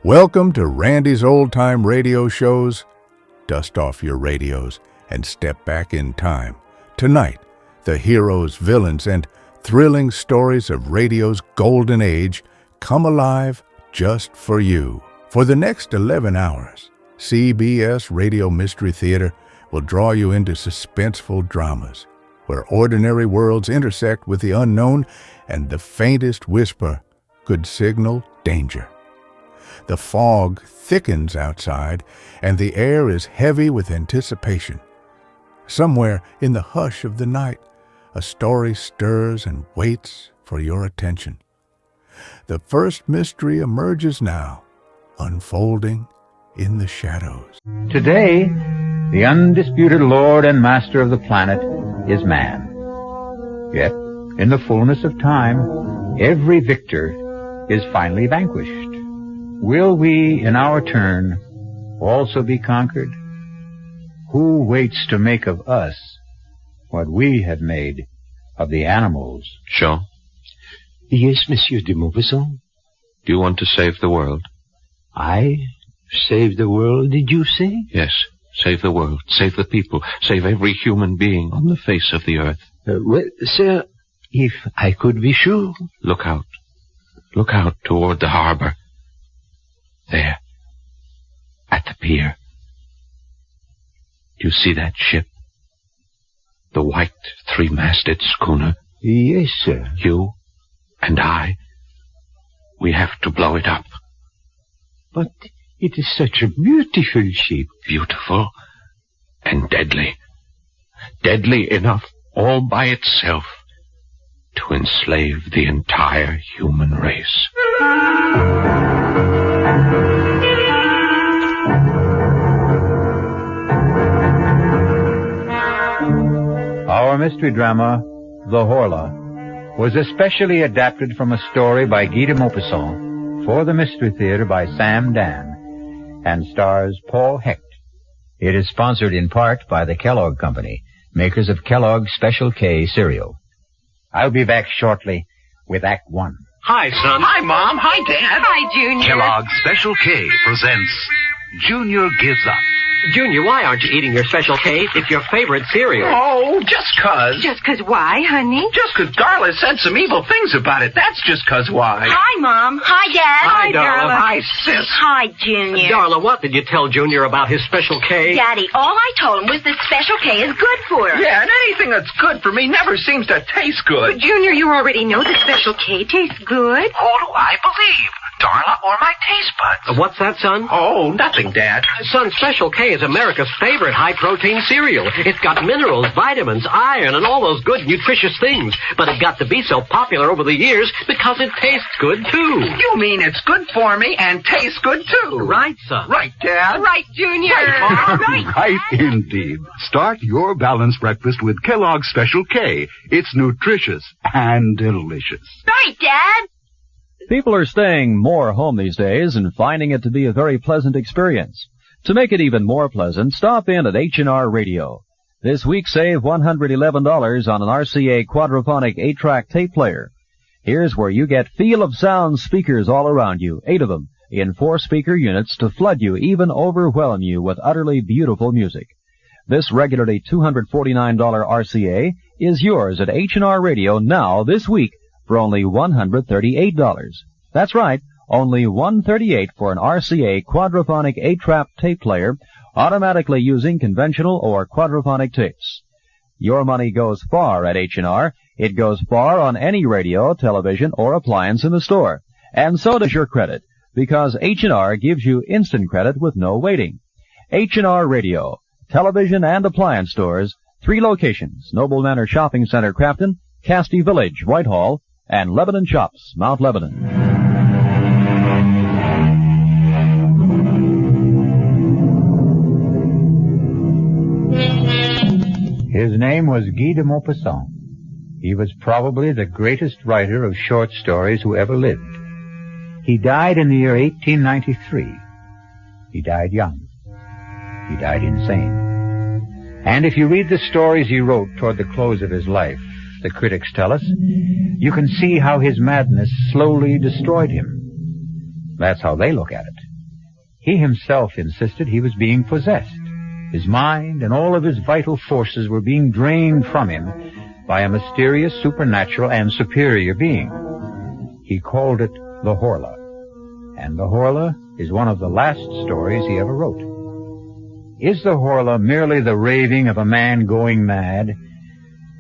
Welcome to Randy's Old Time Radio Shows. Dust off your radios and step back in time. Tonight, the heroes, villains, and thrilling stories of radio's golden age come alive just for you. For the next 11 hours, CBS Radio Mystery Theater will draw you into suspenseful dramas where ordinary worlds intersect with the unknown, and the faintest whisper could signal danger. The fog thickens outside, and the air is heavy with anticipation. Somewhere in the hush of the night, a story stirs and waits for your attention. The first mystery emerges now, unfolding in the shadows. Today, the undisputed lord and master of the planet is man. Yet, in the fullness of time, every victor is finally vanquished. Will we, in our turn, also be conquered? Who waits to make of us what we have made of the animals? Jean? Yes, Monsieur de Maupassant. Do you want to save the world? I? Save the world, did you say? Yes, save the world, save the people, save every human being on the face of the earth. Well, sir, if I could be sure. Look out. Look out toward the harbor. There, at the pier. Do you see that ship? The white three-masted schooner? Yes, sir. You and I, we have to blow it up. But it is such a beautiful ship. Beautiful and deadly. Deadly enough all by itself to enslave the entire human race. Our mystery drama, The Horla, was especially adapted from a story by Guy de Maupassant for the Mystery Theater by Sam Dan and stars Paul Hecht. It is sponsored in part by the Kellogg Company, makers of Kellogg's Special K cereal. I'll be back shortly with Act One. Hi, son. Hi, Mom. Hi, Dad. Hi, Junior. Kellogg's Special K presents Junior Gives Up. Junior, why aren't you eating your Special K? It's your favorite cereal. Oh, just 'cause. Just 'cause why, honey? Just 'cause Darla said some evil things about it. That's just 'cause why. Hi, Mom. Hi, Dad. Hi, Darla. Hi, Sis. Hi, Junior. Darla, what did you tell Junior about his Special K? Daddy, all I told him was that Special K is good for him. Yeah, and anything that's good for me never seems to taste good. But, Junior, you already know that Special K tastes good. Who do I believe? Darla or my taste buds? What's that, son? Oh, nothing, Dad. Son, Special K is America's favorite high-protein cereal. It's got minerals, vitamins, iron, and all those good, nutritious things. But it got to be so popular over the years because it tastes good, too. You mean it's good for me and tastes good, too? Right, son. Right, Dad. Right, Junior. Right, Mom. Right indeed. Start your balanced breakfast with Kellogg's Special K. It's nutritious and delicious. Right, Dad. People are staying more home these days and finding it to be a very pleasant experience. To make it even more pleasant, stop in at H&R Radio. This week, save $111 on an RCA quadraphonic 8-track tape player. Here's where you get Feel of Sound speakers all around you, 8 of them, in 4-speaker units to flood you, even overwhelm you with utterly beautiful music. This regularly $249 RCA is yours at H&R Radio now this week for only $138. That's right, only $138 for an RCA quadraphonic 8-track tape player, automatically using conventional or quadraphonic tapes. Your money goes far at H&R. It goes far on any radio, television, or appliance in the store. And so does your credit, because H&R gives you instant credit with no waiting. H&R Radio, television and appliance stores, 3 locations: Noble Manor Shopping Center, Crafton, Castee Village, Whitehall, and Lebanon Shops, Mount Lebanon. His name was Guy de Maupassant. He was probably the greatest writer of short stories who ever lived. He died in the year 1893. He died young. He died insane. And if you read the stories he wrote toward the close of his life, the critics tell us, you can see how his madness slowly destroyed him. That's how they look at it. He himself insisted he was being possessed. His mind and all of his vital forces were being drained from him by a mysterious, supernatural, and superior being. He called it the Horla. And the Horla is one of the last stories he ever wrote. Is the Horla merely the raving of a man going mad,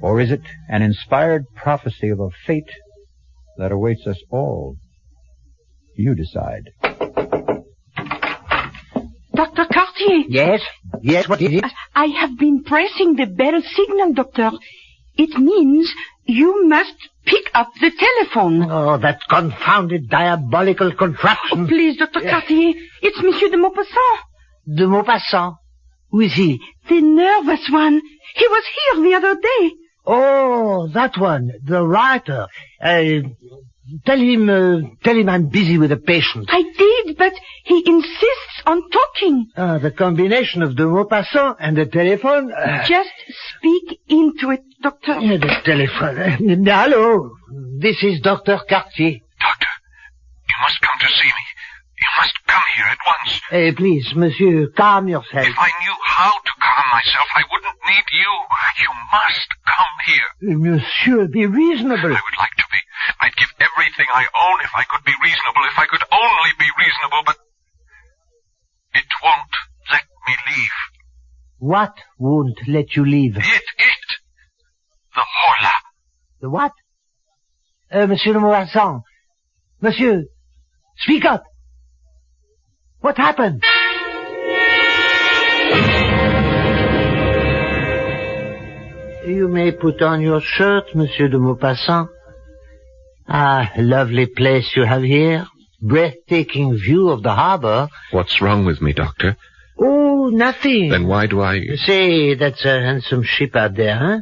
or is it an inspired prophecy of a fate that awaits us all? You decide. Dr. Cartier. Yes? Yes, what is it? I have been pressing the bell signal, Doctor. It means you must pick up the telephone. Oh, that confounded diabolical contraption. Oh, please, Dr. Cartier. It's Monsieur de Maupassant. De Maupassant? Who is he? The nervous one. He was here the other day. Oh, that one, the writer. Tell him I'm busy with a patient. I did, but he insists on talking. The combination of de Maupassant and the telephone. Just speak into it, Doctor. The telephone. Hello, this is Dr. Cartier. Doctor, you must come to see me. You must come here at once. Please, monsieur, calm yourself. If I knew how to calm myself, I wouldn't need you. You must come here. Monsieur, be reasonable. I would like to be. I'd give everything I own if I could be reasonable, if I could only be reasonable, but it won't let me leave. What won't let you leave? It. The Horla. The what? Monsieur de Maupassant. Monsieur, speak up. What happened? You may put on your shirt, Monsieur de Maupassant. Ah, lovely place you have here. Breathtaking view of the harbor. What's wrong with me, Doctor? Oh, nothing. Then why do I... Say, that's a handsome ship out there, huh?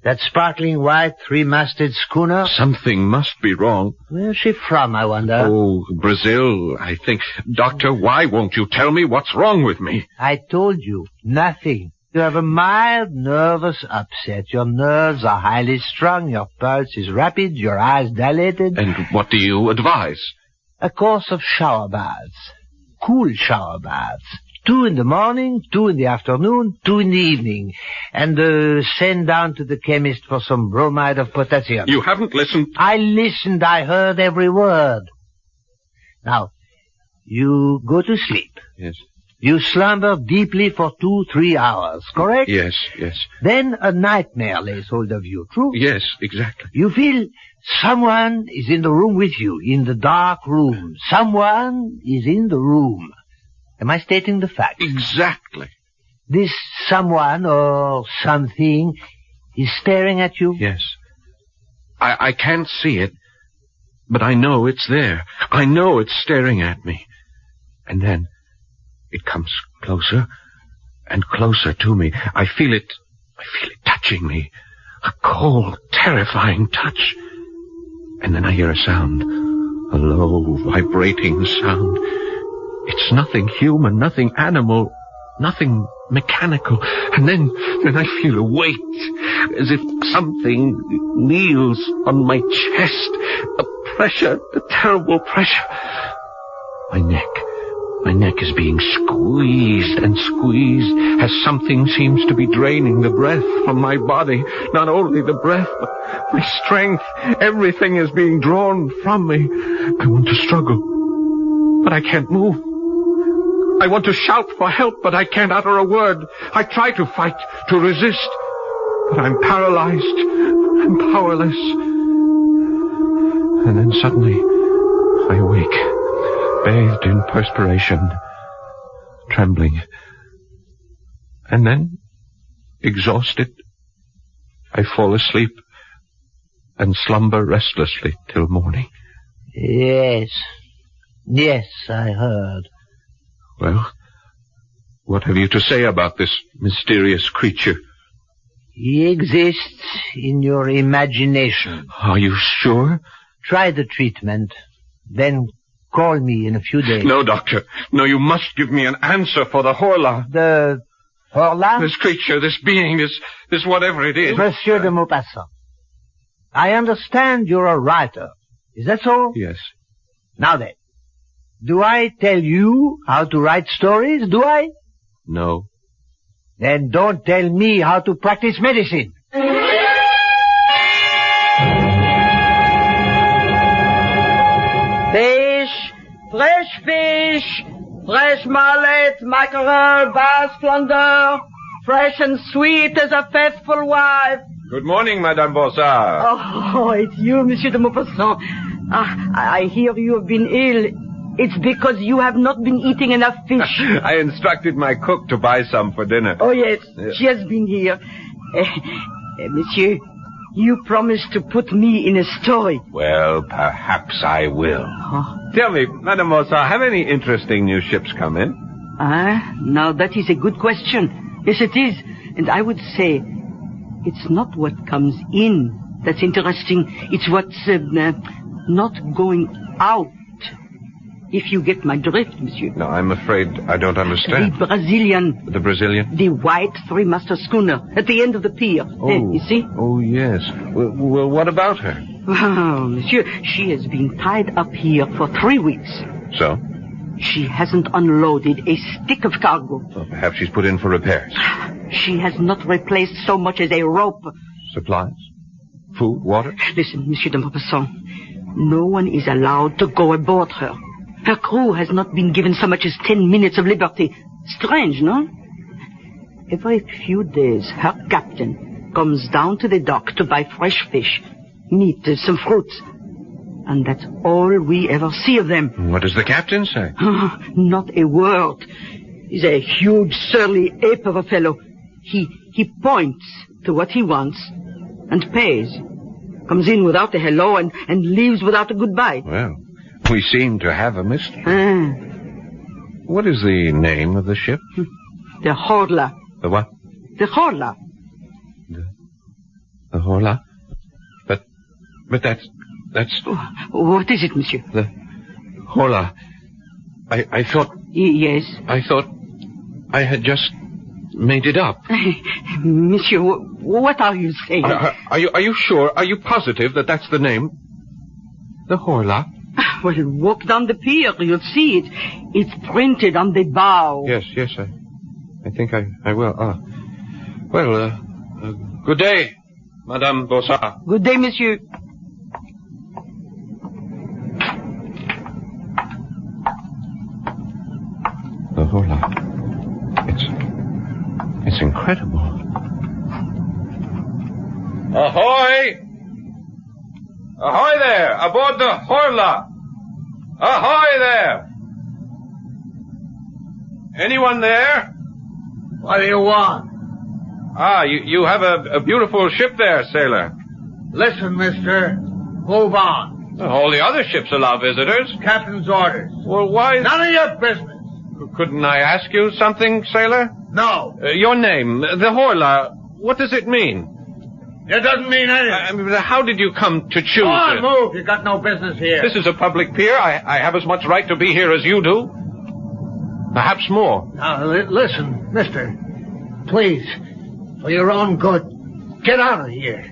That sparkling white three-masted schooner? Something must be wrong. Where's she from, I wonder? Oh, Brazil, I think. Doctor, why won't you tell me what's wrong with me? I told you, nothing. You have a mild nervous upset. Your nerves are highly strung, your pulse is rapid, your eyes dilated. And what do you advise? A course of shower baths. Cool shower baths. 2 in the morning, 2 in the afternoon, 2 in the evening. And send down to the chemist for some bromide of potassium. You haven't listened. I listened. I heard every word. Now, you go to sleep. Yes. You slumber deeply for 2-3 hours, correct? Yes. Then a nightmare lays hold of you, true? Yes, exactly. You feel someone is in the room with you, in the dark room. Someone is in the room. Am I stating the fact? Exactly. This someone or something is staring at you? Yes. I can't see it, but I know it's there. I know it's staring at me. And then it comes closer and closer to me. I feel it touching me. A cold, terrifying touch. And then I hear a sound. A low, vibrating sound. It's nothing human, nothing animal, nothing mechanical. And then I feel a weight, as if something kneels on my chest. A pressure, a terrible pressure. My neck is being squeezed and squeezed as something seems to be draining the breath from my body. Not only the breath, but my strength. Everything is being drawn from me. I want to struggle, but I can't move. I want to shout for help, but I can't utter a word. I try to fight, to resist, but I'm paralyzed and powerless. And then suddenly, I awake, bathed in perspiration, trembling. And then, exhausted, I fall asleep and slumber restlessly till morning. Yes, I heard. Well, what have you to say about this mysterious creature? He exists in your imagination. Are you sure? Try the treatment, then call me in a few days. No, doctor. No, you must give me an answer for the Horla. The Horla? This creature, this being, this whatever it is. Monsieur de Maupassant, I understand you're a writer. Is that so? Yes. Now then, Do I tell you how to write stories, do I? No. Then don't tell me how to practice medicine. Fish, fresh mullet, mackerel, bass, flounder, fresh and sweet as a faithful wife. Good morning, Madame Bossard. Oh, it's you, Monsieur de Maupassant. I hear you have been ill. It's because you have not been eating enough fish. I instructed my cook to buy some for dinner. Oh, yes, she has been here. Monsieur, you promised to put me in a story. Well, perhaps I will. Tell me, Madame Bossard, have any interesting new ships come in? Now that is a good question. Yes, it is. And I would say it's not what comes in that's interesting. It's what's not going out. If you get my drift, monsieur. No, I'm afraid I don't understand. The Brazilian. The Brazilian? The white three-master schooner at the end of the pier. Oh, you see? Oh, yes. Well, what about her? Oh, monsieur, she has been tied up here for 3 weeks. So? She hasn't unloaded a stick of cargo. Well, perhaps she's put in for repairs. She has not replaced so much as a rope. Supplies? Food? Water? Listen, Monsieur de Maupassant. No one is allowed to go aboard her. Her crew has not been given so much as 10 minutes of liberty. Strange, no? Every few days, her captain comes down to the dock to buy fresh fish, meat, some fruits. And that's all we ever see of them. What does the captain say? Not a word. He's a huge, surly ape of a fellow. He points to what he wants and pays. Comes in without a hello and leaves without a goodbye. Well, we seem to have a mystery. What is the name of the ship? The Horla. The what? The Horla. The Horla? But that's... What is it, monsieur? The Horla. I thought... Yes? I thought I had just made it up. Monsieur, what are you saying? Are you sure? Are you positive that that's the name? The Horla? Well, walk down the pier. You'll see it. It's printed on the bow. Yes. I think I will. Good day, Madame Bossard. Good day, monsieur. The Horla. It's incredible. Ahoy! Ahoy there! Aboard the Horla! Ahoy there! Anyone there? What do you want? You have a beautiful ship there, sailor. Listen, mister. Move on. All the other ships allow visitors. Captain's orders. Well, why... None of your business. Couldn't I ask you something, sailor? No. Your name, the Horla, what does it mean? It doesn't mean anything. How did you come to choose Go on, it? move. You got no business here. This is a public pier. I have as much right to be here as you do. Perhaps more. Now, listen, mister. Please, for your own good, get out of here.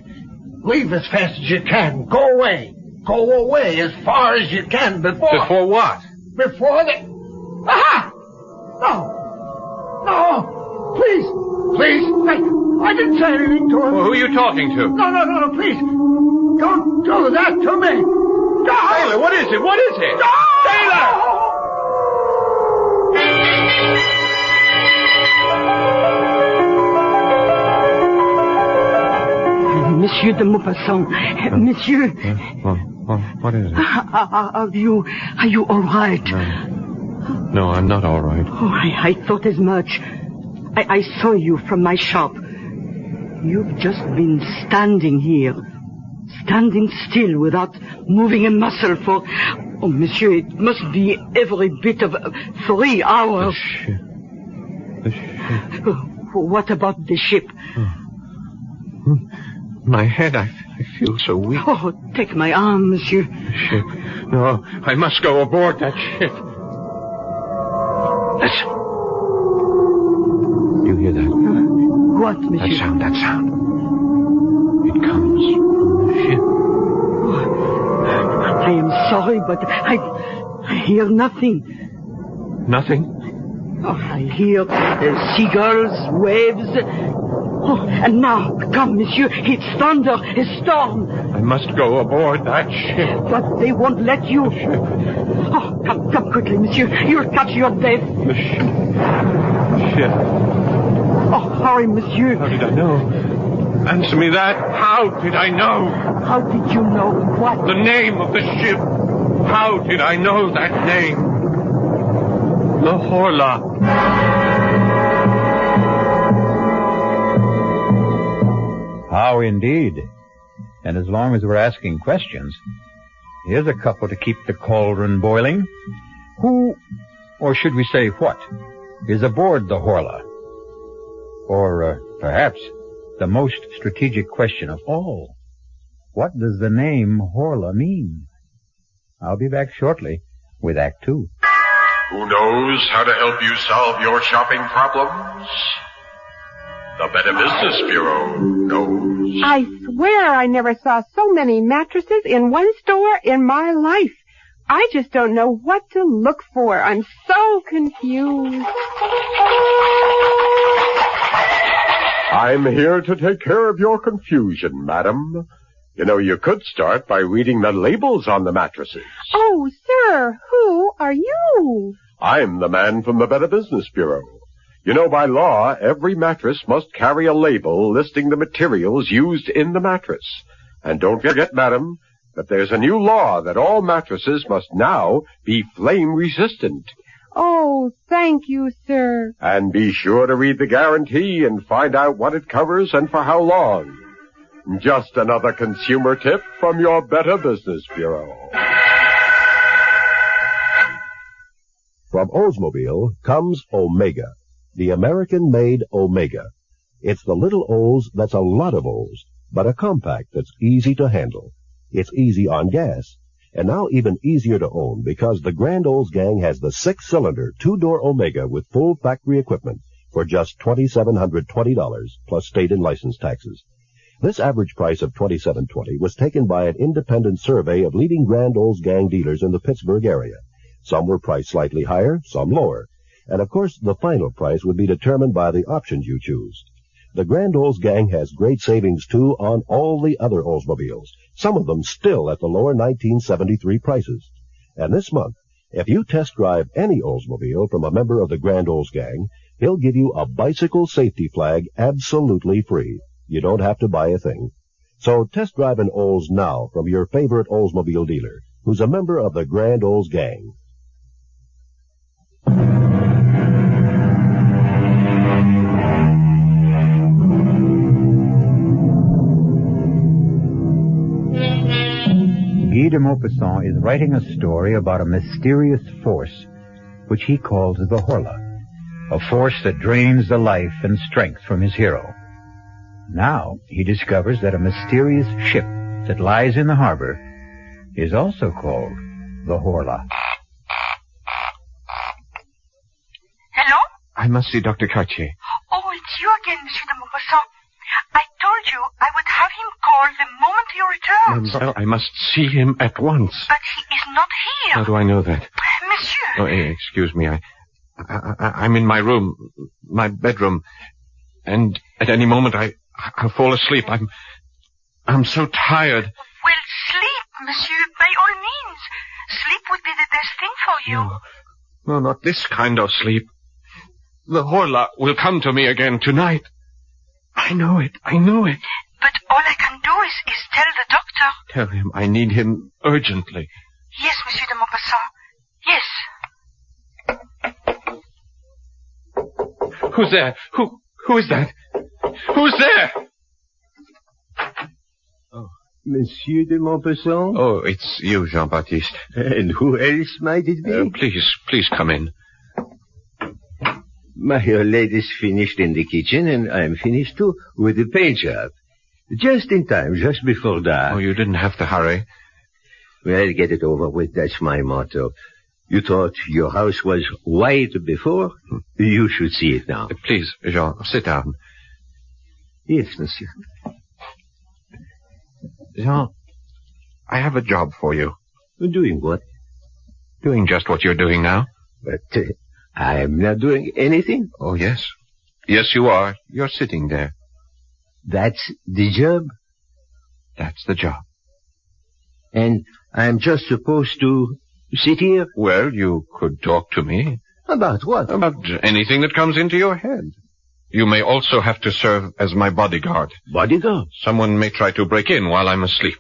Leave as fast as you can. Go away. Go away as far as you can before... Before what? Before the... Aha! No, please, I didn't say anything to him. Well, who are you talking to? No, please, don't do that to me. No! Sailor, what is it? No! Sailor! Monsieur de Maupassant, monsieur. What is it? Are you all right? No, I'm not all right. Oh, I thought as much. I saw you from my shop. You've just been standing here. Standing still without moving a muscle for... Oh, monsieur, it must be every bit of 3 hours. The ship. What about the ship? My head, I feel so weak. Oh, take my arm, monsieur. The ship. No, I must go aboard that ship. Listen. You hear that? What, monsieur? That sound. It comes from the ship. I am sorry, but I hear nothing. Nothing? Oh, I hear seagulls, waves. Oh, and now, come, monsieur, it's thunder, a storm. I must go aboard that ship. But they won't let you. Oh, come quickly, monsieur. You'll catch your death. The ship. Oh, hurry, monsieur. How did I know? Answer me that. How did I know? How did you know what? The name of the ship. How did I know that name? The Horla. How indeed? And as long as we're asking questions, here's a couple to keep the cauldron boiling. Who, or should we say what, is aboard the Horla? Or perhaps the most strategic question of all, what does the name Horla mean? I'll be back shortly with Act 2. Who knows how to help you solve your shopping problems? The Better Business Bureau knows. I swear I never saw so many mattresses in one store in my life. I just don't know what to look for. I'm so confused. I'm here to take care of your confusion, madam. You know, you could start by reading the labels on the mattresses. Oh, sir, who are you? I'm the man from the Better Business Bureau. You know, by law, every mattress must carry a label listing the materials used in the mattress. And don't forget, madam, that there's a new law that all mattresses must now be flame resistant. Oh, thank you, sir. And be sure to read the guarantee and find out what it covers and for how long. Just another consumer tip from your Better Business Bureau. From Oldsmobile comes Omega, the American-made Omega. It's the little Olds that's a lot of Olds, but a compact that's easy to handle. It's easy on gas, and now even easier to own because the Grand Olds gang has the 6-cylinder, 2-door Omega with full factory equipment for just $2,720 plus state and license taxes. This average price of $2,720 was taken by an independent survey of leading Grand Olds gang dealers in the Pittsburgh area. Some were priced slightly higher, some lower. And of course, the final price would be determined by the options you choose. The Grand Olds gang has great savings, too, on all the other Oldsmobiles, some of them still at the lower 1973 prices. And this month, if you test drive any Oldsmobile from a member of the Grand Olds gang, he'll give you a bicycle safety flag absolutely free. You don't have to buy a thing. So test drive an Olds now from your favorite Oldsmobile dealer, who's a member of the Grand Olds gang. Guy de Maupassant is writing a story about a mysterious force which he calls the Horla, a force that drains the life and strength from his hero. Now he discovers that a mysterious ship that lies in the harbor is also called the Horla. Hello? I must see Dr. Cartier. Oh, it's you again, Monsieur de Maupassant. I told you I would have him call the moment he returns. Mademoiselle, I must see him at once. But he is not here. How do I know that? Monsieur. Oh, excuse me. I'm in my room, my bedroom, and at any moment I'll fall asleep. I'm so tired. Well, sleep, Monsieur, by all means. Sleep would be the best thing for you. No, not this kind of sleep. The Horla will come to me again tonight. I know it. But all I can do is tell the doctor. Tell him I need him urgently. Yes, Monsieur de Maupassant. Yes. Who's there? Who is that? Who's there? Oh, Monsieur de Maupassant? Oh, it's you, Jean-Baptiste. And who else might it be? Please come in. My lady's finished in the kitchen, and I'm finished, too, with the paint job. Just in time, just before dark. Oh, you didn't have to hurry. Well, get it over with, that's my motto. You thought your house was white before? You should see it now. Please, Jean, sit down. Yes, monsieur. Jean, I have a job for you. Doing what? Doing just what you're doing now. But I'm not doing anything. Oh, yes. Yes, you are. You're sitting there. That's the job? That's the job. And I'm just supposed to sit here? Well, you could talk to me. About what? About anything that comes into your head. You may also have to serve as my bodyguard. Bodyguard? Someone may try to break in while I'm asleep.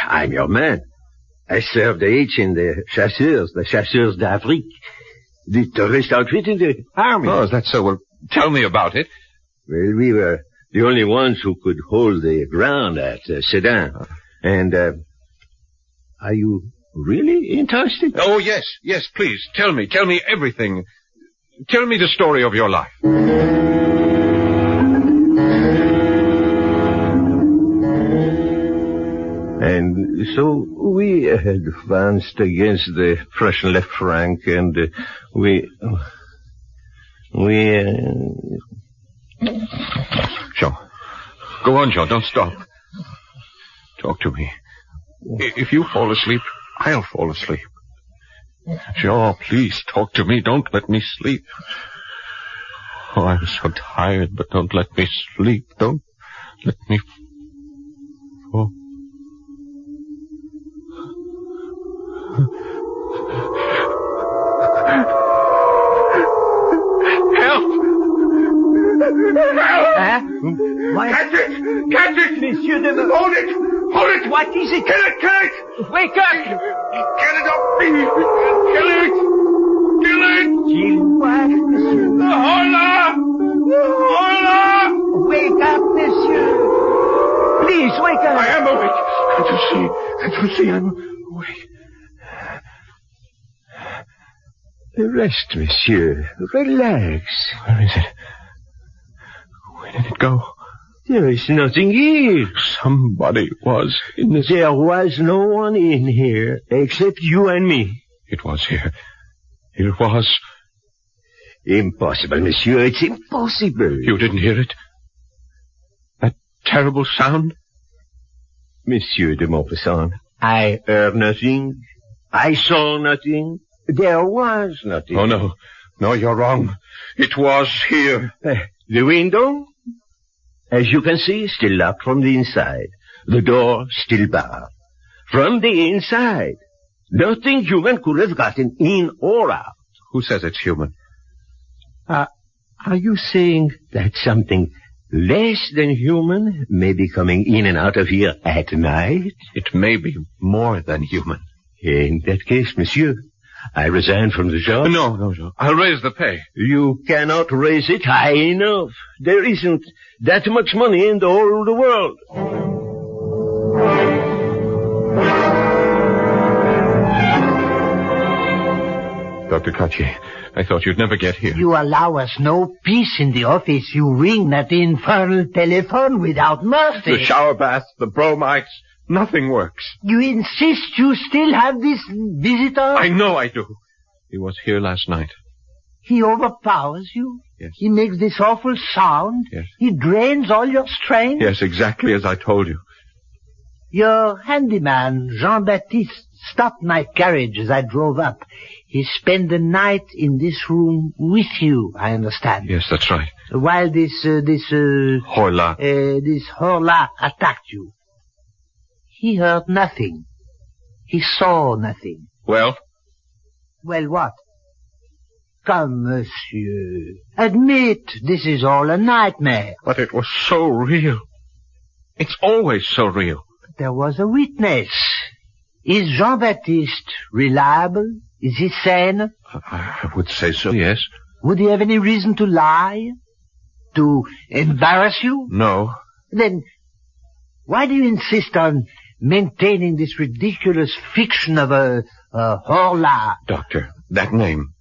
I'm your man. I served H in the Chasseurs d'Afrique, the tourist outfit in the army. Oh, is that so? Well, tell me about it. Well, we were the only ones who could hold the ground at Sedan. And, are you really interested? Oh, yes, please. Tell me everything. Tell me the story of your life. And so we advanced against the Prussian left flank, and we... Jean. Go on, Jean. Don't stop. Talk to me. If you fall asleep, I'll fall asleep. Jean, please talk to me. Don't let me sleep. Oh, I'm so tired, but don't let me sleep. Don't let me fall. Help! What? Catch it! Catch it! Monsieur de... Hold it! Hold it! What is it? Kill it! Kill it! Wake up! Get it up! Kill it! Kill it! Kill what, monsieur? Hola! Hola! Wake up, monsieur! Please, wake up! I am awake. Can't you see I'm awake? Rest, monsieur. Relax. Where is it? Where did it go? There is nothing here. Somebody was in this... There was no one in here except you and me. It was here. It was... Impossible, monsieur. It's impossible. You didn't hear it? That terrible sound? Monsieur de Maupassant, I heard nothing. I saw nothing. There was nothing. Oh, no. No, you're wrong. It was here. The window? As you can see, still locked from the inside. The door still barred. From the inside. Nothing human could have gotten in or out. Who says it's human? Are you saying that something less than human may be coming in and out of here at night? It may be more than human. In that case, monsieur, I resign from the job. No. I'll raise the pay. You cannot raise it high enough. There isn't that much money in the whole of the world. Dr. Cartier, I thought you'd never get here. You allow us no peace in the office. You ring that infernal telephone without mercy. The shower bath, the bromides, nothing works. You insist you still have this visitor? I know I do. He was here last night. He overpowers you? Yes. He makes this awful sound? Yes. He drains all your strength? Yes, exactly as I told you. Your handyman, Jean-Baptiste, stopped my carriage as I drove up. He spent the night in this room with you, I understand. Yes, that's right. While this Horla attacked you. He heard nothing. He saw nothing. Well? Well, what? Come, monsieur. Admit this is all a nightmare. But it was so real. It's always so real. There was a witness. Is Jean-Baptiste reliable? Is he sane? I would say so, yes. Would he have any reason to lie? To embarrass you? No. Then, why do you insist on maintaining this ridiculous fiction of a Horla? Doctor, that name,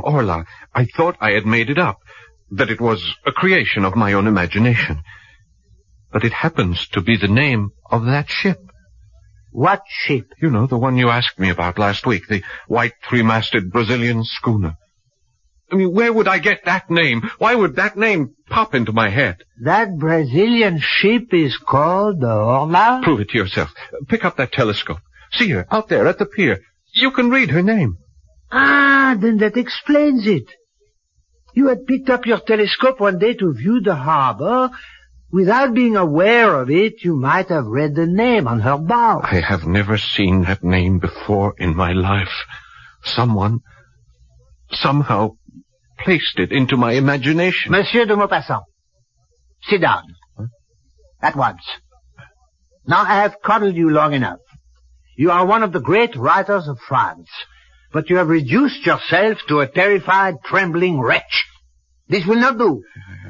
Orla, I thought I had made it up. That it was a creation of my own imagination. But it happens to be the name of that ship. What ship? You know, the one you asked me about last week, the white three-masted Brazilian schooner. I mean, where would I get that name? Why would that name pop into my head? That Brazilian ship is called the Horla? Prove it to yourself. Pick up that telescope. See her, out there at the pier. You can read her name. Ah, then that explains it. You had picked up your telescope one day to view the harbor. Without being aware of it, you might have read the name on her bow. I have never seen that name before in my life. Someone, somehow, placed it into my imagination. Monsieur de Maupassant, sit down. Huh? At once. Now I have coddled you long enough. You are one of the great writers of France, but you have reduced yourself to a terrified, trembling wretch. This will not do.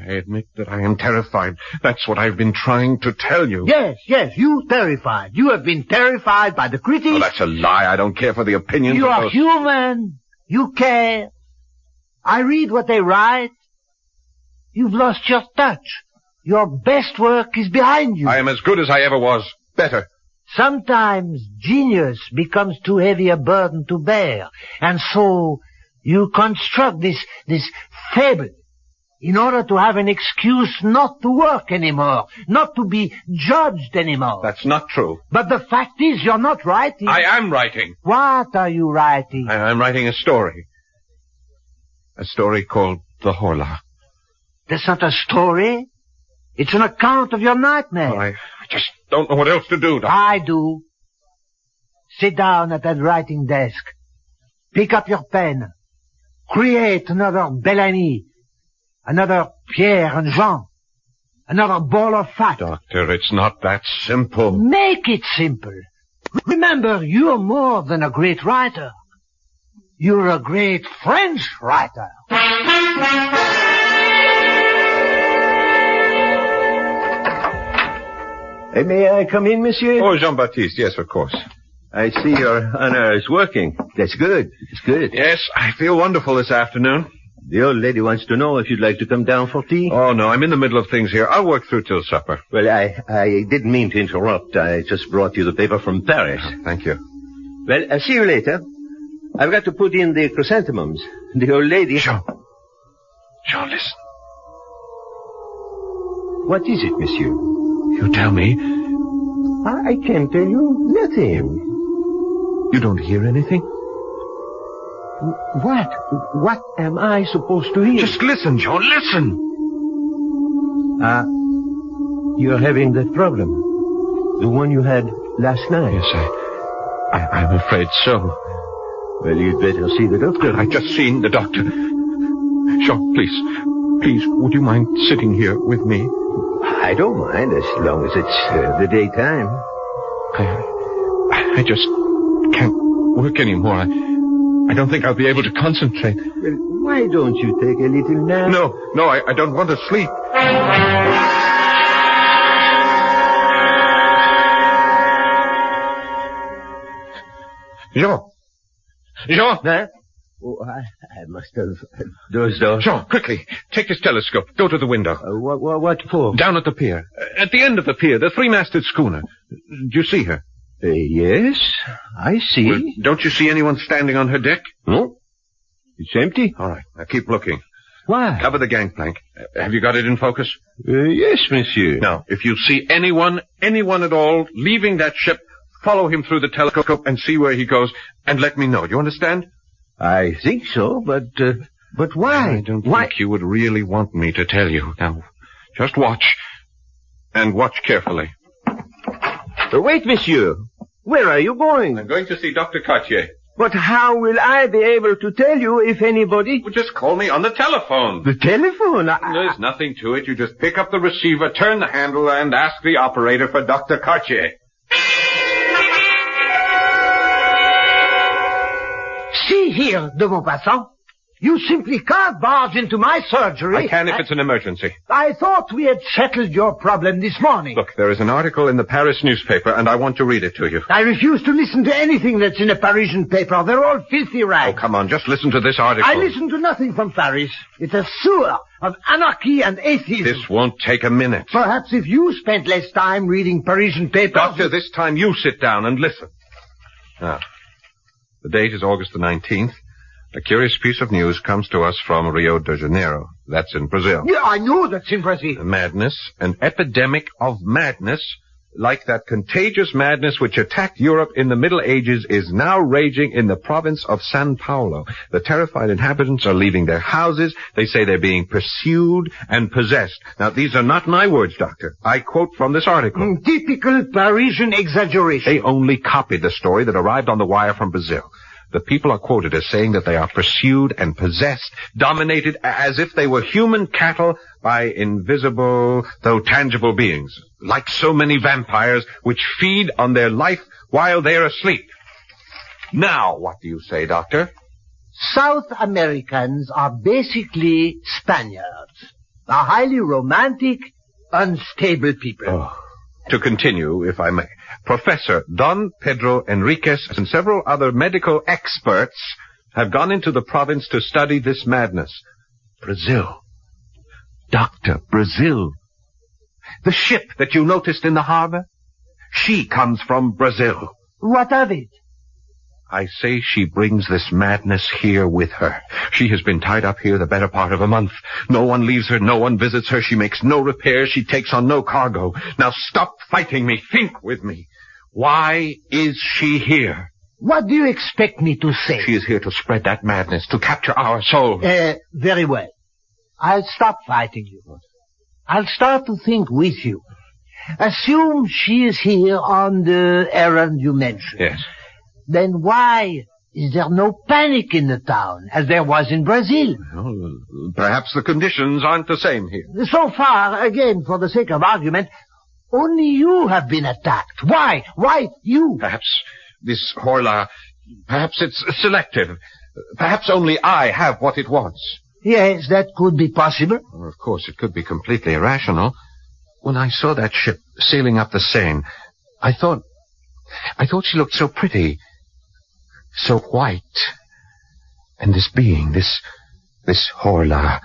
I admit that I am terrified. That's what I've been trying to tell you. Yes, you terrified. You have been terrified by the critics. Oh, that's a lie. I don't care for the opinions You of are those... human. You care. I read what they write. You've lost your touch. Your best work is behind you. I am as good as I ever was. Better. Sometimes genius becomes too heavy a burden to bear, and so you construct this fable in order to have an excuse not to work anymore, not to be judged anymore. That's not true. But the fact is, you're not writing. I am writing. What are you writing? I'm writing a story. A story called The Horla. That's not a story. It's an account of your nightmare. Oh, I just don't know what else to do, Doctor. I do. Sit down at that writing desk. Pick up your pen. Create another Bellamy. Another Pierre and Jean. Another ball of fat. Doctor, it's not that simple. Make it simple. Remember, you're more than a great writer. You're a great French writer. May I come in, monsieur? Oh, Jean-Baptiste, yes, of course. I see your honor is working. That's good. It's good. Yes, I feel wonderful this afternoon. The old lady wants to know if you'd like to come down for tea. Oh, no, I'm in the middle of things here. I'll work through till supper. Well, I didn't mean to interrupt. I just brought you the paper from Paris. Thank you. Well, I'll see you later. I've got to put in the chrysanthemums. The old lady... Jean, listen. What is it, monsieur? You tell me. I can't tell you nothing. You don't hear anything? What? What am I supposed to hear? Just listen, Joe, listen. You're having that problem. The one you had last night. Yes, I'm afraid so. Well, you'd better see the doctor. I've just seen the doctor. Jean, please, would you mind sitting here with me? I don't mind, as long as it's the daytime. I just can't work anymore. I don't think I'll be able to concentrate. Well, why don't you take a little nap? No, I don't want to sleep. Jean! Huh? Oh, I must have dozed off. Jean, quickly, take this telescope. Go to the window. What for? Down at the pier. At the end of the pier, the three-masted schooner. Do you see her? Yes, I see. Well, don't you see anyone standing on her deck? No. It's empty. All right, now keep looking. Why? Cover the gangplank. Have you got it in focus? Yes, monsieur. Now, if you see anyone at all, leaving that ship, follow him through the telescope and see where he goes, and let me know. Do you understand? I think so, but why? I don't think you would really want me to tell you. Now, just watch. And watch carefully. Wait, monsieur. Where are you going? I'm going to see Dr. Cartier. But how will I be able to tell you if anybody... Well, just call me on the telephone. The telephone? There's nothing to it. You just pick up the receiver, turn the handle, and ask the operator for Dr. Cartier. See here, de Maupassant. You simply can't barge into my surgery. I can if it's an emergency. I thought we had settled your problem this morning. Look, there is an article in the Paris newspaper, and I want to read it to you. I refuse to listen to anything that's in a Parisian paper. They're all filthy rags. Oh, come on, just listen to this article. I listen to nothing from Paris. It's a sewer of anarchy and atheism. This won't take a minute. Perhaps if you spent less time reading Parisian papers... Doctor, this time you sit down and listen. Now, the date is August the 19th. A curious piece of news comes to us from Rio de Janeiro. That's in Brazil. Yeah, I know that's in Brazil. Madness, an epidemic of madness, like that contagious madness which attacked Europe in the Middle Ages, is now raging in the province of San Paulo. The terrified inhabitants are leaving their houses. They say they're being pursued and possessed. Now, these are not my words, Doctor. I quote from this article. Typical Parisian exaggeration. They only copied the story that arrived on the wire from Brazil. The people are quoted as saying that they are pursued and possessed, dominated as if they were human cattle by invisible, though tangible beings, like so many vampires which feed on their life while they're asleep. Now, what do you say, Doctor? South Americans are basically Spaniards. Are highly romantic, unstable people. Oh. To continue, if I may, Professor Don Pedro Enriquez and several other medical experts have gone into the province to study this madness. Brazil. Doctor, Brazil. The ship that you noticed in the harbor, she comes from Brazil. What of it? I say she brings this madness here with her. She has been tied up here the better part of a month. No one leaves her, no one visits her, she makes no repairs, she takes on no cargo. Now stop fighting me, think with me. Why is she here? What do you expect me to say? She is here to spread that madness, to capture our souls. Very well. I'll stop fighting you. I'll start to think with you. Assume she is here on the errand you mentioned. Yes. Then why is there no panic in the town, as there was in Brazil? Well, perhaps the conditions aren't the same here. So far, again, for the sake of argument, only you have been attacked. Why? Why you? Perhaps this Horla, perhaps it's selective. Perhaps only I have what it wants. Yes, that could be possible. Well, of course, it could be completely irrational. When I saw that ship sailing up the Seine, I thought she looked so pretty. So white. And this being, this Horla,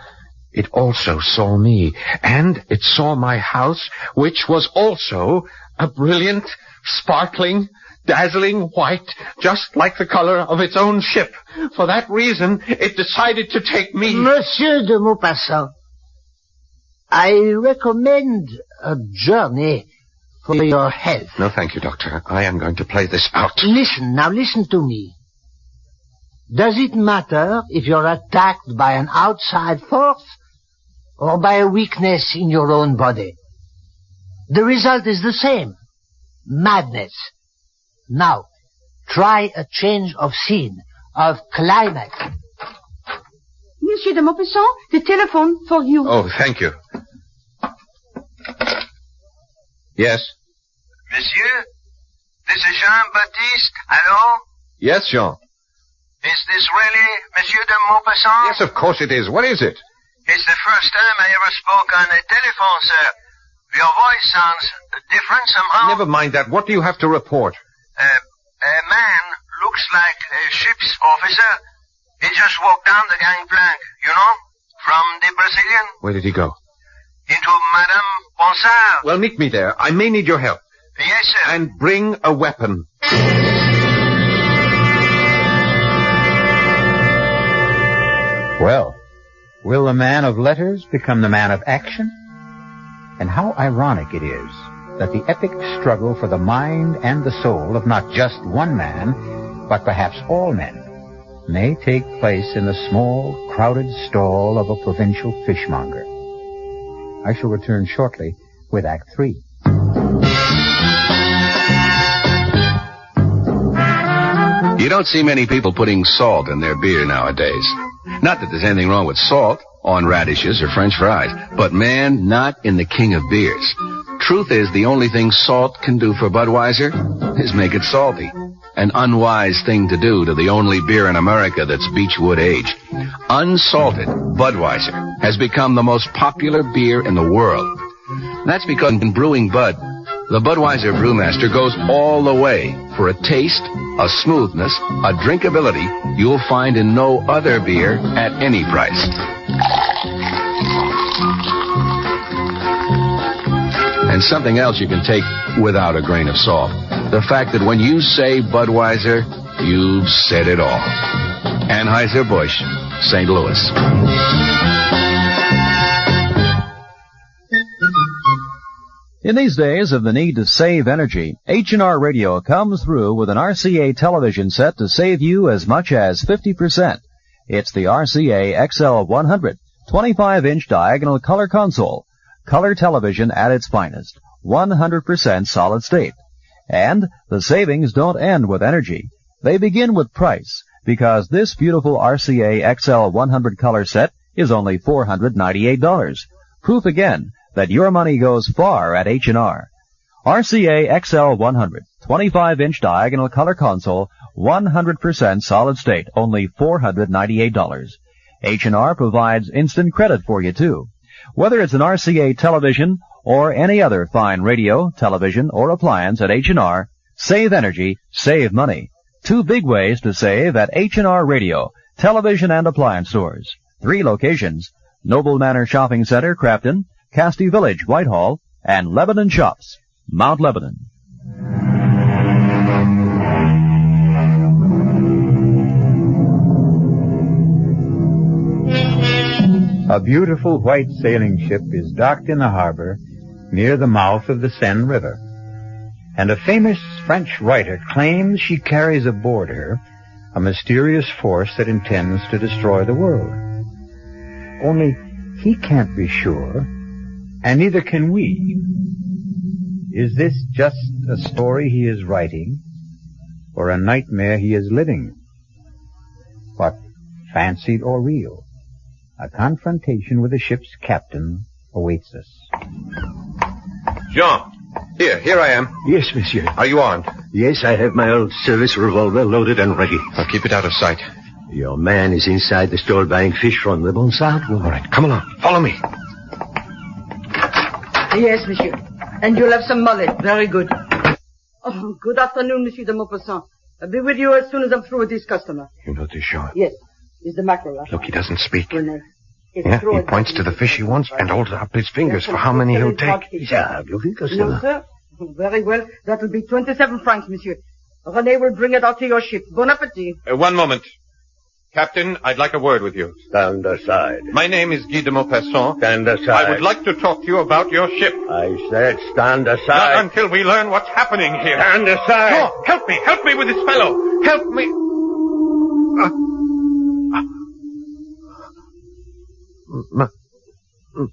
it also saw me, and it saw my house, which was also a brilliant, sparkling, dazzling white, just like the color of its own ship. For that reason, it decided to take me. Monsieur de Maupassant, I recommend a journey for your health. No, thank you, Doctor. I am going to play this out. Listen to me. Does it matter if you're attacked by an outside force or by a weakness in your own body? The result is the same. Madness. Now, try a change of scene, of climate. Monsieur de Maupassant, the telephone for you. Oh, thank you. Yes? Monsieur, this is Jean-Baptiste. Hello? Yes, Jean. Is this really Monsieur de Maupassant? Yes, of course it is. What is it? It's the first time I ever spoke on the telephone, sir. Your voice sounds different somehow. Never mind that. What do you have to report? A man looks like a ship's officer. He just walked down the gangplank, you know, from the Brazilian. Where did he go? Into Madame Bonsard. Well, meet me there. I may need your help. Yes, sir. And bring a weapon. Well, will the man of letters become the man of action? And how ironic it is that the epic struggle for the mind and the soul of not just one man, but perhaps all men, may take place in the small, crowded stall of a provincial fishmonger. I shall return shortly with Act 3. You don't see many people putting salt in their beer nowadays. Not that there's anything wrong with salt on radishes or French fries, but man, not in the king of beers. Truth is, the only thing salt can do for Budweiser is make it salty. An unwise thing to do to the only beer in America that's Beechwood aged. Unsalted Budweiser has become the most popular beer in the world. That's because in brewing Bud, the Budweiser brewmaster goes all the way for a taste, a smoothness, a drinkability you'll find in no other beer at any price. And something else you can take without a grain of salt. The fact that when you say Budweiser, you've said it all. Anheuser-Busch, St. Louis. In these days of the need to save energy, H&R Radio comes through with an RCA television set to save you as much as 50%. It's the RCA XL100, 25-inch diagonal color console, color television at its finest, 100% solid state. And the savings don't end with energy. They begin with price, because this beautiful RCA XL100 color set is only $498. Proof again that your money goes far at H&R. RCA XL100, 25-inch diagonal color console, 100% solid state, only $498. H&R provides instant credit for you, too. Whether it's an RCA television or any other fine radio, television, or appliance at H&R, save energy, save money. 2 big ways to save at H&R Radio, television and appliance stores. 3 locations: Noble Manor Shopping Center, Crafton, Casti Village, Whitehall, and Lebanon Shops, Mount Lebanon. A beautiful white sailing ship is docked in the harbor near the mouth of the Seine River, and a famous French writer claims she carries aboard her a mysterious force that intends to destroy the world. Only he can't be sure, and neither can we. Is this just a story he is writing, or a nightmare he is living? What, fancied or real? A confrontation with the ship's captain awaits us. Jean, here I am. Yes, monsieur. Are you armed? Yes, I have my old service revolver loaded and ready. I'll keep it out of sight. Your man is inside the store buying fish from the Bonsard. All right, come along. Follow me. Yes, monsieur. And you'll have some mullet. Very good. Oh, good afternoon, Monsieur de Maupassant. I'll be with you as soon as I'm through with this customer. You know this, Jean? Yes. It's the mackerel. Huh? Look, he doesn't speak. Well, yeah, he points to the fish he wants and holds up his fingers for how many he'll take. No, sir. Very well. That'll be 27 francs, monsieur. René will bring it out to your ship. Bon appetit. One moment. Captain, I'd like a word with you. Stand aside. My name is Guy de Maupassant. Stand aside. I would like to talk to you about your ship. I said stand aside. Not until we learn what's happening here. Stand aside. No, help me with this fellow. Help me.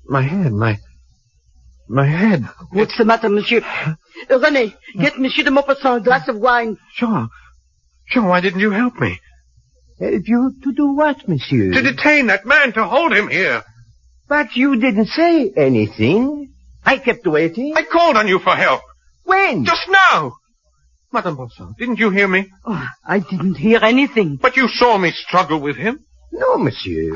My head. What's the matter, monsieur? René, get Monsieur de Maupassant a glass of wine. Jean, why didn't you help me? Help you to do what, monsieur? To detain that man, to hold him here. But you didn't say anything. I kept waiting. I called on you for help. When? Just now. Madame Bonsard, didn't you hear me? Oh, I didn't hear anything. But you saw me struggle with him. No, monsieur.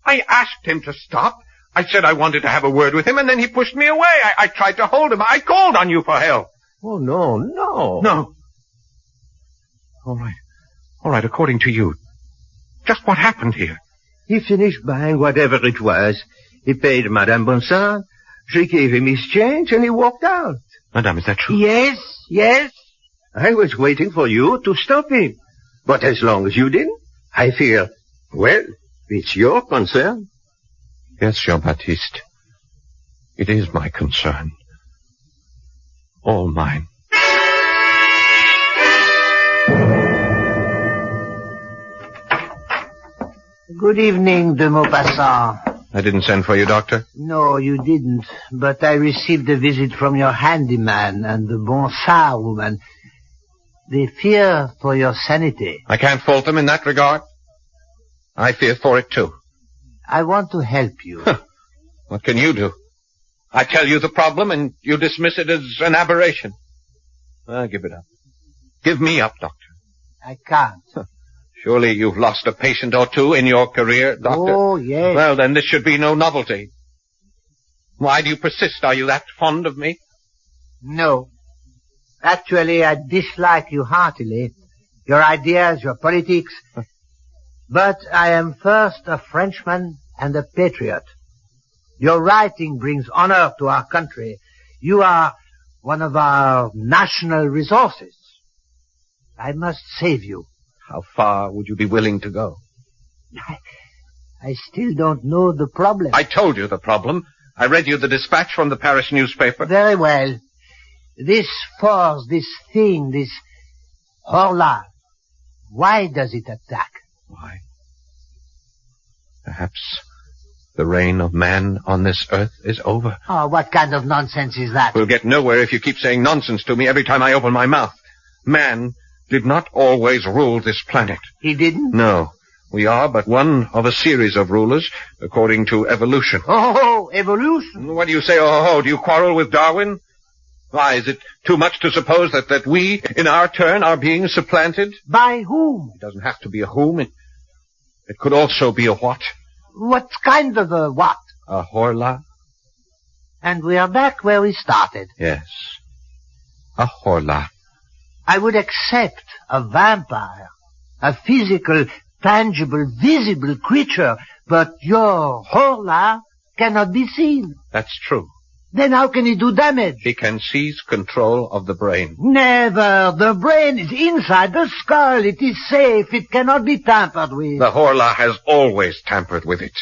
I asked him to stop. I said I wanted to have a word with him, and then he pushed me away. I tried to hold him. I called on you for help. Oh, no. No. All right, according to you. Just what happened here? He finished buying whatever it was. He paid Madame Bonsard. She gave him his change, and he walked out. Madame, is that true? Yes. I was waiting for you to stop him. But as long as you didn't, I fear, well, it's your concern. Yes, Jean-Baptiste. It is my concern. All mine. Good evening, de Maupassant. I didn't send for you, Doctor. No, you didn't. But I received a visit from your handyman and the Bonsard woman. They fear for your sanity. I can't fault them in that regard. I fear for it, too. I want to help you. What can you do? I tell you the problem, and you dismiss it as an aberration. Give it up. Give me up, Doctor. I can't. Surely you've lost a patient or two in your career, Doctor. Oh, yes. Well, then this should be no novelty. Why do you persist? Are you that fond of me? No. Actually, I dislike you heartily. Your ideas, your politics. But I am first a Frenchman and a patriot. Your writing brings honor to our country. You are one of our national resources. I must save you. How far would you be willing to go? I still don't know the problem. I told you the problem. I read you the dispatch from the Paris newspaper. Very well. This force, this thing, this horla, why does it attack? Why? Perhaps the reign of man on this earth is over. Oh, what kind of nonsense is that? We'll get nowhere if you keep saying nonsense to me every time I open my mouth. Man did not always rule this planet. He didn't? No. We are but one of a series of rulers, according to evolution. Oh, evolution? What do you say, oh, do you quarrel with Darwin? Why, is it too much to suppose that we, in our turn, are being supplanted? By whom? It doesn't have to be a whom. It could also be a what. What kind of a what? A horla. And we are back where we started. Yes. A horla. I would accept a vampire, a physical, tangible, visible creature, but your horla cannot be seen. That's true. Then how can he do damage? He can seize control of the brain. Never. The brain is inside the skull. It is safe. It cannot be tampered with. The horla has always tampered with it.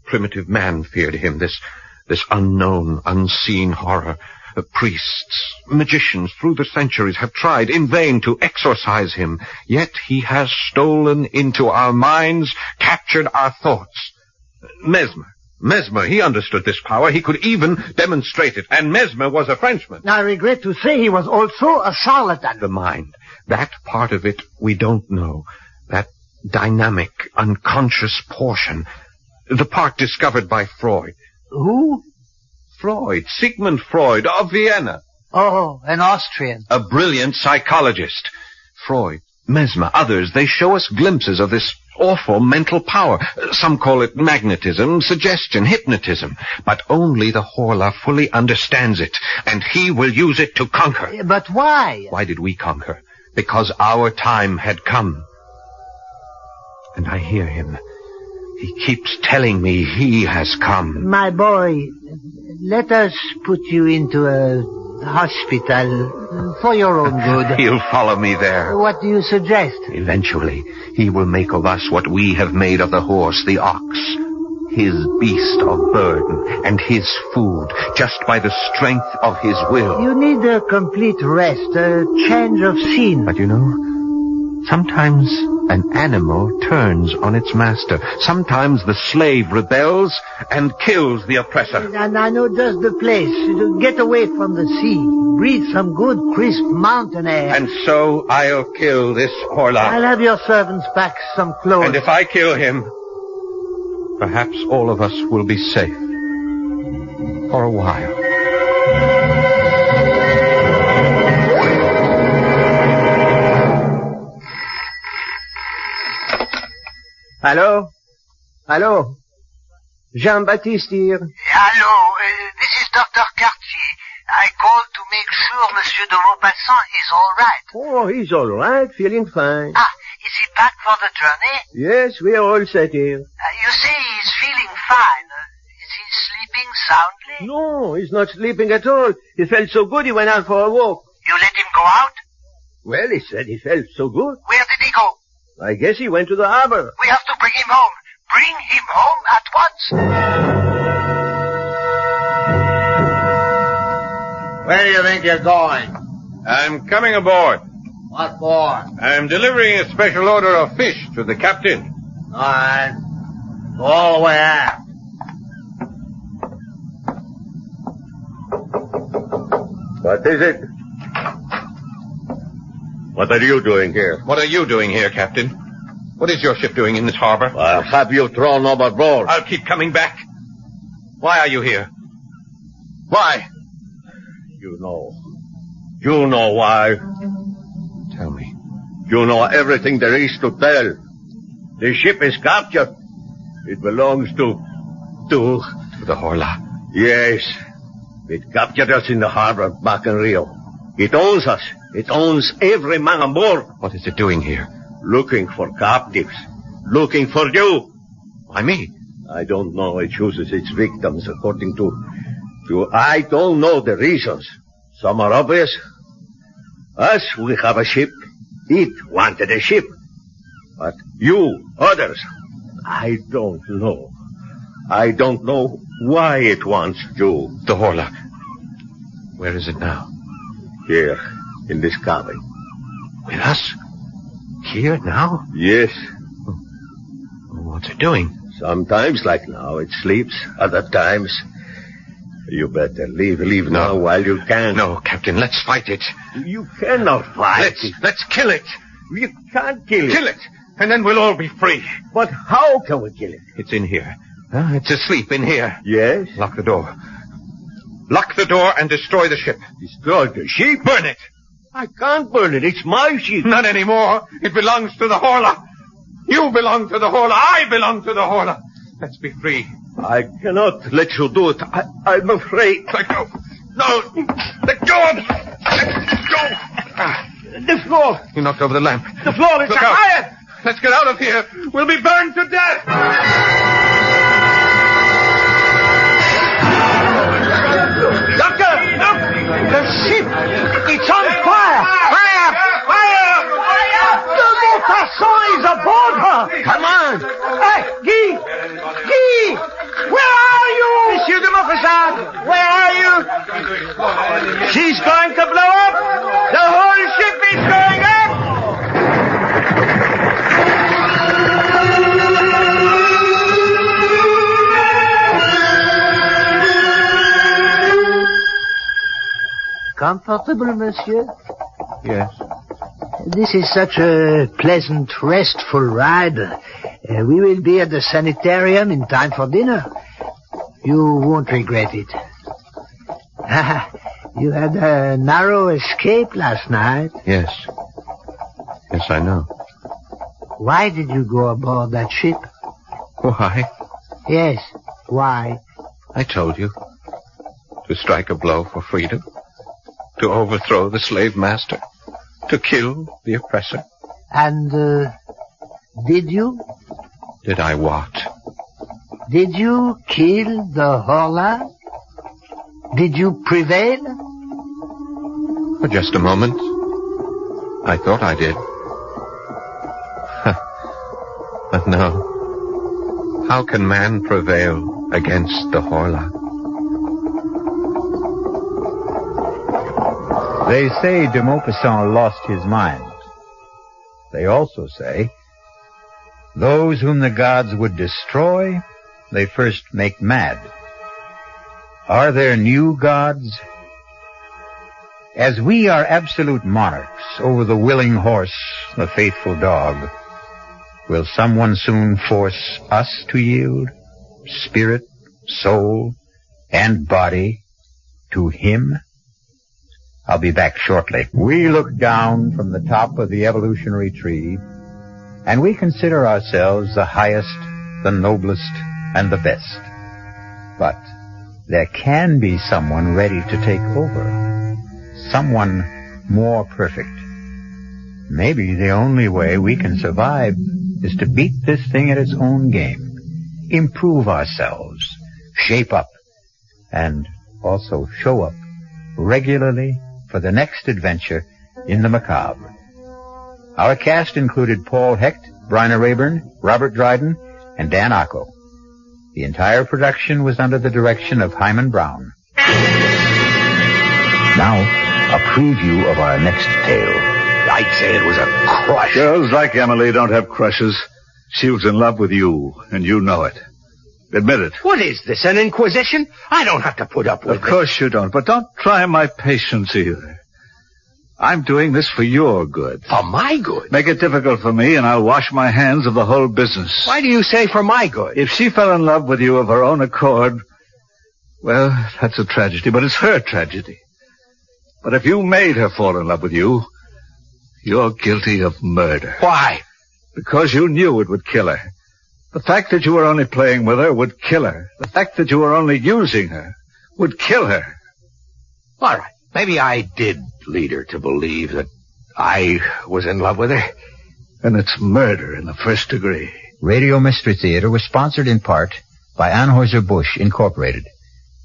Primitive man feared him, this unknown, unseen horror. Priests, magicians through the centuries have tried in vain to exorcise him. Yet he has stolen into our minds, captured our thoughts. Mesmer, he understood this power. He could even demonstrate it. And Mesmer was a Frenchman. I regret to say he was also a charlatan. The mind, that part of it we don't know. That dynamic, unconscious portion. The part discovered by Freud. Who? Freud, Sigmund Freud of Vienna. Oh, an Austrian. A brilliant psychologist. Freud, Mesmer, others, they show us glimpses of this awful mental power. Some call it magnetism, suggestion, hypnotism. But only the horla fully understands it, and he will use it to conquer. But why? Why did we conquer? Because our time had come. And I hear him. He keeps telling me he has come. My boy, let us put you into a hospital for your own good. He'll follow me there. What do you suggest? Eventually, he will make of us what we have made of the horse, the ox. His beast of burden and his food, just by the strength of his will. You need a complete rest, a change of scene. But you know, sometimes an animal turns on its master. Sometimes the slave rebels and kills the oppressor. And I know just the place. Get away from the sea. Breathe some good, crisp mountain air. And so I'll kill this horla. I'll have your servants pack some clothes. And if I kill him, perhaps all of us will be safe. For a while. Hello? Jean-Baptiste here. Hello, this is Dr. Cartier. I called to make sure Monsieur de Maupassant is all right. Oh, he's all right, feeling fine. Is he back for the journey? Yes, we are all set here. You say he's feeling fine. Is he sleeping soundly? No, he's not sleeping at all. He felt so good he went out for a walk. You let him go out? Well, he said he felt so good. Where did he go? I guess he went to the harbor. We have to bring him home. Bring him home at once. Where do you think you're going? I'm coming aboard. What for? I'm delivering a special order of fish to the captain. All right. Go all the way aft. What is it? What are you doing here? What are you doing here, Captain? What is your ship doing in this harbor? I'll have you thrown overboard. I'll keep coming back. Why are you here? Why? You know why. Tell me. You know everything there is to tell. The ship is captured. It belongs to the horla. Yes. It captured us in the harbor back in Rio. It owns us. It owns every man on board. What is it doing here? Looking for captives. Looking for you. Why me? I don't know. It chooses its victims according to... I don't know the reasons. Some are obvious. Us, we have a ship. It wanted a ship. But you, others, I don't know. I don't know why it wants you. The Horla. Where is it now? Here, in this cabin. With us? Here now? Yes. What's it doing? Sometimes, like now, it sleeps. Other times... You better leave now while you can. No, Captain, let's fight it. You cannot fight it. Let's kill it. You can't kill it. Kill it, and then we'll all be free. But how can we kill it? It's in here. It's asleep in here. Yes? Lock the door. Lock the door and destroy the ship. Destroy the ship? Burn it. I can't burn it. It's my ship. Not anymore. It belongs to the Horla. You belong to the Horla. I belong to the Horla. Let's be free. I cannot let you do it. I'm afraid. Let go. No. Let go. Let go. The floor. You knocked over the lamp. The floor is fire. Let's get out of here. We'll be burned to death. Doctor, look. The ship. It's on fire. Fire. Fire. The Maupassant is aboard her. Come on. Hey, Guy. Where are you? Monsieur de Maupassant, where are you? She's going to blow up. The whole ship is going up. Comfortable, monsieur? Yes. This is such a pleasant, restful ride. We will be at the sanitarium in time for dinner. You won't regret it. You had a narrow escape last night. Yes. Yes, I know. Why did you go aboard that ship? Why? Yes, why? I told you. To strike a blow for freedom. To overthrow the slave master. To kill the oppressor. And, did you? Did I what? Did you kill the Horla? Did you prevail? For just a moment. I thought I did. But no. How can man prevail against the Horla? They say de Maupassant lost his mind. They also say, those whom the gods would destroy, they first make mad. Are there new gods? As we are absolute monarchs over the willing horse, the faithful dog, will someone soon force us to yield, spirit, soul, and body, to him? I'll be back shortly. We look down from the top of the evolutionary tree, and we consider ourselves the highest, the noblest, and the best. But there can be someone ready to take over. Someone more perfect. Maybe the only way we can survive is to beat this thing at its own game. Improve ourselves, shape up, and also show up regularly for the next adventure in the macabre. Our cast included Paul Hecht, Bryna Rayburn, Robert Dryden, and Dan Acco. The entire production was under the direction of Hyman Brown. Now, a preview of our next tale. I'd say it was a crush. Girls like Emily don't have crushes. She was in love with you, and you know it. Admit it. What is this, an inquisition? I don't have to put up with it. Of course you don't, but don't try my patience either. I'm doing this for your good. For my good? Make it difficult for me, and I'll wash my hands of the whole business. Why do you say for my good? If she fell in love with you of her own accord, well, that's a tragedy, but it's her tragedy. But if you made her fall in love with you, you're guilty of murder. Why? Because you knew it would kill her. The fact that you were only playing with her would kill her. The fact that you were only using her would kill her. All right. Maybe I did lead her to believe that I was in love with her. And it's murder in the first degree. Radio Mystery Theater was sponsored in part by Anheuser-Busch Incorporated,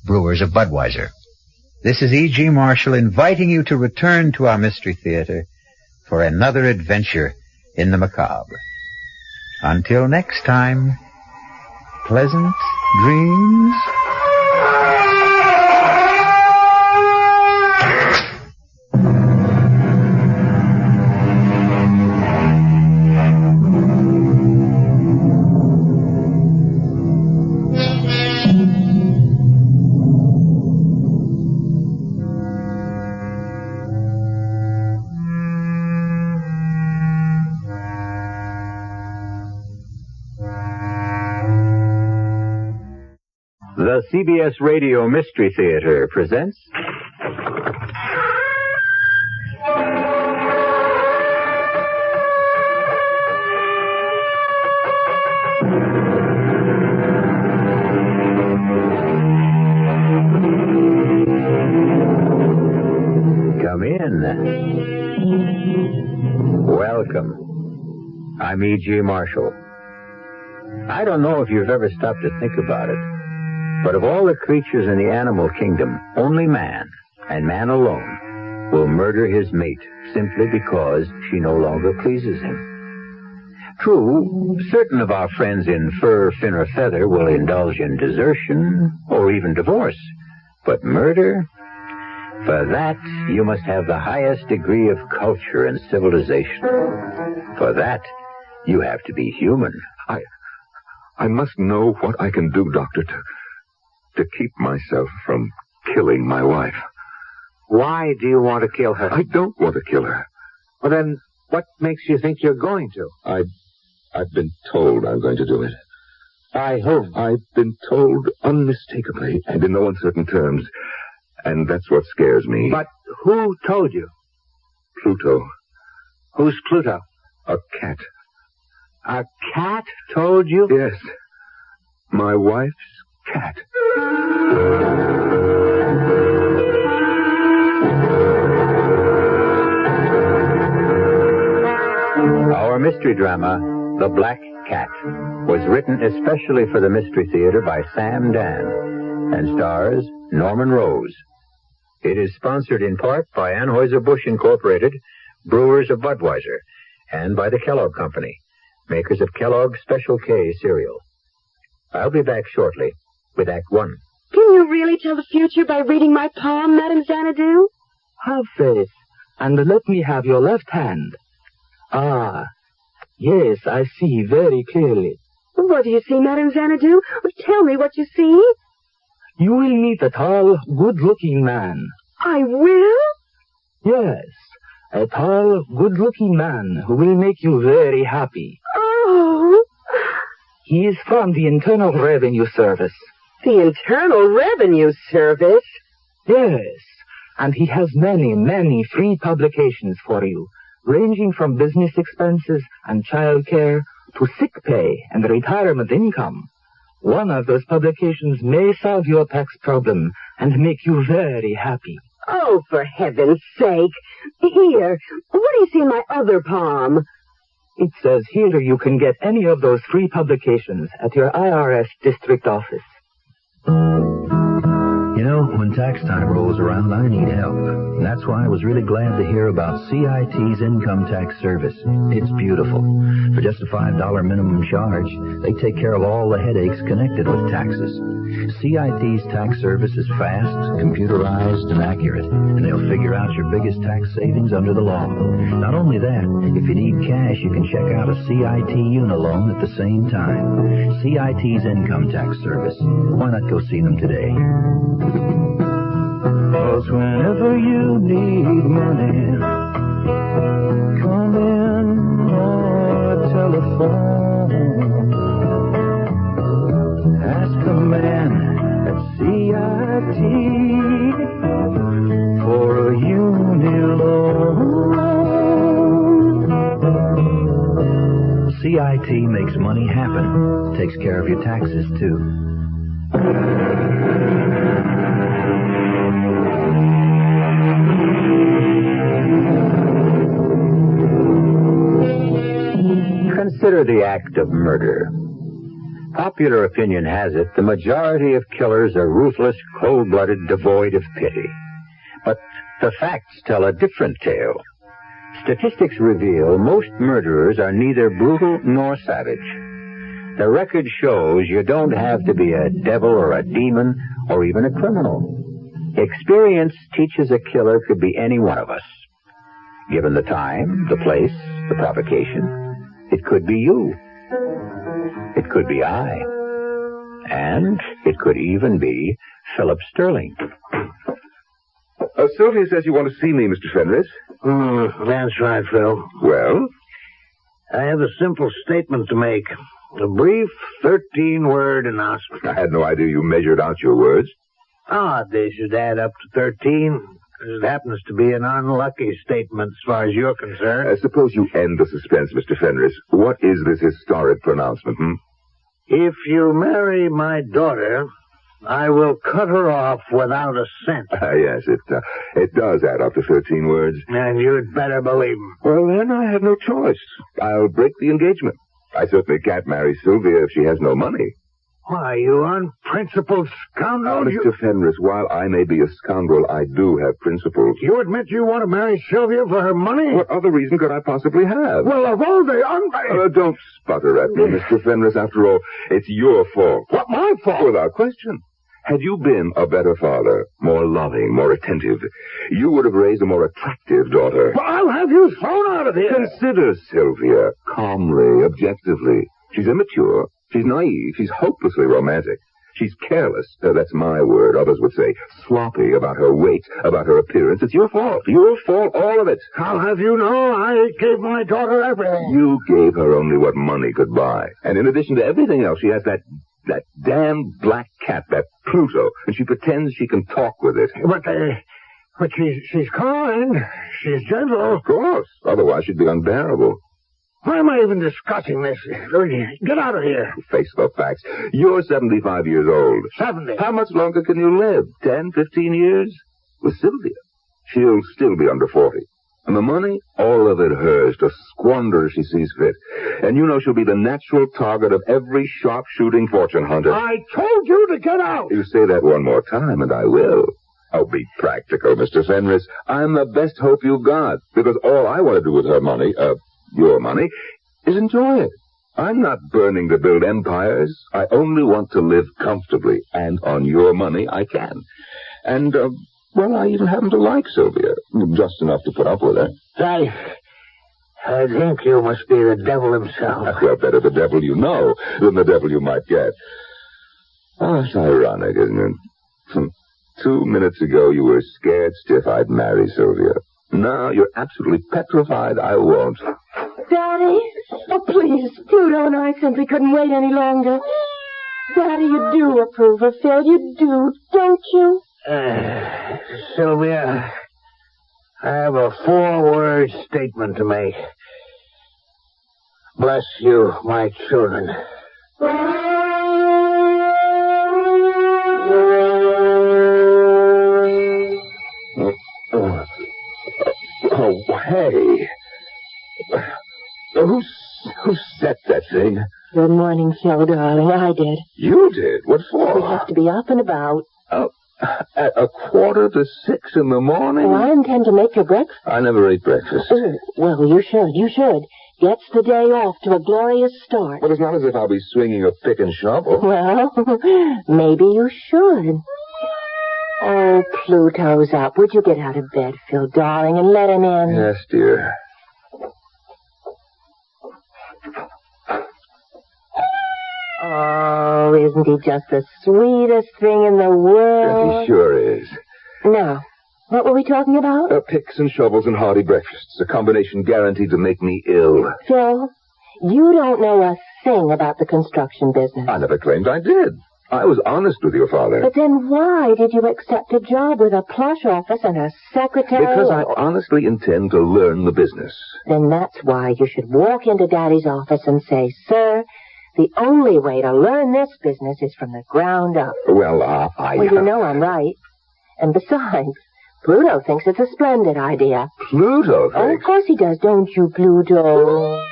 brewers of Budweiser. This is E.G. Marshall inviting you to return to our Mystery Theater for another adventure in the macabre. Until next time, pleasant dreams. The CBS Radio Mystery Theater presents... Come in. Welcome. I'm E.G. Marshall. I don't know if you've ever stopped to think about it, but of all the creatures in the animal kingdom, only man, and man alone, will murder his mate simply because she no longer pleases him. True, certain of our friends in fur, fin, or feather will indulge in desertion or even divorce, but murder? For that, you must have the highest degree of culture and civilization. For that, you have to be human. I must know what I can do, Doctor, to keep myself from killing my wife. Why do you want to kill her? I don't want to kill her. Well, then, what makes you think you're going to? I've been told I'm going to do it. By whom? I've been told unmistakably and in no uncertain terms. And that's what scares me. But who told you? Pluto. Who's Pluto? A cat. A cat told you? Yes. My wife's cat. Our mystery drama, The Black Cat, was written especially for the Mystery Theater by Sam Dan and stars Norman Rose. It is sponsored in part by Anheuser-Busch Incorporated, brewers of Budweiser, and by the Kellogg Company, makers of Kellogg's Special K cereal. I'll be back shortly with Act One. Can you really tell the future by reading my palm, Madame Xanadu? Have faith, and let me have your left hand. Ah, yes, I see very clearly. What do you see, Madame Xanadu? Tell me what you see. You will meet a tall, good-looking man. I will? Yes, a tall, good-looking man who will make you very happy. Oh! He is from the Internal Revenue Service. The Internal Revenue Service? Yes, and he has many, many free publications for you, ranging from business expenses and child care to sick pay and retirement income. One of those publications may solve your tax problem and make you very happy. Oh, for heaven's sake. Here, what do you see in my other palm? It says here you can get any of those free publications at your IRS district office. You know, when tax time rolls around, I need help. That's why I was really glad to hear about CIT's Income Tax Service. It's beautiful. For just a $5 minimum charge, they take care of all the headaches connected with taxes. CIT's tax service is fast, computerized, and accurate, and they'll figure out your biggest tax savings under the law. Not only that, if you need cash, you can check out a CIT Unilone at the same time. CIT's Income Tax Service. Why not go see them today? 'Cause whenever you need money, come in or telephone. Ask the man at CIT for a Unilone. CIT makes money happen. Takes care of your taxes, too. Consider the act of murder. Popular opinion has it the majority of killers are ruthless, cold-blooded, devoid of pity. But the facts tell a different tale. Statistics reveal most murderers are neither brutal nor savage. The record shows you don't have to be a devil or a demon or even a criminal. Experience teaches a killer could be any one of us. Given the time, the place, the provocation, it could be you. It could be I. And it could even be Philip Sterling. Sylvia says you want to see me, Mr. Fenris. That's right, Phil. Well? I have a simple statement to make. A brief 13-word announcement. I had no idea you measured out your words. They should add up to 13. It happens to be an unlucky statement as far as you're concerned. Suppose you end the suspense, Mr. Fenris. What is this historic pronouncement, If you marry my daughter, I will cut her off without a cent. Yes, it does add up to 13 words. And you'd better believe him. Well, then I have no choice. I'll break the engagement. I certainly can't marry Sylvia if she has no money. Why, you unprincipled scoundrel. Mr. Fenris, while I may be a scoundrel, I do have principles. You admit you want to marry Sylvia for her money? What other reason could I possibly have? Well, of all the don't sputter at me, Mr. Fenris. After all, it's your fault. What, my fault? Without question. Had you been a better father, more loving, more attentive, you would have raised a more attractive daughter. Well, I'll have you thrown out of here. Consider Sylvia calmly, objectively. She's immature. She's naive. She's hopelessly romantic. She's careless. That's my word. Others would say sloppy about her weight, about her appearance. It's your fault. Your fault, all of it. I'll have you know I gave my daughter everything. You gave her only what money could buy. And in addition to everything else, she has that damn black cat, that Pluto, and she pretends she can talk with it. But she's kind. She's gentle. Of course. Otherwise she'd be unbearable. Why am I even discussing this? Get out of here. Face the facts. You're 75 years old. 70. How much longer can you live? 10, 15 years? With Sylvia, she'll still be under 40. And the money, all of it hers, to squander as she sees fit. And you know she'll be the natural target of every sharp-shooting fortune hunter. I told you to get out! You say that one more time, and I will. Oh, be practical, Mr. Fenris. I'm the best hope you've got, because all I want to do with her money, your money, is enjoy it. I'm not burning to build empires. I only want to live comfortably, and on your money I can. And, well, I even happen to like Sylvia, just enough to put up with her. I think you must be the devil himself. Well, better the devil you know than the devil you might get. Oh, it's ironic, isn't it? 2 minutes ago you were scared stiff I'd marry Sylvia. Now you're absolutely petrified I won't. Daddy? Oh, please. Pluto and I simply couldn't wait any longer. Daddy, you do approve of Phil. You do, don't you? Sylvia, I have a 4-word statement to make. Bless you, my children. Oh, hey. Who set that thing? Good morning, Phil, darling. I did. You did? What for? We have to be up and about. Oh, at 5:45 in the morning? Oh, I intend to make your breakfast. I never ate breakfast. Oh, well, you should. Gets the day off to a glorious start. Well, it's not as if I'll be swinging a pick and shovel. Well, maybe you should. Oh, Pluto's up. Would you get out of bed, Phil, darling, and let him in? Yes, dear. Oh, isn't he just the sweetest thing in the world? Yes, he sure is. Now, what were we talking about? Picks and shovels and hearty breakfasts. A combination guaranteed to make me ill. Phil, you don't know a thing about the construction business. I never claimed I did. I was honest with your father. But then why did you accept a job with a plush office and a secretary? Because I honestly intend to learn the business. Then that's why you should walk into Daddy's office and say, Sir, the only way to learn this business is from the ground up. Well, Well, you know I'm right. And besides, Pluto thinks it's a splendid idea. Pluto thinks? Oh, of course he does, don't you, Pluto?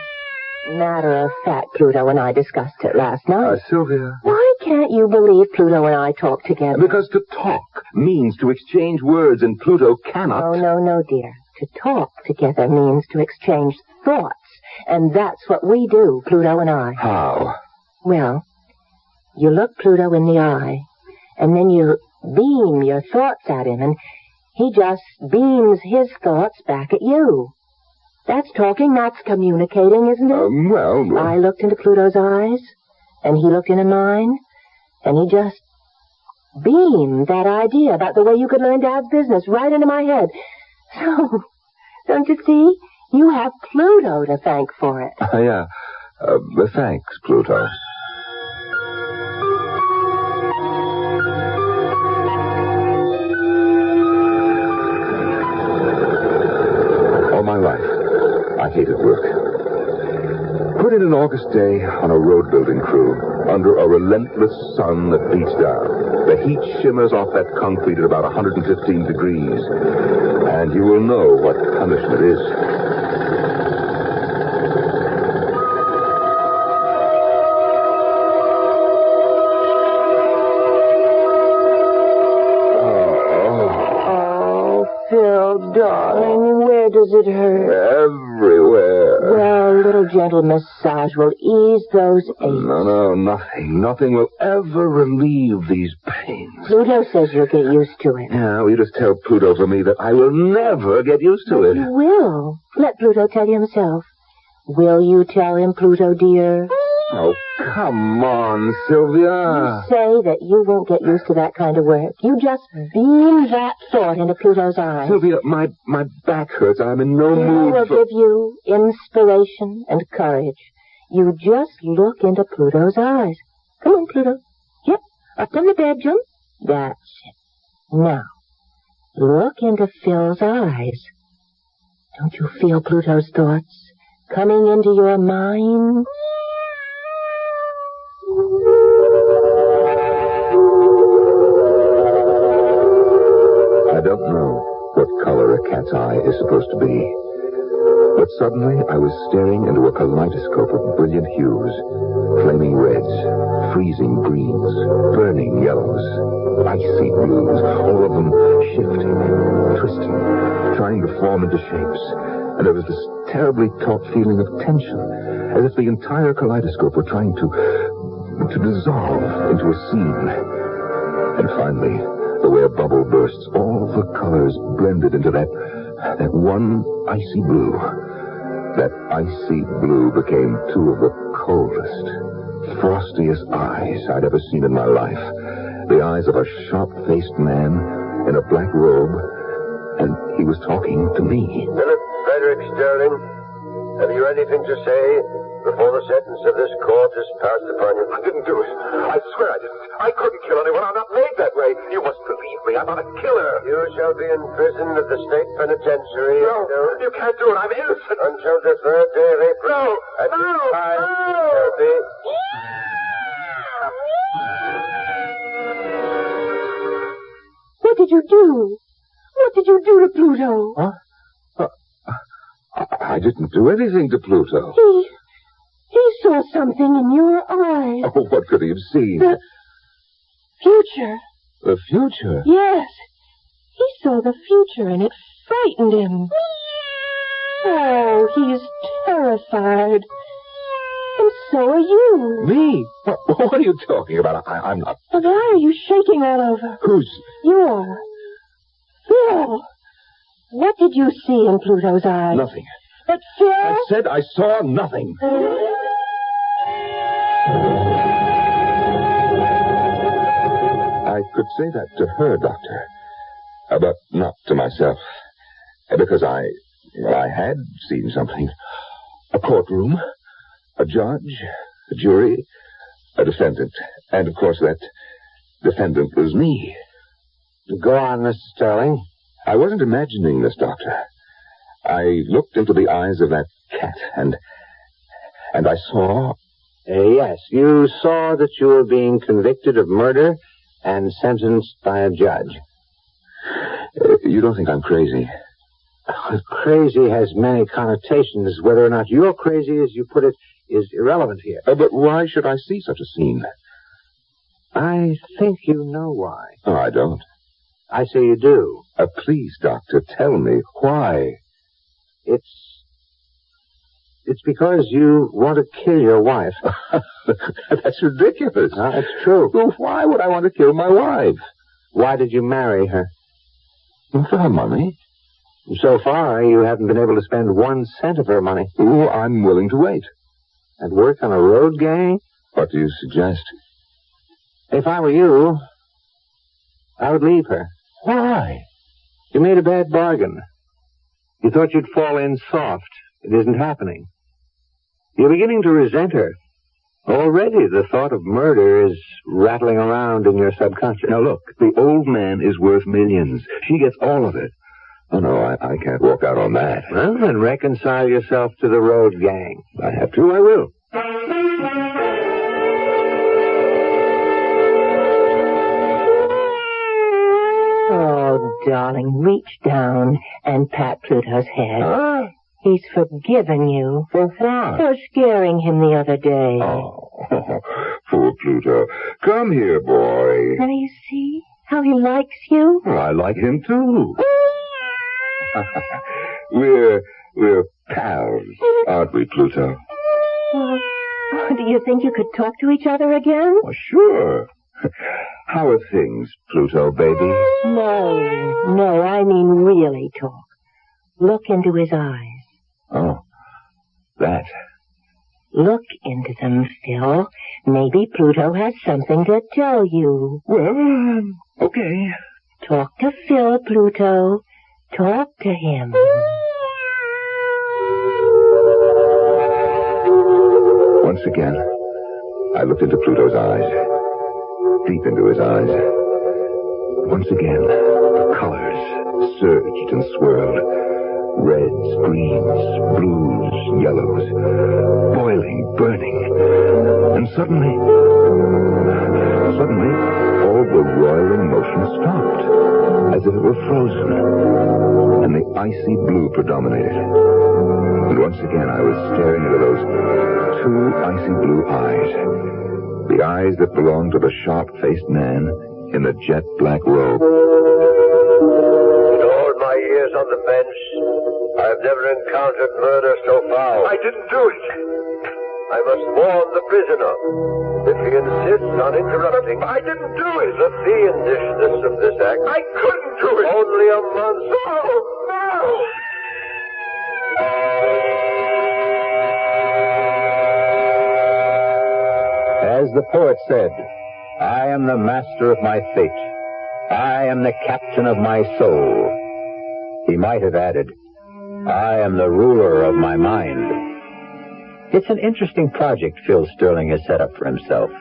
Matter of fact, Pluto and I discussed it last night. Sylvia. Why can't you believe Pluto and I talk together? Because to talk means to exchange words, and Pluto cannot. Oh, no, dear. To talk together means to exchange thoughts. And that's what we do, Pluto and I. How? Well, you look Pluto in the eye, and then you beam your thoughts at him, and he just beams his thoughts back at you. That's talking, that's communicating, isn't it? Well... I looked into Pluto's eyes, and he looked into mine, and he just beamed that idea about the way you could learn Dad's business right into my head. So, don't you see? You have Pluto to thank for it. Yeah. Thanks, Pluto. All my life, I hated work. Put in an August day on a road-building crew under a relentless sun that beats down. The heat shimmers off that concrete at about 115 degrees, and you will know what punishment is. Phil, darling, where does it hurt? Everywhere. Well, a little gentle massage will ease those aches. No, nothing. Nothing will ever relieve these pains. Pluto says you'll get used to it. Yeah, well, you just tell Pluto for me that I will never get used to it. You will. Let Pluto tell you himself. Will you tell him, Pluto, dear? Oh, come on, Sylvia. You say that you won't get used to that kind of work. You just beam that thought into Pluto's eyes. Sylvia, my back hurts. I'm in no mood will give you inspiration and courage. You just look into Pluto's eyes. Come on, Pluto. Yep, up on the bed, jump. That's it. Now, look into Phil's eyes. Don't you feel Pluto's thoughts coming into your mind? I don't know what color a cat's eye is supposed to be. But suddenly I was staring into a kaleidoscope of brilliant hues. Flaming reds, freezing greens, burning yellows, icy blues, all of them shifting, twisting, trying to form into shapes. And there was this terribly taut feeling of tension, as if the entire kaleidoscope were trying to dissolve into a scene. And finally, the way a bubble bursts, all the colors blended into that one icy blue. That icy blue became two of the coldest, frostiest eyes I'd ever seen in my life. The eyes of a sharp-faced man in a black robe, and he was talking to me. Philip Frederick Sterling, have you anything to say before the sentence of this court is passed upon you? I didn't do it. I swear I didn't. I couldn't kill anyone. I'm not made that way. You must believe me. I'm not a killer. You shall be in prison at the state penitentiary. No, you can't do it. I'm innocent. Until the 3rd day of April. No, at no, this time, no. shall be... What did you do? What did you do to Pluto? Huh? I didn't do anything to Pluto. He saw something in your eyes. Oh, what could he have seen? The future. The future? Yes. He saw the future, and it frightened him. Oh, he's terrified. And so are you. Me? What are you talking about? I'm not... Well, why are you shaking all over? Who's... You are. Phil, what did you see in Pluto's eyes? Nothing. But Phil... I said I saw nothing. I could say that to her, Doctor, but not to myself, because I had seen something. A courtroom, a judge, a jury, a defendant, and of course that defendant was me. Go on, Mr. Sterling. I wasn't imagining this, Doctor. I looked into the eyes of that cat, and I saw... Yes, you saw that you were being convicted of murder and sentenced by a judge. You don't think I'm crazy? Crazy has many connotations. Whether or not you're crazy, as you put it, is irrelevant here. But why should I see such a scene? I think you know why. Oh, I don't. I say you do. Please, Doctor, tell me why. It's because you want to kill your wife. That's ridiculous. No, it's true. Well, why would I want to kill my wife? Why did you marry her? For her money. So far, you haven't been able to spend 1 cent of her money. Oh, I'm willing to wait. And work on a road gang? What do you suggest? If I were you, I would leave her. Why? You made a bad bargain. You thought you'd fall in soft. It isn't happening. You're beginning to resent her. Already the thought of murder is rattling around in your subconscious. Now look, the old man is worth millions. She gets all of it. Oh, no, I can't walk out on that. Well, then reconcile yourself to the road gang. I have to, I will. Oh, darling, reach down and pat Pluto's head. He's forgiven you. For what? For scaring him the other day. Oh, poor Pluto. Come here, boy. Now you see how he likes you? Well, I like him, too. We're pals, aren't we, Pluto? Do you think you could talk to each other again? Well, sure. How are things, Pluto, baby? No, I mean really talk. Look into his eyes. Oh, that. Look into them, Phil. Maybe Pluto has something to tell you. Well, okay. Talk to Phil, Pluto. Talk to him. Once again, I looked into Pluto's eyes. Deep into his eyes. Once again, the colors surged and swirled. Reds, greens, blues, yellows. Boiling, burning. And suddenly, all the roiling motion stopped. As if it were frozen. And the icy blue predominated. And once again I was staring into those 2 icy blue eyes. The eyes that belonged to the sharp-faced man in the jet-black robe. In all my years on the bench, I've never encountered murder so foul. I didn't do it. I must warn the prisoner. If he insists on interrupting, I didn't do it. The fiendishness of this act. I couldn't do it. Only a month. No. As the poet said, I am the master of my fate. I am the captain of my soul. He might have added, I am the ruler of my mind. It's an interesting project Phil Sterling has set up for himself.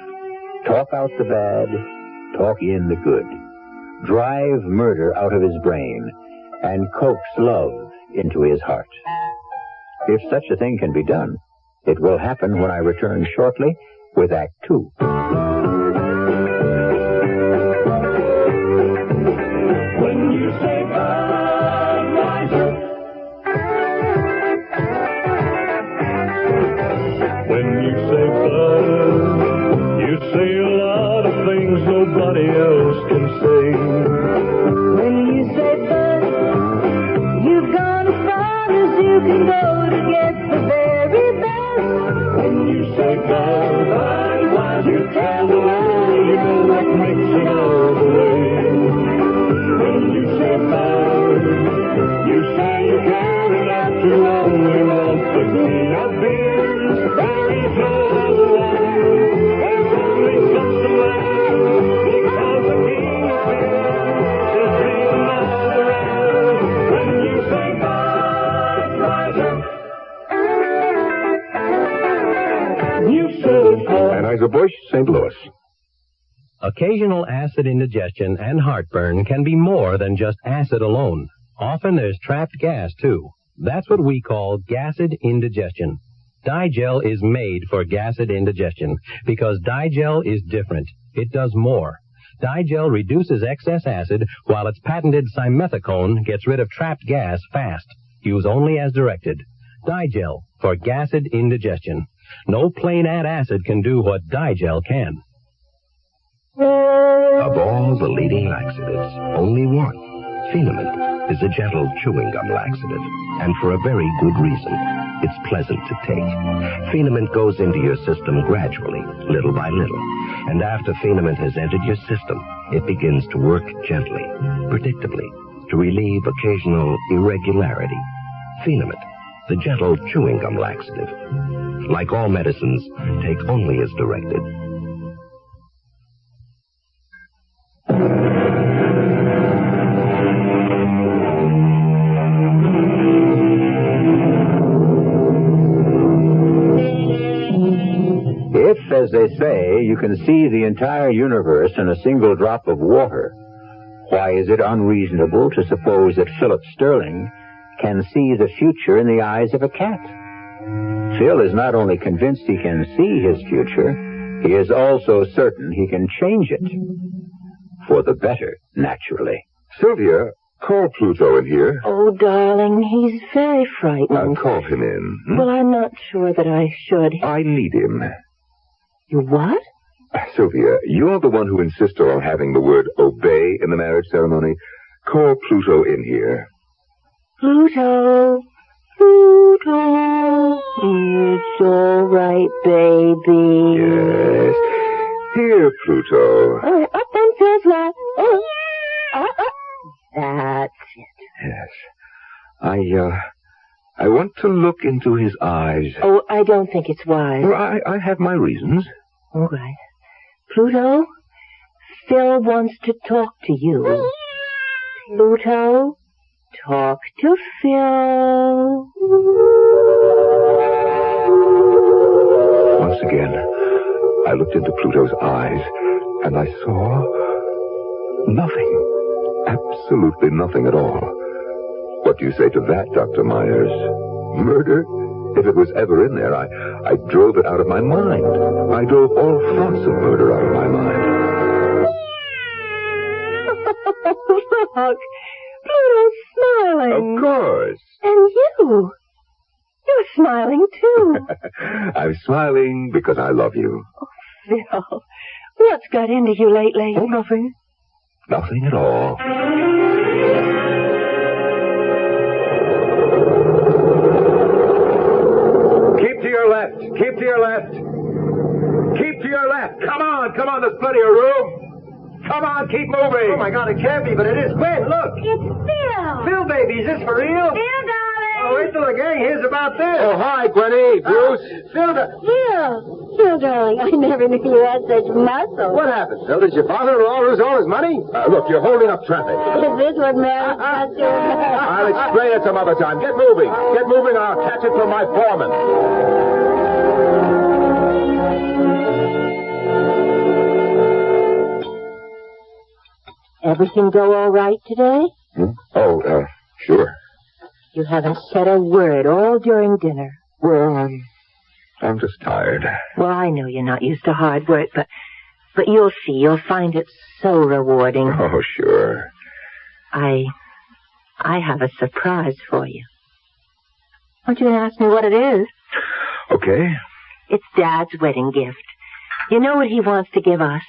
Talk out the bad, talk in the good. Drive murder out of his brain and coax love into his heart. If such a thing can be done, it will happen when I return shortly with Act 2. When you say Budweiser, when you say Bud, you say a lot of things nobody else can say. When you say Bud, you've gone as far as you can go to get the very best. When you say Bud, you tell the world you know what makes it all the way. When you say Bud, you say you can't have to only want the king of beers. There is no other one. There's only such a man, because the king of beers is the another end. When you say Budweiser, you said Anheuser-Busch, St. Louis. Occasional acid indigestion and heartburn can be more than just acid alone. Often there's trapped gas, too. That's what we call gasid indigestion. Digel is made for gasid indigestion because Digel is different. It does more. Digel reduces excess acid while its patented simethicone gets rid of trapped gas fast. Use only as directed. Digel for gasid indigestion. No plain antacid can do what Digel can. Of all the leading laxatives, only one Finament is a gentle chewing gum laxative, and for a very good reason. It's pleasant to take. Finament goes into your system gradually, little by little. And after Finament has entered your system, it begins to work gently, predictably, to relieve occasional irregularity. Finament, the gentle chewing gum laxative. Like all medicines, take only as directed. If, as they say, you can see the entire universe in a single drop of water, why is it unreasonable to suppose that Philip Sterling can see the future in the eyes of a cat? Phil is not only convinced he can see his future, he is also certain he can change it. For the better, naturally. Sylvia, call Pluto in here. Oh, darling, he's very frightened. Call him in. Well, I'm not sure that I should. I need him. You what? Sylvia, you're the one who insisted on having the word obey in the marriage ceremony. Call Pluto in here. Pluto. Pluto. It's all right, baby. Yes. Here, Pluto. Oh, up on Phil's lap. Oh. That's it. Yes. I want to look into his eyes. Oh, I don't think it's wise. Well, I have my reasons. All right. Pluto, Phil wants to talk to you. Pluto, talk to Phil. Once again, I looked into Pluto's eyes, and I saw nothing. Absolutely nothing at all. What do you say to that, Dr. Myers? Murder? If it was ever in there, I drove it out of my mind. I drove all thoughts of murder out of my mind. Look, Pluto's smiling. Of course. And you. You're smiling, too. I'm smiling because I love you. Oh, Phil, what's got into you lately? Oh, nothing. Nothing at all. Keep to your left. Keep to your left. Keep to your left. Come on. There's plenty of room. Come on, keep moving. Oh, my God, it can't be, but it is. Gwen, look. It's Phil. Phil, baby, is this for real? Phil, darling. Oh, wait till the gang hears about this. Oh, hi, Gwenny. Bruce. Phil, Phil, darling, I never knew you had such muscle. What happened, Phil? Did your father-in-law lose all his money? Look, you're holding up traffic. Is this what marriage does to a man? I'll explain it some other time. Get moving. Get moving, or I'll catch it from my foreman. Everything go all right today? Oh, sure. You haven't said a word all during dinner. Well, I'm just tired. Well, I know you're not used to hard work, but you'll see. You'll find it so rewarding. Oh, sure. I have a surprise for you. Aren't you going to ask me what it is? Okay. It's Dad's wedding gift. You know what he wants to give us?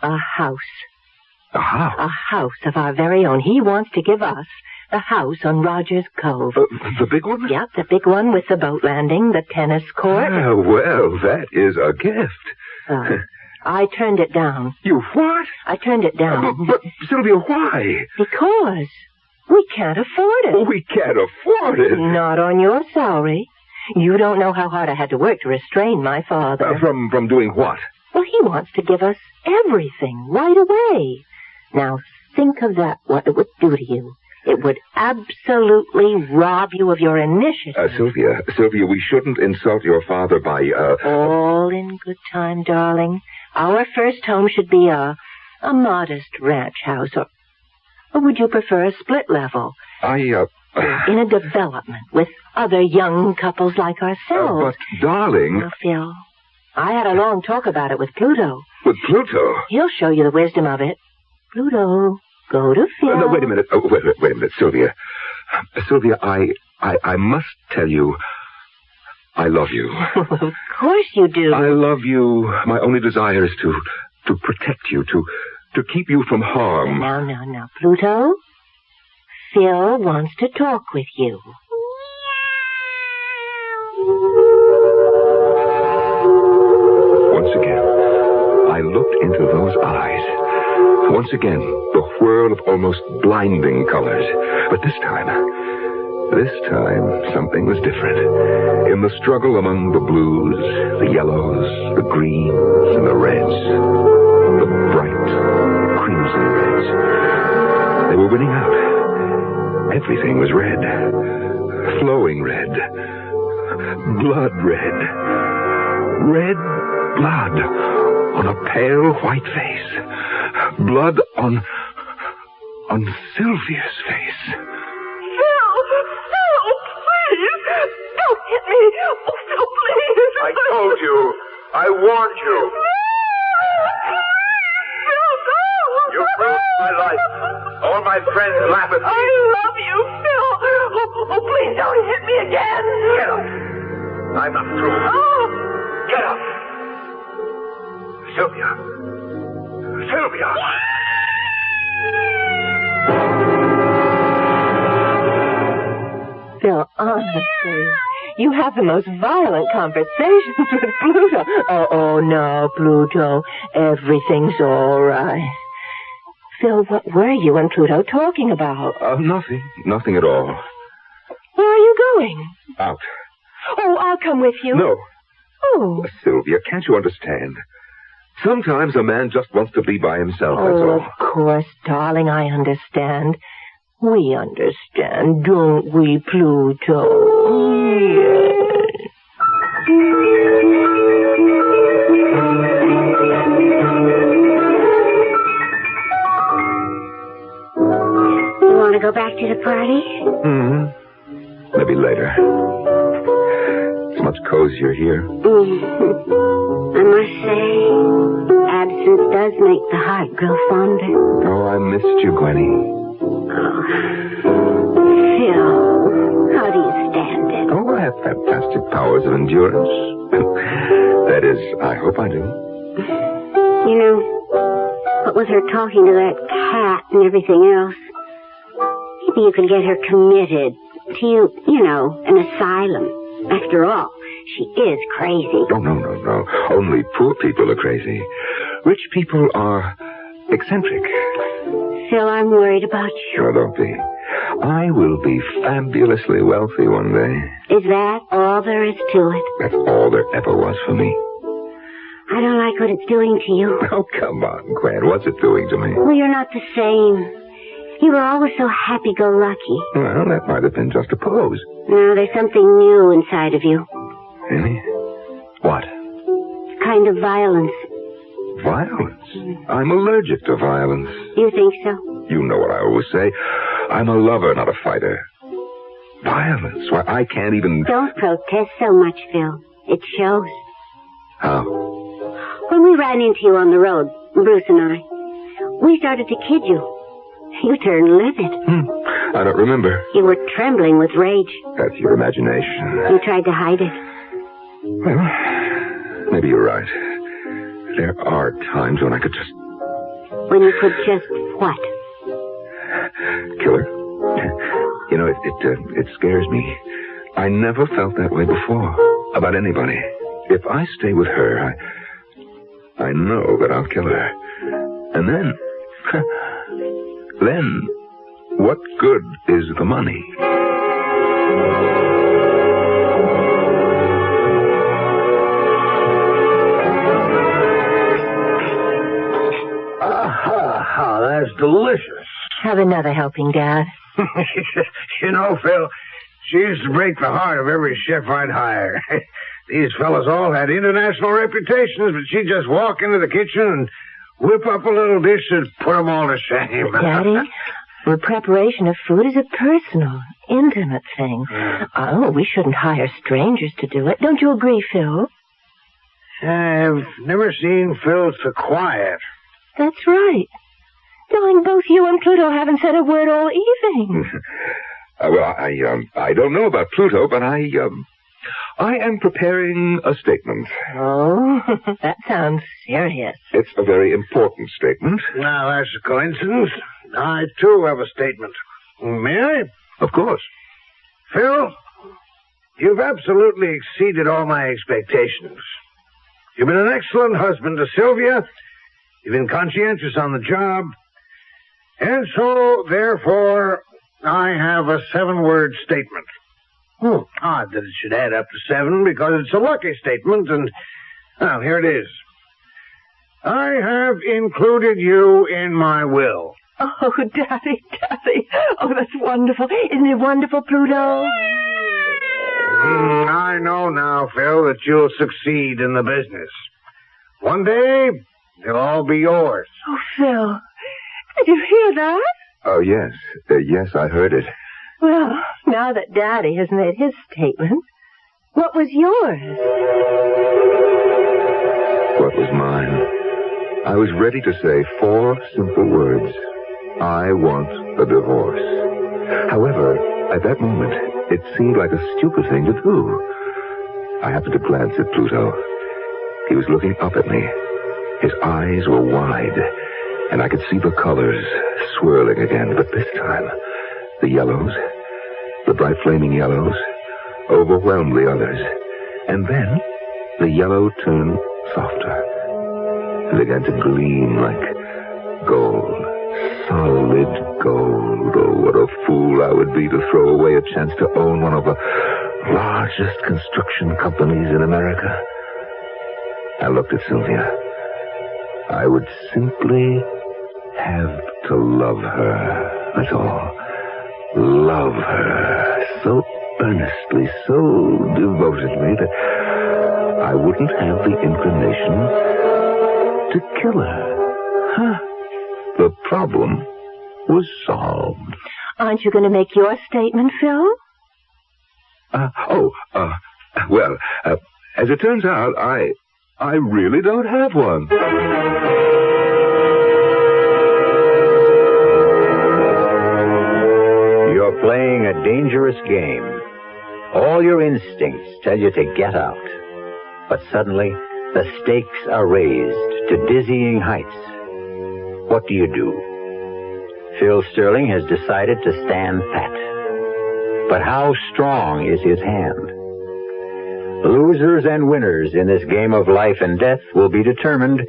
A house. A house? A house of our very own. He wants to give us the house on Rogers Cove. The big one? Yep, the big one with the boat landing, the tennis court. Ah, well, that is a gift. I turned it down. You what? I turned it down. But Sylvia, why? Because we can't afford it. We can't afford it. Not on your salary. You don't know how hard I had to work to restrain my father. From doing what? Well, he wants to give us everything right away. Now, think of that, what it would do to you. It would absolutely rob you of your initiative. Sylvia, we shouldn't insult your father by, All in good time, darling. Our first home should be a modest ranch house, or would you prefer a split level? In a development with other young couples like ourselves. But, darling... Well, Phil, I had a long talk about it with Pluto. With Pluto? He'll show you the wisdom of it. Pluto, go to Phil. No, wait a minute. Wait a minute, Sylvia. Sylvia, I must tell you, I love you. Of course you do. I love you. My only desire is to protect you, to keep you from harm. Now, Pluto, Phil wants to talk with you. Once again, I looked into those eyes. Once again, the whirl of almost blinding colors. But this time, something was different. In the struggle among the blues, the yellows, the greens, and the reds, the bright crimson reds, they were winning out. Everything was red. Flowing red. Blood red. Red blood on a pale white face. Blood on Sylvia's face. Phil, please, don't hit me. Oh, Phil, please. I told you. I warned you. You ruined my life. All my friends laugh at me. I love you, Phil. Oh, please don't hit me again. Get up. I'm not through. Oh. Get up. Sylvia. Phil, honestly, you have the most violent conversations with Pluto. Oh, no, Pluto. Everything's all right. Phil, what were you and Pluto talking about? Nothing at all. Where are you going? Out. Oh, I'll come with you. No. Oh. Sylvia, can't you understand? Sometimes a man just wants to be by himself, that's all. Of course, darling, I understand. We understand, don't we, Pluto? Yes. You want to go back to the party? Maybe later. It's much cozier here. I must say, absence does make the heart grow fonder. Oh, I missed you, Gwenny. Oh, Phil, how do you stand it? Oh, I have fantastic powers of endurance. That is, I hope I do. You know, what with her talking to that cat and everything else, maybe you can get her committed to, you know, an asylum. After all, she is crazy. Oh, no. Only poor people are crazy. Rich people are eccentric. Phil, I'm worried about you. Oh, don't be. I will be fabulously wealthy one day. Is that all there is to it? That's all there ever was for me. I don't like what it's doing to you. Oh, come on, Gwen. What's it doing to me? Well, you're not the same. You were always so happy-go-lucky. Well, that might have been just a pose. No, there's something new inside of you. Really? What? Kind of violence. Violence? I'm allergic to violence. You think so? You know what I always say. I'm a lover, not a fighter. Violence? Why, I can't even... Don't protest so much, Phil. It shows. How? When we ran into you on the road, Bruce and I, we started to kid you. You turned livid. I don't remember. You were trembling with rage. That's your imagination. You tried to hide it. Well, maybe you're right. There are times when I could just... When you could just what? Kill her. You know, it scares me. I never felt that way before. About anybody. If I stay with her, I know that I'll kill her. And then... Then, what good is the money? Ah, that's delicious. Have another helping, Dad. You know, Phil, she used to break the heart of every chef I'd hire. These fellas all had international reputations, but she'd just walk into the kitchen and whip up a little dish and put them all to shame. Daddy, the preparation of food is a personal, intimate thing. Oh, we shouldn't hire strangers to do it. Don't you agree, Phil? I've never seen Phil so quiet. That's right. Darling, both you and Pluto haven't said a word all evening. Well, I don't know about Pluto, but I am preparing a statement. Oh, that sounds serious. It's a very important statement. Now, that's a coincidence. I, too, have a statement. May I? Of course. Phil, you've absolutely exceeded all my expectations. You've been an excellent husband to Sylvia. You've been conscientious on the job. And so, therefore, I have a 7-word statement. Odd that it should add up to 7 because it's a lucky statement, and, well, here it is. I have included you in my will. Oh, Daddy. Oh, that's wonderful. Isn't it wonderful, Pluto? I know now, Phil, that you'll succeed in the business. One day, they'll all be yours. Oh, Phil, did you hear that? Oh, yes. Yes, I heard it. Well, now that Daddy has made his statement, what was yours? What was mine? I was ready to say 4 simple words. I want a divorce. However, at that moment, it seemed like a stupid thing to do. I happened to glance at Pluto. He was looking up at me. His eyes were wide, and I could see the colors swirling again. But this time, the yellows, the bright flaming yellows, overwhelmed the others. And then, the yellow turned softer and began to gleam like gold. Solid gold. Oh, what a fool I would be to throw away a chance to own one of the largest construction companies in America. I looked at Sylvia. I would simply have to love her. That's all. Love her so earnestly, so devotedly that I wouldn't have the inclination to kill her. Huh? The problem was solved. Aren't you going to make your statement, Phil? Well, as it turns out, I really don't have one. You're playing a dangerous game. All your instincts tell you to get out. But suddenly, the stakes are raised to dizzying heights. What do you do? Phil Sterling has decided to stand pat. But how strong is his hand? Losers and winners in this game of life and death will be determined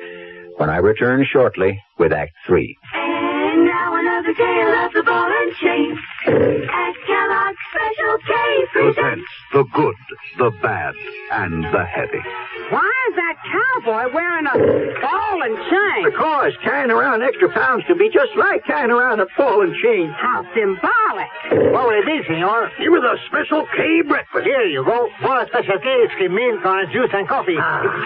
when I return shortly with Act 3. And now another tale of the ball and chain. At Kellogg's Special K presents the good, the bad, and the heavy. Why is that cowboy wearing a ball and chain? Because carrying around extra pounds can be just like carrying around a ball and chain. How symbolic. What will it be, senor? Give me the Special K breakfast. Here you go. For a Special K, it's milk, orange juice, and coffee.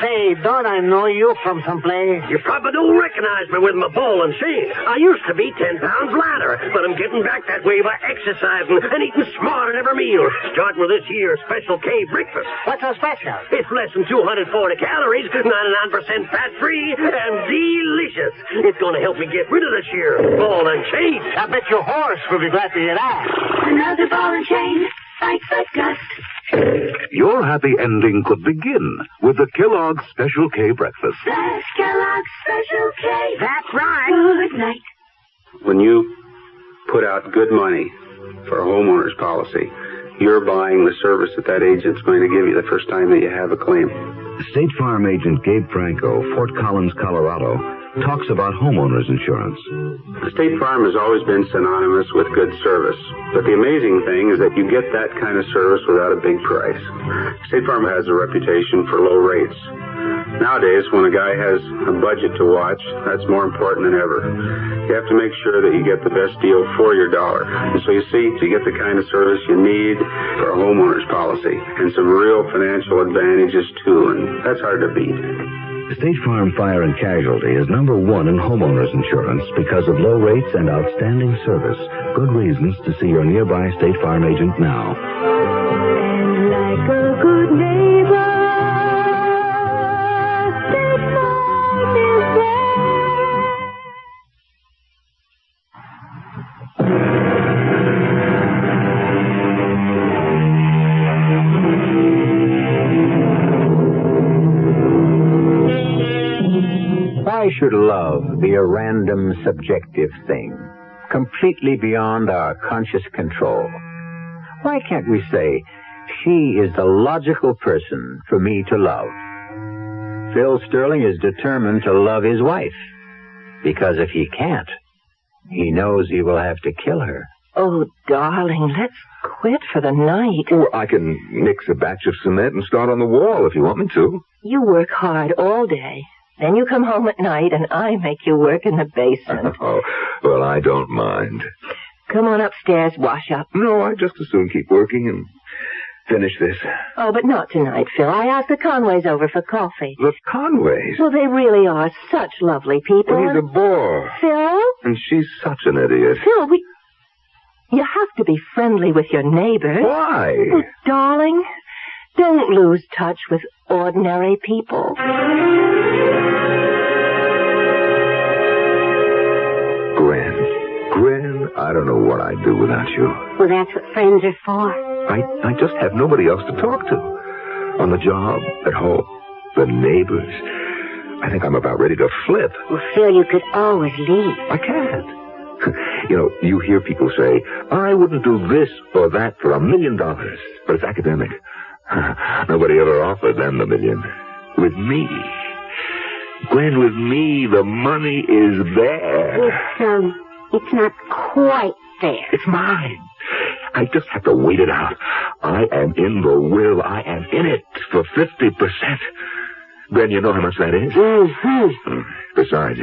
Say, don't I know you from someplace? You probably don't recognize me with my ball and chain. I used to be 10 pounds lighter, but I'm getting back that way by exercising and eating smart at every meal. Starting with this here Special K breakfast. What's so special? It's less than 240 calories, 99% fat-free, and delicious. It's going to help me get rid of this here ball and chain. I bet your horse will be glad to hear that. another ball and chain. Fight but gust. Your happy ending could begin with the Kellogg's Special K breakfast. That's Kellogg's Special K. That's right. Good night. When you put out good money for a homeowner's policy, you're buying the service that agent's going to give you the first time that you have a claim. State Farm agent Gabe Franco, Fort Collins, Colorado, talks about homeowners insurance. State Farm has always been synonymous with good service. But the amazing thing is that you get that kind of service without a big price. State Farm has a reputation for low rates. Nowadays, when a guy has a budget to watch, that's more important than ever. You have to make sure that you get the best deal for your dollar. And so you see, you get the kind of service you need for a homeowner's policy. And some real financial advantages, too, and that's hard to beat. State Farm Fire and Casualty is #1 in homeowners insurance because of low rates and outstanding service. Good reasons to see your nearby State Farm agent now. And like a good neighbor, State Farm is there. Why should love be a random, subjective thing? completely beyond our conscious control. Why can't we say, she is the logical person for me to love? Phil Sterling is determined to love his wife, because if he can't, he knows he will have to kill her. Oh, darling, let's quit for the night. Well, I can mix a batch of cement and start on the wall if you want me to. You work hard all day. Then you come home at night, and I make you work in the basement. Oh, well, I don't mind. Come on upstairs, wash up. No, I'd just as soon keep working and finish this. Oh, but not tonight, Phil. I asked the Conways over for coffee. The Conways? Well, they really are such lovely people. Well, he's a bore. Phil? And she's such an idiot. Phil, you have to be friendly with your neighbors. Why? Oh, darling, don't lose touch with ordinary people. Gwen, I don't know what I'd do without you. Well, that's what friends are for. I just have nobody else to talk to. On the job, at home, the neighbors. I think I'm about ready to flip. Well, Phil, you could always leave. I can't. You know, you hear people say, I wouldn't do this or that for $1 million. But it's academic. Nobody ever offered them the $1 million. With me. Gwen, with me, the money is there. It's not quite there. It's mine. I just have to wait it out. I am in the will. I am in it for 50%. Gwen, you know how much that is? Mm-hmm. Besides,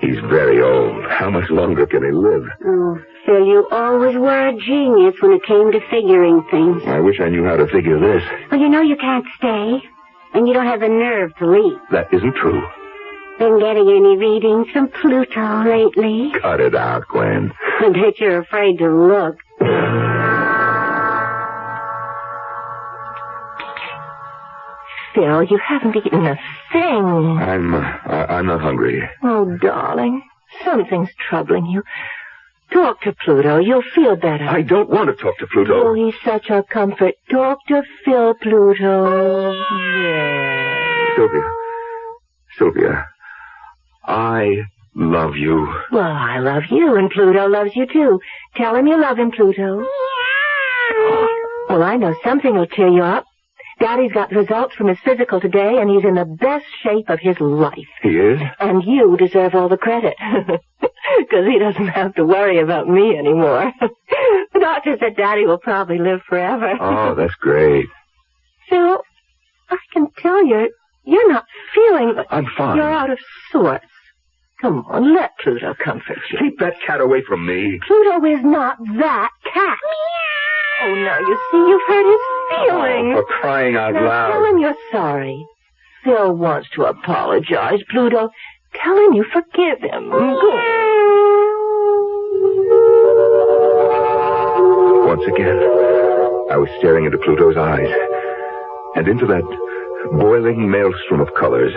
he's very old. How much longer can he live? Oh, Phil, you always were a genius when it came to figuring things. I wish I knew how to figure this. Well, you know you can't stay, and you don't have the nerve to leave. That isn't true. Been getting any readings from Pluto lately? Cut it out, Gwen. I bet you're afraid to look. Phil, you haven't eaten a thing. I'm not hungry. Oh, darling, something's troubling you. Talk to Pluto. You'll feel better. I don't want to talk to Pluto. Oh, he's such a comfort. Talk to Phil, Pluto. Yeah. Sylvia, I love you. Well, I love you, and Pluto loves you, too. Tell him you love him, Pluto. Well, I know something will cheer you up. Daddy's got the results from his physical today, and he's in the best shape of his life. He is? And you deserve all the credit. Because he doesn't have to worry about me anymore. The doctor said Daddy will probably live forever. Oh, that's great. Phil, I can tell you're not feeling... I'm fine. You're out of sorts. Come on, let Pluto comfort you. Keep that cat away from me. Pluto is not that cat. Oh, now you see, you've hurt his feelings. Oh, for crying out loud. Tell him you're sorry. Phil wants to apologize, Pluto. Tell him you forgive him. Go. Once again, I was staring into Pluto's eyes. And into that boiling maelstrom of colors,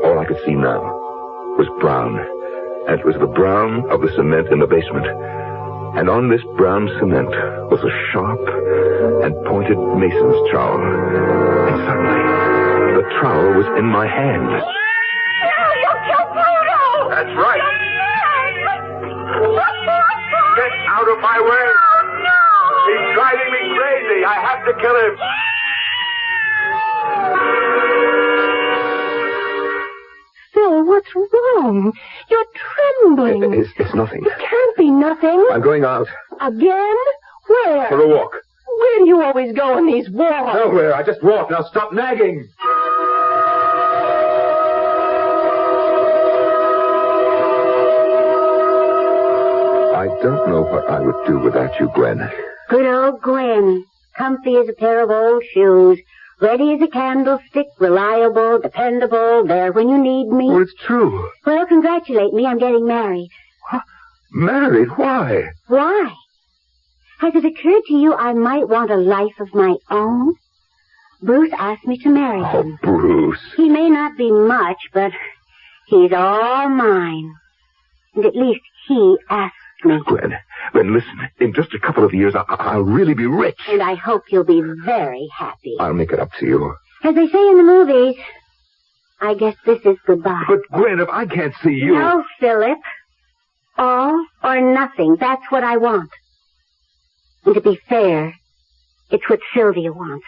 all I could see now was brown. And it was the brown of the cement in the basement. And on this brown cement was a sharp and pointed mason's trowel. And suddenly, the trowel was in my hand. You killed Pluto! That's right. Get out of my way! Oh, no! He's driving me crazy! I have to kill him! Phil, what's wrong? You're trembling. It's nothing. It can't be nothing. I'm going out. Again? Where? For a walk. Where do you always go on these walks? Nowhere. I just walk. Now stop nagging. I don't know what I would do without you, Gwen. Good old Gwen. Comfy as a pair of old shoes. Ready as a candlestick, reliable, dependable, there when you need me. Well, it's true. Well, congratulate me, I'm getting married. Huh? Married? Why? Why? Has it occurred to you I might want a life of my own? Bruce asked me to marry him. Oh, Bruce. He may not be much, but he's all mine. And at least he asked me. Gwen, listen. In just a couple of years, I'll really be rich. And I hope you'll be very happy. I'll make it up to you. As they say in the movies, I guess this is goodbye. But, Gwen, if I can't see you... No, Philip. All or nothing. That's what I want. And to be fair, it's what Sylvia wants.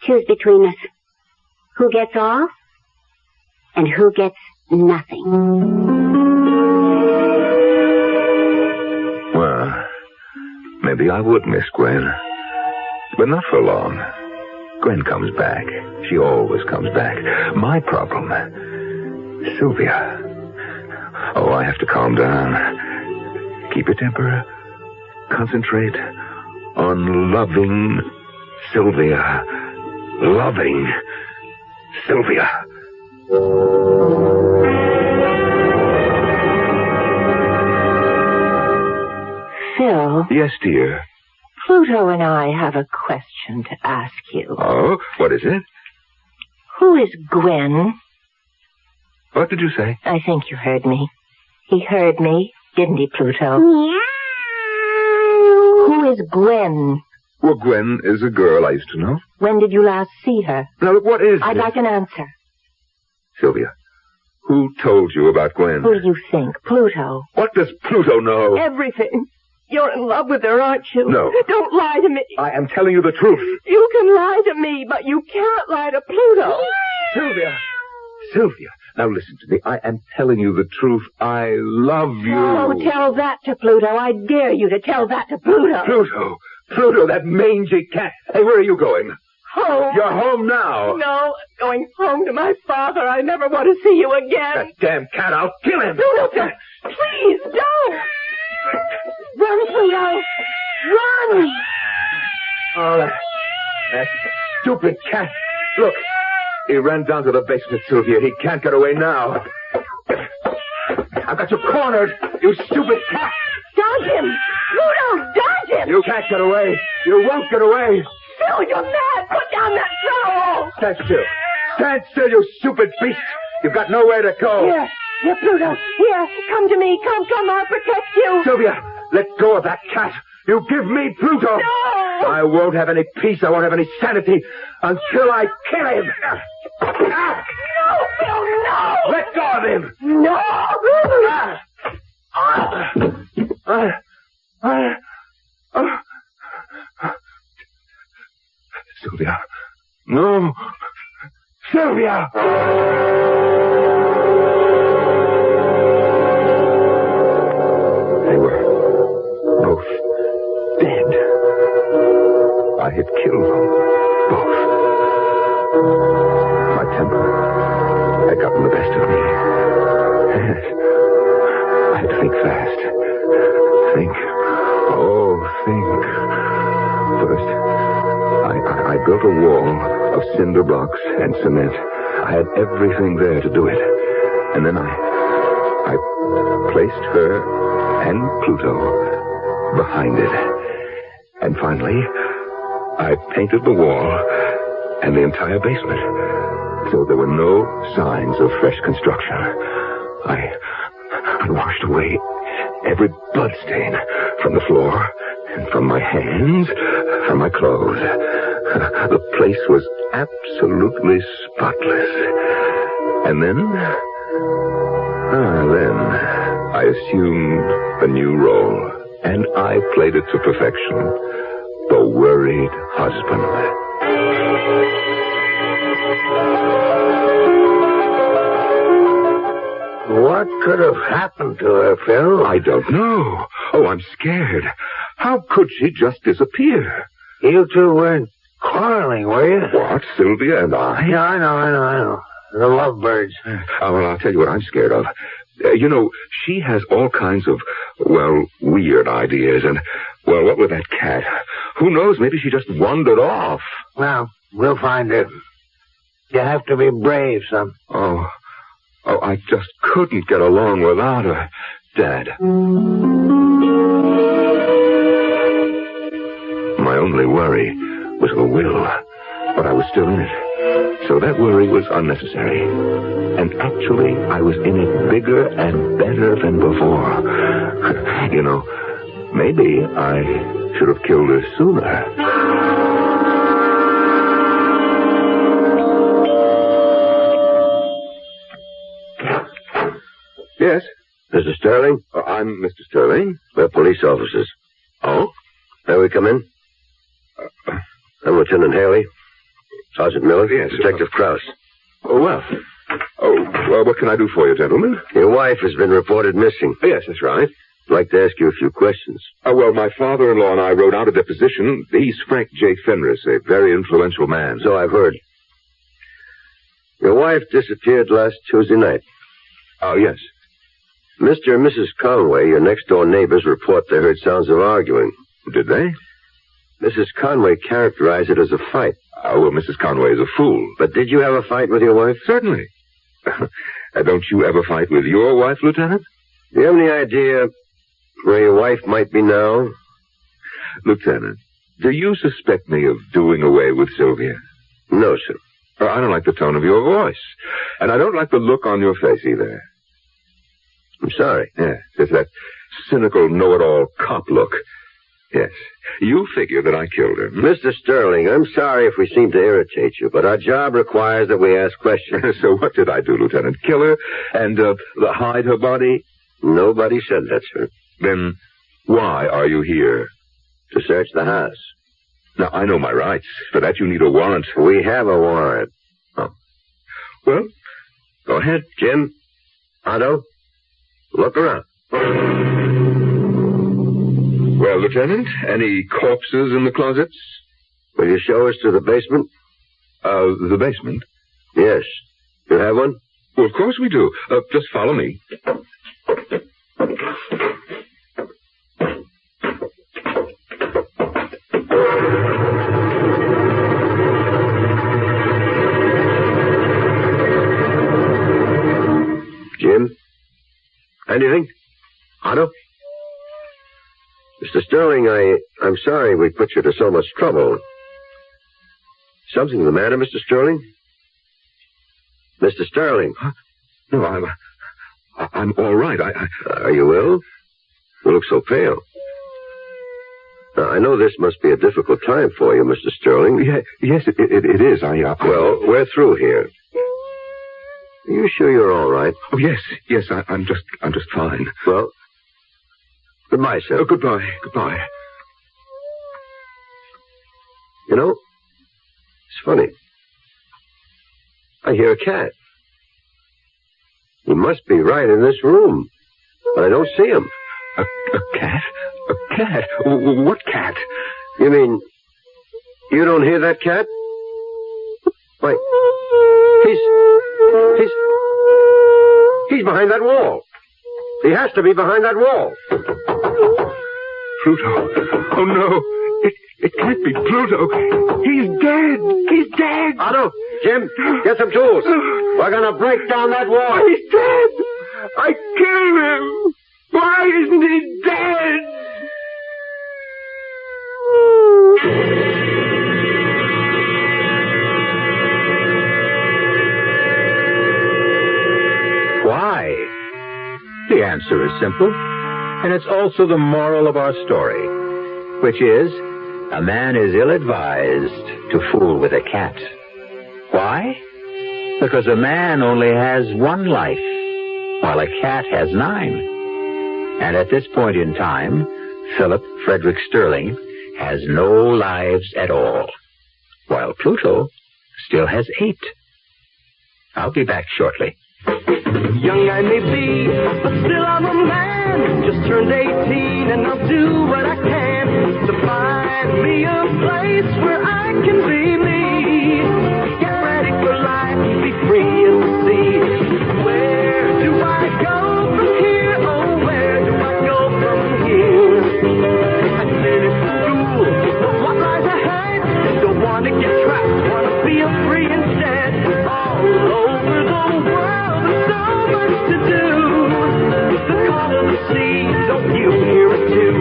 Choose between us. Who gets all and who gets nothing. Well, maybe I would miss Gwen. But not for long. Gwen comes back. She always comes back. My problem, Sylvia. Oh, I have to calm down. Keep your temper. Concentrate on loving Sylvia. Loving Sylvia. Phil. Yes, dear. Pluto and I have a question to ask you. Oh, what is it? Who is Gwen? What did you say? I think you heard me. He heard me, didn't he, Pluto? Meow. Who is Gwen? Well, Gwen is a girl I used to know. When did you last see her? Now, look, what is I'd this? like an answer. Sylvia, who told you about Gwen? Who do you think? Pluto. What does Pluto know? Everything. You're in love with her, aren't you? No. Don't lie to me. I am telling you the truth. You can lie to me, but you can't lie to Pluto. Sylvia! Sylvia, now listen to me. I am telling you the truth. I love you. Oh, tell that to Pluto. I dare you to tell that to Pluto. Pluto, that mangy cat. Hey, where are you going? Home. You're home now. No, going home to my father. I never want to see you again. That damn cat, I'll kill him. Pluto, please don't. Run, Pluto! Run! Oh, that stupid cat. Look, he ran down to the basement, Sylvia. He can't get away now. I've got you cornered, you stupid cat. Dodge him! Pluto, dodge him! You can't get away. You won't get away. Phil, you're mad. Put down that trowel. Stand still. Stand still, you stupid beast. You've got nowhere to go. Here, Pluto. Here, come to me. Come, I'll protect you. Sylvia, let go of that cat. You give me Pluto. No! I won't have any peace. I won't have any sanity until I kill him. No, Phil, no! Let go of him. No! Sylvia. No. Sylvia! They were both dead. I had killed them both. My temper had gotten the best of me. Yes. I had to think fast. Think. Oh, think. First, I built a wall of cinder blocks and cement. I had everything there to do it. And then I placed her and Pluto behind it. And finally, I painted the wall and the entire basement, so there were no signs of fresh construction. I washed away every blood stain from the floor, and from my hands, from my clothes. The place was absolutely spotless. And then I assumed a new role, and I played it to perfection. The worried husband. What could have happened to her, Phil? I don't know. Oh, I'm scared. How could she just disappear? You two weren't quarreling, were you? What, Sylvia and I? Yeah, I know. The lovebirds. Well, I'll tell you what I'm scared of. She has all kinds of, weird ideas. And, what with that cat? Who knows? Maybe she just wandered off. Well, we'll find her. You have to be brave, son. Oh, I just couldn't get along without her, Dad. My only worry was the will, but I was still in it. So that worry was unnecessary. And actually, I was in it bigger and better than before. Maybe I should have killed her sooner. Yes? This Mr. Sterling? I'm Mr. Sterling. We're police officers. Oh? May we come in? I'm Lieutenant Haley. Sergeant Miller. Yes. Detective Krause. Oh, well, what can I do for you, gentlemen? Your wife has been reported missing. Yes, that's right. I'd like to ask you a few questions. Well, my father-in-law and I wrote out a deposition. He's Frank J. Fenris, a very influential man. So I've heard. Your wife disappeared last Tuesday night. Oh, yes. Mr. and Mrs. Conway, your next-door neighbors, report they heard sounds of arguing. Did they? Mrs. Conway characterized it as a fight. Well, Mrs. Conway is a fool. But did you have a fight with your wife? Certainly. Don't you ever fight with your wife, Lieutenant? Do you have any idea where your wife might be now? Lieutenant, do you suspect me of doing away with Sylvia? No, sir. I don't like the tone of your voice. And I don't like the look on your face either. I'm sorry. Yeah, it's that cynical, know-it-all cop look. Yes. You figure that I killed her. Mr. Sterling, I'm sorry if we seem to irritate you, but our job requires that we ask questions. So what did I do, Lieutenant? Kill her and hide her body? Nobody said that, sir. Then why are you here? To search the house. Now, I know my rights. For that, you need a warrant. We have a warrant. Oh. Well, go ahead. Jim, Otto, look around. Well, Lieutenant, any corpses in the closets? Will you show us to the basement? The basement? Yes. You have one? Well, of course we do. Just follow me. Jim? Anything? Otto? Mr. Sterling, I'm sorry we put you to so much trouble. Something the matter, Mr. Sterling? Mr. Sterling? Huh? No, I'm all right. Are you ill? You look so pale. Now, I know this must be a difficult time for you, Mr. Sterling. Yes, it is. Well, we're through here. Are you sure you're all right? Oh, yes, I'm just fine. Well, goodbye, sir. Oh, goodbye. You know, it's funny. I hear a cat. He must be right in this room, but I don't see him. A cat? A cat? What cat? You mean you don't hear that cat? Why, he's behind that wall. He has to be behind that wall. Pluto. Oh, no. It can't be Pluto. He's dead. Otto, Jim, get some tools. We're going to break down that wall. He's dead. I killed him. Why isn't he dead? Why? The answer is simple, and it's also the moral of our story, which is, a man is ill-advised to fool with a cat. Why? Because a man only has one life, while a cat has 9. And at this point in time, Philip Frederick Sterling has no lives at all, while Pluto still has 8. I'll be back shortly. Young I may be, but still I'm a man. Just turned 18 and I'll do what I can to find me a place where I can be me. Get ready for life, be free as the sea. Where do I go from here? Oh, where do I go from here? I finished school, but what lies ahead? Don't want to get trapped, want to feel free instead. All over the world, there's so much to do. The call of the sea, don't you hear it too?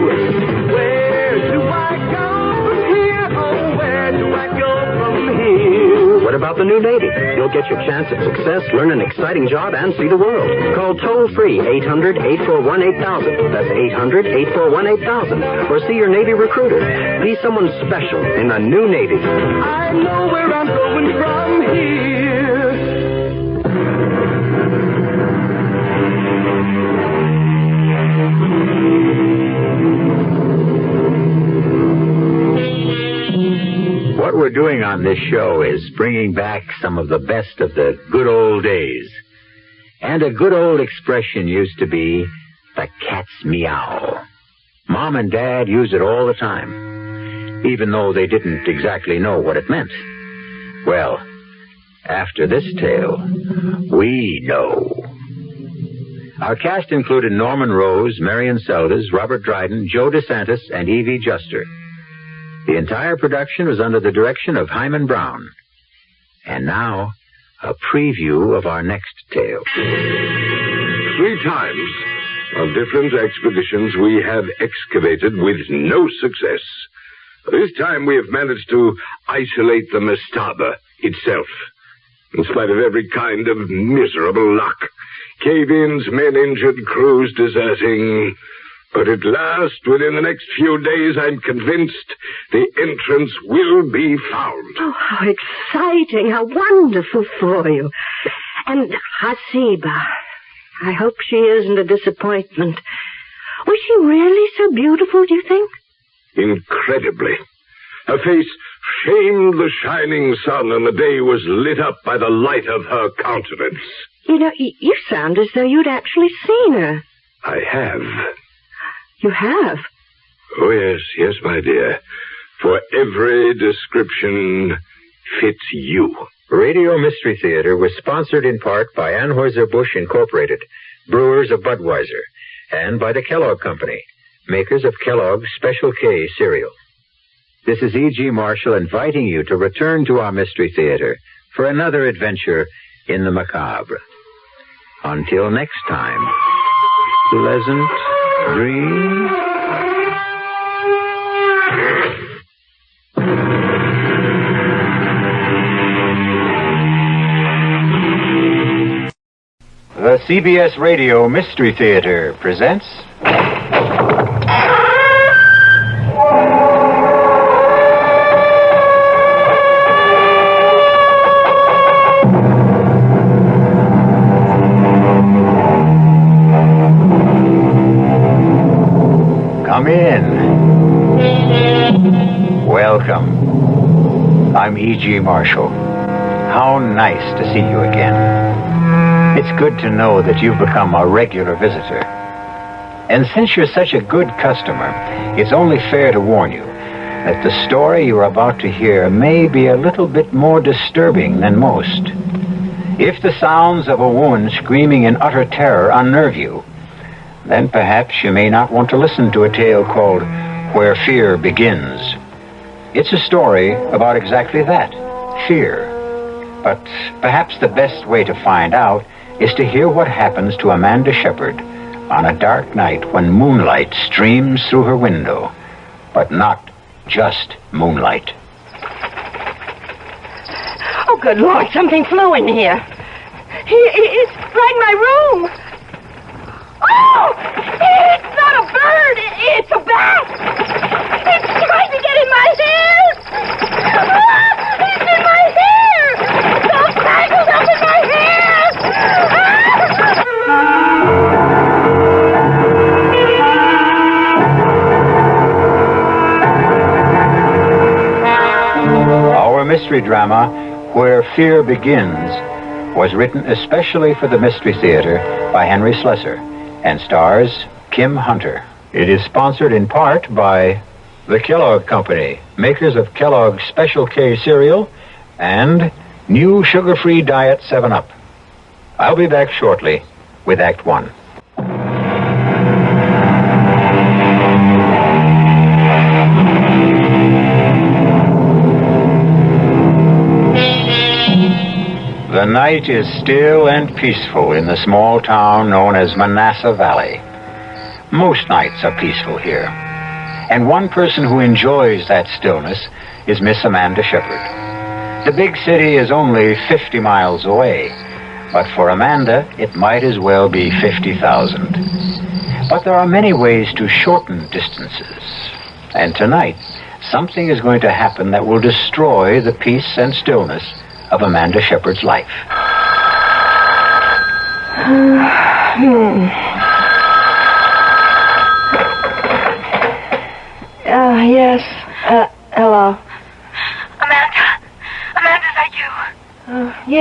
Where do I go from here? Oh, where do I go from here? What about the new Navy? You'll get your chance at success, learn an exciting job, and see the world. Call toll-free 800-841-8000. That's 800-841-8000. Or see your Navy recruiter. Be someone special in the new Navy. I know where I'm going from here. we're doing on this show is bringing back some of the best of the good old days. And a good old expression used to be, the cat's meow. Mom and Dad use it all the time, even though they didn't exactly know what it meant. Well, after this tale, we know. Our cast included Norman Rose, Marion Seldes, Robert Dryden, Joe DeSantis, and Evie Juster. The entire production was under the direction of Hyman Brown. And now, a preview of our next tale. 3 times on different expeditions we have excavated with no success. This time we have managed to isolate the mastaba itself, in spite of every kind of miserable luck. Cave-ins, men injured, crews deserting. But at last, within the next few days, I'm convinced the entrance will be found. Oh, how exciting, how wonderful for you. And Hasiba, I hope she isn't a disappointment. Was she really so beautiful, do you think? Incredibly. Her face shamed the shining sun, and the day was lit up by the light of her countenance. You know, you sound as though you'd actually seen her. I have. You have? Oh, yes, my dear. For every description fits you. Radio Mystery Theater was sponsored in part by Anheuser-Busch Incorporated, brewers of Budweiser, and by the Kellogg Company, makers of Kellogg's Special K cereal. This is E.G. Marshall inviting you to return to our Mystery Theater for another adventure in the macabre. Until next time, pleasant dreams. The CBS Radio Mystery Theater presents... Come in. Welcome. I'm E.G. Marshall. How nice to see you again. It's good to know that you've become a regular visitor. And since you're such a good customer, it's only fair to warn you that the story you're about to hear may be a little bit more disturbing than most. If the sounds of a woman screaming in utter terror unnerve you, then perhaps you may not want to listen to a tale called Where Fear Begins. It's a story about exactly that, fear. But perhaps the best way to find out is to hear what happens to Amanda Shepard on a dark night when moonlight streams through her window. But not just moonlight. Oh, good Lord, something flew in here. It's right in my room. Oh! It's not a bird! It's a bat! It's trying to get in my hair! Ah, it's in my hair! It's all tangled up in my hair! Our mystery drama, Where Fear Begins, was written especially for the Mystery Theater by Henry Slessor and stars Kim Hunter. It is sponsored in part by the Kellogg Company, makers of Kellogg's Special K cereal and new sugar-free Diet 7-Up. I'll be back shortly with Act 1. The night is still and peaceful in the small town known as Manassas Valley. Most nights are peaceful here. And one person who enjoys that stillness is Miss Amanda Shepard. The big city is only 50 miles away, but for Amanda, it might as well be 50,000. But there are many ways to shorten distances. And tonight, something is going to happen that will destroy the peace and stillness of Amanda Shepard's life. Yes. Hello. Amanda,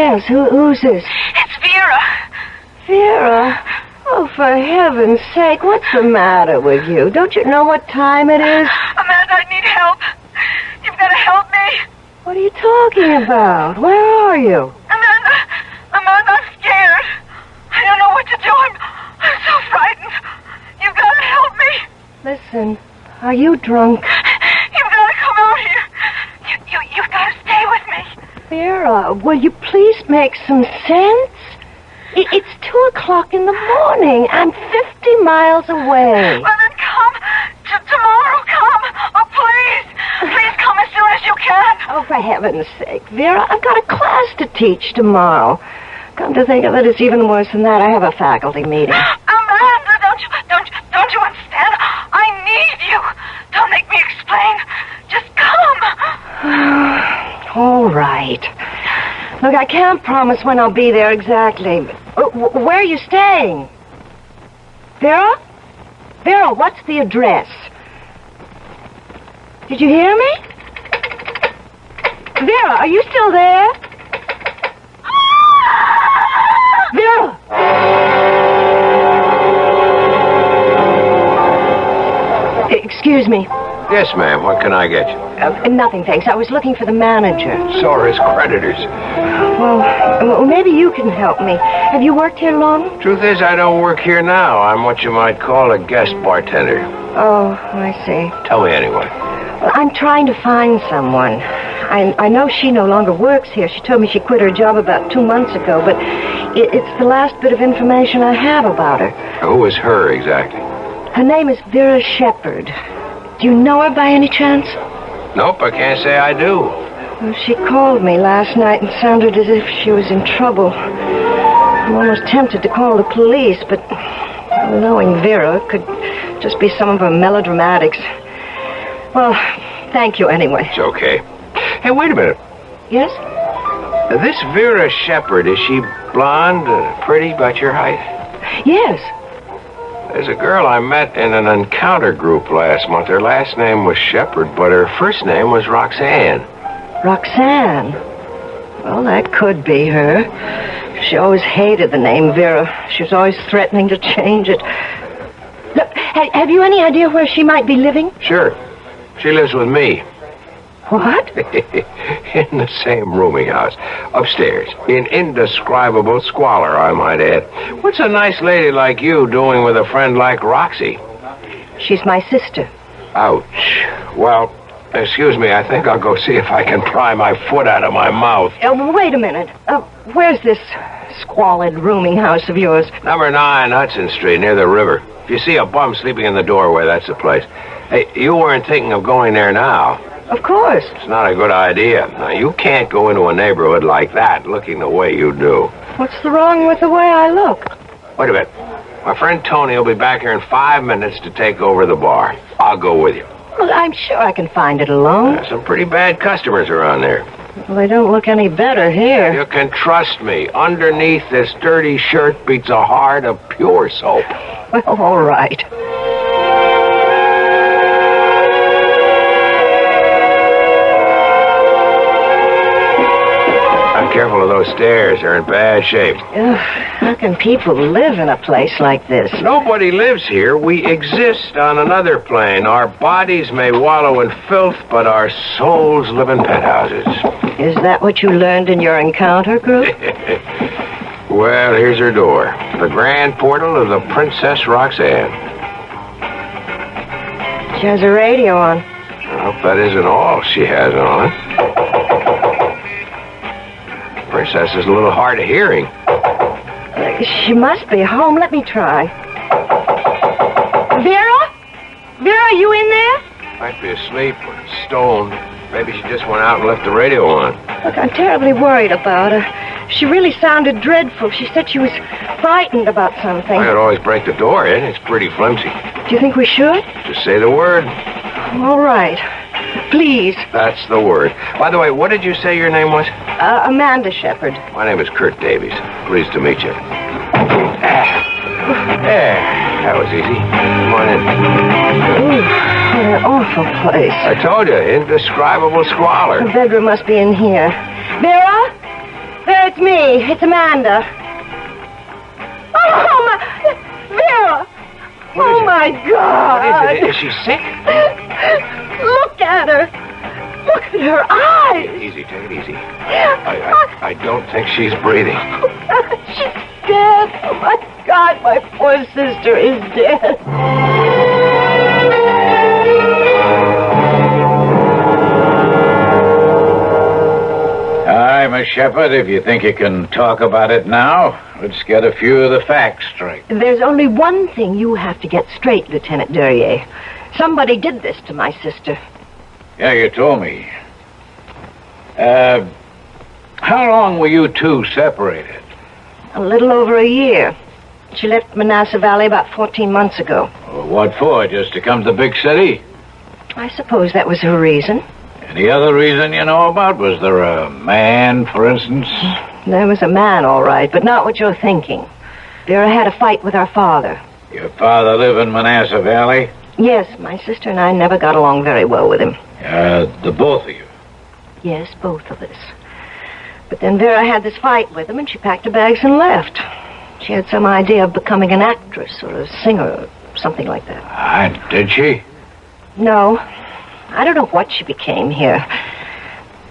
Yes, who's this? It's Vera. Vera? Oh, for heaven's sake, what's the matter with you? Don't you know what time it is? Amanda, I need help. You've got to help me. What are you talking about? Where are you? Amanda, I'm scared. I don't know what to do. I'm so frightened. You've got to help me. Listen, are you drunk? You've got to come out here. You've got to stay with me. Vera, will you please make some sense? It's 2 o'clock in the morning. I'm 50 miles away. Well, then come. Tomorrow, come. Oh, please. Please come as soon as you can. Oh, for heaven's sake, Vera, I've got a class to teach tomorrow. Come to think of it, it's even worse than that. I have a faculty meeting. Amanda, don't you understand? I need you. Don't make me explain. Just come. All right. Look, I can't promise when I'll be there exactly. Where are you staying? Vera? Vera, what's the address? Did you hear me? Vera, are you still there? Vera! Excuse me. Yes, ma'am. What can I get you? Nothing, thanks. I was looking for the manager. So are his creditors. Well, maybe you can help me. Have you worked here long? Truth is, I don't work here now. I'm what you might call a guest bartender. Oh, I see. Tell me anyway. Well, I'm trying to find someone. I know she no longer works here. She told me she quit her job about 2 months ago, but it's the last bit of information I have about her. Who is her exactly? Her name is Vera Shepherd. Do you know her by any chance? Nope, I can't say I do. Well, she called me last night and sounded as if she was in trouble. I'm almost tempted to call the police, but knowing Vera, it could just be some of her melodramatics. Well, thank you anyway. It's okay. Hey, wait a minute. Yes? This Vera Shepherd, is she blonde, pretty, about your height? Yes. There's a girl I met in an encounter group last month. Her last name was Shepherd, but her first name was Roxanne. Roxanne? Well, that could be her. She always hated the name Vera. She was always threatening to change it. Look, have you any idea where she might be living? Sure. She lives with me. What? In the same rooming house. Upstairs. In indescribable squalor, I might add. What's a nice lady like you doing with a friend like Roxy? She's my sister. Ouch. Well, excuse me, I think I'll go see if I can pry my foot out of my mouth. Wait a minute. Where's this squalid rooming house of yours? Number 9 Hudson Street, near the river. If you see a bum sleeping in the doorway, that's the place. Hey, you weren't thinking of going there now. Of course. It's not a good idea. Now, you can't go into a neighborhood like that looking the way you do. What's wrong with the way I look? Wait a minute. My friend Tony will be back here in 5 minutes to take over the bar. I'll go with you. Well, I'm sure I can find it alone. There's some pretty bad customers around there. Well, they don't look any better here. You can trust me. Underneath this dirty shirt beats a heart of pure soap. Well, all right. Careful of those stairs. They're in bad shape. Ugh, how can people live in a place like this? Nobody lives here. We exist on another plane. Our bodies may wallow in filth, but our souls live in penthouses. Is that what you learned in your encounter group? Well, here's her door. The grand portal of the Princess Roxanne. She has a radio on. I hope that isn't all she has on. Princess is a little hard of hearing. She must be home. Let me try. Vera? Vera, are you in there? Might be asleep or stoned. Maybe she just went out and left the radio on. Look, I'm terribly worried about her. She really sounded dreadful. She said she was frightened about something. I could always break the door in. It's pretty flimsy. Do you think we should? Just say the word. All right. Please. That's the word. By the way, what did you say your name was? Amanda Shepherd. My name is Kurt Davies. Pleased to meet you. That was easy. Come on in. Ooh, what an awful place. I told you, indescribable squalor. The bedroom must be in here. Vera? Vera, it's me. It's Amanda. Oh, my... Vera! Oh, my God! What is it? Is she sick? Look at her. Look at her eyes. Easy, take it easy. I don't think she's breathing. She's dead. Oh, my God, my poor sister is dead. Hi, Miss Shepherd. If you think you can talk about it now, let's get a few of the facts straight. There's only one thing you have to get straight, Lieutenant Duryea. Somebody did this to my sister. Yeah, you told me. How long were you two separated? A little over a year. She left Manassas Valley about 14 months ago. Well, what for? Just to come to the big city? I suppose that was her reason. Any other reason you know about? Was there a man, for instance? There was a man, all right, but not what you're thinking. Vera had a fight with our father. Your father live in Manassas Valley? Yes, my sister and I never got along very well with him. The both of you? Yes, both of us. But then Vera had this fight with him, and she packed her bags and left. She had some idea of becoming an actress or a singer or something like that. Did she? No. I don't know what she became here.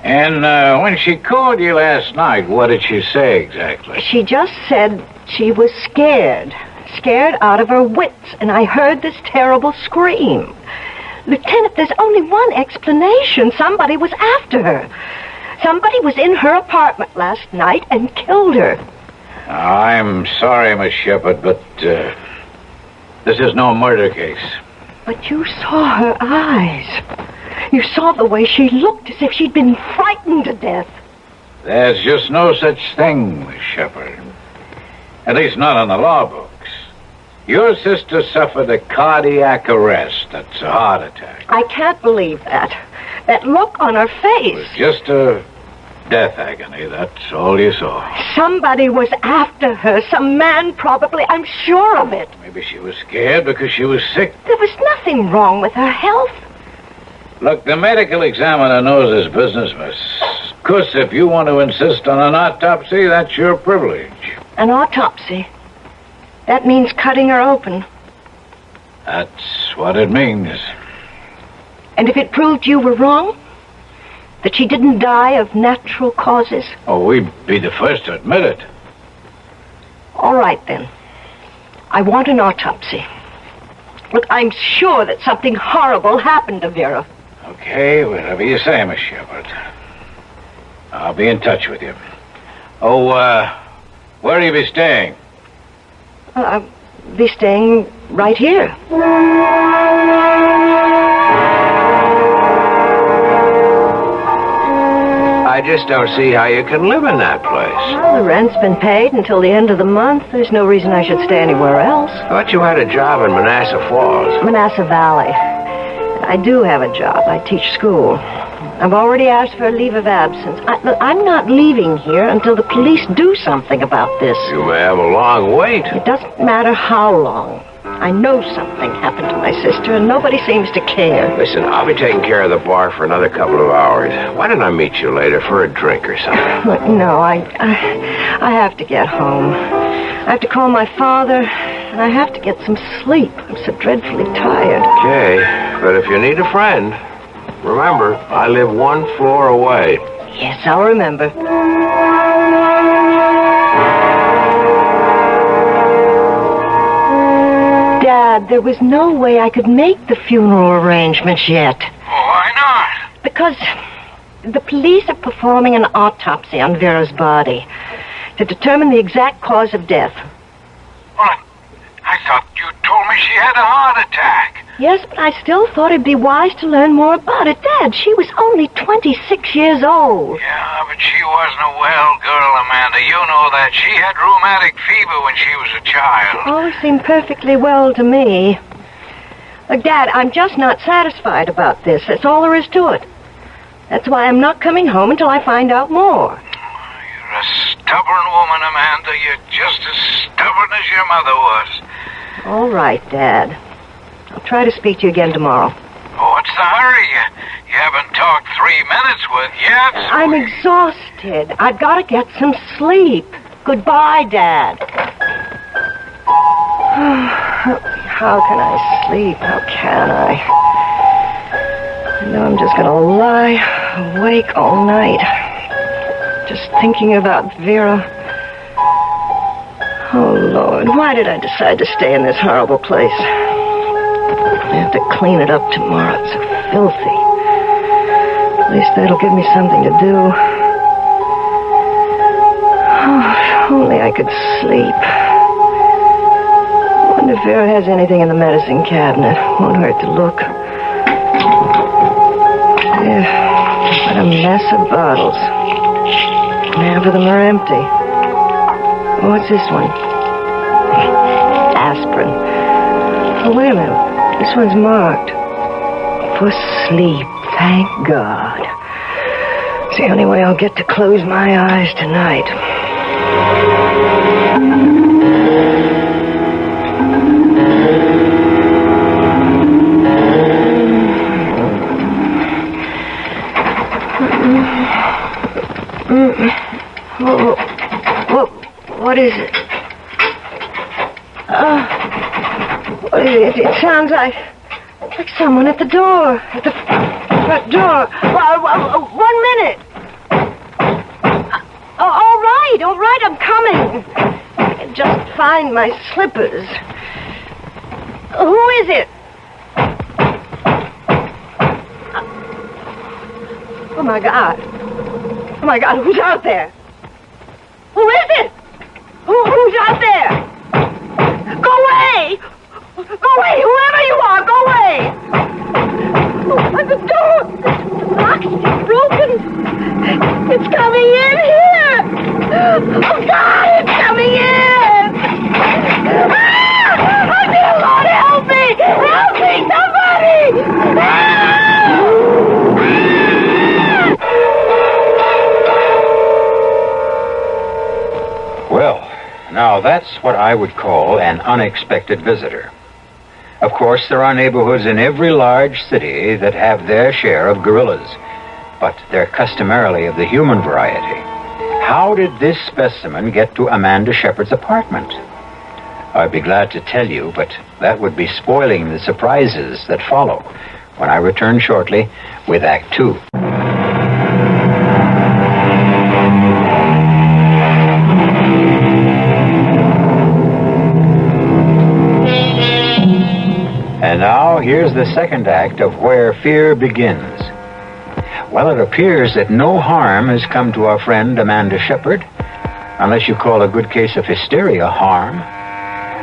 And when she called you last night, what did she say exactly? She just said she was scared. Scared out of her wits, and I heard this terrible scream. Lieutenant, there's only one explanation. Somebody was after her. Somebody was in her apartment last night and killed her. I'm sorry, Miss Shepherd, but this is no murder case. But you saw her eyes. You saw the way she looked, as if she'd been frightened to death. There's just no such thing, Miss Shepherd. At least not in the law books. Your sister suffered a cardiac arrest. That's a heart attack. I can't believe that. That look on her face. It was just a death agony. That's all you saw. Somebody was after her. Some man, probably. I'm sure of it. Maybe she was scared because she was sick. There was nothing wrong with her health. Look, the medical examiner knows his business, miss. Of course, if you want to insist on an autopsy, that's your privilege. An autopsy? That means cutting her open. That's what it means. And if it proved you were wrong? That she didn't die of natural causes? Oh, we'd be the first to admit it. All right, then. I want an autopsy. Look, I'm sure that something horrible happened to Vera. Okay, whatever you say, Miss Shepherd. I'll be in touch with you. Oh, where will you be staying? I'll be staying right here. I just don't see how you can live in that place. Well, the rent's been paid until the end of the month. There's no reason I should stay anywhere else. I thought you had a job in Manassas Falls. Manassas Valley. I do have a job. I teach school. I've already asked for a leave of absence. I'm not leaving here until the police do something about this. You may have a long wait. It doesn't matter how long. I know something happened to my sister, and nobody seems to care. Listen, I'll be taking care of the bar for another couple of hours. Why don't I meet you later for a drink or something? Look, no, I have to get home. I have to call my father, and I have to get some sleep. I'm so dreadfully tired. Okay, but if you need a friend, remember, I live one floor away. Yes, I'll remember. Dad, there was no way I could make the funeral arrangements yet. Why not? Because the police are performing an autopsy on Vera's body to determine the exact cause of death. Well, I thought you told me she had a heart attack. Yes, but I still thought it'd be wise to learn more about it. Dad, she was only 26 years old. Yeah, but she wasn't a well girl, Amanda. You know that. She had rheumatic fever when she was a child. It always seemed perfectly well to me. Look, Dad, I'm just not satisfied about this. That's all there is to it. That's why I'm not coming home until I find out more. You're a stubborn woman, Amanda. You're just as stubborn as your mother was. All right, Dad. I'll try to speak to you again tomorrow. Oh, what's the hurry? You haven't talked 3 minutes with yet. I'm exhausted. I've got to get some sleep. Goodbye, Dad. How can I sleep? How can I? I know I'm just going to lie awake all night. Just thinking about Vera. Oh, Lord, why did I decide to stay in this horrible place? I have to clean it up tomorrow. It's so filthy. At least that'll give me something to do. Oh, if only I could sleep. I wonder if Vera has anything in the medicine cabinet. Won't hurt to look. Yeah, what a mess of bottles. Half of them are empty. Oh, what's this one? Aspirin. Oh, wait a minute. This one's marked. For sleep, thank God. It's the only way I'll get to close my eyes tonight. What is it? What is it? It sounds like someone at the door. At the front door. 1 minute. All right, I'm coming. I just find my slippers. Who is it? Oh, my God, who's out there? Who is it? Who's out there? Go away! Go away! Whoever you are, go away! Oh, the door! The lock's broken! It's coming in here! Oh, God, it's coming in! Ah! Oh, dear Lord, help me! Help me, somebody! Well, now that's what I would call an unexpected visitor. Of course, there are neighborhoods in every large city that have their share of gorillas, but they're customarily of the human variety. How did this specimen get to Amanda Shepard's apartment? I'd be glad to tell you, but that would be spoiling the surprises that follow when I return shortly with Act 2. And now, here's the second act of Where Fear Begins. Well, it appears that no harm has come to our friend Amanda Shepard, unless you call a good case of hysteria harm.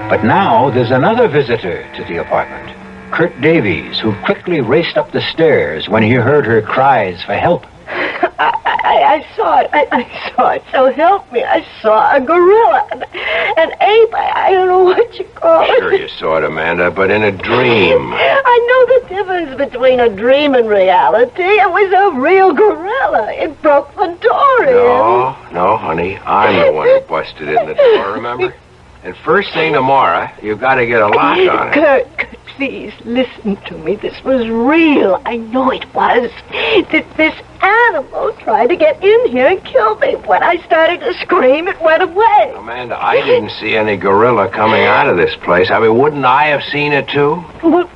But now there's another visitor to the apartment, Kurt Davies, who quickly raced up the stairs when he heard her cries for help. I saw it. I saw it. So help me. I saw a gorilla. An ape. I don't know what you call it. Sure you saw it, Amanda, but in a dream. I know the difference between a dream and reality. It was a real gorilla. It broke the door in. No, honey. I'm the one who busted in the door, remember? And first thing tomorrow, you got to get a lock on it. Kurt, please, listen to me. This was real. I know it was. This animal tried to get in here and kill me. When I started to scream, it went away. Amanda, I didn't see any gorilla coming out of this place. I mean, wouldn't I have seen it, too? Well,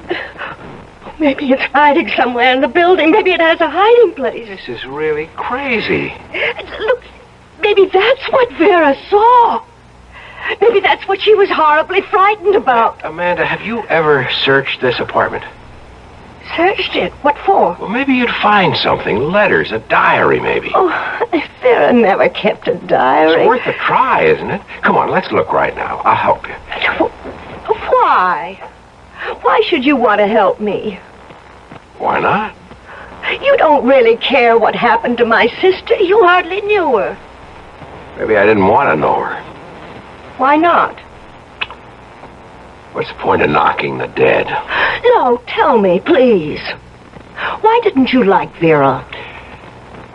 maybe it's hiding somewhere in the building. Maybe it has a hiding place. This is really crazy. Look, maybe that's what Vera saw. Maybe that's what she was horribly frightened about. Amanda, have you ever searched this apartment? Searched it? What for? Well, maybe you'd find something. Letters, a diary, maybe. Oh, Vera never kept a diary. It's worth a try, isn't it? Come on, let's look right now. I'll help you. Why? Why should you want to help me? Why not? You don't really care what happened to my sister. You hardly knew her. Maybe I didn't want to know her. Why not? What's the point of knocking the dead? No, tell me, please. Why didn't you like Vera?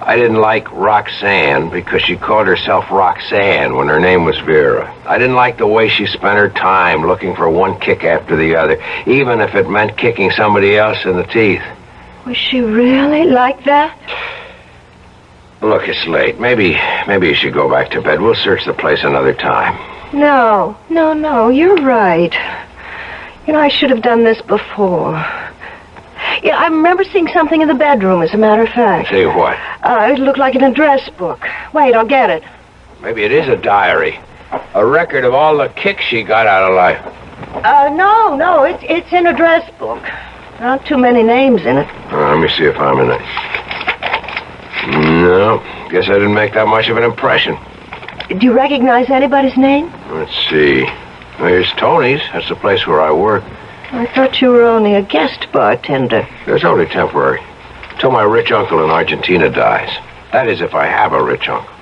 I didn't like Roxanne because she called herself Roxanne when her name was Vera. I didn't like the way she spent her time looking for one kick after the other, even if it meant kicking somebody else in the teeth. Was she really like that? Look, it's late. Maybe you should go back to bed. We'll search the place another time. No, you're right. I should have done this before. Yeah, I remember seeing something in the bedroom, as a matter of fact. See what? It looked like an address book. Wait, I'll get it. Maybe it is a diary. A record of all the kicks she got out of life. No, it's an address book. Not too many names in it. Let me see if I'm in it. No, guess I didn't make that much of an impression. Do you recognize anybody's name? Let's see. Here's Tony's. That's the place where I work. I thought you were only a guest bartender. It's only temporary. Till my rich uncle in Argentina dies. That is, if I have a rich uncle.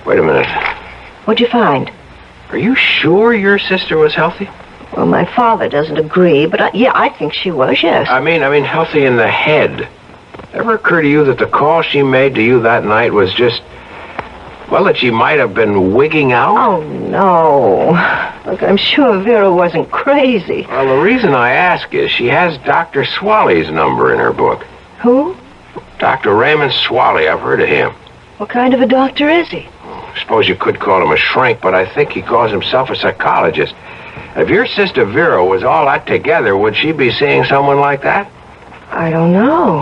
Wait a minute. What'd you find? Are you sure your sister was healthy? Well, my father doesn't agree, but I think she was, yes. I mean healthy in the head. Ever occur to you that the call she made to you that night was just, well, that she might have been wigging out? Oh, no. Look, I'm sure Vera wasn't crazy. Well, the reason I ask is she has Dr. Swaley's number in her book. Who? Dr. Raymond Swaley. I've heard of him. What kind of a doctor is he? I suppose you could call him a shrink, but I think he calls himself a psychologist. If your sister Vera was all that together, would she be seeing someone like that? I don't know.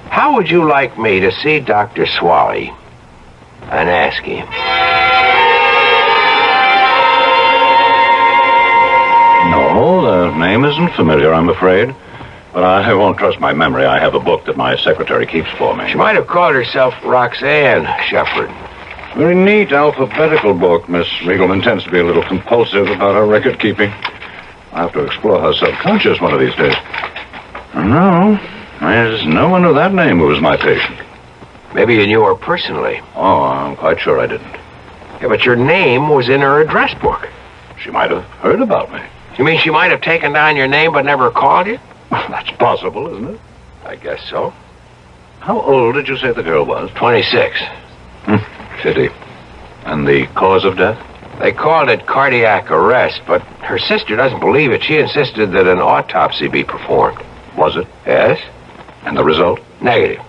How would you like me to see Dr. Swaley and ask him? No, the name isn't familiar, I'm afraid. But I won't trust my memory. I have a book that my secretary keeps for me. She might have called herself Roxanne Shepard. Very neat alphabetical book. Miss Riegelman tends to be a little compulsive about her record keeping. I'll have to explore her subconscious one of these days. No, there's no one of that name who was my patient. Maybe you knew her personally. Oh, I'm quite sure I didn't. Yeah, but your name was in her address book. She might have heard about me. You mean she might have taken down your name but never called you? That's possible, isn't it? I guess so. How old did you say the girl was? 26. Pity. And the cause of death? They called it cardiac arrest, but her sister doesn't believe it. She insisted that an autopsy be performed. Was it? Yes. And the result? Negative.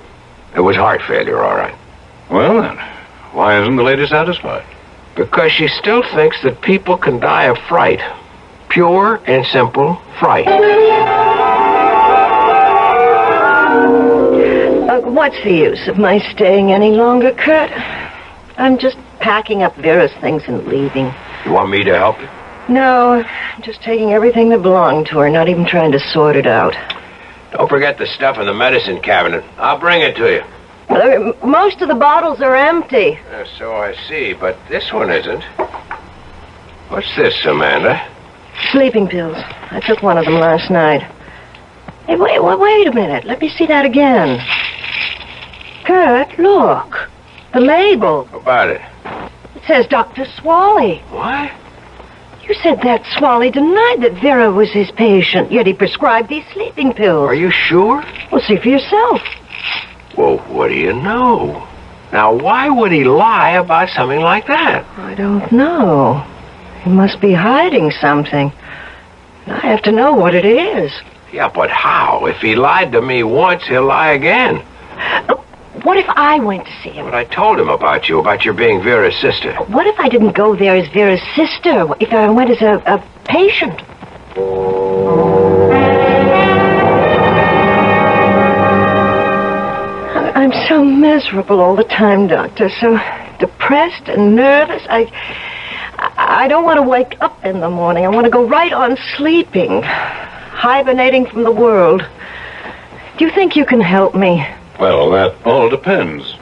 It was heart failure, all right. Well, then, why isn't the lady satisfied? Because she still thinks that people can die of fright. Pure and simple fright. What's the use of my staying any longer, Kurt? I'm just packing up Vera's things and leaving. You want me to help you? No, I'm just taking everything that belonged to her, not even trying to sort it out. Don't forget the stuff in the medicine cabinet. I'll bring it to you. Most of the bottles are empty. So I see, but this one isn't. What's this, Amanda? Sleeping pills. I took one of them last night. Hey, wait a minute. Let me see that again. Kurt, look. The label. How about it? It says Dr. Swaley. What? You said that Swaley denied that Vera was his patient, yet he prescribed these sleeping pills. Are you sure? Well, see for yourself. Well, what do you know? Now, why would he lie about something like that? I don't know. He must be hiding something. I have to know what it is. Yeah, but how? If he lied to me once, he'll lie again. What if I went to see him? But I told him about your being Vera's sister. What if I didn't go there as Vera's sister? If I went as a patient? I'm so miserable all the time, Doctor. So depressed and nervous. I don't want to wake up in the morning. I want to go right on sleeping, hibernating from the world. Do you think you can help me? Well, that all depends.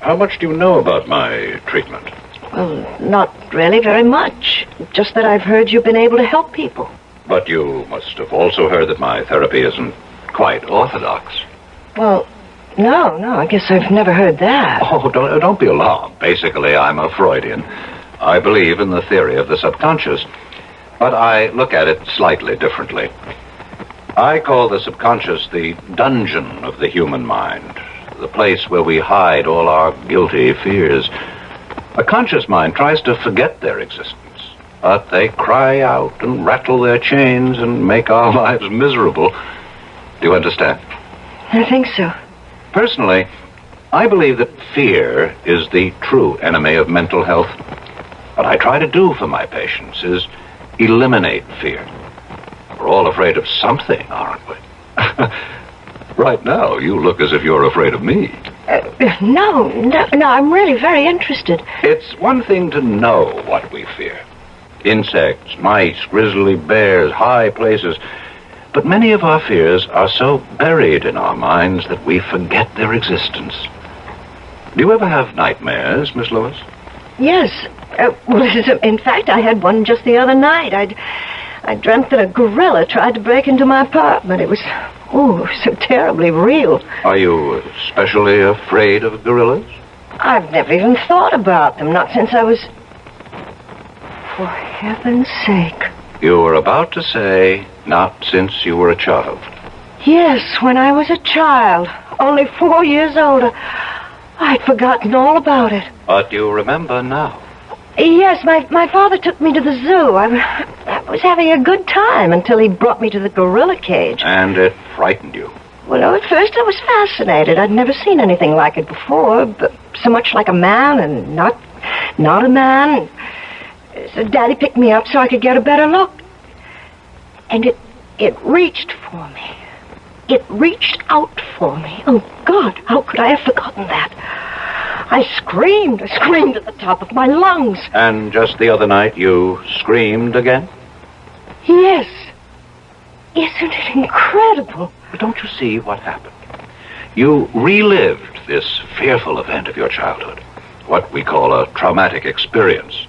How much do you know about my treatment? Well, not really very much. Just that I've heard you've been able to help people. But you must have also heard that my therapy isn't quite orthodox. Well, no, I guess I've never heard that. Oh, don't be alarmed. Basically, I'm a Freudian. I believe in the theory of the subconscious, but I look at it slightly differently. I call the subconscious the dungeon of the human mind, the place where we hide all our guilty fears. A conscious mind tries to forget their existence, but they cry out and rattle their chains and make our lives miserable. Do you understand? I think so. Personally, I believe that fear is the true enemy of mental health. What I try to do for my patients is eliminate fear. We're all afraid of something, aren't we? Right now, you look as if you're afraid of me. No, I'm really very interested. It's one thing to know what we fear. Insects, mice, grizzly bears, high places. But many of our fears are so buried in our minds that we forget their existence. Do you ever have nightmares, Miss Lewis? Yes. In fact, I had one just the other night. I dreamt that a gorilla tried to break into my apartment. It was, so terribly real. Are you especially afraid of gorillas? I've never even thought about them, not since I was... For heaven's sake. You were about to say, not since you were a child. Yes, when I was a child, only 4 years old. I'd forgotten all about it. But you remember now. Yes, my father took me to the zoo. I was having a good time until he brought me to the gorilla cage. And it frightened you. Well, no, at first I was fascinated. I'd never seen anything like it before, but so much like a man and not a man. So Daddy picked me up so I could get a better look. And it reached for me. It reached out for me. Oh, God, how could I have forgotten that? I screamed at the top of my lungs. And just the other night, you screamed again? Yes. Isn't it incredible? But don't you see what happened? You relived this fearful event of your childhood, what we call a traumatic experience.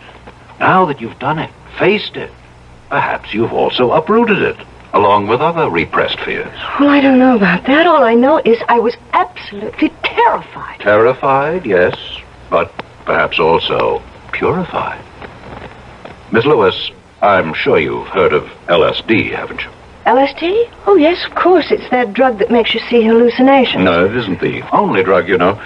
Now that you've done it, faced it, perhaps you've also uprooted it, along with other repressed fears. Well, I don't know about that. All I know is I was absolutely terrified. Terrified, yes, but perhaps also purified. Miss Lewis, I'm sure you've heard of LSD, haven't you? LSD? Oh, yes, of course. It's that drug that makes you see hallucinations. No, it isn't the only drug, you know.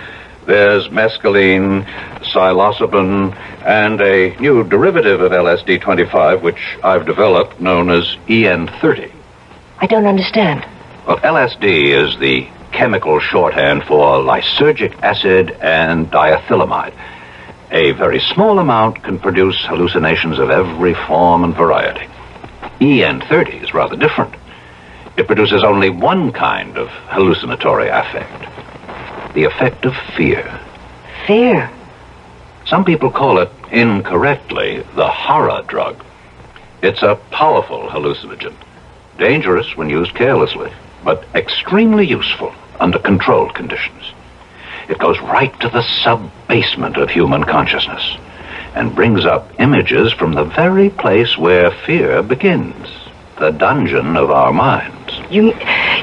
There's mescaline, psilocybin, and a new derivative of LSD-25, which I've developed, known as EN30. I don't understand. Well, LSD is the chemical shorthand for lysergic acid and diethylamide. A very small amount can produce hallucinations of every form and variety. EN30 is rather different. It produces only one kind of hallucinatory affect. The effect of fear. Fear? Some people call it, incorrectly, the horror drug. It's a powerful hallucinogen. Dangerous when used carelessly, but extremely useful under controlled conditions. It goes right to the sub-basement of human consciousness and brings up images from the very place where fear begins, the dungeon of our minds. You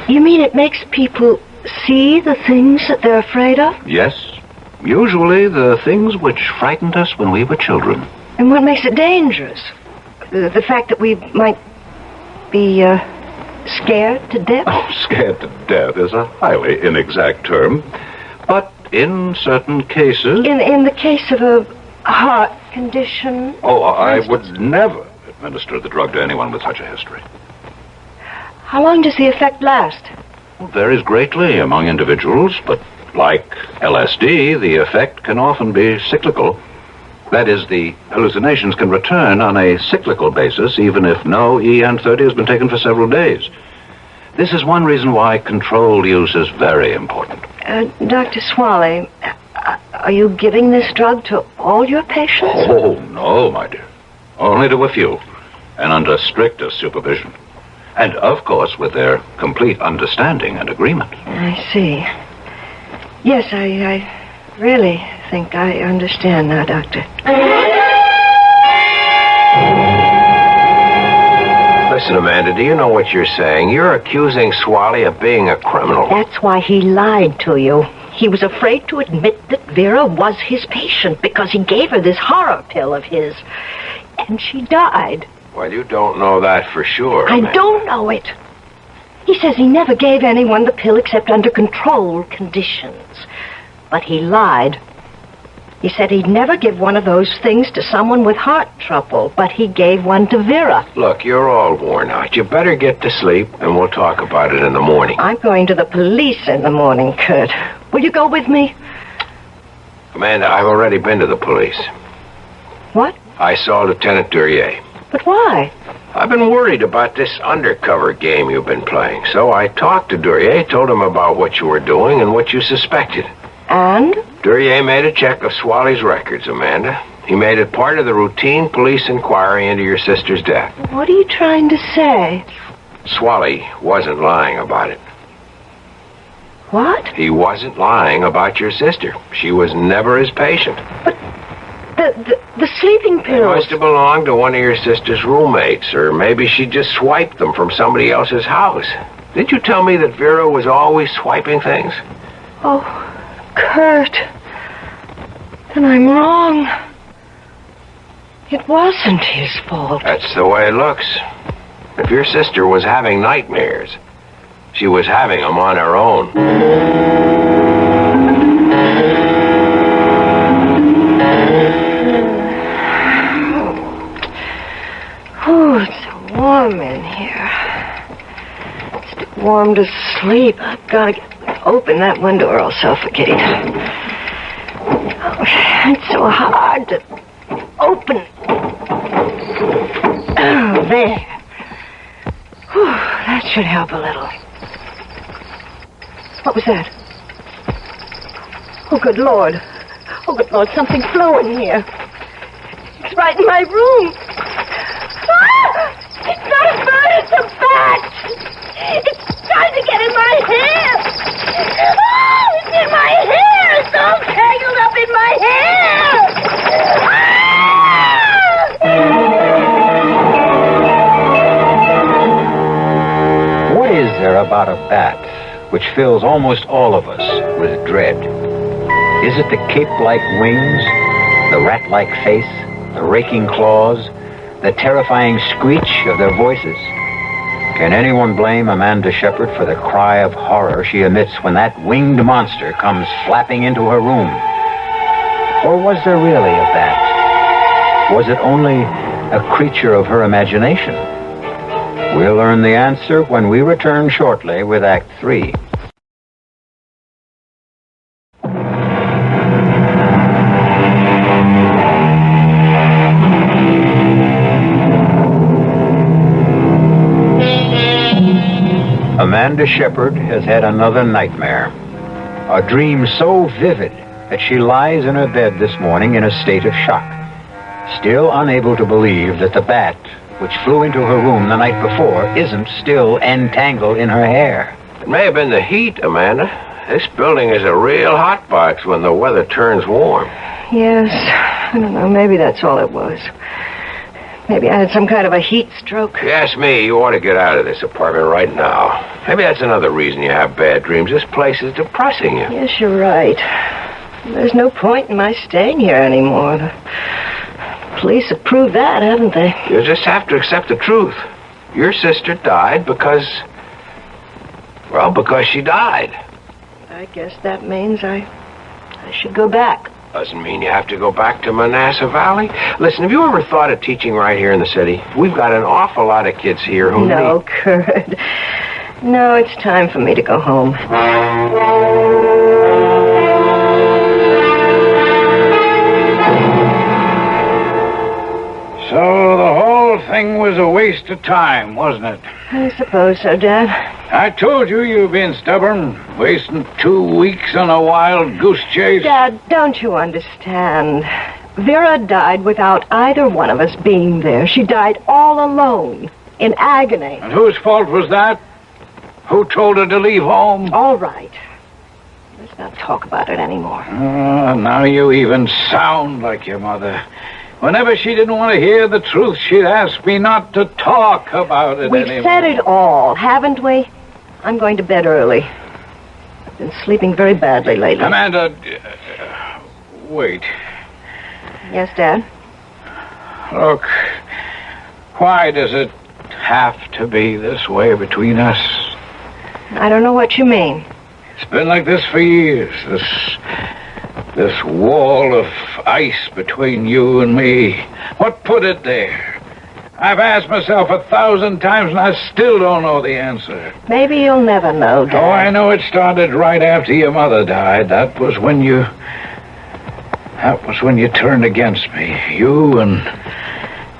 mean it makes people see the things that they're afraid of? Yes. Usually the things which frightened us when we were children. And what makes it dangerous? The fact that we might be scared to death? Oh, scared to death is a highly inexact term. But in certain cases... In the case of a heart condition? Oh, I would never administer the drug to anyone with such a history. How long does the effect last? It varies greatly among individuals, but like LSD, the effect can often be cyclical. That is, the hallucinations can return on a cyclical basis, even if no EN30 has been taken for several days. This is one reason why controlled use is very important. Dr. Swally, are you giving this drug to all your patients? Oh, no, my dear. Only to a few, and under strictest supervision. And, of course, with their complete understanding and agreement. I see. Yes, I really think I understand now, Doctor. Listen, Amanda, do you know what you're saying? You're accusing Swally of being a criminal. That's why he lied to you. He was afraid to admit that Vera was his patient because he gave her this horror pill of his. And she died. Well, you don't know that for sure, Amanda. I don't know it. He says he never gave anyone the pill except under controlled conditions. But he lied. He said he'd never give one of those things to someone with heart trouble, but he gave one to Vera. Look, you're all worn out. You better get to sleep, and we'll talk about it in the morning. I'm going to the police in the morning, Kurt. Will you go with me? Amanda, I've already been to the police. What? I saw Lieutenant Duryea. But why? I've been worried about this undercover game you've been playing. So I talked to Duryea, told him about what you were doing and what you suspected. And? Duryea made a check of Swally's records, Amanda. He made it part of the routine police inquiry into your sister's death. What are you trying to say? Swally wasn't lying about it. What? He wasn't lying about your sister. She was never his patient. But the sleeping They pills... must have belonged to one of your sister's roommates, or maybe she just swiped them from somebody else's house. Didn't you tell me that Vera was always swiping things? Oh, Kurt. Then I'm wrong. It wasn't his fault. That's the way it looks. If your sister was having nightmares, she was having them on her own. Oh, it's so warm in here. It's too warm to sleep. I've got to open that window or I'll suffocate. Oh, it's so hard to open. Oh, there. Whew, that should help a little. What was that? Oh, good Lord. Oh, good Lord, something flew in here. It's right in my room. Ah! It's not a bird, it's a bat. It's trying to get in my hair. Oh, it's in my hair. It's all tangled up in my hair. What is there about a bat which fills almost all of us with dread? Is it the cape-like wings, the rat-like face, the raking claws, the terrifying screech of their voices? Can anyone blame Amanda Shepard for the cry of horror she emits when that winged monster comes flapping into her room? Or was there really a bat? Was it only a creature of her imagination? We'll learn the answer when we return shortly with Act 3. Amanda Shepard has had another nightmare. A dream so vivid that she lies in her bed this morning in a state of shock, still unable to believe that the bat which flew into her room the night before isn't still entangled in her hair. It may have been the heat, Amanda. This building is a real hot box when the weather turns warm. Yes, I don't know, maybe that's all it was. Maybe I had some kind of a heat stroke. If you ask me, you ought to get out of this apartment right now. Maybe that's another reason you have bad dreams. This place is depressing you. Yes, you're right. There's no point in my staying here anymore. The police have proved that, haven't they? You just have to accept the truth. Your sister died because she died. I guess that means I should go back. Doesn't mean you have to go back to Manassas Valley. Listen, have you ever thought of teaching right here in the city? We've got an awful lot of kids here who No, Kurt. No, it's time for me to go home. So the whole thing was a waste of time, wasn't it? I suppose so, Dad. I told you you've been stubborn, wasting 2 weeks on a wild goose chase. Dad, don't you understand? Vera died without either one of us being there. She died all alone, in agony. And whose fault was that? Who told her to leave home? All right. Let's not talk about it anymore. Now you even sound like your mother. Whenever she didn't want to hear the truth, she'd ask me not to talk about it We've anymore. said it all, haven't we? I'm going to bed early. I've been sleeping very badly lately. Amanda, wait. Yes, Dad? Look, why does it have to be this way between us? I don't know what you mean. It's been like this for years. This wall of ice between you and me. What put it there? I've asked myself 1,000 times and I still don't know the answer. Maybe you'll never know, Dad. Oh, I know it started right after your mother died. That was when you turned against me. You and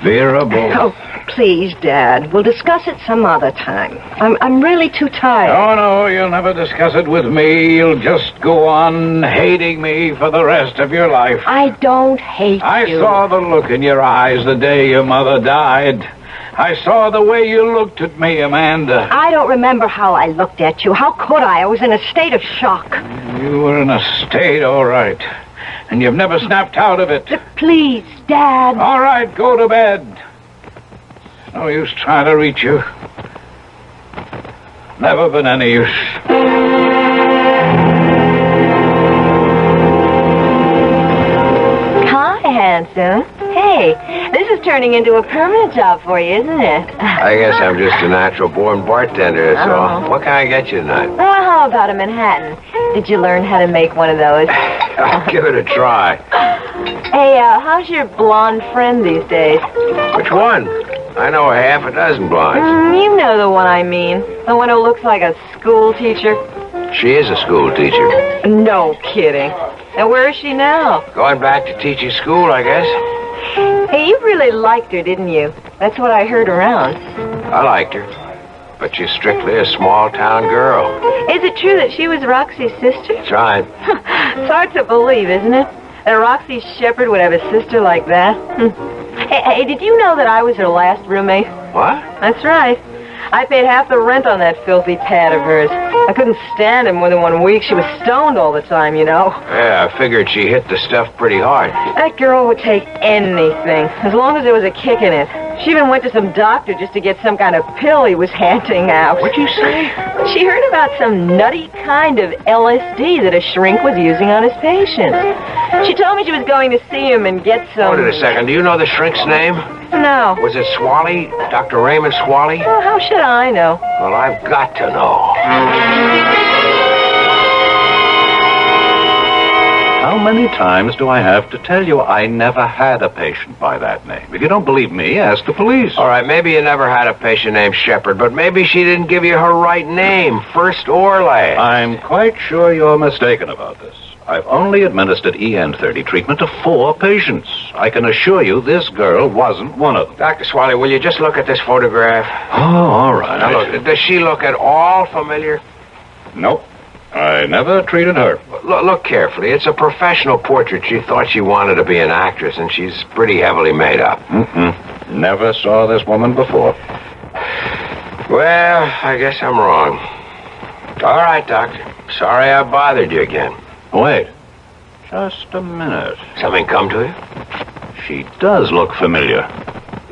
Vera both. Oh, please, Dad. We'll discuss it some other time. I'm really too tired. Oh, no, you'll never discuss it with me. You'll just go on hating me for the rest of your life. I don't hate I you. saw the look in your eyes the day your mother died. I saw the way you looked at me, Amanda. I don't remember how I looked at you. How could I? I was in a state of shock. You were in a state, all right. And you've never snapped out of it. Please, Dad. All right, go to bed. No use trying to reach you. Never been any use. Hi, handsome. Hey, this is turning into a permanent job for you, isn't it? I guess I'm just a natural-born bartender, that's all. What can I get you tonight? Well, how about a Manhattan? Did you learn how to make one of those? I'll give it a try. Hey, how's your blonde friend these days? Which one? I know a half a dozen blondes. You know the one I mean. The one who looks like a school teacher. She is a school teacher. No kidding. And where is she now? Going back to teaching school, I guess. Hey, you really liked her, didn't you? That's what I heard around. I liked her. But she's strictly a small-town girl. Is it true that she was Roxy's sister? That's right. It's hard to believe, isn't it? That Roxy Shepherd would have a sister like that. Hey, did you know that I was her last roommate? What? That's right. I paid half the rent on that filthy pad of hers. I couldn't stand it more than 1 week. She was stoned all the time, you know. Yeah, I figured she hit the stuff pretty hard. That girl would take anything, as long as there was a kick in it. She even went to some doctor just to get some kind of pill he was handing out. What'd you say? She heard about some nutty kind of LSD that a shrink was using on his patients. She told me she was going to see him and get some... Hold it a second. Do you know the shrink's name? No. Was it Swally? Dr. Raymond Swally? Well, how should I know? Well, I've got to know. How many times do I have to tell you I never had a patient by that name? If you don't believe me, ask the police. All right, maybe you never had a patient named Shepherd, but maybe she didn't give you her right name, first or last. I'm quite sure you're mistaken about this. I've only administered EN30 treatment to 4 patients. I can assure you this girl wasn't one of them. Dr. Swally, will you just look at this photograph? Oh, all right. Now, look, does she look at all familiar? Nope. I never treated her. Look carefully. It's a professional portrait. She thought she wanted to be an actress, and she's pretty heavily made up. Never saw this woman before. Well, I guess I'm wrong. All right, Doctor. Sorry I bothered you again. Wait. Just a minute. Something come to you? She does look familiar.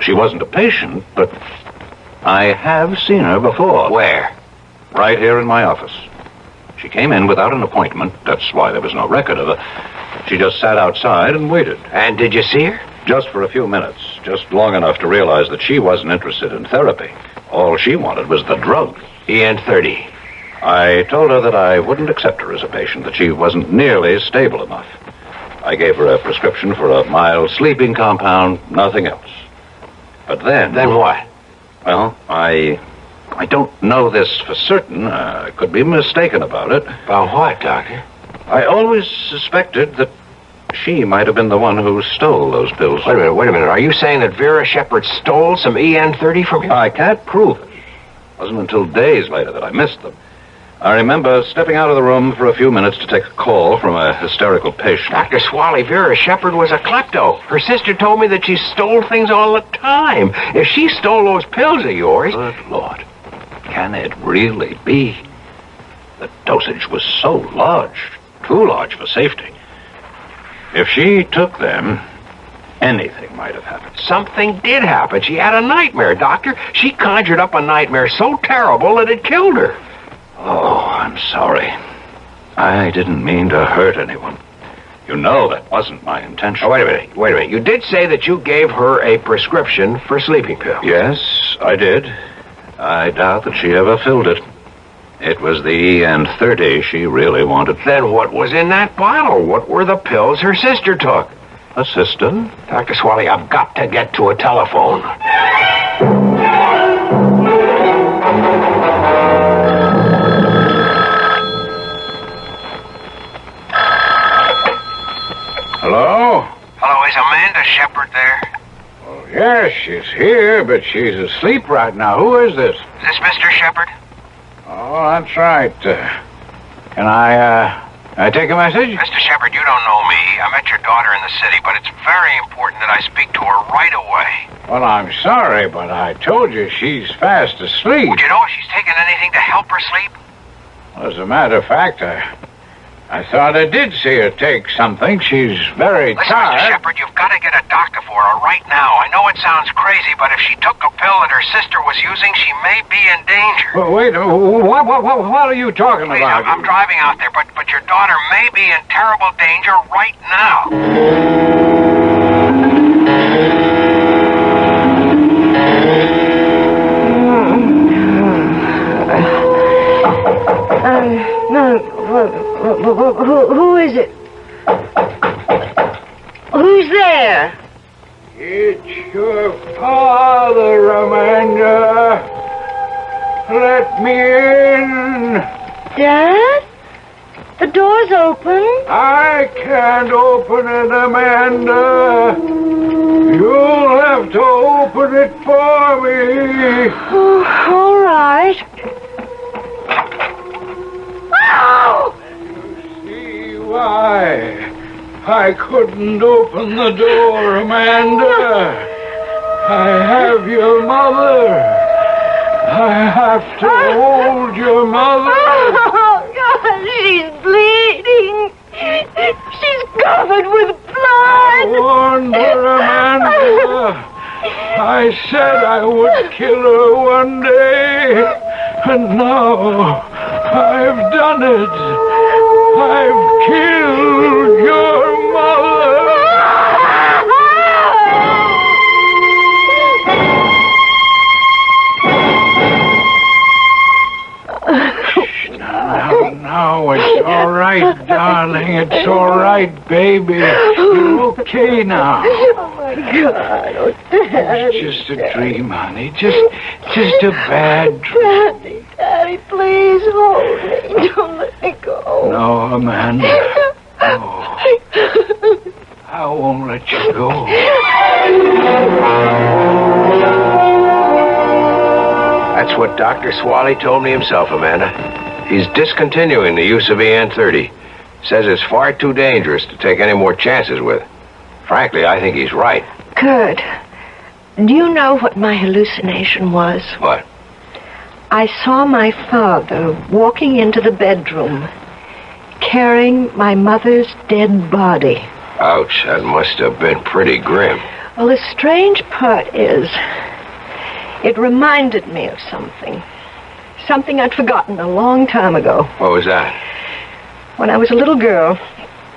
She wasn't a patient, but I have seen her before. Where? Right here in my office. She came in without an appointment. That's why there was no record of her. She just sat outside and waited. And did you see her? Just for a few minutes. Just long enough to realize that she wasn't interested in therapy. All she wanted was the drug. EN30. I told her that I wouldn't accept her as a patient, that she wasn't nearly stable enough. I gave her a prescription for a mild sleeping compound, nothing else. But then... Then what? Well, I don't know this for certain. I could be mistaken about it. About what, Doctor? I always suspected that she might have been the one who stole those pills. Wait a minute. Are you saying that Vera Shepherd stole some EN30 from you? I can't prove it. It wasn't until days later that I missed them. I remember stepping out of the room for a few minutes to take a call from a hysterical patient. Dr. Swally, Vera Shepherd was a klepto. Her sister told me that she stole things all the time. If she stole those pills of yours... Good Lord. Can it really be? The dosage was so large, too large for safety. If she took them, anything might have happened. Something did happen. She had a nightmare, Doctor. She conjured up a nightmare so terrible that it killed her. Oh, I'm sorry. I didn't mean to hurt anyone. You know that wasn't my intention. Oh, wait a minute. You did say that you gave her a prescription for sleeping pills. Yes, I did. I doubt that she ever filled it. It was the EN30 she really wanted. Then what was in that bottle? What were the pills her sister took? A sister? Dr. Swally, I've got to get to a telephone. Hello? Hello, is Amanda Shepard there? Oh, yes, she's here, but she's asleep right now. Who is this? Is this Mr. Shepard? Oh, that's right. Can I take a message? Mr. Shepard, you don't know me. I met your daughter in the city, but it's very important that I speak to her right away. Well, I'm sorry, but I told you she's fast asleep. Would you know if she's taken anything to help her sleep? As a matter of fact, I thought I did see her take something. She's very Listen, tired. Mr. Shepard, you've got to get a doctor for her right now. I know it sounds crazy, but if she took a pill that her sister was using, she may be in danger. Well, wait, what are you talking Please, about? I'm driving out there, but your daughter may be in terrible danger right now. Who is it? Who's there? It's your father, Amanda. Let me in. Dad? The door's open. I can't open it, Amanda. You'll have to open it for me. Oh, all right. Oh! See why I couldn't open the door, Amanda. I have your mother. I have to hold your mother. Oh, God, she's bleeding. She's covered with blood. I warned her, Amanda. I said I would kill her one day, and now I've done it. I've killed your mother. Now it's all right, darling. It's all right, baby. You're okay now. Oh, my God. Oh, Daddy. It's just a dream, honey. Just a bad dream. Daddy, please hold me. Don't let me go. No, Amanda. No. I won't let you go. That's what Dr. Swally told me himself, Amanda. He's discontinuing the use of EN30. Says it's far too dangerous to take any more chances with. Frankly, I think he's right. Kurt, do you know what my hallucination was? What? I saw my father walking into the bedroom, carrying my mother's dead body. Ouch, that must have been pretty grim. Well, the strange part is, it reminded me of something. Something I'd forgotten a long time ago. What was that? When I was a little girl,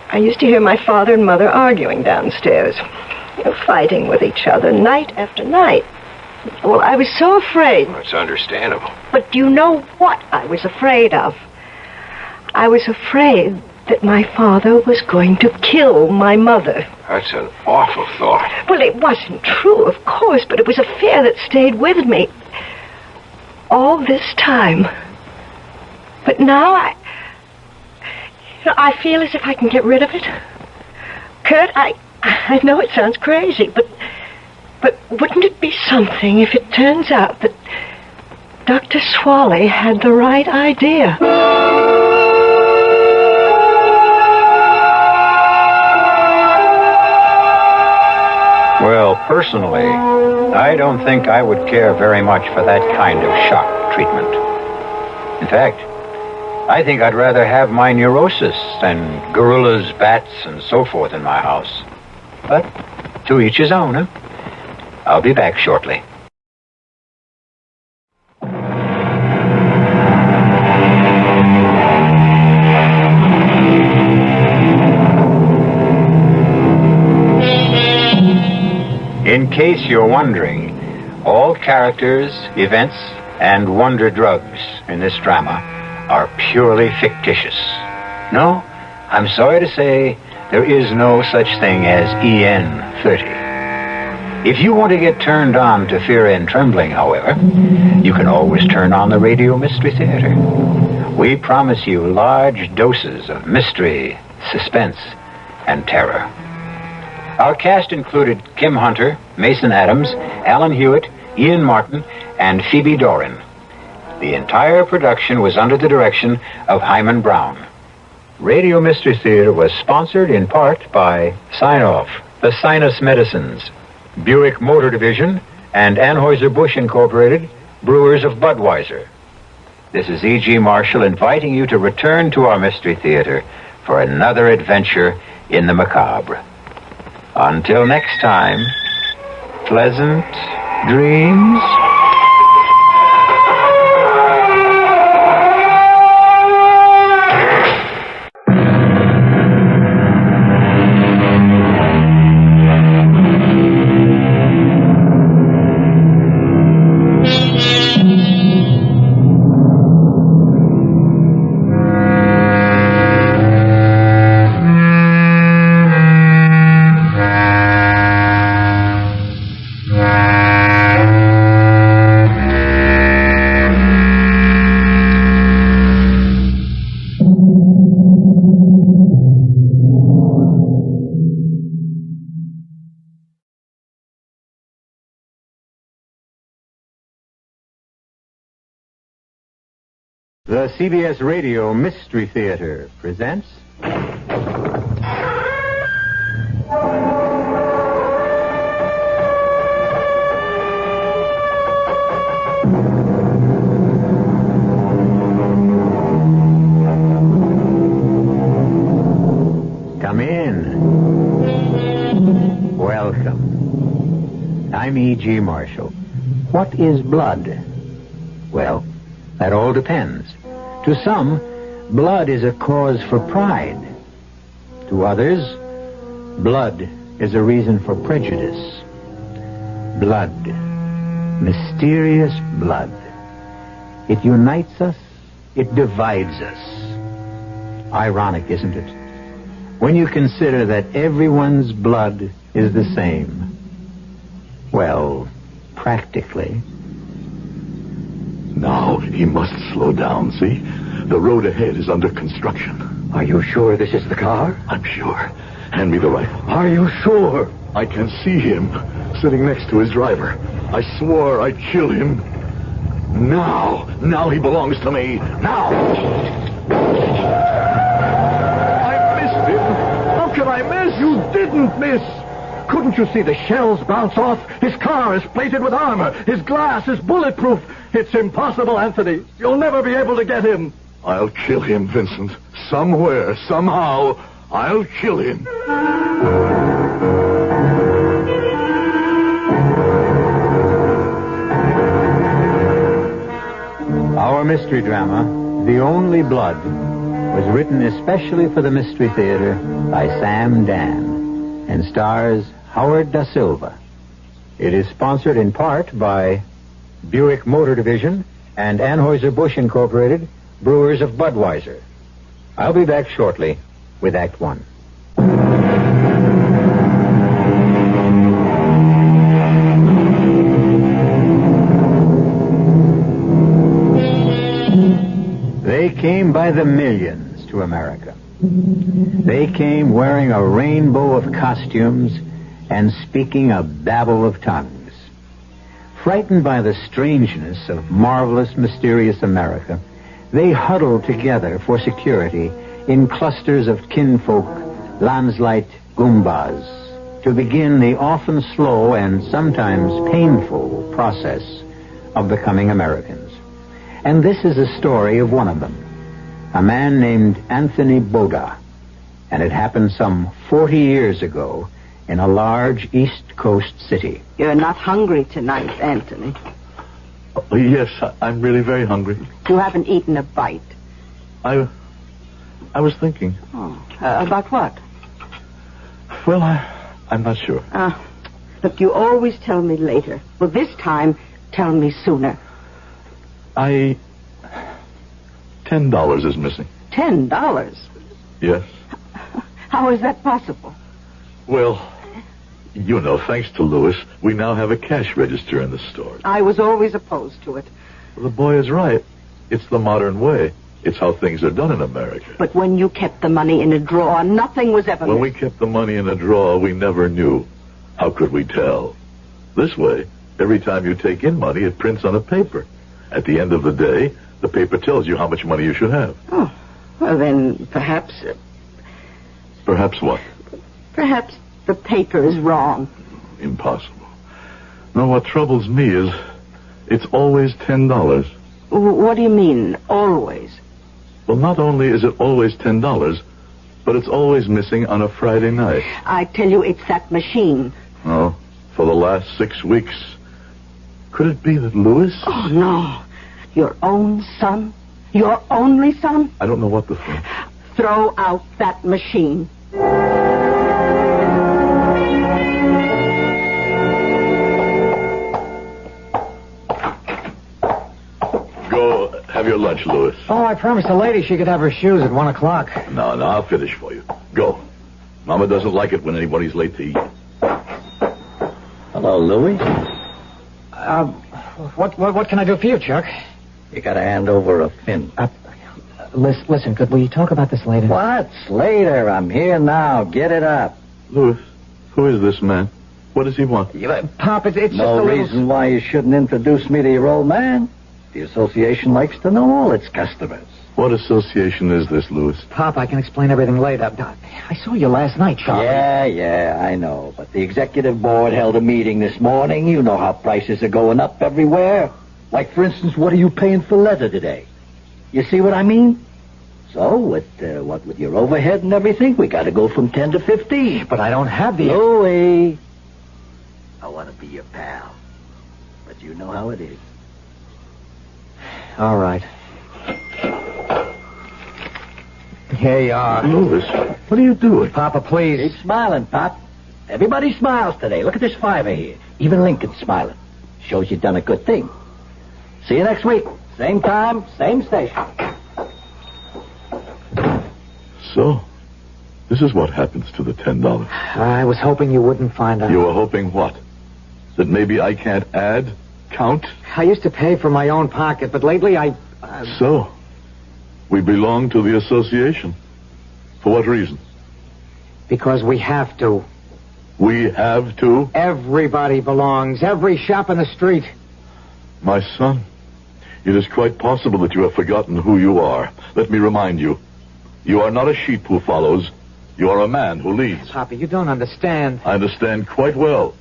I used to hear my father and mother arguing downstairs, fighting with each other night after night. Well, I was so afraid. That's understandable. But do you know what I was afraid of? I was afraid that my father was going to kill my mother. That's an awful thought. Well, it wasn't true, of course, but it was a fear that stayed with me all this time. But now I feel as if I can get rid of it. Kurt, I know it sounds crazy, but wouldn't it be something if it turns out that Dr. Swally had the right idea? Well, personally, I don't think I would care very much for that kind of shock treatment. In fact, I think I'd rather have my neurosis than gorillas, bats, and so forth in my house. But to each his own, huh? I'll be back shortly. In case you're wondering, all characters, events, and wonder drugs in this drama are purely fictitious. No, I'm sorry to say there is no such thing as EN30. If you want to get turned on to fear and trembling, however, you can always turn on the Radio Mystery Theater. We promise you large doses of mystery, suspense, and terror. Our cast included Kim Hunter, Mason Adams, Alan Hewitt, Ian Martin, and Phoebe Doran. The entire production was under the direction of Hyman Brown. Radio Mystery Theater was sponsored in part by Sign-Off, the Sinus Medicines, Buick Motor Division, and Anheuser-Busch Incorporated, brewers of Budweiser. This is E.G. Marshall inviting you to return to our Mystery Theater for another adventure in the macabre. Until next time, pleasant dreams. The CBS Radio Mystery Theater presents... Come in. Welcome. I'm E.G. Marshall. What is blood? Well, that all depends. To some, blood is a cause for pride. To others, blood is a reason for prejudice. Blood. Mysterious blood. It unites us, it divides us. Ironic, isn't it? When you consider that everyone's blood is the same. Well, practically. Now, he must slow down, see? The road ahead is under construction. Are you sure this is the car? I'm sure. Hand me the rifle. Are you sure? I can see him sitting next to his driver. I swore I'd kill him. Now he belongs to me. Now! I missed him. How could I miss? You didn't miss. Couldn't you see the shells bounce off? His car is plated with armor. His glass is bulletproof. It's impossible, Anthony. You'll never be able to get him. I'll kill him, Vincent. Somewhere, somehow, I'll kill him. Our mystery drama, The Only Blood, was written especially for the Mystery Theater by Sam Dan and stars Howard Da Silva. It is sponsored in part by Buick Motor Division and Anheuser-Busch Incorporated, brewers of Budweiser. I'll be back shortly with Act One. They came by the millions to America. They came wearing a rainbow of costumes and speaking a babble of tongues. Frightened by the strangeness of marvelous, mysterious America, they huddled together for security in clusters of kinfolk, Landsleit Goombas, to begin the often slow and sometimes painful process of becoming Americans. And this is a story of one of them, a man named Anthony Boda. And it happened some 40 years ago in a large East Coast city. You're not hungry tonight, Anthony. Oh, yes, I'm really very hungry. You haven't eaten a bite. I was thinking. Oh, about what? Well, I'm not sure. Look, you always tell me later. Well, this time, tell me sooner. $10 is missing. $10? Yes. How is that possible? Well, you know, thanks to Louis, we now have a cash register in the store. I was always opposed to it. The boy is right. It's the modern way. It's how things are done in America. But when you kept the money in a drawer, nothing was ever... When we kept the money in a drawer, we never knew. How could we tell? This way, every time you take in money, it prints on a paper. At the end of the day, the paper tells you how much money you should have. Oh, well then, perhaps... Perhaps what? Perhaps the paper is wrong. Impossible. No, what troubles me is it's always $10. What do you mean, always? Well, not only is it always $10, but it's always missing on a Friday night. I tell you, it's that machine. Oh, for the last 6 weeks. Could it be that Louis... Oh, no. Your own son? Your only son? I don't know what to think. Throw out that machine. Go have your lunch, Louis. Oh, I promised the lady she could have her shoes at 1 o'clock. No, I'll finish for you. Go. Mama doesn't like it when anybody's late to eat. Hello, Louis. What can I do for you, Chuck? You gotta hand over a fin. Listen, could we talk about this later? What's later? I'm here now. Get it up. Louis, who is this man? What does he want? Pop, it's just a No little... reason why you shouldn't introduce me to your old man. The association likes to know all its customers. What association is this, Louis? Pop, I can explain everything later. I saw you last night, Charlie. Yeah, I know. But the executive board held a meeting this morning. You know how prices are going up everywhere. Like, for instance, what are you paying for leather today? You see what I mean? So, with your overhead and everything, we got to go from 10 to 15. But I don't have the... Louis, I want to be your pal. But you know how it is. All right. Here you are. Louis, what are you doing? Papa, please. Keep smiling, Pop. Everybody smiles today. Look at this fiver here. Even Lincoln's smiling. Shows you've done a good thing. See you next week. Same time, same station. So, this is what happens to the $10. I was hoping you wouldn't find out. You were hoping what? That maybe I can't add? Count? I used to pay for my own pocket, but lately So, we belong to the association. For what reason? Because we have to. We have to? Everybody belongs. Every shop in the street. My son, it is quite possible that you have forgotten who you are. Let me remind you. You are not a sheep who follows. You are a man who leads. Papa, you don't understand. I understand quite well.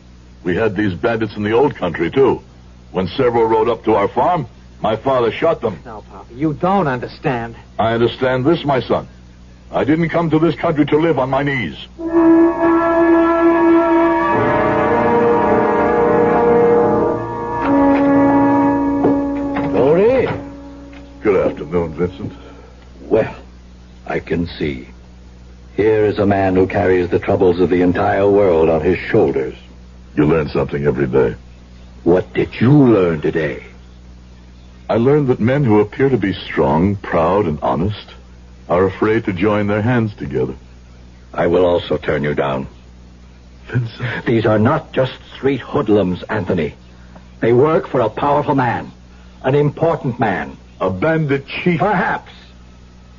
We had these bandits in the old country, too. When several rode up to our farm, my father shot them. No, Papa, you don't understand. I understand this, my son. I didn't come to this country to live on my knees. Dory? Good afternoon, Vincent. Well, I can see. Here is a man who carries the troubles of the entire world on his shoulders. You learn something every day. What did you learn today? I learned that men who appear to be strong, proud, and honest are afraid to join their hands together. I will also turn you down. Vincent. These are not just street hoodlums, Anthony. They work for a powerful man. An important man. A bandit chief. Perhaps.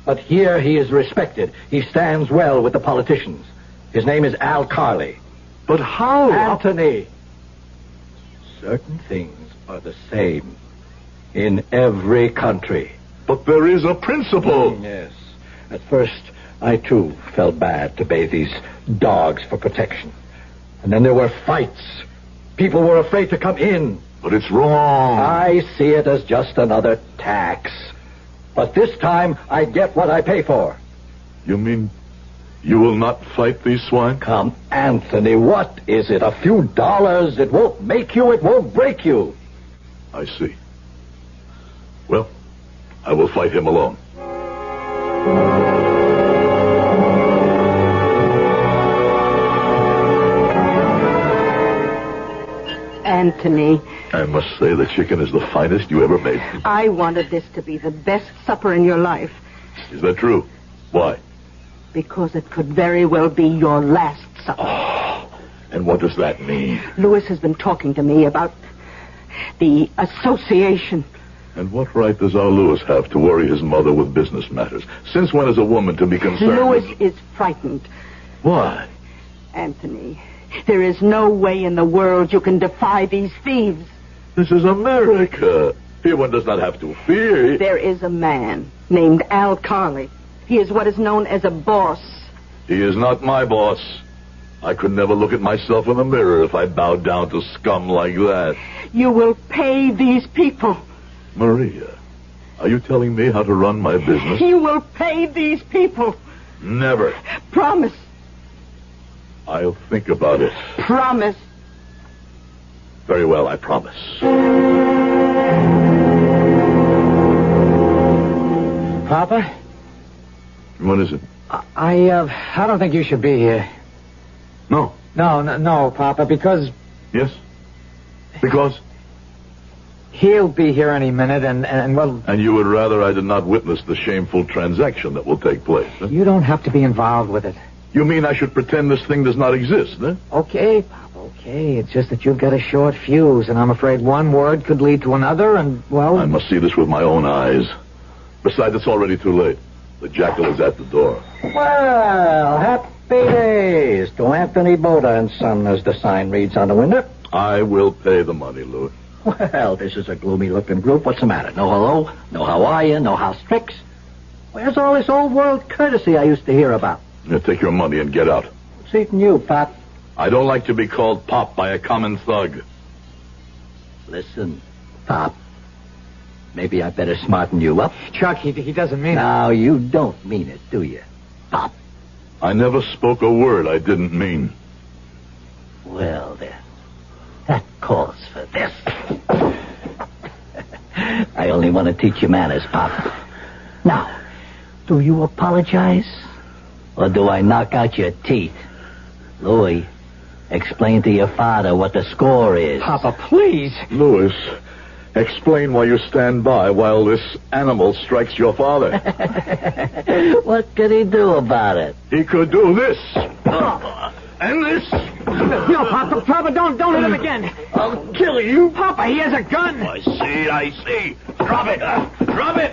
But here he is respected. He stands well with the politicians. His name is Al Carley. But how? Anthony. Certain things are the same in every country. But there is a principle. Yes. At first, I too felt bad to pay these dogs for protection. And then there were fights. People were afraid to come in. But it's wrong. I see it as just another tax. But this time, I get what I pay for. You mean you will not fight these swine? Come, Anthony, what is it? A few dollars? It won't make you, it won't break you. I see. Well, I will fight him alone. Anthony, I must say the chicken is the finest you ever made. I wanted this to be the best supper in your life. Is that true? Why? Because it could very well be your last supper. And what does that mean? Louis has been talking to me about the association. And what right does our Louis have to worry his mother with business matters? Since when is a woman to be concerned? Louis is frightened. Why? Anthony, there is no way in the world you can defy these thieves. This is America. Here one does not have to fear. There is a man named Al Carley. He is what is known as a boss. He is not my boss. I could never look at myself in the mirror if I bowed down to scum like that. You will pay these people. Maria, are you telling me how to run my business? You will pay these people. Never. Promise. I'll think about it. Promise. Very well, I promise. Papa? What is it? I don't think you should be here. No. No, Papa, because... Yes? Because? He'll be here any minute, and well... And you would rather I did not witness the shameful transaction that will take place, huh? You don't have to be involved with it. You mean I should pretend this thing does not exist, huh? Okay, Papa, okay. It's just that you've got a short fuse, and I'm afraid one word could lead to another, and, well... I must see this with my own eyes. Besides, it's already too late. The jackal is at the door. Well, happy days to Anthony Boda and Son, as the sign reads on the window. I will pay the money, Louis. Well, this is a gloomy-looking group. What's the matter? No hello? No how are you? No house tricks? Where's all this old-world courtesy I used to hear about? Now, take your money and get out. What's eating you, Pop? I don't like to be called Pop by a common thug. Listen, Pop. Maybe I better smarten you up. Chuck, he doesn't mean it. No, you don't mean it, do you, Pop? I never spoke a word I didn't mean. Well, then, that calls for this. I only want to teach you manners, Pop. Now, do you apologize? Or do I knock out your teeth? Louis, explain to your father what the score is. Papa, please. Louis, explain why you stand by while this animal strikes your father. What could he do about it? He could do this. And this. No, Papa, don't hit him again. I'll kill you. Papa, he has a gun. I see. Drop it. Drop it.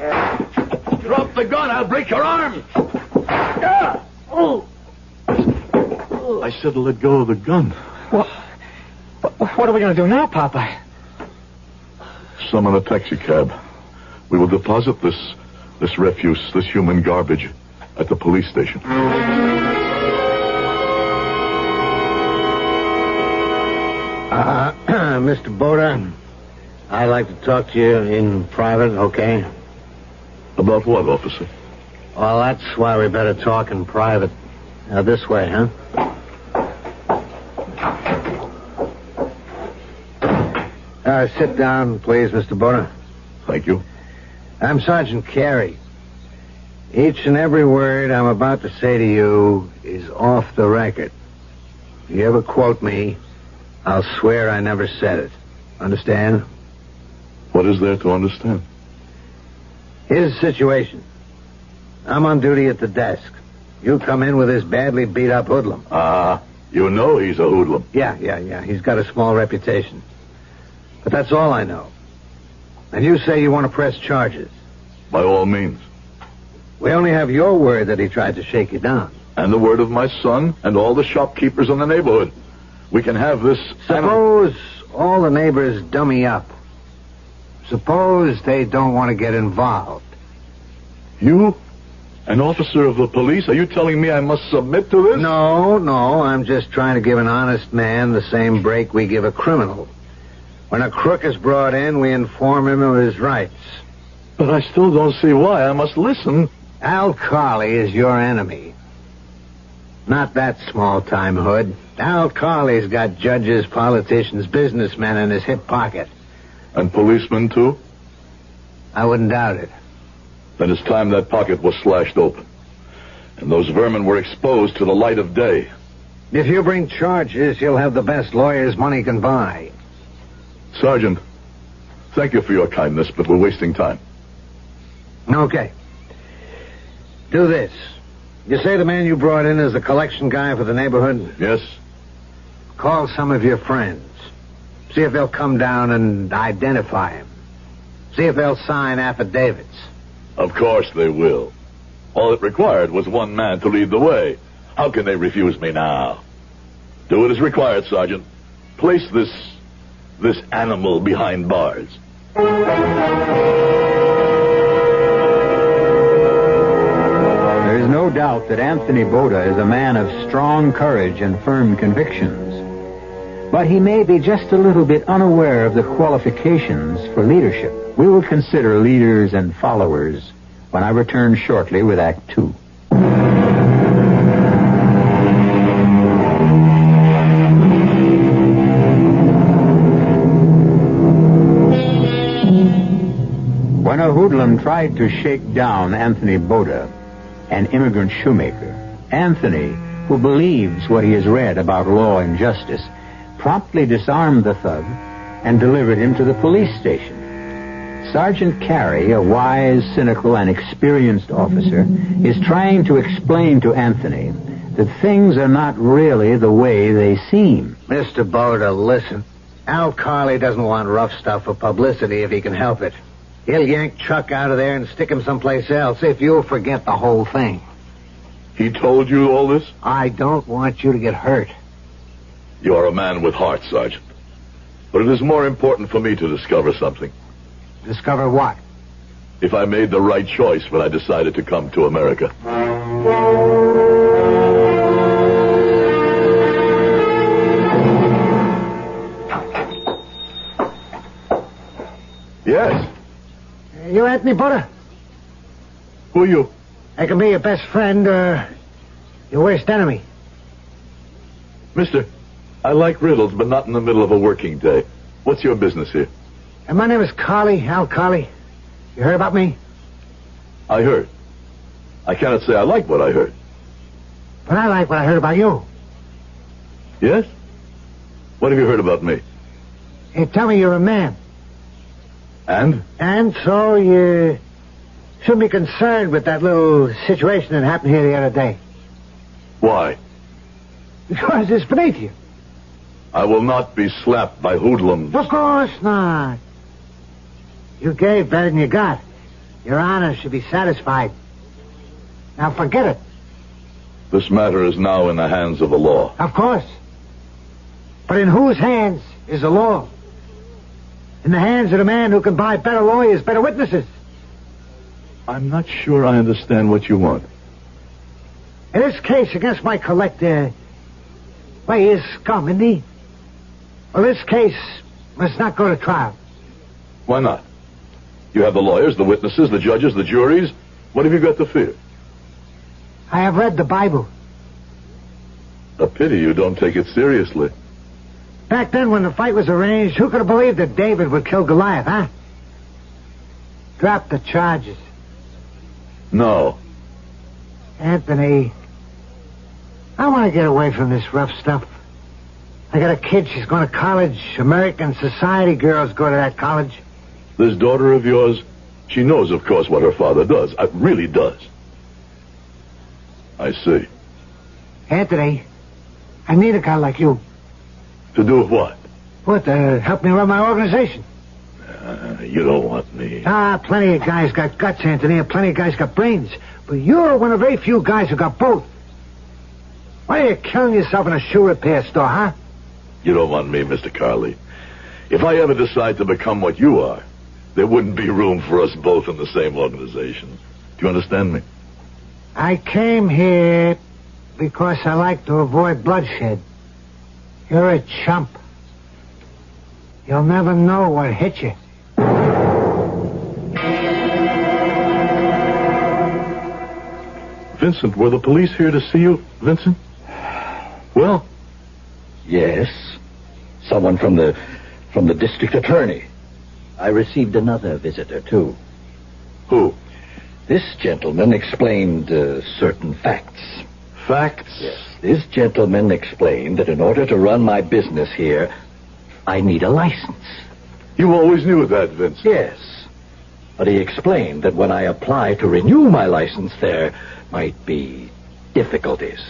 Drop the gun. I'll break your arm. I said to let go of the gun. What are we going to do now, Papa? Summon a taxi cab. We will deposit this refuse, this human garbage, at the police station. Mr. Boda, I'd like to talk to you in private, okay? About what, officer? Well, that's why we better talk in private. This way, huh? Sit down, please, Mr. Boda. Thank you. I'm Sergeant Carey. Each and every word I'm about to say to you is off the record. If you ever quote me, I'll swear I never said it. Understand? What is there to understand? Here's the situation. I'm on duty at the desk. You come in with this badly beat-up hoodlum. You know he's a hoodlum. Yeah. He's got a small reputation. But that's all I know. And you say you want to press charges. By all means. We only have your word that he tried to shake you down. And the word of my son and all the shopkeepers in the neighborhood. We can have this... Suppose all the neighbors dummy up. Suppose they don't want to get involved. You? An officer of the police? Are you telling me I must submit to this? No. I'm just trying to give an honest man the same break we give a criminal. When a crook is brought in, we inform him of his rights. But I still don't see why. I must listen. Al Carley is your enemy. Not that small-time hood. Al Carley's got judges, politicians, businessmen in his hip pocket. And policemen, too? I wouldn't doubt it. Then it's time that pocket was slashed open. And those vermin were exposed to the light of day. If you bring charges, you'll have the best lawyers money can buy. Sergeant, Thank you for your kindness, but we're wasting time. Okay. Do this. You say the man you brought in is the collection guy for the neighborhood? Yes. Call some of your friends. See if they'll come down and identify him. See if they'll sign affidavits. Of course they will. All it required was one man to lead the way. How can they refuse me now? Do it as required, Sergeant. Place this animal behind bars. There is no doubt that Anthony Boda is a man of strong courage and firm convictions. But he may be just a little bit unaware of the qualifications for leadership. We will consider leaders and followers when I return shortly with Act 2. When a hoodlum tried to shake down Anthony Boda, an immigrant shoemaker, Anthony, who believes what he has read about law and justice, promptly disarmed the thug and delivered him to the police station. Sergeant Carey, a wise, cynical, and experienced officer, is trying to explain to Anthony that things are not really the way they seem. Mr. Boda, listen. Al Carley doesn't want rough stuff for publicity if he can help it. He'll yank Chuck out of there and stick him someplace else if you'll forget the whole thing. He told you all this? I don't want you to get hurt. You are a man with heart, Sergeant. But it is more important for me to discover something. Discover what? If I made the right choice when I decided to come to America. Yes. You Anthony Boda? Who are you? I can be your best friend or your worst enemy. Mister, I like riddles, but not in the middle of a working day. What's your business here? And my name is Carley, Al Carley. You heard about me? I heard. I cannot say I like what I heard. But I like what I heard about you. Yes? What have you heard about me? Hey, tell me you're a man. And? And so you shouldn't be concerned with that little situation that happened here the other day. Why? Because it's beneath you. I will not be slapped by hoodlums. Of course not. You gave better than you got. Your honor should be satisfied. Now forget it. This matter is now in the hands of the law. Of course. But in whose hands is the law? In the hands of the man who can buy better lawyers, better witnesses. I'm not sure I understand what you want. In this case against my collector, well, he is scum, isn't he? Well, this case must not go to trial. Why not? You have the lawyers, the witnesses, the judges, the juries. What have you got to fear? I have read the Bible. A pity you don't take it seriously. Back then, when the fight was arranged, who could have believed that David would kill Goliath, huh? Drop the charges. No. Anthony, I want to get away from this rough stuff. I got a kid, she's going to college. American society girls go to that college. This daughter of yours, she knows, of course, what her father does. Really does. I see. Anthony, I need a guy like you. To do what? What, to help me run my organization? You don't want me. Plenty of guys got guts, Anthony, and plenty of guys got brains. But you're one of very few guys who got both. Why are you killing yourself in a shoe repair store, huh? You don't want me, Mr. Carley. If I ever decide to become what you are, there wouldn't be room for us both in the same organization. Do you understand me? I came here because I like to avoid bloodshed. You're a chump. You'll never know what hit you. Vincent, were the police here to see you, Vincent? Well? Yes. Someone from the district attorney. I received another visitor, too. Who? This gentleman explained certain facts. Facts? Yes. This gentleman explained that in order to run my business here, I need a license. You always knew that, Vincent. Yes. But he explained that when I apply to renew my license, there might be difficulties.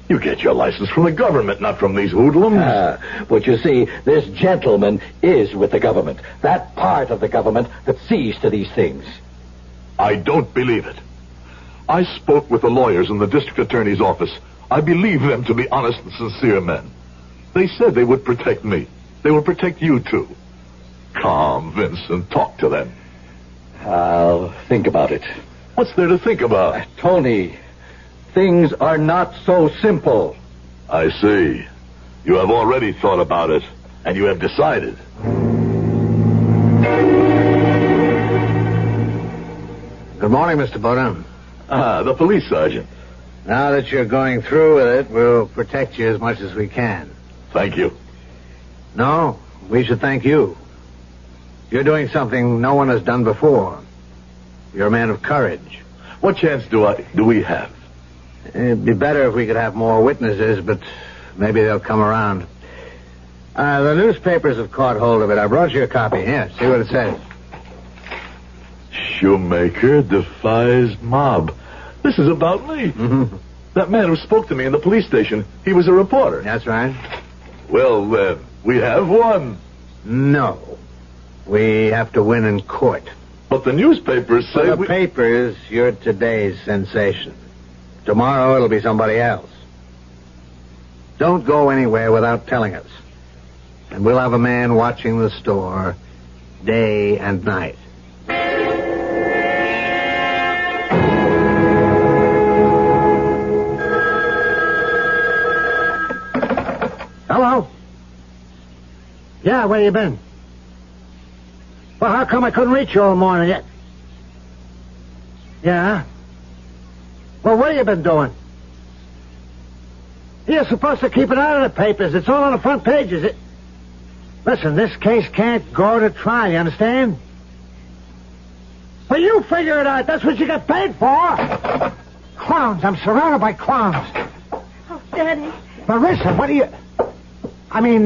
You get your license from the government, not from these hoodlums. But you see, this gentleman is with the government. That part of the government that sees to these things. I don't believe it. I spoke with the lawyers in the district attorney's office. I believe them to be honest and sincere men. They said they would protect me. They will protect you, too. Come, Vincent, talk to them. I'll think about it. What's there to think about? Tony, things are not so simple. I see. You have already thought about it, and you have decided. Good morning, Mr. Bowden. The police sergeant. Now that you're going through with it, we'll protect you as much as we can. Thank you. No, we should thank you. You're doing something no one has done before. You're a man of courage. What chance do we have? It'd be better if we could have more witnesses, but maybe they'll come around. The newspapers have caught hold of it. I brought you a copy. Here, see what it says. Shoemaker defies mob. This is about me. Mm-hmm. That man who spoke to me in the police station, he was a reporter. That's right. Well, then, we have won. No. We have to win in court. But the newspapers say For the papers, you're today's sensation. Tomorrow it'll be somebody else. Don't go anywhere without telling us. And we'll have a man watching the store day and night. Hello? Yeah, where you been? Well, how come I couldn't reach you all morning yet? Yeah? Well, what have you been doing? You're supposed to keep it out of the papers. It's all on the front pages. Listen, this case can't go to trial, you understand? Well, you figure it out. That's what you get paid for. Clowns. I'm surrounded by clowns. Oh, Daddy. Marissa, what are you... I mean,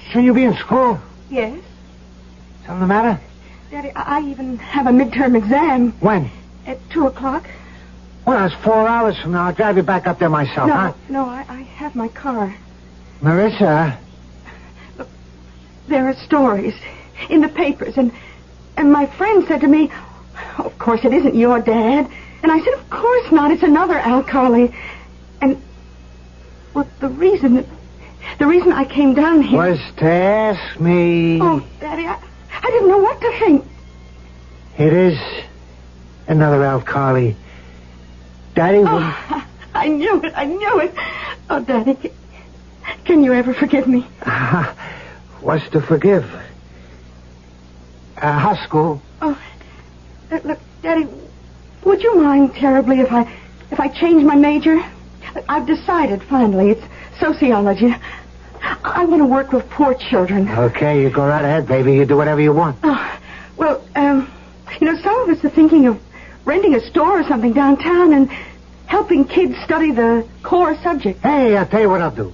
shouldn't you be in school? Yes? Something the matter? Daddy, I even have a midterm exam. When? At 2:00. Well, it's 4 hours from now. I'll drive you back up there myself, huh? No, I have my car. Marissa. Look, there are stories in the papers, and my friend said to me, of course, it isn't your dad. And I said, of course not. It's another Alcali. And, well, the reason I came down here... was to ask me... Oh, Daddy, I didn't know what to think. It is another Alcali. Daddy... I knew it. Oh, Daddy, can you ever forgive me? What's to forgive? High school. Oh, look, Daddy, would you mind terribly if I change my major? I've decided, finally. It's sociology. I want to work with poor children. Okay, you go right ahead, baby. You do whatever you want. Oh, well, some of us are thinking of renting a store or something downtown and helping kids study the core subject. Hey, I'll tell you what I'll do.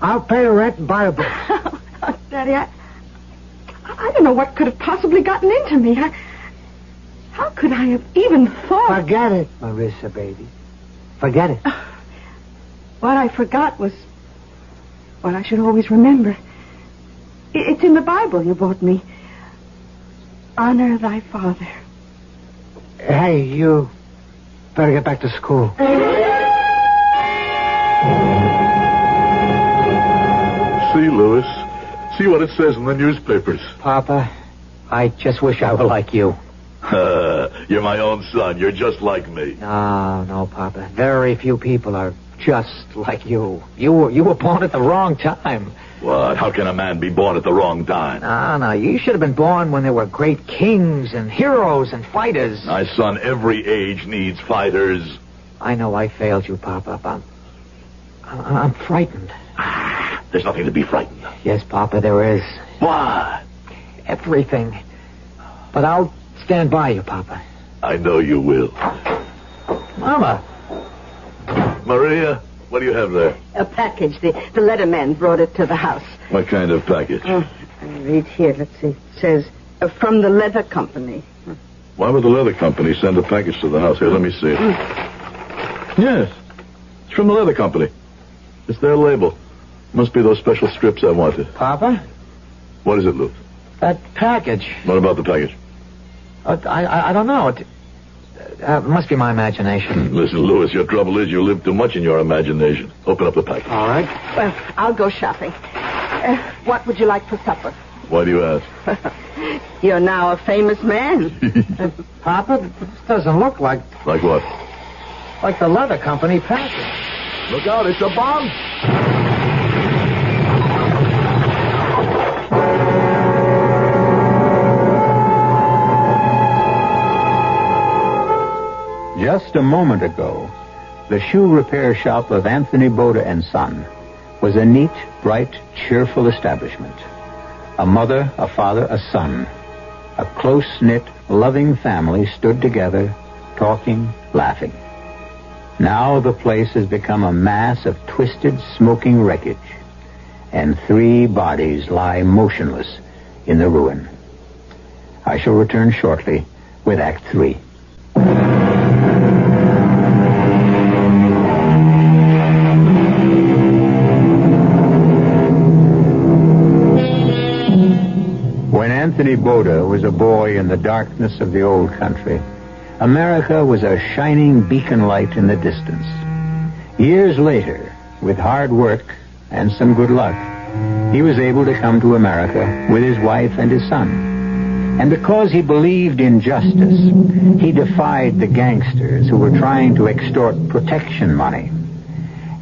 I'll pay the rent and buy a book. Oh, Daddy, I don't know what could have possibly gotten into me. How could I have even thought... Forget it, Marissa, baby. Forget it. What I forgot was what I should always remember. It's in the Bible you bought me. Honor thy father. Hey, you better get back to school. See, Louis. See what it says in the newspapers. Papa, I just wish I were like you. You're my own son. You're just like me. No, Papa. Very few people are just like you. You were born at the wrong time. What? How can a man be born at the wrong time? No. You should have been born when there were great kings and heroes and fighters. My son, every age needs fighters. I know I failed you, Papa. I'm frightened. There's nothing to be frightened of. Yes, Papa, there is. What? Everything. But I'll stand by you, Papa. I know you will. Mama. Maria, what do you have there? A package. The letterman brought it to the house. What kind of package? Read here. Let's see. It says, from the leather company. Why would the leather company send a package to the house? Here, let me see it. Yes. It's from the leather company. It's their label. Must be those special strips I wanted. Papa? What is it, Louis? That package. What about the package? I don't know. It must be my imagination. Listen, Louis, your trouble is you live too much in your imagination. Open up the package. All right. Well, I'll go shopping. What would you like for supper? Why do you ask? You're now a famous man. Papa, this doesn't look like... Like what? Like the leather company package. Look out, it's a bomb! Just a moment ago, the shoe repair shop of Anthony Boda and Son was a neat, bright, cheerful establishment. A mother, a father, a son. A close-knit, loving family stood together, talking, laughing. Now the place has become a mass of twisted, smoking wreckage, and 3 bodies lie motionless in the ruin. I shall return shortly with Act 3. When Anthony Boda was a boy in the darkness of the old country, America was a shining beacon light in the distance. Years later, with hard work and some good luck, he was able to come to America with his wife and his son. And because he believed in justice, he defied the gangsters who were trying to extort protection money.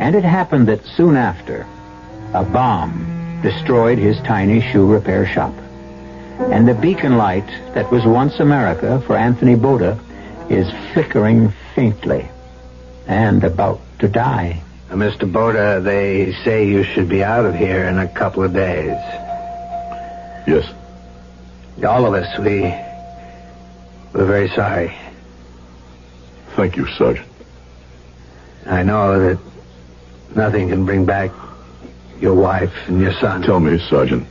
And it happened that soon after, a bomb destroyed his tiny shoe repair shop. And the beacon light that was once America for Anthony Boda is flickering faintly and about to die. Mr. Boda, they say you should be out of here in a couple of days. Yes. All of us, we're very sorry. Thank you, Sergeant. I know that nothing can bring back your wife and your son. Tell me, Sergeant,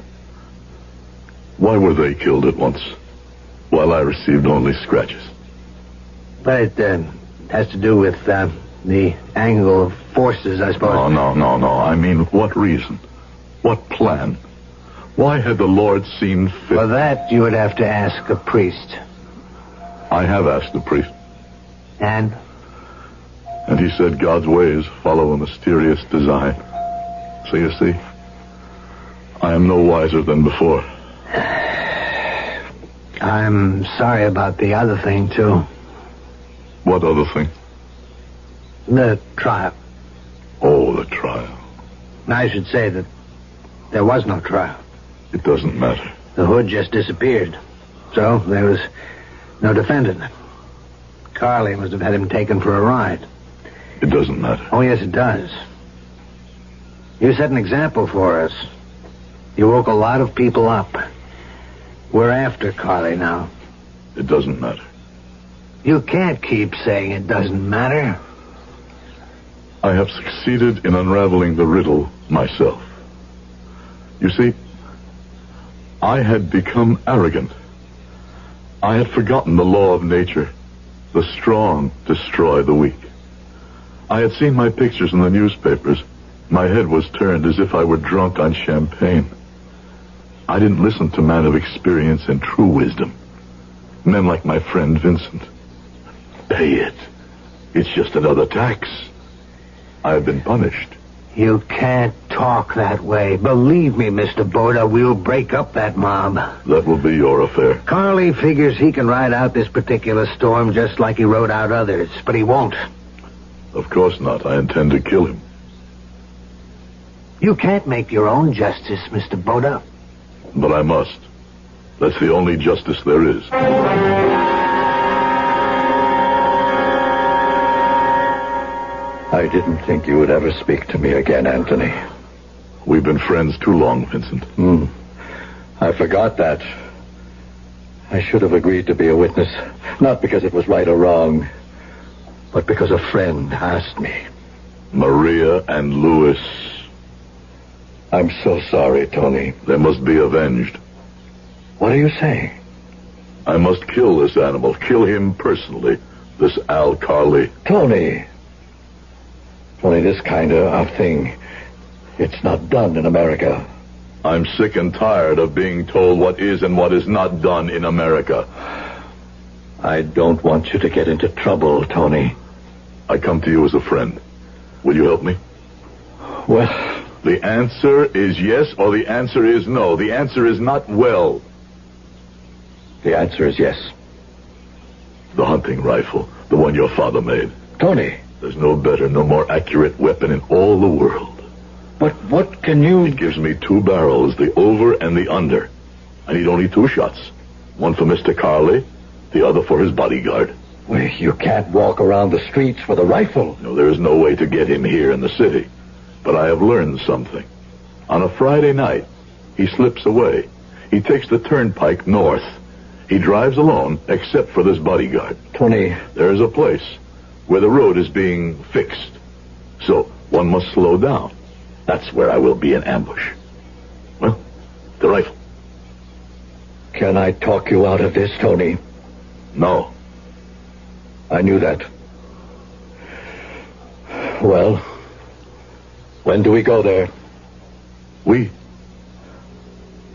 why were they killed at once, while I received only scratches? But it has to do with the angle of forces, I suppose. No. I mean, what reason? What plan? Why had the Lord seen fit? For that, you would have to ask a priest. I have asked the priest. And? And he said God's ways follow a mysterious design. So you see, I am no wiser than before. I'm sorry about the other thing, too. What other thing? The trial. Oh, the trial. I should say that there was no trial. It doesn't matter. The hood just disappeared. So there was no defendant. Carly must have had him taken for a ride. It doesn't matter. Oh, yes, it does. You set an example for us. You woke a lot of people up. We're after Carly now. It doesn't matter. You can't keep saying it doesn't matter. I have succeeded in unraveling the riddle myself. You see, I had become arrogant. I had forgotten the law of nature. The strong destroy the weak. I had seen my pictures in the newspapers. My head was turned as if I were drunk on champagne. I didn't listen to men of experience and true wisdom. Men like my friend Vincent. Pay it. It's just another tax. I have been punished. You can't talk that way. Believe me, Mr. Boda, we'll break up that mob. That will be your affair. Carly figures he can ride out this particular storm just like he rode out others, but he won't. Of course not. I intend to kill him. You can't make your own justice, Mr. Boda. But I must. That's the only justice there is. I didn't think you would ever speak to me again, Anthony. We've been friends too long, Vincent. I forgot that. I should have agreed to be a witness, not because it was right or wrong, but because a friend asked me. Maria and Louis. I'm so sorry, Tony. They must be avenged. What are you saying? I must kill this animal. Kill him personally. This Al Carley. Tony, this kind of thing, it's not done in America. I'm sick and tired of being told what is and what is not done in America. I don't want you to get into trouble, Tony. I come to you as a friend. Will you help me? Well, the answer is yes or the answer is no. The answer is not well. The answer is yes. The hunting rifle, the one your father made. Tony. There's no better, no more accurate weapon in all the world. But what can you... It gives me 2 barrels, the over and the under. I need only 2 shots. One for Mr. Carley, the other for his bodyguard. Well, you can't walk around the streets with a rifle. No, there is no way to get him here in the city. But I have learned something. On a Friday night, he slips away. He takes the turnpike north. He drives alone, except for this bodyguard. Tony. There is a place where the road is being fixed. So one must slow down. That's where I will be in ambush. Well, the rifle. Can I talk you out of this, Tony? No. I knew that. Well, when do we go there? We.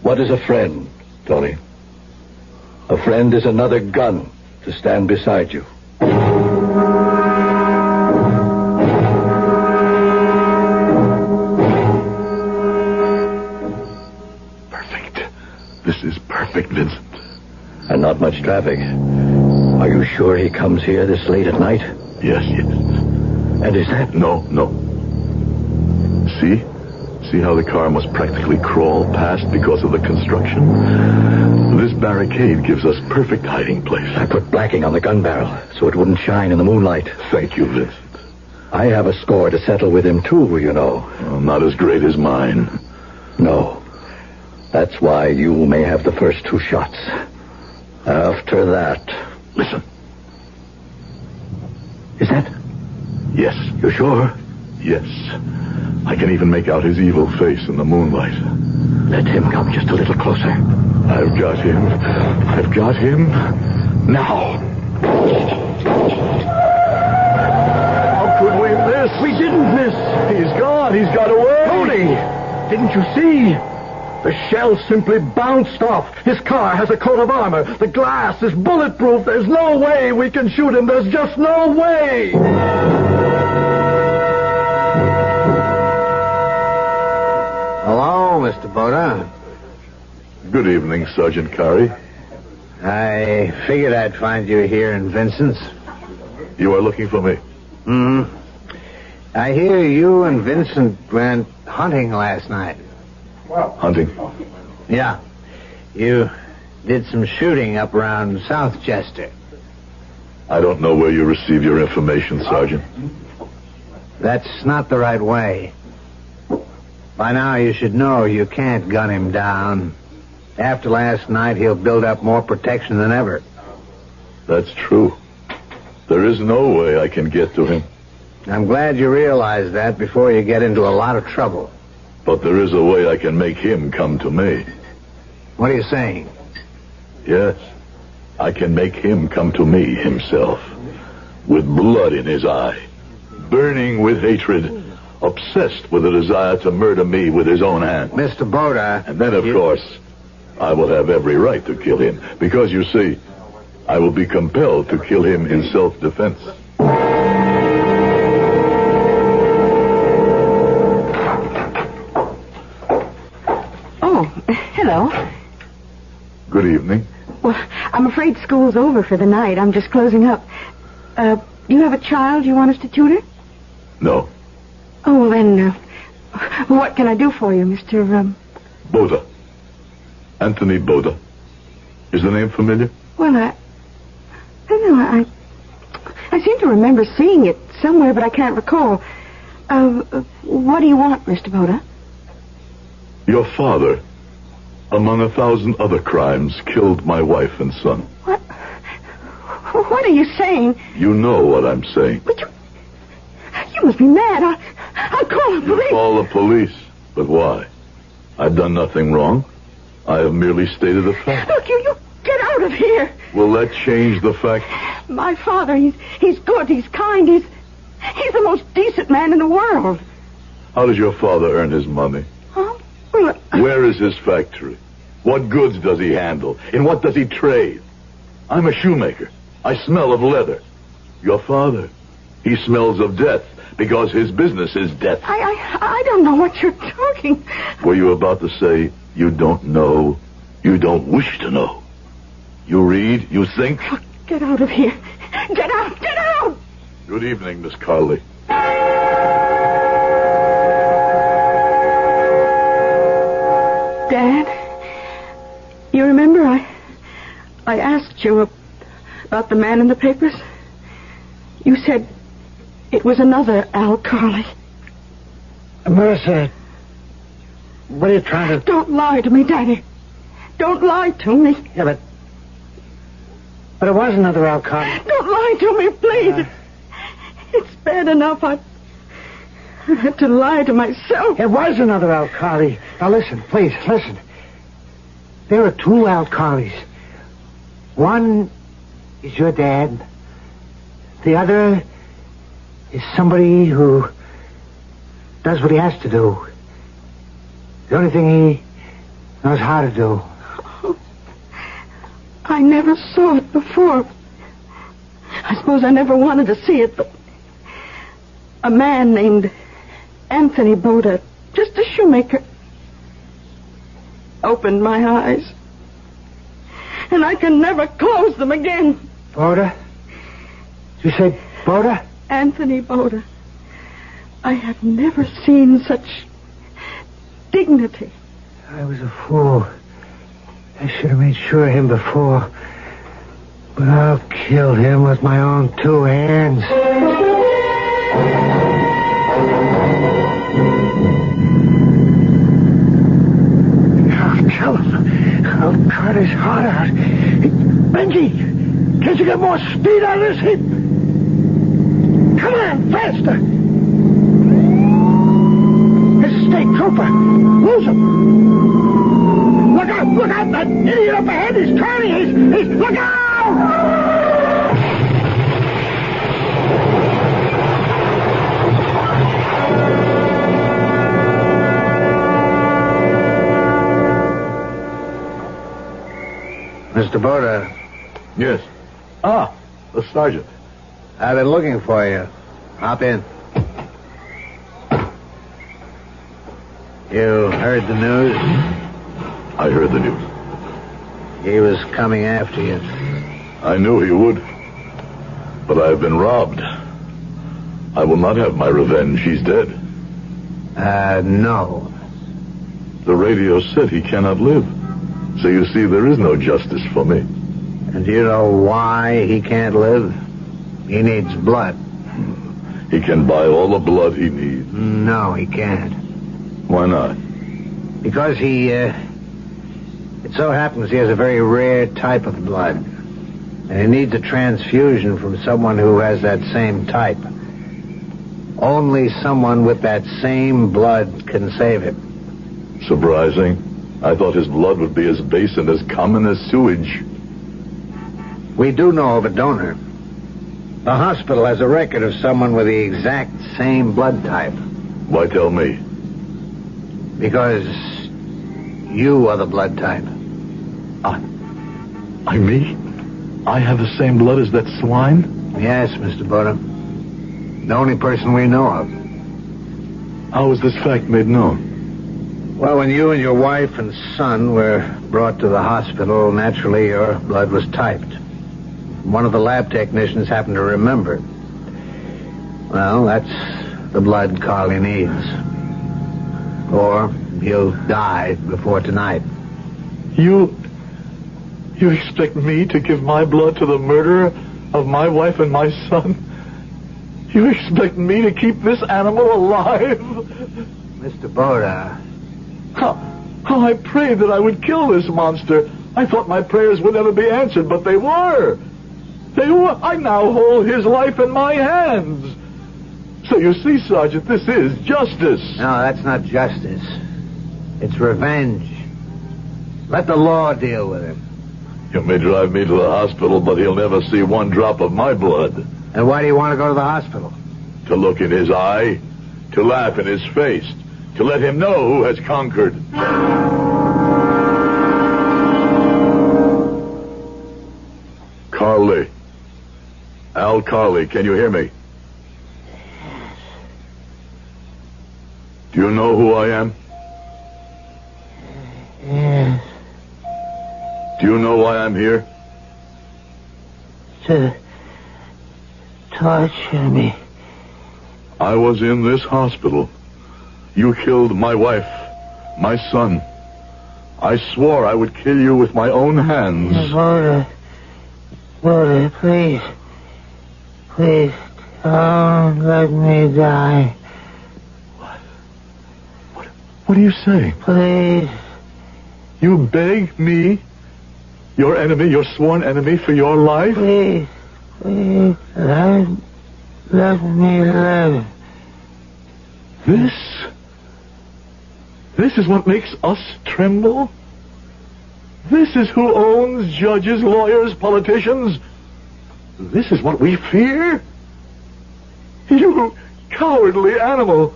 What is a friend, Tony? A friend is another gun to stand beside you. Perfect. This is perfect, Vincent. And not much traffic. Are you sure he comes here this late at night? Yes. And is that... No. See how the car must practically crawl past because of the construction? This barricade gives us perfect hiding place. I put blacking on the gun barrel so it wouldn't shine in the moonlight. Thank you, Vincent. I have a score to settle with him, too, you know. Well, not as great as mine. No. That's why you may have the first 2 shots. After that... Listen. Is that... Yes. You sure? Yes. I can even make out his evil face in the moonlight. Let him come just a little closer. I've got him. Now. How could we miss? We didn't miss. He's gone. He's got away. Tony, didn't you see? The shell simply bounced off. His car has a coat of armor. The glass is bulletproof. There's no way we can shoot him. There's just no way. Hello, Mr. Boda. Good evening, Sergeant Carey. I figured I'd find you here in Vincent's. You are looking for me? Hmm. I hear you and Vincent went hunting last night. Hunting? Yeah. You did some shooting up around South Chester. I don't know where you receive your information, Sergeant. That's not the right way. By now you should know you can't gun him down. After last night, he'll build up more protection than ever. That's true. There is no way I can get to him. I'm glad you realize that before you get into a lot of trouble. But there is a way I can make him come to me. What are you saying? Yes. I can make him come to me himself. With blood in his eye. Burning with hatred. Obsessed with a desire to murder me with his own hand. Mr. Boda. And then, of course, I will have every right to kill him. Because, you see, I will be compelled to kill him in self-defense. Oh, hello. Good evening. Well, I'm afraid school's over for the night. I'm just closing up. You have a child you want us to tutor? No. Oh, well, then, what can I do for you, Mr. Boda. Anthony Boda. Is the name familiar? Well, I don't know. I seem to remember seeing it somewhere, but I can't recall. What do you want, Mr. Boda? Your father, among 1,000 other crimes, killed my wife and son. What? What are you saying? You know what I'm saying. But you must be mad. I'll call the police. You call the police? But why? I've done nothing wrong. I have merely stated a fact. Look, you get out of here. Will that change the fact? My father, he's good, he's kind, he's the most decent man in the world. How does your father earn his money? Huh? Well, Where is his factory? What goods does he handle? In what does he trade? I'm a shoemaker. I smell of leather. Your father, he smells of death because his business is death. I don't know what you're talking. Were you about to say you don't know, you don't wish to know? You read, you think? Look, get out of here. Get out, get out! Good evening, Miss Carley. Dad, you remember I asked you about the man in the papers? You said it was another Al Carley. Marissa, what are you trying to... Don't lie to me, Daddy. Don't lie to me. Yeah, but it was another Al Carley. Don't lie to me, please. It's bad enough I had to lie to myself. It was another Al Carley. Now listen, please, listen. There are two Al Carleys. One is your dad. The other is somebody who does what he has to do. The only thing he knows how to do. I never saw it before. I suppose I never wanted to see it, but a man named Anthony Boda, just a shoemaker, opened my eyes. And I can never close them again. Boda? Did you say Boda? Anthony Boda. I have never seen such dignity. I was a fool. I should have made sure of him before. But I'll kill him with my own two hands. I'll kill him. I'll cut his heart out. Benji, can't you get more speed out of this heap? Come on, faster. There's a state trooper. Lose him. Look out, that idiot up ahead is turning. He's look out! Mr. Boda. Yes. Ah, the sergeant. I've been looking for you. Hop in. You heard the news? I heard the news. He was coming after you. I knew he would. But I have been robbed. I will not have my revenge. He's dead. No. The radio said he cannot live. So you see, there is no justice for me. And do you know why he can't live? He needs blood. He can buy all the blood he needs. No, he can't. Why not? Because it so happens he has a very rare type of blood. And he needs a transfusion from someone who has that same type. Only someone with that same blood can save him. Surprising. I thought his blood would be as base and as common as sewage. We do know of a donor. The hospital has a record of someone with the exact same blood type. Why tell me? Because you are the blood type. Me? I have the same blood as that swine? Yes, Mr. Boda. The only person we know of. How was this fact made known? Well, when you and your wife and son were brought to the hospital, naturally your blood was typed. One of the lab technicians happened to remember. Well, that's the blood Carly needs. Or he'll die before tonight. You expect me to give my blood to the murderer of my wife and my son? You expect me to keep this animal alive? Mr. Boda. How I prayed that I would kill this monster. I thought my prayers would never be answered, but they were. They were. I now hold his life in my hands. So you see, Sergeant, this is justice. No, that's not justice. It's revenge. Let the law deal with him. You may drive me to the hospital, but he'll never see one drop of my blood. And why do you want to go to the hospital? To look in his eye, to laugh in his face, to let him know who has conquered. Carly. Al Carly, can you hear me? Do you know who I am? Yes. Do you know why I'm here? To torture me. I was in this hospital. You killed my wife, my son. I swore I would kill you with my own hands. Boda, please. Please, don't let me die. What do you say? Please. You beg me, your enemy, your sworn enemy, for your life? Please, let me live. This is what makes us tremble? This is who owns judges, lawyers, politicians? This is what we fear? You cowardly animal!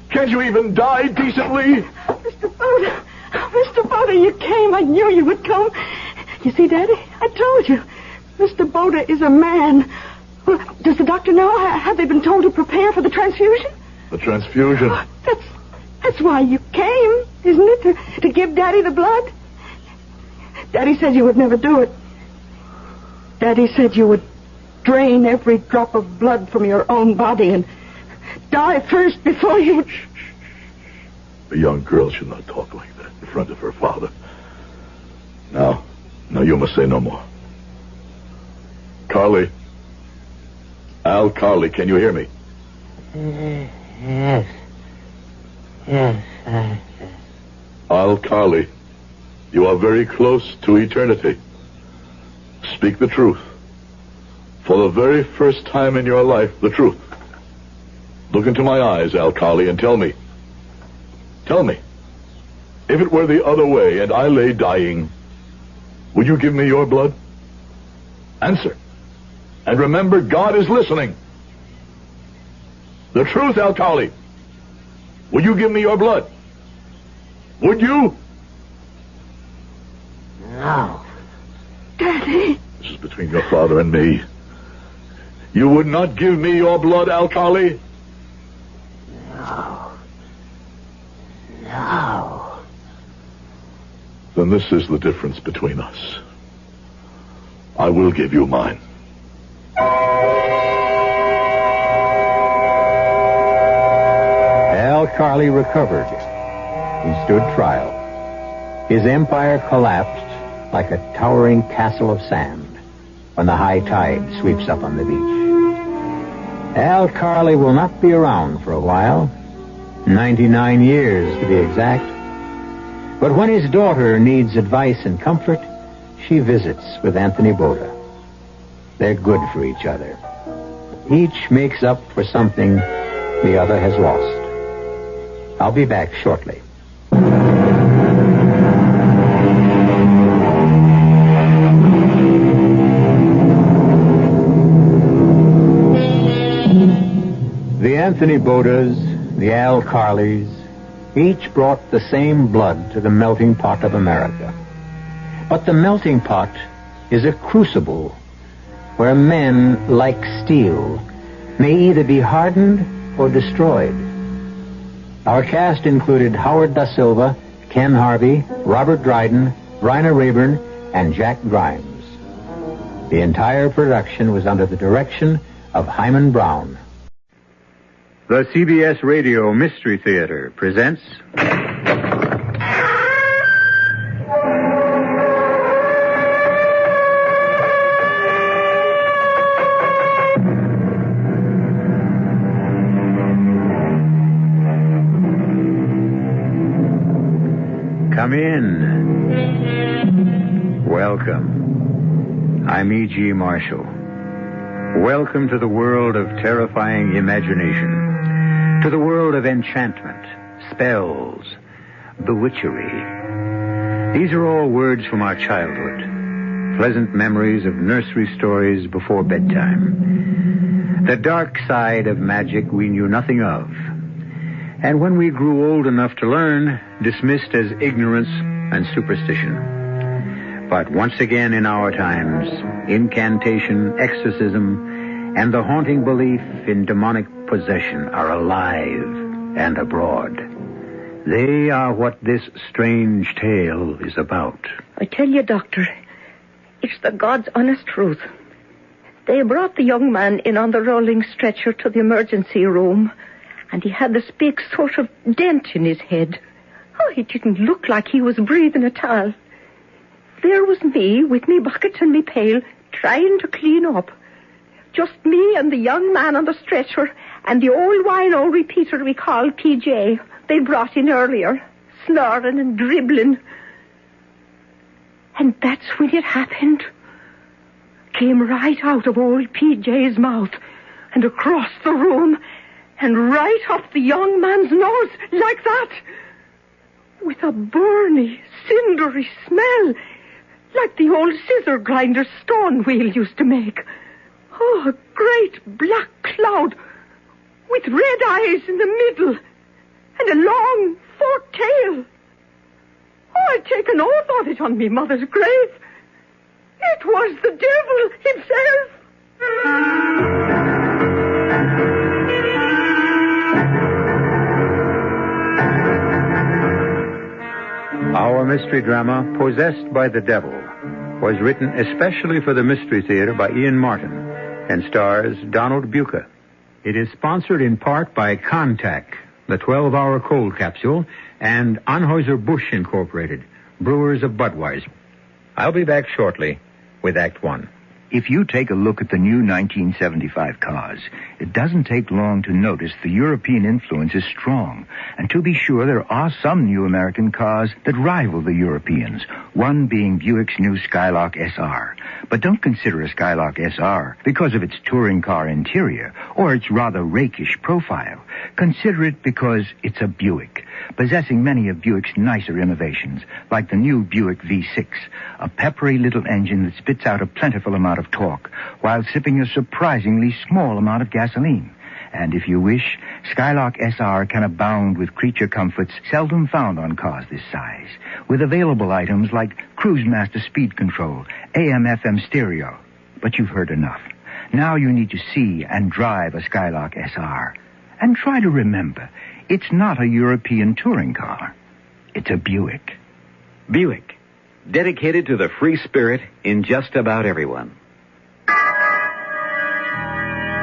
Can't you even die decently? Mr. Boda, you came. I knew you would come. You see, Daddy, I told you. Mr. Boda is a man. Well, does the doctor know? Have they been told to prepare for the transfusion? The transfusion? That's why you came, isn't it? To give Daddy the blood? Daddy said you would never do it. Daddy said you would drain every drop of blood from your own body and die first before you... A young girl should not talk like that in front of her father. Now, you must say no more. Carly. Al Carly, can you hear me? Yes. Yes, Al Carly, you are very close to eternity. Speak the truth. For the very first time in your life, the truth. Look into my eyes, Al Carly, and tell me. Tell me. If it were the other way and I lay dying, would you give me your blood? Answer. And remember, God is listening. The truth, Al Carly. Would you give me your blood? Would you? No. Daddy. This is between your father and me. You would not give me your blood, Al Carly? No. No. Then this is the difference between us. I will give you mine. Al Carly recovered. He stood trial. His empire collapsed like a towering castle of sand when the high tide sweeps up on the beach. Al Carly will not be around for a while. 99 years, to be exact. But when his daughter needs advice and comfort, she visits with Anthony Boda. They're good for each other. Each makes up for something the other has lost. I'll be back shortly. The Anthony Bodas, the Al Carleys, each brought the same blood to the melting pot of America. But the melting pot is a crucible where men, like steel, may either be hardened or destroyed. Our cast included Howard Da Silva, Ken Harvey, Robert Dryden, Bryna Rayburn, and Jack Grimes. The entire production was under the direction of Hyman Brown. The CBS Radio Mystery Theater presents... Come in. Welcome. I'm E.G. Marshall. Welcome to the world of terrifying imagination, to the world of enchantment, spells, bewitchery. These are all words from our childhood. Pleasant memories of nursery stories before bedtime. The dark side of magic we knew nothing of. And when we grew old enough to learn, dismissed as ignorance and superstition. But once again in our times, incantation, exorcism, and the haunting belief in demonic possession are alive and abroad. They are what this strange tale is about. I tell you, Doctor, it's the God's honest truth. They brought the young man in on the rolling stretcher to the emergency room, and he had this big sort of dent in his head. Oh, he didn't look like he was breathing at all. There was me with me bucket and me pail trying to clean up. Just me and the young man on the stretcher and the old wino repeater we call PJ they brought in earlier, snoring and dribbling. And that's when it happened. Came right out of old PJ's mouth and across the room and right up the young man's nose like that. With a burny, cindery smell like the old scissor grinder stone wheel used to make. Oh, a great black cloud with red eyes in the middle and a long forked tail. Oh, I'd take an oath of it on me mother's grave. It was the devil himself. Our mystery drama, Possessed by the Devil, was written especially for the Mystery Theater by Ian Martin and stars Donald Buca. It is sponsored in part by Contact, the 12-hour cold capsule, and Anheuser-Busch Incorporated, brewers of Budweiser. I'll be back shortly with Act One. If you take a look at the new 1975 cars, it doesn't take long to notice the European influence is strong. And to be sure, there are some new American cars that rival the Europeans, one being Buick's new Skylark SR. But don't consider a Skylark SR because of its touring car interior or its rather rakish profile. Consider it because it's a Buick, possessing many of Buick's nicer innovations, like the new Buick V6, a peppery little engine that spits out a plentiful amount of torque while sipping a surprisingly small amount of gasoline. And if you wish, Skylark SR can abound with creature comforts seldom found on cars this size, with available items like Cruise Master speed control, AM/FM stereo. But you've heard enough. Now you need to see and drive a Skylark SR. And try to remember, it's not a European touring car. It's a Buick. Buick, dedicated to the free spirit in just about everyone.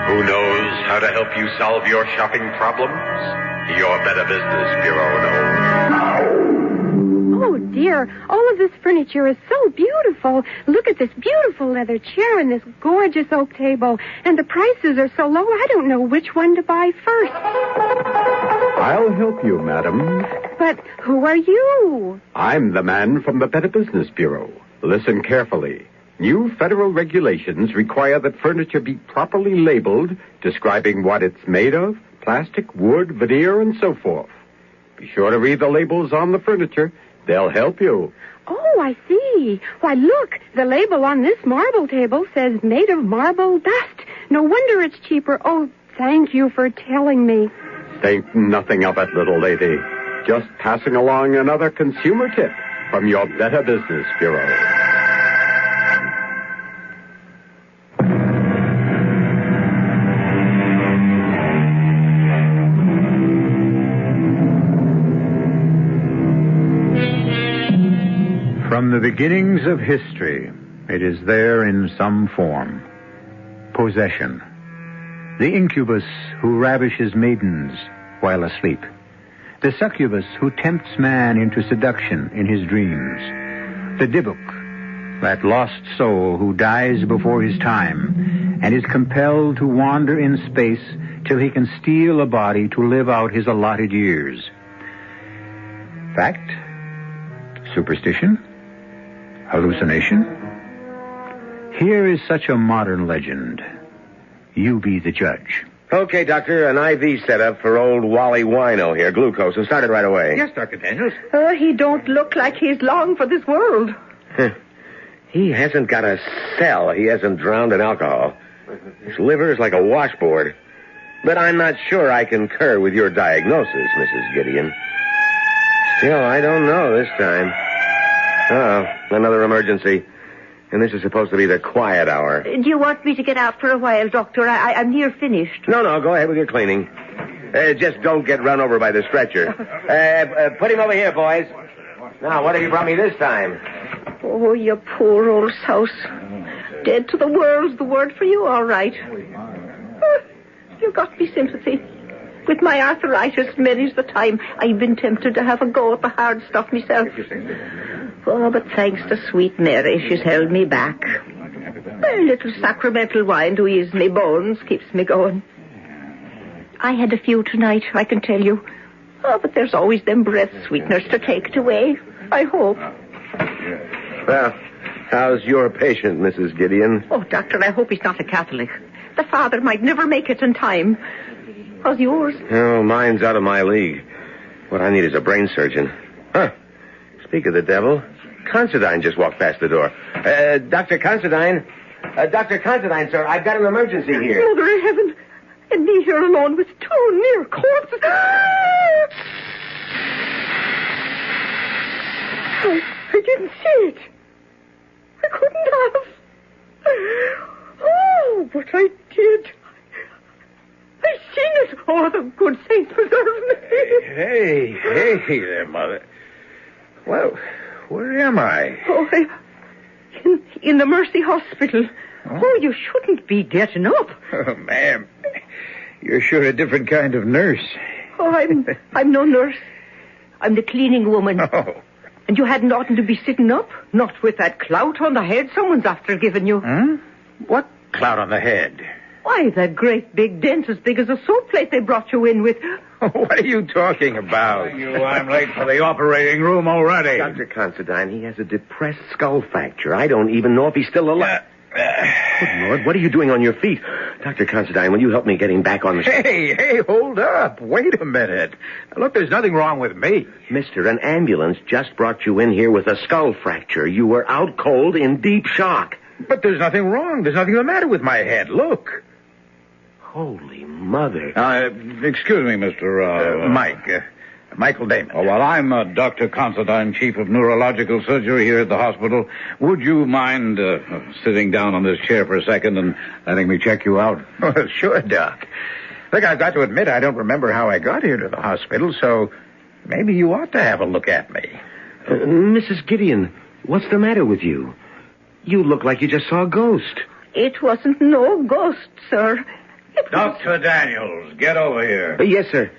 Who knows how to help you solve your shopping problems? Your Better Business Bureau knows. Oh, dear. All of this furniture is so beautiful. Look at this beautiful leather chair and this gorgeous oak table. And the prices are so low, I don't know which one to buy first. I'll help you, madam. But who are you? I'm the man from the Better Business Bureau. Listen carefully. New federal regulations require that furniture be properly labeled, describing what it's made of, plastic, wood, veneer, and so forth. Be sure to read the labels on the furniture. They'll help you. Oh, I see. Why, look, the label on this marble table says made of marble dust. No wonder it's cheaper. Oh, thank you for telling me. Think nothing of it, little lady. Just passing along another consumer tip from your Better Business Bureau. From the beginnings of history, it is there in some form. Possession. The incubus who ravishes maidens while asleep. The succubus who tempts man into seduction in his dreams. The Dybbuk, that lost soul who dies before his time and is compelled to wander in space till he can steal a body to live out his allotted years. Fact? Superstition? Hallucination? Here is such a modern legend. You be the judge. Okay, Doctor, an IV setup for old Wally Wino here, glucose, and start it right away. Yes, Dr. Daniels. He don't look like he's long for this world. He hasn't got a cell he hasn't drowned in alcohol. His liver is like a washboard. But I'm not sure I concur with your diagnosis, Mrs. Gideon. Still, I don't know this time. Oh, another emergency. And this is supposed to be the quiet hour. Do you want me to get out for a while, Doctor? I'm near finished. No, go ahead with your cleaning. Just don't get run over by the stretcher. Put him over here, boys. Now, what have you brought me this time? Oh, you poor old souse. Dead to the world's the word for you, all right. You got me sympathy. With my arthritis, many's the time I've been tempted to have a go at the hard stuff myself. Oh, but thanks to sweet Mary, she's held me back. A little sacramental wine to ease me bones keeps me going. I had a few tonight, I can tell you. Oh, but there's always them breath sweeteners to take it away, I hope. Well, how's your patient, Mrs. Gideon? Oh, Doctor, I hope he's not a Catholic. The father might never make it in time. How's yours? Oh, mine's out of my league. What I need is a brain surgeon. Huh. Speak of the devil, Considine just walked past the door. Dr. Considine. Dr. Considine, sir, I've got an emergency here. Mother of heaven. And me here alone with two near corpses. I didn't see it. I couldn't have. Oh, but I did. I seen it. Oh, the good saints preserve me. Hey there, Mother. Well, where am I? Oh, in the Mercy Hospital. Oh, you shouldn't be getting up. Oh, ma'am, you're sure a different kind of nurse. Oh, I'm no nurse. I'm the cleaning woman. Oh. And you hadn't oughtn't to be sitting up, not with that clout on the head someone's after giving you. What clout on the head? Why, that great big dent as big as a soap plate they brought you in with. What are you talking about? I'm late for the operating room already. Dr. Considine, he has a depressed skull fracture. I don't even know if he's still alive. Good Lord, what are you doing on your feet? Dr. Considine, will you help me get him back on the... Hey, hold up. Wait a minute. Look, there's nothing wrong with me. Mister, an ambulance just brought you in here with a skull fracture. You were out cold in deep shock. But there's nothing wrong. There's nothing the matter with my head. Look. Holy mother. Excuse me, Mr. Mike. Michael Damon. Oh, well, I'm Dr. Considine, Chief of Neurological Surgery here at the hospital. Would you mind sitting down on this chair for a second and letting me check you out? Well, sure, Doc. Look, I've got to admit I don't remember how I got here to the hospital, so maybe you ought to have a look at me. Mrs. Gideon, what's the matter with you? You look like you just saw a ghost. It wasn't no ghost, sir. Dr. Daniels, get over here. Yes, sir.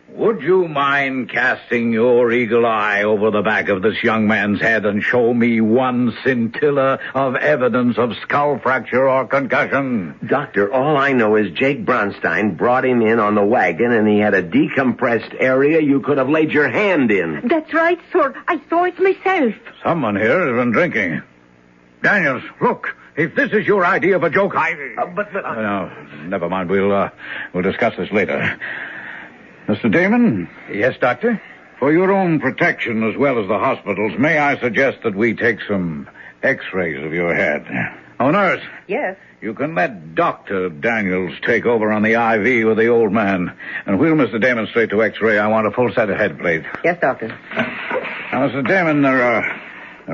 Would you mind casting your eagle eye over the back of this young man's head and show me one scintilla of evidence of skull fracture or concussion? Doctor, all I know is Jake Bronstein brought him in on the wagon and he had a decompressed area you could have laid your hand in. That's right, sir. I saw it myself. Someone here has been drinking. Daniels, look. If this is your idea of a joke, No, never mind. We'll discuss this later. Mr. Damon? Yes, Doctor? For your own protection as well as the hospital's, may I suggest that we take some x-rays of your head? Oh, nurse. Yes? You can let Dr. Daniels take over on the IV with the old man. And wheel Mr. Damon straight to x-ray. I want a full set of head plates. Yes, Doctor. Now, Mr. Damon, there are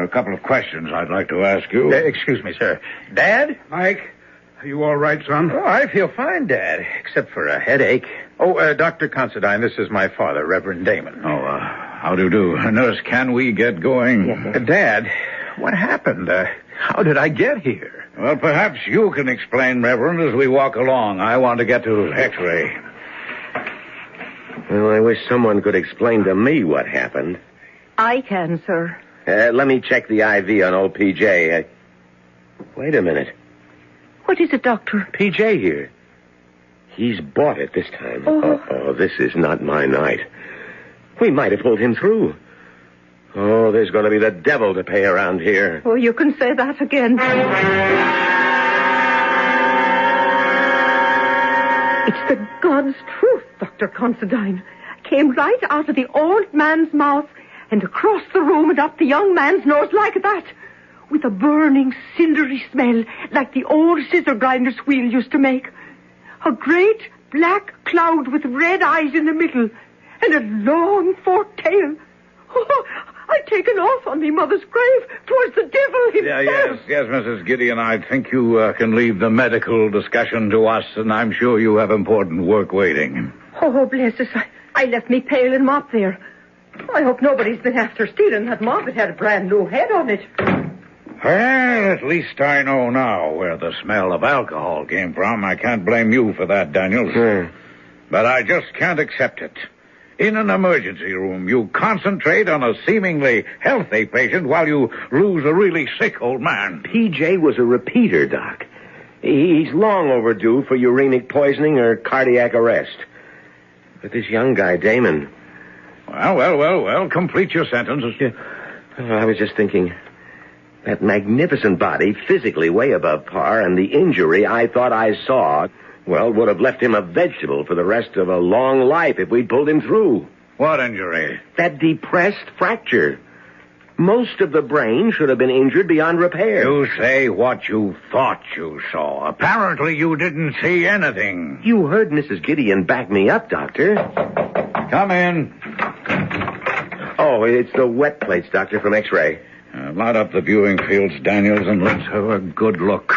a couple of questions I'd like to ask you. Excuse me, sir. Dad? Mike, are you all right, son? Oh, I feel fine, Dad, except for a headache. Oh, Dr. Considine, this is my father, Reverend Damon. Oh, how do you do? Nurse, can we get going? Yes, Dad, what happened? How did I get here? Well, perhaps you can explain, Reverend, as we walk along. I want to get to X-ray. Well, I wish someone could explain to me what happened. I can, sir. Let me check the IV on old PJ. Wait a minute. What is it, Doctor? PJ here. He's bought it this time. Oh, this is not my night. We might have pulled him through. Oh, there's going to be the devil to pay around here. Oh, you can say that again. It's the God's truth, Dr. Considine. Came right out of the old man's mouth and across the room and up the young man's nose like that. With a burning, cindery smell like the old scissor grinder's wheel used to make. A great black cloud with red eyes in the middle and a long forked tail. Oh, I'd taken off on me mother's grave. 'Twas the devil himself. Yes, Mrs. Gideon. I think you can leave the medical discussion to us, and I'm sure you have important work waiting. Oh, bless us. I left me pail and mop there. I hope nobody's been after stealing that mop. It had a brand new head on it. Well, at least I know now where the smell of alcohol came from. I can't blame you for that, Daniels. Sure. But I just can't accept it. In an emergency room, you concentrate on a seemingly healthy patient while you lose a really sick old man. PJ was a repeater, Doc. He's long overdue for uremic poisoning or cardiac arrest. But this young guy, Damon... Well, complete your sentence. I was just thinking... That magnificent body, physically way above par, and the injury I thought I saw, well, would have left him a vegetable for the rest of a long life if we'd pulled him through. What injury? That depressed fracture. Most of the brain should have been injured beyond repair. You say what you thought you saw. Apparently you didn't see anything. You heard Mrs. Gideon back me up, Doctor. Come in. Oh, it's the wet plates, Doctor, from X-ray. Light up the viewing fields, Daniels, and let's have a good look.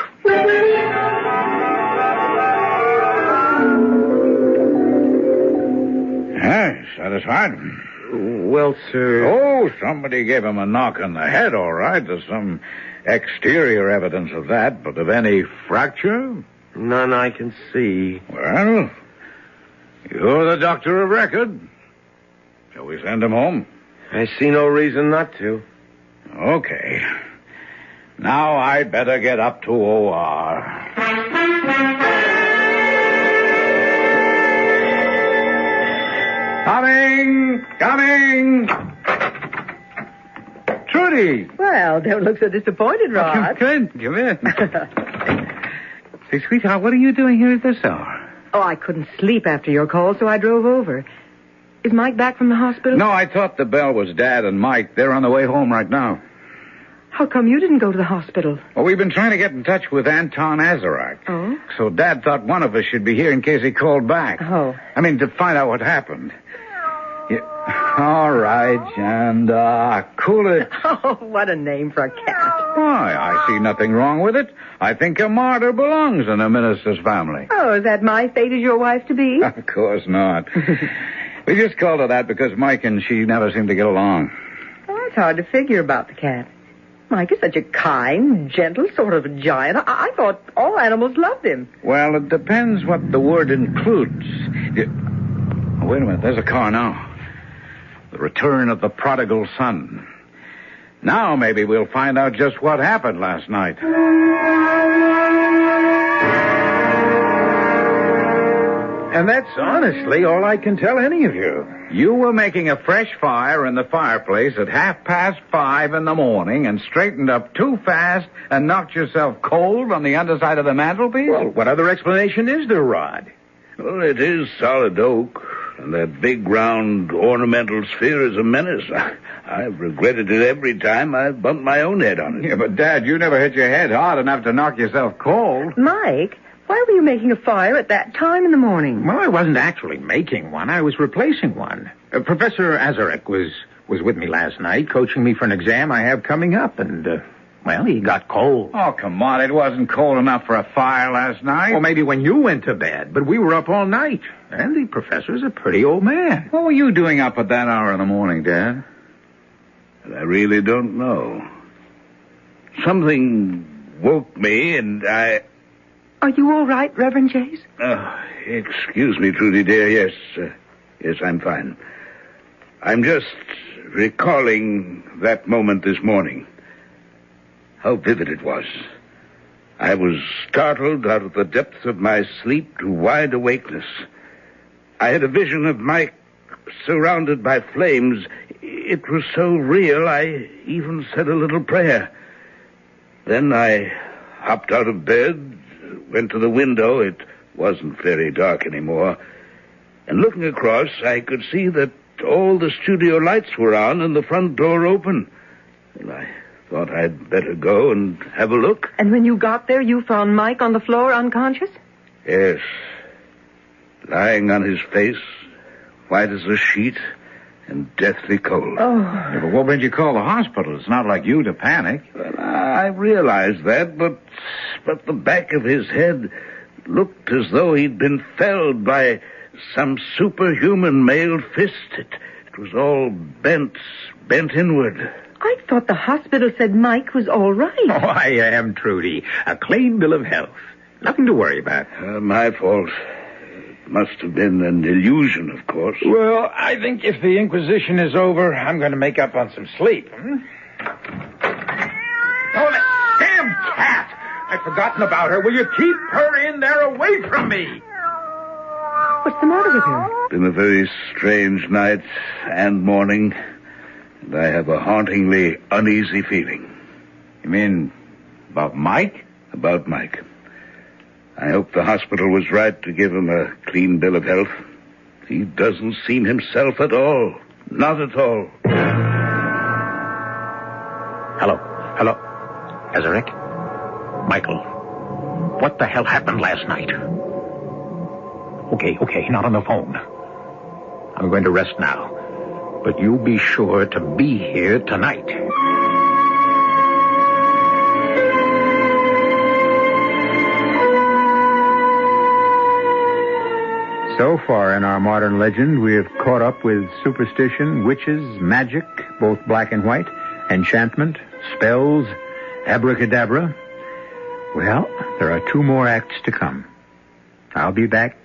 Satisfied? Well, sir... Oh, somebody gave him a knock on the head, all right. There's some exterior evidence of that, but of any fracture? None I can see. Well, you're the doctor of record. Shall we send him home? I see no reason not to. Okay. Now I'd better get up to OR. Coming! Trudy! Well, don't look so disappointed, Rod. Good. Come in. Say, sweetheart, what are you doing here at this hour? Oh, I couldn't sleep after your call, so I drove over. Is Mike back from the hospital? No, I thought the bell was Dad and Mike. They're on the way home right now. How come you didn't go to the hospital? Well, we've been trying to get in touch with Anton Azarak. Oh? So Dad thought one of us should be here in case he called back. Oh. I mean, to find out what happened. Yeah. All right, and cool it. Oh, what a name for a cat. Why, I see nothing wrong with it. I think a martyr belongs in a minister's family. Oh, is that my fate as your wife to be? Of course not. We just called her that because Mike and she never seem to get along. Oh, it's hard to figure about the cat. Mike is such a kind, gentle sort of a giant. I thought all animals loved him. Well, it depends what the word includes. Oh, wait a minute. There's a car now. The return of the prodigal son. Now maybe we'll find out just what happened last night. And that's honestly all I can tell any of you. You were making a fresh fire in the fireplace at 5:30 in the morning and straightened up too fast and knocked yourself cold on the underside of the mantelpiece? Well, what other explanation is there, Rod? Well, it is solid oak, and that big round ornamental sphere is a menace. I've regretted it every time I've bumped my own head on it. Yeah, but Dad, you never hit your head hard enough to knock yourself cold. Mike, why were you making a fire at that time in the morning? Well, I wasn't actually making one. I was replacing one. Professor Azarak was with me last night, coaching me for an exam I have coming up, and, well, he got cold. Oh, come on. It wasn't cold enough for a fire last night. Well, maybe when you went to bed, but we were up all night. And the professor's a pretty old man. What were you doing up at that hour in the morning, Dad? I really don't know. Something woke me, and I... Are you all right, Reverend Jace? Excuse me, Trudy, dear. Yes, I'm fine. I'm just recalling that moment this morning. How vivid it was. I was startled out of the depths of my sleep to wide awakeness. I had a vision of Mike surrounded by flames. It was so real, I even said a little prayer. Then I hopped out of bed, went to the window. It wasn't very dark anymore. And looking across, I could see that all the studio lights were on and the front door open. And I thought I'd better go and have a look. And when you got there, you found Mike on the floor unconscious? Yes. Lying on his face, white as a sheet, and deathly cold. Oh. Yeah, but what made you call the hospital? It's not like you to panic. Well, I realized that, but the back of his head looked as though he'd been felled by some superhuman mailed fist. It was all bent inward. I thought the hospital said Mike was all right. Oh, I am, Trudy. A clean bill of health. Nothing to worry about. My fault. It must have been an illusion, of course. Well, I think if the Inquisition is over, I'm going to make up on some sleep. Oh, that damn cat! I've forgotten about her. Will you keep her in there away from me? What's the matter with her? Been a very strange night and morning, and I have a hauntingly uneasy feeling. You mean about Mike? About Mike. I hope the hospital was right to give him a clean bill of health. He doesn't seem himself at all. Not at all. Hello. Azarek? Michael. What the hell happened last night? Okay, not on the phone. I'm going to rest now. But you be sure to be here tonight. So far in our modern legend, we have caught up with superstition, witches, magic, both black and white, enchantment, spells, abracadabra. Well, there are 2 more acts to come. I'll be back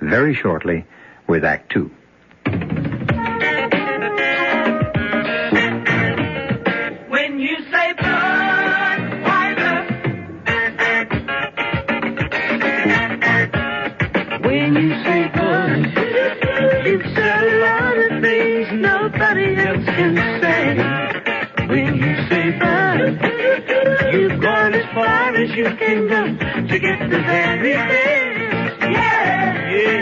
very shortly with Act 2. When you say Budweiser, when you say Bud, you've said a lot of things nobody else can say. When you say Bud, you've gone as far as you can go to get the very best. Yeah.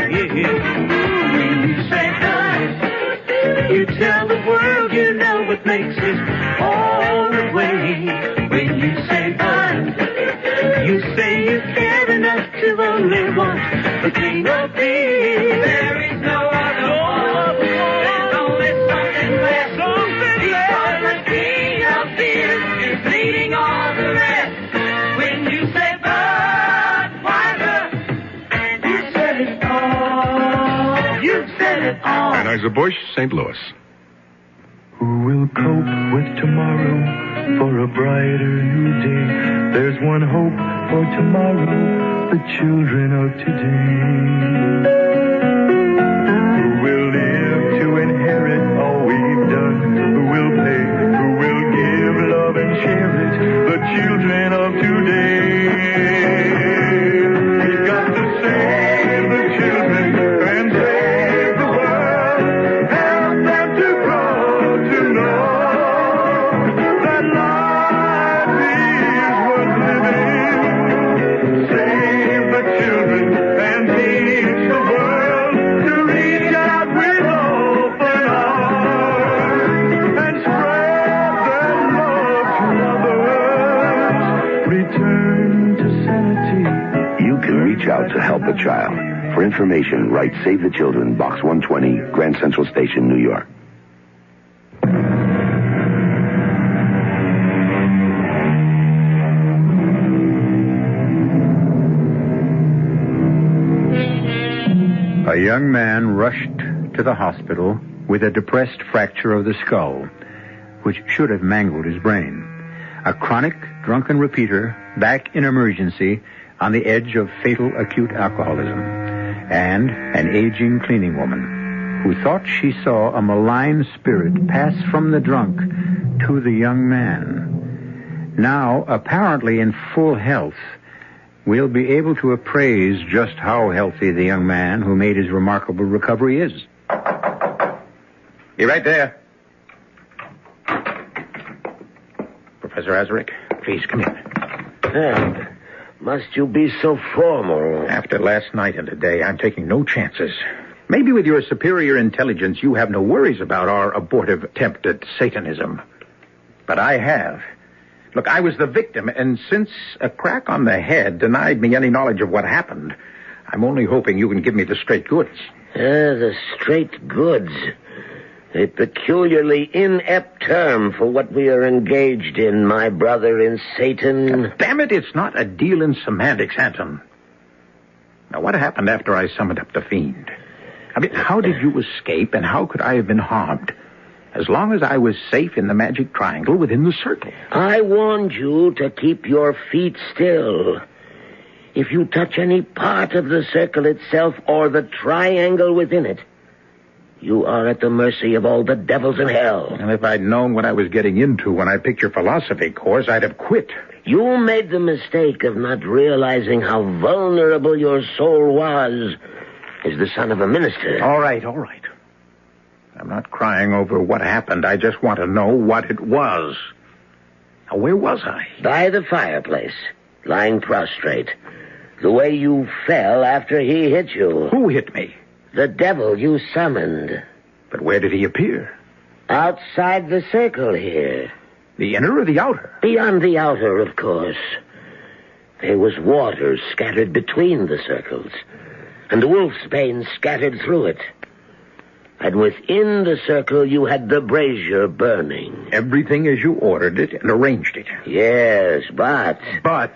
When you say Bud, you tell the world you know what makes it all the way. When you say Bud, you say you care enough to only want the king of beer. There is no other one. There's only something less. Because the king of beer is leading all the rest. When you say Budweiser, you said it all. You've said it all. Anheuser-Busch, St. Louis. Who will cope with tomorrow for a brighter new day? There's one hope for tomorrow, the children of today. Who will live to inherit all we've done? Who will pay? Who will give love and share it? The children of today. We've got to save the children and save the world. Help them to grow to know that life is worth living. Save the children and teach the world to reach out with open arms and spread their love to others. Return to sanity. You can reach out to help a child. For information, write Save the Children, Box 120, Grand Central Station, New York. A young man rushed to the hospital with a depressed fracture of the skull, which should have mangled his brain. A chronic drunken repeater back in emergency on the edge of fatal acute alcoholism. And an aging cleaning woman who thought she saw a malign spirit pass from the drunk to the young man. Now, apparently in full health, we'll be able to appraise just how healthy the young man who made his remarkable recovery is. Be right there. Professor Azarek, please come in. must you be so formal? After last night and today, I'm taking no chances. Maybe with your superior intelligence, you have no worries about our abortive attempt at Satanism. But I have. Look, I was the victim, and since a crack on the head denied me any knowledge of what happened, I'm only hoping you can give me the straight goods. The straight goods. A peculiarly inept term for what we are engaged in, my brother in Satan. Damn it, it's not a deal in semantics, Anton. Now, what happened after I summoned up the fiend? I mean, how did you escape, and how could I have been harmed? As long as I was safe in the magic triangle within the circle. I warned you to keep your feet still. If you touch any part of the circle itself or the triangle within it, you are at the mercy of all the devils in hell. And if I'd known what I was getting into when I picked your philosophy course, I'd have quit. You made the mistake of not realizing how vulnerable your soul was as the son of a minister. All right. I'm not crying over what happened. I just want to know what it was. Now, where was I? By the fireplace, lying prostrate. The way you fell after he hit you. Who hit me? The devil you summoned. But where did he appear? Outside the circle here. The inner or the outer? Beyond the outer, of course. There was water scattered between the circles, and wolfsbane scattered through it. And within the circle you had the brazier burning. Everything as you ordered it and arranged it. Yes, but... But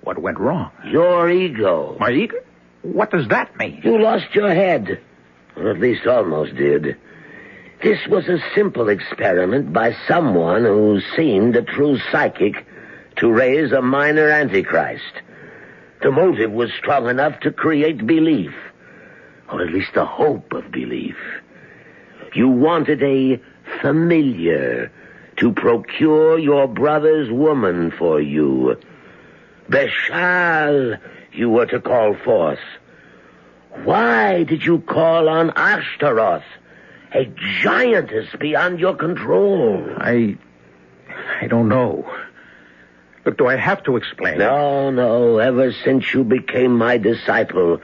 what went wrong? Your ego. My ego? What does that mean? You lost your head. Or at least almost did. This was a simple experiment by someone who seemed a true psychic to raise a minor antichrist. The motive was strong enough to create belief. Or at least the hope of belief. You wanted a familiar to procure your brother's woman for you. Beshal, you were to call forth. Why did you call on Ashtaroth, a giantess beyond your control? I don't know. Look, do I have to explain? No. Ever since you became my disciple,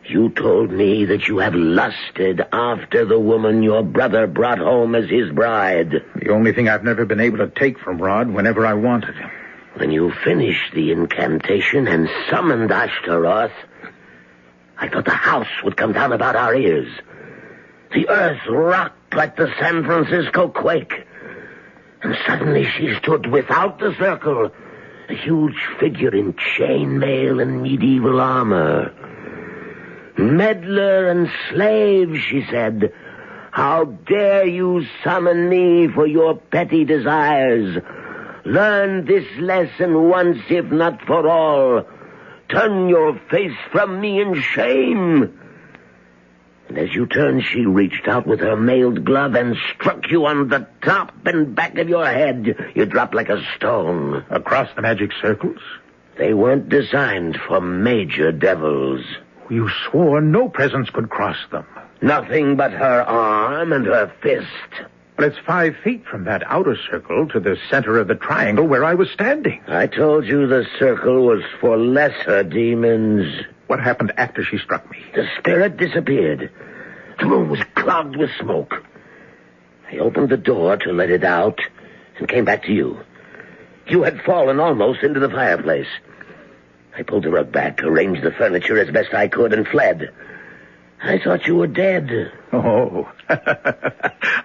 you told me that you have lusted after the woman your brother brought home as his bride. The only thing I've never been able to take from Rod whenever I wanted. When you finished the incantation and summoned Ashtaroth, I thought the house would come down about our ears. The earth rocked like the San Francisco quake. And suddenly she stood without the circle, a huge figure in chainmail and medieval armor. Meddler and slave, she said, how dare you summon me for your petty desires? Learn this lesson once, if not for all. Turn your face from me in shame. And as you turned, she reached out with her mailed glove and struck you on the top and back of your head. You dropped like a stone. Across the magic circles? They weren't designed for major devils. You swore no presence could cross them. Nothing but her arm and her fist. But it's 5 feet from that outer circle to the center of the triangle where I was standing. I told you the circle was for lesser demons. What happened after she struck me? The spirit disappeared. The room was clogged with smoke. I opened the door to let it out and came back to you. You had fallen almost into the fireplace. I pulled the rug back, arranged the furniture as best I could, and fled. I thought you were dead. Oh,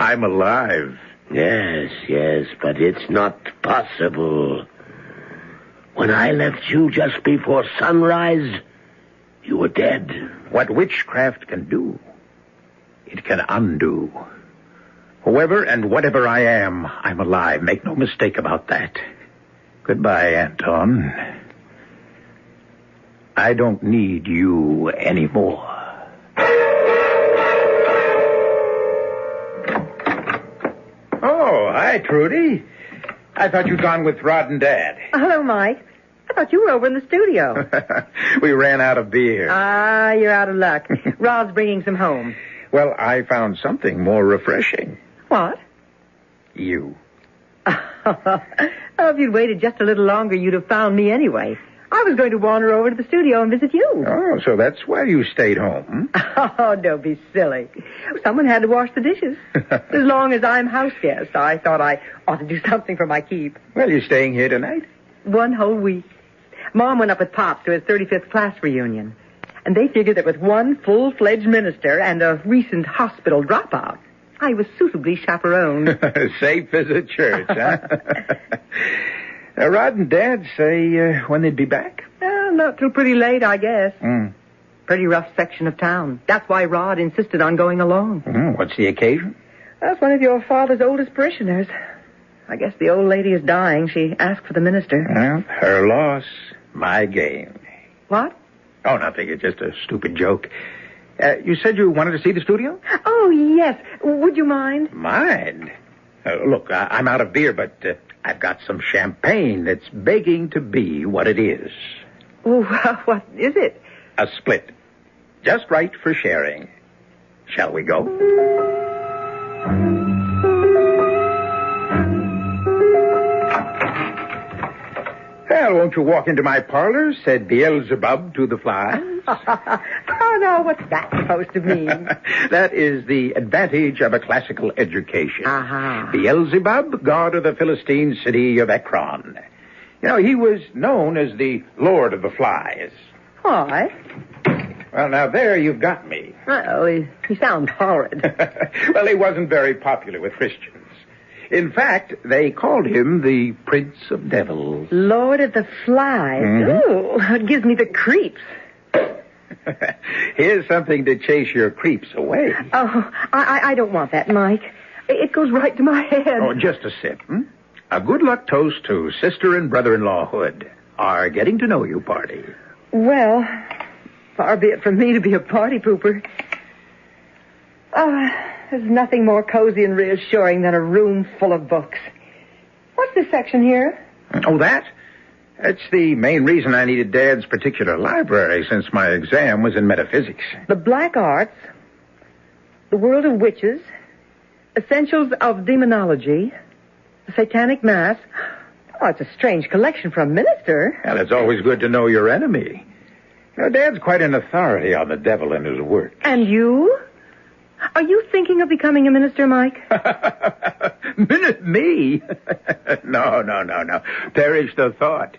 I'm alive. Yes, but it's not possible. When I left you just before sunrise, you were dead. What witchcraft can do, it can undo. Whoever and whatever I am, I'm alive. Make no mistake about that. Goodbye, Anton. I don't need you anymore. Oh, hi, Trudy. I thought you'd gone with Rod and Dad. Hello, Mike. I thought you were over in the studio. We ran out of beer. Ah, you're out of luck. Rod's bringing some home. Well, I found something more refreshing. What? You. Oh, if you'd waited just a little longer, you'd have found me anyway. I was going to wander over to the studio and visit you. Oh, so that's why you stayed home. Oh, don't be silly. Someone had to wash the dishes. As long as I'm house guest, I thought I ought to do something for my keep. Well, you're staying here tonight? 1 whole week. Mom went up with Pops to his 35th class reunion. And they figured that with one full-fledged minister and a recent hospital dropout, I was suitably chaperoned. Safe as a church, huh? Rod and Dad say when they'd be back? Not till pretty late, I guess. Pretty rough section of town. That's why Rod insisted on going along. What's the occasion? That's one of your father's oldest parishioners. I guess the old lady is dying. She asked for the minister. Well, her loss, my gain. What? Oh, nothing. It's just a stupid joke. You said you wanted to see the studio? Oh, yes. Would you mind? Mind? Look, I'm out of beer, but I've got some champagne that's begging to be what it is. Oh, what is it? A split. Just right for sharing. Shall we go? Well, won't you walk into my parlor, said Beelzebub to the flies. Oh, no, what's that supposed to mean? That is the advantage of a classical education. Uh-huh. Beelzebub, god of the Philistine city of Ekron. You know, he was known as the Lord of the Flies. Why? Well, now there you've got me. Oh, he sounds horrid. Well, he wasn't very popular with Christians. In fact, they called him the Prince of Devils. Lord of the Flies. Ooh, it gives me the creeps. Here's something to chase your creeps away. Oh, I don't want that, Mike. It goes right to my head. Oh, just a sip. A good luck toast to sister and brother-in-law Hood. Our getting to know you party. Well, far be it from me to be a party pooper. There's nothing more cozy and reassuring than a room full of books. What's this section here? Oh, that? That's the main reason I needed Dad's particular library since my exam was in metaphysics. The Black Arts, The World of Witches, Essentials of Demonology, The Satanic Mass. Oh, it's a strange collection for a minister. Well, it's always good to know your enemy. You know, Dad's quite an authority on the devil and his work. And you? Are you thinking of becoming a minister, Mike? Me? No. Perish the thought.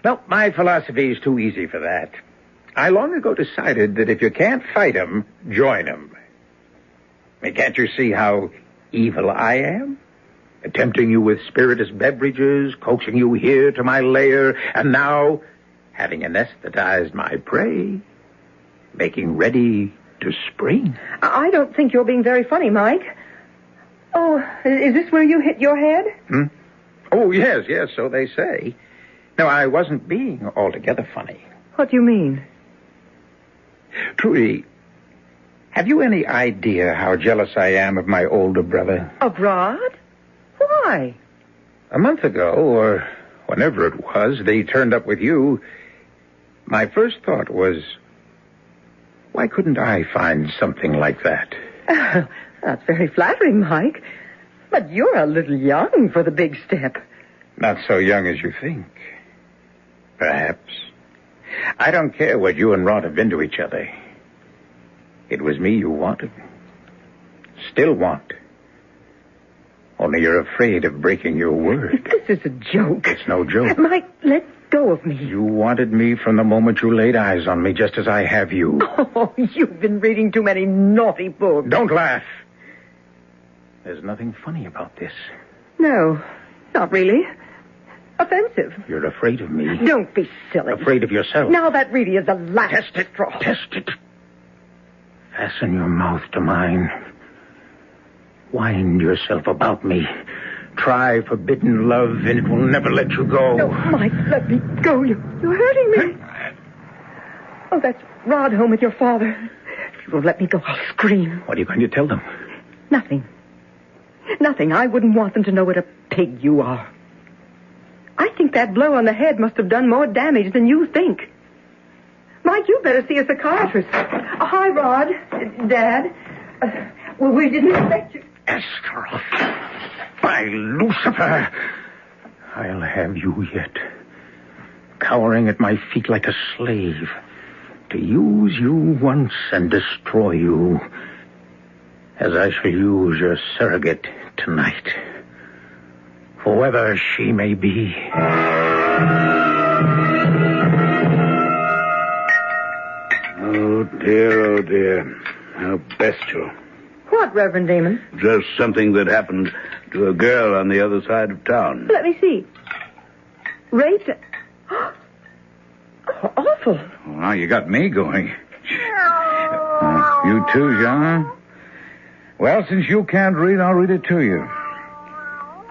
No, my philosophy is too easy for that. I long ago decided that if you can't fight 'em, join 'em. I mean, can't you see how evil I am? Tempting you with spirituous beverages, coaxing you here to my lair, and now, having anesthetized my prey, making ready to spring. I don't think you're being very funny, Mike. Oh, is this where you hit your head? Oh, yes, so they say. No, I wasn't being altogether funny. What do you mean? Trudy, have you any idea how jealous I am of my older brother? Of Rod? Why? A month ago, or whenever it was, they turned up with you. My first thought was, why couldn't I find something like that? That's very flattering, Mike. But you're a little young for the big step. Not so young as you think. Perhaps. I don't care what you and Rod have been to each other. It was me you wanted. Still want. Only you're afraid of breaking your word. This is a joke. It's no joke. Mike, let go of me. You wanted me from the moment you laid eyes on me, just as I have you. Oh, you've been reading too many naughty books. Don't laugh. There's nothing funny about this. No, not really. Offensive. You're afraid of me. Don't be silly. Afraid of yourself. Now that really is the last straw. Test it. Fasten your mouth to mine. Wind yourself about me. Try forbidden love, and it will never let you go. No, Mike, let me go. You're hurting me. Oh, that's Rod home with your father. If you won't let me go, I'll scream. What are you going to tell them? Nothing. I wouldn't want them to know what a pig you are. I think that blow on the head must have done more damage than you think. Mike, you better see a psychiatrist. Hi, Rod. Dad. Well, we didn't expect you. Astaroth. By Lucifer. I'll have you yet. cowering at my feet like a slave, to use you once and destroy you, as I shall use your surrogate tonight, whoever she may be. Oh, dear. How bestial. What, Reverend Damon? Just something that happened to a girl on the other side of town. Let me see. Raped? Oh, awful. Well, now you got me going. You too, Jean? Well, since you can't read, I'll read it to you.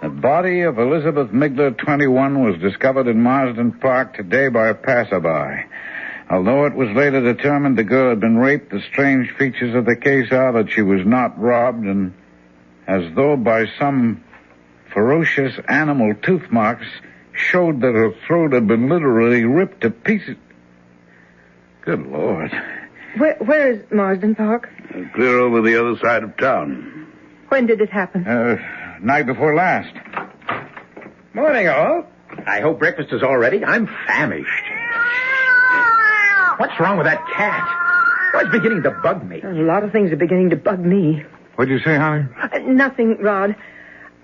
The body of Elizabeth Migler, 21, was discovered in Marsden Park today by a passerby. Although it was later determined the girl had been raped, the strange features of the case are that she was not robbed, and as though by some ferocious animal, tooth marks showed that her throat had been literally ripped to pieces. Good Lord. Where is Marsden Park? Clear over the other side of town. When did it happen? Night before last. Morning, all. I hope breakfast is all ready. I'm famished. What's wrong with that cat? Oh, it's beginning to bug me. A lot of things are beginning to bug me. What'd you say, honey? Nothing, Rod.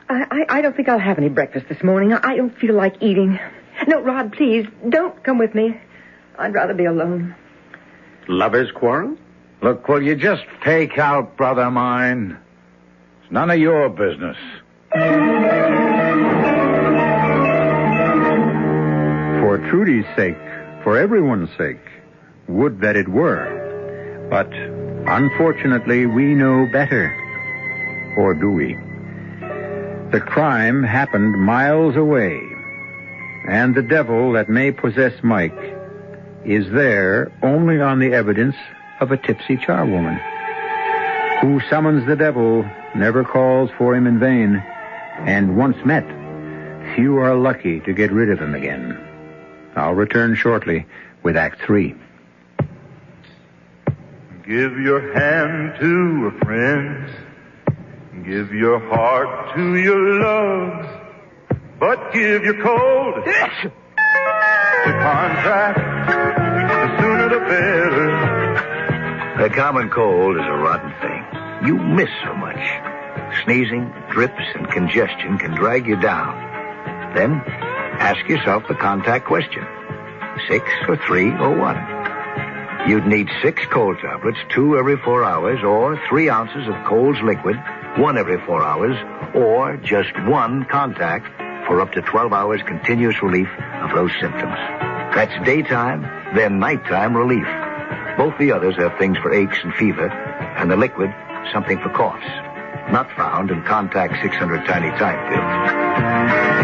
I don't think I'll have any breakfast this morning. I don't feel like eating. No, Rod, please, don't come with me. I'd rather be alone. Lovers' quarrel? Look, will you just take out, brother mine? It's none of your business. For Trudy's sake, for everyone's sake, would that it were. But unfortunately, we know better. Or do we? The crime happened miles away, and the devil that may possess Mike is there only on the evidence of a tipsy charwoman. Who summons the devil never calls for him in vain, and once met, few are lucky to get rid of him again. I'll return shortly with Act 3. Give your hand to a friend. Give your heart to your love. But give your cold to contact. The sooner the better. A common cold is a rotten thing. You miss so much. Sneezing, drips, and congestion can drag you down. Then, ask yourself the contact question. 6 or 3 or 1? You'd need 6 cold tablets, 2 every 4 hours, or 3 ounces of Cold's liquid, 1 every 4 hours, or just 1 contact for up to 12 hours continuous relief of those symptoms. That's daytime, then nighttime relief. Both the others have things for aches and fever, and the liquid, something for coughs. Not found in Contact 600 Tiny Time pills.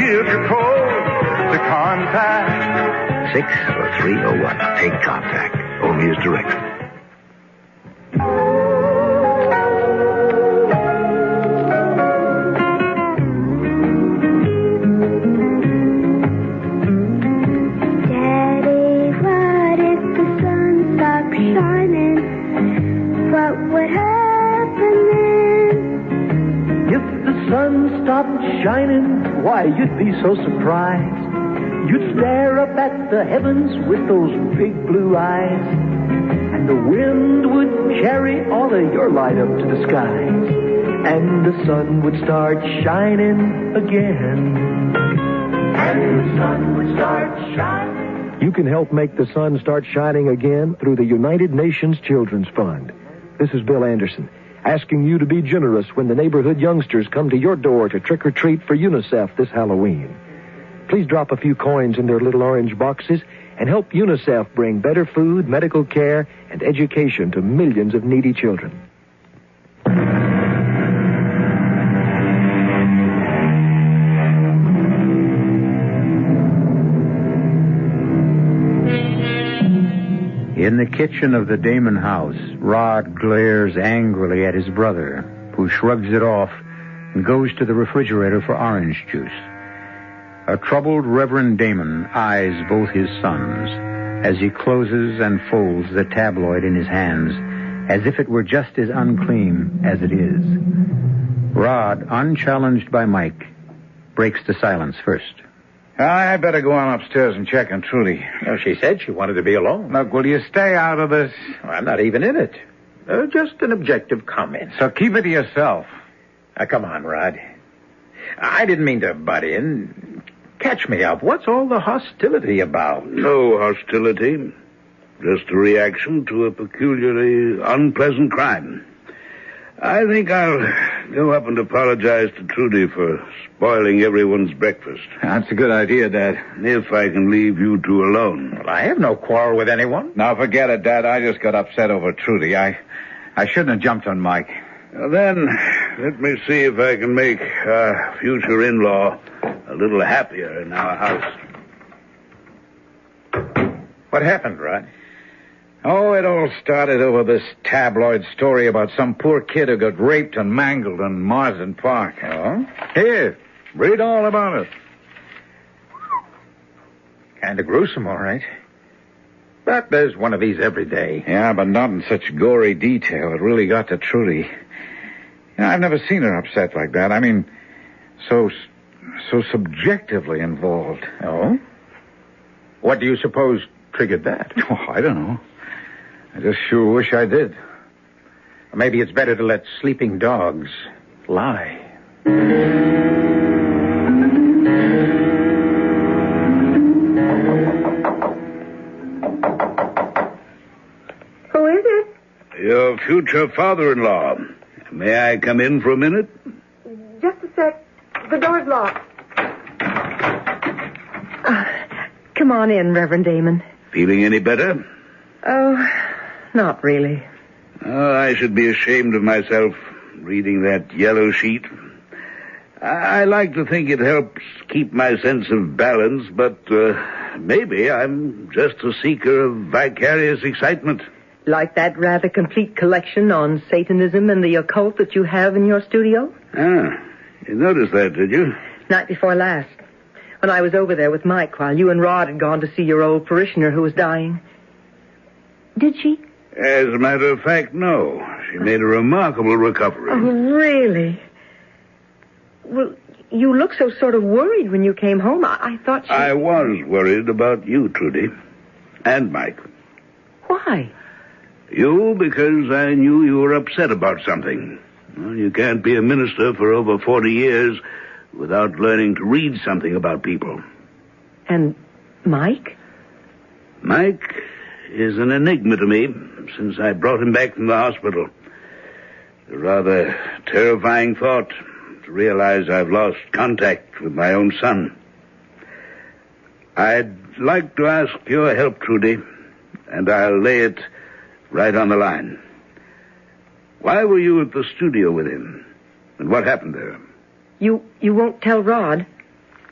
Give your cold to contact. 6 or 3 or 1. Take Contact. Only as directed. Shining, why, you'd be so surprised. You'd stare up at the heavens with those big blue eyes, and the wind would carry all of your light up to the skies, and the sun would start shining again. And the sun would start shining. You can help make the sun start shining again through the United Nations Children's Fund. This is Bill Anderson, asking you to be generous when the neighborhood youngsters come to your door to trick or treat for UNICEF this Halloween. Please drop a few coins in their little orange boxes and help UNICEF bring better food, medical care, and education to millions of needy children. In the kitchen of the Damon house, Rod glares angrily at his brother, who shrugs it off and goes to the refrigerator for orange juice. A troubled Reverend Damon eyes both his sons as he closes and folds the tabloid in his hands, as if it were just as unclean as it is. Rod, unchallenged by Mike, breaks the silence first. I better go on upstairs and check on Trudy. Well, she said she wanted to be alone. Look, will you stay out of this? I'm not even in it. Just an objective comment. So keep it to yourself. Come on, Rod. I didn't mean to butt in. Catch me up. What's all the hostility about? No hostility. Just a reaction to a peculiarly unpleasant crime. I think I'll go up and apologize to Trudy for spoiling everyone's breakfast. That's a good idea, Dad. If I can leave you two alone. Well, I have no quarrel with anyone. Now, forget it, Dad. I just got upset over Trudy. I shouldn't have jumped on Mike. Well, then, let me see if I can make our future in-law a little happier in our house. What happened, Rod? Oh, it all started over this tabloid story about some poor kid who got raped and mangled in Marsden Park. Oh? Here, read all about it. Kind of gruesome, all right. But there's one of these every day. Yeah, but not in such gory detail. It really got to Trudy. I've never seen her upset like that. I mean, so subjectively involved. Oh? What do you suppose triggered that? Oh, I don't know. I just sure wish I did. Maybe it's better to let sleeping dogs lie. Who is it? Your future father-in-law. May I come in for a minute? Just a sec. The door's locked. Come on in, Reverend Damon. Feeling any better? Oh, not really. Oh, I should be ashamed of myself reading that yellow sheet. I like to think it helps keep my sense of balance, but maybe I'm just a seeker of vicarious excitement. Like that rather complete collection on Satanism and the occult that you have in your studio? Ah, you noticed that, did you? Night before last, when I was over there with Mike while you and Rod had gone to see your old parishioner who was dying. Did she? As a matter of fact, no. She made a remarkable recovery. Oh, really? Well, you looked so sort of worried when you came home. I thought she... I was worried about you, Trudy. And Mike. Why? You, because I knew you were upset about something. Well, you can't be a minister for over 40 years without learning to read something about people. And Mike? Mike is an enigma to me since I brought him back from the hospital. A rather terrifying thought to realize I've lost contact with my own son. I'd like to ask your help, Trudy, and I'll lay it right on the line. Why were you at the studio with him? And what happened there? You won't tell Rod?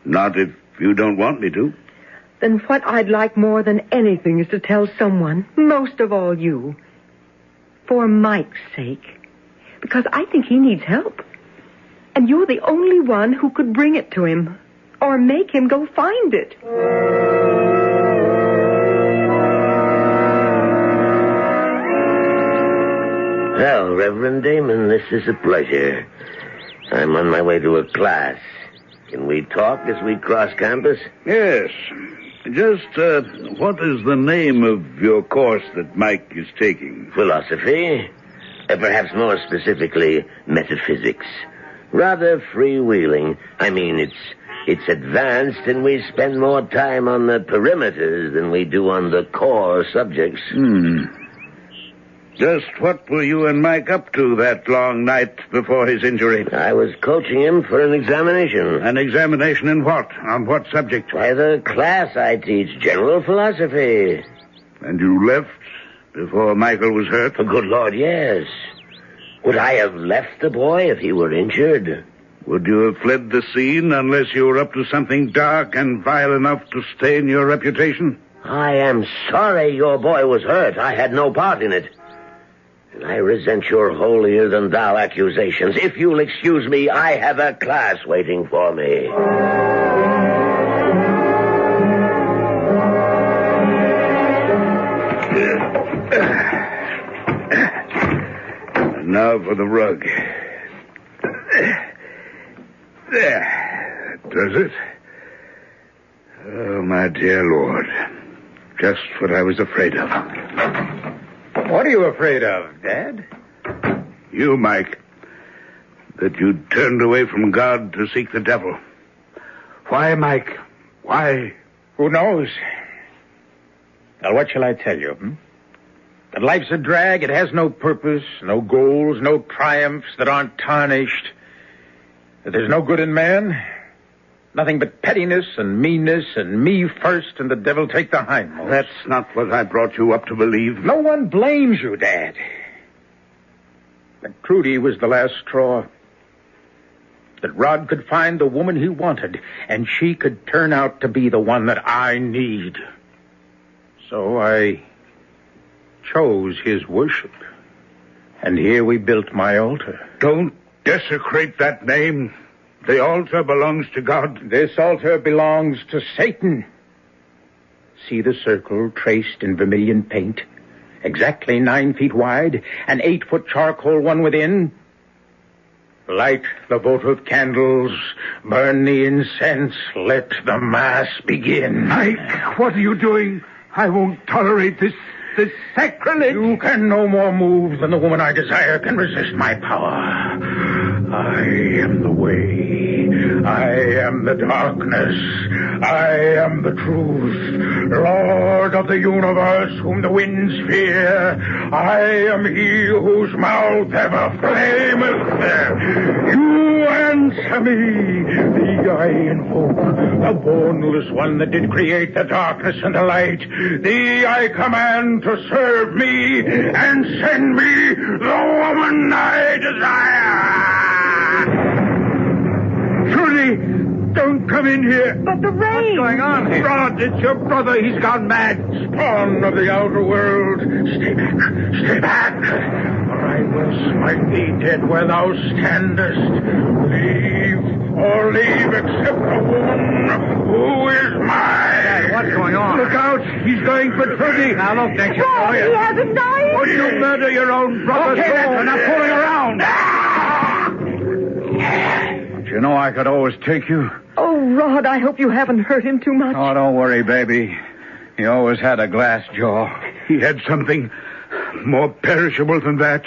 Not if you don't want me to. Then what I'd like more than anything is to tell someone, most of all you. For Mike's sake. Because I think he needs help. And you're the only one who could bring it to him. Or make him go find it. Well, Reverend Damon, this is a pleasure. I'm on my way to a class. Can we talk as we cross campus? Yes. Just, what is the name of your course that Mike is taking? Philosophy. Perhaps more specifically, metaphysics. Rather freewheeling. I mean, it's advanced, and we spend more time on the perimeters than we do on the core subjects. Just what were you and Mike up to that long night before his injury? I was coaching him for an examination. An examination in what? On what subject? Why, the class I teach, general philosophy. And you left before Michael was hurt? Good Lord, yes. Would I have left the boy if he were injured? Would you have fled the scene unless you were up to something dark and vile enough to stain your reputation? I am sorry your boy was hurt. I had no part in it. And I resent your holier-than-thou accusations. If you'll excuse me, I have a class waiting for me. And now for the rug. There. That does it. Oh, my dear Lord. Just what I was afraid of. What are you afraid of, Dad? You, Mike. That you turned away from God to seek the devil. Why, Mike? Why? Who knows? Well, what shall I tell you? That life's a drag. It has no purpose, no goals, no triumphs that aren't tarnished. That there's no good in man. Nothing but pettiness and meanness and me first and the devil take the hindmost. That's not what I brought you up to believe. No one blames you, Dad. But Trudy was the last straw. That Rod could find the woman he wanted, and she could turn out to be the one that I need. So I chose his worship. And here we built my altar. Don't desecrate that name. The altar belongs to God. This altar belongs to Satan. See the circle traced in vermilion paint? Exactly 9 feet wide, an 8-foot charcoal one within. Light the votive candles, burn the incense, let the mass begin. Mike, what are you doing? I won't tolerate this sacrilege. You can no more move than the woman I desire can resist my power. I am the way. I am the darkness. I am the truth. Lord of the universe, whom the winds fear. I am he whose mouth ever flameth. You answer me. Thee I invoke, the boneless one that did create the darkness and the light. Thee I command to serve me and send me the woman I desire. Trudy, don't come in here. But the rain. What's going on here? Rod, it's your brother. He's gone mad. Spawn of the outer world, stay back, stay back. Or I will smite thee dead where thou standest. Leave except the woman who is mine. What's going on? Look out. He's going for Trudy. Now look, next Oh, he hasn't died. Would you murder your own brother? Okay, that's enough fooling around. Don't you know I could always take you? Oh, Rod, I hope you haven't hurt him too much. Oh, don't worry, baby. He always had a glass jaw. He had something more perishable than that.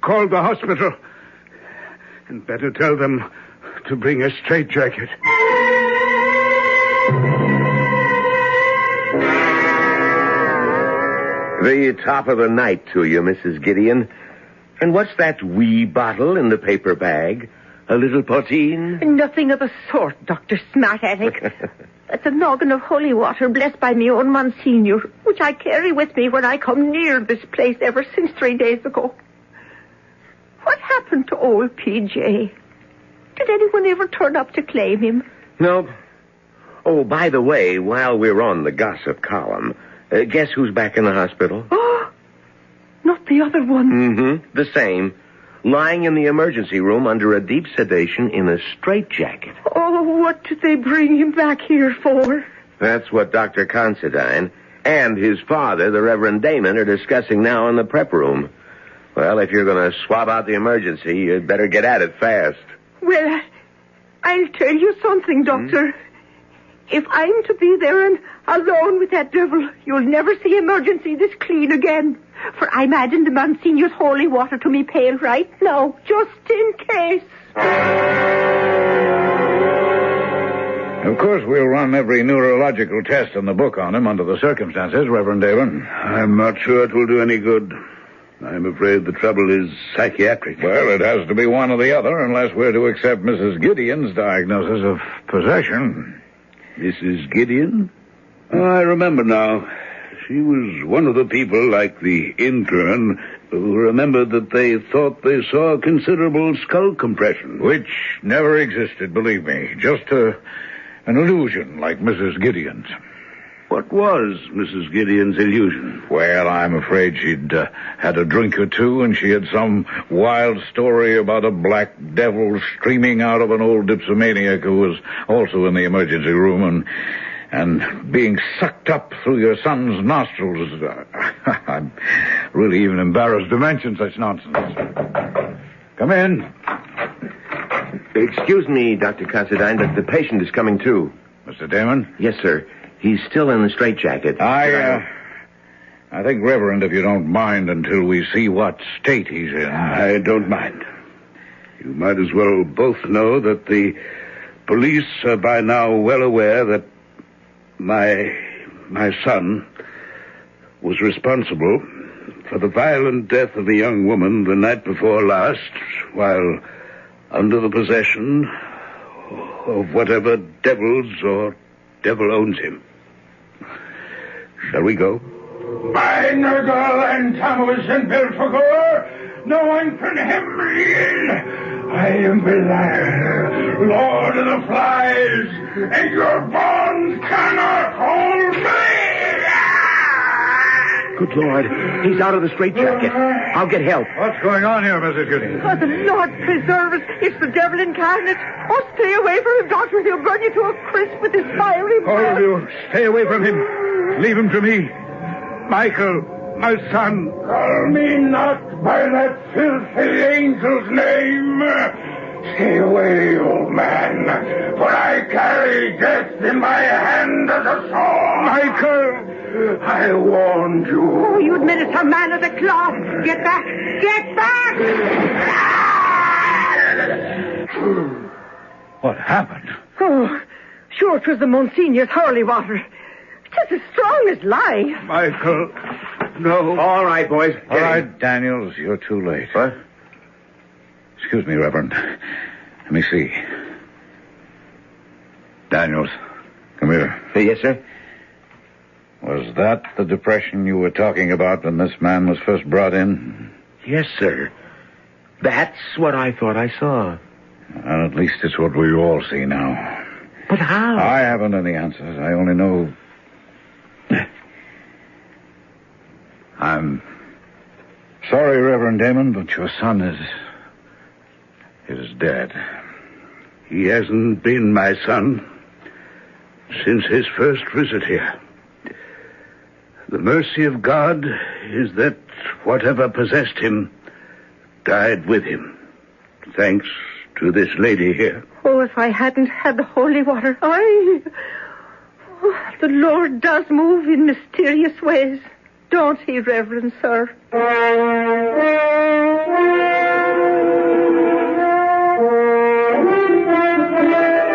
Call the hospital. And better tell them to bring a straitjacket. The top of the night to you, Mrs. Gideon. And what's that wee bottle in the paper bag? A little poteen? Nothing of the sort, Dr. Smart-Aleck. That's a noggin of holy water blessed by me own Monsignor, which I carry with me when I come near this place ever since 3 days ago. What happened to old P.J.? Did anyone ever turn up to claim him? No. Oh, by the way, while we're on the gossip column, guess who's back in the hospital? Oh, not the other one. Mm-hmm, the same. Lying in the emergency room under a deep sedation in a straitjacket. Oh, what did they bring him back here for? That's what Dr. Considine and his father, the Reverend Damon, are discussing now in the prep room. Well, if you're going to swab out the emergency, you'd better get at it fast. Well, I'll tell you something, Doctor. If I'm to be there and alone with that devil, you'll never see emergency this clean again. For I'm adding the Monsignor's holy water to me pail right now, just in case. Of course, we'll run every neurological test in the book on him under the circumstances, Reverend Damon. I'm not sure it will do any good. I'm afraid the trouble is psychiatric. Well, it has to be one or the other unless we're to accept Mrs. Gideon's diagnosis of possession. Mrs. Gideon? Oh, I remember now. She was one of the people, like the intern, who remembered that they thought they saw a considerable skull compression. Which never existed, believe me. Just an illusion like Mrs. Gideon's. What was Mrs. Gideon's illusion? Well, I'm afraid she'd had a drink or two, and she had some wild story about a black devil streaming out of an old dipsomaniac who was also in the emergency room and being sucked up through your son's nostrils. I'm really even embarrassed to mention such nonsense. Come in. Excuse me, Dr. Considine, but the patient is coming too. Mr. Damon? Yes, sir. He's still in the straitjacket. I think, Reverend, if you don't mind, until we see what state he's in. I don't mind. You might as well both know that the police are by now well aware that my son was responsible for the violent death of a young woman the night before last while under the possession of whatever devils or devil owns him. Shall we go? By Nergal and Tammuz and Belphegor, no one can hem me in. I am Belial, Lord of the Flies, and your bonds cannot hold me. Good Lord. He's out of the straitjacket. I'll get help. What's going on here, Mrs. Goody? Oh, the Lord preserve us. It's the devil incarnate. Oh, stay away from him, Doctor. He'll burn you to a crisp with his fiery breath. All of you, stay away from him. Leave him to me. Michael, my son. Call me not by that filthy angel's name. Stay away, old man, for I carry death in my hand as a sword. Michael, I warned you. Oh, you administer man of the cloth. Get back! Get back! What happened? Oh, sure, 'twas the Monsignor's holy water. It's as strong as life. Michael, no. All right, boys. All right, Daniels, you're too late. What? Excuse me, Reverend. Let me see. Daniels, come here. Yes, sir? Was that the depression you were talking about when this man was first brought in? Yes, sir. That's what I thought I saw. Well, at least it's what we all see now. But how? I haven't any answers. I only know... I'm sorry, Reverend Damon, but your son is dead. He hasn't been my son since his first visit here. The mercy of God is that whatever possessed him died with him. Thanks to this lady here. Oh, if I hadn't had the holy water, Oh, the Lord does move in mysterious ways. Don't he, Reverend Sir?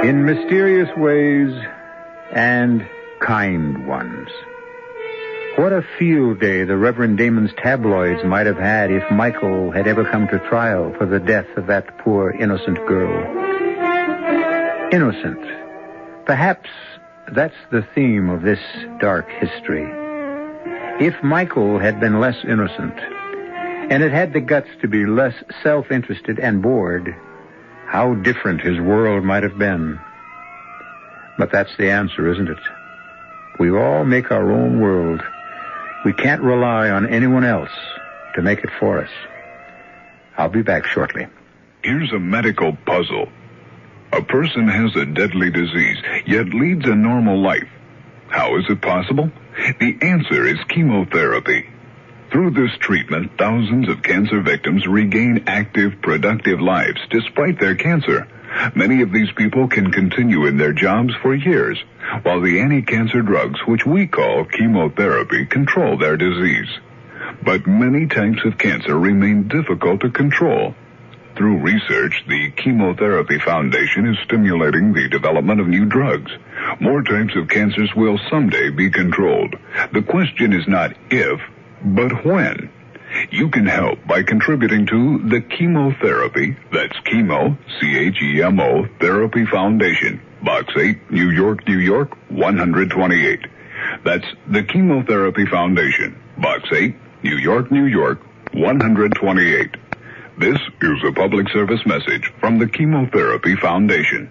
In mysterious ways and kind ones. What a field day the Reverend Damon's tabloids might have had if Michael had ever come to trial for the death of that poor innocent girl. Innocent. Perhaps that's the theme of this dark history. If Michael had been less innocent, and had had the guts to be less self-interested and bored, how different his world might have been. But that's the answer, isn't it? We all make our own world. We can't rely on anyone else to make it for us. I'll be back shortly. Here's a medical puzzle. A person has a deadly disease, yet leads a normal life. How is it possible? The answer is chemotherapy. Through this treatment, thousands of cancer victims regain active, productive lives despite their cancer. Many of these people can continue in their jobs for years, while the anti-cancer drugs, which we call chemotherapy, control their disease. But many types of cancer remain difficult to control. Through research, the Chemotherapy Foundation is stimulating the development of new drugs. More types of cancers will someday be controlled. The question is not if, but when. You can help by contributing to the Chemotherapy, that's Chemo, C-H-E-M-O, Therapy Foundation, Box 8, New York, New York, 128. That's the Chemotherapy Foundation, Box 8, New York, New York, 128. This is a public service message from the Chemotherapy Foundation.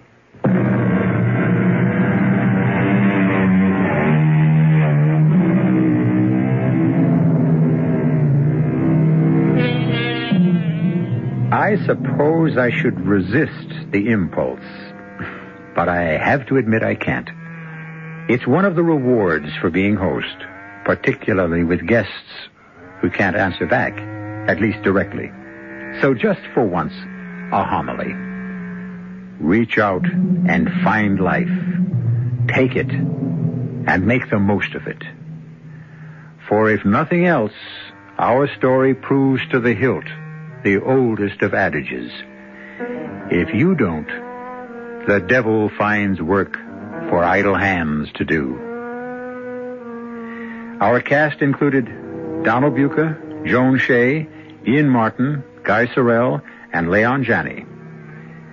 I suppose I should resist the impulse, but I have to admit I can't. It's one of the rewards for being host, particularly with guests who can't answer back, at least directly. So just for once, a homily. Reach out and find life. Take it and make the most of it. For if nothing else, our story proves to the hilt the oldest of adages. If you don't, the devil finds work for idle hands to do. Our cast included Donald Buca, Joan Shea, Ian Martin, Guy Sorrell, and Leon Janney.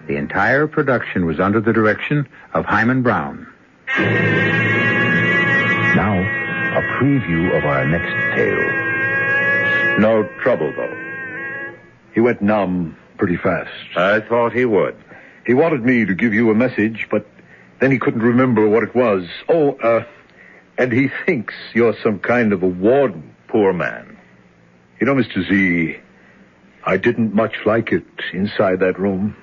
The entire production was under the direction of Hyman Brown. Now, a preview of our next tale. No trouble, though. He went numb pretty fast. I thought he would. He wanted me to give you a message, but then he couldn't remember what it was. And he thinks you're some kind of a warden. Poor man. You know, Mr. Z, I didn't much like it inside that room.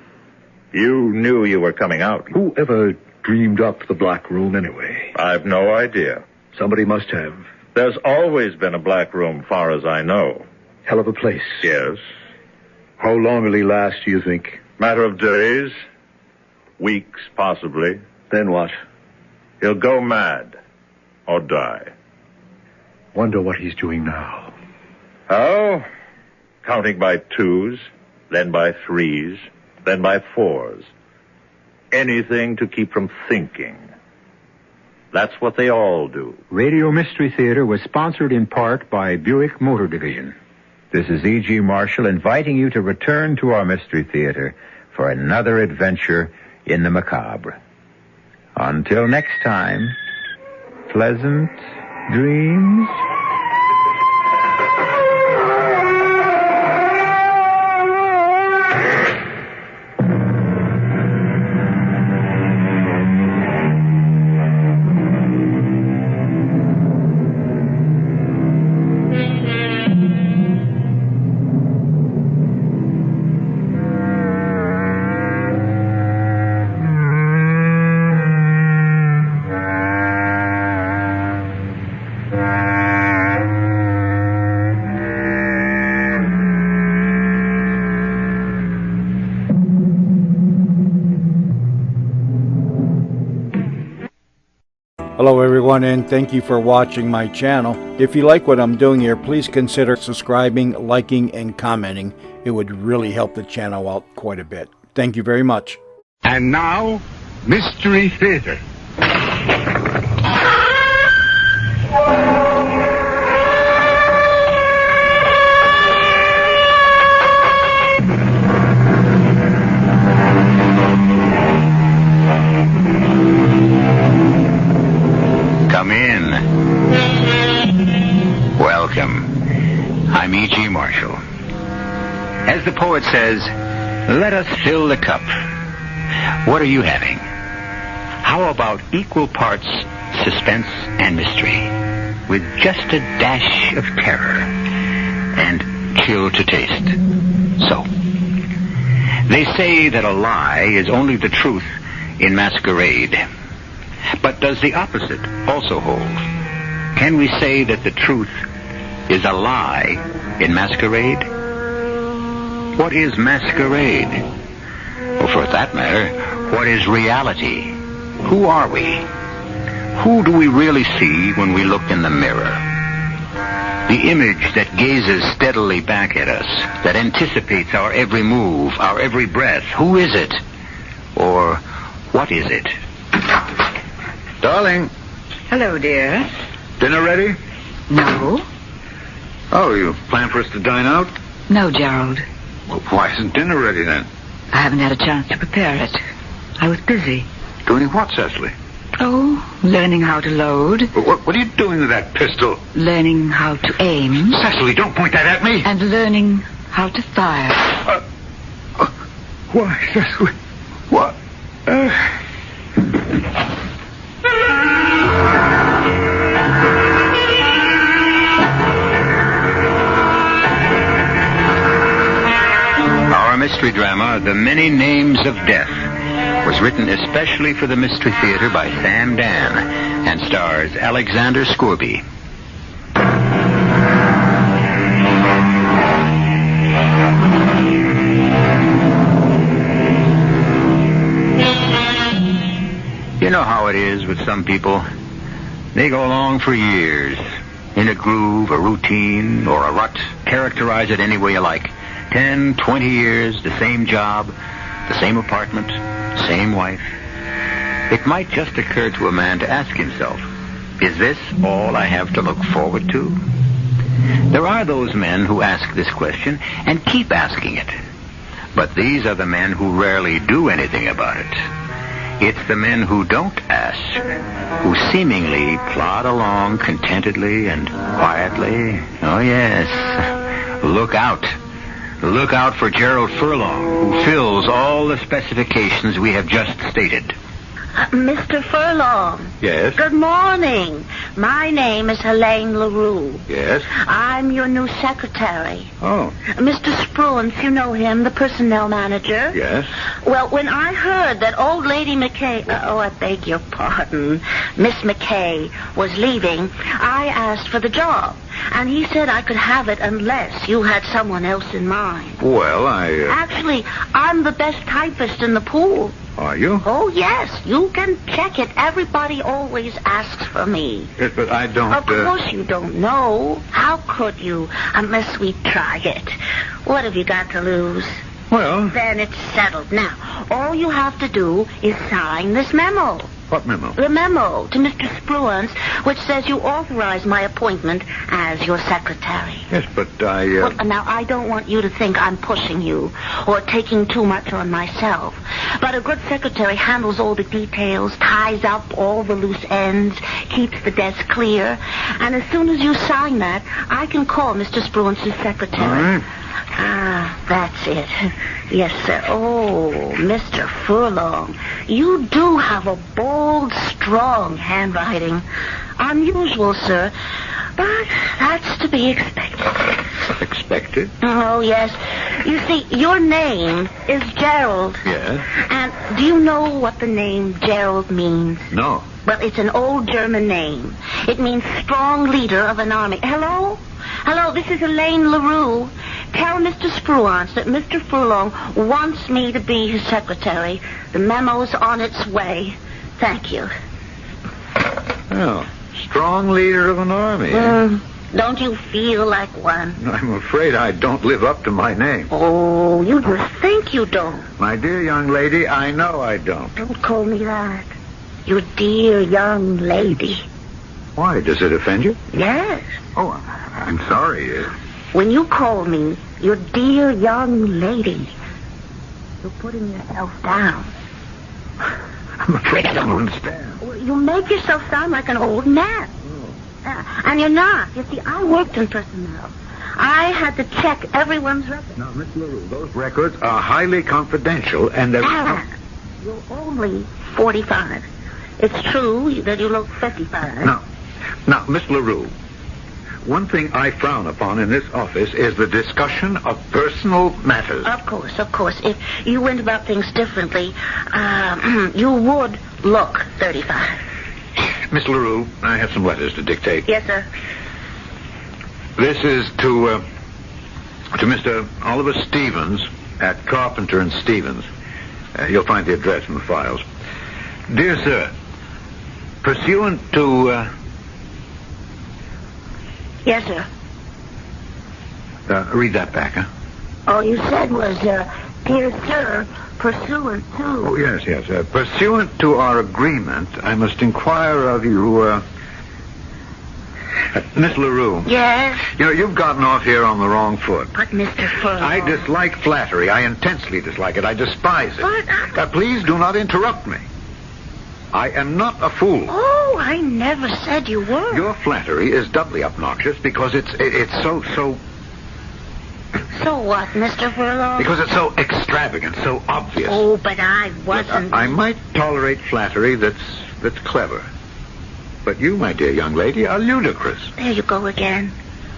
You knew you were coming out. Who ever dreamed up the black room anyway? I've no idea. Somebody must have. There's always been a black room, far as I know. Hell of a place. Yes. How long will he last, do you think? Matter of days. Weeks, possibly. Then what? He'll go mad. Or die. Wonder what he's doing now. Oh, counting by twos, then by threes, then by fours. Anything to keep from thinking. That's what they all do. Radio Mystery Theater was sponsored in part by Buick Motor Division. This is E.G. Marshall inviting you to return to our Mystery Theater for another adventure in the macabre. Until next time, pleasant dreams. Hello everyone, and thank you for watching my channel. If you like what I'm doing here, please consider subscribing, liking, and commenting. It would really help the channel out quite a bit. Thank you very much. And now, Mystery Theater. Come in. Welcome. I'm E.G. Marshall. As the poet says, let us fill the cup. What are you having? How about equal parts suspense and mystery, with just a dash of terror and chill to taste? So, they say that a lie is only the truth in masquerade. But does the opposite also hold? Can we say that the truth is a lie in masquerade? What is masquerade? Or for that matter, what is reality? Who are we? Who do we really see when we look in the mirror? The image that gazes steadily back at us, that anticipates our every move, our every breath. Who is it? Or what is it? Darling. Hello, dear. Dinner ready? No. Oh, you plan for us to dine out? No, Gerald. Well, why isn't dinner ready then? I haven't had a chance to prepare it. I was busy. Doing what, Cecily? Oh, learning how to load. What are you doing with that pistol? Learning how to aim. Cecily, don't point that at me. And learning how to fire. Why, Cecily? What? Our mystery drama, The Many Names of Death, was written especially for the Mystery Theater by Sam Dan and stars Alexander Scorby. You know how it is with some people. They go along for years, in a groove, a routine, or a rut. Characterize it any way you like. 10, 20 years, the same job, the same apartment, same wife. It might just occur to a man to ask himself, is this all I have to look forward to? There are those men who ask this question and keep asking it. But these are the men who rarely do anything about it. It's the men who don't ask, who seemingly plod along contentedly and quietly. Oh, yes. Look out. Look out for Gerald Furlong, who fills all the specifications we have just stated. Mr. Furlong. Yes? Good morning. My name is Helene LaRue. Yes? I'm your new secretary. Oh. Mr. Spruance, you know him, the personnel manager? Yes? Well, when I heard that old lady McKay, I beg your pardon, Miss McKay was leaving, I asked for the job. And he said I could have it unless you had someone else in mind. Well, Actually, I'm the best typist in the pool. Are you? Oh, yes. You can check it. Everybody always asks for me. Yes, but I don't... Of course you don't know. How could you, unless we try it? What have you got to lose? Well... Then it's settled. Now, all you have to do is sign this memo. What memo? The memo to Mr. Spruance, which says you authorize my appointment as your secretary. Yes, but I... Well, now, I don't want you to think I'm pushing you or taking too much on myself. But a good secretary handles all the details, ties up all the loose ends, keeps the desk clear. And as soon as you sign that, I can call Mr. Spruance's secretary. All right. Ah, that's it. Yes, sir. Oh, Mr. Furlong, you do have a bold, strong handwriting. Unusual, sir, but that's to be expected. Expected? Oh, yes. You see, your name is Gerald. Yes? And do you know what the name Gerald means? No. Well, it's an old German name. It means strong leader of an army. Hello? Hello, this is Helene LaRue. Tell Mr. Spruance that Mr. Furlong wants me to be his secretary. The memo's on its way. Thank you. Well, strong leader of an army. Don't you feel like one? I'm afraid I don't live up to my name. Oh, you just think you don't. My dear young lady, I know I don't. Don't call me that. You dear young lady. Why, does it offend you? Yes. Oh, I'm sorry. When you call me your dear young lady, you're putting yourself down. I'm afraid I don't understand. Well, you make yourself sound like an old man. And you're not. You see, I worked in personnel. I had to check everyone's records. Now, Miss LaRue, those records are highly confidential, and they're... You're only 45. It's true that you look 55. Now, Miss LaRue, one thing I frown upon in this office is the discussion of personal matters. Of course. If you went about things differently, you would look 35. Miss LaRue, I have some letters to dictate. Yes, sir. This is to Mr. Oliver Stevens at Carpenter and Stevens. You'll find the address in the files. Dear sir, pursuant to... Yes, sir. Read that back, huh? All you said was, dear sir, pursuant to... Oh, yes. Pursuant to our agreement, I must inquire of you, Miss LaRue. Yes? You know, you've gotten off here on the wrong foot. But, Mr. Furlong... I dislike flattery. I intensely dislike it. I despise it. But... please do not interrupt me. I am not a fool. Oh, I never said you were. Your flattery is doubly obnoxious because it's so... So what, Mr. Furlong? Because it's so extravagant, so obvious. Oh, but I wasn't... Look, I might tolerate flattery that's clever. But you, my dear young lady, are ludicrous. There you go again.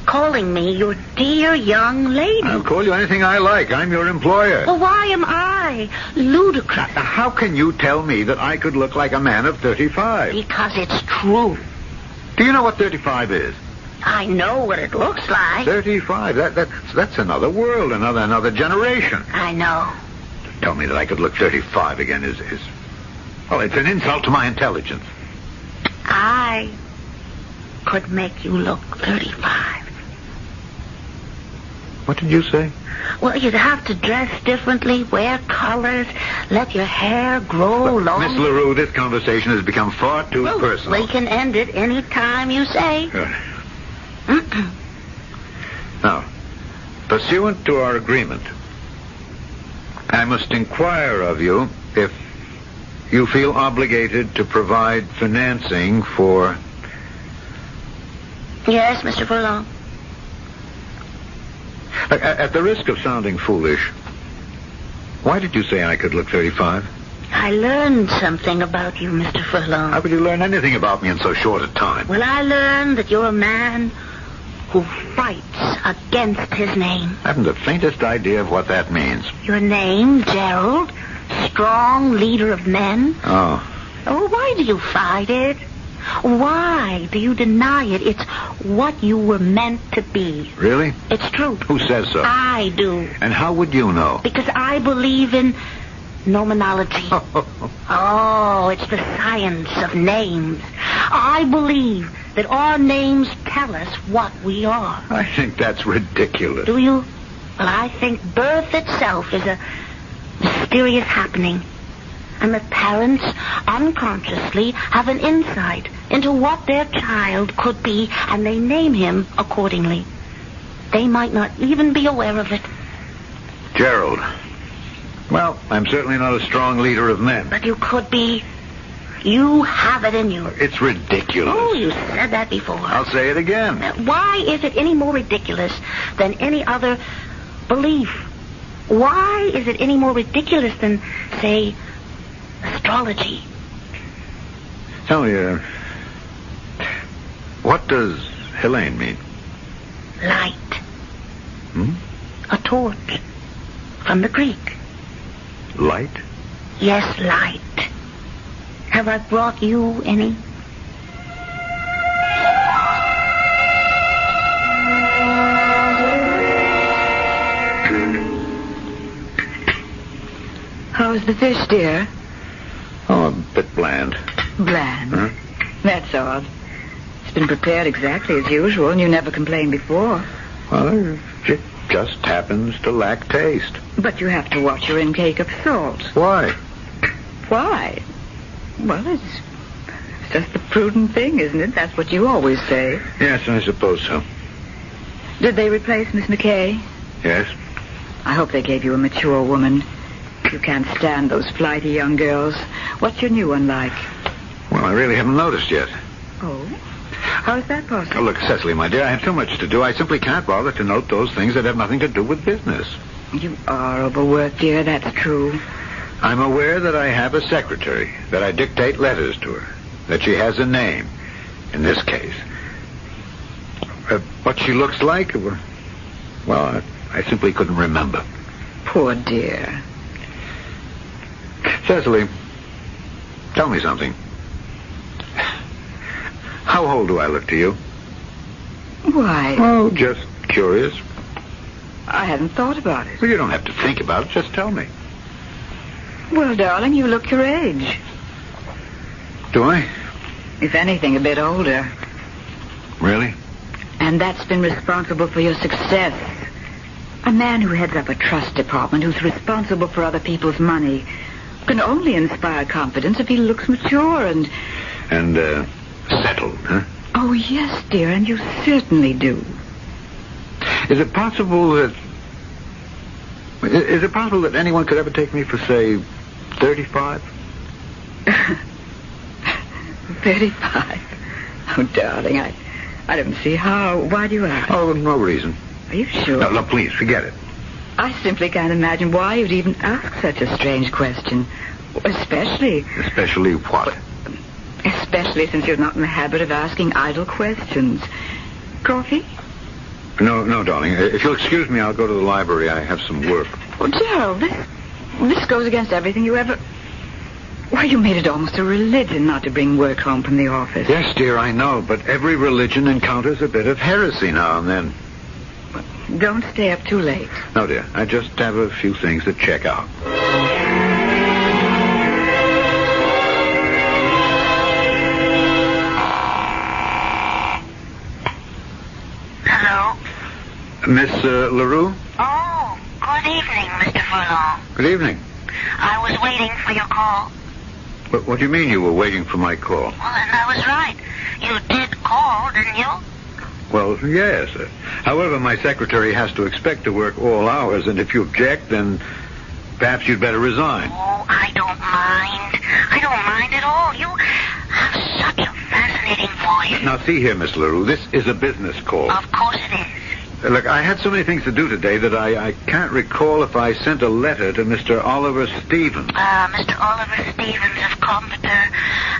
Calling me your dear young lady. I'll call you anything I like. I'm your employer. Well, why am I ludicrous? Now, how can you tell me that I could look like a man of 35? Because it's true. Do you know what 35 is? I know what it looks like. 35. That's another world, another generation. I know. To tell me that I could look 35 again is Well, it's an insult to my intelligence. I could make you look 35. What did you say? Well, you'd have to dress differently, wear colors, let your hair grow long. Miss LaRue, this conversation has become far too personal. We can end it any time you say. Now, pursuant to our agreement, I must inquire of you if you feel obligated to provide financing for... Yes, Mr. Furlong. At the risk of sounding foolish, why did you say I could look 35? I learned something about you, Mr. Furlong. How could you learn anything about me in so short a time? Well, I learned that you're a man who fights against his name. I haven't the faintest idea of what that means. Your name, Gerald, strong leader of men. Oh. Oh, why do you fight it? Why do you deny it? It's what you were meant to be. Really? It's true. Who says so? I do. And how would you know? Because I believe in nomenology. Oh, it's the science of names. I believe that our names tell us what we are. I think that's ridiculous. Do you? Well, I think birth itself is a mysterious happening. And that parents unconsciously have an insight into what their child could be, and they name him accordingly. They might not even be aware of it. Gerald. Well, I'm certainly not a strong leader of men. But you could be. You have it in you. It's ridiculous. Oh, you said that before. I'll say it again. Why is it any more ridiculous than any other belief? Why is it any more ridiculous than, say, astrology? Tell me, what does Helene mean? Light. A torch. From the Greek. Light? Yes, light. Have I brought you any? How's the fish, dear? Oh, a bit bland. Bland? Huh? That's odd. It's been prepared exactly as usual, and you never complained before. Well, it just happens to lack taste. But you have to watch your intake of salt. Why? Why? Well, it's just the prudent thing, isn't it? That's what you always say. Yes, I suppose so. Did they replace Miss McKay? Yes. I hope they gave you a mature woman. You can't stand those flighty young girls. What's your new one like? Well, I really haven't noticed yet. Oh? How is that possible? Oh, look, Cecily, my dear, I have too much to do. I simply can't bother to note those things that have nothing to do with business. You are overworked, dear. That's true. I'm aware that I have a secretary, that I dictate letters to her, that she has a name, in this case. What she looks like? Well, I simply couldn't remember. Poor dear. Cecily, tell me something. How old do I look to you? Why? Oh, just curious. I hadn't thought about it. Well, you don't have to think about it. Just tell me. Well, darling, you look your age. Do I? If anything, a bit older. Really? And that's been responsible for your success. A man who heads up a trust department, who's responsible for other people's money, can only inspire confidence if he looks mature and... And, settled, huh? Oh, yes, dear, and you certainly do. Is it possible that... Is it possible that anyone could ever take me for, say, 35? 35? Oh, darling, I don't see how. Why do you ask? Oh, no reason. Are you sure? No, please, forget it. I simply can't imagine why you'd even ask such a strange question. Especially... Especially what? Especially since you're not in the habit of asking idle questions. Coffee? No, darling. If you'll excuse me, I'll go to the library. I have some work. Well, Gerald, this goes against everything you ever... Why, you made it almost a religion not to bring work home from the office. Yes, dear, I know, but every religion encounters a bit of heresy now and then. Don't stay up too late. No, dear. I just have a few things to check out. Miss LaRue? Oh, good evening, Mr. Furlong. Good evening. I was waiting for your call. What do you mean you were waiting for my call? Well, and I was right. You did call, didn't you? Well, yes. However, my secretary has to expect to work all hours, and if you object, then perhaps you'd better resign. Oh, I don't mind. I don't mind at all. You have such a fascinating voice. Now, see here, Miss LaRue, this is a business call. Of course it is. Look, I had so many things to do today that I can't recall if I sent a letter to Mr. Oliver Stevens. Mr. Oliver Stevens of Carpenter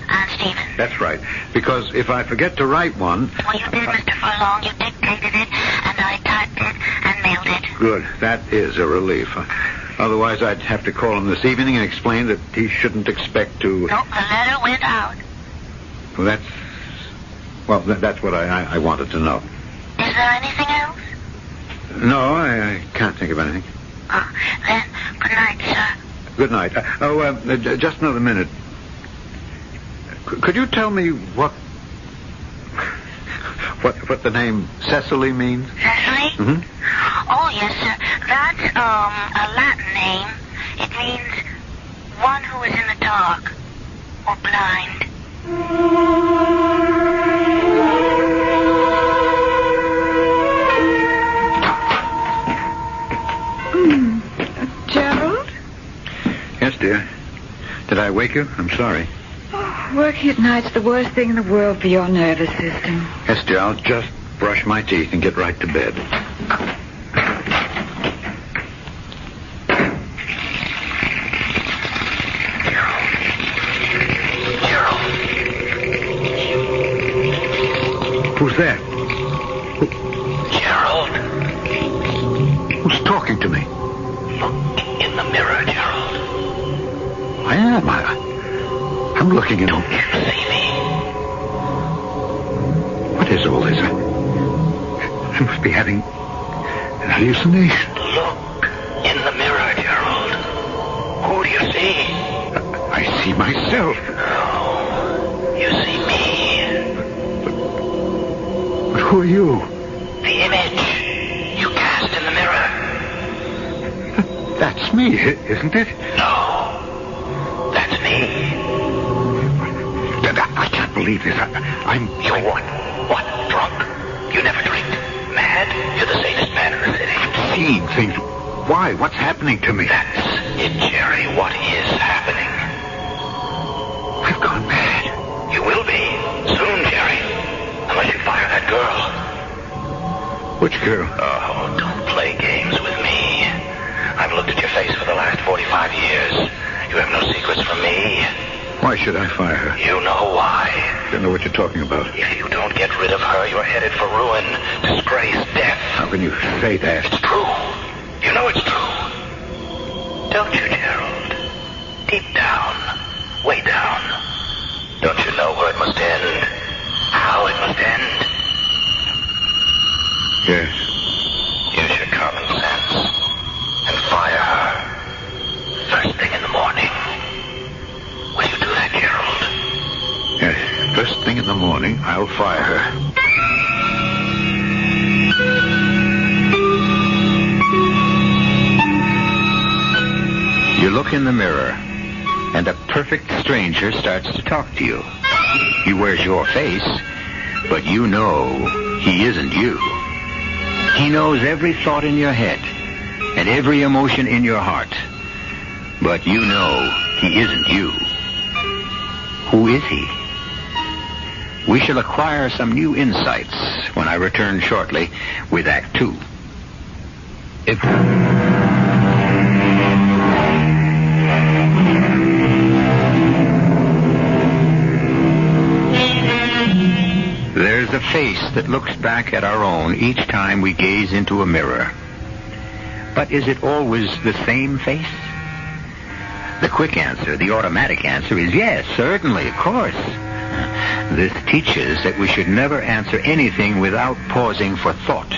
and Stevens. That's right. Because if I forget to write one... Well, you did, Mr. Furlong. You dictated it, and I typed it and mailed it. Good. That is a relief. Otherwise, I'd have to call him this evening and explain that he shouldn't expect to... No, the letter went out. Well, that's what I wanted to know. Is there anything else? No, I can't think of anything. Oh, then, good night, sir. Good night. Just another minute. Could you tell me what the name Cecily means? Cecily? Mm-hmm. Oh, yes, sir. That's, a Latin name. It means one who is in the dark or blind. Gerald? Yes, dear. Did I wake you? I'm sorry. Oh, working at night's the worst thing in the world for your nervous system. Yes, dear. I'll just brush my teeth and get right to bed. Who's that? Gerald. Who's talking to me? Look in the mirror, Gerald. I am. I'm looking in. Don't you see me? What is all this? I must be having an hallucination. Look in the mirror, Gerald. Who do you see? I see myself. No, you see me. But who are you? The image you cast in the mirror. That's me, isn't it? No, that's me. I can't believe this. You're what? What? Drunk? You never drink? Mad? You're the safest man in the city. I'm seeing things. Why? What's happening to me? That's it, Jerry. What is happening? I've gone mad. You will be. Soon, Jerry. Unless you fire that girl. Which girl? Oh, don't play games with me. I've looked at your face for the last 45 years. You have no secrets from me. Why should I fire her? You know why. I don't know what you're talking about. If you don't get rid of her, you're headed for ruin, disgrace, death. How can you say that? It's true. You know it's true. Don't you, Gerald? Deep down, way down. Don't you know where it must end? How it must end? Yes. Use your common sense and fire her first thing in the morning. Will you do that, Gerald? Yes. First thing in the morning, I'll fire her. You look in the mirror, and a perfect stranger starts to talk to you. He wears your face, but you know he isn't you. He knows every thought in your head and every emotion in your heart, but you know he isn't you. Who is he? We shall acquire some new insights when I return shortly with Act 2. There's a face that looks back at our own each time we gaze into a mirror. But is it always the same face? The quick answer, the automatic answer is yes, certainly, of course. This teaches that we should never answer anything without pausing for thought.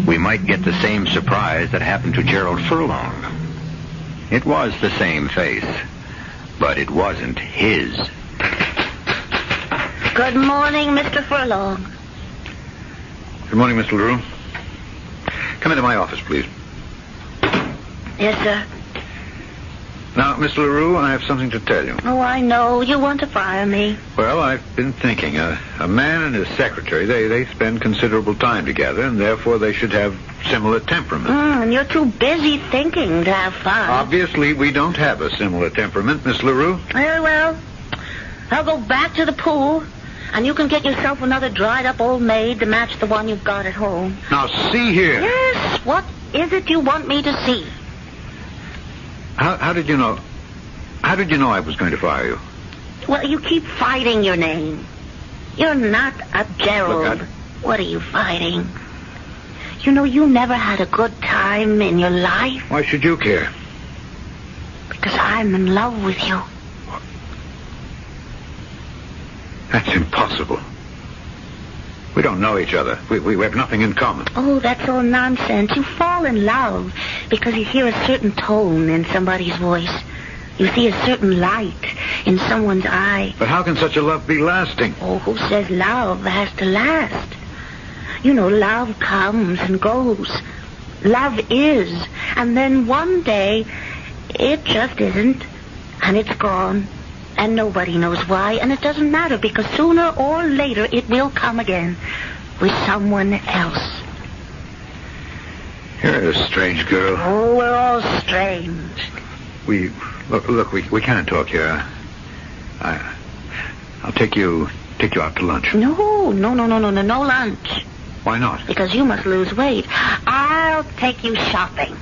We might get the same surprise that happened to Gerald Furlong. It was the same face, but it wasn't his. Good morning, Mr. Furlong. Good morning, Mr. LaRue. Come into my office, please. Yes, sir. Now, Miss LaRue, I have something to tell you. Oh, I know. You want to fire me. Well, I've been thinking. A man and his secretary, they spend considerable time together, and therefore they should have similar temperament. And you're too busy thinking to have fun. Obviously, we don't have a similar temperament, Miss LaRue. Very well. I'll go back to the pool, and you can get yourself another dried-up old maid to match the one you've got at home. Now, see here. Yes, what is it you want me to see? How did you know? How did you know I was going to fire you? Well, you keep fighting your name. You're not a Gerald. Look, What are you fighting? You know, you never had a good time in your life. Why should you care? Because I'm in love with you. That's impossible. We don't know each other. We have nothing in common. Oh, that's all nonsense. You fall in love because you hear a certain tone in somebody's voice. You see a certain light in someone's eye. But how can such a love be lasting? Oh, who says love has to last? You know, love comes and goes. Love is. And then one day, it just isn't. And it's gone. And nobody knows why. And it doesn't matter because sooner or later it will come again with someone else. You're a strange girl. Oh, we're all strange. Look, we can't talk here. I'll take you out to lunch. No lunch. Why not? Because you must lose weight. I'll take you shopping.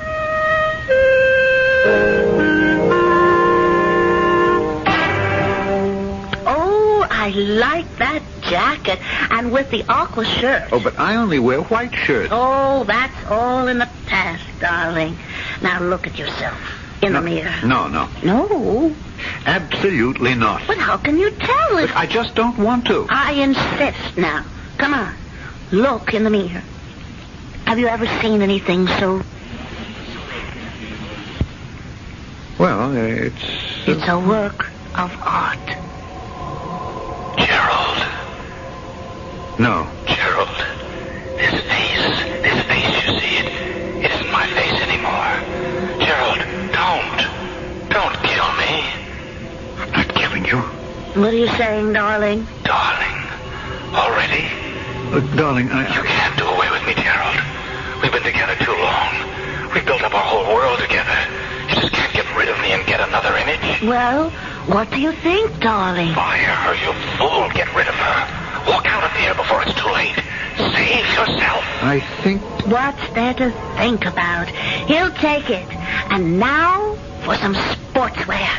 Oh, I like that jacket. And with the aqua shirt. Oh, but I only wear white shirts. Oh, that's all in the past, darling. Now look at yourself in the mirror. No. No? Absolutely not. But how can you tell Look, I just don't want to. I insist now. Come on. Look in the mirror. Have you ever seen anything so... Well, it's... It's a work of art. Gerald. No. Gerald. This face, you see, it isn't my face anymore. Gerald, don't kill me. I'm not killing you. What are you saying, darling? Darling. Already? Look, darling, You can't do away with me, Gerald. We've been together too long. We've built up our whole world together. You just can't get rid of me and get another image. Well, what do you think, darling? Fire her, you fool. Get rid of her. Walk out of here before it's too late. Save yourself. I think... What's there to think about? He'll take it. And now for some sportswear.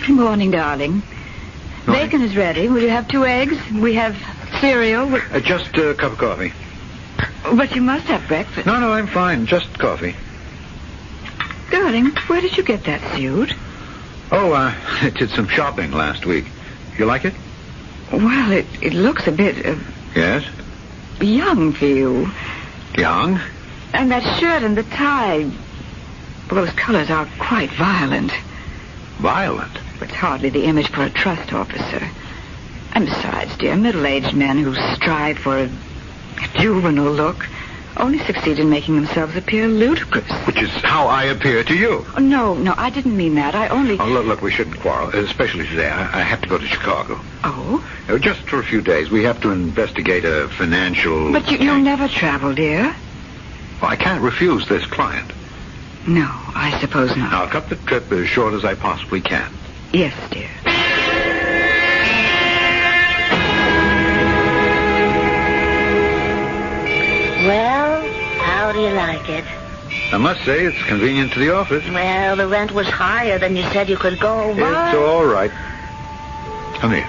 Good morning, darling. Bacon is ready. Will you have 2 eggs? We have cereal. Just a cup of coffee. But you must have breakfast. No, I'm fine. Just coffee. Darling, where did you get that suit? Oh, I did some shopping last week. You like it? Well, it looks a bit... Yes? young for you. Young? And that shirt and the tie... Well, those colors are quite violent. Violent? It's hardly the image for a trust officer. And besides, dear, middle-aged men who strive for a juvenile look only succeed in making themselves appear ludicrous. Which is how I appear to you. Oh, no, I didn't mean that. I only... Oh, look, we shouldn't quarrel, especially today. I have to go to Chicago. Oh? Just for a few days. We have to investigate a financial... But you'll never travel, dear. Well, I can't refuse this client. No, I suppose not. I'll cut the trip as short as I possibly can. Yes, dear. Well, how do you like it? I must say it's convenient to the office. Well, the rent was higher than you said you could go, but... It's all right. Come here.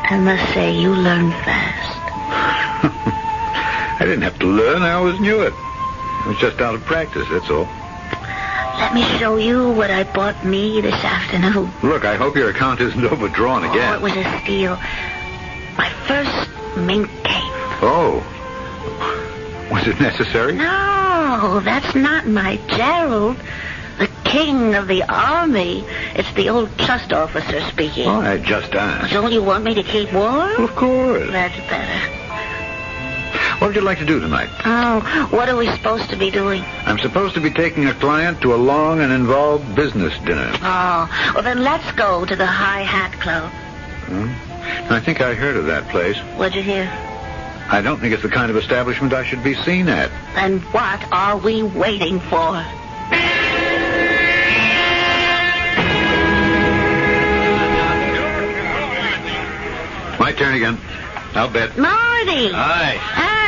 I must say, you learn fast. I didn't have to learn. I always knew it. I was just out of practice, that's all. Let me show you what I bought me this afternoon. Look, I hope your account isn't overdrawn again. Oh, it was a steal. My first mink cape. Oh. Was it necessary? No, that's not my Gerald. The king of the army. It's the old trust officer speaking. Oh, I just asked. Don't you want me to keep warm? Of course. That's better. What would you like to do tonight? Oh, what are we supposed to be doing? I'm supposed to be taking a client to a long and involved business dinner. Oh, well then let's go to the High Hat Club. I think I heard of that place. What'd you hear? I don't think it's the kind of establishment I should be seen at. Then what are we waiting for? My turn again. I'll bet. Marty! Hi.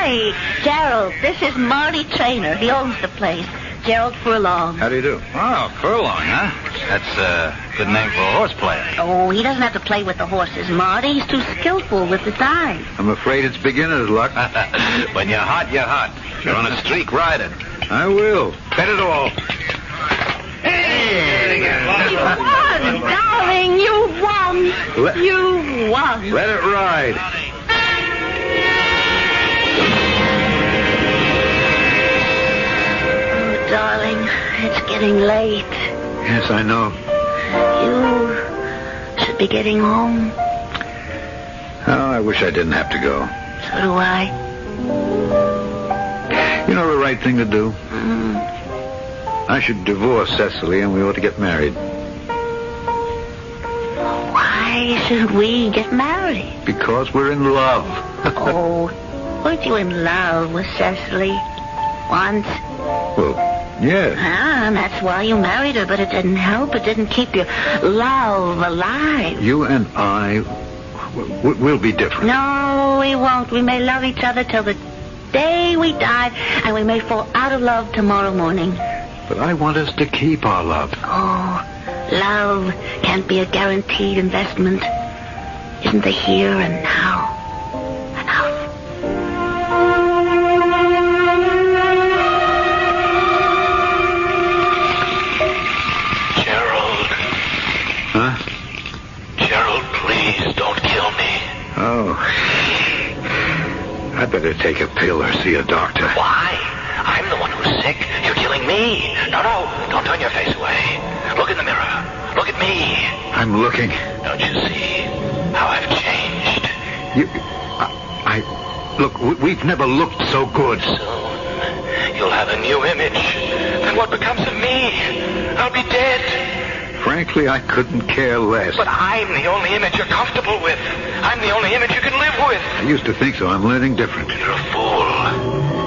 Hey, Gerald, this is Marty Traynor. He owns the place. Gerald Furlong. How do you do? Oh, Furlong, huh? That's a good name for a horse player. Oh, he doesn't have to play with the horses, Marty. He's too skillful with the size. I'm afraid it's beginner's luck. When you're hot, you're hot. If you're on a streak, ride it. I will. Bet it all. Hey! You won, darling. You won. You won. Let it ride. Darling, it's getting late. Yes, I know. You should be getting home. Oh, I wish I didn't have to go. So do I. You know the right thing to do? I should divorce Cecily and we ought to get married. Why should we get married? Because we're in love. Oh, weren't you in love with Cecily once? Well, yes. And that's why you married her, but it didn't help. It didn't keep your love alive. You and I, we'll be different. No, we won't. We may love each other till the day we die, and we may fall out of love tomorrow morning. But I want us to keep our love. Oh, love can't be a guaranteed investment. Isn't the here and now enough? Huh? Gerald, please don't kill me. Oh. I better take a pill or see a doctor. Why? I'm the one who's sick. You're killing me. No, don't turn your face away. Look in the mirror. Look at me. I'm looking. Don't you see how I've changed? Look, we've never looked so good. Soon, you'll have a new image. Then what becomes of me? I'll be dead. Frankly, I couldn't care less. But I'm the only image you're comfortable with. I'm the only image you can live with. I used to think so. I'm learning different. You're a fool.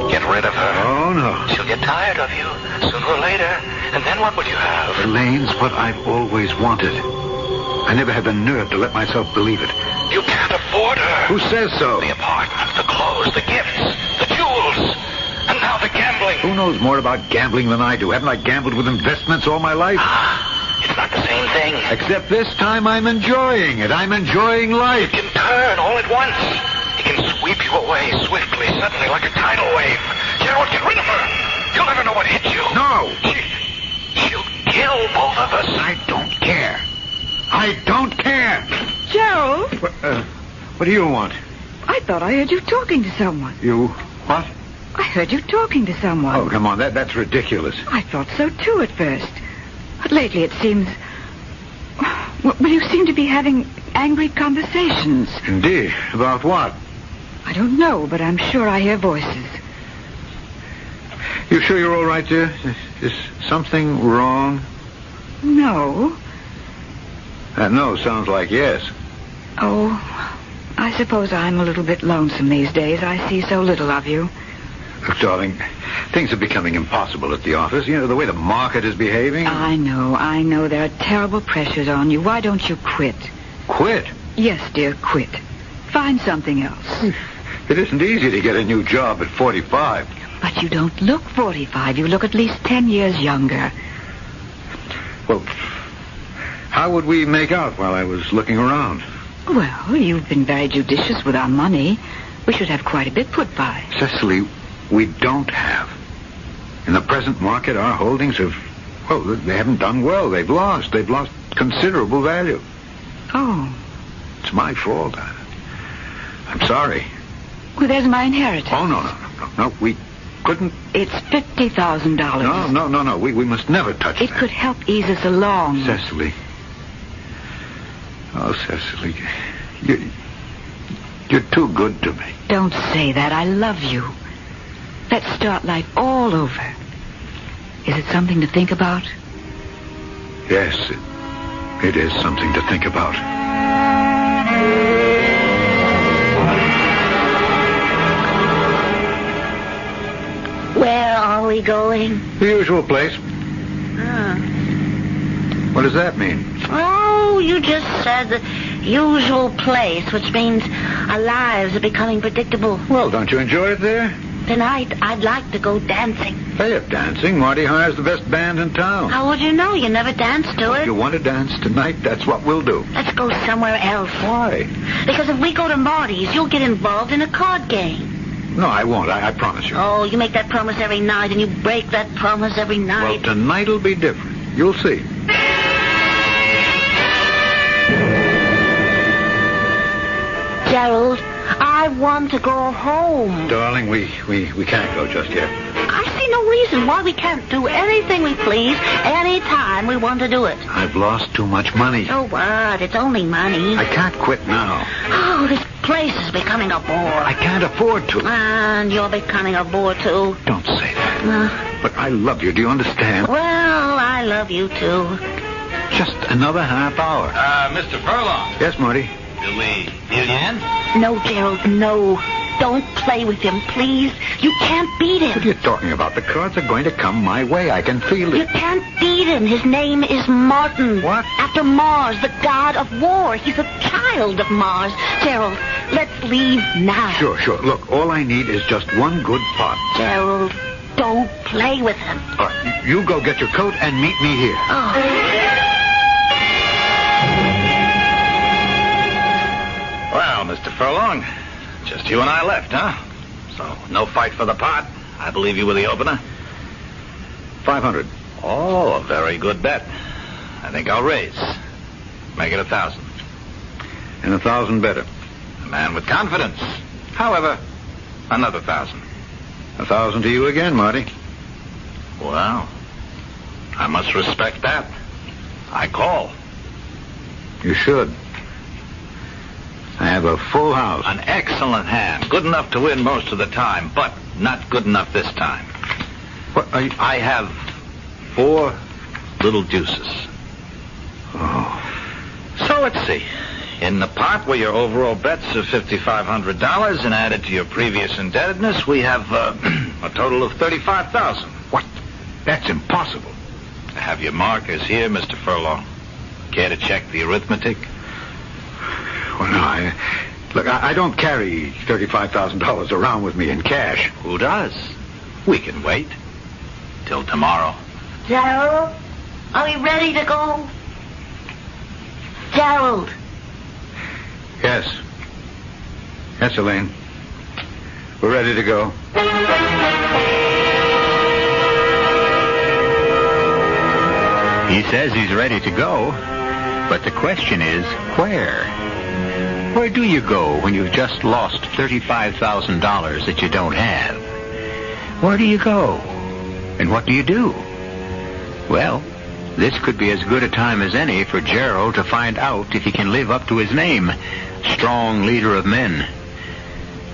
Get rid of her. Oh, no. She'll get tired of you sooner or later. And then what will you have? Elaine's what I've always wanted. I never had the nerve to let myself believe it. You can't afford her. Who says so? The apartment, the clothes, the gifts, the jewels. And now the gambling. Who knows more about gambling than I do? Haven't I gambled with investments all my life? It's not the same thing. Except this time I'm enjoying it. I'm enjoying life. It can turn all at once. It can sweep you away swiftly, suddenly, like a tidal wave. Gerald, get rid of her. You'll never know what hit you. No. She'll kill both of us. I don't care. I don't care. Gerald? What do you want? I thought I heard you talking to someone. You what? I heard you talking to someone. Oh, come on. That's ridiculous. I thought so, too, at first. But lately it seems... Well, you seem to be having angry conversations. Indeed. About what? I don't know, but I'm sure I hear voices. You sure you're all right there? Is something wrong? No. That no sounds like yes. Oh, I suppose I'm a little bit lonesome these days. I see so little of you. Look, darling, things are becoming impossible at the office. You know, the way the market is behaving. I know. There are terrible pressures on you. Why don't you quit? Quit? Yes, dear, quit. Find something else. It isn't easy to get a new job at 45. But you don't look 45. You look at least 10 years younger. Well, how would we make out while I was looking around? Well, you've been very judicious with our money. We should have quite a bit put by. Cecily, we don't have. In the present market, our holdings have, well, they haven't done well. They've lost considerable value. Oh. It's my fault. I'm sorry. Well, there's my inheritance. Oh, no. We couldn't... It's $50,000. No. We must never touch It that. could help ease us along. Cecily. Oh, Cecily. You're too good to me. Don't say that. I love you. Let's start life all over. Is it something to think about? Yes, it is something to think about. Where are we going? The usual place. Ah. What does that mean? Oh, you just said the usual place, which means our lives are becoming predictable. Well, don't you enjoy it there? Tonight, I'd like to go dancing. Hey, if dancing, Marty hires the best band in town. How would you know? You never danced to If it. you want to dance tonight, that's what we'll do. Let's go somewhere else. Why? Because if we go to Marty's, you'll get involved in a card game. No, I won't. I promise you. Oh, you make that promise every night, and you break that promise every Well, night. tonight'll be different. You'll see. Gerald, I want to go home. Darling, we can't go just yet. I see no reason why we can't do anything we please anytime we want to do it. I've lost too much money. So what? It's only money. I can't quit now. Oh, this place is becoming a bore. I can't afford to. And you're becoming a bore, too. Don't say that. But I love you. Do you understand? Well, I love you, too. Just another half hour. Mr. Furlong. Yes, Marty? Do we deal you in? No, Gerald, no. Don't play with him, please. You can't beat him. What are you talking about? The cards are going to come my way. I can feel You it. can't beat him. His name is Martin. What? After Mars, the god of war. He's a child of Mars. Gerald, let's leave now. Sure. Look, all I need is just one good pot. Gerald, don't play with him. You go get your coat and meet me here. Well, Mr. Furlong, just you and I left, huh? So, no fight for the pot. I believe you were the opener. 500. Oh, a very good bet. I think I'll raise. Make it 1,000. And 1,000 better. A man with confidence. However, another 1,000. 1,000 to you again, Marty. Well, I must respect that. I call. You should. I have a full house. An excellent hand. Good enough to win most of the time, but not good enough this time. What are you... I have 4 little deuces. Oh. So let's see. In the pot where your overall bets of $5,500 and added to your previous indebtedness, we have a total of $35,000. What? That's impossible. I have your markers here, Mr. Furlong. Care to check the arithmetic? Well, no, I don't carry $35,000 around with me in cash. Who does? We can wait till tomorrow. Gerald, are we ready to go? Gerald. Yes. Yes, Elaine. We're ready to go. He says he's ready to go, but the question is, where? Where do you go when you've just lost $35,000 that you don't have? Where do you go? And what do you do? Well, this could be as good a time as any for Gerald to find out if he can live up to his name, strong leader of men.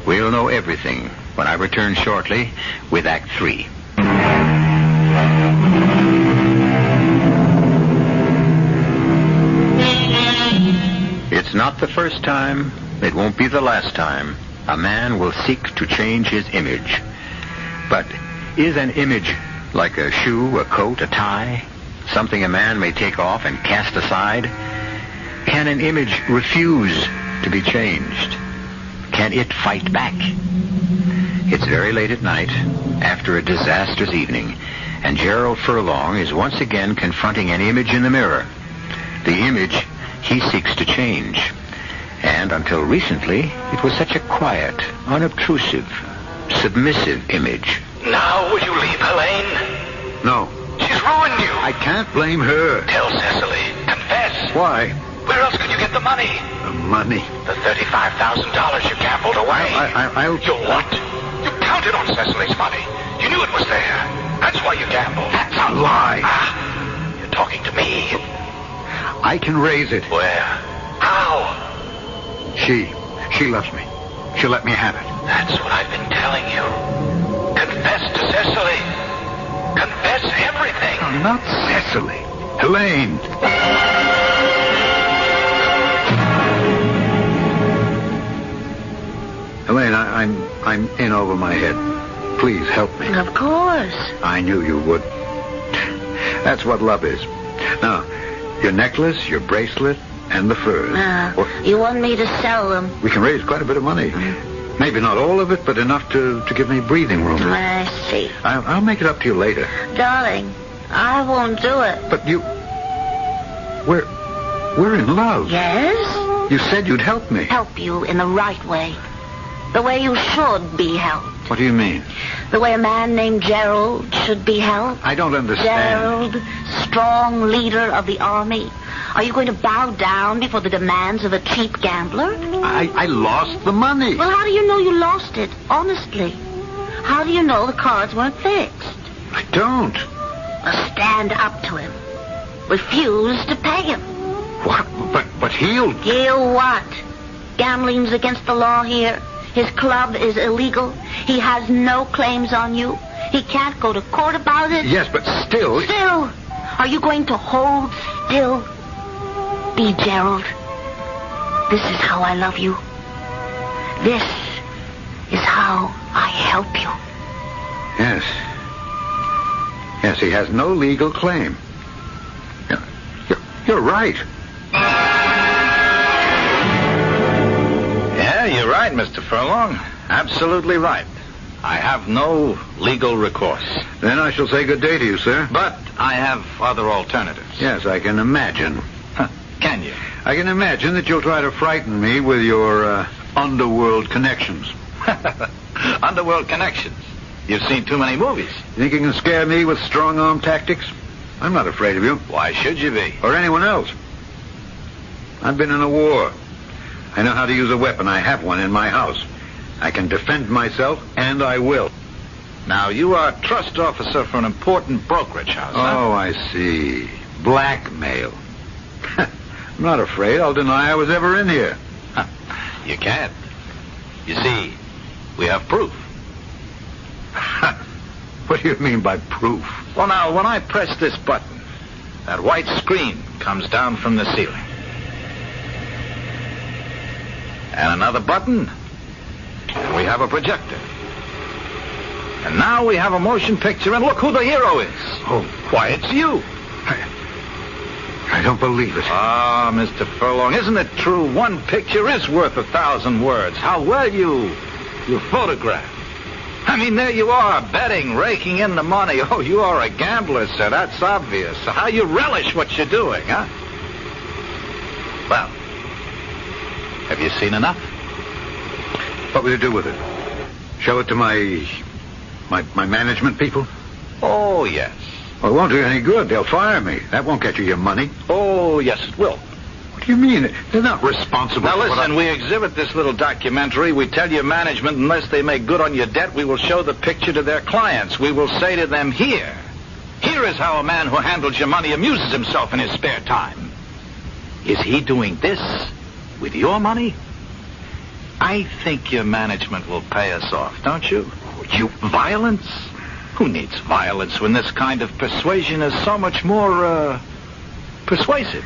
We'll know everything when I return shortly with Act 3. It's not the first time, it won't be the last time, a man will seek to change his image. But is an image like a shoe, a coat, a tie, something a man may take off and cast aside? Can an image refuse to be changed? Can it fight back? It's very late at night, after a disastrous evening, and Gerald Furlong is once again confronting an image in the mirror. The image he seeks to change. And until recently, it was such a quiet, unobtrusive, submissive image. Now will you leave Helene? No. She's ruined you. I can't blame her. Tell Cecily. Confess. Why? Where else can you get the money? The money. The $35,000 you gambled away. I'll... You what? You counted on Cecily's money. You knew it was there. That's why you gambled. That's a lie. You're talking to me. I can raise it. Where? How? She loves me. She'll let me have it. That's what I've been telling you. Confess to Cecily. Confess everything. No, not Cecily. Elaine. Elaine, I'm in over my head. Please help me. Of course. I knew you would. That's what love is. Now, your necklace, your bracelet, and the furs. You want me to sell them? We can raise quite a bit of money. Maybe not all of it, but enough to give me breathing room. I see. I'll make it up to you later. Darling, I won't do it. But we're in love. Yes? You said you'd help me. Help you in the right way. The way you should be helped. What do you mean? The way a man named Gerald should be helped. I don't understand. Gerald, strong leader of the army. Are you going to bow down before the demands of a cheap gambler? I lost the money. Well, how do you know you lost it? Honestly. How do you know the cards weren't fixed? I don't. Well, stand up to him. Refuse to pay him. What? But he'll... He'll what? Gambling's against the law here. His club is illegal. He has no claims on you. He can't go to court about it. Yes, but still... Still? Are you going to hold still? Be Gerald. This is how I love you. This is how I help you. Yes. Yes, he has no legal claim. You're right. Yeah, you're right, Mr. Furlong. Absolutely right. I have no legal recourse. Then I shall say good day to you, sir. But I have other alternatives. Yes, I can imagine. Can you? I can imagine that you'll try to frighten me with your underworld connections. Underworld connections? You've seen too many movies. You think you can scare me with strong-arm tactics? I'm not afraid of you. Why should you be? Or anyone else. I've been in a war. I know how to use a weapon. I have one in my house. I can defend myself, and I will. Now, you are a trust officer for an important brokerage house, huh? Oh, I see. Blackmail. I'm not afraid. I'll deny I was ever in here. You can't. You see, we have proof. What do you mean by proof? Well, now, when I press this button, that white screen comes down from the ceiling. And another button, and we have a projector. And now we have a motion picture, and look who the hero is. Oh, why, it's you. I don't believe it. Ah, Mr. Furlong, isn't it true? One picture is worth 1,000 words. How well you photograph. I mean, there you are, betting, raking in the money. Oh, you are a gambler, sir. That's obvious. How you relish what you're doing, huh? Well, have you seen enough? What will you do with it? Show it to my management people? Oh, yes. Well, it won't do you any good. They'll fire me. That won't get you your money. Oh, yes, it will. What do you mean? They're not responsible Now, for listen, we exhibit this little documentary. We tell your management, unless they make good on your debt, we will show the picture to their clients. We will say to them, here is how a man who handles your money amuses himself in his spare time. Is he doing this with your money? I think your management will pay us off, don't you? You violence? Who needs violence when this kind of persuasion is so much more, persuasive?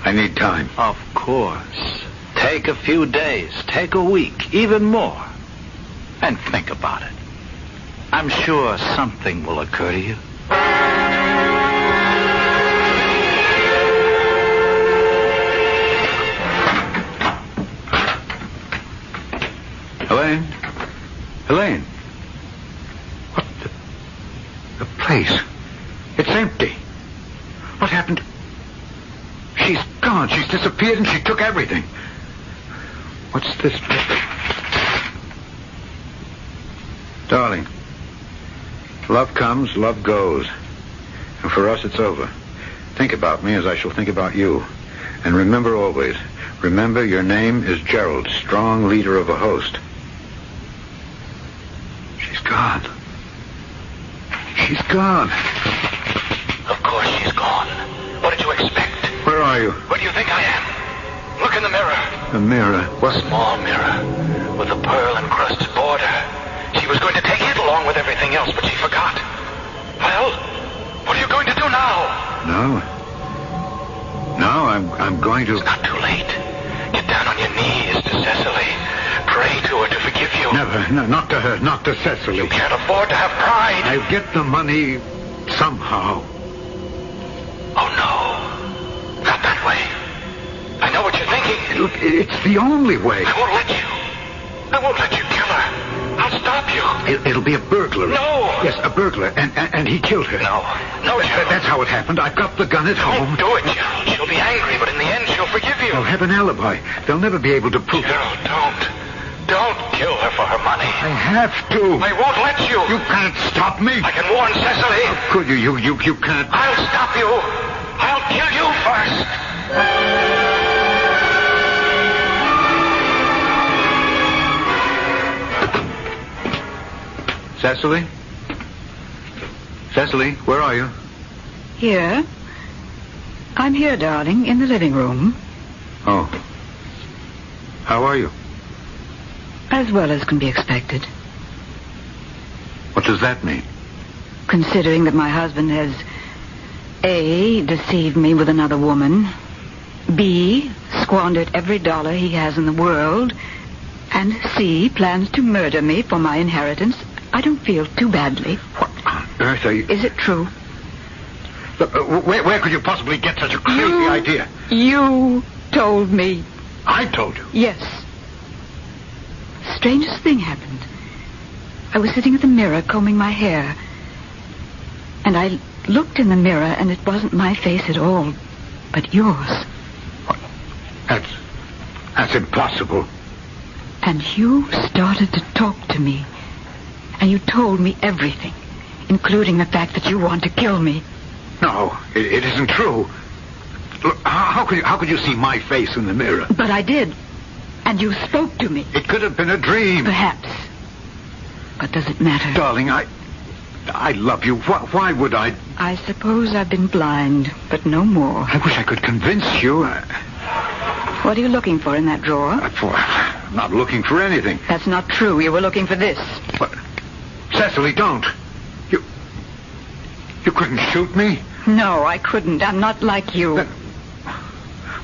I need time. Of course. Take a few days, take a week, even more. And think about it. I'm sure something will occur to you. Elaine? Elaine? What the place? It's empty. What happened? She's gone. She's disappeared and she took everything. What's this? Darling, love comes, love goes. And for us, it's over. Think about me as I shall think about you. And remember always, remember your name is Gerald, strong leader of a host. She's gone. gone. She's gone. Of course she's gone. What did you expect? Where are you? Where do you think I am? Look in the mirror. A mirror. A small mirror with a pearl-encrusted border. She was going to take it along with everything else, but she forgot. Well, what are you going to do now? No, I'm going to... It's not too late. Get down on your knees to Cecily. Pray to her to forgive you. Never. No, not to her. Not to Cecily. You can't afford to have pride. I'll get the money somehow. Oh, no. Not that way. I know what you're thinking. Look, it's the only way. I won't let you. I won't let you kill her. I'll stop you. It'll be a burglar. No. Yes, a burglar, and he killed her. No, Gerald. That's how it happened. I've got the gun at home. Don't do it, Gerald. She'll be angry, but in the end, she'll forgive you. I'll have an alibi. They'll never be able to prove Gerald, don't. Don't kill her for her money. I have to. I won't let you. You can't stop me. I can warn Cecily. How could you? You can't. I'll stop you. I'll kill you first. Cecily? Cecily, where are you? Here. I'm here, darling, in the living room. Oh. How are you? As well as can be expected. What does that mean? Considering that my husband has A, deceived me with another woman, B, squandered every dollar he has in the world, and C, plans to murder me for my inheritance, I don't feel too badly. What on earth are you... Is it true? Look, where could you possibly get such a crazy idea? You told me. I told you? Yes. Strangest thing happened. I was sitting at the mirror combing my hair, and I looked in the mirror, and it wasn't my face at all, but yours. What? That's impossible. And you started to talk to me, and you told me everything, including the fact that you want to kill me. No, it isn't true. Look, how could you see my face in the mirror? But I did. And you spoke to me. It could have been a dream. Perhaps. But does it matter? Darling, I love you. Why would I? I suppose I've been blind, but no more. I wish I could convince you. What are you looking for in that drawer? I'm not looking for anything. That's not true. You were looking for this. What? Cecily, don't. You couldn't shoot me? No, I couldn't. I'm not like you.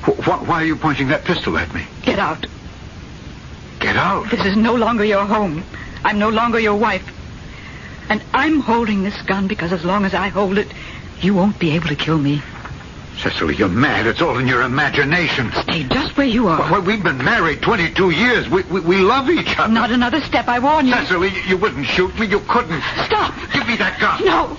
Why are you pointing that pistol at me? Get out. Get out? This is no longer your home. I'm no longer your wife. And I'm holding this gun because as long as I hold it, you won't be able to kill me. Cecily, you're mad. It's all in your imagination. Stay just where you are. Well, we've been married 22 years. We love each other. Not another step, I warn you. Cecily, you wouldn't shoot me. You couldn't. Stop. Give me that gun. No.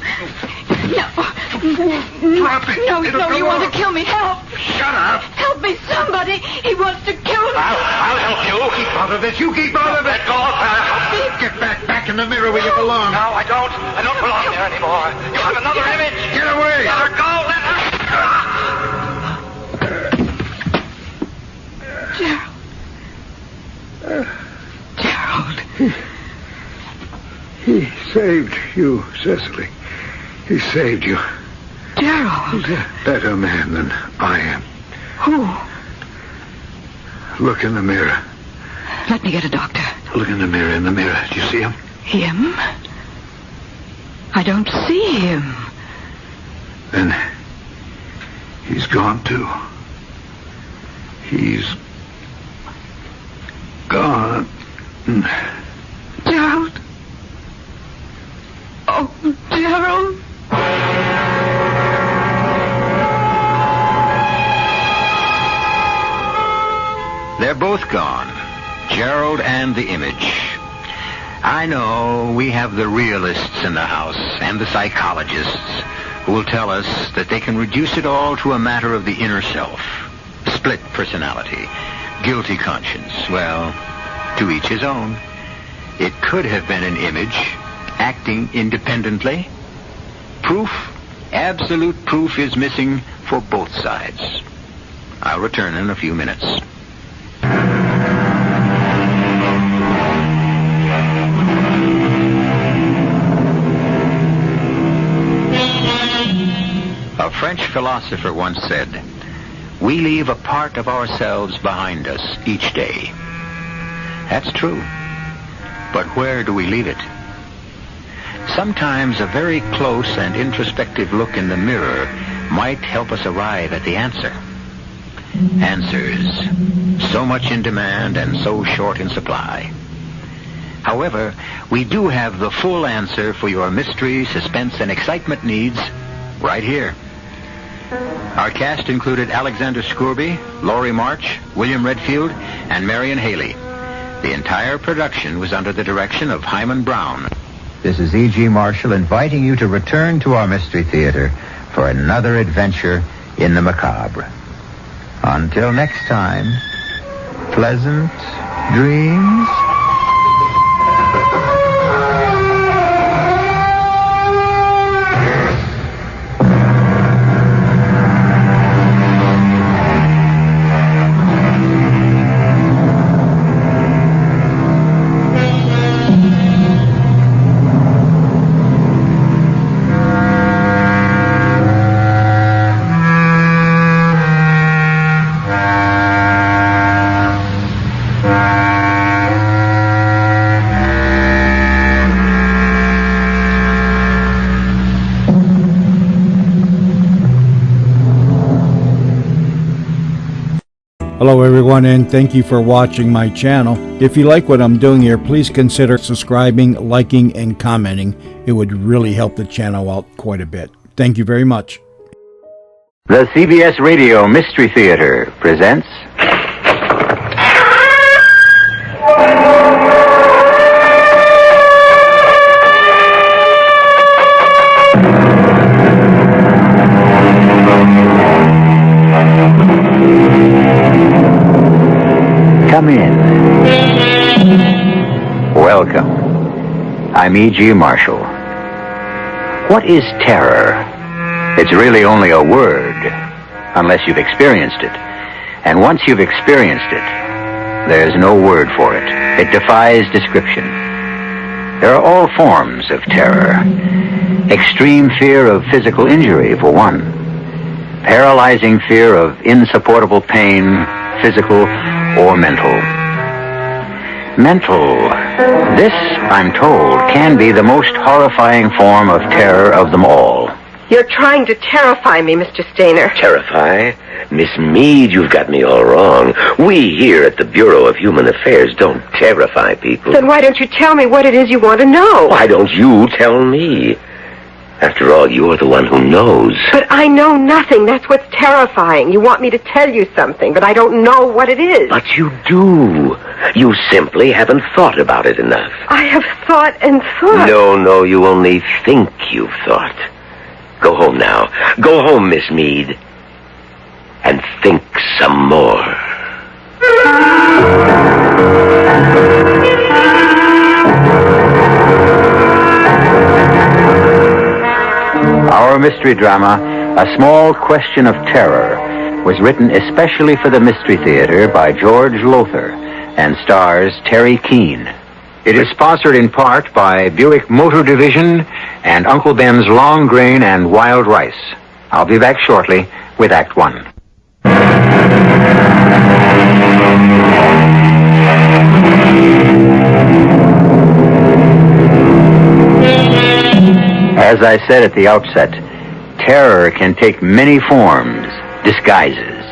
Drop it. No, you want to kill me. Help. Shut up. Help me, somebody. He wants to kill me. I'll help you. Keep out of this. You keep out of it. Let go of her. Get back in the mirror where you belong. No, I don't. I don't belong there anymore. You have another image. Get away. Let her go. Let her. Gerald. He saved you, Cecily. He saved you. Gerald. He's a better man than I am. Who? Look in the mirror. Let me get a doctor. Look in the mirror, Do you see him? Him? I don't see him. Then he's gone, too. He's gone. Gerald. Oh, Gerald. They're both gone, Gerald and the image. I know we have the realists in the house and the psychologists who will tell us that they can reduce it all to a matter of the inner self. Split personality, guilty conscience. Well, to each his own. It could have been an image acting independently. Proof, absolute proof, is missing for both sides. I'll return in a few minutes. French philosopher once said, "We leave a part of ourselves behind us each day." That's true. But where do we leave it? Sometimes a very close and introspective look in the mirror might help us arrive at the answer. Answers, so much in demand and so short in supply. However, we do have the full answer for your mystery, suspense, and excitement needs right here. Our cast included Alexander Scourby, Laurie March, William Redfield, and Marion Haley. The entire production was under the direction of Hyman Brown. This is E.G. Marshall inviting you to return to our Mystery Theater for another adventure in the macabre. Until next time, pleasant dreams. Hello everyone, and thank you for watching my channel. If you like what I'm doing here, please consider subscribing, liking, and commenting. It would really help the channel out quite a bit. Thank you very much. The CBS Radio Mystery Theater presents... Come in. Welcome. I'm E.G. Marshall. What is terror? It's really only a word, unless you've experienced it. And once you've experienced it, there's no word for it. It defies description. There are all forms of terror. Extreme fear of physical injury, for one. Paralyzing fear of insupportable pain, physical or mental. Mental. This, I'm told, can be the most horrifying form of terror of them all. You're trying to terrify me, Mr. Stainer. Terrify? Miss Meade, you've got me all wrong. We here at the Bureau of Human Affairs don't terrify people. Then why don't you tell me what it is you want to know? Why don't you tell me? After all, you're the one who knows. But I know nothing. That's what's terrifying. You want me to tell you something, but I don't know what it is. But you do. You simply haven't thought about it enough. I have thought and thought. No, you only think you've thought. Go home now. Go home, Miss Meade. And think some more. Our mystery drama, A Small Question of Terror, was written especially for the Mystery Theater by George Lothar and stars Terry Keane. It is sponsored in part by Buick Motor Division and Uncle Ben's Long Grain and Wild Rice. I'll be back shortly with Act One. As I said at the outset, terror can take many forms, disguises.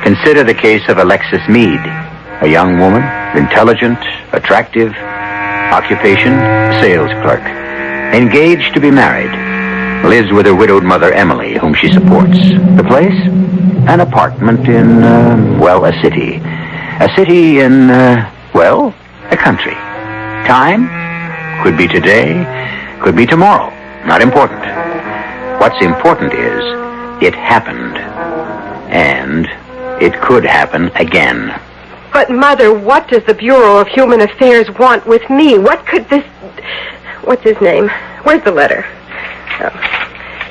Consider the case of Alexis Meade, a young woman, intelligent, attractive, occupation, sales clerk, engaged to be married, lives with her widowed mother Emily, whom she supports. The place? An apartment in, a city. A city in, a country. Time? Could be today, could be tomorrow. Not important. What's important is, it happened. And it could happen again. But, Mother, what does the Bureau of Human Affairs want with me? What could this... What's his name? Where's the letter? Oh,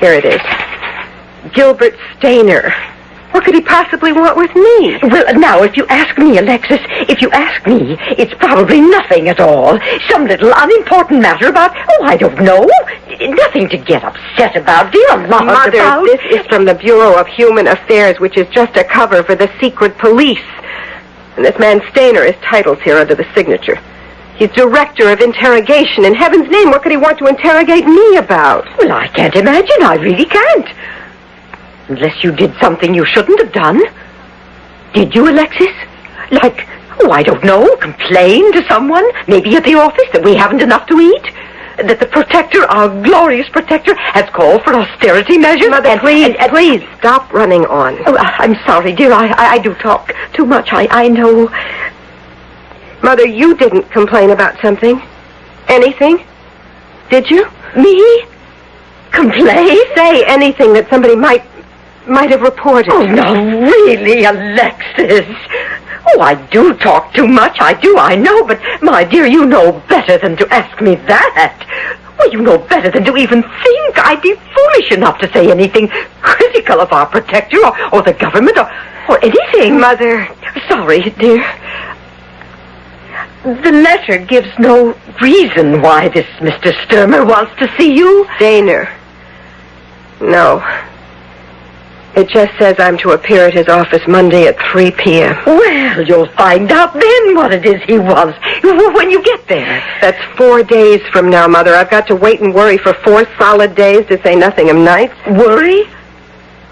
here it is. Gilbert Stainer. What could he possibly want with me? Well, now, if you ask me, Alexis, if you ask me, it's probably nothing at all. Some little unimportant matter about, I don't know. Nothing to get upset about, dear Mother, about. this is from the Bureau of Human Affairs, which is just a cover for the secret police. And this man Stainer is titled here under the signature. He's director of interrogation. In heaven's name, what could he want to interrogate me about? Well, I can't imagine. I really can't. Unless you did something you shouldn't have done. Did you, Alexis? Like, I don't know, complain to someone, maybe at the office, that we haven't enough to eat? That the protector, our glorious protector, has called for austerity measures? Mother, please, stop running on. Oh, I'm sorry, dear. I do talk too much. I know. Mother, you didn't complain about something. Anything? Did you? Me? Complain? Say anything that somebody might have reported. Oh, no, really, Alexis. Oh, I do talk too much. I do, I know. But, my dear, you know better than to ask me that. Well, you know better than to even think I'd be foolish enough to say anything critical of our protector or the government or anything. Mother. Sorry, dear. The letter gives no reason why this Mr. Sturmer wants to see you. Stainer. No. It just says I'm to appear at his office Monday at 3 p.m. Well, you'll find out then what it is he wants when you get there. That's 4 days from now, Mother. I've got to wait and worry for 4 solid days, to say nothing of nights. Worry?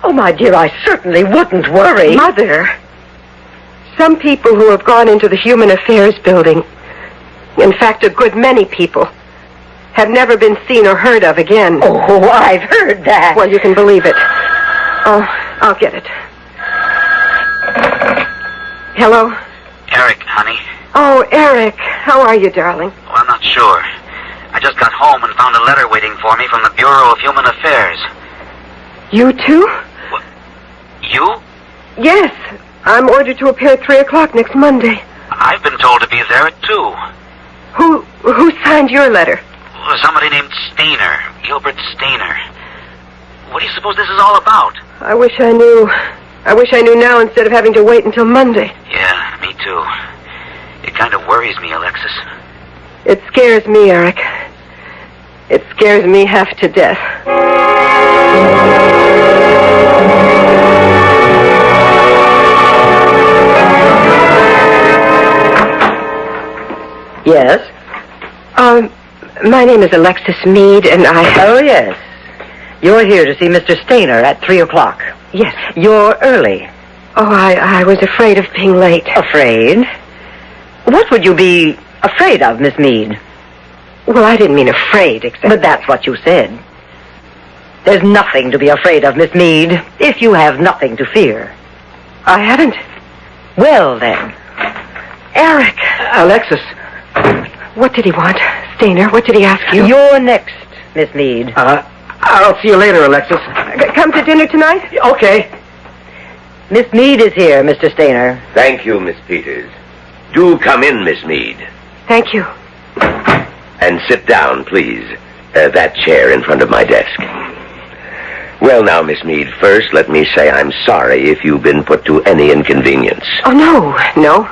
Oh, my dear, I certainly wouldn't worry. Mother, some people who have gone into the Human Affairs building, in fact, a good many people, have never been seen or heard of again. Oh, I've heard that. Well, you can believe it. Oh, I'll get it. Hello? Eric, honey. Oh, Eric. How are you, darling? Oh, I'm not sure. I just got home and found a letter waiting for me from the Bureau of Human Affairs. You too? What? You? Yes. I'm ordered to appear at 3 o'clock next Monday. I've been told to be there at 2. Who signed your letter? Somebody named Stainer. Gilbert Stainer. What do you suppose this is all about? I wish I knew. I wish I knew now instead of having to wait until Monday. Yeah, me too. It kind of worries me, Alexis. It scares me, Eric. It scares me half to death. Yes? My name is Alexis Meade, and I... Oh, yes. You're here to see Mr. Stainer at 3 o'clock. Yes. You're early. Oh, I was afraid of being late. Afraid? What would you be afraid of, Miss Meade? Well, I didn't mean afraid, except... But that's what you said. There's nothing to be afraid of, Miss Meade, if you have nothing to fear. I haven't. Well, then. Eric. Alexis. What did he want? Stainer, what did he ask you? You're next, Miss Meade. I'll see you later, Alexis. Come to dinner tonight? Okay. Miss Meade is here, Mr. Stainer. Thank you, Miss Peters. Do come in, Miss Meade. Thank you. And sit down, please. That chair in front of my desk. Well, now, Miss Meade, first let me say I'm sorry if you've been put to any inconvenience. Oh, no.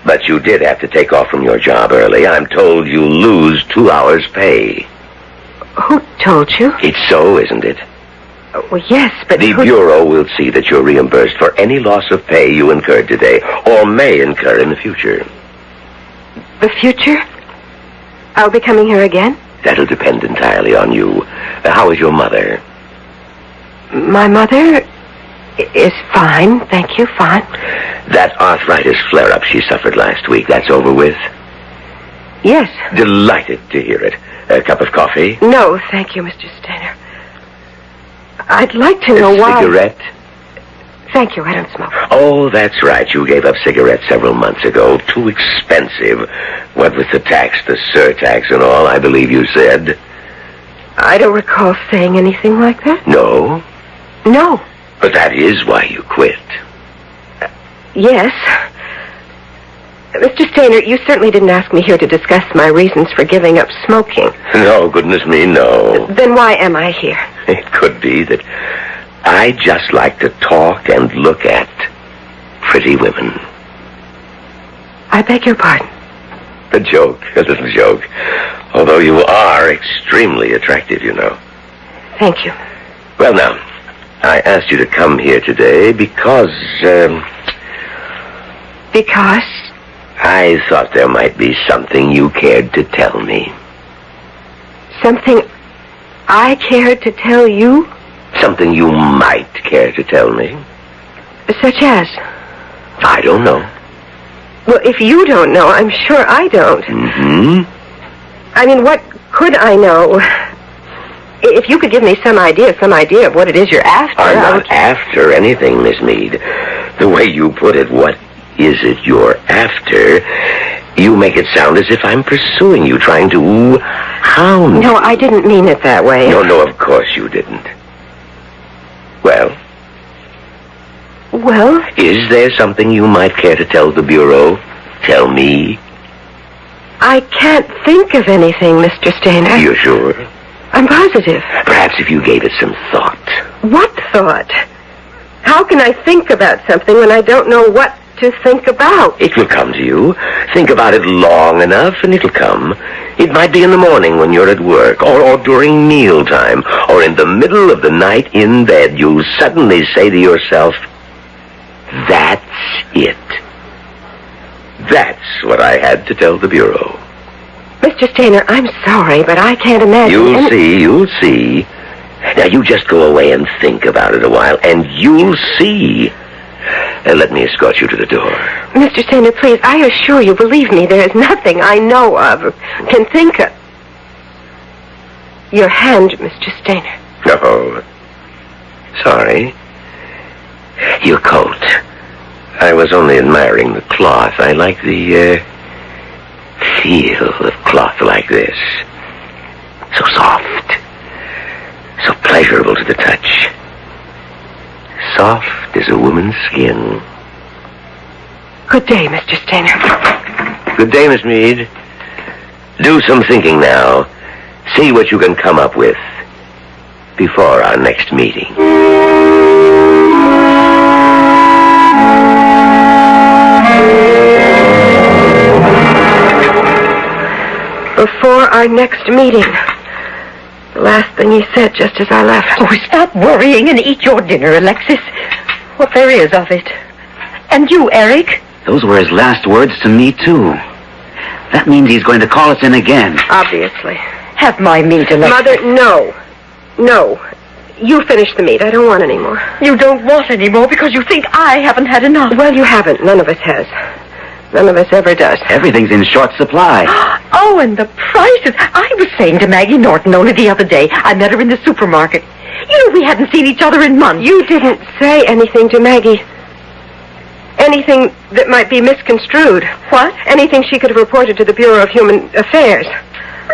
But you did have to take off from your job early. I'm told you lose 2 hours' pay. Who told you? It's so, isn't it? Well, yes, but... The Bureau will see that you're reimbursed for any loss of pay you incurred today, or may incur in the future. The future? I'll be coming here again? That'll depend entirely on you. How is your mother? My mother is fine, thank you, fine. That arthritis flare-up she suffered last week, that's over with? Yes. Delighted to hear it. A cup of coffee? No, thank you, Mr. Stainer. I'd like to know why... Cigarette? Thank you, I don't smoke. Oh, that's right. You gave up cigarettes several months ago. Too expensive. What with the tax, the surtax and all, I believe you said. I don't recall saying anything like that. No? No. But that is why you quit. Yes. Mr. Stainer, you certainly didn't ask me here to discuss my reasons for giving up smoking. No, goodness me, no. Then why am I here? It could be that I just like to talk and look at pretty women. I beg your pardon. A joke, a little joke. Although you are extremely attractive, you know. Thank you. Well, now, I asked you to come here today because, Because? I thought there might be something you cared to tell me. Something I cared to tell you? Something you might care to tell me. Such as? I don't know. Well, if you don't know, I'm sure I don't. Mm-hmm. I mean, what could I know? If you could give me some idea of what it is you're after. I'm not after anything, Miss Meade. The way you put it, what is it you're after? You make it sound as if I'm pursuing you, trying to hound. No, I didn't mean it that way. No, of course you didn't. Well? Well? Is there something you might care to tell the Bureau? Tell me? I can't think of anything, Mr. Stainer. You're sure? I'm positive. Perhaps if you gave it some thought. What thought? How can I think about something when I don't know what to think about? It will come to you. Think about it long enough and it'll come. It might be in the morning when you're at work, or during mealtime, or in the middle of the night in bed. You'll suddenly say to yourself, that's it. That's what I had to tell the Bureau. Mr. Stainer, I'm sorry, but I can't imagine. You'll see. Now, you just go away and think about it a while, and you'll see. Let me escort you to the door. Mr. Stainer, please, I assure you, believe me, there is nothing I know of or can think of. Your hand, Mr. Stainer. Oh, sorry. Your coat. I was only admiring the cloth. I like the, feel of cloth like this. So soft. So pleasurable to the touch. Soft as a woman's skin. Good day, Mr. Stainer. Good day, Miss Meade. Do some thinking now. See what you can come up with before our next meeting. Before our next meeting. The last thing he said just as I left. Oh, stop worrying and eat your dinner, Alexis. What there is of it. And you, Eric? Those were his last words to me, too. That means he's going to call us in again. Obviously. Have my meat, Alexis. Mother, no. No. You finish the meat. I don't want any more. You don't want any more because you think I haven't had enough. Well, you haven't. None of us has. None of us ever does. Everything's in short supply. Oh, and the prices. I was saying to Maggie Norton only the other day. I met her in the supermarket. You know, we hadn't seen each other in months. You didn't say anything to Maggie. Anything that might be misconstrued. What? Anything she could have reported to the Bureau of Human Affairs.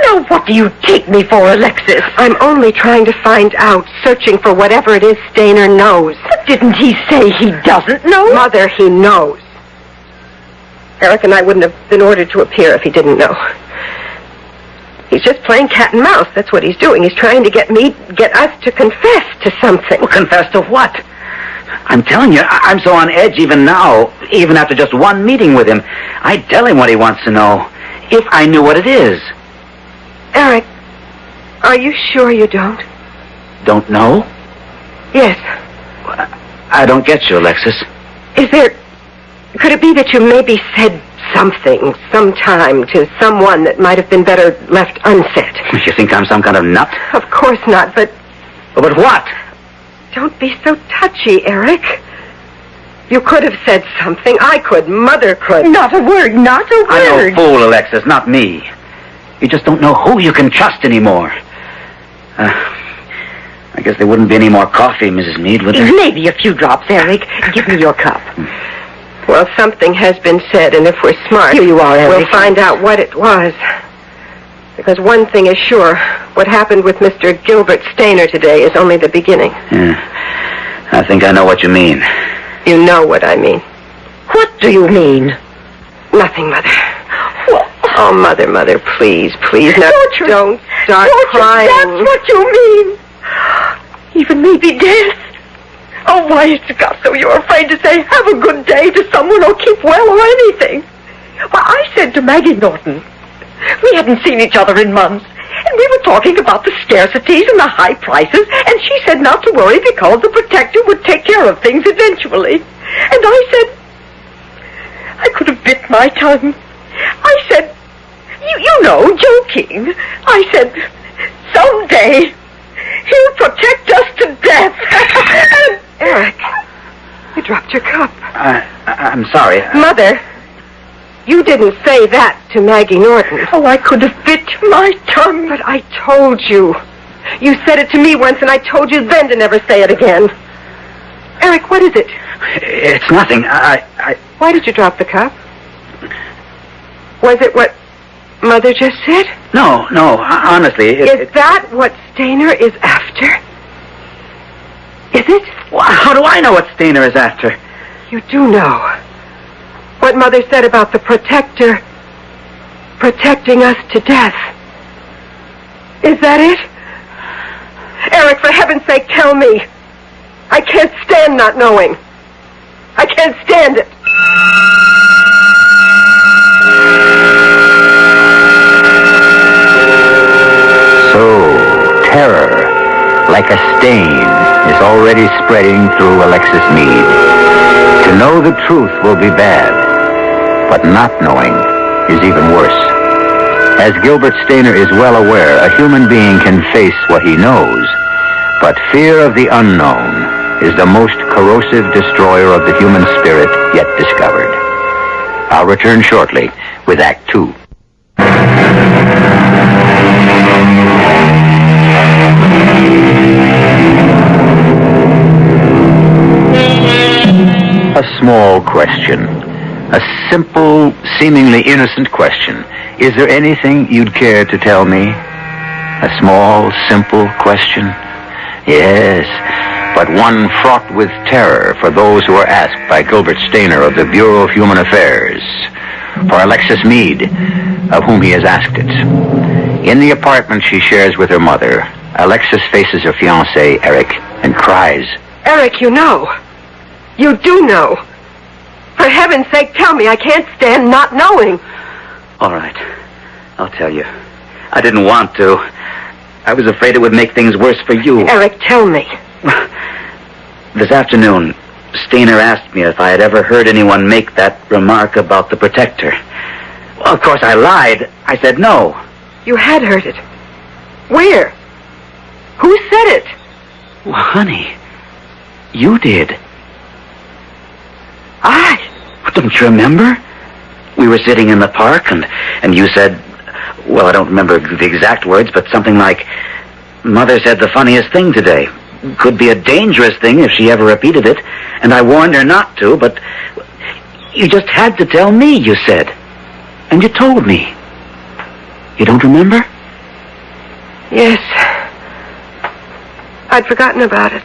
Now, what do you take me for, Alexis? I'm only trying to find out, searching for whatever it is Stainer knows. But didn't he say he doesn't know? Mother, he knows. Eric and I wouldn't have been ordered to appear if he didn't know. He's just playing cat and mouse. That's what he's doing. He's trying to get us to confess to something. Well, confess to what? I'm telling you, I'm so on edge even now, even after just one meeting with him. I'd tell him what he wants to know, if I knew what it is. Eric, are you sure you don't? Don't know? Yes. I don't get you, Alexis. Could it be that you maybe said something, sometime, to someone that might have been better left unsaid? You think I'm some kind of nut? Of course not, but... But what? Don't be so touchy, Eric. You could have said something. I could. Mother could. Not a word, not a word. I'm no fool, Alexis, not me. You just don't know who you can trust anymore. I guess there wouldn't be any more coffee, Mrs. Meade, would there? Maybe a few drops, Eric. Give me your cup. Well, something has been said, and if we're smart... Here you are, Eric. We'll find out what it was. Because one thing is sure. What happened with Mr. Gilbert Stainer today is only the beginning. Yeah. I think I know what you mean. You know what I mean. What do you mean? Nothing, Mother. What? Oh, Mother, please. Now, don't start crying. That's what you mean. Even maybe death. Oh, why has it got so you're afraid to say have a good day to someone or keep well or anything? Well, I said to Maggie Norton, we hadn't seen each other in months, and we were talking about the scarcities and the high prices, and she said not to worry because the protector would take care of things eventually. And I said, I could have bit my tongue. I said, you know, joking. I said, someday he'll protect us to death. Eric, you dropped your cup. I'm sorry. Mother, you didn't say that to Maggie Norton. Oh, I could have bit my tongue. But I told you. You said it to me once, and I told you then to never say it again. Eric, what is it? It's nothing. Why did you drop the cup? Was it what Mother just said? No, honestly. Is that what Stainer is after? Is it? Well, how do I know what Stainer is after? You do know. What Mother said about the protector protecting us to death. Is that it? Eric, for heaven's sake, tell me. I can't stand not knowing. I can't stand it. So, terror, like a stain, is already spreading through Alexis Meade. To know the truth will be bad, but not knowing is even worse. As Gilbert Stainer is well aware, a human being can face what he knows, but fear of the unknown is the most corrosive destroyer of the human spirit yet discovered. I'll return shortly with Act 2. A small question. A simple, seemingly innocent question. Is there anything you'd care to tell me? A small, simple question? Yes, but one fraught with terror for those who are asked by Gilbert Stainer of the Bureau of Human Affairs. For Alexis Meade, of whom he has asked it. In the apartment she shares with her mother, Alexis faces her fiancé, Eric, and cries. Eric, you know. You do know. For heaven's sake, tell me. I can't stand not knowing. All right. I'll tell you. I didn't want to. I was afraid it would make things worse for you. Eric, tell me. This afternoon, Stainer asked me if I had ever heard anyone make that remark about the protector. Well, of course, I lied. I said no. You had heard it. Where? Who said it? Well, honey, you did. Don't you remember? We were sitting in the park, and you said, well, I don't remember the exact words, but something like, Mother said the funniest thing today. Could be a dangerous thing if she ever repeated it, and I warned her not to, but you just had to tell me, you said. And you told me. You don't remember? Yes. I'd forgotten about it.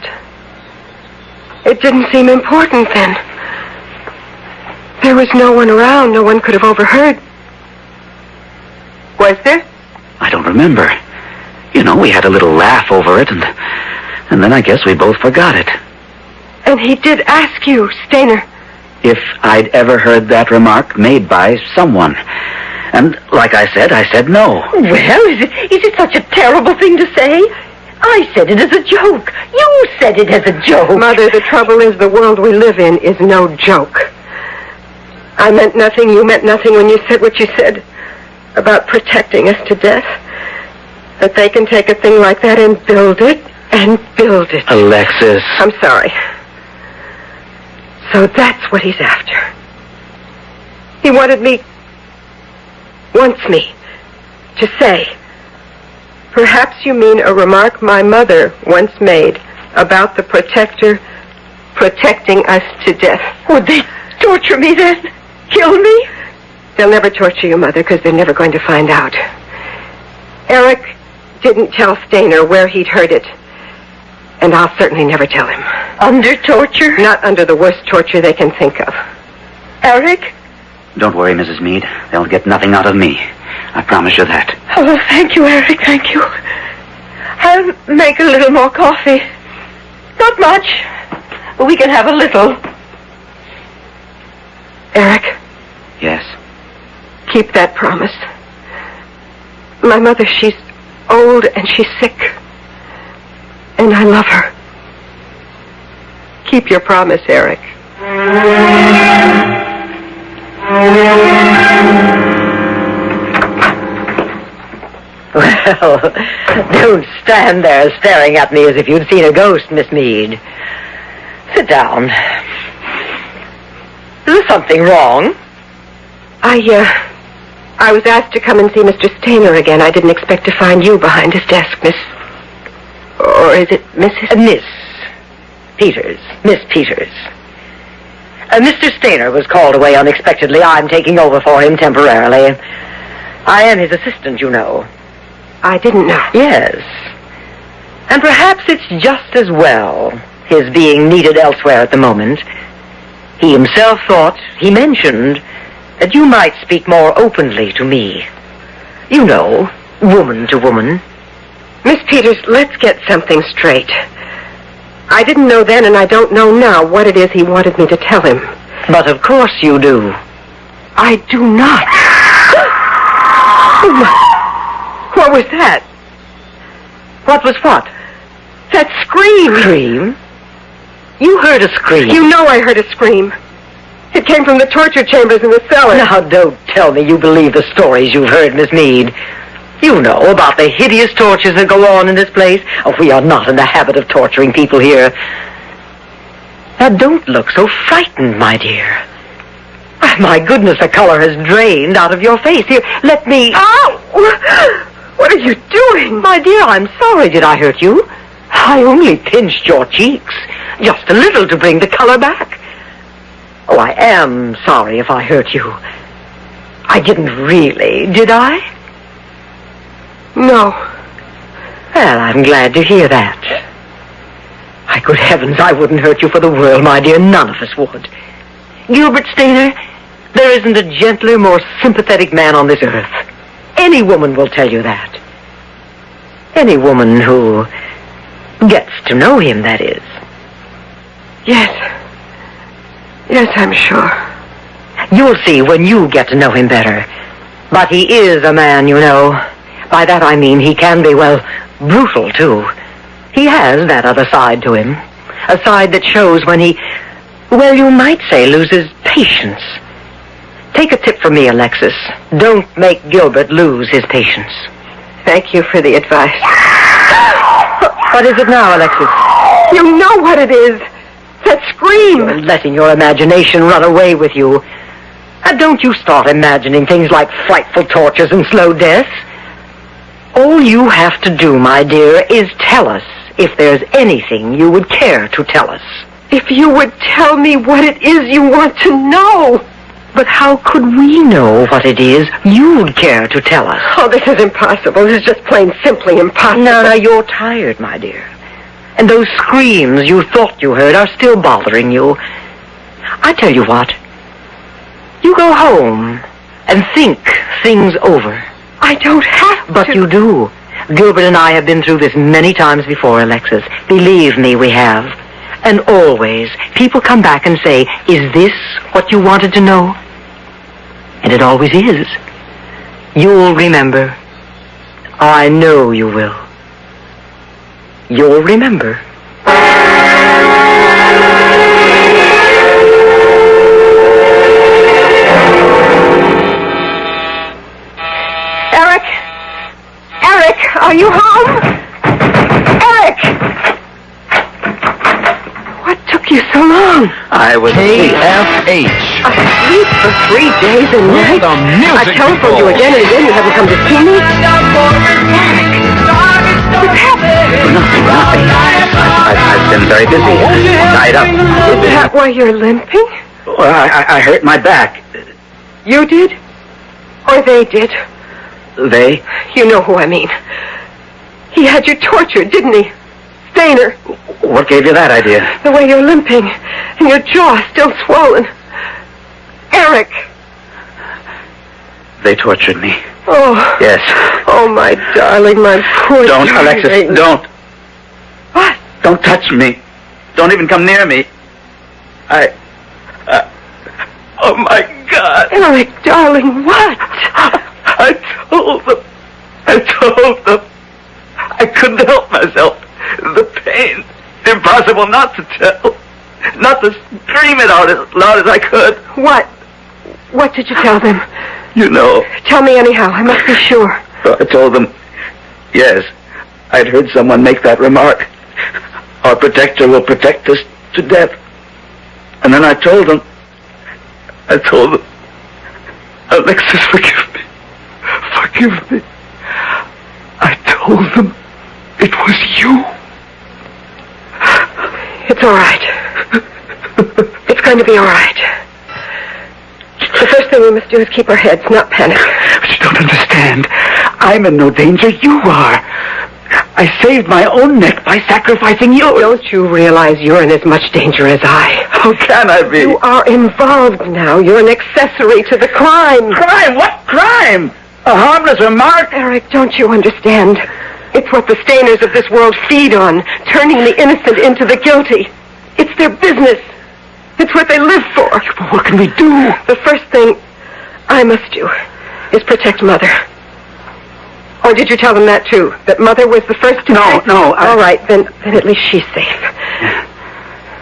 It didn't seem important then. There was no one around. No one could have overheard. Was there? I don't remember. You know, we had a little laugh over it, and then I guess we both forgot it. And he did ask you, Stainer. If I'd ever heard that remark made by someone. And like I said no. Well, is it such a terrible thing to say? I said it as a joke. You said it as a joke. Mother, the trouble is the world we live in is no joke. I meant nothing, you meant nothing when you said what you said about protecting us to death. That they can take a thing like that and build it, and build it. Alexis. I'm sorry. So that's what he's after. He wants me to say, perhaps you mean a remark my mother once made about the protector protecting us to death. Would they torture me then? Kill me? They'll never torture you, Mother, because they're never going to find out. Eric didn't tell Stainer where he'd heard it. And I'll certainly never tell him. Under torture? Not under the worst torture they can think of. Eric? Don't worry, Mrs. Meade. They'll get nothing out of me. I promise you that. Oh, thank you, Eric, thank you. I'll make a little more coffee. Not much. We can have a little. Eric, Yes? keep that promise. My mother, she's old and she's sick. And I love her. Keep your promise, Eric. Well, don't stand there staring at me as if you'd seen a ghost, Miss Meade. Sit down. Is there something wrong? I was asked to come and see Mr. Stainer again. I didn't expect to find you behind his desk, Miss... Or is it Mrs.? Miss Peters. Miss Peters. Mr. Stainer was called away unexpectedly. I'm taking over for him temporarily. I am his assistant, you know. I didn't know. Yes. And perhaps it's just as well, his being needed elsewhere at the moment. He himself thought, he mentioned, that you might speak more openly to me. You know, woman to woman. Miss Peters, let's get something straight. I didn't know then, and I don't know now what it is he wanted me to tell him. But of course you do. I do not. Oh, my. What was that? What was what? That scream. Scream? You heard a scream. You know I heard a scream. It came from the torture chambers in the cellar. Now, don't tell me you believe the stories you've heard, Miss Meade. You know about the hideous tortures that go on in this place. Oh, we are not in the habit of torturing people here. Now, don't look so frightened, my dear. My goodness, the color has drained out of your face. Here, let me... Ow! What are you doing? My dear, I'm sorry. Did I hurt you? I only pinched your cheeks. Just a little to bring the color back. Oh, I am sorry if I hurt you. I didn't really, did I? No. Well, I'm glad to hear that. My good heavens, I wouldn't hurt you for the world, my dear. None of us would. Gilbert Stainer, there isn't a gentler, more sympathetic man on this earth. Any woman will tell you that. Any woman who gets to know him, that is. Yes. Yes, I'm sure. You'll see when you get to know him better. But he is a man, you know. By that I mean he can be, well, brutal, too. He has that other side to him. A side that shows when he, well, you might say, loses patience. Take a tip from me, Alexis. Don't make Gilbert lose his patience. Thank you for the advice. What is it now, Alexis? You know what it is. That scream. You're letting your imagination run away with you. And don't you start imagining things like frightful tortures and slow deaths. All you have to do, my dear, is tell us if there's anything you would care to tell us. If you would tell me what it is you want to know. But how could we know what it is you'd care to tell us? Oh, this is impossible. This is just plain simply impossible. No, you're tired, my dear. And those screams you thought you heard are still bothering you. I tell you what. You go home and think things over. I don't have to. But you do. Gilbert and I have been through this many times before, Alexis. Believe me, we have. And always, people come back and say, is this what you wanted to know? And it always is. You'll remember. I know you will. You'll remember. Eric! Eric, are you home? Eric! What took you so long? I was KFH. Asleep for 3 days and nights. The music I telephoned you again and again. You haven't come to see me. Eric! What's happened? Nothing. I've been very busy. Tied up. Is that why you're limping? Well, I hurt my back. You did? Or they did? They? You know who I mean. He had you tortured, didn't he? Stainer. What gave you that idea? The way you're limping, and your jaw still swollen. Eric! They tortured me. Oh. Yes. Oh, my darling, my poor Don't, darling. Alexis, don't. What? Don't touch me. Don't even come near me. Oh, my God. Eric, darling, what? I told them. I couldn't help myself. The pain. Impossible not to tell. Not to scream it out as loud as I could. What? What did you tell them? You know. Tell me anyhow. I must be sure. I told them, yes, I'd heard someone make that remark. Our protector will protect us to death. And then I told them, Alexis, forgive me. Forgive me. I told them it was you. It's all right. It's going to be all right. The first thing we must do is keep our heads, not panic. But you don't understand. I'm in no danger. You are. I saved my own neck by sacrificing yours. Don't you realize you're in as much danger as I? How can I be? You are involved now. You're an accessory to the crime. Crime? What crime? A harmless remark? Eric, don't you understand? It's what the stainers of this world feed on, turning the innocent into the guilty. It's their business. It's what they live for. But what can we do? The first thing I must do is protect Mother. Or did you tell them that, too? That Mother was the first to... No. All right, then at least she's safe.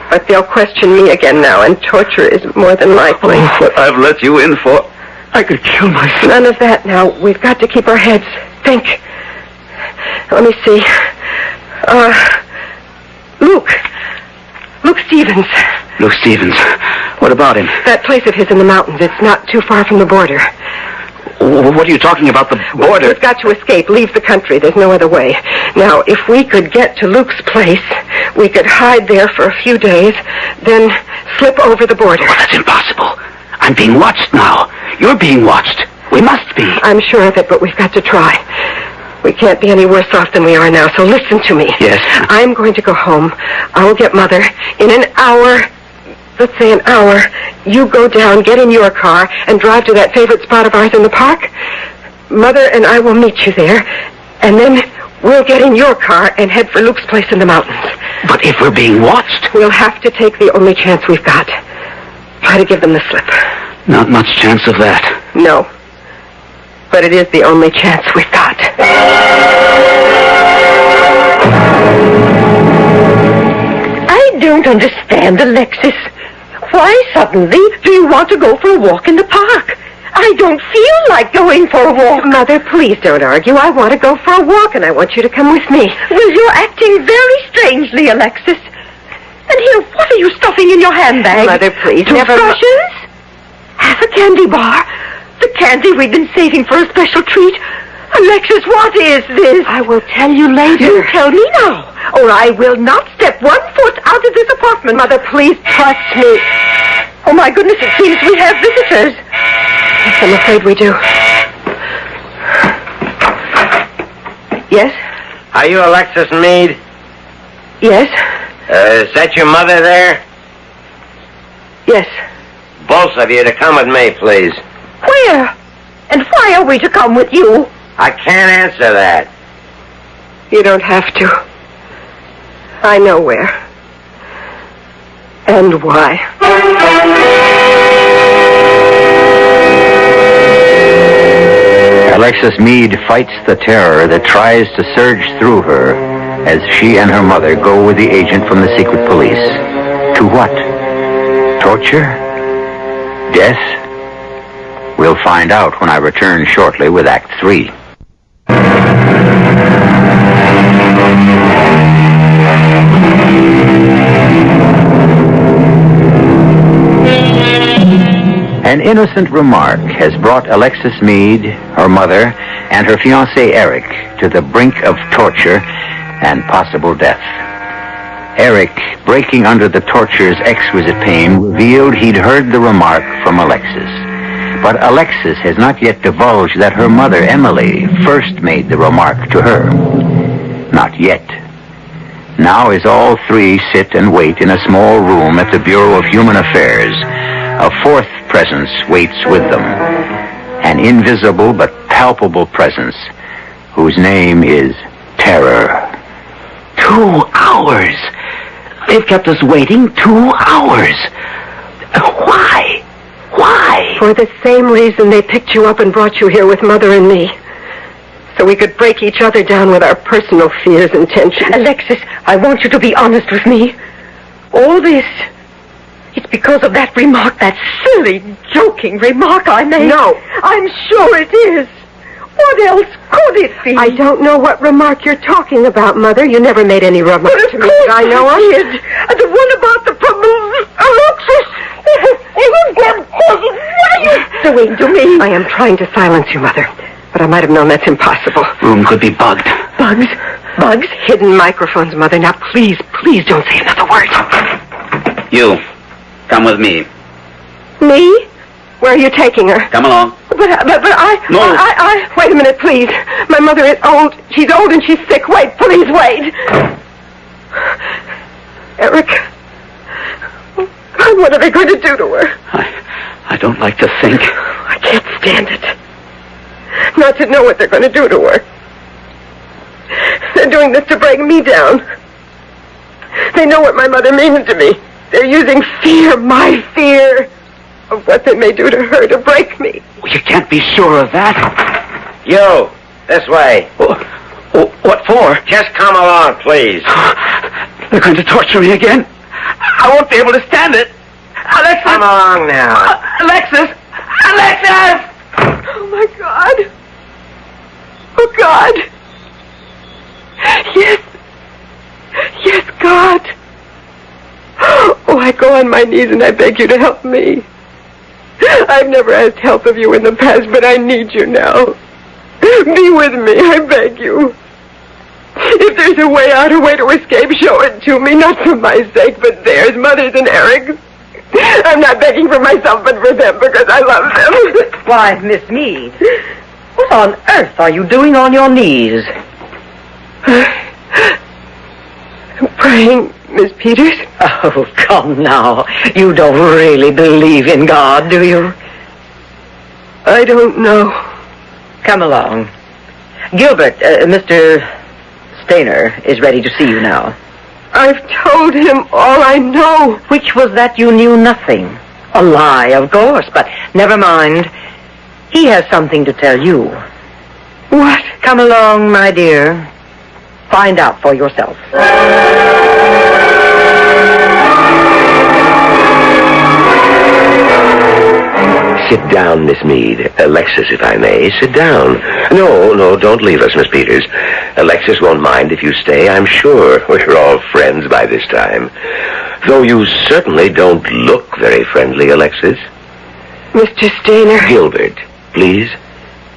But they'll question me again now, and torture is more than likely. Oh, what I've let you in for. I could kill myself. None of that now. We've got to keep our heads. Think. Let me see. Luke Stevens. Luke Stevens. What about him? That place of his in the mountains. It's not too far from the border. What are you talking about, the border? We've got to escape, leave the country. There's no other way. Now, if we could get to Luke's place, we could hide there for a few days, then slip over the border. Oh, that's impossible. I'm being watched now. You're being watched. We must be. I'm sure of it, but we've got to try. We can't be any worse off than we are now, so listen to me. Yes? I'm going to go home. I'll get Mother. In an hour, let's say an hour, you go down, get in your car, and drive to that favorite spot of ours in the park. Mother and I will meet you there, and then we'll get in your car and head for Luke's place in the mountains. But if we're being watched? We'll have to take the only chance we've got. Try to give them the slip. Not much chance of that. No. But it is the only chance we've got. I don't understand, Alexis. Why suddenly do you want to go for a walk in the park? I don't feel like going for a walk. Mother, please don't argue. I want to go for a walk, and I want you to come with me. Well, you're acting very strangely, Alexis. And here, what are you stuffing in your handbag? Mother, please, Toothbrushes? Half a candy bar? The candy we've been saving for a special treat? Alexis, what is this? I will tell you later. You tell me now, or I will not step 1 foot out of this apartment. Mother, please trust me. Oh, my goodness, it seems we have visitors. Yes, I'm afraid we do. Yes? Are you Alexis Meade? Yes? Is that your mother there? Yes. Both of you to come with me, please. Where? And why are we to come with you? I can't answer that. You don't have to. I know where. And why. Alexis Meade fights the terror that tries to surge through her as she and her mother go with the agent from the secret police. To what? Torture? Death? We'll find out when I return shortly with Act 3. An innocent remark has brought Alexis Meade, her mother, and her fiancé Eric to the brink of torture and possible death. Eric, breaking under the torture's exquisite pain, revealed he'd heard the remark from Alexis. But Alexis has not yet divulged that her mother, Emily, first made the remark to her. Not yet. Now, as all three sit and wait in a small room at the Bureau of Human Affairs, a fourth presence waits with them. An invisible but palpable presence whose name is Terror. 2 hours. They've kept us waiting 2 hours. Why? Why? For the same reason they picked you up and brought you here with Mother and me. So we could break each other down with our personal fears and tensions. Alexis, I want you to be honest with me. All this, it's because of that remark, that silly, joking remark I made. No. I'm sure it is. What else could it be? I don't know what remark you're talking about, Mother. You never made any remark to me that I know of. Did. The one about the Alexis. What are you doing to me? I am trying to silence you, Mother. But I might have known that's impossible. Room could be bugged. Bugs? Bugs? Hidden microphones, Mother. Now, please don't say another word. You, come with me. Me? Where are you taking her? Come along. But I... No. I... Wait a minute, please. My mother is old. She's old and she's sick. Wait, please, wait. Eric. What are they going to do to her? I don't like to think. I can't stand it. Not to know what they're going to do to her. They're doing this to break me down. They know what my mother means to me. They're using fear, my fear, of what they may do to her to break me. You can't be sure of that. You, this way. What for? Just come along, please. They're going to torture me again. I won't be able to stand it. Alexis! Come along now. Alexis! Alexis! Oh, my God. Oh, God. Yes. Yes, God. Oh, I go on my knees and I beg you to help me. I've never asked help of you in the past, but I need you now. Be with me, I beg you. If there's a way out, a way to escape, show it to me, not for my sake, but theirs, Mother's and Eric's. I'm not begging for myself, but for them, because I love them. Why, Miss Meade, what on earth are you doing on your knees? I'm praying, Miss Peters. Oh, come now. You don't really believe in God, do you? I don't know. Come along. Gilbert, Mr. Stainer is ready to see you now. I've told him all I know. Which was that you knew nothing. A lie, of course, but never mind. He has something to tell you. What? Come along, my dear. Find out for yourself. Sit down, Miss Meade. Alexis, if I may, sit down. No, don't leave us, Miss Peters. Alexis won't mind if you stay, I'm sure. We're all friends by this time. Though you certainly don't look very friendly, Alexis. Mr. Stainer. Gilbert, please.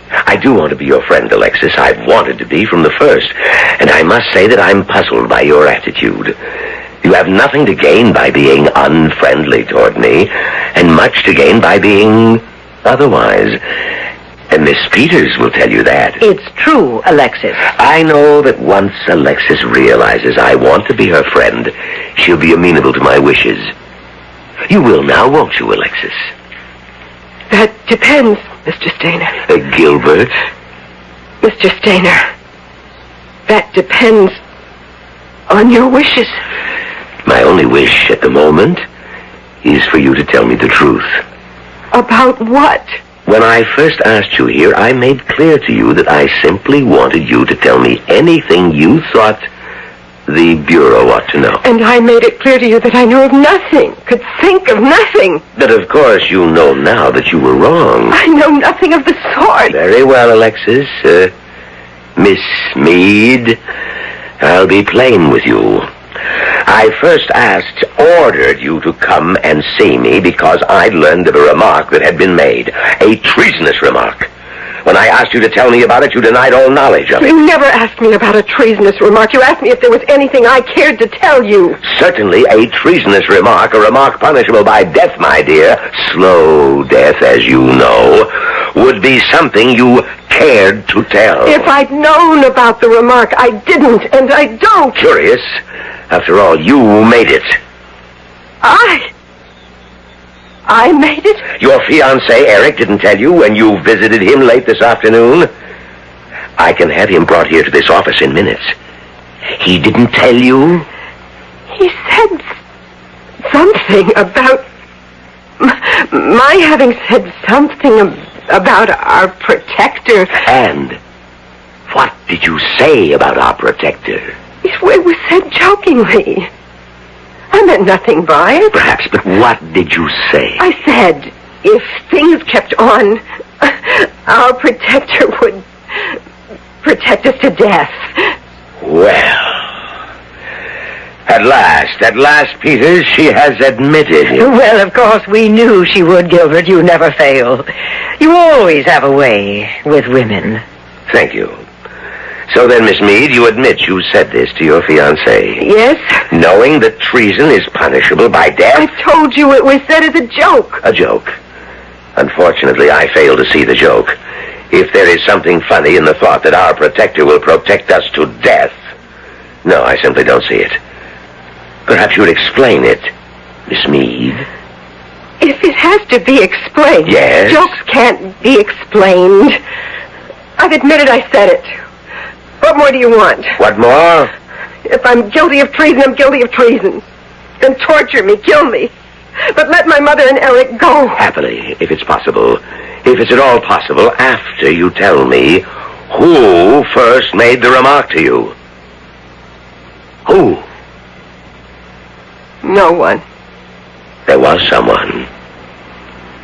I do want to be your friend, Alexis. I've wanted to be from the first. And I must say that I'm puzzled by your attitude. You have nothing to gain by being unfriendly toward me, and much to gain by being otherwise. And Miss Peters will tell you that. It's true, Alexis. I know that once Alexis realizes I want to be her friend, she'll be amenable to my wishes. You will now, won't you, Alexis? That depends, Mr. Stainer. Gilbert? Mr. Stainer, that depends on your wishes. My only wish at the moment is for you to tell me the truth. About what? When I first asked you here, I made clear to you that I simply wanted you to tell me anything you thought the Bureau ought to know. And I made it clear to you that I knew of nothing, could think of nothing. But of course you know now that you were wrong. I know nothing of the sort. Very well, Alexis. Miss Meade, I'll be plain with you. I first ordered you to come and see me because I'd learned of a remark that had been made. A treasonous remark. When I asked you to tell me about it, you denied all knowledge of it. You never asked me about a treasonous remark. You asked me if there was anything I cared to tell you. Certainly a treasonous remark, a remark punishable by death, my dear, slow death, as you know, would be something you cared to tell. If I'd known about the remark, I didn't, and I don't. Curious. After all, you made it. I made it? Your fiancé, Eric, didn't tell you when you visited him late this afternoon? I can have him brought here to this office in minutes. He didn't tell you? He said something about... My having said something about our protector. And what did you say about our protector? It was said jokingly. I meant nothing by it. Perhaps, but what did you say? I said, if things kept on, our protector would protect us to death. Well, at last, Peters, she has admitted it. Well, of course, we knew she would, Gilbert. You never fail. You always have a way with women. Thank you. So then, Miss Meade, you admit you said this to your fiancé? Yes. Knowing that treason is punishable by death? I told you it was said as a joke. A joke. Unfortunately, I fail to see the joke. If there is something funny in the thought that our protector will protect us to death, no, I simply don't see it. Perhaps you would explain it, Miss Meade. If it has to be explained. Yes? Jokes can't be explained. I've admitted I said it. What more do you want? What more? If I'm guilty of treason, I'm guilty of treason. Then torture me, kill me. But let my mother and Eric go. Happily, if it's possible. If it's at all possible, after you tell me who first made the remark to you. Who? No one. There was someone.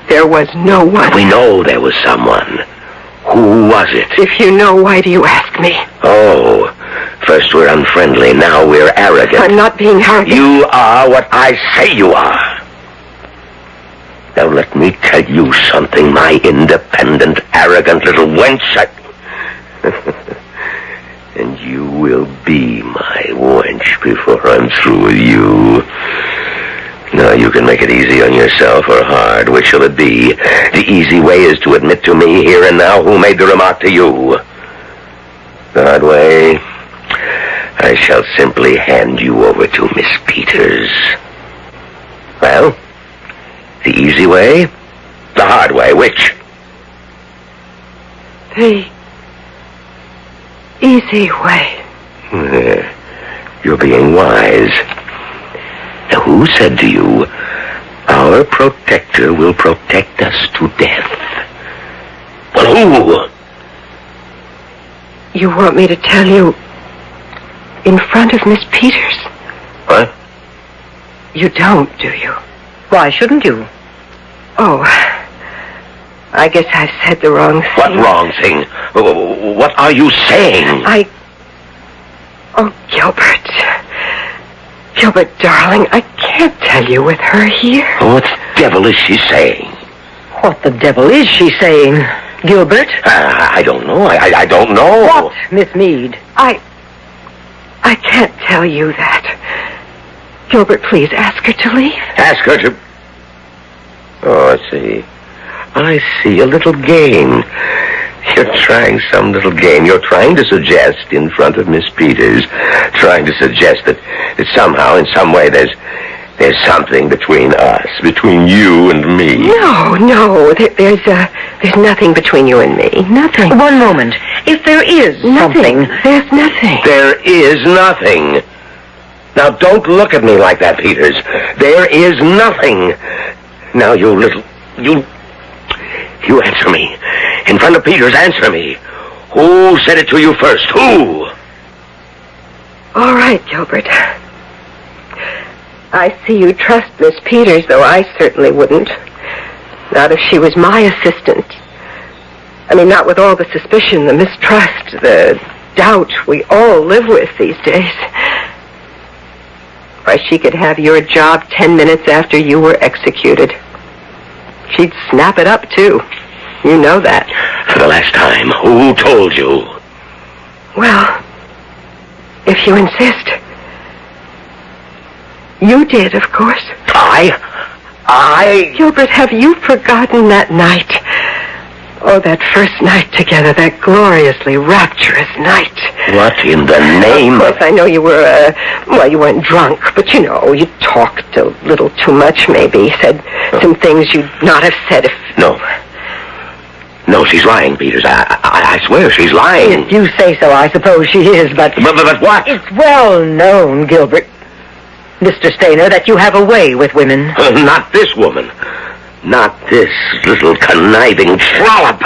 There was no one. We know there was someone. Who was it? If you know, why do you ask me? Oh, first we're unfriendly, now we're arrogant. I'm not being arrogant. You are what I say you are. Now let me tell you something, my independent, arrogant little wench. And you will be my wench before I'm through with you. Now, you can make it easy on yourself or hard. Which shall it be? The easy way is to admit to me here and now who made the remark to you. The hard way, I shall simply hand you over to Miss Peters. Well, the easy way, the hard way, which? The easy way. You're being wise. Now, who said to you, our protector will protect us to death? Well, who? You want me to tell you in front of Miss Peters? What? You don't, do you? Why shouldn't you? Oh, I guess I said the wrong thing. What wrong thing? What are you saying? Oh, Gilbert. Gilbert, darling, I can't tell you with her here. What the devil is she saying? What the devil is she saying, Gilbert? I don't know. I don't know. What, Miss Meade? I can't tell you that. Gilbert, please ask her to leave. Ask her to... Oh, I see. I see a little game. You're trying some little game. You're trying to suggest in front of Miss Peters, trying to suggest that somehow, in some way, there's something between us, between you and me. No. There's nothing between you and me. Nothing. One moment. If there is something... There's nothing. There is nothing. Now, don't look at me like that, Peters. There is nothing. Now, you answer me. In front of Peters, answer me. Who said it to you first? Who? All right, Gilbert. I see you trust Miss Peters, though I certainly wouldn't. Not if she was my assistant. I mean, not with all the suspicion, the mistrust, the doubt we all live with these days. Why, she could have your job 10 minutes after you were executed. She'd snap it up, too. You know that. For the last time, who told you? Well, if you insist. You did, of course. I? Gilbert, have you forgotten that night? Oh, that first night together, that gloriously rapturous night. What in the name of... Of course, I know you were, you weren't drunk, but you talked a little too much, maybe. Said some things you'd not have said if... No, she's lying, Peters. I swear she's lying. If you say so, I suppose she is, but... But what? It's well known, Gilbert. Mr. Stainer, that you have a way with women. Not this woman. Not this little conniving trollop.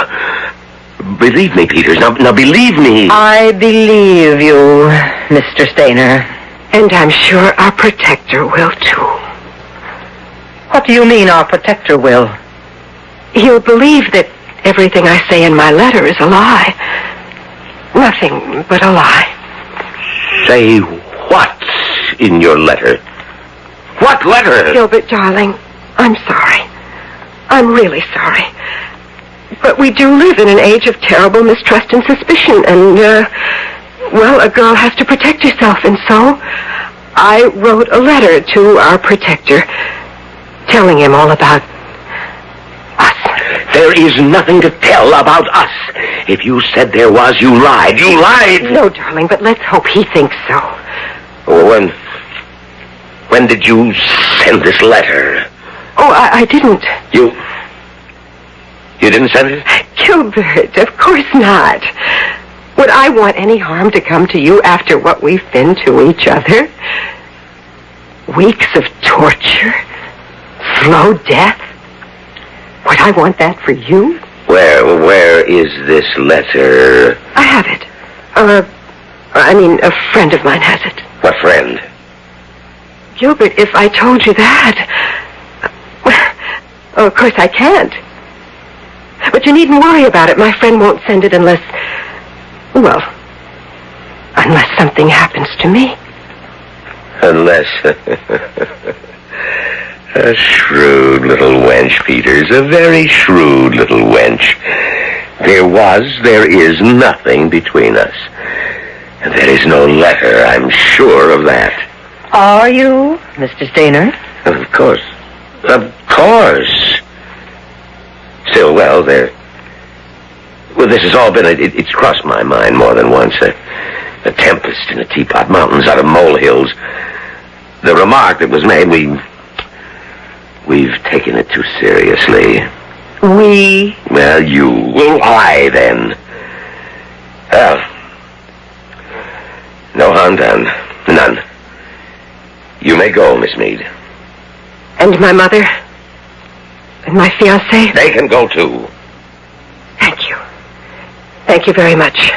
Believe me, Peters. Now believe me. I believe you, Mr. Stainer. And I'm sure our protector will, too. What do you mean, our protector will? He'll believe that everything I say in my letter is a lie. Nothing but a lie. Say what's in your letter? What letter? Gilbert, darling, I'm sorry. I'm really sorry. But we do live in an age of terrible mistrust and suspicion, and, well, a girl has to protect herself, and so I wrote a letter to our protector telling him all about us. There is nothing to tell about us. If you said there was, you lied. You lied! No, darling, but let's hope he thinks so. When did you send this letter? Oh, I didn't. You didn't send it? Gilbert, of course not. Would I want any harm to come to you after what we've been to each other? Weeks of torture? Slow death? Would I want that for you? Where is this letter? I have it. A friend of mine has it. What friend? Gilbert, if I told you that... Oh, of course I can't. But you needn't worry about it. My friend won't send it unless something happens to me. Unless... A shrewd little wench, Peters. A very shrewd little wench. There is nothing between us. And there is no letter, I'm sure of that. Are you, Mr. Stainer? Of course. Of course. Still, this has all been... It's crossed my mind more than once. A tempest in a teapot, mountains out of molehills. The remark that was made, we've taken it too seriously. We? Well, you. Why, then? Well, no harm done. None. You may go, Miss Meade. And my mother? And my fiancé? They can go, too. Thank you. Thank you very much.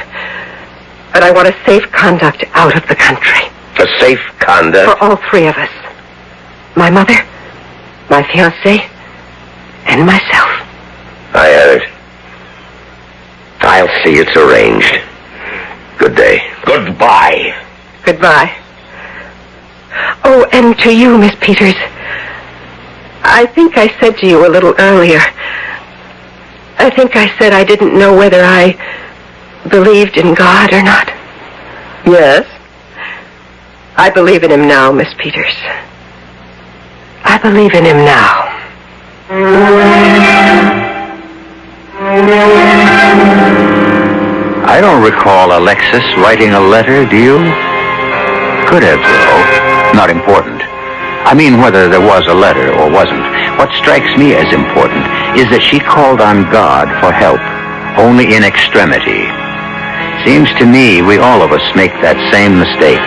But I want a safe conduct out of the country. A safe conduct? For all three of us. My mother, my fiancé, and myself. I have it. I'll see it's arranged. Good day. Goodbye. Goodbye. Oh, and to you, Miss Peters. I think I said to you a little earlier. I think I said I didn't know whether I believed in God or not. Yes? I believe in him now, Miss Peters. I believe in him now. I don't recall Alexis writing a letter, do you? Could have, though. Not important. I mean, whether there was a letter or wasn't. What strikes me as important is that she called on God for help, only in extremity. Seems to me we all of us make that same mistake.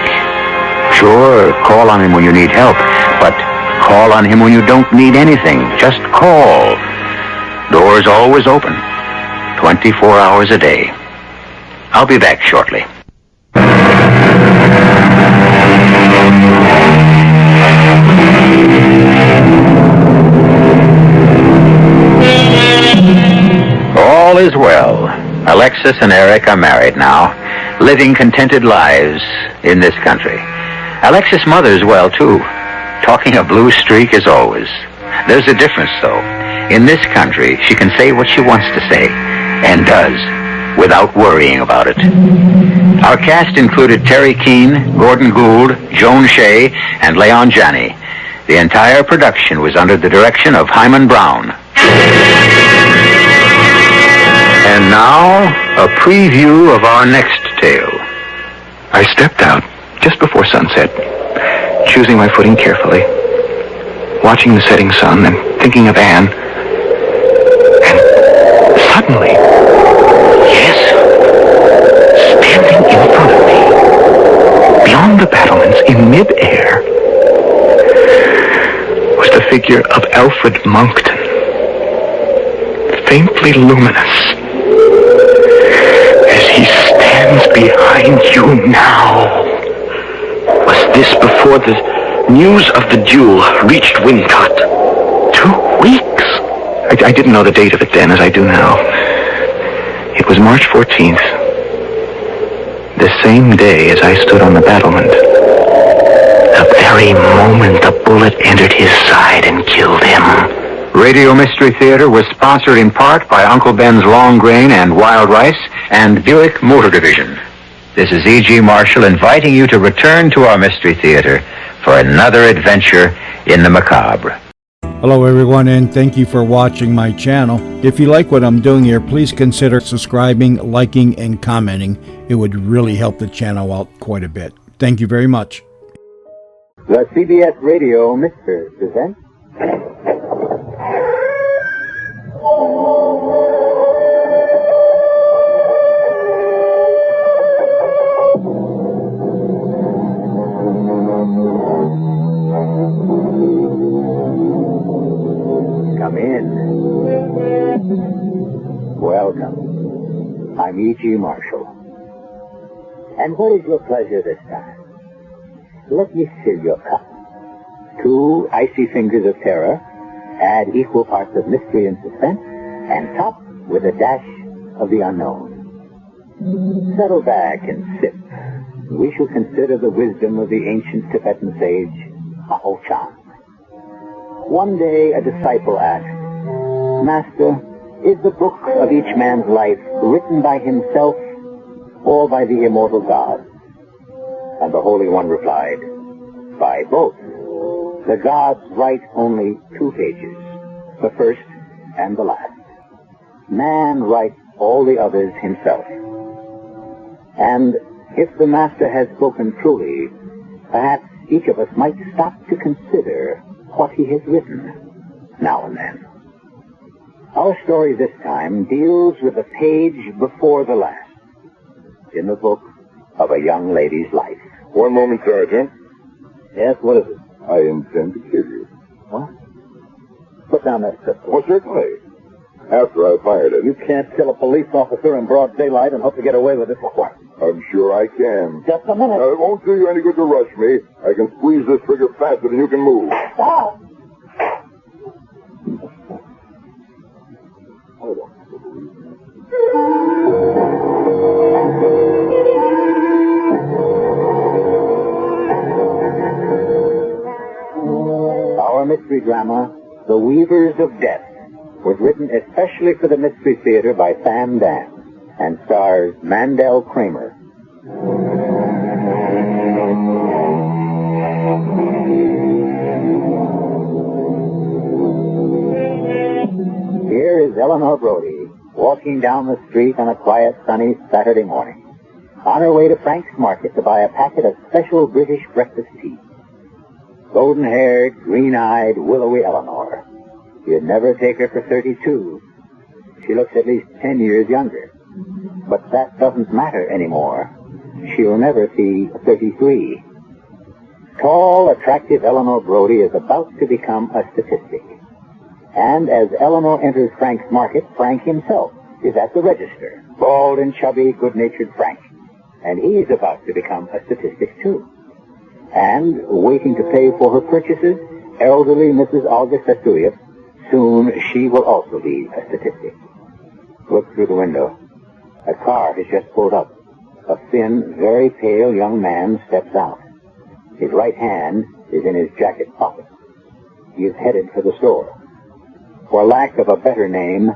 Sure, call on him when you need help, but call on him when you don't need anything. Just call. Doors always open, 24 hours a day. I'll be back shortly. All is well. Alexis and Eric are married now, living contented lives in this country. Alexis' mother's well, too. Talking a blue streak as always. There's a difference, though. In this country, she can say what she wants to say, and does, without worrying about it. Our cast included Terry Keane, Gordon Gould, Joan Shea, and Leon Janney. The entire production was under the direction of Hyman Brown. And now, a preview of our next tale. I stepped out just before sunset, choosing my footing carefully, watching the setting sun and thinking of Anne. And suddenly, yes, standing in front of me, beyond the battlements in midair, figure of Alfred Monkton, faintly luminous, as he stands behind you now. Was this before the news of the duel reached Wincott? 2 weeks? I didn't know the date of it then as I do now. It was March 14th. The same day as I stood on the battlement. The very moment the bullet entered his side and killed him. Radio Mystery Theater was sponsored in part by Uncle Ben's Long Grain and Wild Rice and Buick Motor Division. This is E.G. Marshall inviting you to return to our Mystery Theater for another adventure in the macabre. Hello everyone, and thank you for watching my channel. If you like what I'm doing here, please consider subscribing, liking, and commenting. It would really help the channel out quite a bit. Thank you very much. The CBS Radio Mystery presents Come in. Welcome. I'm E.G. Marshall. And what is your pleasure this time? Let me fill your cup. 2 icy fingers of terror, add equal parts of mystery and suspense, and top with a dash of the unknown. Settle back and sip. We shall consider the wisdom of the ancient Tibetan sage, Aho Chan. One day a disciple asked, Master, is the book of each man's life written by himself or by the immortal God? And the Holy One replied, by both. The gods write only 2 pages, the first and the last. Man writes all the others himself. And if the Master has spoken truly, perhaps each of us might stop to consider what he has written now and then. Our story this time deals with the page before the last in the book of a young lady's life. One moment, Sergeant. Yes, what is it? I intend to kill you. What? Put down that pistol. Well, certainly. After I fired it. You can't kill a police officer in broad daylight and hope to get away with it. What? I'm sure I can. Just a minute. Now, it won't do you any good to rush me. I can squeeze this trigger faster than you can move. Stop! Our mystery drama, The Weavers of Death, was written especially for the Mystery Theater by Sam Dan and stars Mandel Kramer. Here is Eleanor Brody walking down the street on a quiet, sunny Saturday morning, on her way to Frank's Market to buy a packet of special British breakfast tea. Golden-haired, green-eyed, willowy Eleanor. You'd never take her for 32. She looks at least 10 years younger. But that doesn't matter anymore. She'll never see 33. Tall, attractive Eleanor Brody is about to become a statistic. And as Eleanor enters Frank's Market, Frank himself is at the register. Bald and chubby, good-natured Frank. And he's about to become a statistic, too. And, waiting to pay for her purchases, elderly Mrs. Augusta Stuyvesant. Soon she will also be a statistic. Look through the window. A car has just pulled up. A thin, very pale young man steps out. His right hand is in his jacket pocket. He is headed for the store. For lack of a better name,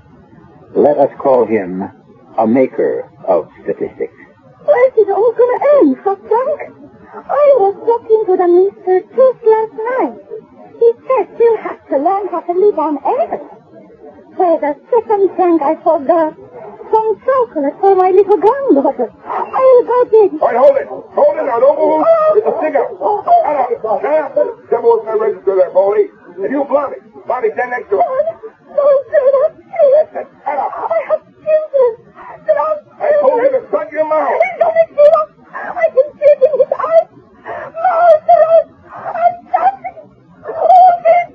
let us call him a maker of statistics. Where's it all going to end, Frank? I was talking to the Mr. just last night. He said you'll have to learn how to live on air. For the second Frank I forgot some chocolate for my little granddaughter. I'll go get it. All right, hold it. Hold it now. Don't move. It's a cigar. Shut up. Step over to the register there, Boldy. And you, Blondie. Blondie, stand next to her. Don't say that, please. Shut up. I have children. I told you to shut your mouth. He's going to kill us. I can see it in his eyes. Martha, I'm dying. Oh, this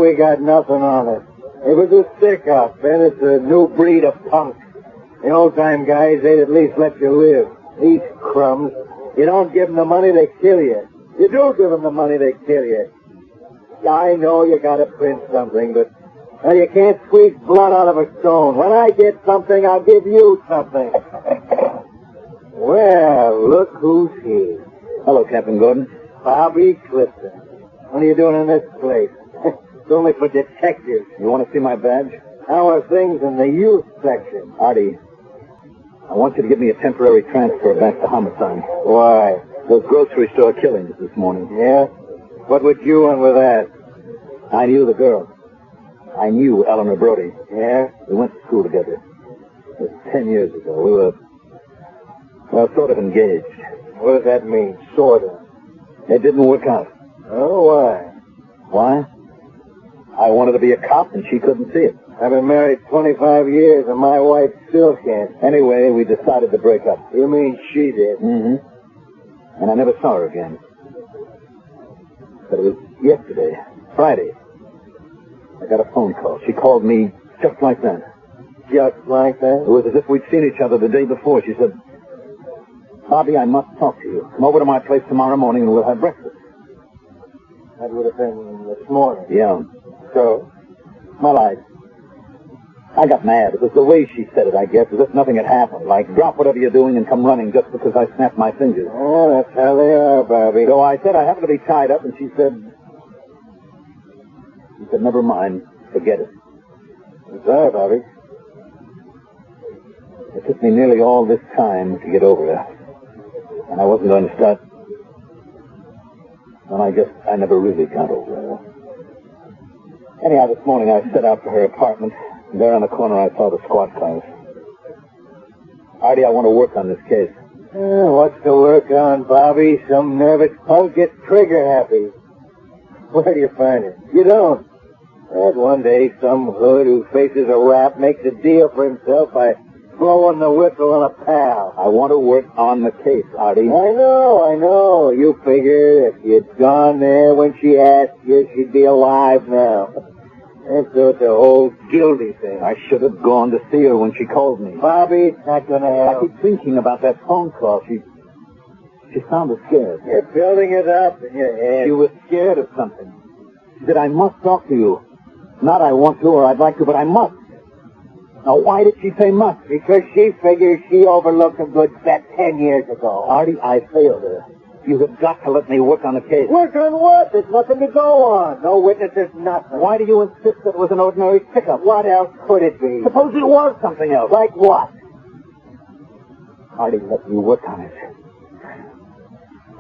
really got nothing on it. It was a stick-up, and it's a new breed of punk. The old-time guys, they'd at least let you live. These crumbs, you don't give them the money, they kill you. You do give them the money, they kill you. I know you gotta print something, but well, you can't squeeze blood out of a stone. When I get something, I'll give you something. Well, look who's here. Hello, Captain Gordon. Bobby Clifton. What are you doing in this place? It's only for detectives. You want to see my badge? How are things in the youth section? Artie, I want you to give me a temporary transfer back to homicide. Why? Those grocery store killings this morning. Yeah? What would you want with that? I knew the girl. I knew Eleanor Brody. Yeah? We went to school together. It was 10 years ago. We were, well, sort of engaged. What does that mean, sort of? It didn't work out. Oh, why? Why? I wanted to be a cop, and she couldn't see it. I've been married 25 years, and my wife still can't. Anyway, we decided to break up. You mean she did? Mm-hmm. And I never saw her again. But it was yesterday, Friday. I got a phone call. She called me just like that. Just like that? It was as if we'd seen each other the day before. She said, Bobby, I must talk to you. Come over to my place tomorrow morning and we'll have breakfast. That would have been this morning. Yeah. So? Well, I got mad. It was the way she said it, I guess, as if nothing had happened. Like, drop whatever you're doing and come running just because I snapped my fingers. Oh, that's how they are, Bobby. So I said I happened to be tied up, and she said, never mind, forget it. I'm sorry, Bobby. It took me nearly all this time to get over her. And I wasn't going to start. Well, I guess I never really got over her. Anyhow, this morning I set out for her apartment. And there on the corner I saw the squad cars. Artie, I want to work on this case. What's to work on, Bobby? Some nervous punk gets trigger happy. Where do you find it? You don't. And one day some hood who faces a rap makes a deal for himself by blowing the whistle on a pal. I want to work on the case, Artie. I know. You figured if you'd gone there when she asked you, she'd be alive now. And so it's a whole guilty thing. I should have gone to see her when she called me. Bobby, it's not going to help. I keep thinking about that phone call. She sounded scared. You're building it up in your head. She was scared of something. She said, I must talk to you. Not I want to or I'd like to, but I must. Now, why did she say must? Because she figures she overlooked a good bet 10 years ago. Artie, I failed her. You have got to let me work on the case. Work on what? There's nothing to go on. No witnesses, nothing. Why do you insist that it was an ordinary pickup? What else could it be? Suppose it was something else. Like what? Artie, let me work on it.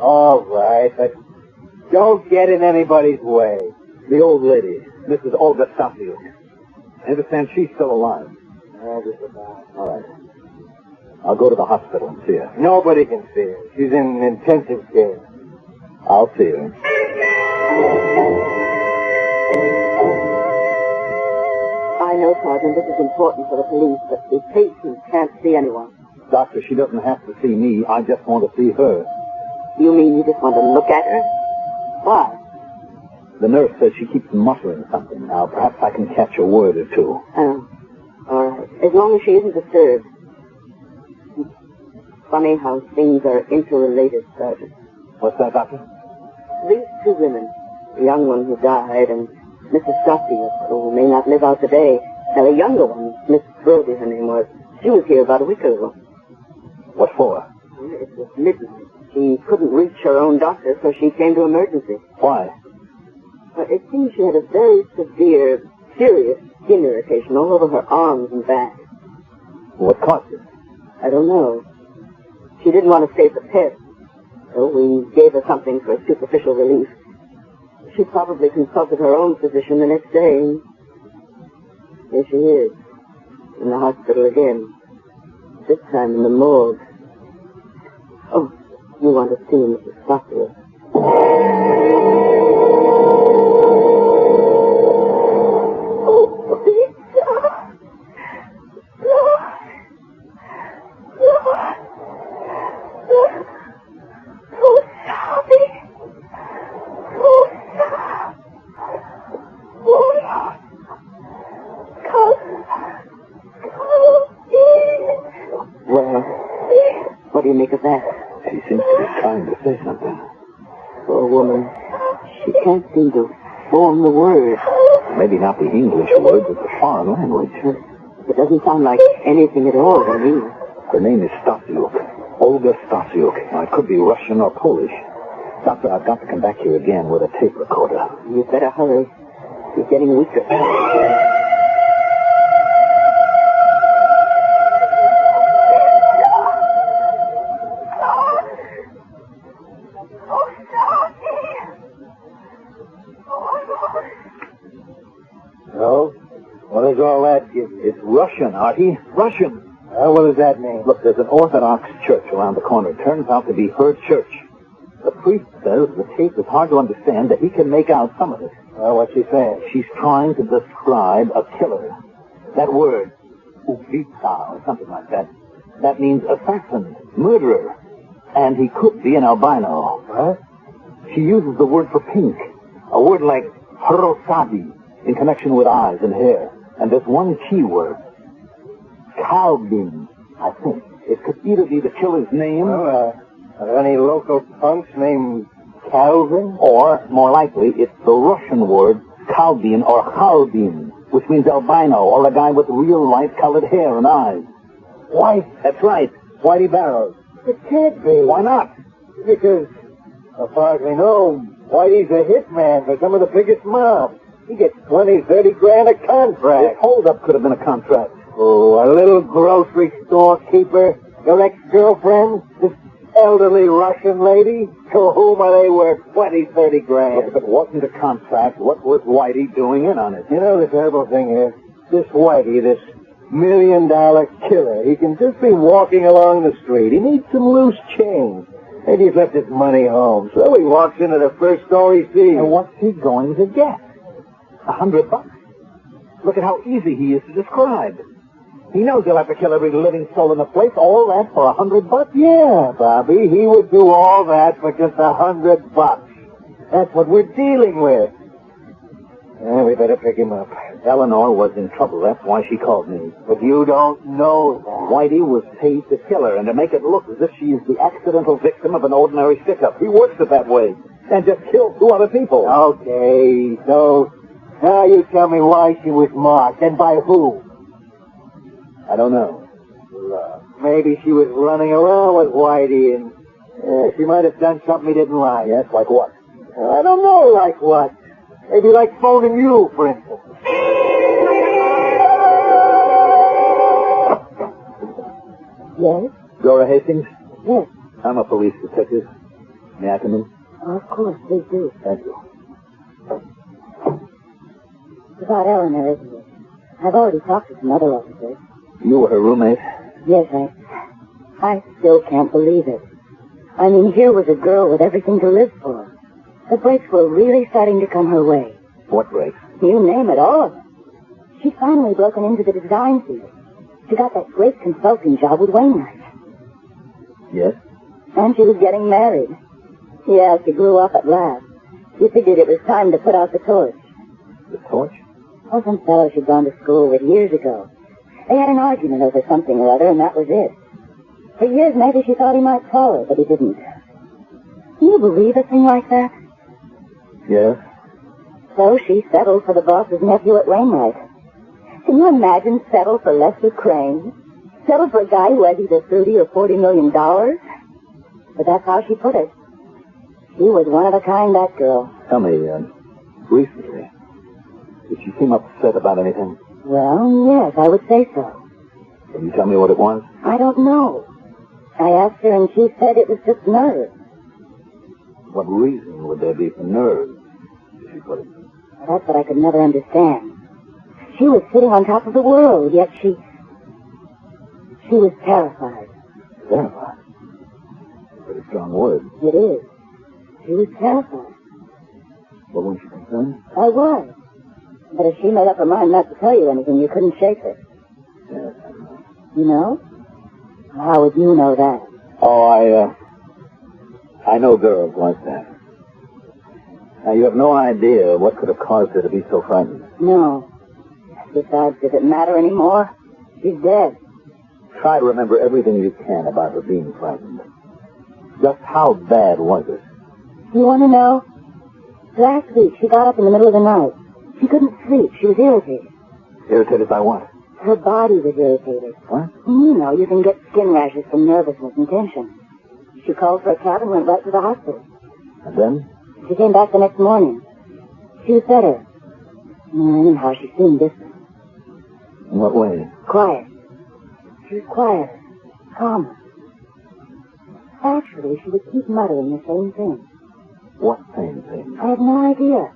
All right, but don't get in anybody's way. The old lady, Mrs. Olga Safio. I understand she's still alive. Just about. All right. I'll go to the hospital and see her. Nobody can see her. She's in intensive care. I'll see her. I know, Sergeant, this is important for the police, but the patient can't see anyone. Doctor, she doesn't have to see me. I just want to see her. You mean you just want to look at her? Why? The nurse says she keeps muttering something now. Perhaps I can catch a word or two. Oh, all right. As long as she isn't disturbed. Funny how things are interrelated, Sergeant. What's that, Doctor? These two women, the young one who died and Mrs. Safia, who may not live out today. Now, the younger one, Miss Brody, her name was, she was here about a week ago. What for? It was midnight. She couldn't reach her own doctor, so she came to emergency. Why? Well, it seems she had a very severe, serious skin irritation all over her arms and back. What caused it? I don't know. She didn't want to save the pet, so we gave her something for superficial relief. She probably consulted her own physician the next day, and here she is, in the hospital again. This time in the morgue. Oh, you want to see Mrs. Safia? Oh, make of that? She seems to be trying to say something. Poor woman. She can't seem to form the words. Maybe not the English words, but the foreign language. It doesn't sound like anything at all to me. Her name is Stasiuk. Olga Stasiuk. Now, it could be Russian or Polish. Doctor, I've got to come back here again with a tape recorder. You'd better hurry. She's getting weaker. So, what does all that give you? It's Russian, Artie. Russian. What does that mean? Look, there's an Orthodox church around the corner. Turns out to be her church. The priest says the tape is hard to understand, that he can make out some of it. What's she saying? She's trying to describe a killer. That word, ubitsa, or something like that, that means assassin, murderer. And he could be an albino. What? She uses the word for pink, a word like hrosadi, in connection with eyes and hair. And there's one key word, Calvin, I think. It could either be the killer's name... Are there any local punks named Calvin? Or, more likely, it's the Russian word Kalbin or Halbin, which means albino, or a guy with real light-colored hair and eyes. White? That's right. Whitey Barrows. It can't be. Why not? Because, as far as we know, Whitey's a hitman for some of the biggest mobs. He gets 20, 30 grand a contract. This holdup could have been a contract. Oh, a little grocery store keeper, your ex-girlfriend, this elderly Russian lady, to whom are they worth 20, 30 grand? Look, if it wasn't a contract, what was Whitey doing in on it? You know the terrible thing is, this Whitey, this $1 million killer, he can just be walking along the street. He needs some loose change. Maybe he's left his money home, so he walks into the first store he sees. And what's he going to get? $100? Look at how easy he is to describe. He knows he'll have to kill every living soul in the place, all that for $100? Yeah, Bobby, he would do all that for just $100. That's what we're dealing with. We better pick him up. Eleanor was in trouble. That's why she called me. But you don't know that. Whitey was paid to kill her and to make it look as if she's the accidental victim of an ordinary stick-up. He works it that way. And just kills 2 other people. Okay, so now you tell me why she was marked and by who? I don't know. Maybe she was running around with Whitey and she might have done something he didn't like. Yes, like what? I don't know, like what. Maybe like phoning you, for instance. Yes? Dora Hastings? Yes. I'm a police detective. May I come in? Of course, please do. Thank you. It's about Eleanor, isn't it? I've already talked to some other officers. You were her roommate? Yes, I still can't believe it. I mean, here was a girl with everything to live for. The breaks were really starting to come her way. What breaks? You name it, all of them. She'd finally broken into the design field. She got that great consulting job with Wainwright. Yes? And she was getting married. Yeah, she grew up at last. She figured it was time to put out the torch. The torch? Oh, some fellow she'd gone to school with years ago. They had an argument over something or other, and that was it. For years, maybe she thought he might call her, but he didn't. Can you believe a thing like that? Yes. So she settled for the boss's nephew at Wainwright. Can you imagine settle for Lester Crane? Settle for a guy who has either $30 or $40 million? But that's how she put it. She was one of a kind, that girl. Tell me, recently, did she seem upset about anything? Well, yes, I would say so. Can you tell me what it was? I don't know. I asked her, and she said it was just nerves. What reason would there be for nerves, as she put it? That's what I could never understand. She was sitting on top of the world, yet she was terrified. Terrified? Pretty strong word. It is. She was terrified. Well, weren't you concerned? I was. But if she made up her mind not to tell you anything, you couldn't shake her. Yes, I know. You know? How would you know that? Oh, I know girls like that. Now, you have no idea what could have caused her to be so frightened. No. Besides, does it matter anymore? She's dead. Try to remember everything you can about her being frightened. Just how bad was it? You want to know? Last week, she got up in the middle of the night. She couldn't sleep. She was irritated. Irritated by what? Her body was irritated. What? You know, you can get skin rashes from nervousness and tension. She called for a cab and went right to the hospital. And then? She came back the next morning. She was better. Anyhow, she seemed different. In what way? Quiet. She was quieter, calmer. Actually, she would keep muttering the same thing. What same thing? I have no idea.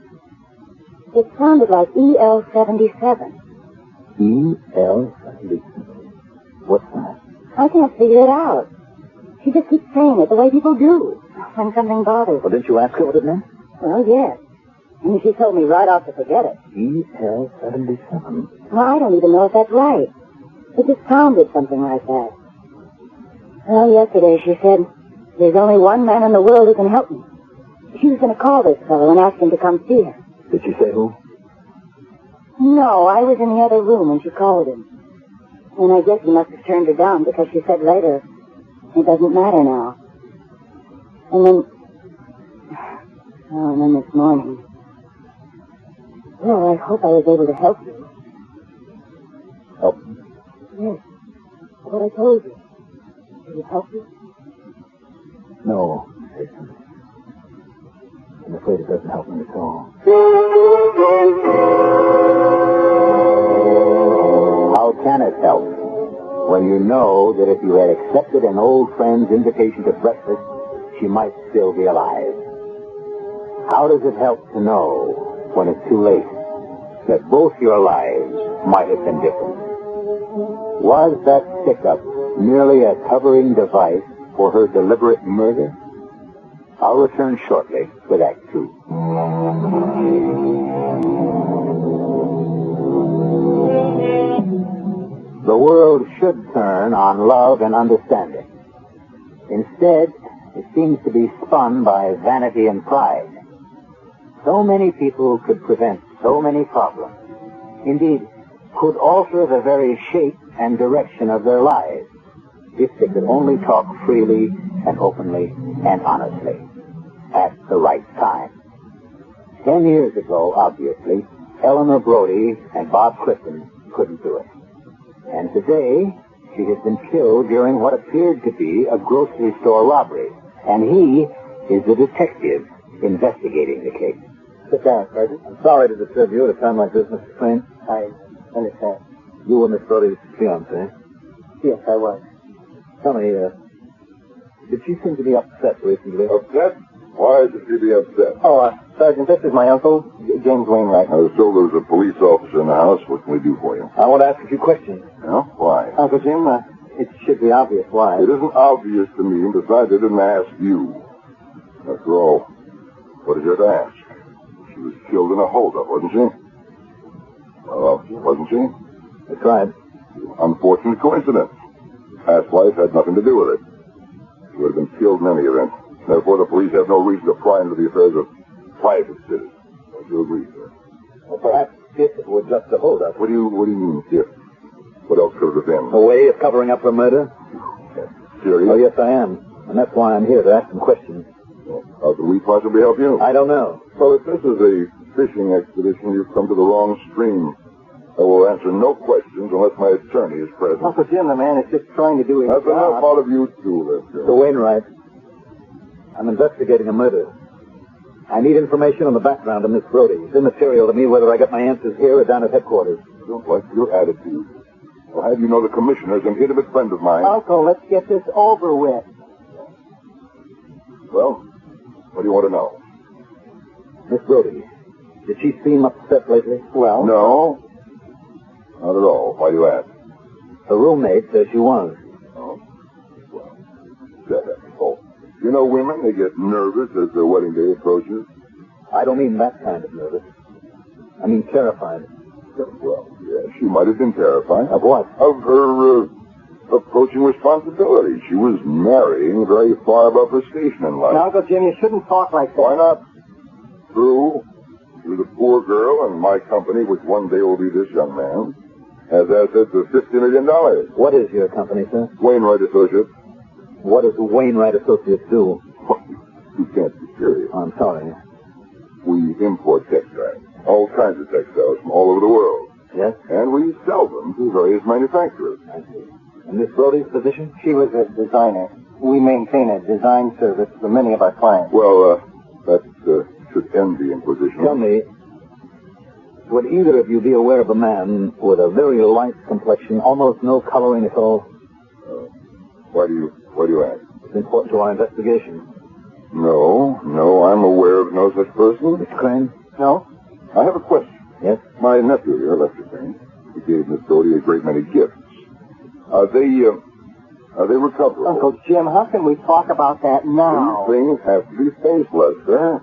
It sounded like EL-77. EL-77? What's that? I can't figure it out. She just keeps saying it the way people do when something bothers her. Well, didn't you ask her what it meant? Well, yes. And she told me right off to forget it. EL-77? Well, I don't even know if that's right. It just sounded something like that. Well, yesterday she said, there's only one man in the world who can help me. She was going to call this fellow and ask him to come see her. Did she say who? No, I was in the other room when she called him. And I guess he must have turned her down because she said later, it doesn't matter now. And then this morning. Well, I hope I was able to help you. Help? Yes. What I told you. Did it help you? No, Jason. I'm afraid it doesn't help me at all. How can it help when you know that if you had accepted an old friend's invitation to breakfast, she might still be alive? How does it help to know when it's too late that both your lives might have been different? Was that stick-up merely a covering device for her deliberate murder? I'll return shortly with Act 2. The world should turn on love and understanding. Instead, it seems to be spun by vanity and pride. So many people could prevent so many problems. Indeed, could alter the very shape and direction of their lives if they could only talk freely and openly and honestly at the right time. 10 years ago, obviously, Eleanor Brody and Bob Clifton couldn't do it. And today, she has been killed during what appeared to be a grocery store robbery. And he is the detective investigating the case. Sit down, Sergeant. I'm sorry to disturb you at a time like this, Mr. Crane. I understand. You were Miss Brody's fiancée. Yes, I was. Tell me, did she seem to be upset recently? Upset? Why should she be upset? Oh, Sergeant, this is my uncle, James Wainwright. So there's a police officer in the house. What can we do for you? I want to ask a few questions. Yeah? Why? Uncle Jim, it should be obvious why. It isn't obvious to me, and besides, I didn't ask you. After all, what is there to ask? She was killed in a holdup, wasn't she? Well, wasn't she? That's right. Unfortunate coincidence. Past life had nothing to do with it. She would have been killed in any event. Therefore, the police have no reason to pry into the affairs of private citizens. Don't you agree, sir? Well, perhaps if it were just a holdup. What do you mean, if? What else could it have been? A way of covering up her murder? Serious? Oh, yes, I am. And that's why I'm here, to ask some questions. Well, how can we possibly help you? I don't know. Well, if this is a fishing expedition, you've come to the wrong stream. I will answer no questions unless my attorney is present. Uncle Jim, the man is just trying to do his That's job. enough out of you two, Lester. Mr. Wainwright, I'm investigating a murder. I need information on the background of Miss Brody. It's immaterial to me whether I get my answers here or down at headquarters. I don't like your attitude. I'll have you know the commissioner is an intimate friend of mine. Uncle, let's get this over with. Well, what do you want to know? Miss Brody, did she seem upset lately? Well... No. Not at all. Why do you ask? Her roommate says she was. Oh? Well, oh. You know women, they get nervous as their wedding day approaches. I don't mean that kind of nervous. I mean terrified. Well, yeah, she might have been terrified. Of what? Of her approaching responsibility. She was marrying very far above her station in life. Now, Uncle Jim, you shouldn't talk like that. Why not? True. She was a poor girl, and my company, which one day will be this young man, has assets of $50 million. What is your company, sir? Wainwright Associates. What does Wainwright Associates do? You can't be serious. I'm sorry. We import textiles, all kinds of textiles from all over the world. Yes? And we sell them to various manufacturers. I see. And Miss Brody's position? She was a designer. We maintain a design service for many of our clients. Well, that should end the inquisition. Tell me, would either of you be aware of a man with a very light complexion, almost no coloring at all? Why do you ask? It's important to our investigation. No, I'm aware of no such person. Mr. Crane? No? I have a question. Yes? My nephew here, Lester Crane, he gave Miss Brody a great many gifts. Are they recoverable? Uncle Jim, how can we talk about that now? These things have to be faced, Lester.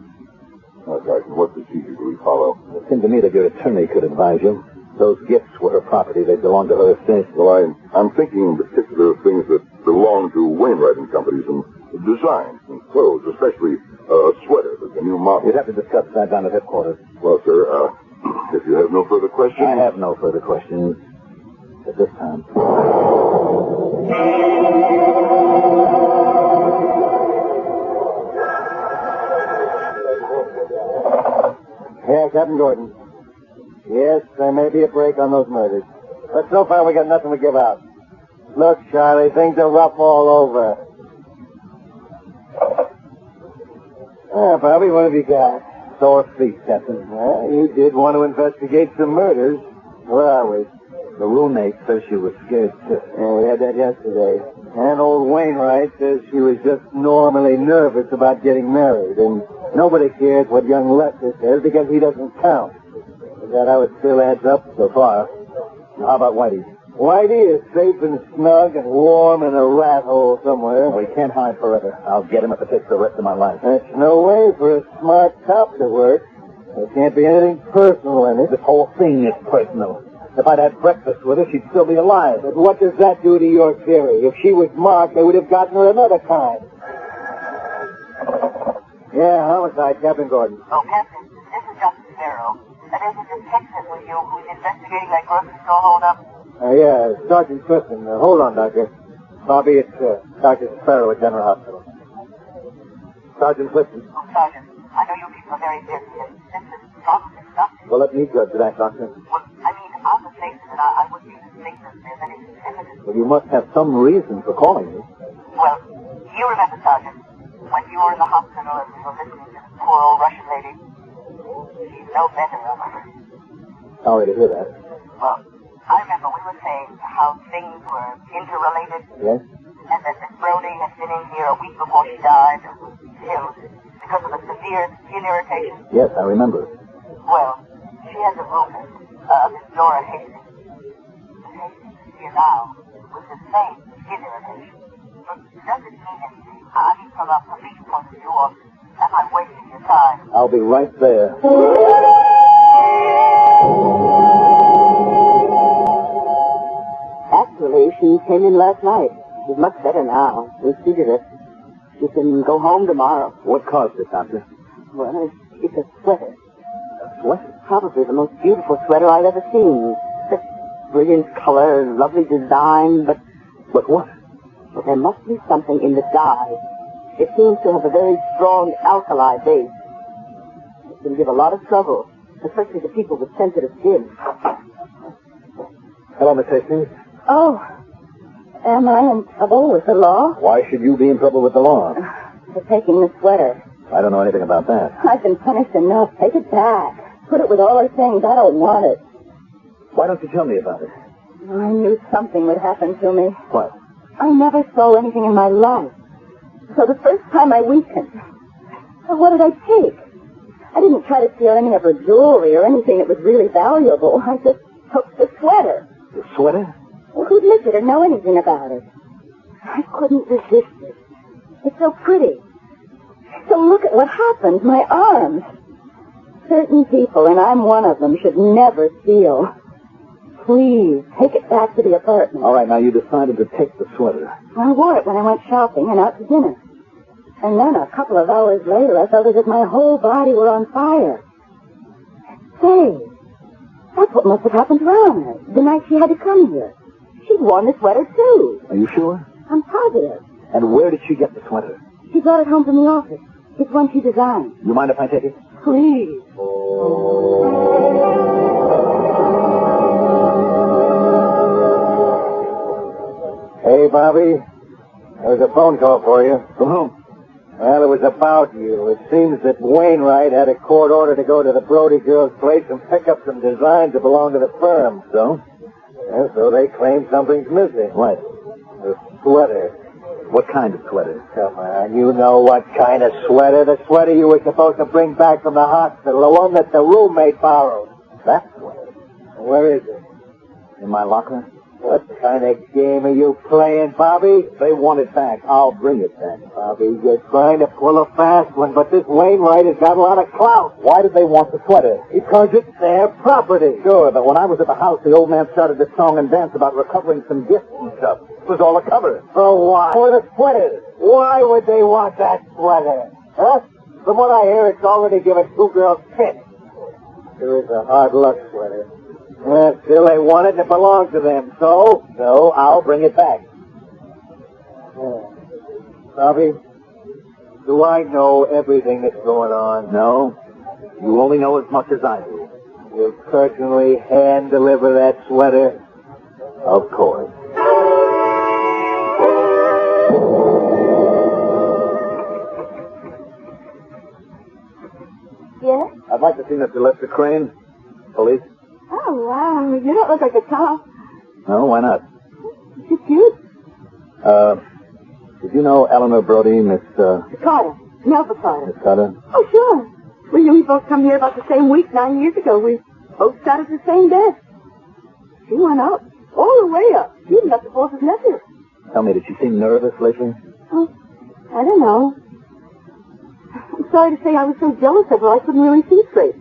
Now, Sergeant, what procedure do we follow? It seemed to me that your attorney could advise you. Those gifts were her property. They belong to her estate. Well, I'm thinking in particular of things that belong to Wainwright and Company, some designs and clothes, especially a sweater that's a new model. You'd have to discuss that down at headquarters. Well, sir, if you have no further questions... I have no further questions at this time. Yeah, Captain Gordon. Yes, there may be a break on those murders. But so far we got nothing to give out. Look, Charlie, things are rough all over. Bobby, what have you got? Sore feet, Captain. Well, you did want to investigate some murders. Where are we? The roommate says she was scared stiff. Yeah, we had that yesterday. And old Wainwright says she was just normally nervous about getting married. And nobody cares what young Lester says because he doesn't count. Is that how it still adds up? So far. How about Whitey? Whitey is safe and snug and warm in a rat hole somewhere. Well, he can't hide forever. I'll get him if it takes the rest of my life. That's no way for a smart cop to work. There can't be anything personal in it. This whole thing is personal. If I'd had breakfast with her, she'd still be alive. But what does that do to your theory? If she was marked, they would have gotten her another kind. Yeah, homicide, Captain Gordon. Oh, Captain, this is Justice Sparrow. There's a detective with you who's investigating that grocery store holdup. Yeah, Sergeant Clifton. Hold on, Doctor. Bobby, it's Dr. Sparrow at General Hospital. Sergeant Clifton. Oh, Sergeant, I know you people are very busy, and this is probably nothing. Well, let me judge that, Doctor. Well, I mean, on the face of it, I wouldn't even think that there's any evidence. Well, you must have some reason for calling me. Well, you remember, Sergeant, when you were in the hospital and we were listening to the poor old Russian lady? She's no better than her. Sorry to hear that. Well, I remember we were saying how things were interrelated. Yes? And that Miss Brody had been in here a week before she died and was killed because of a severe skin irritation. Yes, I remember. Well, she has a roommate, Miss Dora Hastings. Miss Hastings is here now with the same skin irritation. But does it mean anything? I mean, from a police point of view, or am I wasting your time? I'll be right there. Actually, she came in last night. She's much better now. We treated her. She can go home tomorrow. What caused it, Doctor? Well, it's a sweater. A sweater? Probably the most beautiful sweater I've ever seen. Such brilliant color, lovely design, but... But what? Well, there must be something in the dye. It seems to have a very strong alkali base. It can give a lot of trouble, especially to people with sensitive skin. Hello, Miss Hastings. Oh, am I in trouble with the law? Why should you be in trouble with the law? For taking the sweater. I don't know anything about that. I've been punished enough. Take it back. Put it with all her things. I don't want it. Why don't you tell me about it? I knew something would happen to me. What? I never stole anything in my life. So the first time I weakened. Well, what did I take? I didn't try to steal any of her jewelry or anything that was really valuable. I just took the sweater. The sweater? Well, who'd miss it or know anything about it? I couldn't resist it. It's so pretty. So look at what happened. My arms. Certain people, and I'm one of them, should never steal. Please, take it back to the apartment. All right, now you decided to take the sweater. I wore it when I went shopping and out to dinner. And then a couple of hours later, I felt as if my whole body were on fire. Say, that's what must have happened to Anna the night she had to come here. She'd worn the sweater, too. Are you sure? I'm positive. And where did she get the sweater? She brought it home from the office. It's one she designed. You mind if I take it? Please. Hey, Bobby. There was a phone call for you. From whom? Well, it was about you. It seems that Wainwright had a court order to go to the Brody girl's place and pick up some designs that belong to the firm. So? Yeah, so they claim something's missing. What? The sweater. What kind of sweater? Come on, you know what kind of sweater. The sweater you were supposed to bring back from the hospital. The one that the roommate borrowed. That sweater? Where is it? In my locker? What kind of game are you playing, Bobby? If they want it back, I'll bring it back. Bobby, you're trying to pull a fast one, but this Wainwright has got a lot of clout. Why did they want the sweater? Because it's their property. Sure, but when I was at the house, the old man started this song and dance about recovering some gifts and stuff. It was all a cover. For what? For the sweater. Why would they want that sweater? Huh? From what I hear, it's already given two girls fits. There is a hard luck sweater. Well, still, they want it and it belongs to them, so? So, I'll bring it back. Bobby, do I know everything that's going on? No. You only know as much as I do. You'll personally hand-deliver that sweater? Of course. Yes? I'd like to see Mr. Lester Crane. Police? Oh, wow. You don't look like a cop. No, why not? You're cute. Did you know Eleanor Brody, Miss, Carter. Melba Carter. Miss Carter? Oh, sure. We both come here about the same week 9 years ago. We both sat at the same desk. She went up. All the way up. She even got the boss's nephew. Tell me, did she seem nervous lately? Oh, I don't know. I'm sorry to say I was so jealous of her I couldn't really see straight.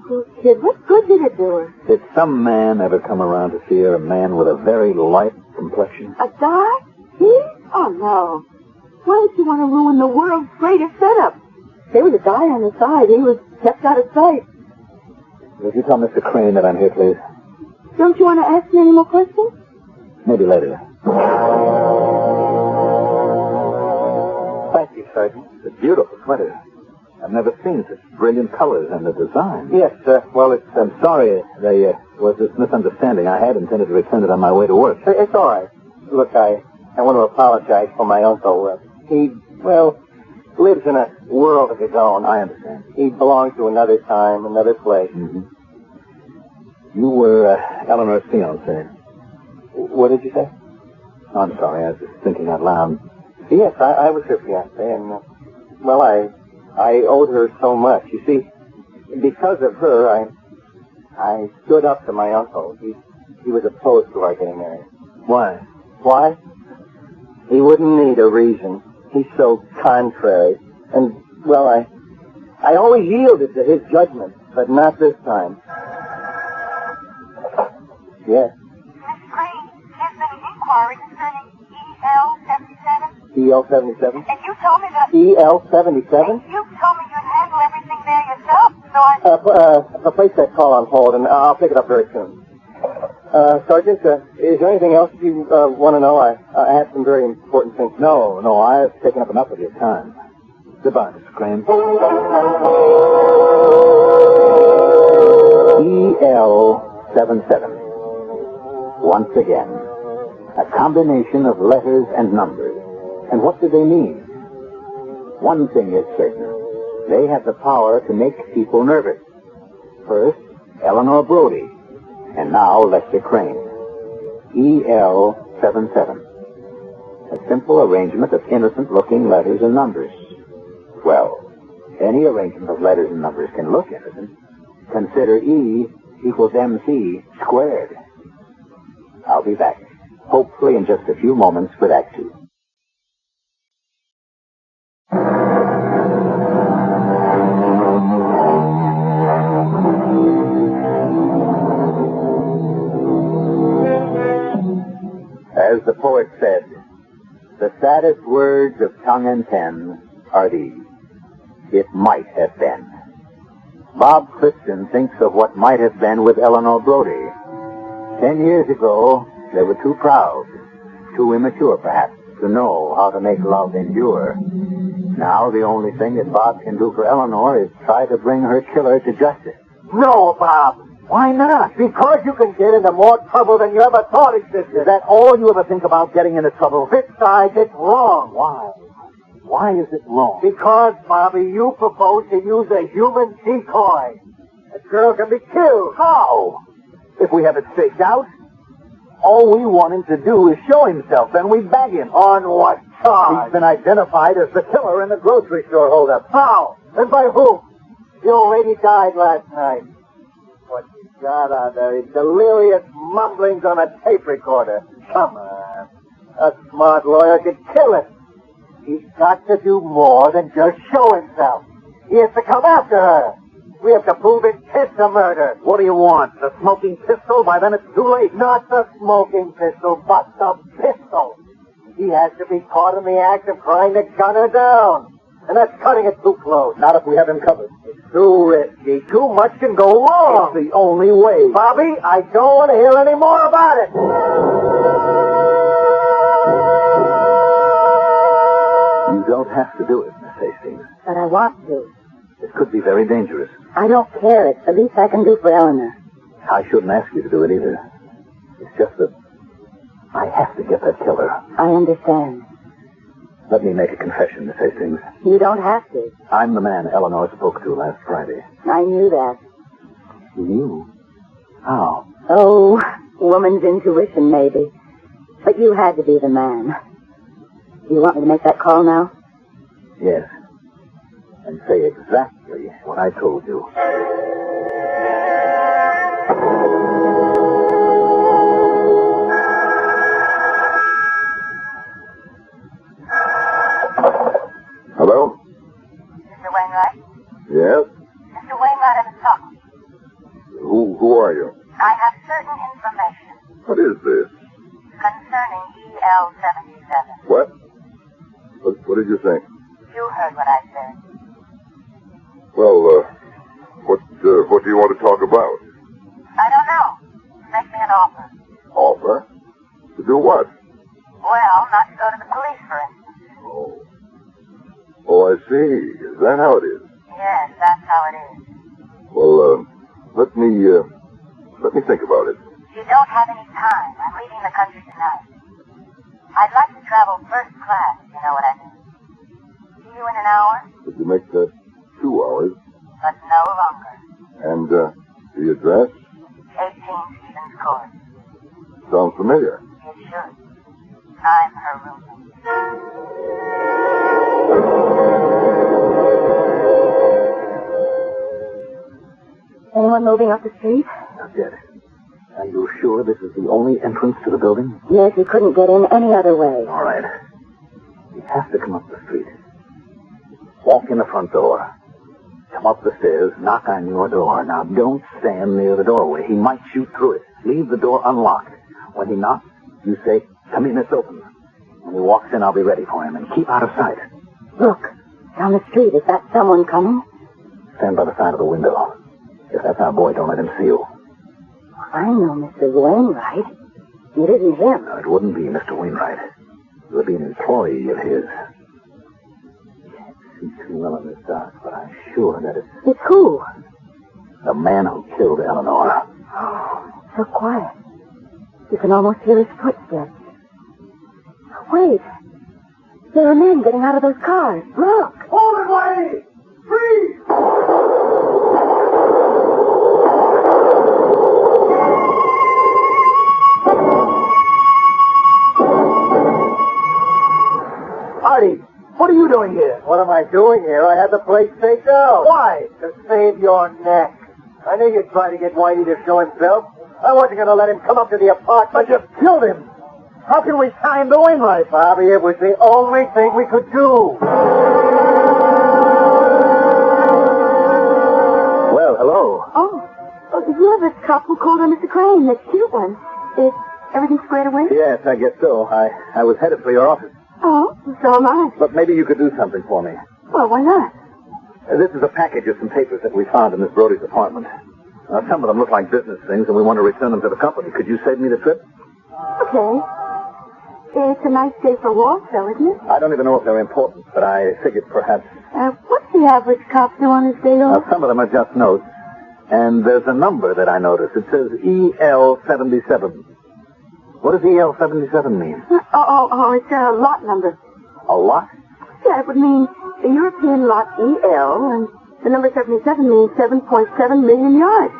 Poor kid, what good did it do her? Did some man ever come around to see her, a man with a very light complexion? A guy? He? Oh, no. Why would you want to ruin the world's greatest setup? There was a guy on the side. He was kept out of sight. Would you tell Mr. Crane that I'm here, please? Don't you want to ask me any more questions? Maybe later. Thank you, Sergeant. It's a beautiful sweater. I've never seen such brilliant colors and the design. Yes, well, it's... I'm sorry there was this misunderstanding. I had intended to return it on my way to work. It's all right. Look, I want to apologize for my uncle. He lives in a world of his own. I understand. He belongs to another time, another place. Mm-hmm. You were Eleanor's fiancé. What did you say? I'm sorry, I was just thinking out loud. Yes, I was her fiancé, and, I owed her so much. You see, because of her, I stood up to my uncle. He was opposed to our getting married. Why? Why? He wouldn't need a reason. He's so contrary. And, I always yielded to his judgment, but not this time. Yes. Miss Crane, there's been an inquiry concerning EL-77. EL-77? And you told me that... EL-77? And you told me you'd handle everything there yourself, so I... Place that call on hold, and I'll pick it up very soon. Sergeant, is there anything else you want to know? I have some very important things. No, I've taken up enough of your time. Goodbye, Mr. Crane. EL-77. Once again, a combination of letters and numbers. And what do they mean? One thing is certain. They have the power to make people nervous. First, Eleanor Brody. And now, Lester Crane. EL-77. A simple arrangement of innocent-looking letters and numbers. Well, any arrangement of letters and numbers can look innocent. Consider E equals MC squared. I'll be back, hopefully in just a few moments with Act 2. As the poet said, the saddest words of tongue and pen are these: it might have been. Bob Clifton thinks of what might have been with Eleanor Brody. 10 years ago, they were too proud, too immature, perhaps, to know how to make love endure. Now the only thing that Bob can do for Eleanor is try to bring her killer to justice. No, Bob. Why not? Because you can get into more trouble than you ever thought existed. Is that all you ever think about, getting into trouble? Besides, it's wrong. Why? Why is it wrong? Because, Bobby, you proposed to use a human decoy. A girl can be killed. How? If we have it staked out, all we want him to do is show himself, then we bag him. On what charge? He's been identified as the killer in the grocery store holdup. How? And by whom? The old lady died last night. What you got on there is delirious mumblings on a tape recorder. Come on. A smart lawyer could kill it. He's got to do more than just show himself. He has to come after her. We have to prove it's a murder. What do you want? The smoking pistol? By then it's too late. Not the smoking pistol, but the pistol. He has to be caught in the act of trying to gun her down. And that's cutting it too close. Not if we have him covered. It's too risky. Too much can go wrong. It's the only way. Bobby, I don't want to hear any more about it. You don't have to do it, Miss Hastings. But I want to. It could be very dangerous. I don't care. It's the least I can do for Eleanor. I shouldn't ask you to do it either. It's just that I have to get that killer. I understand. Let me make a confession, Miss Hastings. You don't have to. I'm the man Eleanor spoke to last Friday. I knew that. You knew? How? Oh, woman's intuition, maybe. But you had to be the man. Do you want me to make that call now? Yes. And say exactly what I told you. Hello? Mr. Wainwright? Yes? Mr. Wainwright, I'm talking. Who are you? I have certain information What is this? concerning EL-77. What? What did you think? You heard what I said. Well, what do you want to talk about? I don't know. Make me an offer. Offer? To do what? Well, not to go to the police, for instance. Oh, I see. Is that how it is? Yes, that's how it is. Well, let me think about it. You don't have any time. I'm leaving the country tonight. I'd like to travel first class, you know what I mean. See you in an hour? Could you make that 2 hours? But no longer. And, the address? 18 Stevens Court. Sounds familiar. It should. I'm her roommate. Anyone moving up the street? Not yet. Are you sure this is the only entrance to the building? Yes, he couldn't get in any other way. All right. You have to come up the street. Walk in the front door. Come up the stairs, knock on your door. Now, don't stand near the doorway. He might shoot through it. Leave the door unlocked. When he knocks, you say, "Come in, it's open." When he walks in, I'll be ready for him, and keep out of sight. Look, down the street. Is that someone coming? Stand by the side of the window. If that's our boy, don't let him see you. I know Mr. Wainwright. It isn't him. No, it wouldn't be Mr. Wainwright. It would be an employee of his. Can't see too well in this dark, but I'm sure that it's... It's who? The man who killed Eleanor. So quiet. You can almost hear his footsteps. Wait. There are men getting out of those cars. Look. Hold it, lady! Freeze! Artie, what are you doing here? What am I doing here? I had the place staked out. Why? To save your neck. I knew you'd try to get Whitey to show himself. I wasn't going to let him come up to the apartment. But you killed him. How can we tie him to Wainwright? Bobby, it was the only thing we could do. Well, hello. Oh, did you have a cop who called on Mr. Crane, the cute one? Is everything squared away? Yes, I guess so. I was headed for your office. Oh, so am I. But maybe you could do something for me. Well, why not? This is a package of some papers that we found in Miss Brody's apartment. Some of them look like business things, and we want to return them to the company. Could you save me the trip? Okay. It's a nice day for walks, though, isn't it? I don't even know if they're important, but I figured perhaps... What's the average cop do on his day off? Some of them are just notes. And there's a number that I noticed. It says EL77. What does EL77 mean? It's a lot number. A lot? Yeah, it would mean the European lot EL, and the number 77 means 7.7 million yards.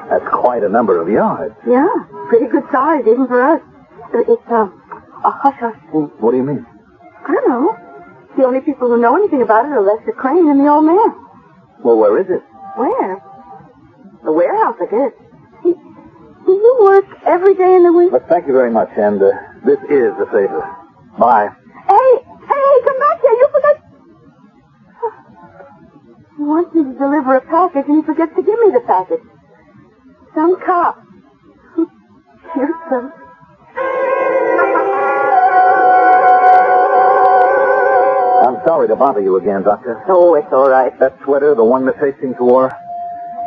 That's quite a number of yards. Yeah, pretty good size, even for us. It's a hush-hush thing. What do you mean? I don't know. The only people who know anything about it are Lester Crane and the old man. Well, where is it? Where? The warehouse, I guess. Do you work every day in the week? But thank you very much, and this is a favor. Bye. Hey, come back here. You forgot... He wants me to deliver a package, and he forgets to give me the package. Some cop. Cute, son. I'm sorry to bother you again, Doctor. Oh, it's all right. That sweater, the one Miss Hastings wore,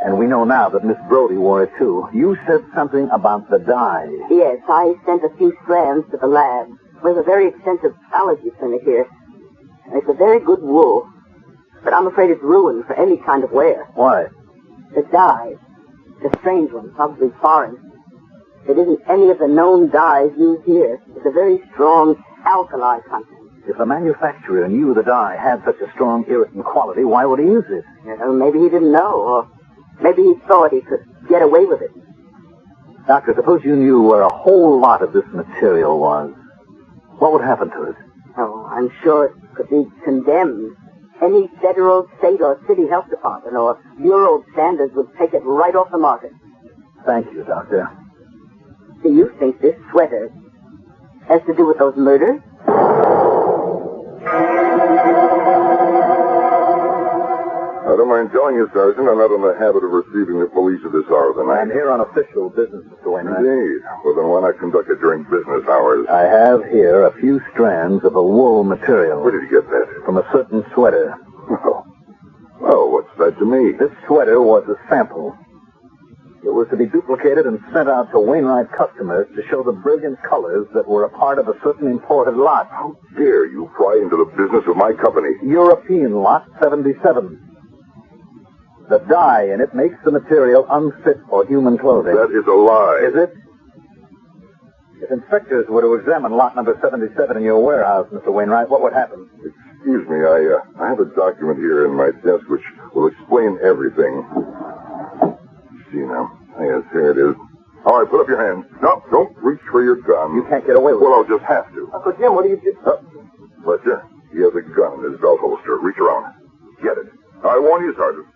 and we know now that Miss Brody wore it, too. You said something about the dye. Yes, I sent a few strands to the lab. There's a very extensive allergy clinic here. It's a very good wool, but I'm afraid it's ruined for any kind of wear. Why? The dye. The strange one, probably foreign. It isn't any of the known dyes used here. It's a very strong alkali content. If the manufacturer knew the dye had such a strong irritant quality, why would he use it? Maybe he didn't know, or maybe he thought he could get away with it. Doctor, suppose you knew where a whole lot of this material was. What would happen to it? Oh, I'm sure it could be condemned. Any federal, state, or city health department or Bureau of Standards would take it right off the market. Thank you, Doctor. Do you think this sweater has to do with those murders? I don't mind telling you, Sergeant, I'm not in the habit of receiving the police at this hour of the night. I'm here on official business, Mr. Wainwright. Indeed. Well, then why not conduct it during business hours? I have here a few strands of a wool material. Where did you get that? From a certain sweater. Oh, what's that to me? This sweater was a sample. It was to be duplicated and sent out to Wainwright customers to show the brilliant colors that were a part of a certain imported lot. How dare you pry into the business of my company? European lot 77. The dye in it makes the material unfit for human clothing. That is a lie. Is it? If inspectors were to examine lot number 77 in your warehouse, Mr. Wainwright, what would happen? Excuse me, I have a document here in my desk which will explain everything. See now. Yes, here it is. All right, put up your hands. No, don't reach for your gun. You can't get away with it. Well, I'll just have to. Uncle Jim, what do you do? Fletcher, he has a gun in his belt holster. Reach around. Get it. I warn you, Sergeant.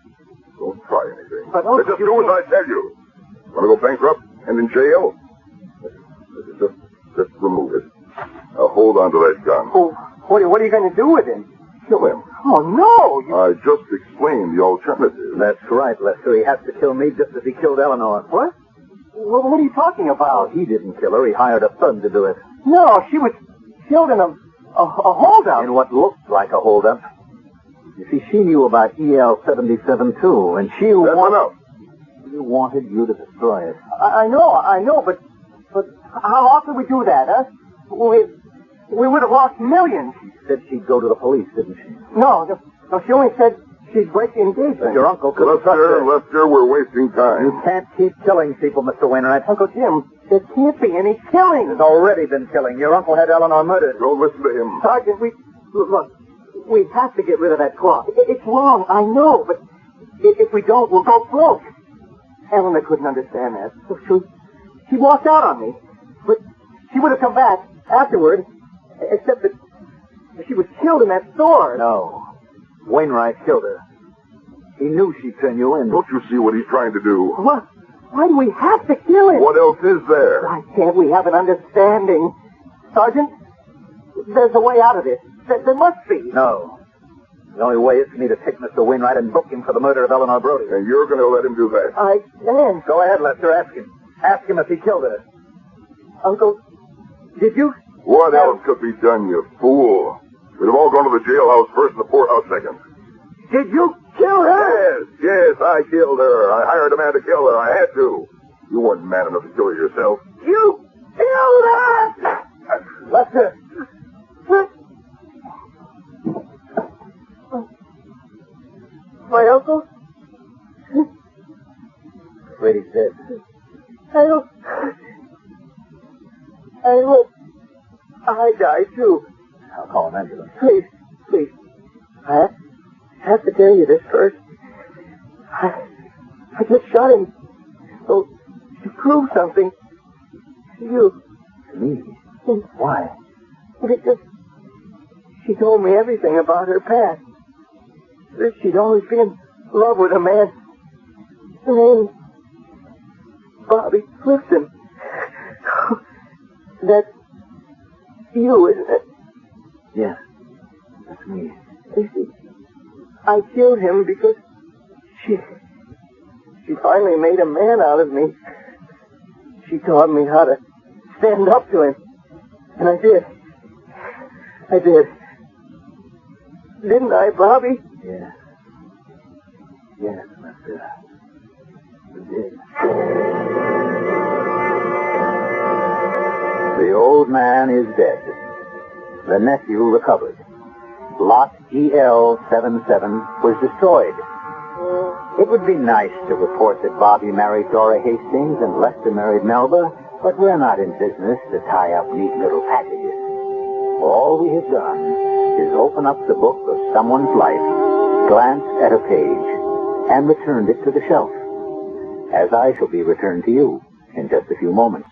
Don't try anything. But just do as I tell you. Want to go bankrupt and in jail? Just remove it. Now hold on to that gun. Oh, what are you going to do with him? Kill him. Oh, no! I just explained the alternative. That's right, Lester. He has to kill me just as he killed Eleanor. What? What are you talking about? Oh, he didn't kill her. He hired a thug to do it. No, she was killed in a holdup. In what looked like a holdup. You see, she knew about EL77, too, and she wanted you to destroy it. I know, but how often we do that, huh? We would have lost millions. She said she'd go to the police, didn't she? No, she only said she'd break the engagement. But your uncle could have trusted her. Lester, we're wasting time. You can't keep killing people, Mr. Wainwright. Uncle Jim, there can't be any killing. There's already been killing. Your uncle had Eleanor murdered. Don't listen to him. Sergeant, look, we have to get rid of that cloth. It's wrong, I know, but if we don't, we'll go broke. Eleanor couldn't understand that. So she walked out on me. But she would have come back afterward, except that she was killed in that store. No. Wainwright killed her. He knew she'd turn you in. Don't you see what he's trying to do? What? Why do we have to kill him? What else is there? Why can't we have an understanding? Sergeant, there's a way out of this. There must be. No. The only way is for me to take Mr. Wainwright and book him for the murder of Eleanor Brody. And you're going to let him do that? I can. Go ahead, Lester. Ask him. Ask him if he killed her. Uncle, did you? What else could be done, you fool? We'd have all gone to the jailhouse first and the poorhouse second. Did you kill her? Yes, I killed her. I hired a man to kill her. I had to. You weren't man enough to kill her yourself. You killed her! Lester! My uncle? Afraid he's dead. I hope I die too. I'll call an ambulance. Please. I have to tell you this first. I just shot him. So, to prove something to you. To me? Why? Because she told me everything about her past. That she'd always been in love with a man named Bobby Clifton. That's you, isn't it? Yeah, that's me. You see, I killed him because she finally made a man out of me. She taught me how to stand up to him. And I did. Didn't I, Bobby? Yeah. Yes, Lester. You did. The old man is dead. The nephew recovered. Lot EL-77 was destroyed. It would be nice to report that Bobby married Dora Hastings and Lester married Melba, but we're not in business to tie up neat little packages. All we have done is open up the book of someone's life, glanced at a page, and returned it to the shelf, as I shall be returned to you in just a few moments.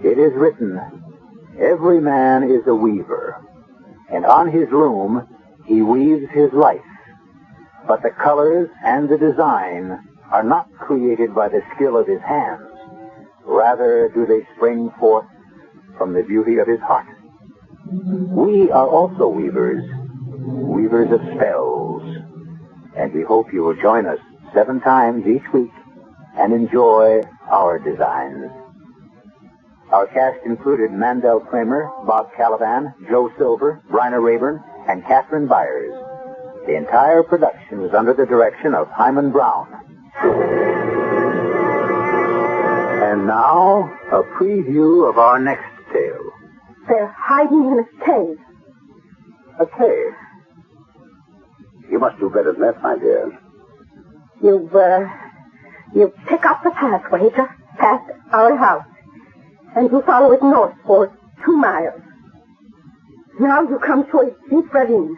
It is written, every man is a weaver, and on his loom he weaves his life. But the colors and the design are not created by the skill of his hands. Rather do they spring forth from the beauty of his heart. We are also weavers of spells. And we hope you will join us 7 times each week and enjoy our designs. Our cast included Mandel Kramer, Bob Caliban, Joe Silver, Bryna Rayburn, and Catherine Byers. The entire production was under the direction of Hyman Brown. And now, a preview of our next tale. They're hiding in a cave. A cave? You must do better than that, my dear. You pick up the pathway just past our house, and you follow it north for 2 miles. Now you come to a deep ravine.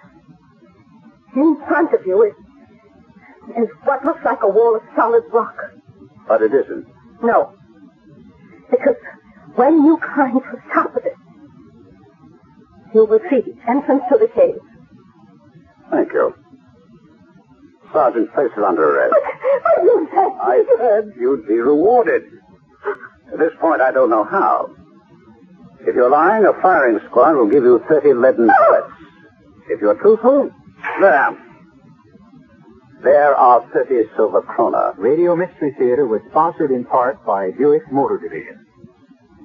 In front of you is what looks like a wall of solid rock. But it isn't. No. Because when you climb to the top of it, you will see the entrance to the cave. Thank you. Sergeant, place her under arrest. But you said... I said you'd be rewarded. At this point, I don't know how. If you're lying, a firing squad will give you 30 leaden bullets. If you're truthful, there are 30 silver krona. Radio Mystery Theater was sponsored in part by Buick Motor Division.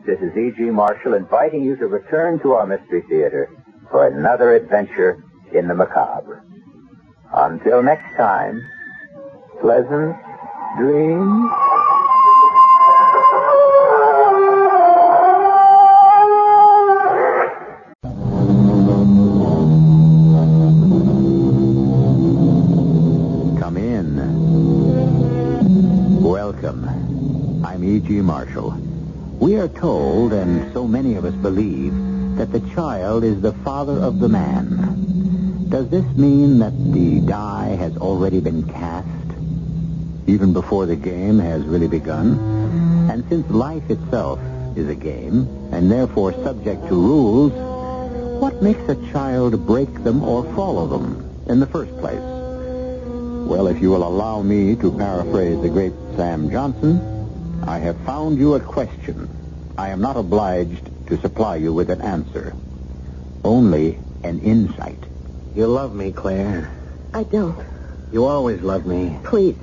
This is E.G. Marshall inviting you to return to our Mystery Theater for another adventure in the macabre. Until next time, pleasant dreams. Come in. Welcome. I'm E.G. Marshall. We are told, and so many of us believe, that the child is the father of the man. Does this mean that the die has already been cast, even before the game has really begun? And since life itself is a game, and therefore subject to rules, what makes a child break them or follow them in the first place? Well, if you will allow me to paraphrase the great Sam Johnson, I have found you a question. I am not obliged to supply you with an answer, only an insight. You love me, Claire. I don't. You always loved me. Please,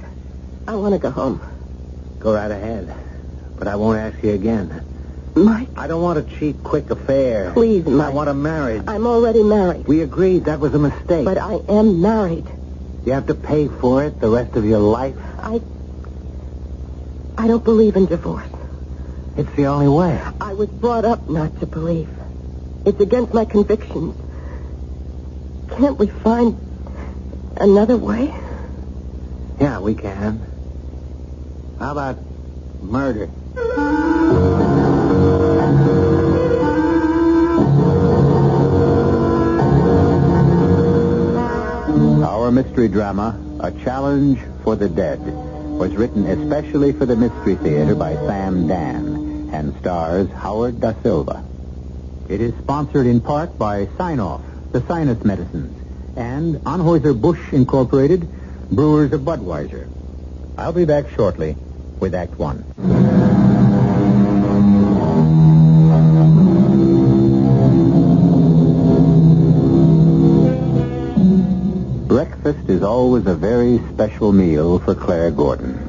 I want to go home. Go right ahead. But I won't ask you again. Mike. I don't want a cheap, quick affair. Please, Mike. I want a marriage. I'm already married. We agreed that was a mistake. But I am married. You have to pay for it the rest of your life? I don't believe in divorce. It's the only way. I was brought up not to believe. It's against my convictions. Can't we find another way? Yeah, we can. How about murder? Our mystery drama, A Challenge for the Dead, was written especially for the Mystery Theater by Sam Dan and stars Howard Da Silva. It is sponsored in part by Sign-Off, the sinus medicines, and Anheuser-Busch Incorporated, brewers of Budweiser. I'll be back shortly with Act One. Breakfast is always a very special meal for Claire Gordon.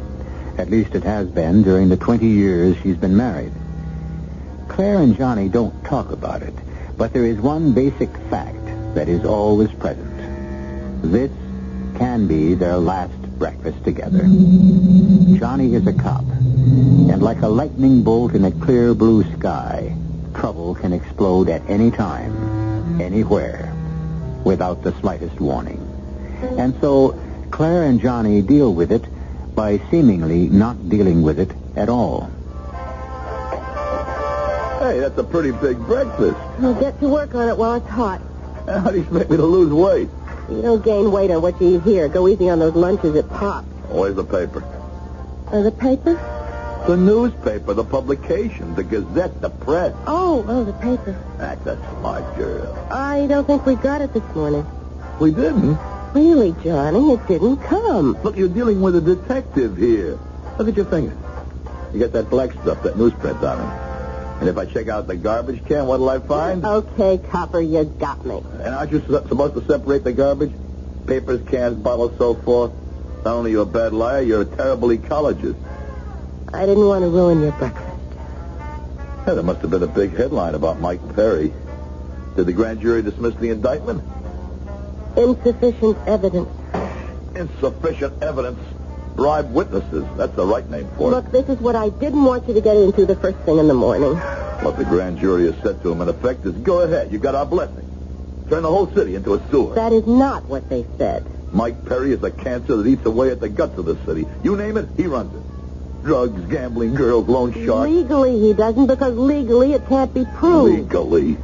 At least it has been during the 20 years she's been married. Claire and Johnny don't talk about it, but there is one basic fact that is always present. This can be their last breakfast together. Johnny is a cop, and like a lightning bolt in a clear blue sky, trouble can explode at any time, anywhere, without the slightest warning. And so Claire and Johnny deal with it by seemingly not dealing with it at all. Hey, that's a pretty big breakfast. I'll get to work on it while it's hot. How do you expect me to lose weight? You don't gain weight on what you eat here. Go easy on those lunches at Pop. Where's the paper? The paper? The newspaper, the publication, the Gazette, the press. Oh, the paper. That's a smart girl. I don't think we got it this morning. We didn't? Really, Johnny, it didn't come. Look, you're dealing with a detective here. Look at your finger. You got that black stuff, that newsprint on it. And if I check out the garbage can, what'll I find? Okay, copper, you got me. And aren't you supposed to separate the garbage? Papers, cans, bottles, so forth. Not only are you a bad liar, you're a terrible ecologist. I didn't want to ruin your breakfast. Yeah, there must have been a big headline about Mike Perry. Did the grand jury dismiss the indictment? Insufficient evidence. Insufficient evidence? Bribe witnesses. That's the right name for it. Look, this is what I didn't want you to get into the first thing in the morning. What the grand jury has said to him, in effect, is go ahead. You got our blessing. Turn the whole city into a sewer. That is not what they said. Mike Perry is a cancer that eats away at the guts of the city. You name it, he runs it. Drugs, gambling, girls, loan sharks. Legally he doesn't, because legally it can't be proved. Legally?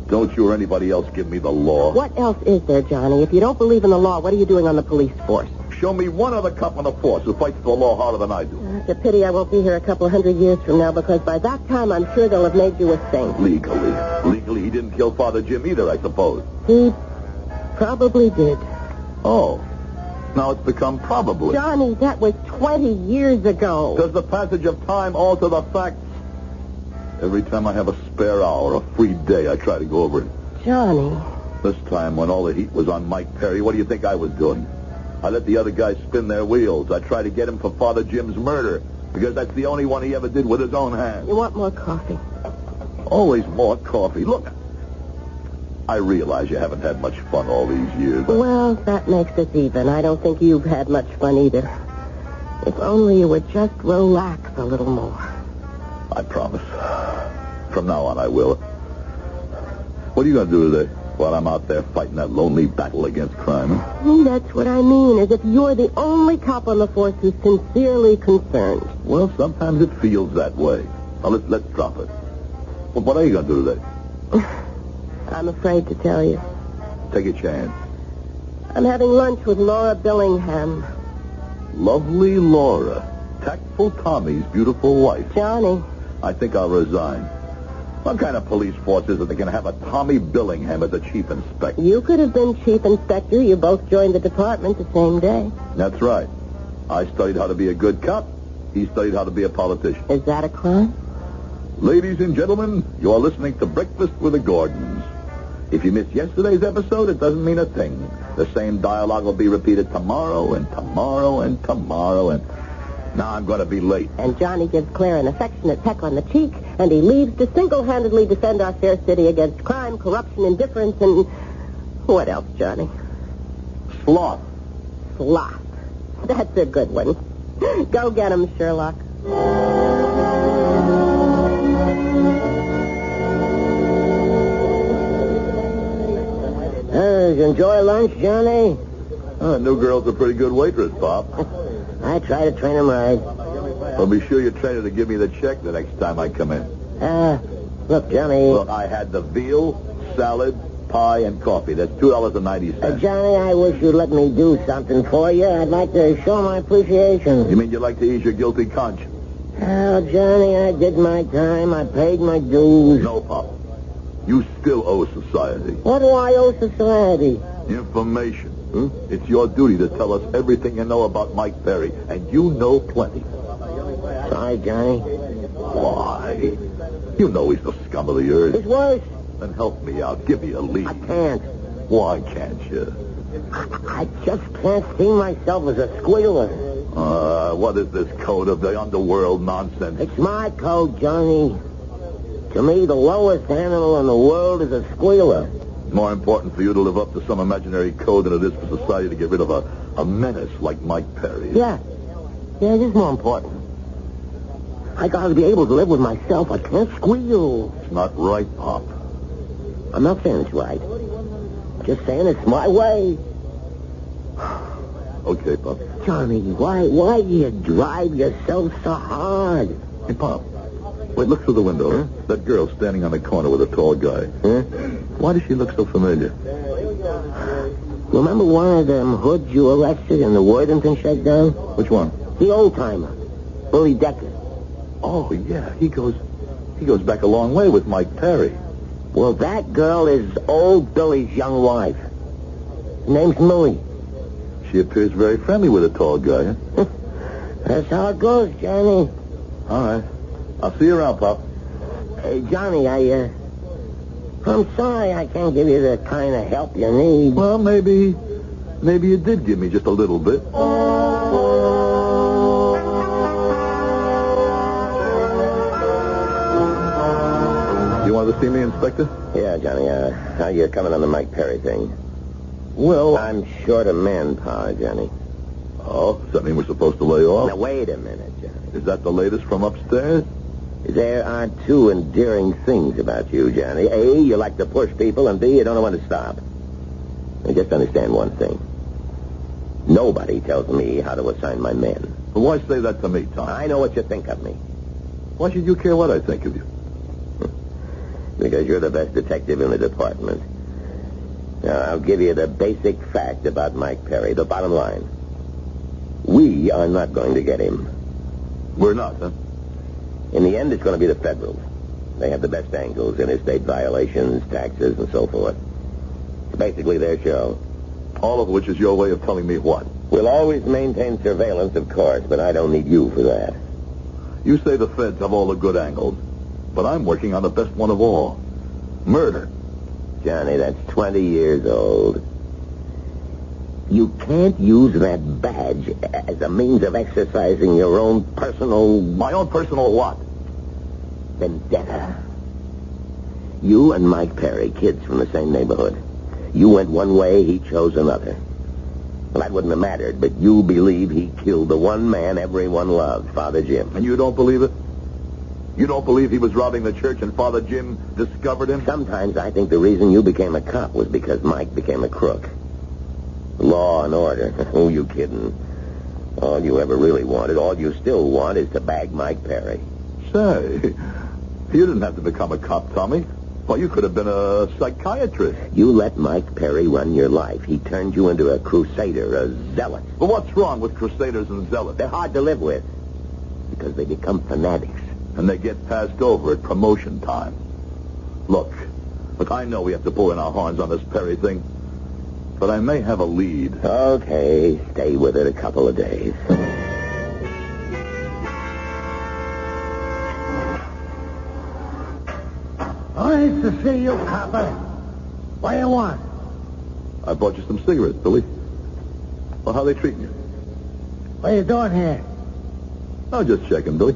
Don't you or anybody else give me the law. What else is there, Johnny? If you don't believe in the law, what are you doing on the police force? Show me one other cop on the force who fights the law harder than I do. It's a pity I won't be here a couple hundred years from now, because by that time I'm sure they'll have made you a saint. Legally? Legally he didn't kill Father Jim either, I suppose. He probably did. Oh. Now it's become probably. Johnny, that was 20 years ago. Does the passage of time alter the facts? Every time I have a spare hour, a free day, I try to go over it. Johnny. This time, when all the heat was on Mike Perry, what do you think I was doing? I let the other guys spin their wheels. I tried to get him for Father Jim's murder, because that's the only one he ever did with his own hands. You want more coffee? Always more coffee. Look, I realize you haven't had much fun all these years. Well, that makes us even. I don't think you've had much fun either. If only you would just relax a little more. I promise. From now on, I will. What are you going to do today while I'm out there fighting that lonely battle against crime? That's what I mean, as if you're the only cop on the force who's sincerely concerned. Well, sometimes it feels that way. Now, let's drop it. Well, what are you going to do today? I'm afraid to tell you. Take a chance. I'm having lunch with Laura Billingham. Lovely Laura. Tactful Tommy's beautiful wife. Johnny. I think I'll resign. What kind of police force is it that can have a Tommy Billingham as a chief inspector? You could have been chief inspector. You both joined the department the same day. That's right. I studied how to be a good cop. He studied how to be a politician. Is that a crime? Ladies and gentlemen, you are listening to Breakfast with the Gordons. If you missed yesterday's episode, it doesn't mean a thing. The same dialogue will be repeated tomorrow and tomorrow and tomorrow, and now I'm going to be late. And Johnny gives Claire an affectionate peck on the cheek, and he leaves to single-handedly defend our fair city against crime, corruption, indifference, and what else, Johnny? Sloth. Slop. That's a good one. Go get him, Sherlock. Enjoy lunch, Johnny? New girl's a pretty good waitress, Pop. I try to train him right. Well, be sure you train her to give me the check the next time I come in. Look, Johnny. Look, I had the veal, salad, pie, and coffee. That's $2.90. Johnny, I wish you'd let me do something for you. I'd like to show my appreciation. You mean you'd like to ease your guilty conscience? Oh, Johnny, I did my time. I paid my dues. No, Pop. You still owe society. What do I owe society? Information. It's your duty to tell us everything you know about Mike Perry, and you know plenty. Sorry, Johnny. Why? You know he's the scum of the earth. It's worse. Then help me out. Give me a lead. I can't. Why can't you? I just can't see myself as a squealer. What is this code of the underworld nonsense? It's my code, Johnny. To me, the lowest animal in the world is a squealer. More important for you to live up to some imaginary code than it is for society to get rid of a menace like Mike Perry. Yeah, it is more important. I gotta be able to live with myself. I can't squeal. It's not right, Pop. I'm not saying it's right. Just saying it's my way. Okay, Pop. Johnny, why do you drive yourself so hard? Hey, Pop. Wait, look through the window. Huh? That girl standing on the corner with a tall guy. Huh? Why does she look so familiar? Remember one of them hoods you arrested in the Worthington shakedown? Which one? The old-timer. Bully Decker. Oh, yeah. He goes back a long way with Mike Perry. Well, that girl is old Billy's young wife. Her name's Millie. She appears very friendly with a tall guy, huh? That's how it goes, Johnny. All right. I'll see you around, Pop. Hey, Johnny, I'm sorry I can't give you the kind of help you need. Well, maybe you did give me just a little bit. You wanted to see me, Inspector? Yeah, Johnny. How you coming on the Mike Perry thing? Well, I'm short of manpower, Johnny. Oh, does that mean we're supposed to lay off? Now, wait a minute, Johnny. Is that the latest from upstairs? There are two endearing things about you, Johnny. A, you like to push people, and B, you don't know when to stop. Now, just understand one thing. Nobody tells me how to assign my men. Well, why say that to me, Tom? I know what you think of me. Why should you care what I think of you? Because you're the best detective in the department. Now, I'll give you the basic fact about Mike Perry, the bottom line. We are not going to get him. We're not, huh? In the end, it's going to be the Federals. They have the best angles, interstate violations, taxes, and so forth. It's basically their show. All of which is your way of telling me what? We'll always maintain surveillance, of course, but I don't need you for that. You say the feds have all the good angles, but I'm working on the best one of all. Murder. Johnny, that's 20 years old. You can't use that badge as a means of exercising your own personal... My own personal what? Vendetta. You and Mike Perry, kids from the same neighborhood. You went one way, he chose another. Well, that wouldn't have mattered, but you believe he killed the one man everyone loved, Father Jim. And you don't believe it? You don't believe he was robbing the church and Father Jim discovered him? Sometimes I think the reason you became a cop was because Mike became a crook. Law and order. Who you kidding? All you ever really wanted, all you still want, is to bag Mike Perry. Say, you didn't have to become a cop, Tommy. Well, you could have been a psychiatrist. You let Mike Perry run your life. He turned you into a crusader, a zealot. But what's wrong with crusaders and zealots? They're hard to live with because they become fanatics. And they get passed over at promotion time. Look, I know we have to pull in our horns on this Perry thing, but I may have a lead. Okay, stay with it a couple of days. Nice to see you, copper. What do you want? I bought you some cigarettes, Billy. Well, how they treating you? What are you doing here? I was just checking, Billy.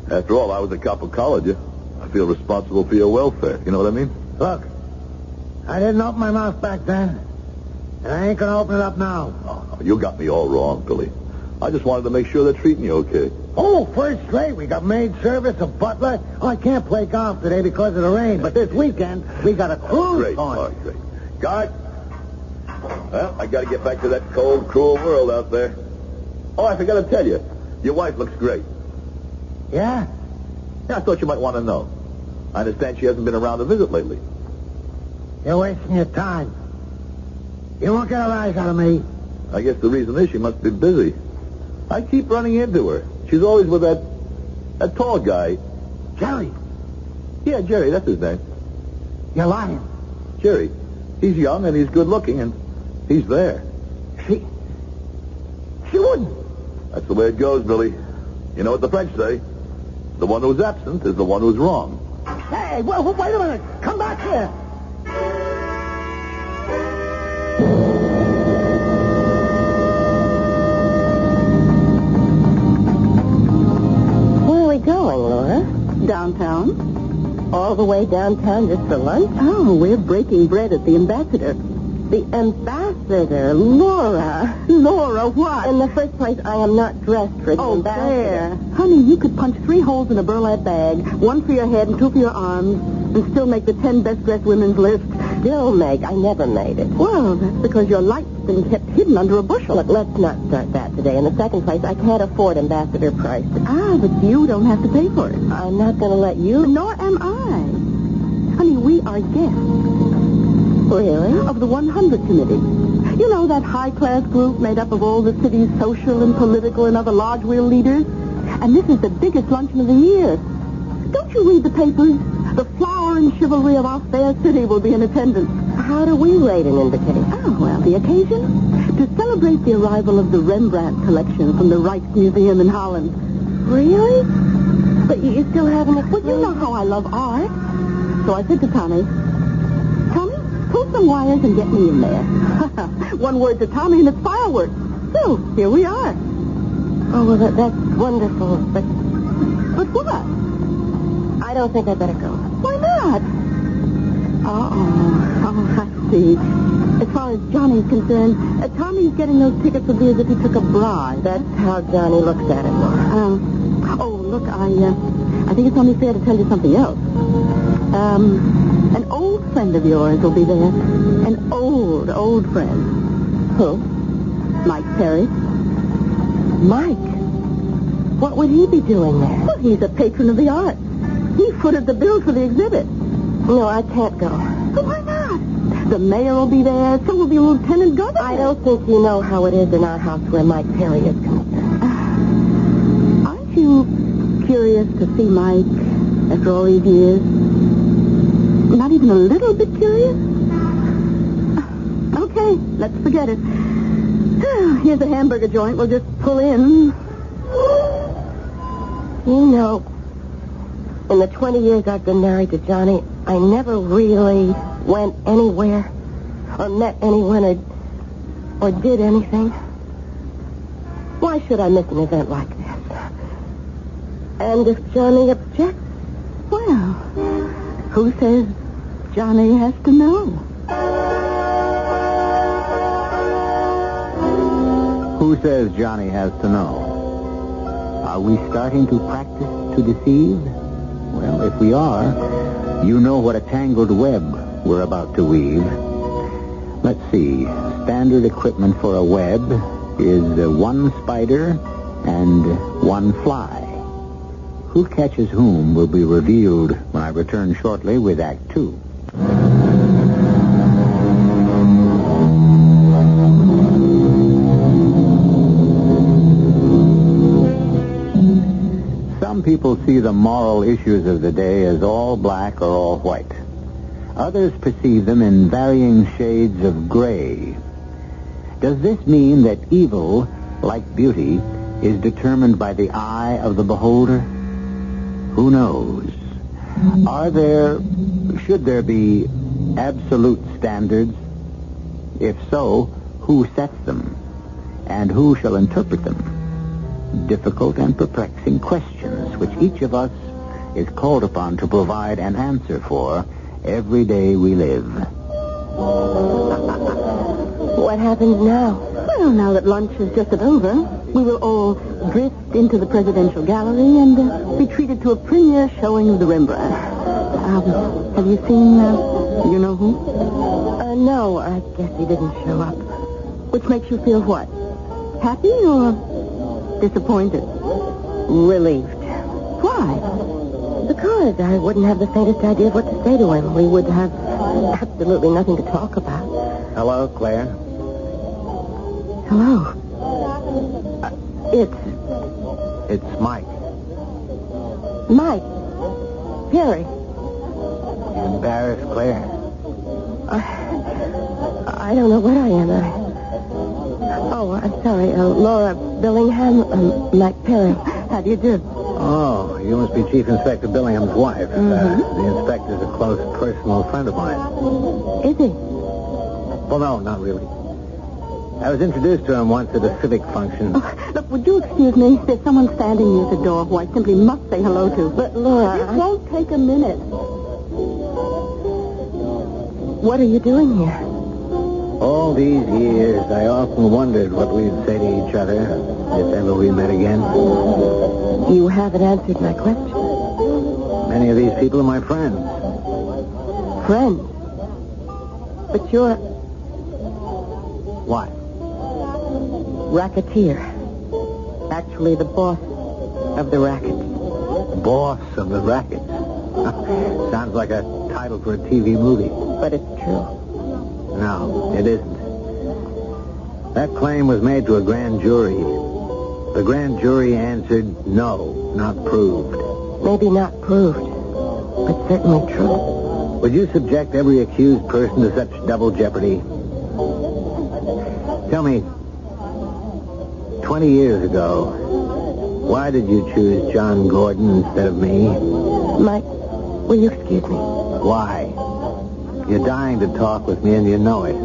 After all, I was a cop who collared you. I feel responsible for your welfare. You know what I mean? Look, I didn't open my mouth back then. And I ain't gonna open it up now. No, you got me all wrong, Billy. I just wanted to make sure they're treating you okay. Oh, first rate. We got maid service, a butler. Oh, I can't play golf today because of the rain, but this weekend we got a cruise Great, going. all right, great. Guard. Well, I got to get back to that cold, cruel world out there. Oh, I forgot to tell you. Your wife looks great. Yeah? Yeah, I thought you might want to know. I understand she hasn't been around to visit lately. You're wasting your time. You won't get a rise out of me. I guess the reason is she must be busy. I keep running into her. She's always with that tall guy. Jerry. Yeah, Jerry, that's his name. You're lying. Jerry. He's young and he's good looking and he's there. She wouldn't. That's the way it goes, Billy. You know what the French say? The one who's absent is the one who's wrong. Hey, wait a minute. Come back here. Where are we going, Laura? Downtown? All the way downtown just for lunch? Oh, we're breaking bread at the Ambassador. The Ambassador, Laura. Laura, what? In the first place, I am not dressed for the Ambassador. There. Honey, you could punch 3 holes in a burlap bag, 1 for your head and 2 for your arms, and still make the 10 best-dressed women's list. Still make? I never made it. Well, that's because your light's been kept hidden under a bushel. Look, let's not start that today. In the second place, I can't afford Ambassador prices. Ah, but you don't have to pay for it. I'm not going to let you. Nor am I. Honey, we are guests. Really? Of the 100 Committee. You know, that high-class group made up of all the city's social and political and other large-wheel leaders? And this is the biggest luncheon of the year. Don't you read the papers? The flower and chivalry of our fair city will be in attendance. How do we rate an invitation? Oh, well, the occasion? To celebrate the arrival of the Rembrandt collection from the Rijksmuseum in Holland. Really? But you still haven't explained... Well, you know how I love art. So I said to Tommy, pull some wires and get me in there. One word to Tommy and it's fireworks. So, here we are. Oh, well, that's wonderful, but... But what? I don't think I better go. Why not? Oh, I see. As far as Johnny's concerned, Tommy's getting those tickets would be as if he took a bribe. That's how Johnny looks at it, Laura. Look, I think it's only fair to tell you something else. An old friend of yours will be there. An old friend. Who? Mike Perry. Mike? What would he be doing there? Well, he's a patron of the arts. He footed the bill for the exhibit. No, I can't go. But why not? The mayor will be there. So will the lieutenant governor. I don't think you know how it is in our house where Mike Perry is concerned. Aren't you curious to see Mike after all these years? Not even a little bit curious? Okay, let's forget it. Here's a hamburger joint. We'll just pull in. You know, in the 20 years I've been married to Johnny, I never really went anywhere or met anyone or did anything. Why should I miss an event like this? And if Johnny objects, well, who says Johnny has to know? Who says Johnny has to know? Are we starting to practice to deceive? Well, if we are, you know what a tangled web we're about to weave. Let's see. Standard equipment for a web is 1 spider and 1 fly. Who catches whom will be revealed when I return shortly with Act 2. Some people see the moral issues of the day as all black or all white. Others perceive them in varying shades of gray. Does this mean that evil, like beauty, is determined by the eye of the beholder? Who knows? Should there be absolute standards? If so, who sets them? And who shall interpret them? Difficult and perplexing questions which each of us is called upon to provide an answer for every day we live. What happens now? Well, now that lunch is just over, we will all drift into the presidential gallery and be treated to a premiere showing of the Rembrandt. Have you seen, you know who? No, I guess he didn't show up. Which makes you feel what? Happy or disappointed? Relieved. Why? Because I wouldn't have the faintest idea of what to say to him. We would have absolutely nothing to talk about. Hello, Claire. Hello. It's Mike. Mike. Perry. You embarrassed, Claire? I don't know what I am. Oh, I'm sorry. Laura Billingham, Mike Perry. How do you do? Oh, you must be Chief Inspector Billingham's wife. The inspector's a close personal friend of mine. Is he? Well, no, not really. I was introduced to him once at a civic function. Oh, look, would you excuse me? There's someone standing near the door who I simply must say hello to. But, Laura... This won't take a minute. What are you doing here? All these years, I often wondered what we'd say to each other if ever we met again. You haven't answered my question. Many of these people are my friends. Friends? But you're... What? Racketeer. Actually, the boss of the racket. Boss of the racket? Sounds like a title for a TV movie. But it's true. No, it isn't. That claim was made to a grand jury. The grand jury answered no, not proved. Maybe not proved, but certainly true. Would you subject every accused person to such double jeopardy? Tell me, 20 years ago, why did you choose John Gordon instead of me? Mike, will you excuse me? Why? You're dying to talk with me and you know it.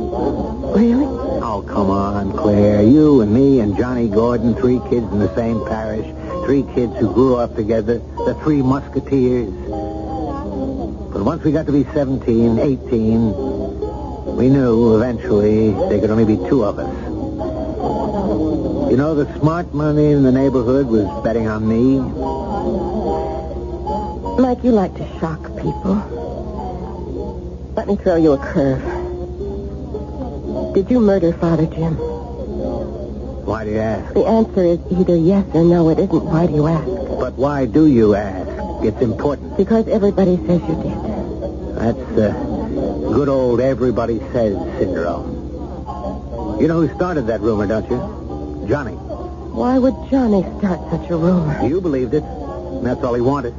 Really? Oh, come on, Claire. You and me and Johnny Gordon, 3 kids in the same parish, 3 kids who grew up together, the 3 musketeers. But once we got to be 17, 18, we knew eventually there could only be 2 of us. You know, the smart money in the neighborhood was betting on me. Mike, you like to shock people. Let me throw you a curve. Did you murder Father Jim? Why do you ask? The answer is either yes or no. It isn't. Why do you ask? But why do you ask? It's important. Because everybody says you did. That's the good old everybody says syndrome. You know who started that rumor, don't you? Johnny. Why would Johnny start such a rumor? You believed it. And that's all he wanted.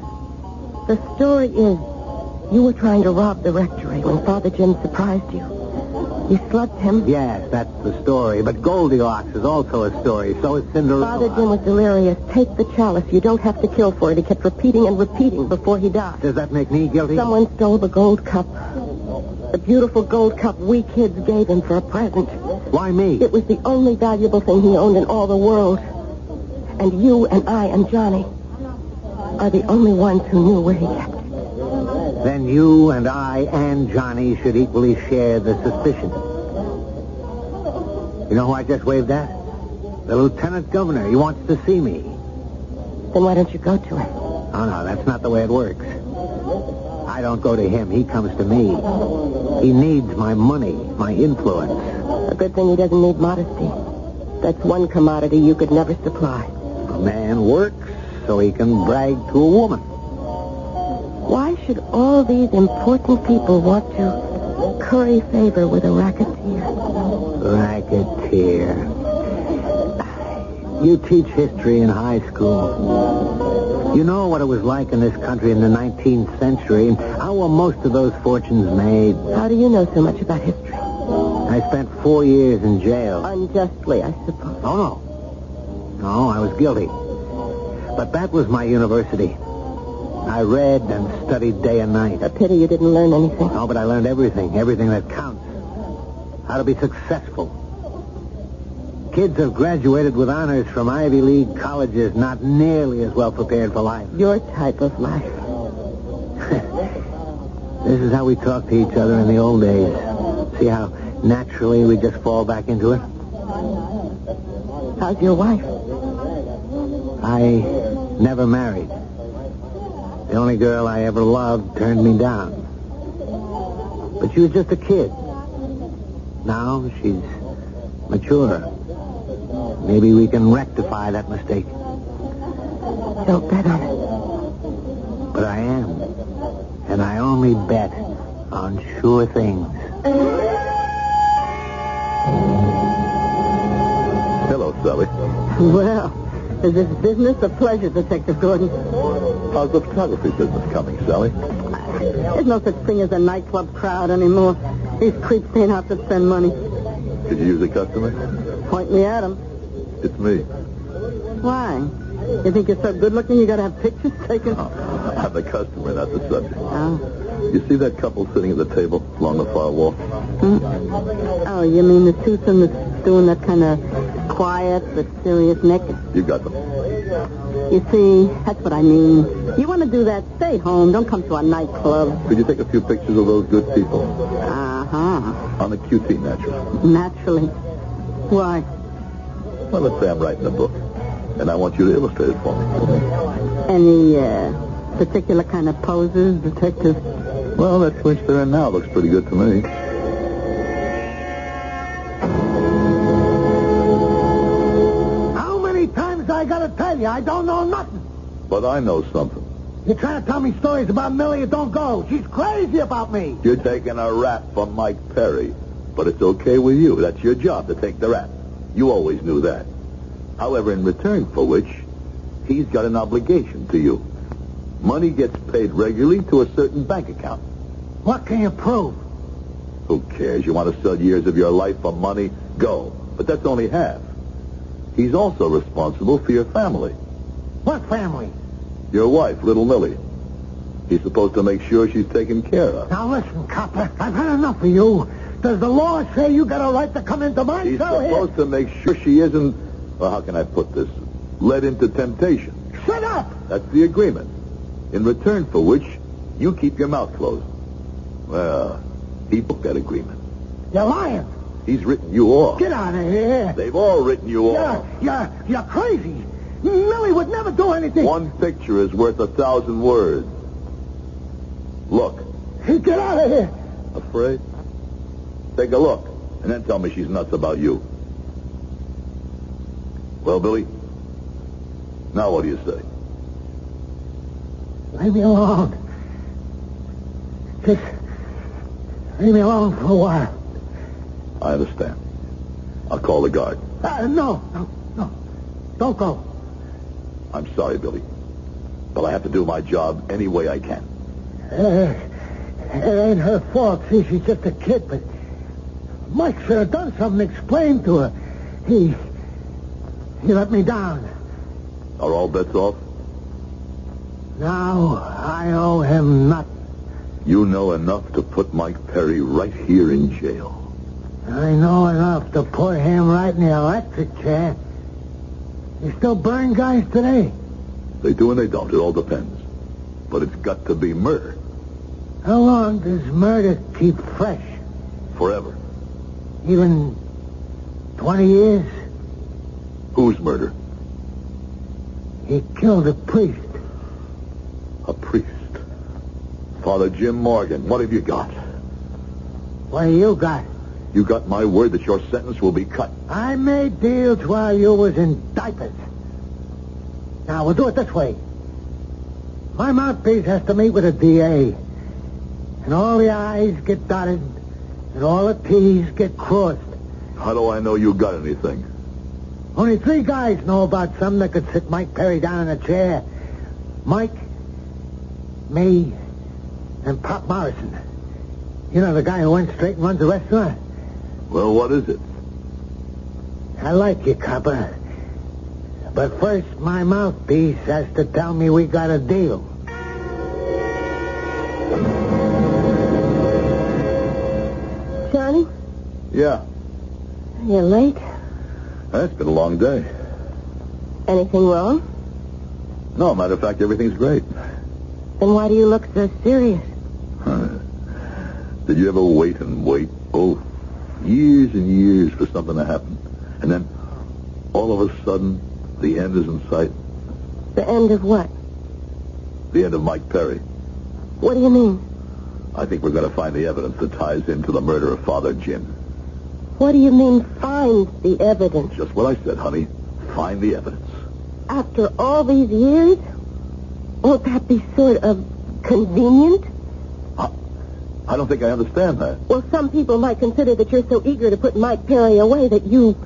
The story is you were trying to rob the rectory when Father Jim surprised you. You slugged him. Yes, that's the story. But Goldilocks is also a story. So is Cinderella. Father Jim was delirious. Take the chalice. You don't have to kill for it. He kept repeating and repeating before he died. Does that make me guilty? Someone stole the gold cup. The beautiful gold cup we kids gave him for a present. Why me? It was the only valuable thing he owned in all the world. And you and I and Johnny are the only ones who knew where he kept it. Then you and I and Johnny should equally share the suspicion. You know who I just waved at? The lieutenant governor. He wants to see me. Then why don't you go to him? Oh, no, that's not the way it works. I don't go to him. He comes to me. He needs my money, my influence. A good thing he doesn't need modesty. That's one commodity you could never supply. A man works so he can brag to a woman. Why should all these important people want to curry favor with a racketeer? Racketeer. You teach history in high school. You know what it was like in this country in the 19th century and how were most of those fortunes made. How do you know so much about history? I spent 4 years in jail. Unjustly, I suppose. Oh, no. No, I was guilty. But that was my university. I read and studied day and night. A pity you didn't learn anything. No, but I learned everything that counts. How to be successful. Kids have graduated with honors from Ivy League colleges, not nearly as well prepared for life. Your type of life. This is how we talked to each other in the old days. See how naturally we just fall back into it. How's your wife? I never married. The only girl I ever loved turned me down. But she was just a kid. Now she's mature. Maybe we can rectify that mistake. Don't bet on it. But I am. And I only bet on sure things. Hello, Sally. Well, is this business a pleasure, Detective Gordon? How's the photography business coming, Sally? There's no such thing as a nightclub crowd anymore. These creeps ain't out to spend money. Did you use a customer? Point me at 'em. It's me. Why? You think you're so good-looking you gotta have pictures taken? I'm the customer, not the subject. Oh. You see that couple sitting at the table along the far wall? Oh, you mean the twosome that's doing that kind of quiet but serious naked? You got them. You see, that's what I mean. You want to do that, stay home. Don't come to a nightclub. Could you take a few pictures of those good people? Uh-huh. On the QT, naturally. Naturally. Why? Well, let's say I'm writing a book, and I want you to illustrate it for me. Any, particular kind of poses, Detective? Well, that switch they're in now looks pretty good to me. How many times I gotta tell you? I don't know nothing. But I know something. You're trying to tell me stories about Millie that don't go. She's crazy about me. You're taking a rap from Mike Perry. But it's okay with you. That's your job, to take the rap. You always knew that. However, in return for which, he's got an obligation to you. Money gets paid regularly to a certain bank account. What can you prove? Who cares? You want to sell years of your life for money? Go. But that's only half. He's also responsible for your family. What family? Your wife, little Millie. He's supposed to make sure she's taken care of. Now listen, copper, I've had enough of you. Does the law say you got a right to come into my He's cell here? supposed to make sure she isn't, well, how can I put this, led into temptation. Shut up! That's the agreement. In return for which, you keep your mouth closed. Well, he broke that agreement. You're lying. He's written you off. Get out of here. They've all written you off. You're crazy. Millie would never do anything. One picture is worth 1,000 words. Look. Get out of here. Afraid? Take a look, and then tell me she's nuts about you. Well, Billy, now what do you say? Leave me alone. Just leave me alone for a while. I understand. I'll call the guard. No. Don't go. I'm sorry, Billy, but I have to do my job any way I can. It ain't her fault. See, she's just a kid, but Mike should have done something, explained to her. He let me down. Are all bets off? Now I owe him nothing. You know enough to put Mike Perry right here in jail. I know enough to put him right in the electric chair. You still burn guys today? They do and they don't. It all depends. But it's got to be murder. How long does murder keep fresh? Forever. Even 20 years? Whose murder? He killed a priest. A priest? Father Jim Morgan, what have you got? What do you got? You got my word that your sentence will be cut. I made deals while you was in diapers. Now, we'll do it this way. My mouthpiece has to meet with a DA. And all the I's get dotted, and all the T's get crossed. How do I know you got anything? Only 3 guys know about something that could sit Mike Perry down in a chair. Mike, me, and Pop Morrison. You know, the guy who went straight and runs the restaurant? Well, what is it? I like you, copper. But first, my mouthpiece has to tell me we got a deal. Johnny? Yeah. You're late. It's been a long day. Anything wrong? No, matter of fact, everything's great. Then why do you look so serious? Did you ever wait and wait? Oh, Years and years for something to happen. And then, all of a sudden, the end is in sight. The end of what? The end of Mike Perry. What do you mean? I think we're going to find the evidence that ties into the murder of Father Jim. What do you mean, find the evidence? Just what I said, honey. Find the evidence. After all these years? Won't that be sort of convenient? I don't think I understand that. Well, some people might consider that you're so eager to put Mike Perry away that you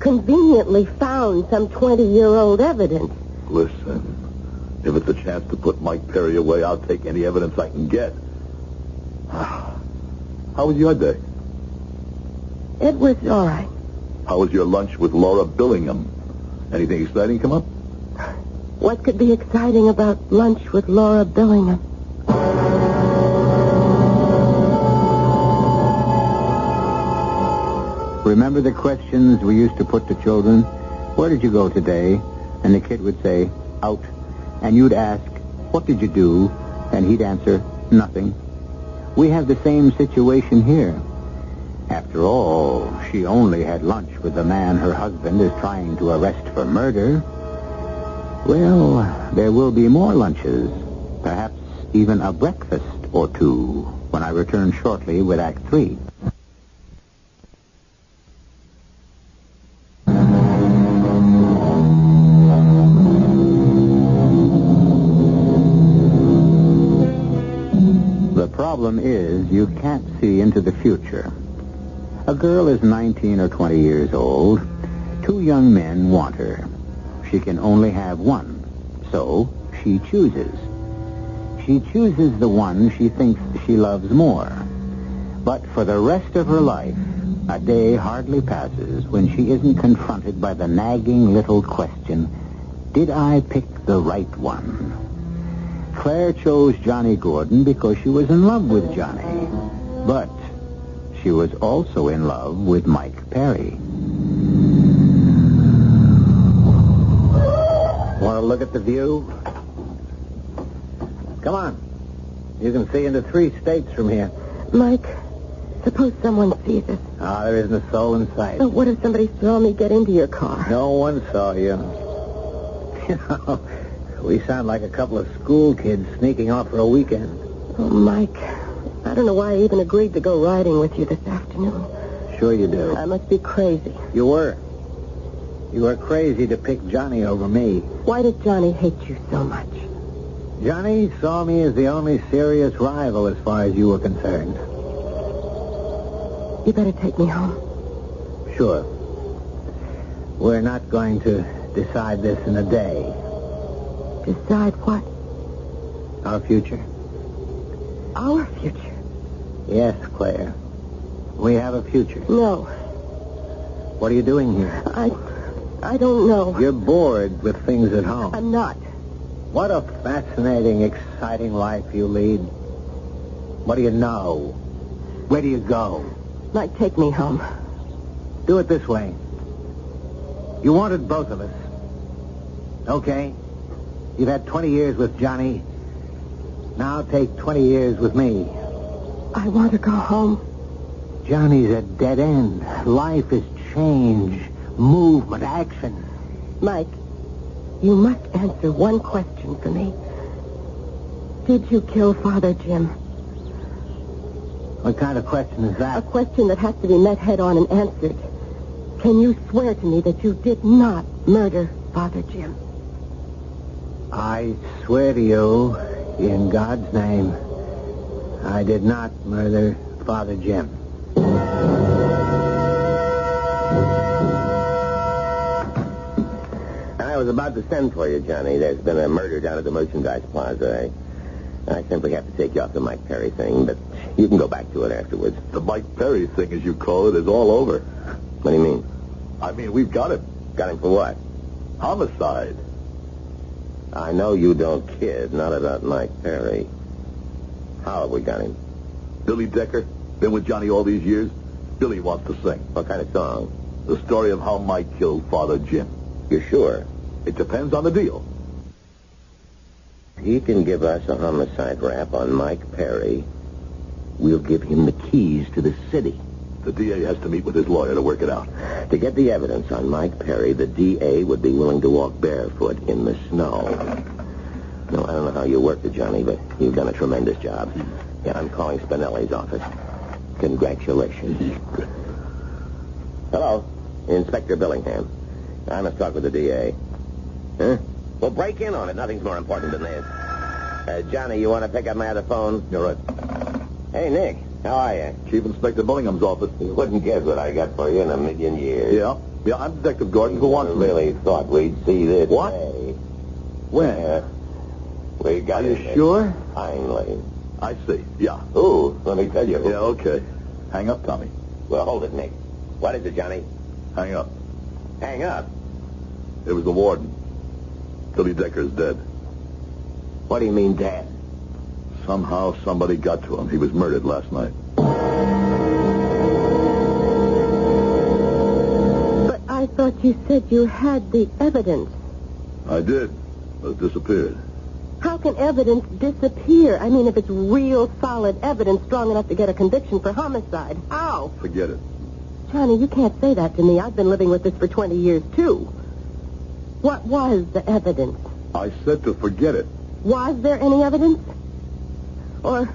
conveniently found some 20-year-old evidence. Listen, if it's a chance to put Mike Perry away, I'll take any evidence I can get. How was your day? It was all right. How was your lunch with Laura Billingham? Anything exciting come up? What could be exciting about lunch with Laura Billingham? Remember the questions we used to put to children? Where did you go today? And the kid would say, out. And you'd ask, what did you do? And he'd answer, nothing. We have the same situation here. After all, she only had lunch with the man her husband is trying to arrest for murder. Well, there will be more lunches, perhaps even a breakfast or two, when I return shortly with Act 3. The problem is you can't see into the future. A girl is 19 or 20 years old. Two young men want her. She can only have one, so she chooses. She chooses the one she thinks she loves more. But for the rest of her life, a day hardly passes when she isn't confronted by the nagging little question, did I pick the right one? Claire chose Johnny Gordon because she was in love with Johnny. But she was also in love with Mike Perry. Want to look at the view? Come on. You can see into 3 states from here. Mike, suppose someone sees us. Ah, there isn't a soul in sight. Oh, what if somebody saw me get into your car? No one saw you. You know, we sound like a couple of school kids sneaking off for a weekend. Oh, Mike, I don't know why I even agreed to go riding with you this afternoon. Sure you do. I must be crazy. You were. You were crazy to pick Johnny over me. Why did Johnny hate you so much? Johnny saw me as the only serious rival as far as you were concerned. You better take me home. Sure. We're not going to decide this in a day. Decide what? Our future. Our future? Yes, Claire. We have a future. No. What are you doing here? I don't know. You're bored with things at home. I'm not. What a fascinating, exciting life you lead. What do you know? Where do you go? Mike, take me home. Do it this way. You wanted both of us. Okay. You've had 20 years with Johnny. Now take 20 years with me. I want to go home. Johnny's a dead end. Life is change, movement, action. Mike, you must answer one question for me. Did you kill Father Jim? What kind of question is that? A question that has to be met head on and answered. Can you swear to me that you did not murder Father Jim? I swear to you, in God's name, I did not murder Father Jim. I was about to send for you, Johnny. There's been a murder down at the Merchandise Plaza. I simply have to take you off the Mike Perry thing, but you can go back to it afterwards. The Mike Perry thing, as you call it, is all over. What do you mean? I mean, we've got him. Got him for what? Homicide. I know you don't kid, not about Mike Perry. How have we got him? Billy Decker, been with Johnny all these years. Billy wants to sing. What kind of song? The story of how Mike killed Father Jim. You're sure? It depends on the deal. He can give us a homicide rap on Mike Perry. We'll give him the keys to the city. The DA has to meet with his lawyer to work it out. To get the evidence on Mike Perry, the DA would be willing to walk barefoot in the snow. No, I don't know how you worked it, Johnny, but you've done a tremendous job. Yeah, I'm calling Spinelli's office. Congratulations. Hello, Inspector Billingham. I must talk with the DA. Huh? Well, break in on it. Nothing's more important than this. Johnny, you want to pick up my other phone? You're right. Hey, Nick, how are you? Chief Inspector Billingham's office. You wouldn't guess what I got for you in a million years. Yeah, I'm Detective Gordon. Who wants me? Really thought we'd see this What? day. When? We got Are it. you sure? Finally. I see. Yeah. Ooh, let me tell you. Yeah, okay. Hang up, Tommy. Well, hold it, Nick. What is it, Johnny? Hang up. Hang up. It was the warden. Billy Decker's dead. What do you mean, dead? Somehow somebody got to him. He was murdered last night. But I thought you said you had the evidence. I did, but it disappeared. How can evidence disappear? I mean, if it's real solid evidence strong enough to get a conviction for homicide. How? Forget it. Johnny, you can't say that to me. I've been living with this for 20 years, too. What was the evidence? I said to forget it. Was there any evidence? Or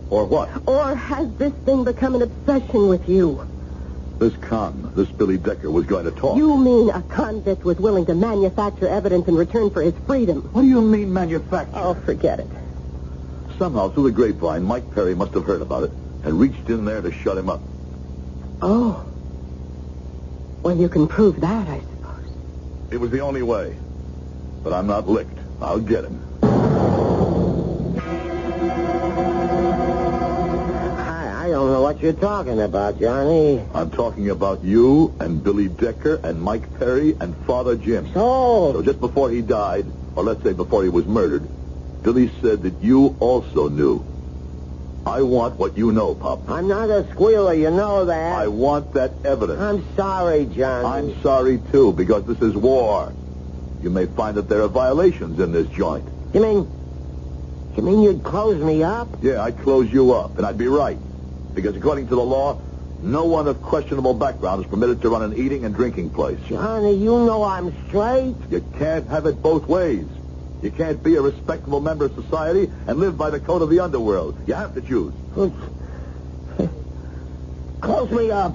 what? Or has this thing become an obsession with you? This Billy Decker, was going to talk. You mean a convict was willing to manufacture evidence in return for his freedom? What do you mean, manufacture? Oh, forget it. Somehow, through the grapevine, Mike Perry must have heard about it and reached in there to shut him up. Oh. Well, you can prove that, I suppose. It was the only way. But I'm not licked. I'll get him. I don't know what you're talking about, Johnny. I'm talking about you and Billy Decker and Mike Perry and Father Jim. So just before he died, or let's say before he was murdered, Billy said that you also knew. I want what you know, Pop. I'm not a squealer, you know that. I want that evidence. I'm sorry, Johnny. I'm sorry, too, because this is war. You may find that there are violations in this joint. You mean you'd close me up? Yeah, I'd close you up, and I'd be right. Because according to the law, no one of questionable background is permitted to run an eating and drinking place. Johnny, you know I'm straight. You can't have it both ways. You can't be a respectable member of society and live by the code of the underworld. You have to choose. Close me up.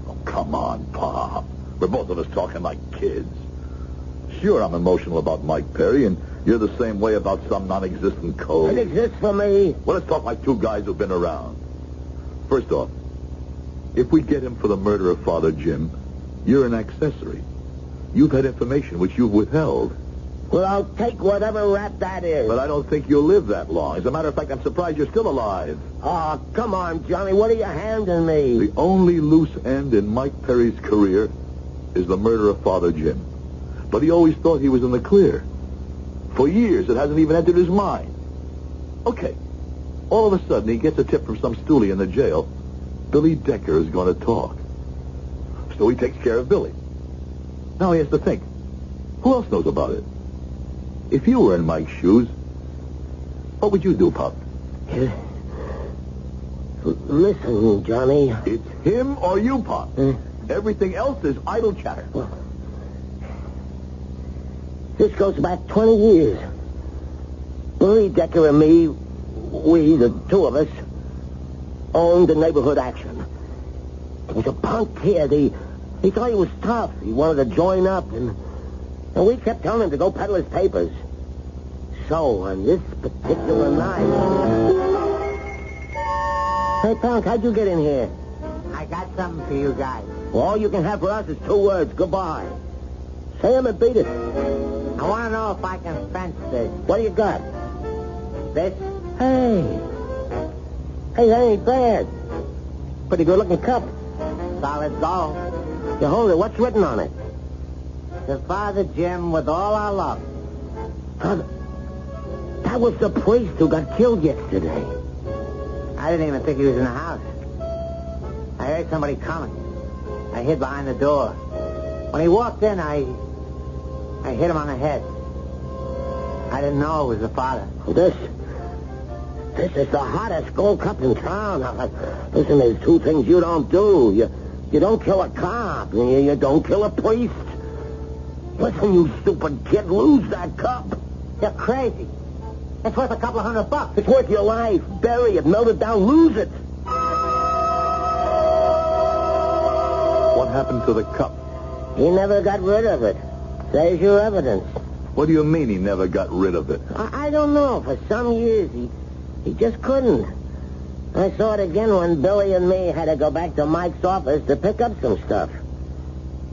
Oh, come on, Pop. We're both of us talking like kids. Sure, I'm emotional about Mike Perry, and you're the same way about some non-existent code. It exists for me. Well, let's talk like two guys who've been around. First off, if we get him for the murder of Father Jim, you're an accessory. You've had information which you've withheld. Well, I'll take whatever rap that is. But I don't think you'll live that long. As a matter of fact, I'm surprised you're still alive. Oh, come on, Johnny. What are you handing me? The only loose end in Mike Perry's career is the murder of Father Jim. But he always thought he was in the clear. For years, it hasn't even entered his mind. Okay. All of a sudden, he gets a tip from some stoolie in the jail. Billy Decker is going to talk. So he takes care of Billy. Now he has to think. Who else knows about it? If you were in Mike's shoes, what would you do, Pop? Listen, Johnny. It's him or you, Pop. Everything else is idle chatter. This goes back 20 years. Billy Decker and me, we, the two of us, owned the neighborhood action. There was a punk kid. He thought he was tough. He wanted to join up, and we kept telling him to go peddle his papers. So, on this particular night... Hey, punk, how'd you get in here? I got something for you guys. Well, all you can have for us is 2 words. Goodbye. Say 'em and beat it. I want to know if I can fence this. What do you got? This? Hey, that ain't bad. Pretty good-looking cup. Solid gold. You hold it. What's written on it? To Father Jim with all our love. That was the priest who got killed yesterday. I didn't even think he was in the house. I heard somebody coming. I hid behind the door. When he walked in, I hit him on the head. I didn't know it was the father. This is the hottest Gold Cup in town. Listen, there's two things you don't do. You don't kill a cop. You don't kill a priest. Listen, you stupid kid, lose that cup. You're crazy. It's worth a couple of $100. It's worth your life. Bury it, melt it down, lose it. What happened to the cup? He never got rid of it. There's your evidence. What do you mean he never got rid of it? I don't know. For some years, he just couldn't. I saw it again when Billy and me had to go back to Mike's office to pick up some stuff.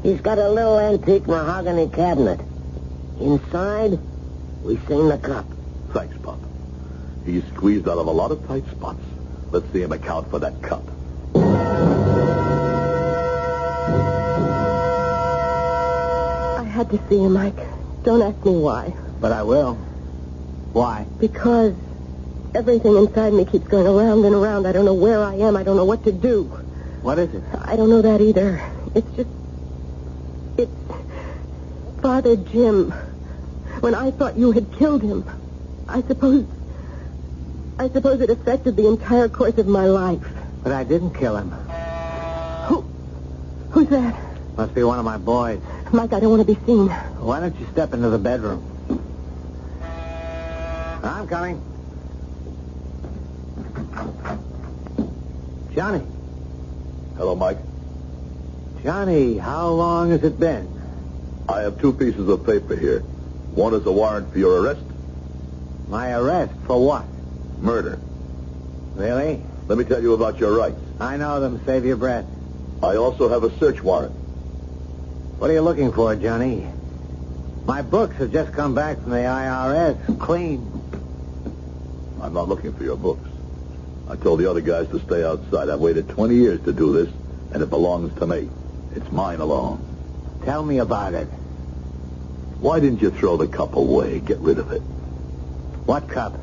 He's got a little antique mahogany cabinet. Inside, we seen the cup. Thanks, Pop. He's squeezed out of a lot of tight spots. Let's see him account for that cup. I had to see him, Mike. Don't ask me why. But I will. Why? Because everything inside me keeps going around and around. I don't know where I am. I don't know what to do. What is it? I don't know that either. It's Father Jim. When I thought you had killed him, I suppose it affected the entire course of my life. But I didn't kill him. Who's that? Must be one of my boys. Mike, I don't want to be seen. Why don't you step into the bedroom? I'm coming. Johnny. Hello, Mike. Johnny, how long has it been? I have two pieces of paper here. One is a warrant for your arrest. My arrest? For what? Murder. Really? Let me tell you about your rights. I know them. Save your breath. I also have a search warrant. What are you looking for, Johnny? My books have just come back from the IRS. Clean. I'm not looking for your books. I told the other guys to stay outside. I've waited 20 years to do this, and it belongs to me. It's mine alone. Tell me about it. Why didn't you throw the cup away? Get rid of it. What cup?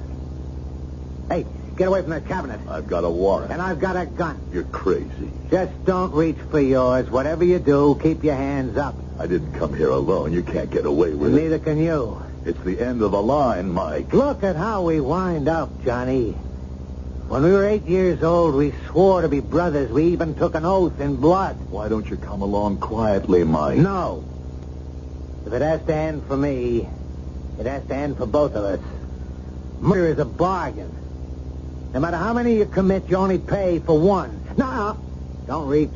Hey, get away from that cabinet. I've got a warrant. And I've got a gun. You're crazy. Just don't reach for yours. Whatever you do, keep your hands up. I didn't come here alone. You can't get away with it. Neither can you. It's the end of the line, Mike. Look at how we wind up, Johnny. When we were 8 years old, we swore to be brothers. We even took an oath in blood. Why don't you come along quietly, Mike? No. If it has to end for me, it has to end for both of us. Murder is a bargain. No matter how many you commit, you only pay for one. No, don't reach.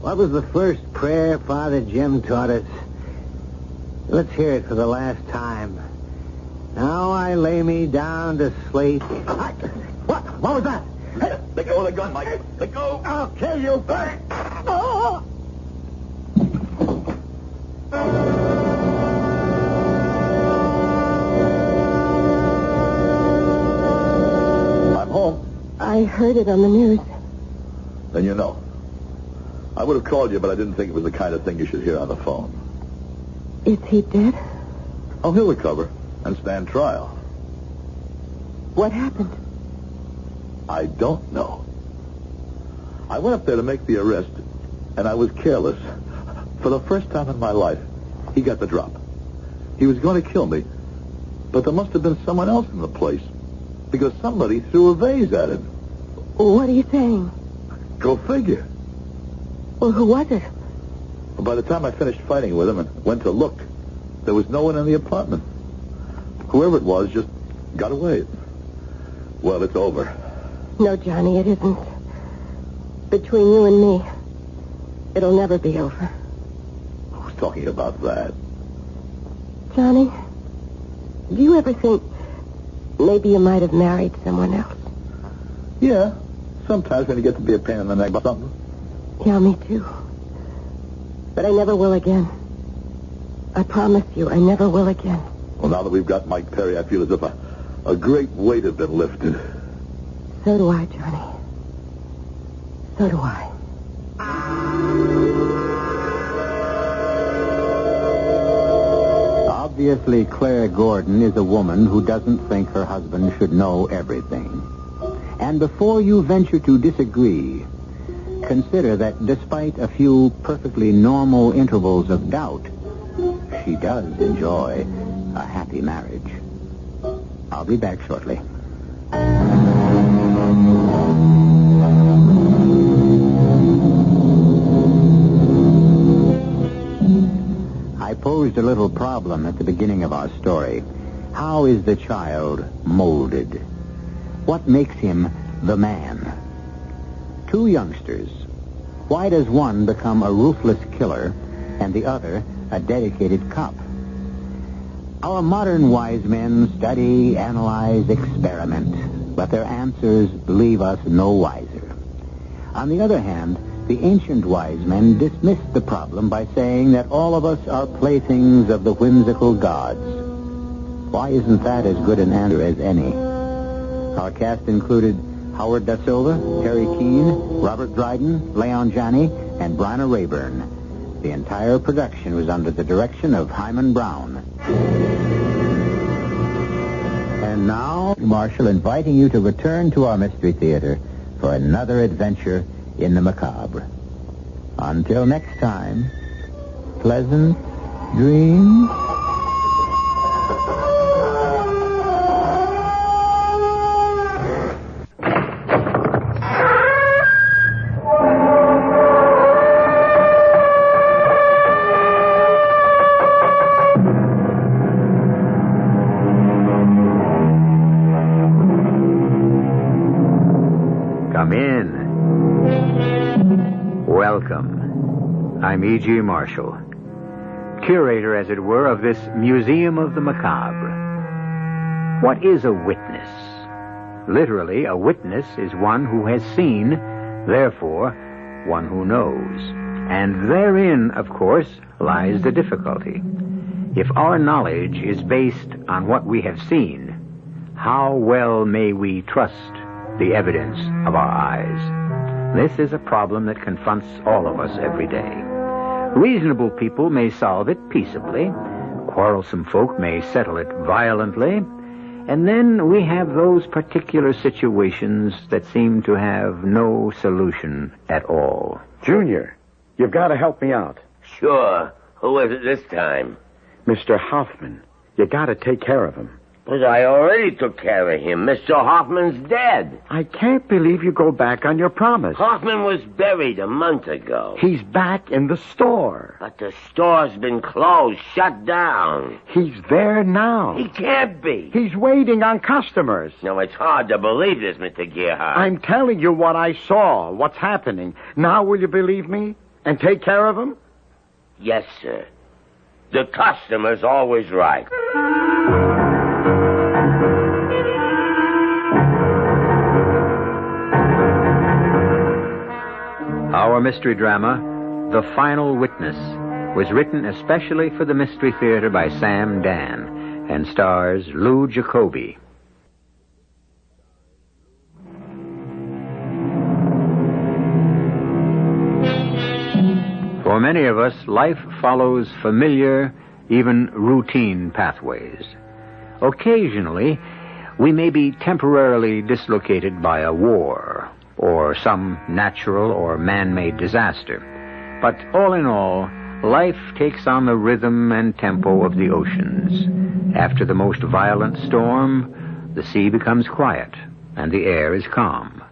What was the first prayer Father Jim taught us? Let's hear it for the last time. Now I lay me down to sleep. What? What was that? Hey, let go of the gun, Mike. Let go. I'll kill you. Oh! I'm home. I heard it on the news. Then you know. I would have called you, but I didn't think it was the kind of thing you should hear on the phone. Is he dead? Oh, he'll recover and stand trial. What happened? I don't know. I went up there to make the arrest, and I was careless. For the first time in my life, he got the drop. He was going to kill me, but there must have been someone else in the place, because somebody threw a vase at him. What are you saying? Go figure. Well, who was it? By the time I finished fighting with him and went to look, there was no one in the apartment. Whoever it was just got away. Well, it's over. No, Johnny, it isn't. Between you and me, it'll never be over. Who's talking about that? Johnny, do you ever think maybe you might have married someone else? Yeah. Sometimes when you get to be a pain in the neck about something. Yeah, me too. But I never will again. I promise you, I never will again. Well, now that we've got Mike Perry, I feel as if a great weight has been lifted. So do I, Johnny. So do I. Obviously, Claire Gordon is a woman who doesn't think her husband should know everything. And before you venture to disagree, consider that despite a few perfectly normal intervals of doubt, she does enjoy a happy marriage. I'll be back shortly. I posed a little problem at the beginning of our story. How is the child molded? What makes him the man? Two youngsters. Why does one become a ruthless killer and the other a dedicated cop? Our modern wise men study, analyze, experiment, but their answers leave us no wiser. On the other hand, the ancient wise men dismissed the problem by saying that all of us are playthings of the whimsical gods. Why isn't that as good an answer as any? Our cast included Howard Da Silva, Terry Keane, Robert Dryden, Leon Janney, and Bryna Rayburn. The entire production was under the direction of Hyman Brown. And now, Marshall inviting you to return to our Mystery Theater for another adventure in the macabre. Until next time, pleasant dreams. Come in. Welcome. I'm E.G. Marshall, curator, as it were, of this Museum of the Macabre. What is a witness? Literally, a witness is one who has seen, therefore, one who knows. And therein, of course, lies the difficulty. If our knowledge is based on what we have seen, how well may we trust the evidence of our eyes? This is a problem that confronts all of us every day. Reasonable people may solve it peaceably. Quarrelsome folk may settle it violently. And then we have those particular situations that seem to have no solution at all. Junior, you've got to help me out. Sure. Who is it this time? Mr. Hoffman. You got to take care of him. But I already took care of him. Mr. Hoffman's dead. I can't believe you go back on your promise. Hoffman was buried a month ago. He's back in the store. But the store's been closed, shut down. He's there now. He can't be. He's waiting on customers. No, it's hard to believe this, Mr. Gearhart. I'm telling you what I saw, what's happening. Now will you believe me and take care of him? Yes, sir. The customer's always right. Our mystery drama, The Final Witness, was written especially for the Mystery Theater by Sam Dan and stars Lou Jacoby. For many of us, life follows familiar, even routine pathways. Occasionally, we may be temporarily dislocated by a war or some natural or man-made disaster. But all in all, life takes on the rhythm and tempo of the oceans. After the most violent storm, the sea becomes quiet and the air is calm.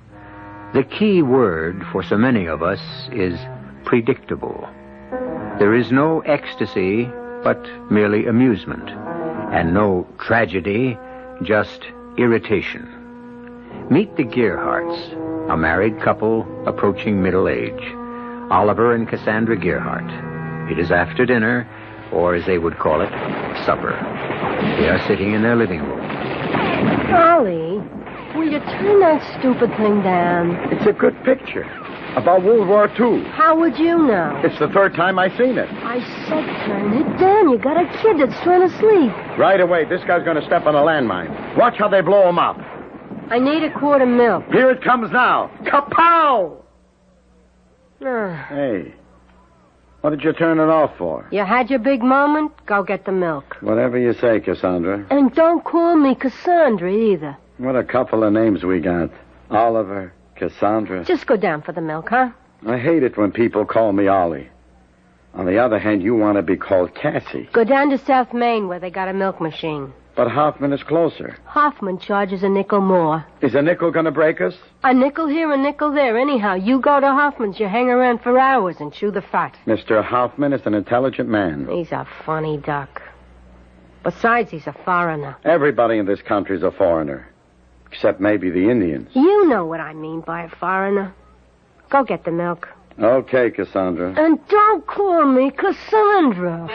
The key word for so many of us is predictable. There is no ecstasy, but merely amusement, and no tragedy, just irritation. Meet the Gearharts, a married couple approaching middle age. Oliver and Cassandra Gearhart. It is after dinner, or as they would call it, supper. They are sitting in their living room. Ollie, will you turn that stupid thing down? It's a good picture. About World War II. How would you know? It's the third time I've seen it. I said turn it down. You got a kid that's trying to sleep. Right away, this guy's going to step on a landmine. Watch how they blow him up. I need a quart of milk. Here it comes now. Kapow! Hey, what did you turn it off for? You had your big moment? Go get the milk. Whatever you say, Cassandra. And don't call me Cassandra either. What a couple of names we got. Oliver, Cassandra. Just go down for the milk, huh? I hate it when people call me Ollie. On the other hand, you want to be called Cassie. Go down to South Main where they got a milk machine. But Hoffman is closer. Hoffman charges a nickel more. Is a nickel going to break us? A nickel here, a nickel there. Anyhow, you go to Hoffman's, you hang around for hours and chew the fat. Mr. Hoffman is an intelligent man. He's a funny duck. Besides, he's a foreigner. Everybody in this country's a foreigner. Except maybe the Indians. You know what I mean by a foreigner. Go get the milk. Okay, Cassandra. And don't call me Cassandra.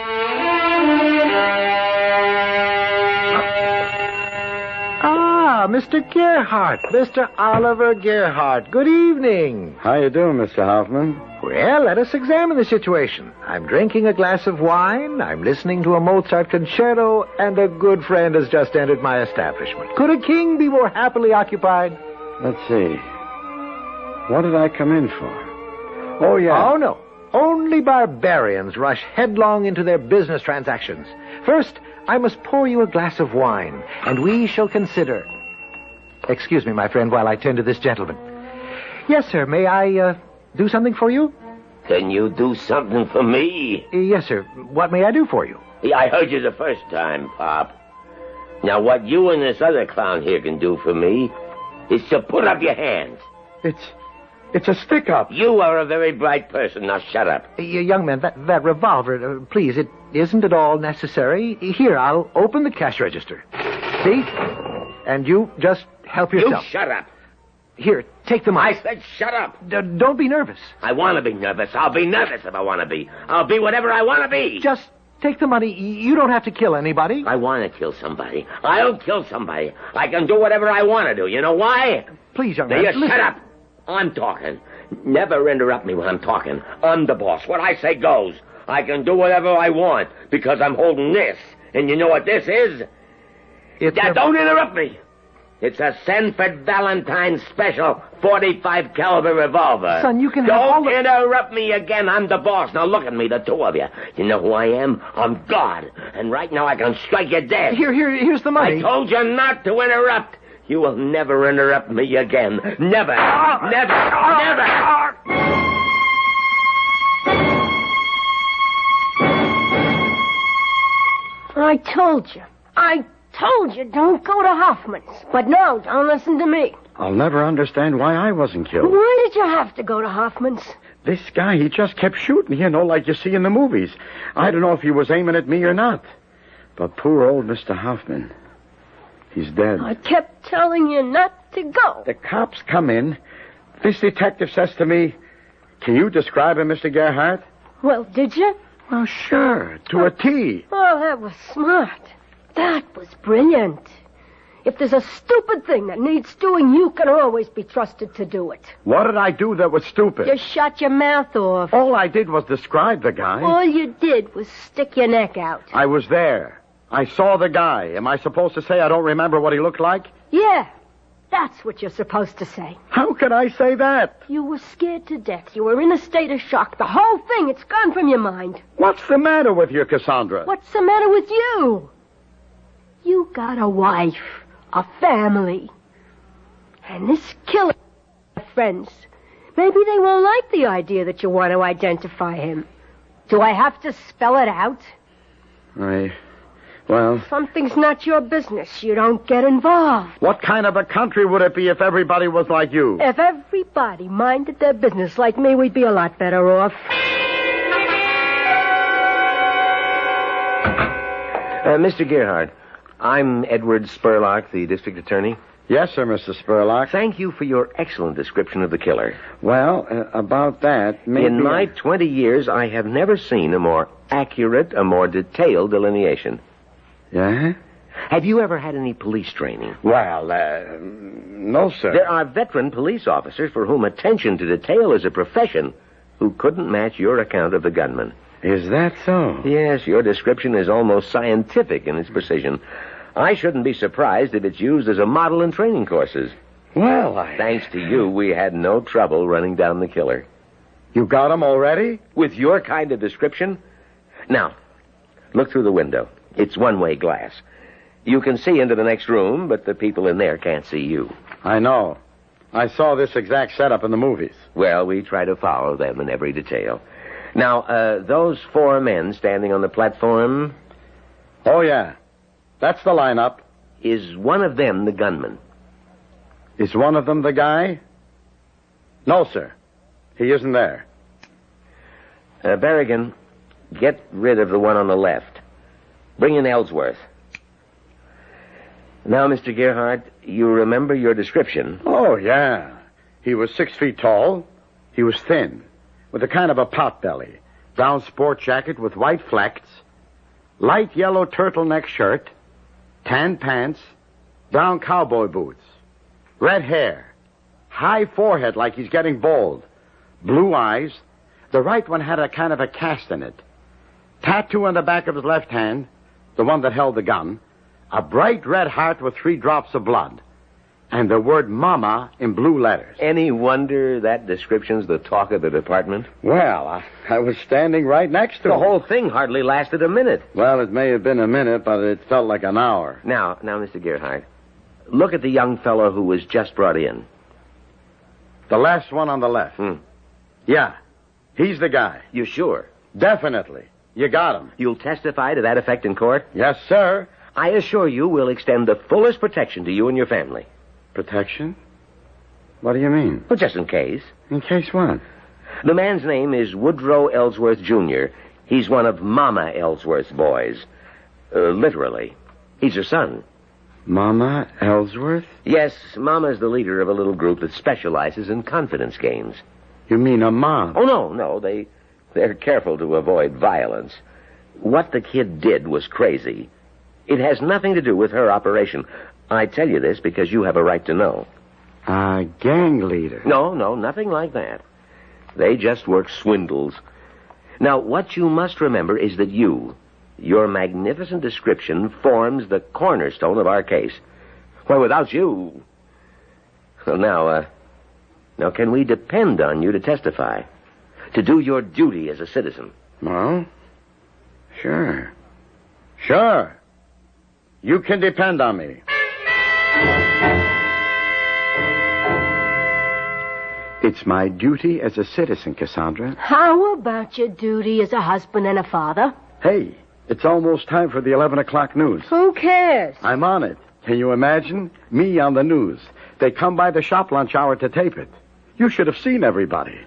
Ah, Mr. Gerhardt. Mr. Oliver Gerhardt. Good evening. How you doing, Mr. Hoffman? Well, let us examine the situation. I'm drinking a glass of wine, I'm listening to a Mozart concerto, and a good friend has just entered my establishment. Could a king be more happily occupied? Let's see. What did I come in for? Oh, yeah. Oh, no. Only barbarians rush headlong into their business transactions. First, I must pour you a glass of wine, and we shall consider... Excuse me, my friend, while I tend to this gentleman. Yes, sir, may I, do something for you? Can you do something for me? Yes, sir. What may I do for you? Yeah, I heard you the first time, Pop. Now, what you and this other clown here can do for me is to put up your hands. It's a stick-up. You are a very bright person. Now, shut up. Young man, that revolver, please, it isn't at all necessary. Here, I'll open the cash register. See? And you just help yourself. You shut up. Here, take the money. I said shut up. Don't be nervous. I want to be nervous. I'll be nervous if I want to be. I'll be whatever I want to be. Just take the money. You don't have to kill anybody. I want to kill somebody. I'll kill somebody. I can do whatever I want to do. You know why? Please, young man. man. Now, you shut up. I'm talking. Never interrupt me when I'm talking. I'm the boss. What I say goes. I can do whatever I want because I'm holding this. And you know what this is? Don't interrupt me. It's a Sanford Valentine special 45 caliber revolver. Son, you can Don't interrupt me again. I'm the boss. Now look at me, the two of you. You know who I am? I'm God. And right now I can strike you dead. Here's the money. I told you not to interrupt. You will never interrupt me again. Never. Never. I told you, don't go to Hoffman's. But no, don't listen to me. I'll never understand why I wasn't killed. Why did you have to go to Hoffman's? This guy, he just kept shooting, like you see in the movies. I don't know if he was aiming at me or not. But poor old Mr. Hoffman, he's dead. I kept telling you not to go. The cops come in. This detective says to me, "Can you describe him, Mr. Gerhardt?" Well, did you? Well, sure, to a T. Oh, that was smart. That was brilliant. If there's a stupid thing that needs doing, you can always be trusted to do it. What did I do that was stupid? You shut your mouth off. All I did was describe the guy. All you did was stick your neck out. I was there. I saw the guy. Am I supposed to say I don't remember what he looked like? Yeah, that's what you're supposed to say. How could I say that? You were scared to death. You were in a state of shock. The whole thing, it's gone from your mind. What's the matter with you, Cassandra? What's the matter with you? You got a wife, a family. And this killer, friends. Maybe they won't like the idea that you want to identify him. Do I have to spell it out? Well... Something's not your business. You don't get involved. What kind of a country would it be if everybody was like you? If everybody minded their business like me, we'd be a lot better off. Mr. Gerhardt, I'm Edward Spurlock, the district attorney. Yes, sir, Mr. Spurlock. Thank you for your excellent description of the killer. Well, about that, maybe... In my 20 years, I have never seen a more accurate, a more detailed delineation. Yeah? Have you ever had any police training? Well, no, sir. There are veteran police officers for whom attention to detail is a profession who couldn't match your account of the gunman. Is that so? Yes, your description is almost scientific in its precision. I shouldn't be surprised if it's used as a model in training courses. Well, Thanks to you, we had no trouble running down the killer. You got him already? With your kind of description? Now, look through the window. It's one-way glass. You can see into the next room, but the people in there can't see you. I know. I saw this exact setup in the movies. Well, we try to follow them in every detail. Now, those four men standing on the platform... Oh, yeah. That's the lineup. Is one of them the gunman? Is one of them the guy? No, sir. He isn't there. Berrigan, get rid of the one on the left. Bring in Ellsworth. Now, Mr. Gerhardt, you remember your description? Oh, yeah. He was 6 feet tall. He was thin, with a kind of a pot belly. Brown sport jacket with white flecks. Light yellow turtleneck shirt. Tan pants. Brown cowboy boots. Red hair. High forehead like he's getting bald. Blue eyes. The right one had a kind of a cast in it. Tattoo on the back of his left hand, the one that held the gun. A bright red heart with 3 drops of blood. And the word Mama in blue letters. Any wonder that description's the talk of the department? Well, I was standing right next to him. The whole thing hardly lasted a minute. Well, it may have been a minute, but it felt like an hour. Now, Mr. Gerhardt, look at the young fellow who was just brought in. The last one on the left. Yeah, he's the guy. You sure? Definitely. You got him. You'll testify to that effect in court? Yes, sir. I assure you we'll extend the fullest protection to you and your family. Protection? What do you mean? Well, just in case. In case what? The man's name is Woodrow Ellsworth, Jr. He's one of Mama Ellsworth's boys. Literally. He's her son. Mama Ellsworth? Yes, Mama's the leader of a little group that specializes in confidence games. You mean a mob? Oh, no. They're careful to avoid violence. What the kid did was crazy. It has nothing to do with her operation. I tell you this because you have a right to know. A gang leader? No, nothing like that. They just work swindles. Now, what you must remember is that your magnificent description forms the cornerstone of our case. Why, without you... Well, now, can we depend on you to testify? To do your duty as a citizen? Well, sure. Sure. You can depend on me. It's my duty as a citizen, Cassandra. How about your duty as a husband and a father? Hey, it's almost time for the 11 o'clock news. Who cares? I'm on it. Can you imagine? Me on the news. They come by the shop lunch hour to tape it. You should have seen everybody.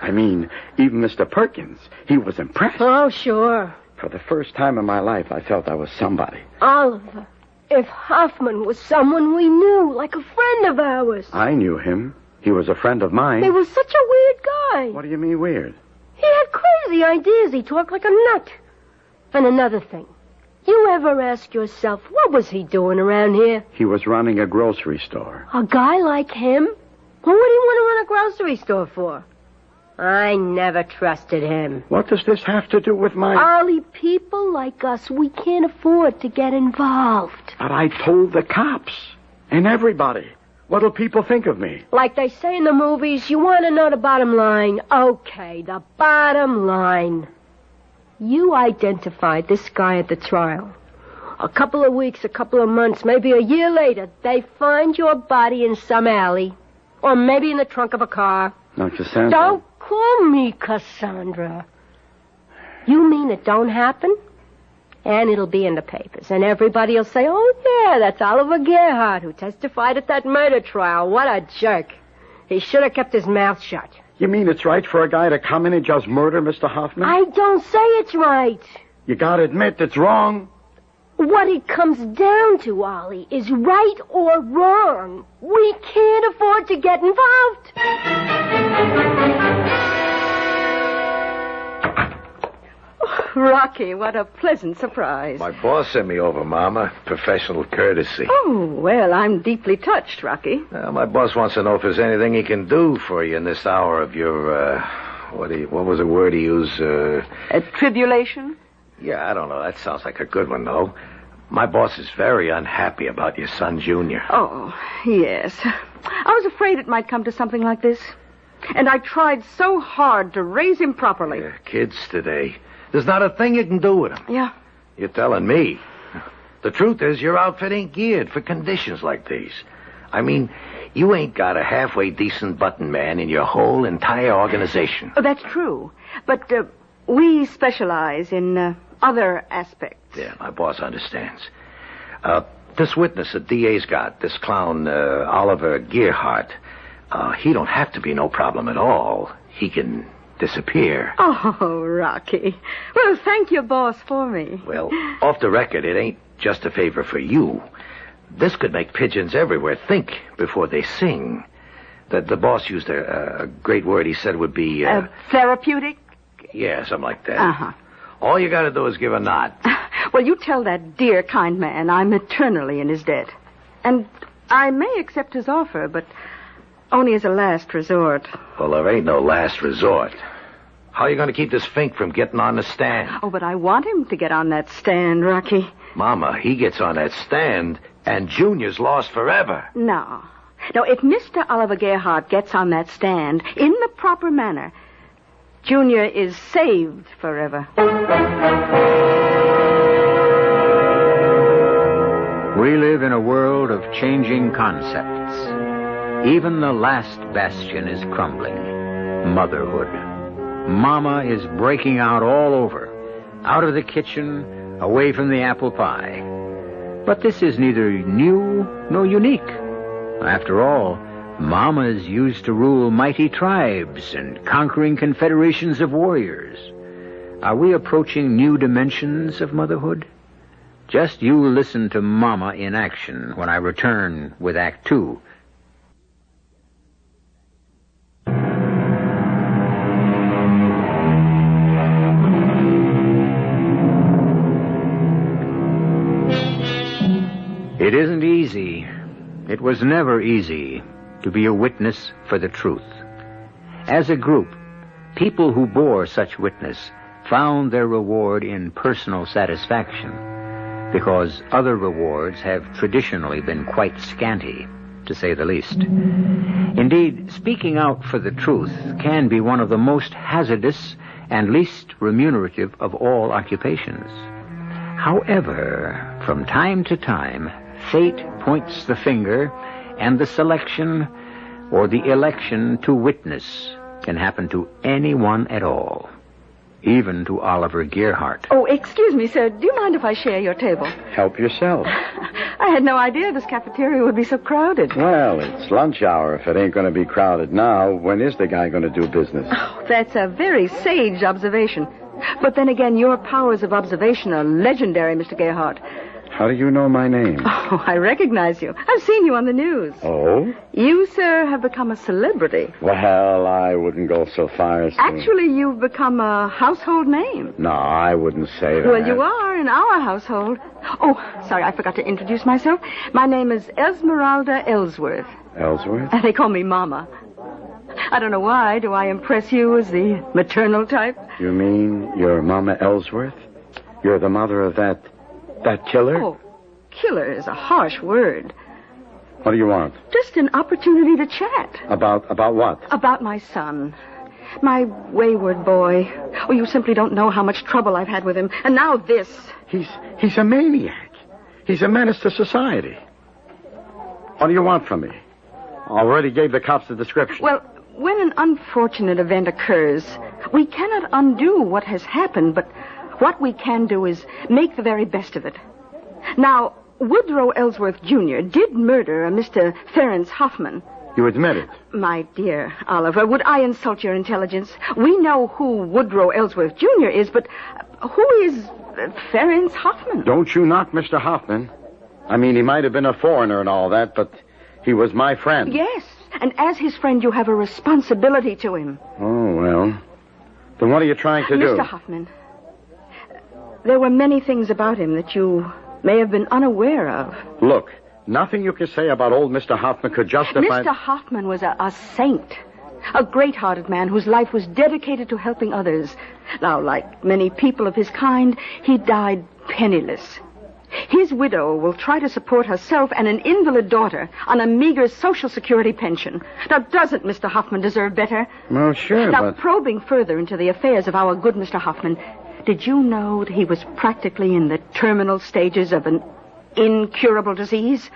I mean, even Mr. Perkins. He was impressed. Oh, sure. For the first time in my life, I felt I was somebody. Oliver, if Hoffman was someone we knew, like a friend of ours. I knew him. He was a friend of mine. He was such a weird guy. What do you mean weird? He had crazy ideas. He talked like a nut. And another thing. You ever ask yourself, what was he doing around here? He was running a grocery store. A guy like him? Well, what do you want to run a grocery store for? I never trusted him. What does this have to do with my... Ollie, people like us, we can't afford to get involved. But I told the cops and everybody. What'll people think of me? Like they say in the movies, you want to know the bottom line. Okay, the bottom line. You identified this guy at the trial. A couple of weeks, a couple of months, maybe a year later, they find your body in some alley. Or maybe in the trunk of a car. Now, Cassandra... Don't call me Cassandra. You mean it don't happen? And it'll be in the papers. And everybody will say, oh, yeah, that's Oliver Gerhardt who testified at that murder trial. What a jerk. He should have kept his mouth shut. You mean it's right for a guy to come in and just murder Mr. Hoffman? I don't say it's right. You gotta admit it's wrong. What it comes down to, Ollie, is right or wrong. We can't afford to get involved. Rocky, what a pleasant surprise. My boss sent me over, Mama. Professional courtesy. Oh, well, I'm deeply touched, Rocky. My boss wants to know if there's anything he can do for you in this hour of your, what was the word he used? Tribulation? Yeah, I don't know. That sounds like a good one, though. My boss is very unhappy about your son, Junior. Oh, yes. I was afraid it might come to something like this. And I tried so hard to raise him properly. Yeah, kids today. There's not a thing you can do with them. Yeah. You're telling me. The truth is, your outfit ain't geared for conditions like these. I mean, you ain't got a halfway decent button man in your whole entire organization. Oh, that's true. But we specialize in other aspects. Yeah, my boss understands. This witness the DA's got, this clown, Oliver Gearhart, he don't have to be no problem at all. He can disappear. Oh, Rocky. Well, thank your boss for me. Well, off the record, it ain't just a favor for you. This could make pigeons everywhere think before they sing. The boss used a great word he said would be... therapeutic? Yeah, something like that. Uh-huh. All you gotta do is give a nod. Well, you tell that dear, kind man I'm eternally in his debt. And I may accept his offer, but only as a last resort. Well, there ain't no last resort. How are you gonna keep this Fink from getting on the stand? Oh, but I want him to get on that stand, Rocky. Mama, he gets on that stand, and Junior's lost forever. No. No, if Mr. Oliver Gerhardt gets on that stand in the proper manner, Junior is saved forever. We live in a world of changing concepts. Even the last bastion is crumbling. Motherhood. Mama is breaking out all over. Out of the kitchen, away from the apple pie. But this is neither new nor unique. After all, Mamas used to rule mighty tribes and conquering confederations of warriors. Are we approaching new dimensions of motherhood? Just you listen to Mama in action when I return with Act 2. It isn't easy. It was never easy to be a witness for the truth. As a group, people who bore such witness found their reward in personal satisfaction, because other rewards have traditionally been quite scanty, to say the least. Indeed, speaking out for the truth can be one of the most hazardous and least remunerative of all occupations. However, from time to time, fate points the finger, and the selection or the election to witness can happen to anyone at all, even to Oliver Gearhart. Oh, excuse me, sir. Do you mind if I share your table? Help yourself. I had no idea this cafeteria would be so crowded. Well, it's lunch hour. If it ain't going to be crowded now, when is the guy going to do business? Oh, that's a very sage observation. But then again, your powers of observation are legendary, Mr. Gerhardt. How do you know my name? Oh, I recognize you. I've seen you on the news. Oh? You, sir, have become a celebrity. Well, I wouldn't go so far as to... Actually, you've become a household name. No, I wouldn't say that. Well, you are in our household. Oh, sorry, I forgot to introduce myself. My name is Esmeralda Ellsworth. Ellsworth? They call me Mama. I don't know why. Do I impress you as the maternal type? You mean you're Mama Ellsworth? You're the mother of that killer? Oh, killer is a harsh word. What do you want? Just an opportunity to chat. About what? About my son. My wayward boy. Oh, you simply don't know how much trouble I've had with him. And now this. He's a maniac. He's a menace to society. What do you want from me? I already gave the cops the description. Well, when an unfortunate event occurs, we cannot undo what has happened, but what we can do is make the very best of it. Now, Woodrow Ellsworth Jr. did murder a Mr. Ferenc Hoffman. You admit it? My dear Oliver, would I insult your intelligence? We know who Woodrow Ellsworth Jr. is, but who is Ferenc Hoffman? Don't you knock Mr. Hoffman. I mean, he might have been a foreigner and all that, but he was my friend. Yes, and as his friend, you have a responsibility to him. Oh, well. Then what are you trying to do? Mr. Hoffman, there were many things about him that you may have been unaware of. Look, nothing you can say about old Mr. Hoffman could justify... Mr. Hoffman was a saint, a great-hearted man whose life was dedicated to helping others. Now, like many people of his kind, he died penniless. His widow will try to support herself and an invalid daughter on a meager Social Security pension. Now, doesn't Mr. Hoffman deserve better? Well, sure, Now, but... probing further into the affairs of our good Mr. Hoffman, did you know that he was practically in the terminal stages of an incurable disease?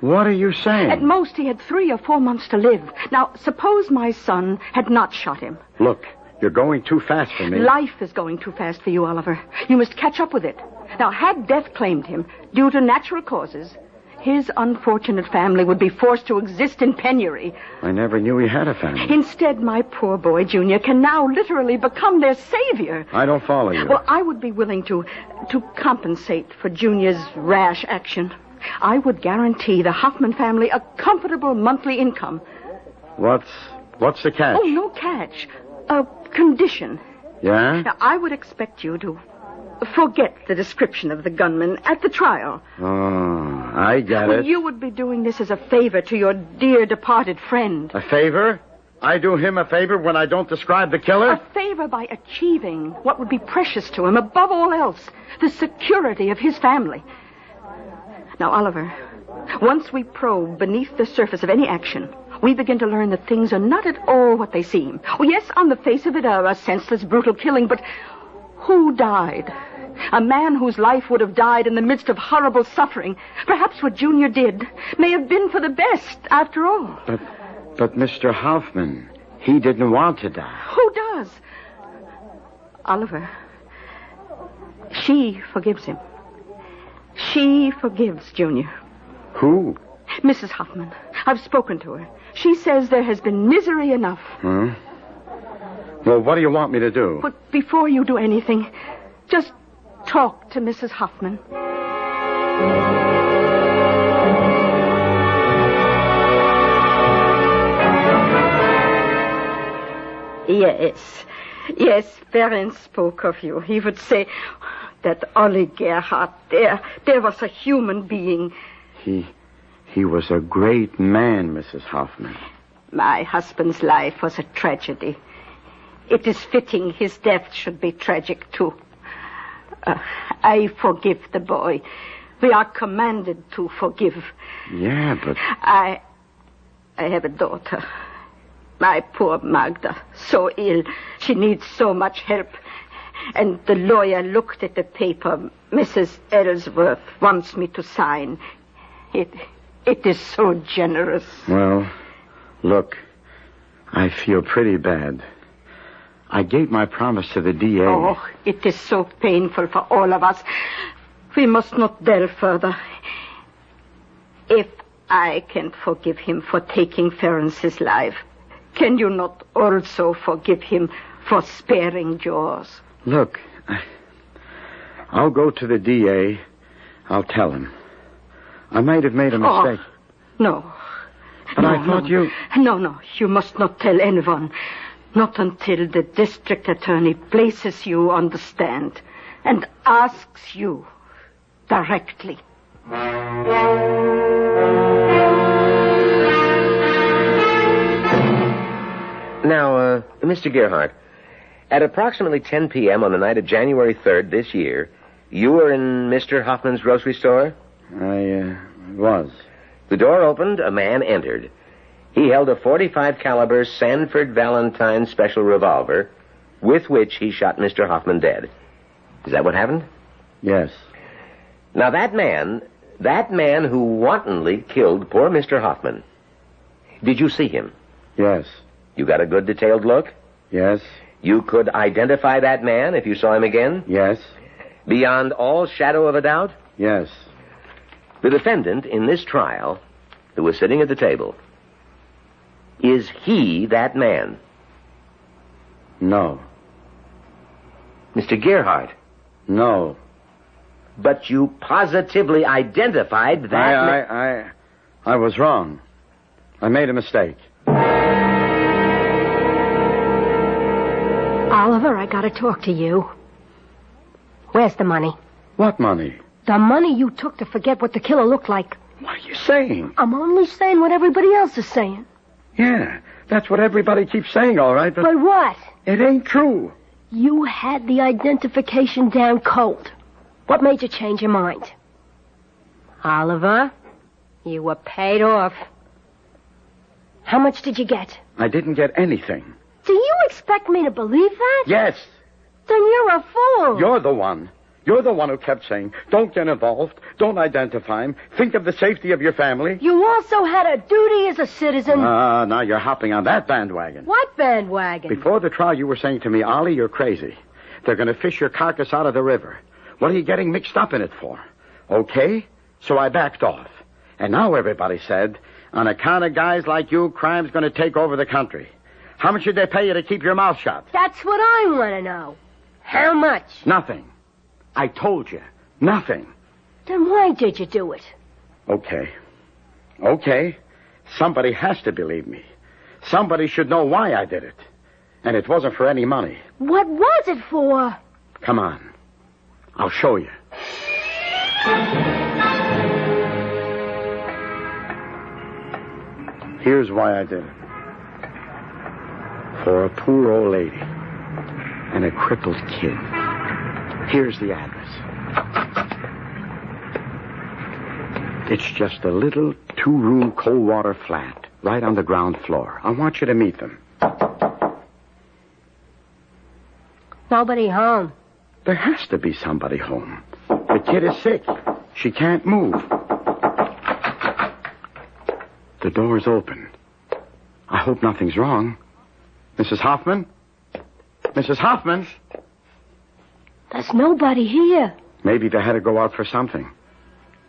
What are you saying? At most, he had 3 or 4 months to live. Now, suppose my son had not shot him. Look, You're going too fast for me. Life is going too fast for you, Oliver. You must catch up with it. Now, had death claimed him due to natural causes, his unfortunate family would be forced to exist in penury. I never knew he had a family. Instead, my poor boy, Junior, can now literally become their savior. I don't follow you. Well, I would be willing to compensate for Junior's rash action. I would guarantee the Hoffman family a comfortable monthly income. What's the catch? Oh, no catch. A condition. Yeah? Now, I would expect you to forget the description of the gunman at the trial. Oh, I get it. You would be doing this as a favor to your dear departed friend. A favor? I do him a favor when I don't describe the killer? A favor by achieving what would be precious to him above all else, the security of his family. Now, Oliver, once we probe beneath the surface of any action, we begin to learn that things are not at all what they seem. Oh, yes, on the face of it, a senseless, brutal killing, but who died? A man whose life would have died in the midst of horrible suffering. Perhaps what Junior did may have been for the best, after all. But Mr. Hoffman, he didn't want to die. Who does? Oliver, she forgives him. She forgives Junior. Who? Mrs. Hoffman. I've spoken to her. She says there has been misery enough. Huh? Well, what do you want me to do? But before you do anything, just talk to Mrs. Hoffman. Yes, Ferenc spoke of you. He would say that Ollie Gerhardt, there was a human being. He was a great man, Mrs. Hoffman. My husband's life was a tragedy. It is fitting his death should be tragic, too. I forgive the boy. We are commanded to forgive. Yeah, but... I have a daughter. My poor Magda, so ill. She needs so much help. And the lawyer looked at the paper Mrs. Ellsworth wants me to sign. It is so generous. Well, look, I feel pretty bad. I gave my promise to the DA. Oh, it is so painful for all of us. We must not delve further. If I can forgive him for taking Ferenc's life, can you not also forgive him for sparing yours? Look, I'll go to the DA. I'll tell him. I might have made a mistake. No. But I thought you... No, you must not tell anyone. Not until the district attorney places you on the stand and asks you directly. Now, Mr. Gerhardt, at approximately 10 p.m. on the night of January 3rd this year, you were in Mr. Hoffman's grocery store? I was. The door opened, a man entered. He held a .45 caliber Sanford Valentine special revolver with which he shot Mr. Hoffman dead. Is that what happened? Yes. Now, that man who wantonly killed poor Mr. Hoffman, did you see him? Yes. You got a good detailed look? Yes. You could identify that man if you saw him again? Yes. Beyond all shadow of a doubt? Yes. The defendant in this trial, who was sitting at the table, is he that man? No. Mr. Gerhardt? No. But you positively identified that man. I was wrong. I made a mistake. Oliver, I gotta talk to you. Where's the money? What money? The money you took to forget what the killer looked like. What are you saying? I'm only saying what everybody else is saying. Yeah, that's what everybody keeps saying, all right, but... But what? It ain't true. You had the identification down cold. What made you change your mind? Oliver, you were paid off. How much did you get? I didn't get anything. Do you expect me to believe that? Yes. Then you're a fool. You're the one. You're the one who kept saying, don't get involved, don't identify him, think of the safety of your family. You also had a duty as a citizen. Now you're hopping on that bandwagon. What bandwagon? Before the trial, you were saying to me, Ollie, you're crazy. They're going to fish your carcass out of the river. What are you getting mixed up in it for? Okay, so I backed off. And now everybody said, on account of guys like you, crime's going to take over the country. How much did they pay you to keep your mouth shut? That's what I want to know. How much? Nothing. I told you. Nothing. Then why did you do it? Okay. Somebody has to believe me. Somebody should know why I did it. And it wasn't for any money. What was it for? Come on. I'll show you. Here's why I did it. For a poor old lady and a crippled kid. Here's the address. It's just a little 2-room cold water flat right on the ground floor. I want you to meet them. Nobody home. There has to be somebody home. The kid is sick. She can't move. The door's open. I hope nothing's wrong. Mrs. Hoffman? Mrs. Hoffman? There's nobody here. Maybe they had to go out for something.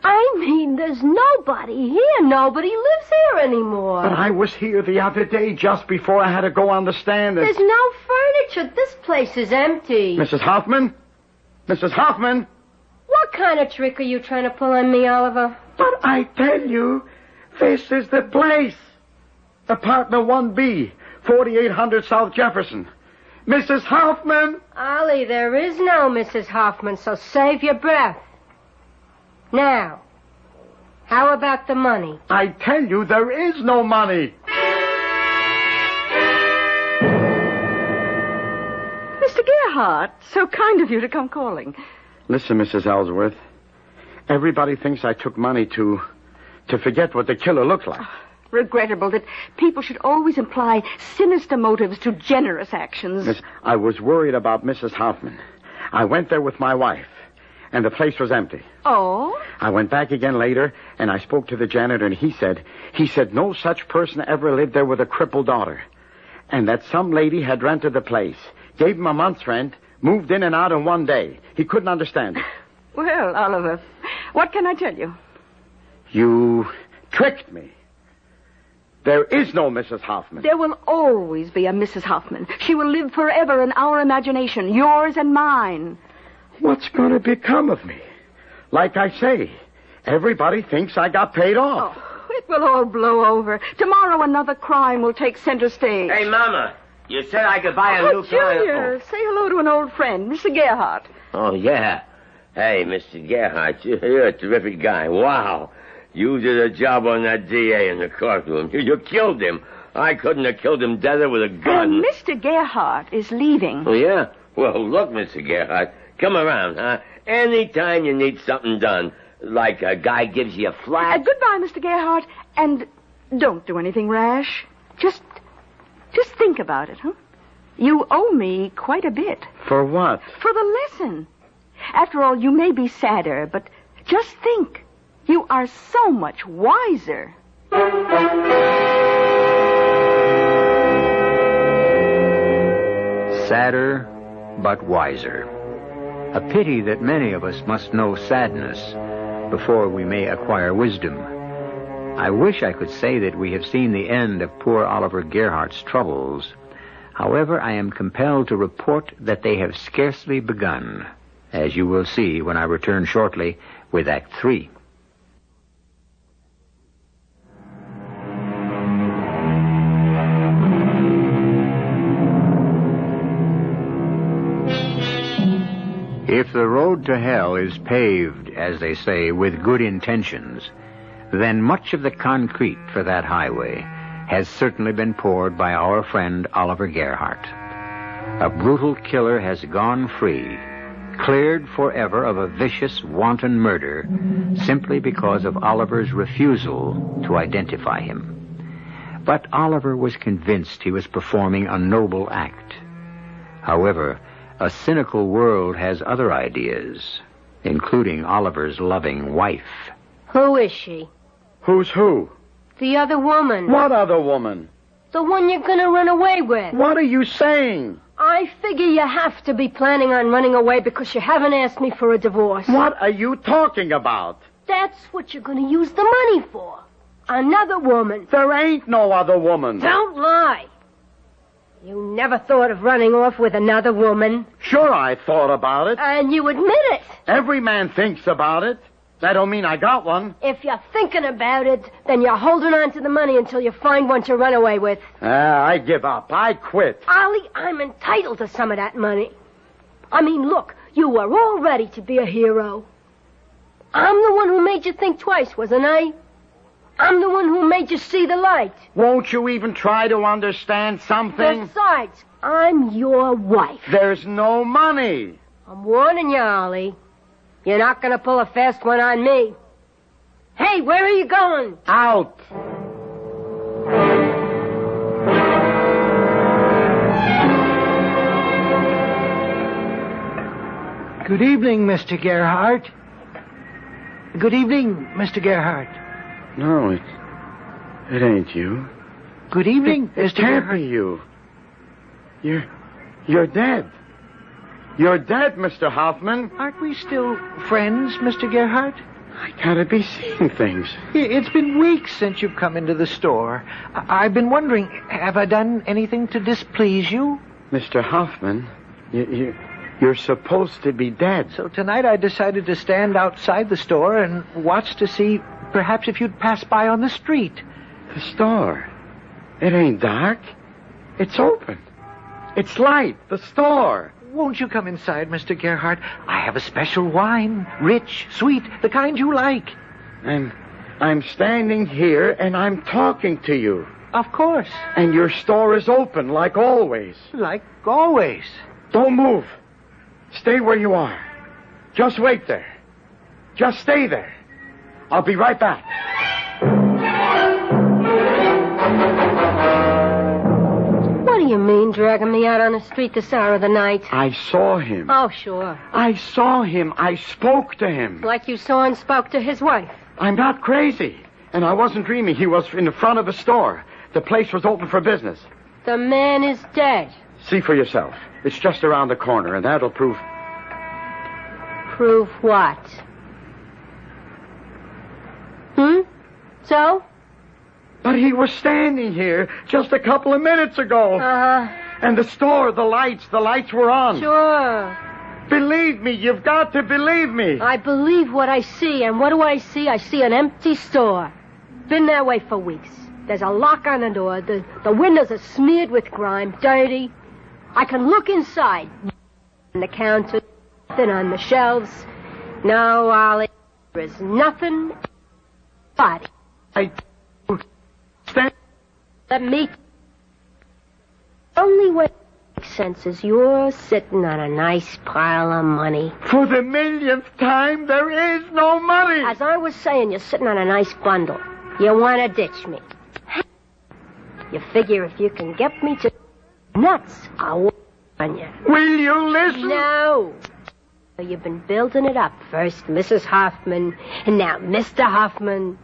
I mean, there's nobody here. Nobody lives here anymore. But I was here the other day just before I had to go on the stand. There's no furniture. This place is empty. Mrs. Hoffman? Mrs. Hoffman? What kind of trick are you trying to pull on me, Oliver? But I tell you, this is the place. Apartment 1B, 4800 South Jefferson. Mrs. Hoffman? Ollie, there is no Mrs. Hoffman, so save your breath. Now, how about the money? I tell you, there is no money. Mr. Gerhardt, so kind of you to come calling. Listen, Mrs. Ellsworth. Everybody thinks I took money to forget what the killer looked like. Regrettable that people should always imply sinister motives to generous actions. Miss, I was worried about Mrs. Hoffman. I went there with my wife, and the place was empty. Oh? I went back again later, and I spoke to the janitor, and he said no such person ever lived there with a crippled daughter, and that some lady had rented the place, gave him a month's rent, moved in and out in one day. He couldn't understand it. Well, Oliver, what can I tell you? You tricked me. There is no Mrs. Hoffman. There will always be a Mrs. Hoffman. She will live forever in our imagination, yours and mine. What's going to become of me? Like I say, everybody thinks I got paid off. Oh, it will all blow over. Tomorrow another crime will take center stage. Hey, Mama, you said I could buy a new car. Junior, say hello to an old friend, Mr. Gerhardt. Oh, yeah. Hey, Mr. Gerhardt, you're a terrific guy. Wow. You did a job on that DA in the courtroom. You killed him. I couldn't have killed him deader with a gun. And Mr. Gerhardt is leaving. Oh, yeah? Well, look, Mr. Gerhardt, come around, huh? Anytime you need something done, like a guy gives you a flat. Goodbye, Mr. Gerhardt, and don't do anything rash. Just think about it, huh? You owe me quite a bit. For what? For the lesson. After all, you may be sadder, but just think. You are so much wiser. Sadder, but wiser. A pity that many of us must know sadness before we may acquire wisdom. I wish I could say that we have seen the end of poor Oliver Gerhardt's troubles. However, I am compelled to report that they have scarcely begun, as you will see when I return shortly with Act 3. If the road to hell is paved, as they say, with good intentions, then much of the concrete for that highway has certainly been poured by our friend Oliver Gerhardt. A brutal killer has gone free, cleared forever of a vicious, wanton murder, simply because of Oliver's refusal to identify him. But Oliver was convinced he was performing a noble act. However, a cynical world has other ideas, including Oliver's loving wife. Who is she? Who's who? The other woman. What other woman? The one you're gonna run away with. What are you saying? I figure you have to be planning on running away because you haven't asked me for a divorce. What are you talking about? That's what you're gonna use the money for. Another woman. There ain't no other woman. Don't lie. You never thought of running off with another woman. Sure, I thought about it. And you admit it. Every man thinks about it. That don't mean I got one. If you're thinking about it, then you're holding on to the money until you find one to run away with. I give up. I quit. Ollie, I'm entitled to some of that money. I mean, look, you were all ready to be a hero. I'm the one who made you think twice, wasn't I? I'm the one who made you see the light. Won't you even try to understand something? Besides, I'm your wife. There's no money. I'm warning you, Ollie. You're not going to pull a fast one on me. Hey, where are you going? Out. Good evening, Mr. Gerhardt. Good evening, Mr. Gerhardt. No, it ain't you. Good evening, It Mr. can't Gerhardt. be you. You're dead. You're dead, Mr. Hoffman. Aren't we still friends, Mr. Gerhardt? I gotta be seeing things. It's been weeks since you've come into the store. I've been wondering, have I done anything to displease you? Mr. Hoffman, you're supposed to be dead. So tonight I decided to stand outside the store and watch to see perhaps if you'd pass by on the street. The store? It ain't dark. It's open. It's light. The store. Won't you come inside, Mr. Gerhardt? I have a special wine, rich, sweet, the kind you like. I'm standing here and I'm talking to you. Of course. And your store is open like always. Like always. Don't move. Stay where you are. Just wait there. Just stay there. I'll be right back. What do you mean, dragging me out on the street this hour of the night? I saw him. Oh, sure. I saw him. I spoke to him. Like you saw and spoke to his wife. I'm not crazy. And I wasn't dreaming. He was in the front of the store. The place was open for business. The man is dead. See for yourself. It's just around the corner, and that'll prove... Prove what? So? But he was standing here just a couple of minutes ago. And the store, the lights were on. Sure. Believe me, you've got to believe me. I believe what I see, and what do I see? I see an empty store. Been that way for weeks. There's a lock on the door. The windows are smeared with grime, dirty. I can look inside. On the counter, nothing on the shelves. No, Ollie, there is nothing but... Let me... Only way it makes sense is you're sitting on a nice pile of money. For the millionth time, there is no money. As I was saying, you're sitting on a nice bundle. You want to ditch me. You figure if you can get me to nuts, I'll work on you. Will you listen? No. You've been building it up. First Mrs. Hoffman, and now Mr. Hoffman.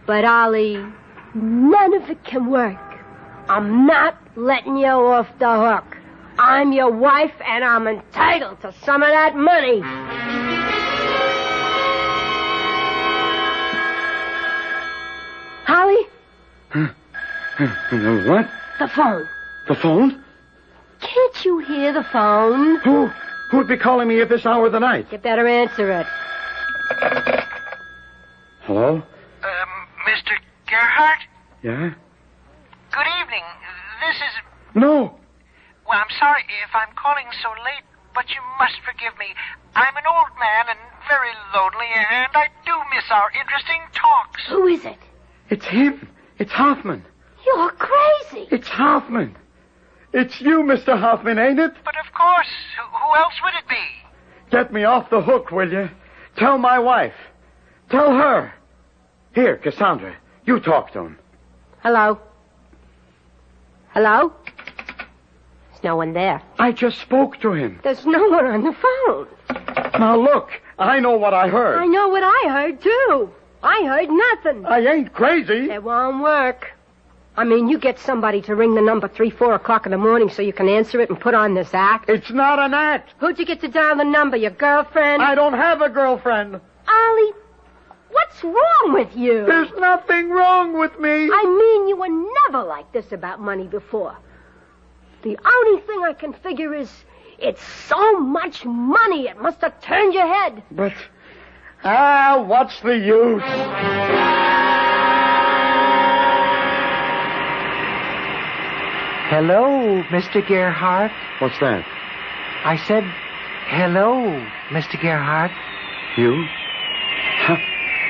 But, Ollie, none of it can work. I'm not letting you off the hook. I'm your wife, and I'm entitled to some of that money. Holly? What? The phone. The phone? Can't you hear the phone? Who would be calling me at this hour of the night? You better answer it. Hello? Mr. Gerhardt? Yeah? Good evening. This is... No. Well, I'm sorry if I'm calling so late, but you must forgive me. I'm an old man and very lonely, and I do miss our interesting talks. Who is it? It's him. It's Hoffman. You're crazy. It's Hoffman. It's you, Mr. Hoffman, ain't it? But of course. Who else would it be? Get me off the hook, will you? Tell my wife. Tell her. Here, Cassandra, you talk to him. Hello? Hello? There's no one there. I just spoke to him. There's no one on the phone. Now, look, I know what I heard. I know what I heard, too. I heard nothing. I ain't crazy. It won't work. I mean, you get somebody to ring the number 3, 4 o'clock in the morning so you can answer it and put on this act. It's not an act. Who'd you get to dial the number, your girlfriend? I don't have a girlfriend. Ollie, what's wrong with you? There's nothing wrong with me. I mean, you were never like this about money before. The only thing I can figure is it's so much money it must have turned your head. But, what's the use? Hello, Mr. Gerhardt. What's that? I said, hello, Mr. Gerhardt. You?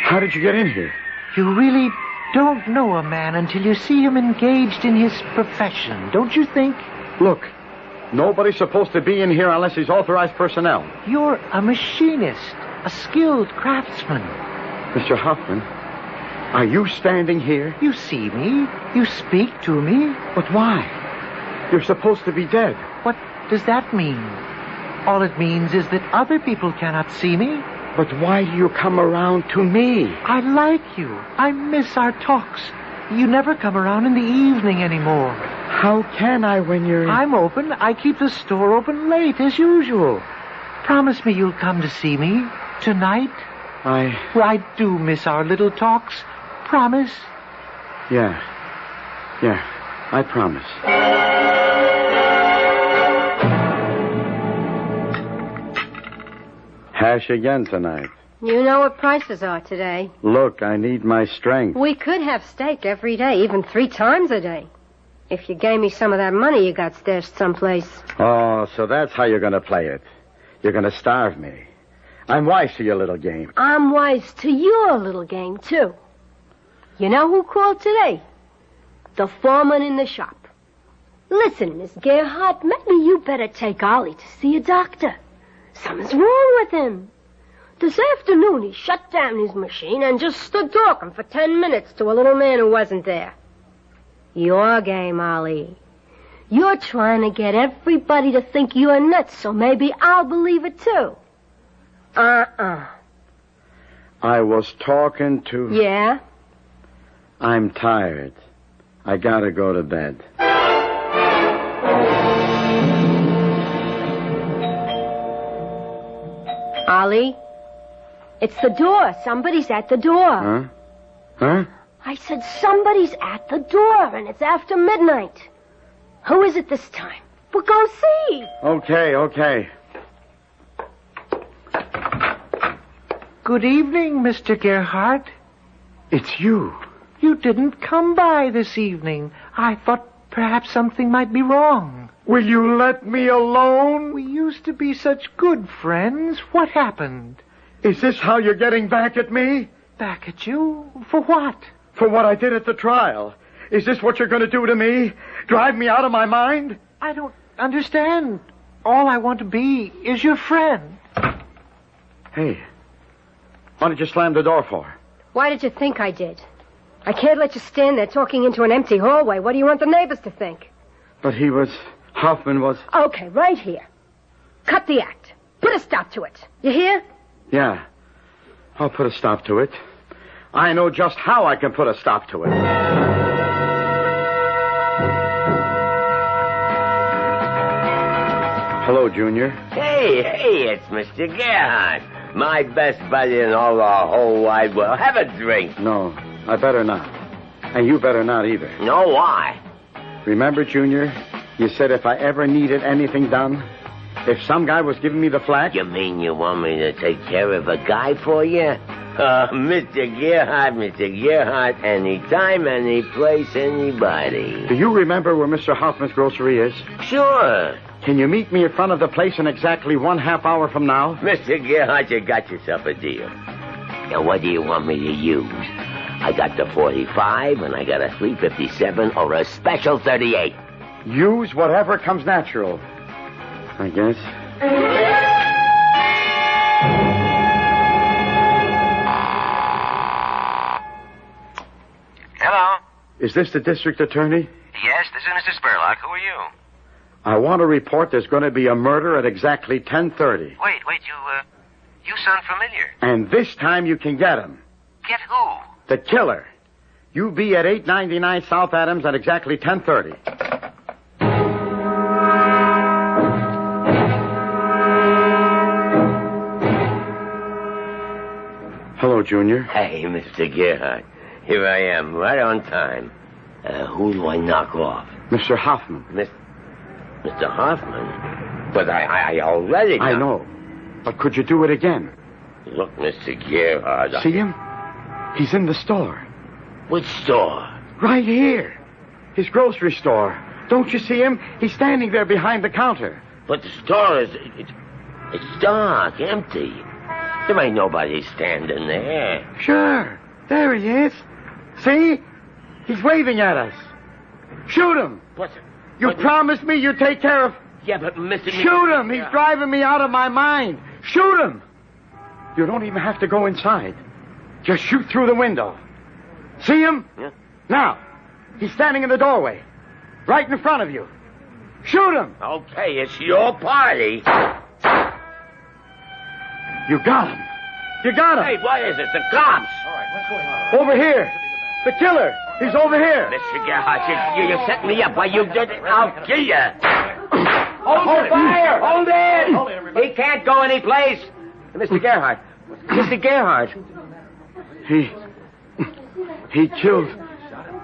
How did you get in here? You really don't know a man until you see him engaged in his profession, don't you think? Look, nobody's supposed to be in here unless he's authorized personnel. You're a machinist, a skilled craftsman. Mr. Hoffman, are you standing here? You see me. You speak to me. But why? You're supposed to be dead. What does that mean? All it means is that other people cannot see me. But why do you come around to me? I like you. I miss our talks. You never come around in the evening anymore. How can I when you're... I'm open. I keep the store open late, as usual. Promise me you'll come to see me tonight. Well, I do miss our little talks. Promise? Yeah, I promise. Hash again tonight. You know what prices are today. Look, I need my strength. We could have steak every day, even 3 times a day. If you gave me some of that money you got stashed someplace. Oh, so that's how you're going to play it. You're going to starve me. I'm wise to your little game. I'm wise to your little game, too. You know who called today? The foreman in the shop. Listen, Miss Gerhardt, maybe you better take Ollie to see a doctor. Something's wrong with him. This afternoon he shut down his machine and just stood talking for 10 minutes to a little man who wasn't there. Your game, Ollie. You're trying to get everybody to think you're nuts, so maybe I'll believe it too. I was talking to... Yeah? I'm tired. I gotta go to bed. Ollie? It's the door. Somebody's at the door. Huh? I said somebody's at the door, and it's after midnight. Who is it this time? We'll go see. Okay. Good evening, Mr. Gerhardt. It's you. You didn't come by this evening. I thought perhaps something might be wrong. Will you let me alone? We used to be such good friends. What happened? Is this how you're getting back at me? Back at you? For what? For what I did at the trial. Is this what you're going to do to me? Drive me out of my mind? I don't understand. All I want to be is your friend. Hey, what did you slam the door for? Why did you think I did? I can't let you stand there talking into an empty hallway. What do you want the neighbors to think? But Hoffman was... Okay, right here. Cut the act. Put a stop to it. You hear? Yeah. I'll put a stop to it. I know just how I can put a stop to it. Hello, Junior. Hey, it's Mr. Gerhardt. My best buddy in all the whole wide world. Have a drink. No, I better not. And you better not either. No, why? Remember, Junior, you said if I ever needed anything done, if some guy was giving me the flack... You mean you want me to take care of a guy for you? Mr. Gerhardt, anytime, any place, anybody. Do you remember where Mr. Hoffman's grocery is? Sure. Can you meet me in front of the place in exactly 1/2 hour from now? Mr. Gerhardt, you got yourself a deal. Now, what do you want me to use? I got the 45, and I got a 357, or a special 38. Use whatever comes natural, I guess. Hello? Is this the district attorney? Yes, this is Mr. Spurlock. Who are you? I want to report there's going to be a murder at exactly 10:30. Wait, You sound familiar. And this time you can get him. Get who? The killer. You be at 899 South Adams at exactly 10:30. Hello, Junior. Hey, Mr. Gerhardt. Here I am, right on time. Who do I knock off? Mr. Hoffman. Mr. Hoffman? But I already... I know. But could you do it again? Look, Mr. Gerhardt... See him? He's in the store. Which store? Right here. His grocery store. Don't you see him? He's standing there behind the counter. But the store is... It's dark, empty. There ain't nobody standing there. Sure. There he is. See? He's waving at us. Shoot him. You promised me you'd take care of... Yeah, but Mr. Shoot him. He's driving me out of my mind. Shoot him. You don't even have to go inside. Just shoot through the window. See him? Yeah. Now, he's standing in the doorway. Right in front of you. Shoot him. Okay, it's your party. You got him. You got him. Hey, what is it? The cops. All right, what's going on? Over here. The killer. He's over here. Mr. Gerhardt, you set me up. Why, you did it. I'll kill you. Hold fire. Hold it. He can't go any place. Mr. Gerhardt. Mr. Gerhardt. He killed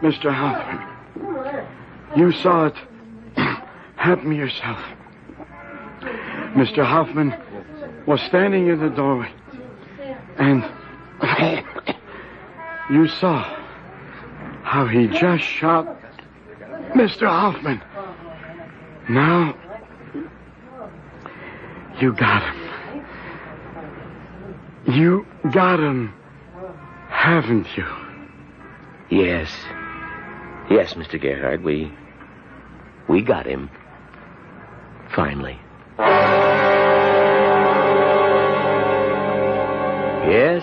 Mr. Hoffman. You saw it happen yourself. Mr. Hoffman was standing in the doorway, and you saw how he just shot Mr. Hoffman. Now, you got him. You got him, haven't you? Yes. Yes, Mr. Gerhardt, we got him. Finally. Yes,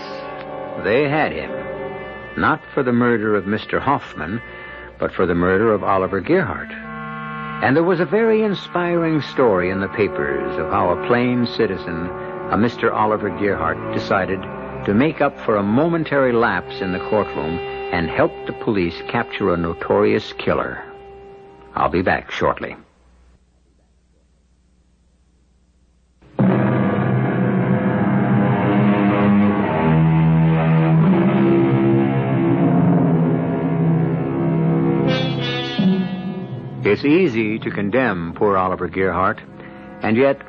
they had him. Not for the murder of Mr. Hoffman, but for the murder of Oliver Gerhardt. And there was a very inspiring story in the papers of how a plain citizen, a Mr. Oliver Gerhardt, decided to make up for a momentary lapse in the courtroom and help the police capture a notorious killer. I'll be back shortly. It's easy to condemn poor Oliver Gerhardt, and yet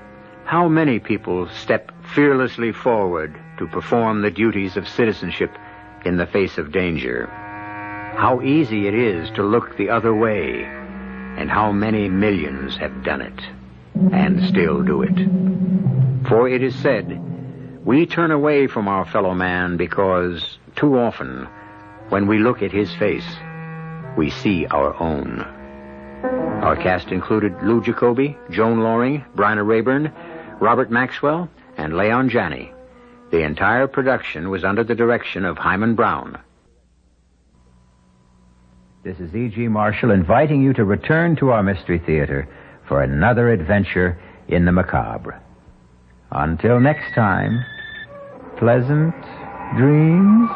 how many people step fearlessly forward to perform the duties of citizenship in the face of danger? How easy it is to look the other way, and how many millions have done it, and still do it. For it is said, we turn away from our fellow man because, too often, when we look at his face, we see our own. Our cast included Lou Jacoby, Joan Loring, Bryna Rayburn, Robert Maxwell, and Leon Janney. The entire production was under the direction of Hyman Brown. This is E.G. Marshall inviting you to return to our Mystery Theater for another adventure in the macabre. Until next time, pleasant dreams.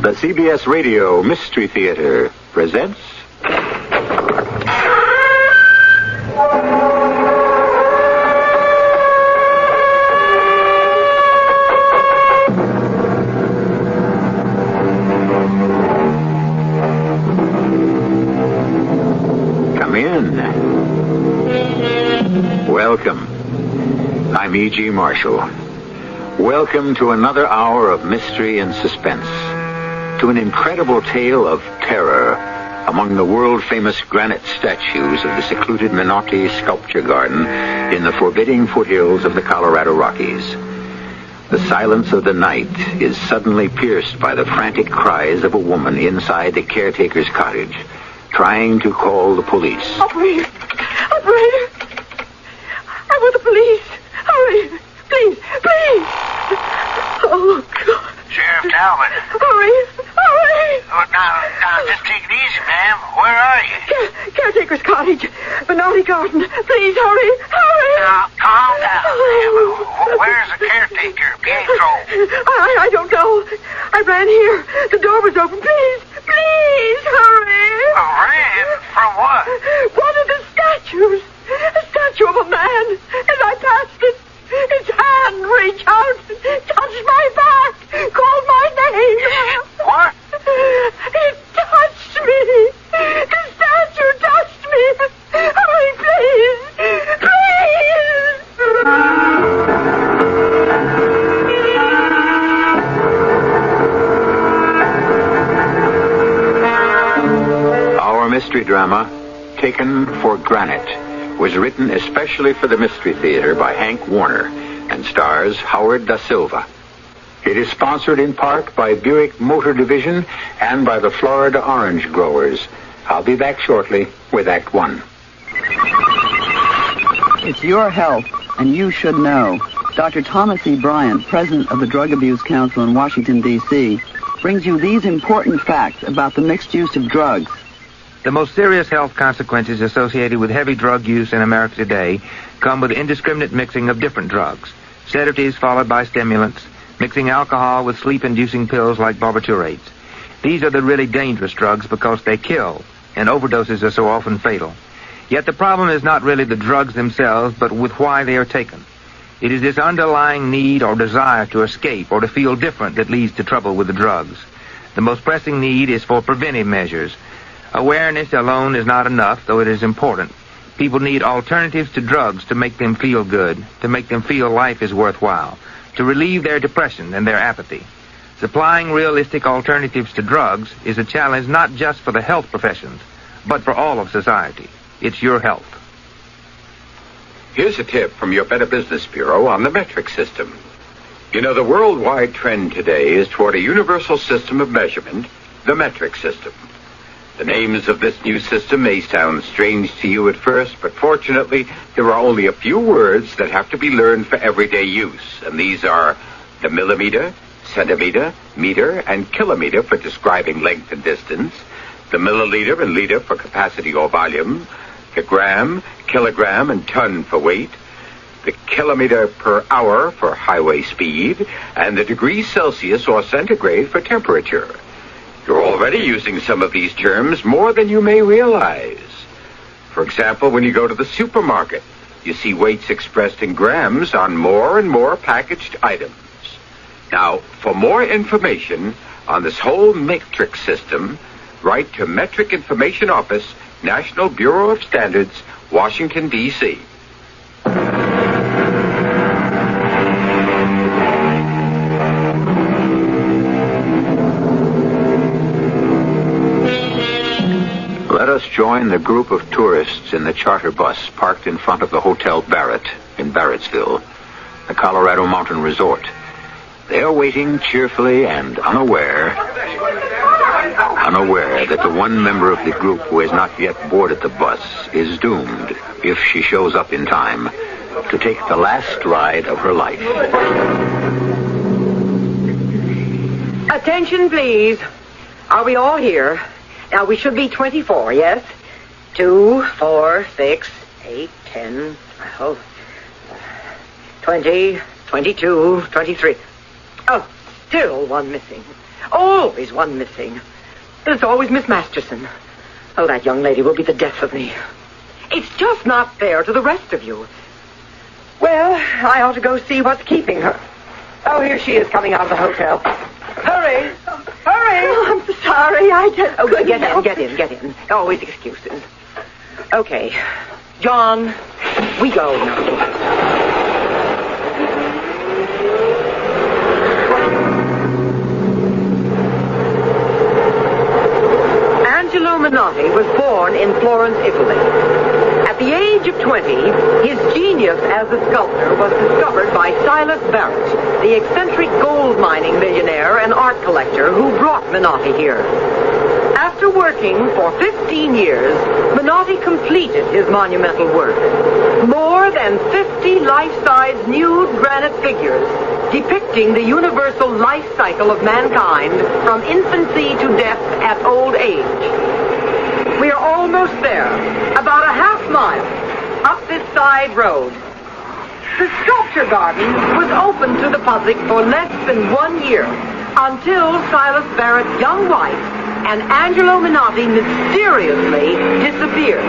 The CBS Radio Mystery Theater presents... Come in. Welcome. I'm E.G. Marshall. Welcome to another hour of mystery and suspense. to an incredible tale of terror among the world-famous granite statues of the secluded Menotti Sculpture Garden in the forbidding foothills of the Colorado Rockies. The silence of the night is suddenly pierced by the frantic cries of a woman inside the caretaker's cottage, trying to call the police. Operator! Operator! I want the police! Hurry! Please! Please! Oh, God. Sheriff Talbot. Hurry! Hurry! Oh, now, just take it easy, ma'am. Where are you? Caretaker's cottage. Menotti Garden. Please, hurry! Hurry! Now, calm down, ma'am. Where's the caretaker, Pietro? I don't know. I ran here. The door was open. Please! Please, hurry! Ran? From what? One of the statues. A statue of a man. As I passed it, its hand reached out, touched my back, called my name. What? It touched me. The statue touched me. Hurry, please. Our mystery drama, Taken for Granite, was written especially for the Mystery Theater by Hank Warner and stars Howard Da Silva. It is sponsored in part by Buick Motor Division and by the Florida Orange Growers. I'll be back shortly with Act One. It's your health, and you should know. Dr. Thomas E. Bryant, president of the Drug Abuse Council in Washington, D.C., brings you these important facts about the mixed use of drugs. The most serious health consequences associated with heavy drug use in America today come with indiscriminate mixing of different drugs, sedatives followed by stimulants, mixing alcohol with sleep-inducing pills like barbiturates. These are the really dangerous drugs because they kill, and overdoses are so often fatal. Yet the problem is not really the drugs themselves, but with why they are taken. It is this underlying need or desire to escape or to feel different that leads to trouble with the drugs. The most pressing need is for preventive measures. Awareness alone is not enough, though it is important. People need alternatives to drugs to make them feel good, to make them feel life is worthwhile, to relieve their depression and their apathy. Supplying realistic alternatives to drugs is a challenge not just for the health professions, but for all of society. It's your health. Here's a tip from your Better Business Bureau on the metric system. You know, the worldwide trend today is toward a universal system of measurement, the metric system. The names of this new system may sound strange to you at first, but fortunately, there are only a few words that have to be learned for everyday use, and these are the millimeter, centimeter, meter, and kilometer for describing length and distance, the milliliter and liter for capacity or volume, the gram, kilogram, and ton for weight, the kilometer per hour for highway speed, and the degrees Celsius or centigrade for temperature. You're already using some of these terms more than you may realize. For example, when you go to the supermarket, you see weights expressed in grams on more and more packaged items. Now, for more information on this whole metric system, write to Metric Information Office, National Bureau of Standards, Washington, D.C. Let us join the group of tourists in the charter bus parked in front of the Hotel Barrett in Barrettsville, the Colorado Mountain Resort. They are waiting cheerfully and unaware that the one member of the group who has not yet boarded the bus is doomed, if she shows up in time, to take the last ride of her life. Attention, please. Are we all here? Now, we should be 24, yes? 2, 4, 6, 8, 10, 12, 20, 22, 23. Oh, still one missing. Always one missing. There's always Miss Masterson. Oh, that young lady will be the death of me. It's just not fair to the rest of you. Well, I ought to go see what's keeping her. Oh, here she is coming out of the hotel. Hurry! Hurry! Oh, I'm sorry. I just... Oh, get in. Always excuses. Okay. John, we go now. Menotti was born in Florence, Italy. At the age of 20, his genius as a sculptor was discovered by Silas Barrett, the eccentric gold mining millionaire and art collector who brought Menotti here. After working for 15 years, Menotti completed his monumental work. More than 50 life-size nude granite figures depicting the universal life cycle of mankind from infancy to death at old age. We are almost there, about a half mile up this side road. The sculpture garden was open to the public for less than 1 year until Silas Barrett's young wife and Angelo Menotti mysteriously disappeared.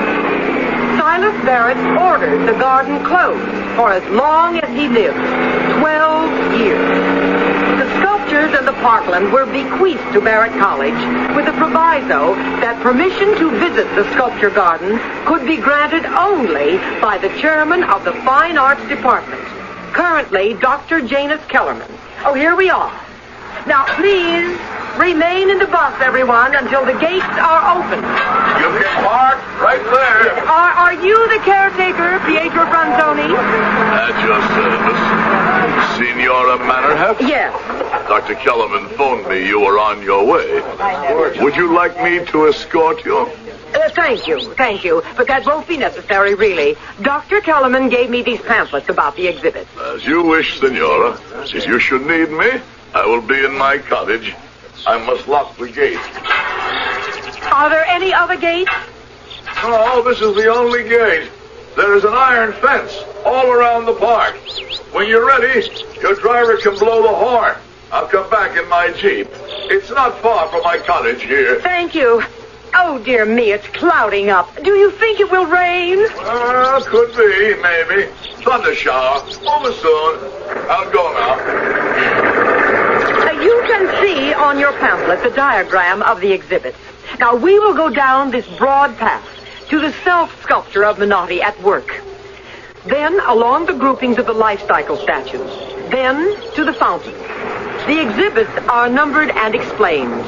Silas Barrett ordered the garden closed for as long as he lived, 12 years. The sculptures and the parkland were bequeathed to Barrett College with a proviso that permission to visit the sculpture garden could be granted only by the chairman of the Fine Arts Department, currently Dr. Janus Kellerman. Oh, here we are. Now, please remain in the bus, everyone, until the gates are open. You can park right there. Are you the caretaker, Pietro Franzoni? At your service. Signora Mannerheft? Yes. Dr. Kellerman phoned me you were on your way. Would you like me to escort you? Thank you. But that won't be necessary, really. Dr. Kellerman gave me these pamphlets about the exhibit. As you wish, Signora. If you should need me, I will be in my cottage. I must lock the gate. Are there any other gates? No, this is the only gate. There is an iron fence all around the park. When you're ready, your driver can blow the horn. I'll come back in my Jeep. It's not far from my cottage here. Thank you. Oh, dear me, it's clouding up. Do you think it will rain? Could be, maybe. Thunder shower. Over soon. I'll go now. You can see on your pamphlet the diagram of the exhibit. Now, we will go down this broad path to the self-sculpture of Menotti at work. Then along the groupings of the life cycle statues. Then to the fountain. The exhibits are numbered and explained.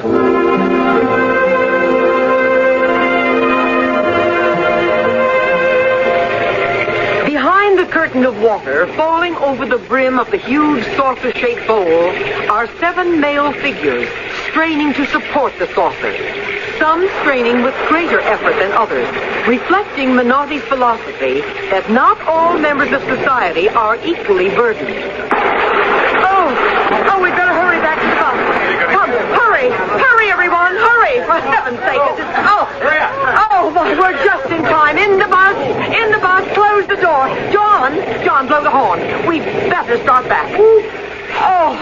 Behind the curtain of water, falling over the brim of the huge saucer-shaped bowl, are 7 male figures straining to support the saucer. Some straining with greater effort than others, reflecting Menotti's philosophy that not all members of society are equally burdened. Oh, we'd better hurry back to the bus. Come, hurry, everyone, hurry, for heaven's sake. We're just in time. In the bus, close the door. John, blow the horn. We'd better start back. Oh,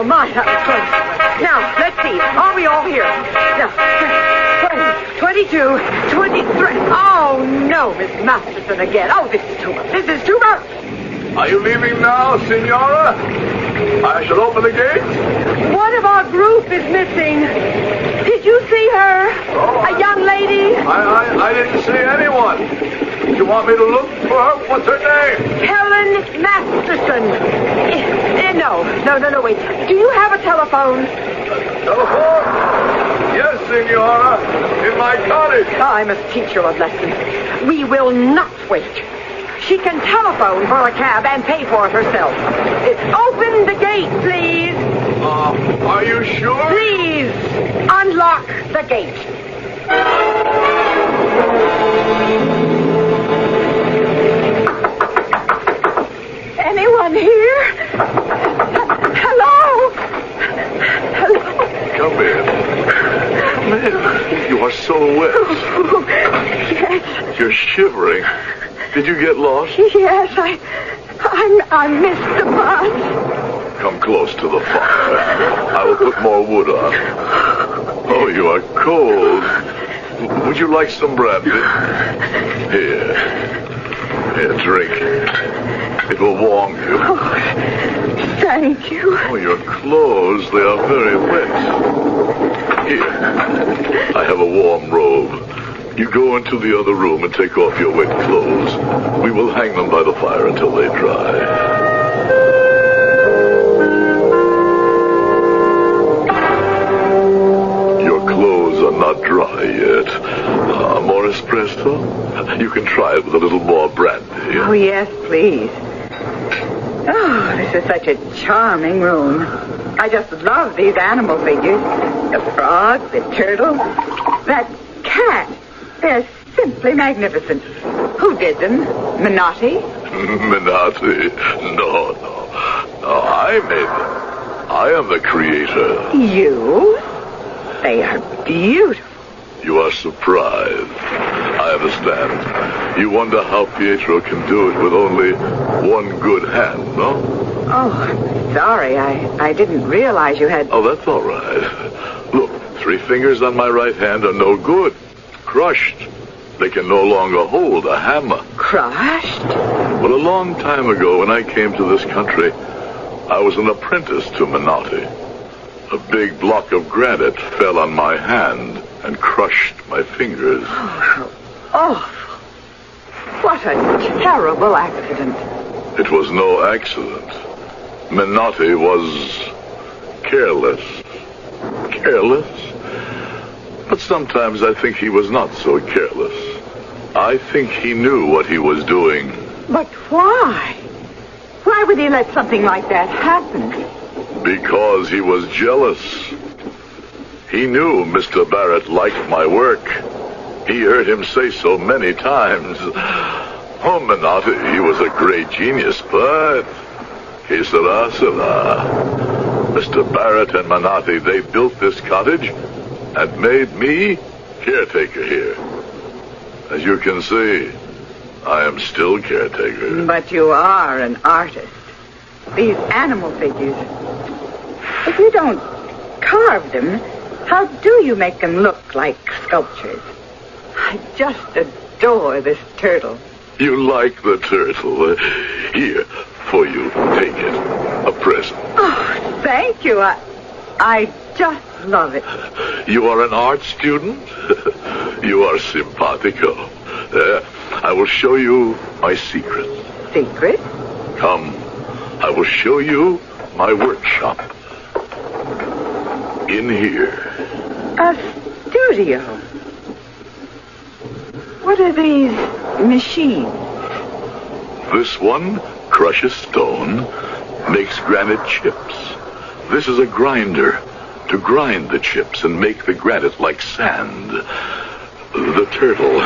my, that was close. Now, let's see. Are we all here? Now, 22, 23. Oh, no, Miss Masterson again. Oh, this is too much. Are you leaving now, Signora? I shall open the gate. One of our group is missing. Did you see her? A young lady? I didn't see anyone. You want me to look for her? What's her name? Helen Masterson. No, wait. Do you have a telephone? Telephone? Yes, Signora. In my cottage. I must teach her a lesson. We will not wait. She can telephone for a cab and pay for it herself. Open the gate, please. Are you sure? Please, unlock the gate. Anyone here? Hello? Come in. Man, you are so wet. Yes. You're shivering. Did you get lost? Yes, I missed the bus. Come close to the fire. I will put more wood on. Oh, you are cold. Would you like some brandy? Here, drink. It will warm you. Oh, thank you. Oh, your clothes, they are very wet. Here, I have a warm robe. You go into the other room and take off your wet clothes. We will hang them by the fire until they dry. Your clothes are not dry yet. Yes, please. Oh, this is such a charming room. I just love these animal figures. The frog, the turtle, that cat. They're simply magnificent. Who did them? Menotti? Menotti? No. I made them. I am the creator. You? They are beautiful. You are surprised. I understand. You wonder how Pietro can do it with only one good hand, no? Oh, I'm sorry. I didn't realize you had... Oh, that's all right. Look, 3 fingers on my right hand are no good. Crushed. They can no longer hold a hammer. Crushed? But a long time ago, when I came to this country, I was an apprentice to Menotti. A big block of granite fell on my hand and crushed my fingers. Oh, how awful. What a terrible accident. It was no accident. Menotti was careless. Careless? But sometimes I think he was not so careless. I think he knew what he was doing. But why? Why would he let something like that happen? Because he was jealous. He knew Mr. Barrett liked my work. He heard him say so many times. Oh, Menotti, he was a great genius, but... Que sera, sera. Mr. Barrett and Menotti, they built this cottage and made me caretaker here. As you can see, I am still caretaker. But you are an artist. These animal figures. If you don't carve them, how do you make them look like sculptures? I just adore this turtle. You like the turtle? Here, for you. Take it. A present. Oh, thank you. I just love it. You are an art student? You are simpatico. I will show you my secret. Secret? Come, I will show you my workshop. In here. A studio. What are these machines? This one crushes stone, makes granite chips. This is a grinder to grind the chips and make the granite like sand. The turtle,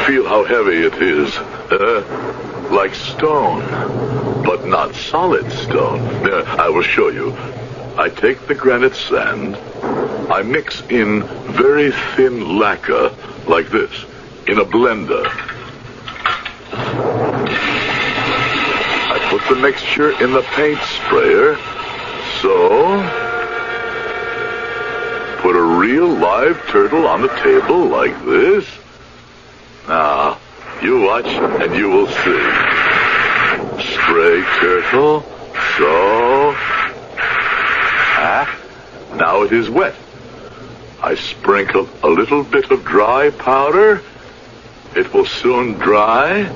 feel how heavy it is. Like stone, but not solid stone. I will show you. I take the granite sand, I mix in very thin lacquer, like this, in a blender. I put the mixture in the paint sprayer, so... Put a real live turtle on the table like this. Now, you watch and you will see. Spray turtle, so... Now it is wet. I sprinkle a little bit of dry powder. It will soon dry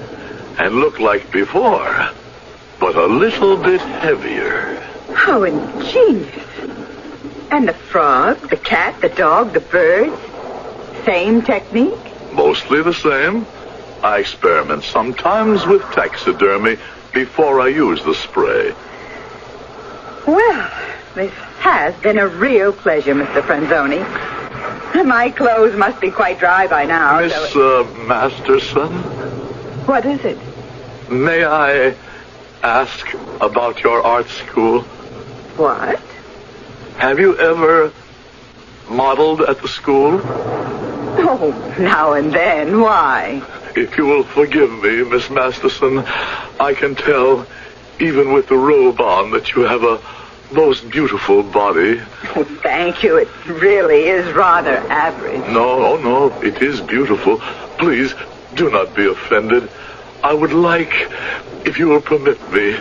and look like before, but a little bit heavier. How ingenious. And the frog, the cat, the dog, the birds? Same technique? Mostly the same. I experiment sometimes with taxidermy before I use the spray. Well, this has been a real pleasure, Mr. Franzoni. My clothes must be quite dry by now. Miss Masterson? What is it? May I ask about your art school? What? Have you ever modeled at the school? Oh, now and then. Why? If you will forgive me, Miss Masterson, I can tell, even with the robe on, that you have a most beautiful body. Oh, thank you. It really is rather average. No, it is beautiful. Please, do not be offended. I would like, if you will permit me,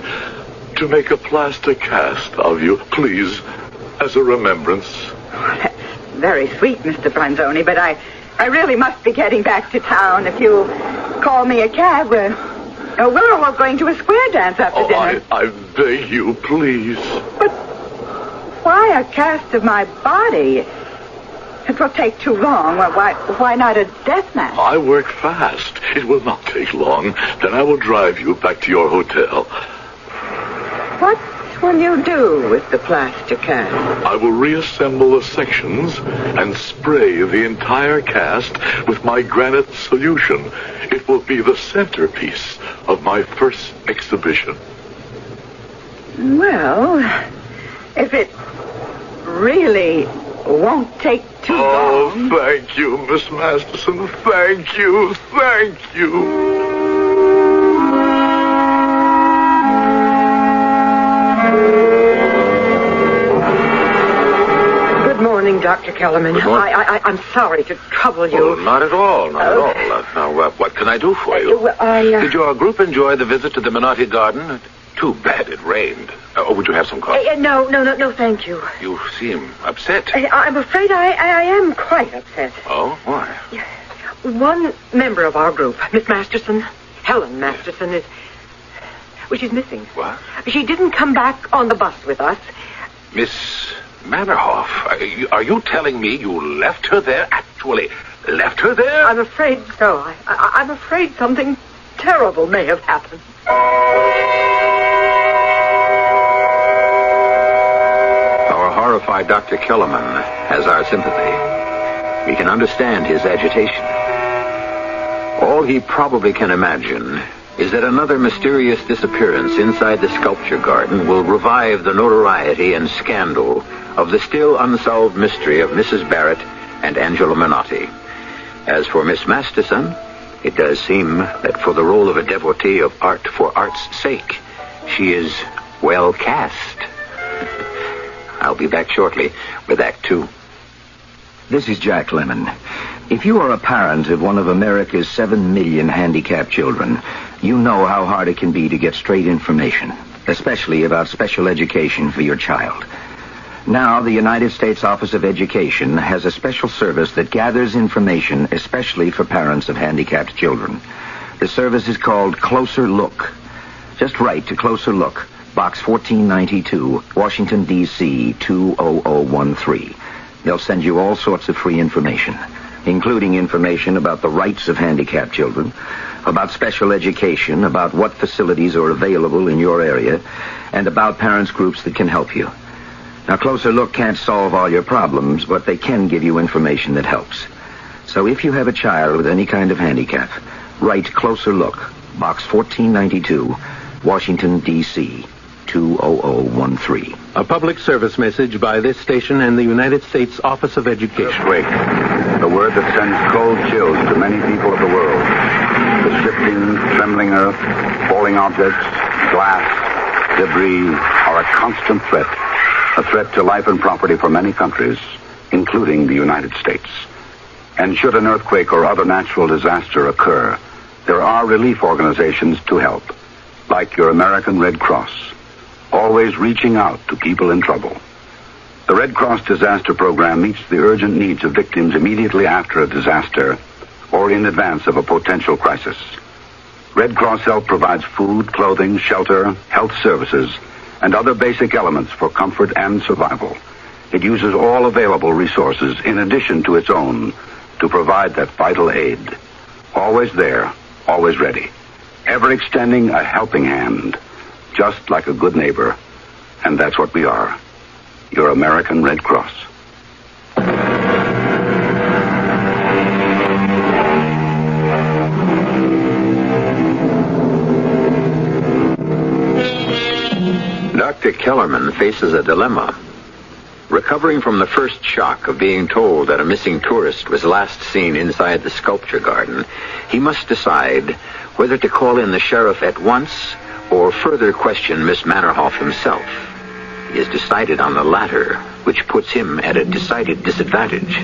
to make a plaster cast of you, please, as a remembrance. That's very sweet, Mr. Franzoni, but I really must be getting back to town. If you call me a cab, we're all going to a square dance after dinner. I beg you, please. But why a cast of my body? It will take too long. Why not a death match? I work fast. It will not take long. Then I will drive you back to your hotel. What will you do with the plaster cast? I will reassemble the sections and spray the entire cast with my granite solution. It will be the centerpiece of my first exhibition. Well, if it really won't take too long. Oh, thank you, Miss Masterson. Thank you. Thank you. Good morning, Dr. Kellerman. Good morning. I'm sorry to trouble you. Oh, not at all, not at all. Now, what can I do for you? Did your group enjoy the visit to the Menotti Garden? Too bad it rained. Would you have some coffee? No, thank you. You seem upset. I'm afraid I am quite upset. Oh, why? One member of our group, Miss Masterson, Helen Masterson, she's missing. What? She didn't come back on the bus with us. Miss Mannerhoff, are you telling me you left her there? Actually, left her there? I'm afraid so. I'm afraid something terrible may have happened. Our horrified Dr. Kellerman has our sympathy. We can understand his agitation. All he probably can imagine is that another mysterious disappearance inside the sculpture garden will revive the notoriety and scandal of the still unsolved mystery of Mrs. Barrett and Angela Menotti. As for Miss Masterson, it does seem that for the role of a devotee of art for art's sake, she is well cast. I'll be back shortly with Act 2. This is Jack Lemmon. If you are a parent of one of America's 7 million handicapped children, you know how hard it can be to get straight information, especially about special education for your child. Now, the United States Office of Education has a special service that gathers information especially for parents of handicapped children. The service is called Closer Look. Just write to Closer Look, Box 1492, Washington, D.C. 20013. They'll send you all sorts of free information, including information about the rights of handicapped children, about special education, about what facilities are available in your area, and about parents' groups that can help you. Now, Closer Look can't solve all your problems, but they can give you information that helps. So if you have a child with any kind of handicap, write Closer Look, Box 1492, Washington, D.C. 20013. A public service message by this station and the United States Office of Education. Earthquake, the word that sends cold chills to many people of the world. The shifting, trembling earth, falling objects, glass, debris are a constant threat. A threat to life and property for many countries, including the United States. And should an earthquake or other natural disaster occur, there are relief organizations to help, like your American Red Cross, always reaching out to people in trouble. The Red Cross Disaster Program meets the urgent needs of victims immediately after a disaster or in advance of a potential crisis. Red Cross Help provides food, clothing, shelter, health services, and other basic elements for comfort and survival. It uses all available resources in addition to its own to provide that vital aid. Always there, always ready. Ever extending a helping hand, just like a good neighbor. And that's what we are. Your American Red Cross. Dr. Kellerman faces a dilemma. Recovering from the first shock of being told that a missing tourist was last seen inside the sculpture garden, he must decide whether to call in the sheriff at once or further question Miss Mannerhoff himself. He has decided on the latter, which puts him at a decided disadvantage.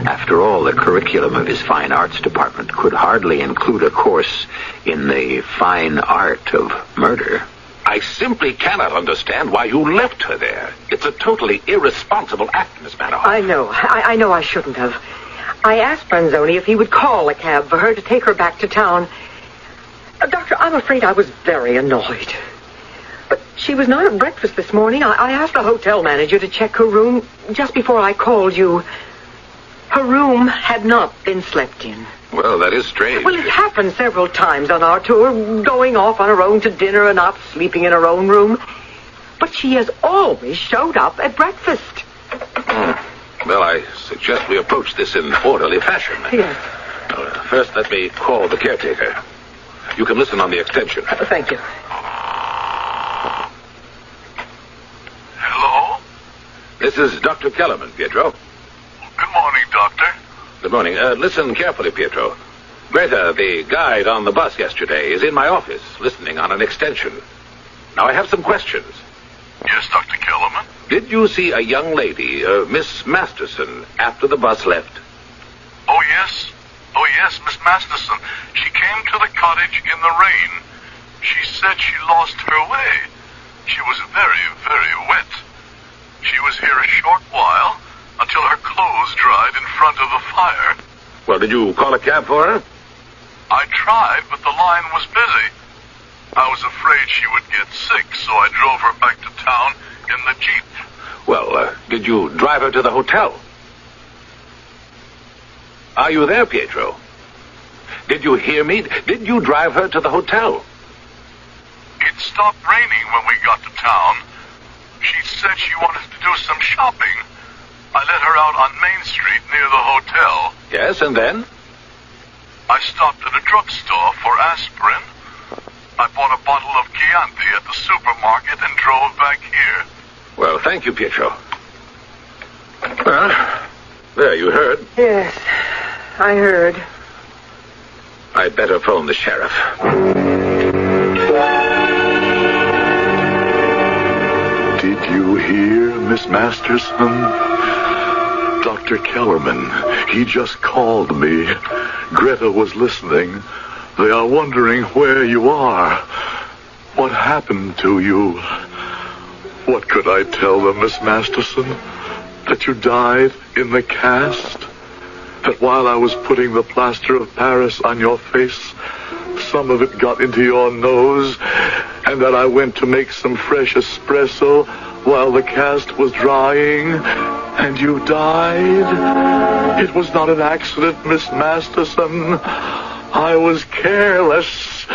After all, the curriculum of his fine arts department could hardly include a course in the fine art of murder. I simply cannot understand why you left her there. It's a totally irresponsible act, Miss Mannerhoff. I know I shouldn't have. I asked Franzoni if he would call a cab for her to take her back to town. Doctor, I'm afraid I was very annoyed. But she was not at breakfast this morning. I asked the hotel manager to check her room just before I called you. Her room had not been slept in. Well, that is strange. Well, it happened several times on our tour, going off on her own to dinner and not sleeping in her own room. But she has always showed up at breakfast. Well, I suggest we approach this in orderly fashion. Yes. First, let me call the caretaker. You can listen on the extension. Thank you. Hello? This is Dr. Kellerman, Pietro. Good morning, Doctor. Good morning. Listen carefully, Pietro. Greta, the guide on the bus yesterday, is in my office, listening on an extension. Now, I have some questions. Yes, Dr. Kellerman? Did you see a young lady, Miss Masterson, after the bus left? Oh, yes. Oh, yes, Miss Masterson. She came to the cottage in the rain. She said she lost her way. She was very, very wet. She was here a short while until her clothes dried in front of the fire. Well, did you call a cab for her? I tried, but the line was busy. I was afraid she would get sick, so I drove her back to town in the Jeep. Well, did you drive her to the hotel? Are you there, Pietro? Did you hear me? Did you drive her to the hotel? It stopped raining when we got to town. She said she wanted to do some shopping. I let her out on Main Street near the hotel. Yes, and then? I stopped at a drugstore for aspirin. I bought a bottle of Chianti at the supermarket and drove back here. Well, thank you, Pietro. Well, there, you heard. Yes, I heard. I'd better phone the sheriff. Did you hear, Miss Masterson? Dr. Kellerman, he just called me. Greta was listening. They are wondering where you are. What happened to you? What could I tell them, Miss Masterson? That you died in the cast? That while I was putting the plaster of Paris on your face, some of it got into your nose, and that I went to make some fresh espresso while the cast was drying, and you died? It was not an accident, Miss Masterson. I was careless.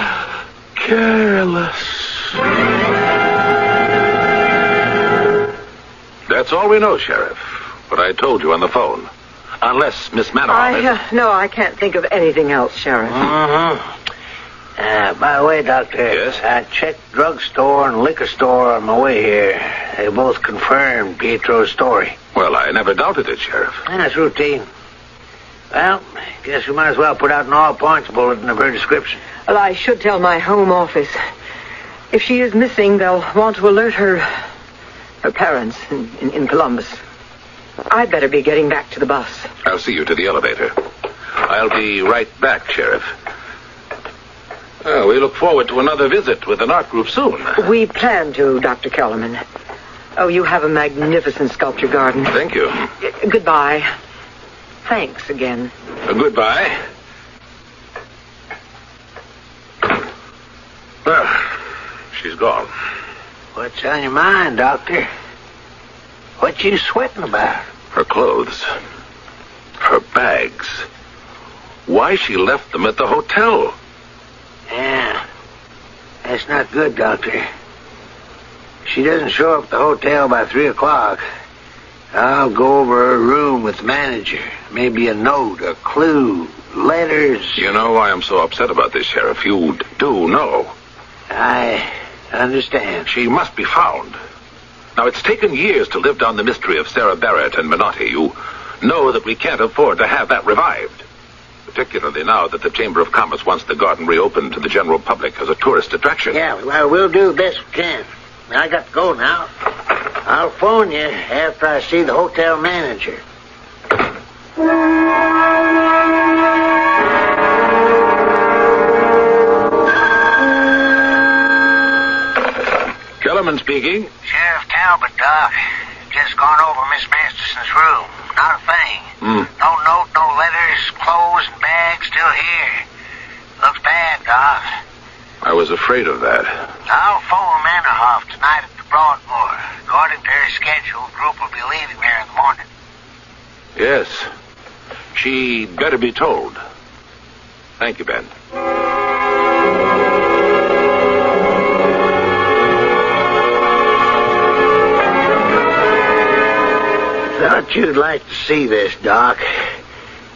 That's all we know, Sheriff. What I told you on the phone. Unless Miss Manoff... No, I can't think of anything else, Sheriff. By the way, Doctor. Yes? I checked drugstore and liquor store on my way here. They both confirmed Pietro's story. Well, I never doubted it, Sheriff. That's routine. Well, guess we might as well put out an all-points bulletin of her description. Well, I should tell my home office. If she is missing, they'll want to alert her parents in Columbus. I'd better be getting back to the bus. I'll see you to the elevator. I'll be right back, Sheriff. Well, we look forward to another visit with an art group soon. We plan to, Dr. Kellerman. Oh, you have a magnificent sculpture garden. Thank you. Goodbye. Thanks again. Goodbye. Well, she's gone. What's on your mind, Doctor? What you sweating about? Her clothes. Her bags. Why she left them at the hotel. Yeah. That's not good, Doctor. She doesn't show up at the hotel by 3 o'clock. I'll go over her room with the manager. Maybe a note, a clue, letters. You know why I'm so upset about this, Sheriff. You do know. I understand. She must be found. Now, it's taken years to live down the mystery of Sarah Barrett and Menotti. You know that we can't afford to have that revived. Particularly now that the Chamber of Commerce wants the garden reopened to the general public as a tourist attraction. Yeah, well, we'll do the best we can. I got to go now. I'll phone you after I see the hotel manager. Kellerman speaking. Sheriff Talbot, Doc. Just gone over Miss Masterson's room. Not a thing. No note, no letters, clothes and bags still here. Looks bad, Doc. I was afraid of that. I'll phone Manoff tonight at the Broadmoor. According to her schedule, the group will be leaving there in the morning. Yes. She better be told. Thank you, Ben. Thought you'd like to see this, Doc.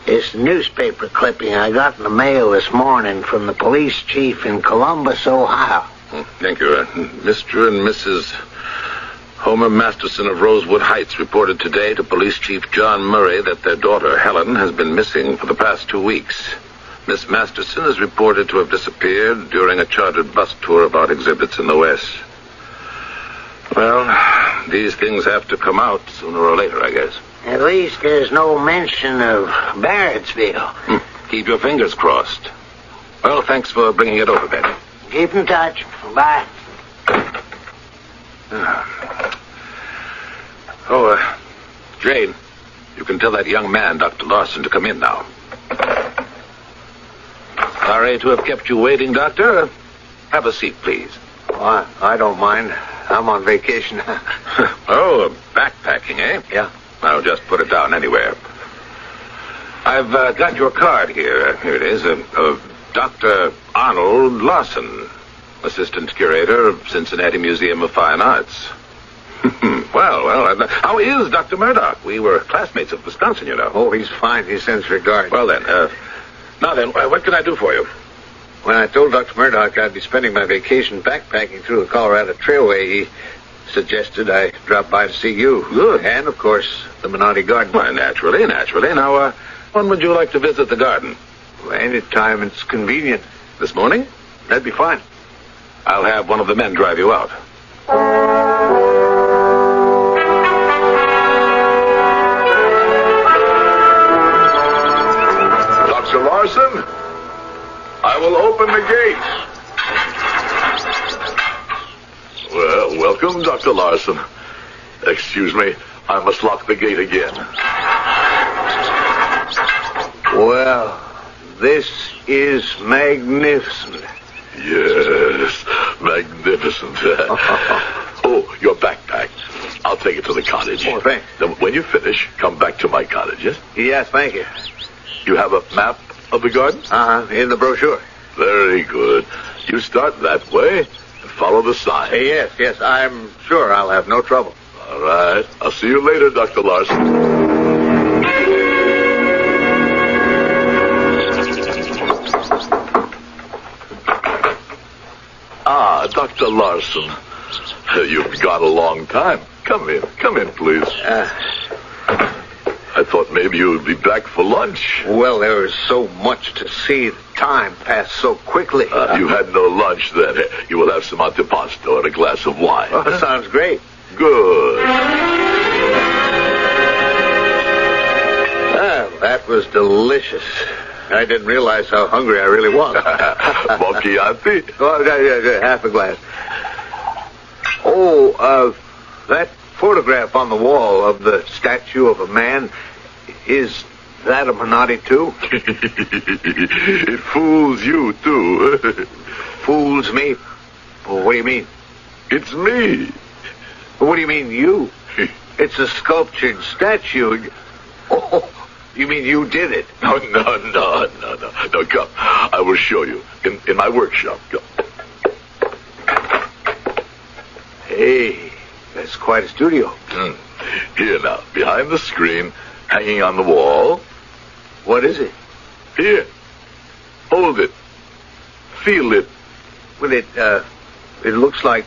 It's a newspaper clipping I got in the mail this morning from the police chief in Columbus, Ohio. Thank you. Mr. and Mrs. Homer Masterson of Rosewood Heights reported today to Police Chief John Murray that their daughter, Helen, has been missing for the past 2 weeks. Miss Masterson is reported to have disappeared during a chartered bus tour about exhibits in the West. Well, these things have to come out sooner or later, I guess. At least there's no mention of Barrettsville. Keep your fingers crossed. Well, thanks for bringing it over, Ben. Keep in touch. Bye. Jane, you can tell that young man, Dr. Larson, to come in now. Sorry to have kept you waiting, Doctor. Have a seat, please. Well, I don't mind. I'm on vacation. Oh, backpacking, eh? Yeah. I'll just put it down anywhere. I've got your card here. Here it is. Dr. Arnold Larson, Assistant Curator of Cincinnati Museum of Fine Arts. Well, how is Dr. Murdoch? We were classmates at Wisconsin, you know. Oh, he's fine. He sends regards. Well, then, what can I do for you? When I told Dr. Murdoch I'd be spending my vacation backpacking through the Colorado Trailway, he suggested I drop by to see you. Good. And, of course, the Menotti Garden. Well, naturally. Now, when would you like to visit the garden? Well, any time it's convenient. This morning? That'd be fine. I'll have one of the men drive you out. Dr. Larson, I will open the gate. Well, welcome, Dr. Larson. Excuse me, I must lock the gate again. Well, this is magnificent. Yes, magnificent. Oh, your backpack. I'll take it to the cottage. Oh, thanks. Then when you finish, come back to my cottage, yes? Yes, thank you. You have a map of the garden? In the brochure. Very good. You start that way and follow the sign. Yes, I'm sure I'll have no trouble. All right. I'll see you later, Dr. Larson. Dr. Larson, you've got a long time. Come in, please. I thought maybe you would be back for lunch. Well, there is so much to see. The time passed so quickly. You had no lunch then. You will have some antipasto and a glass of wine. Oh, that sounds great. Good. That was delicious. I didn't realize how hungry I really was. Macchiati? Oh, yeah, half a glass. Oh, that photograph on the wall of the statue of a man, is that a Menotti, too? It fools you, too. Fools me? Well, what do you mean? It's me. What do you mean, you? It's a sculptured statue. Oh, you mean you did it? No, come. I will show you in my workshop. Come. Hey, that's quite a studio. Here now, behind the screen, hanging on the wall. What is it? Here. Hold it. Feel it. Well, it looks like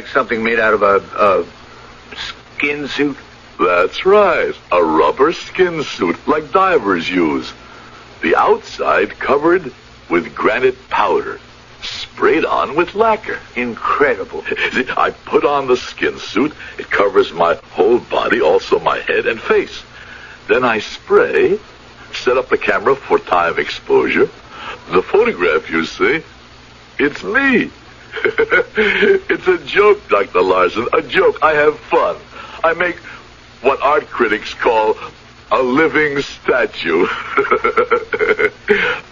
something made out of a skin suit. That's right. A rubber skin suit like divers use. The outside covered with granite powder, sprayed on with lacquer. Incredible. See, I put on the skin suit. It covers my whole body, also my head and face. Then I spray, set up the camera for time exposure. The photograph, you see, it's me. It's a joke, Dr. Larson, a joke. I have fun. I make what art critics call a living statue.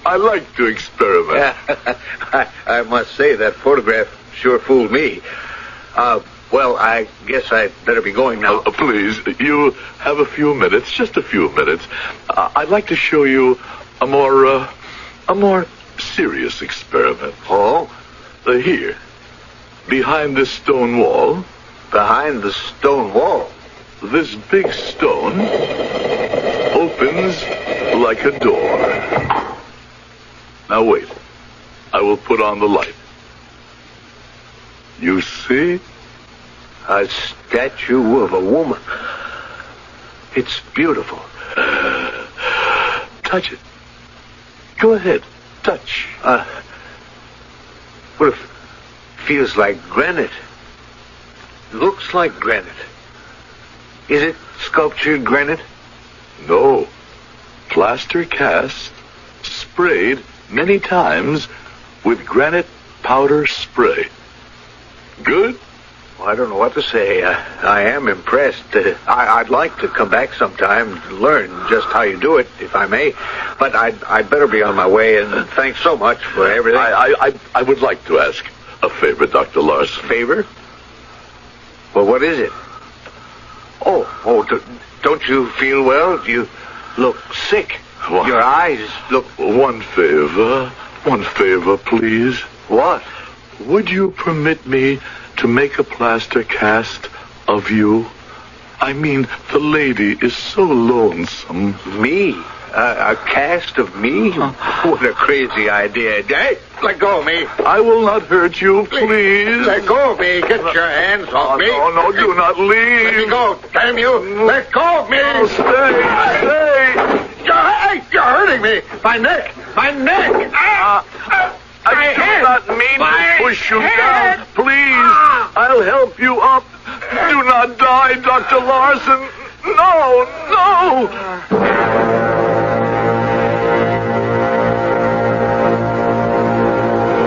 I like to experiment. I must say that photograph sure fooled me. Well, I guess I'd better be going now. Please, you have a few minutes, just a few minutes. I'd like to show you a more serious experiment. Oh? Here, behind this stone wall. Behind the stone wall? This big stone opens like a door. Now wait. I will put on the light. You see? A statue of a woman. It's beautiful. Touch it. Go ahead. Touch. Well, it feels like granite. Looks like granite. Is it sculptured granite? No. Plaster cast, sprayed many times with granite powder spray. Good? Well, I don't know what to say. I am impressed. I'd like to come back sometime to learn just how you do it, if I may. But I'd better be on my way, and thanks so much for everything. I would like to ask a favor, Dr. Larson. Favor? Well, what is it? Don't you feel well? You look sick. What? Your eyes look... One favor, please. What? Would you permit me to make a plaster cast of you? I mean, the lady is so lonesome. Me? A cast of me? What a crazy idea. Hey, let go of me. I will not hurt you, please. Let go of me. Get your hands off me. No, do not leave. Let me go. Damn you. Let go of me. Oh, stay. You're hurting me. My neck. I do not mean to push you down. Please, I'll help you up. Do not die, Dr. Larson. No.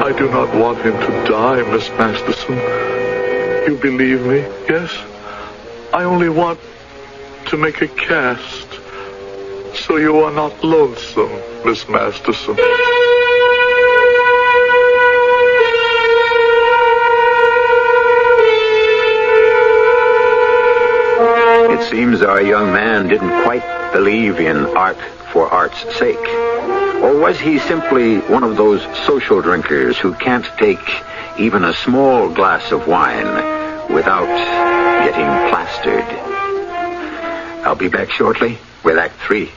I do not want him to die, Miss Masterson. You believe me, yes? I only want to make a cast so you are not lonesome, Miss Masterson. It seems our young man didn't quite believe in art for art's sake. Or was he simply one of those social drinkers who can't take even a small glass of wine without getting plastered? I'll be back shortly with Act 3.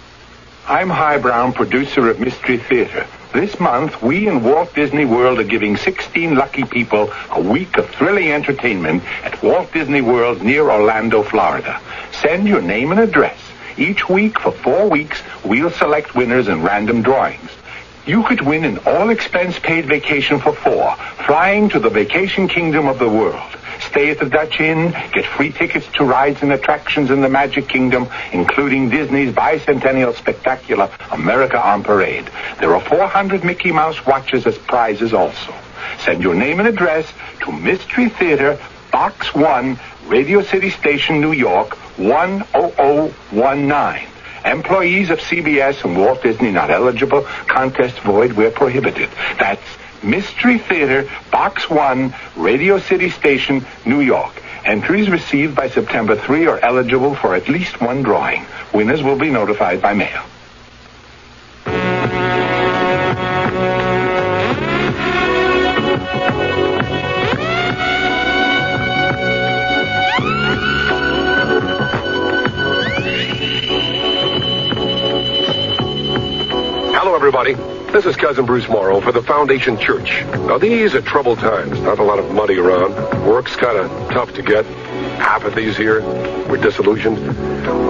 I'm High Brown, producer of Mystery Theater. This month, we in Walt Disney World are giving 16 lucky people a week of thrilling entertainment at Walt Disney World near Orlando, Florida. Send your name and address. Each week for 4 weeks, we'll select winners in random drawings. You could win an all-expense-paid vacation for 4, flying to the vacation kingdom of the world. Stay at the Dutch Inn, get free tickets to rides and attractions in the Magic Kingdom, including Disney's bicentennial spectacular America on Parade. There are 400 Mickey Mouse watches as prizes also. Send your name and address to Mystery Theater, Box 1, Radio City Station, New York, 10019. Employees of CBS and Walt Disney not eligible. Contest void where prohibited. That's Mystery Theater, Box 1, Radio City Station, New York. Entries received by September 3 are eligible for at least one drawing. Winners will be notified by mail. Hello, everybody. This is Cousin Bruce Morrow for the Foundation Church. Now, these are troubled times. Not a lot of money around. Work's kind of tough to get. Apathy's here. We're disillusioned.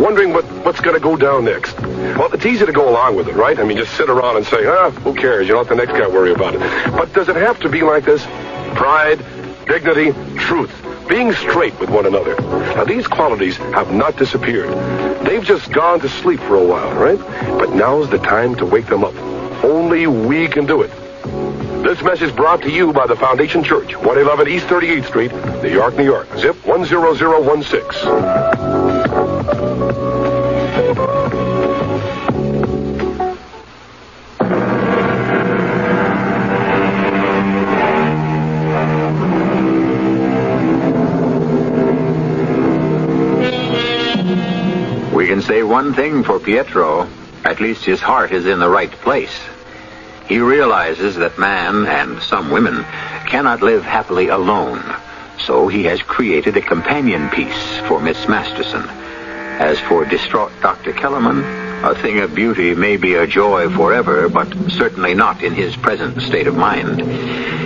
Wondering what's going to go down next. Well, it's easy to go along with it, right? I mean, just sit around and say, who cares? You don't let the next guy worry about it. But does it have to be like this? Pride, dignity, truth. Being straight with one another. Now, these qualities have not disappeared. They've just gone to sleep for a while, right? But now's the time to wake them up. Only we can do it. This message brought to you by the Foundation Church, 111 East 38th Street, New York, New York. Zip 10016. We can say one thing for Pietro. At least his heart is in the right place. He realizes that man, and some women, cannot live happily alone. So he has created a companion piece for Miss Masterson. As for distraught Dr. Kellerman, a thing of beauty may be a joy forever, but certainly not in his present state of mind.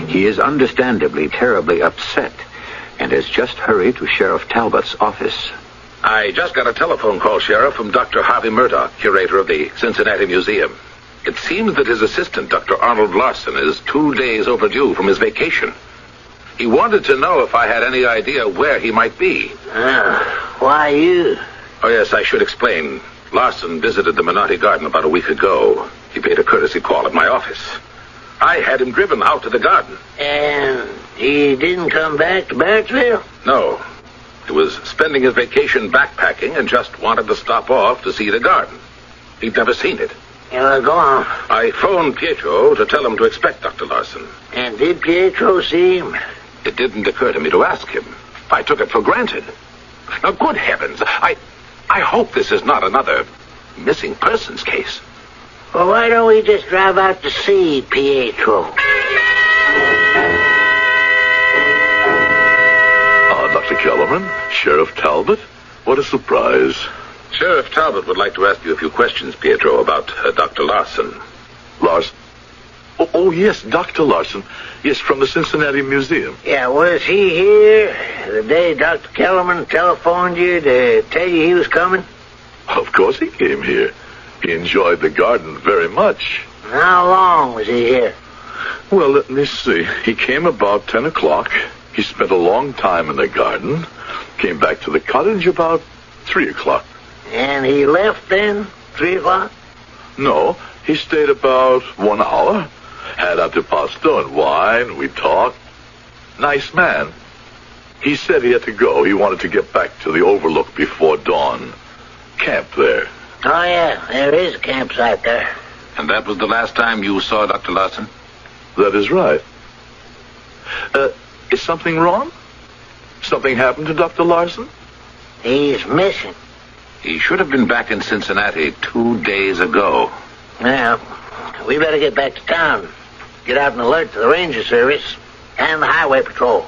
He is understandably terribly upset, and has just hurried to Sheriff Talbot's office. I just got a telephone call, Sheriff, from Dr. Harvey Murdoch, curator of the Cincinnati Museum. It seems that his assistant, Dr. Arnold Larson, is 2 days overdue from his vacation. He wanted to know if I had any idea where he might be. Why you? Oh, yes, I should explain. Larson visited the Menotti garden about a week ago. He paid a courtesy call at my office. I had him driven out to the garden. And he didn't come back to Barrettsville? No. He was spending his vacation backpacking and just wanted to stop off to see the garden. He'd never seen it. Go on. I phoned Pietro to tell him to expect Dr. Larson. And did Pietro see him? It didn't occur to me to ask him. I took it for granted. Now, good heavens, I hope this is not another missing persons case. Well, why don't we just drive out to see Pietro? Dr. Kellerman, Sheriff Talbot, what a surprise. Sheriff Talbot would like to ask you a few questions, Pietro, about Dr. Larson. Larson? Oh, yes, Dr. Larson. Yes, from the Cincinnati Museum. Yeah, was he here the day Dr. Kellerman telephoned you to tell you he was coming? Of course he came here. He enjoyed the garden very much. How long was he here? Well, let me see. He came about 10 o'clock. He spent a long time in the garden. Came back to the cottage about 3 o'clock. And he left then? 3 o'clock? No, he stayed about 1 hour. Had antipasto and wine. We talked. Nice man. He said he had to go. He wanted to get back to the overlook before dawn. Camp there. Oh, yeah. There is a campsite there. And that was the last time you saw Dr. Larson? That is right. Is something wrong? Something happened to Dr. Larson? He's missing. He should have been back in Cincinnati 2 days ago. Well, we better get back to town. Get out and alert to the Ranger Service and the Highway Patrol.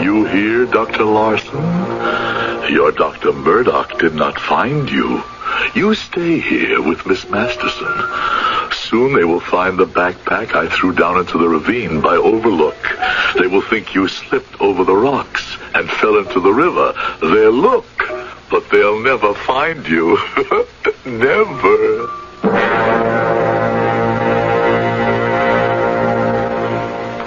You hear, Dr. Larson? Your Dr. Murdoch did not find you. You stay here with Miss Masterson. Soon they will find the backpack I threw down into the ravine by Overlook. They will think you slipped over the rocks and fell into the river. They'll look, but they'll never find you. Never.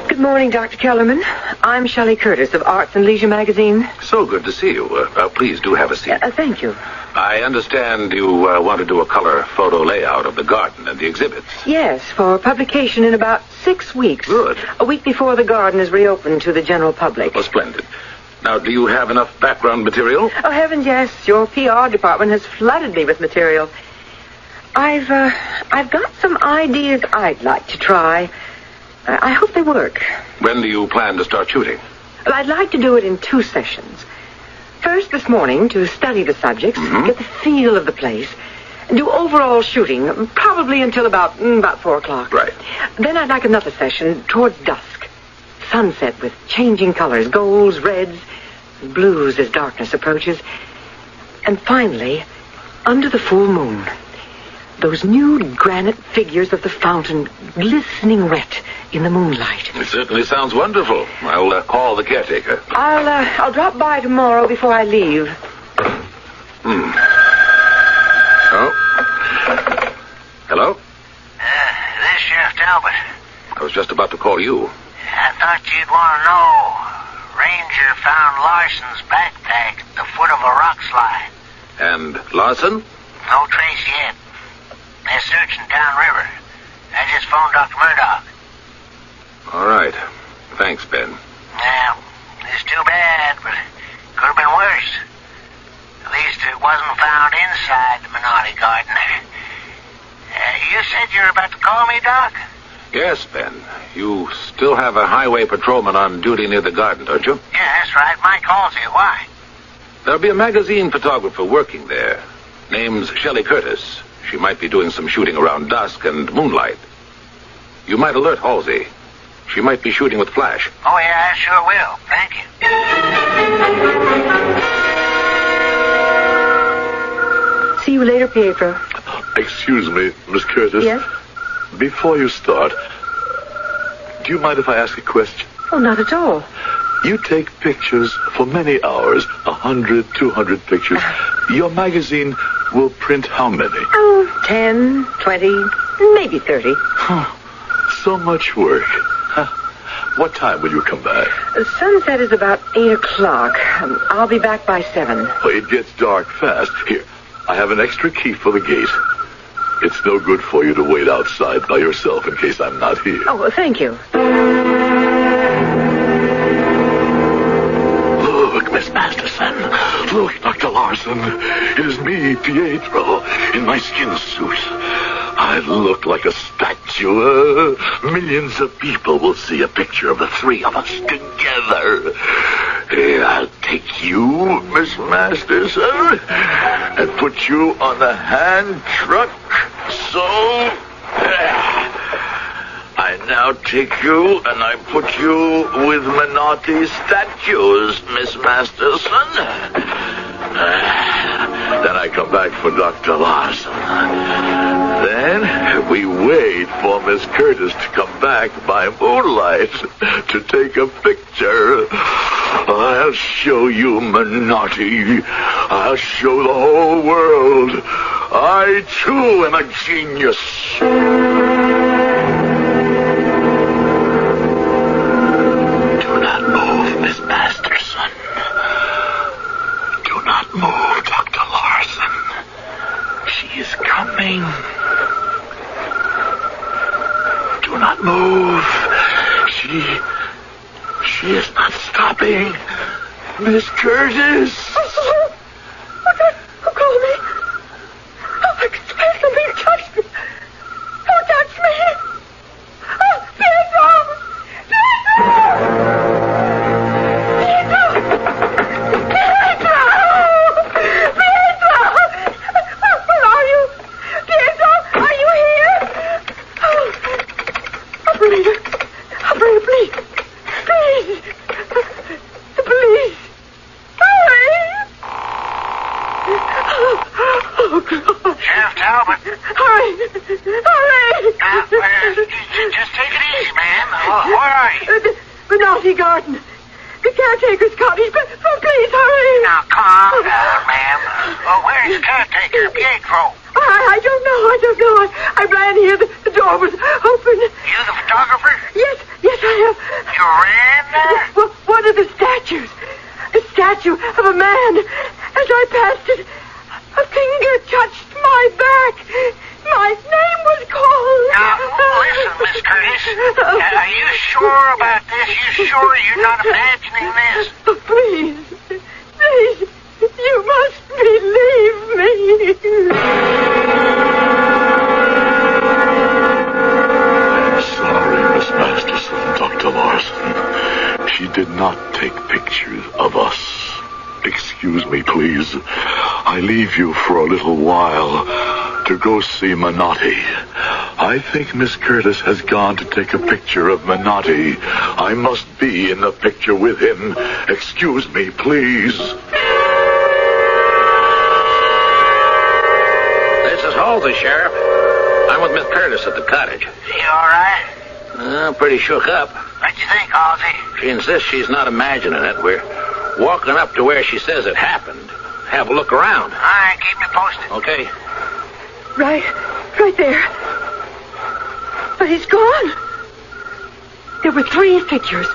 Good morning, Dr. Kellerman. I'm Shelley Curtis of Arts and Leisure magazine. So good to see you. Please do have a seat. Thank you. I understand you want to do a color photo layout of the garden and the exhibits. Yes, for publication in about 6 weeks. Good. A week before the garden is reopened to the general public. Oh, splendid. Now, do you have enough background material? Oh, heavens, yes. Your PR department has flooded me with material. I've got some ideas I'd like to try. I hope they work. When do you plan to start shooting? Well, I'd like to do it in 2 sessions. First this morning to study the subjects, get the feel of the place, and do overall shooting, probably until about 4 o'clock. Right. Then I'd like another session towards dusk. Sunset with changing colors, golds, reds, and blues as darkness approaches. And finally, under the full moon, those nude granite figures of the fountain glistening wet in the moonlight. It certainly sounds wonderful. I'll call the caretaker. I'll drop by tomorrow before I leave. Oh. Hello? This is Sheriff Talbot. I was just about to call you. I thought you'd want to know. Ranger found Larson's backpack at the foot of a rock slide. And Larson? No trace yet. They're searching downriver. I just phoned Dr. Murdoch. All right. Thanks, Ben. Well, it's too bad, but it could have been worse. At least it wasn't found inside the Menotti garden. You said you were about to call me, Doc? Yes, Ben. You still have a highway patrolman on duty near the garden, don't you? Yeah, that's right. Mike calls here. Why? There'll be a magazine photographer working there. Name's Shelley Curtis. She might be doing some shooting around dusk and moonlight. You might alert Halsey. She might be shooting with flash. Oh, yeah, I sure will. Thank you. See you later, Pietro. Excuse me, Miss Curtis. Yes? Before you start, do you mind if I ask a question? Oh, not at all. You take pictures for many hours, 100, 200 pictures. Your magazine will print how many? Oh, 10, 20, maybe 30. So much work. What time will you come back? Sunset is about 8 o'clock. I'll be back by 7. Oh, it gets dark fast. Here, I have an extra key for the gate. It's no good for you to wait outside by yourself in case I'm not here. Oh, well, thank you. Look, Miss Masterson. Look, Dr. Larson. It is me, Pietro, in my skin suit. I look like a statue. Millions of people will see a picture of the three of us together. I'll take you, Miss Masterson, and put you on the hand truck. So, I now take you and I put you with Menotti statues, Miss Masterson. Then I come back for Dr. Larson. Then we wait for Miss Curtis to come back by moonlight to take a picture. I'll show you Menotti. I'll show the whole world. I, too, am a genius. Do not move, Miss Masterson. Do not move, Dr. Larson. She is coming. Do not move. She is not stopping. Miss Curtis. Who called me? Oh, excuse me, touch me. Don't touch me. Oh, Pietro! Pietro! Where are you? Pietro, are you here? Oh, operator, please. Please. The police. Hurry. Oh, God. Sheriff Talbot. Hurry. Just take it easy, man. Where are you? The naughty garden. The caretaker's cottage. But please, hurry. Now, calm down, ma'am. Where's the caretaker, Pietro? I don't know. I ran here. The door was open. You the photographer? Yes, I am. You ran there? One of the statues. A statue of a man. As I passed it, a finger touched my back. My name was called. Now, listen, Miss Curtis. Are you sure about this? You sure you're not imagining this? Please. You must believe me. I'm sorry, Miss Masterson, Dr. Larson. She did not take pictures of us. Excuse me, please. I leave you for a little while to go see Menotti. I think Miss Curtis has gone to take a picture of Menotti. I must be in the picture with him. Excuse me, please. This is Halsey, Sheriff. I'm with Miss Curtis at the cottage. You all right? Pretty shook up. What you think, Halsey? She insists she's not imagining it. We're walking up to where she says it happened. Have a look around. All right, keep me posted. Okay. Right there. But he's gone. There were 3 figures.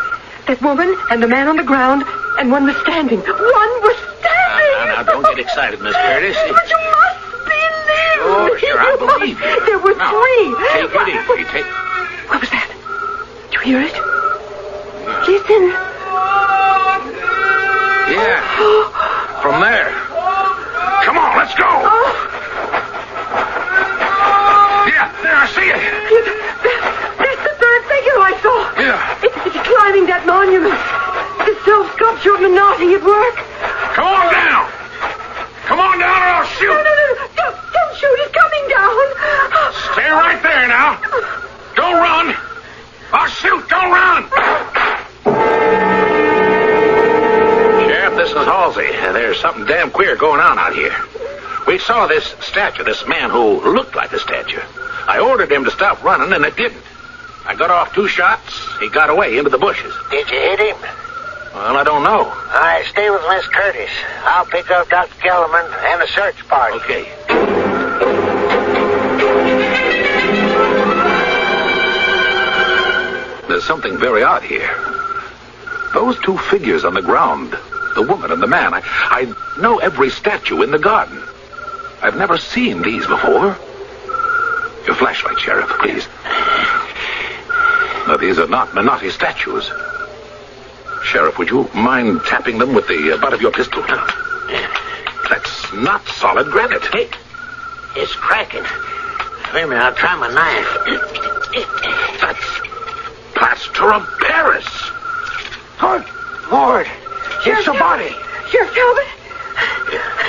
That woman and the man on the ground, and one was standing. One was standing! Now, don't get excited, Miss Curtis. But you must believe me. Sure, I believe you. There were 3. Take it easy. What was that? Did you hear it? Listen. Yeah. From there. Come on, let's go. Yeah, there, I see it. That's the that monument. The self-sculpture of Menotti at work. Come on down! Come on down or I'll shoot! No. Don't shoot. He's coming down. Stay right there now. Don't run. I'll shoot. Don't run. Sheriff, this is Halsey. There's something damn queer going on out here. We saw this statue, this man who looked like a statue. I ordered him to stop running, and it didn't. I got off 2 shots. He got away into the bushes. Did you hit him? Well, I don't know. All right, stay with Miss Curtis. I'll pick up Dr. Kellerman and a search party. Okay. There's something very odd here. Those 2 figures on the ground, the woman and the man, I know every statue in the garden. I've never seen these before. Your flashlight, Sheriff, please. Now, these are not Menotti statues. Sheriff, would you mind tapping them with the butt of your pistol? That's not solid granite. Hey, it's cracking. Wait a minute, I'll try my knife. That's plaster of Paris. Lord, it's a body. Sheriff Talbot.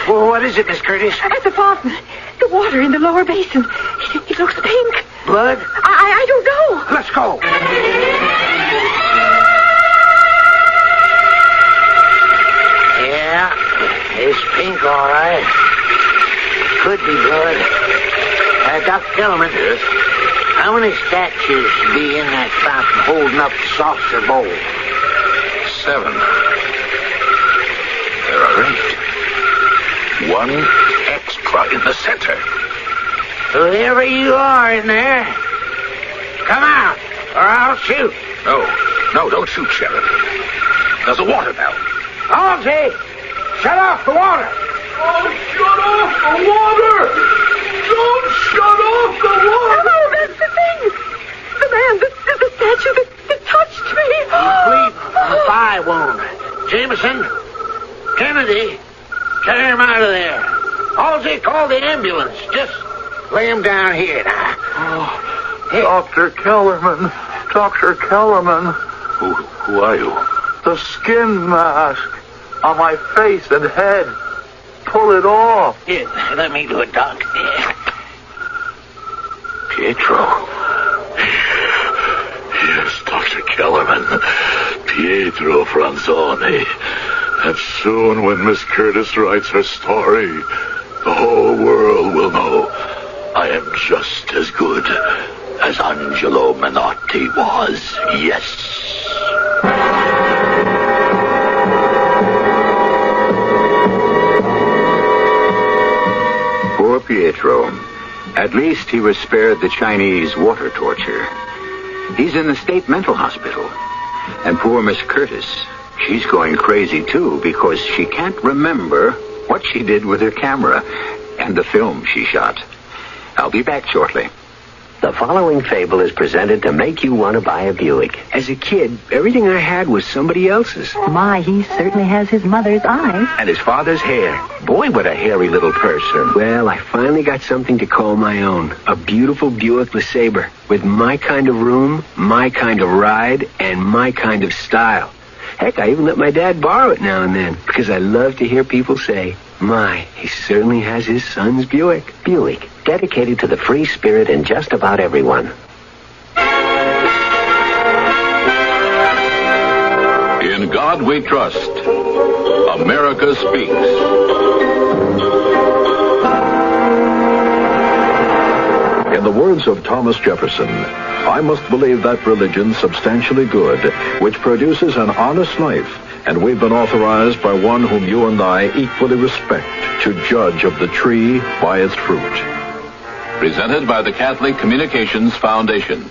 Well, what is it, Miss Curtis? At the fountain. The water in the lower basin. It looks pink. Blood? I don't know. Let's go. Yeah, it's pink, all right. Could be blood. Dr. Kellerman. Yes? How many statues be in that fountain holding up the saucer bowl? 7. There are 8. 1 extra in the center. Whoever you are in there, come out, or I'll shoot. No, don't shoot, Sheriff. There's a water valve. Halsey, shut off the water. Oh, shut off the water! Don't shut off the water! Oh, that's the thing. The man, the statue that touched me. He's bleeding from a thigh wound. Jameson, Kennedy, carry him out of there. Halsey, call the ambulance. Just lay him down here now. Oh, Dr. Kellerman. Dr. Kellerman. Who are you? The skin mask on my face and head. Pull it off. Here, let me do it, Doc. Pietro. Yes, Dr. Kellerman. Pietro Franzoni. And soon when Miss Curtis writes her story, the whole world will know I am just as good as Angelo Menotti was. Yes. Poor Pietro. At least he was spared the Chinese water torture. He's in the state mental hospital. And poor Miss Curtis, she's going crazy too because she can't remember what she did with her camera and the film she shot. I'll be back shortly. The following fable is presented to make you want to buy a Buick. As a kid, everything I had was somebody else's. My, he certainly has his mother's eyes. And his father's hair. Boy, what a hairy little person. Well, I finally got something to call my own. A beautiful Buick LeSabre with my kind of room, my kind of ride, and my kind of style. Heck, I even let my dad borrow it now and then because I love to hear people say, my, he certainly has his son's Buick. Buick, dedicated to the free spirit in just about everyone. In God we trust. America speaks. In the words of Thomas Jefferson, I must believe that religion substantially good, which produces an honest life, and we've been authorized by one whom you and I equally respect to judge of the tree by its fruit. Presented by the Catholic Communications Foundation.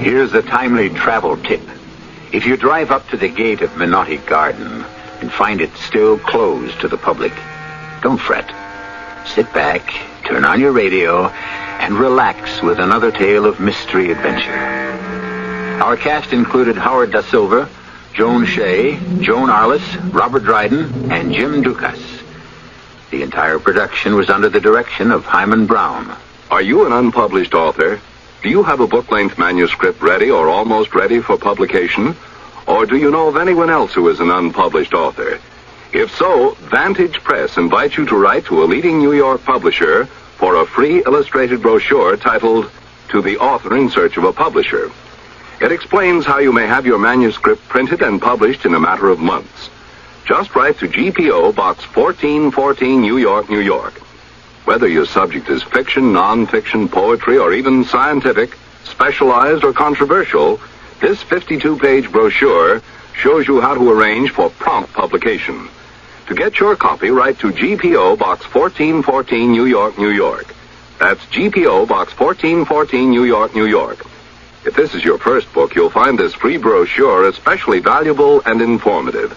Here's a timely travel tip. If you drive up to the gate of Menotti Garden and find it still closed to the public, don't fret. Sit back, turn on your radio, and relax with another tale of mystery adventure. Our cast included Howard Da Silva, Joan Shea, Joan Arliss, Robert Dryden, and Jim Dukas. The entire production was under the direction of Hyman Brown. Are you an unpublished author? Do you have a book-length manuscript ready or almost ready for publication? Or do you know of anyone else who is an unpublished author? If so, Vantage Press invites you to write to a leading New York publisher for a free illustrated brochure titled To the Author in Search of a Publisher. It explains how you may have your manuscript printed and published in a matter of months. Just write to GPO Box 1414, New York, New York. Whether your subject is fiction, non-fiction, poetry, or even scientific, specialized, or controversial, this 52-page brochure shows you how to arrange for prompt publication. To get your copy, write to GPO Box 1414, New York, New York. That's GPO Box 1414, New York, New York. If this is your first book, you'll find this free brochure especially valuable and informative.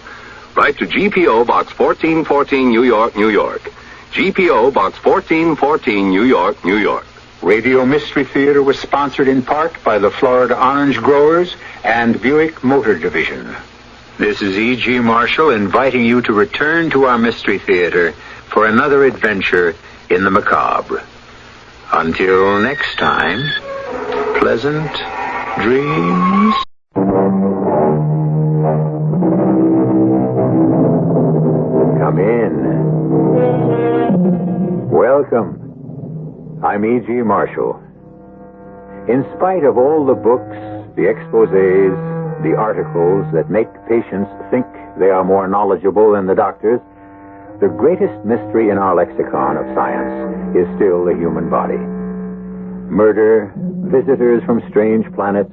Write to GPO Box 1414, New York, New York. GPO Box 1414, New York, New York. Radio Mystery Theater was sponsored in part by the Florida Orange Growers and Buick Motor Division. This is E.G. Marshall inviting you to return to our Mystery Theater for another adventure in the macabre. Until next time, pleasant dreams. Come in. Welcome. I'm E.G. Marshall. In spite of all the books, the exposés, the articles that make patients think they are more knowledgeable than the doctors, the greatest mystery in our lexicon of science is still the human body. Murder, visitors from strange planets,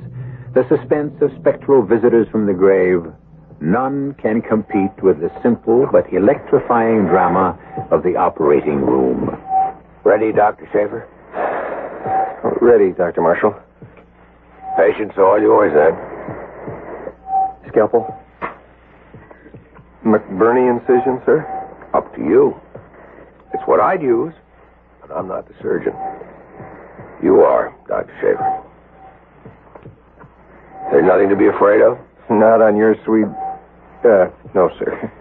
the suspense of spectral visitors from the grave, none can compete with the simple but electrifying drama of the operating room. Ready, Dr. Schaefer? Ready, Dr. Marshall. Patients, all yours, then. Scalpel. McBurney incision, sir? Up to you. It's what I'd use, but I'm not the surgeon. You are, Dr. Schaefer. There's nothing to be afraid of? Not on your sweet... no, sir.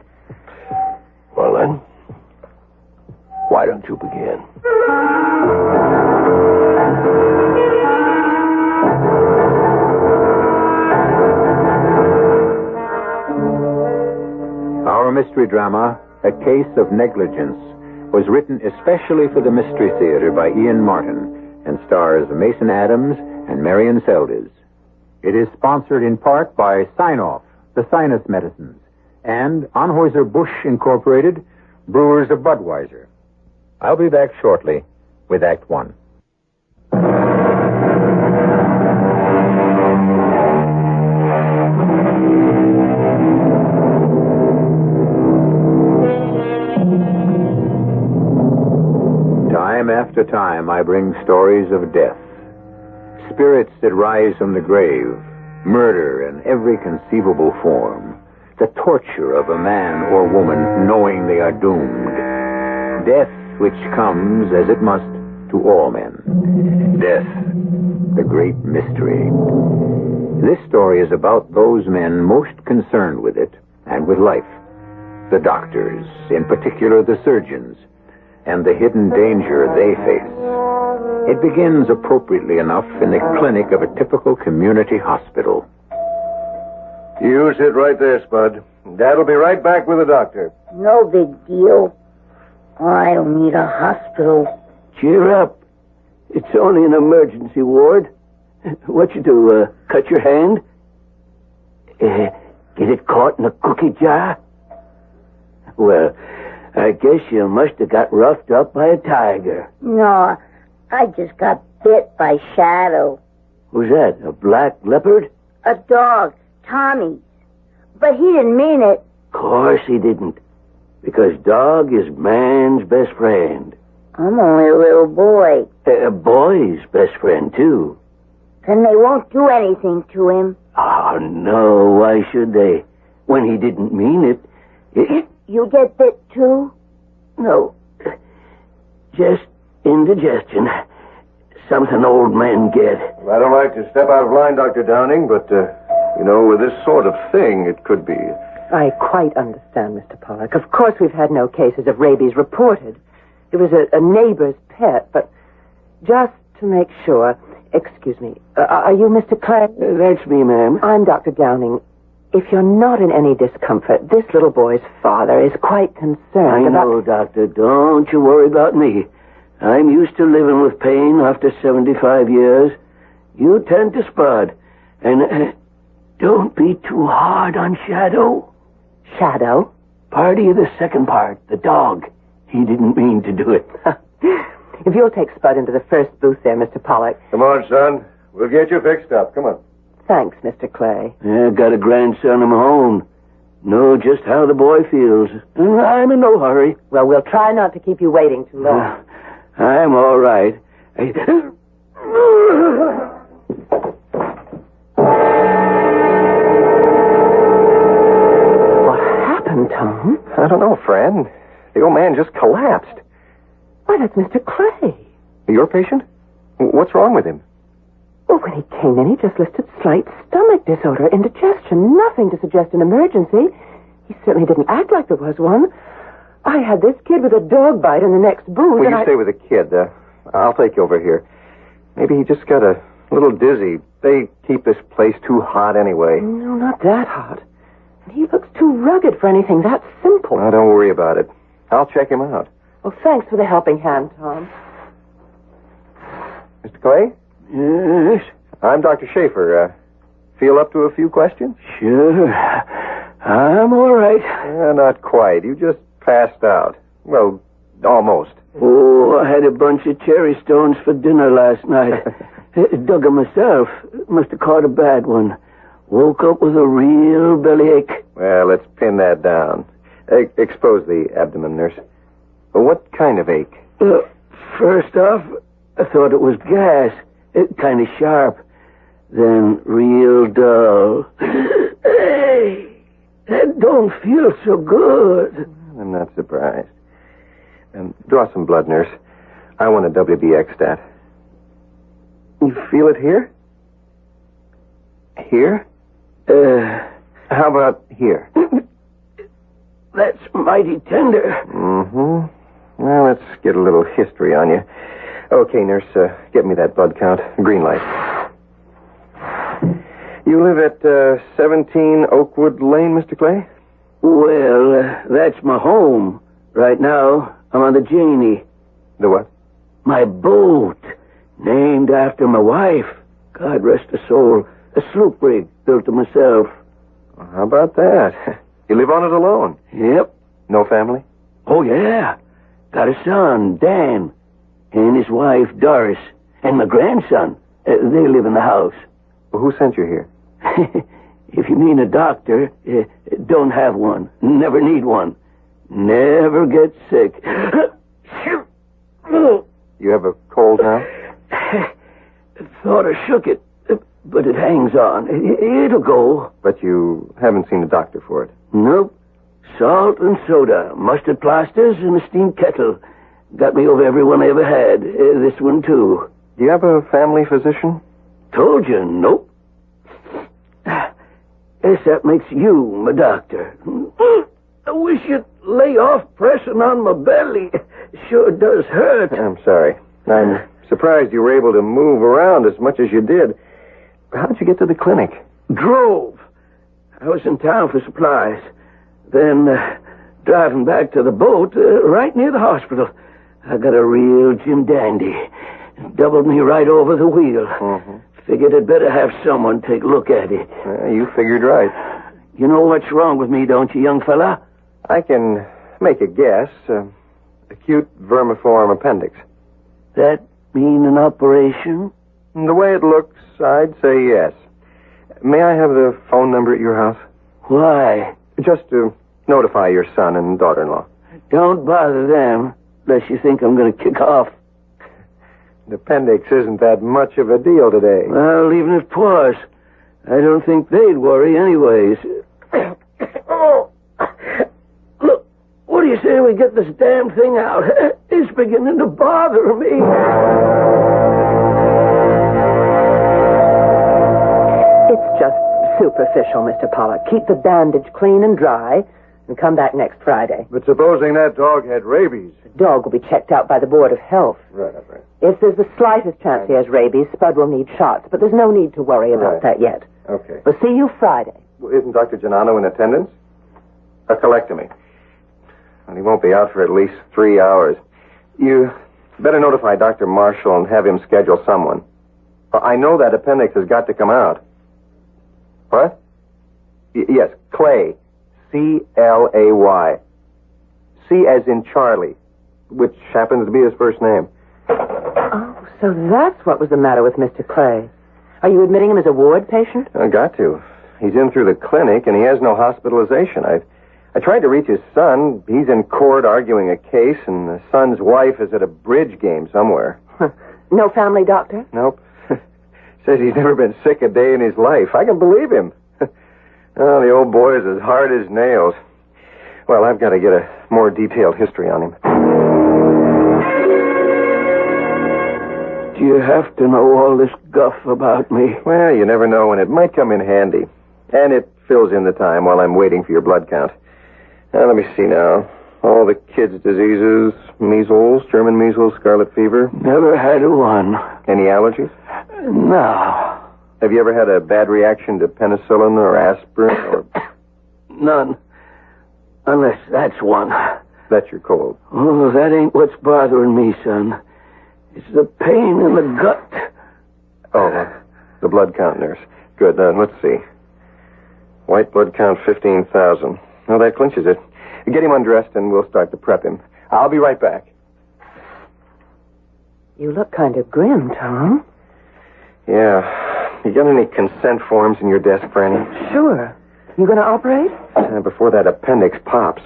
Well, then, why don't you begin? Our mystery drama, A Case of Negligence, was written especially for the Mystery Theater by Ian Martin and stars Mason Adams and Marion Seldes. It is sponsored in part by Sign-Off, the sinus medicines, and Anheuser-Busch Incorporated, brewers of Budweiser. I'll be back shortly with Act One. Time after time, I bring stories of death. Spirits that rise from the grave, murder in every conceivable form, the torture of a man or woman knowing they are doomed, death which comes, as it must, to all men. Death, the great mystery. This story is about those men most concerned with it and with life. The doctors, in particular the surgeons, and the hidden danger they face. It begins appropriately enough in the clinic of a typical community hospital. You sit right there, Spud. Dad'll be right back with the doctor. No big deal. I don't need a hospital. Cheer up. It's only an emergency ward. What you do, cut your hand? Get it caught in a cookie jar? Well, I guess you must have got roughed up by a tiger. No, I just got bit by Shadow. Who's that, a black leopard? A dog, Tommy. But he didn't mean it. Of course he didn't. Because dog is man's best friend. I'm only a little boy. A boy's best friend, too. Then they won't do anything to him. Oh, no, why should they? When he didn't mean it. You get bit, too? No. Just indigestion. Something old men get. I don't like to step out of line, Dr. Downing, but You know, with this sort of thing, it could be. I quite understand, Mr. Pollock. Of course we've had no cases of rabies reported. It was a neighbor's pet, but just to make sure... Excuse me. Are you Mr. Clay? That's me, ma'am. I'm Dr. Downing. If you're not in any discomfort, this little boy's father is quite concerned I know, Doctor. Don't you worry about me. I'm used to living with pain after 75 years. You tend to Spud. And don't be too hard on Shadow. Shadow? Party of the second part, the dog. He didn't mean to do it. If you'll take Spud into the first booth there, Mr. Pollock. Come on, son. We'll get you fixed up. Come on. Thanks, Mr. Clay. Yeah, got a grandson of my own. Know just how the boy feels. And I'm in no hurry. Well, we'll try not to keep you waiting too long. I'm all right. What happened, Tom? I don't know, Fran. The old man just collapsed. Why, that's Mr. Clay. Your patient? What's wrong with him? Well, when he came in, he just listed slight stomach disorder, indigestion, nothing to suggest an emergency. He certainly didn't act like there was one. I had this kid with a dog bite in the next booth. Well, you stay with the kid. I'll take you over here. Maybe he just got a little dizzy. They keep this place too hot anyway. No, not that hot. And he looks too rugged for anything that simple. Well, don't worry about it. I'll check him out. Well, thanks for the helping hand, Tom. Mr. Clay? Yes? I'm Dr. Schaefer. Feel up to a few questions? Sure. I'm all right. Not quite. You just passed out. Well, almost. Oh, I had a bunch of cherry stones for dinner last night. Dug 'em myself. Must have caught a bad one. Woke up with a real bellyache. Well, let's pin that down. Expose the abdomen, nurse. What kind of ache? First off, I thought it was gas. Kind of sharp. Then real dull. Hey, that don't feel so good. I'm not surprised. Draw some blood, nurse. I want a WBX stat. You feel it here? Here? How about here? That's mighty tender. Mm-hmm. Well, let's get a little history on you. Okay, nurse, get me that blood count. Green light. You live at 17 Oakwood Lane, Mr. Clay? Well, that's my home. Right now, I'm on the Janie. The what? My boat. Named after my wife. God rest her soul. A sloop rig built to myself. Well, how about that? You live on it alone? Yep. No family? Oh, yeah. Got a son, Dan, and his wife, Doris, and my grandson. They live in the house. Well, who sent you here? If you mean a doctor, don't have one. Never need one. Never get sick. You have a cold now? Thought I shook it, but it hangs on. It'll go. But you haven't seen a doctor for it? Nope. Salt and soda, mustard plasters, and a steam kettle. Got me over every one I ever had. This one, too. Do you have a family physician? Told you, nope. Guess that makes you my doctor. I wish you'd lay off pressing on my belly. Sure does hurt. I'm sorry. I'm surprised you were able to move around as much as you did. How'd you get to the clinic? Drove. I was in town for supplies. Then, driving back to the boat, right near the hospital, I got a real Jim Dandy. Doubled me right over the wheel. Mm-hmm. Figured I'd better have someone take a look at it. You figured right. You know what's wrong with me, don't you, young fella? I can make a guess. Acute vermiform appendix. That mean an operation? The way it looks, I'd say yes. May I have the phone number at your house? Why? Just to notify your son and daughter-in-law. Don't bother them, unless you think I'm going to kick off. The appendix isn't that much of a deal today. Well, even if it was, I don't think they'd worry anyways. Look, what do you say we get this damn thing out? It's beginning to bother me. It's just superficial, Mr. Pollock. Keep the bandage clean and dry, and come back next Friday. But supposing that dog had rabies? The dog will be checked out by the Board of Health. Right. If there's the slightest chance he has rabies, Spud will need shots, but there's no need to worry about that yet. Okay. We'll see you Friday. Well, isn't Dr. Giannano in attendance? A colectomy. And he won't be out for at least 3 hours. You better notify Dr. Marshall and have him schedule someone. I know that appendix has got to come out. What? Yes, Clay. C-L-A-Y. C as in Charlie, which happens to be his first name. Oh, so that's what was the matter with Mr. Clay. Are you admitting him as a ward patient? I got to. He's in through the clinic, and he has no hospitalization. I tried to reach his son. He's in court arguing a case, and the son's wife is at a bridge game somewhere. No family doctor? Nope. Says he's never been sick a day in his life. I can believe him. Oh, the old boy is as hard as nails. Well, I've got to get a more detailed history on him. Do you have to know all this guff about me? Well, you never know, and it might come in handy. And it fills in the time while I'm waiting for your blood count. Now, let me see now. All the kids' diseases, measles, German measles, scarlet fever. Never had one. Any allergies? No. Have you ever had a bad reaction to penicillin or aspirin or... None. Unless that's one. That's your cold. Oh, that ain't what's bothering me, son. It's the pain in the gut. Oh, the blood count, nurse. Good. Let's see. White blood count 15,000. Well, that clinches it. Get him undressed and we'll start to prep him. I'll be right back. You look kind of grim, Tom. Yeah. You got any consent forms in your desk, Franny? Sure. You going to operate? Before that appendix pops.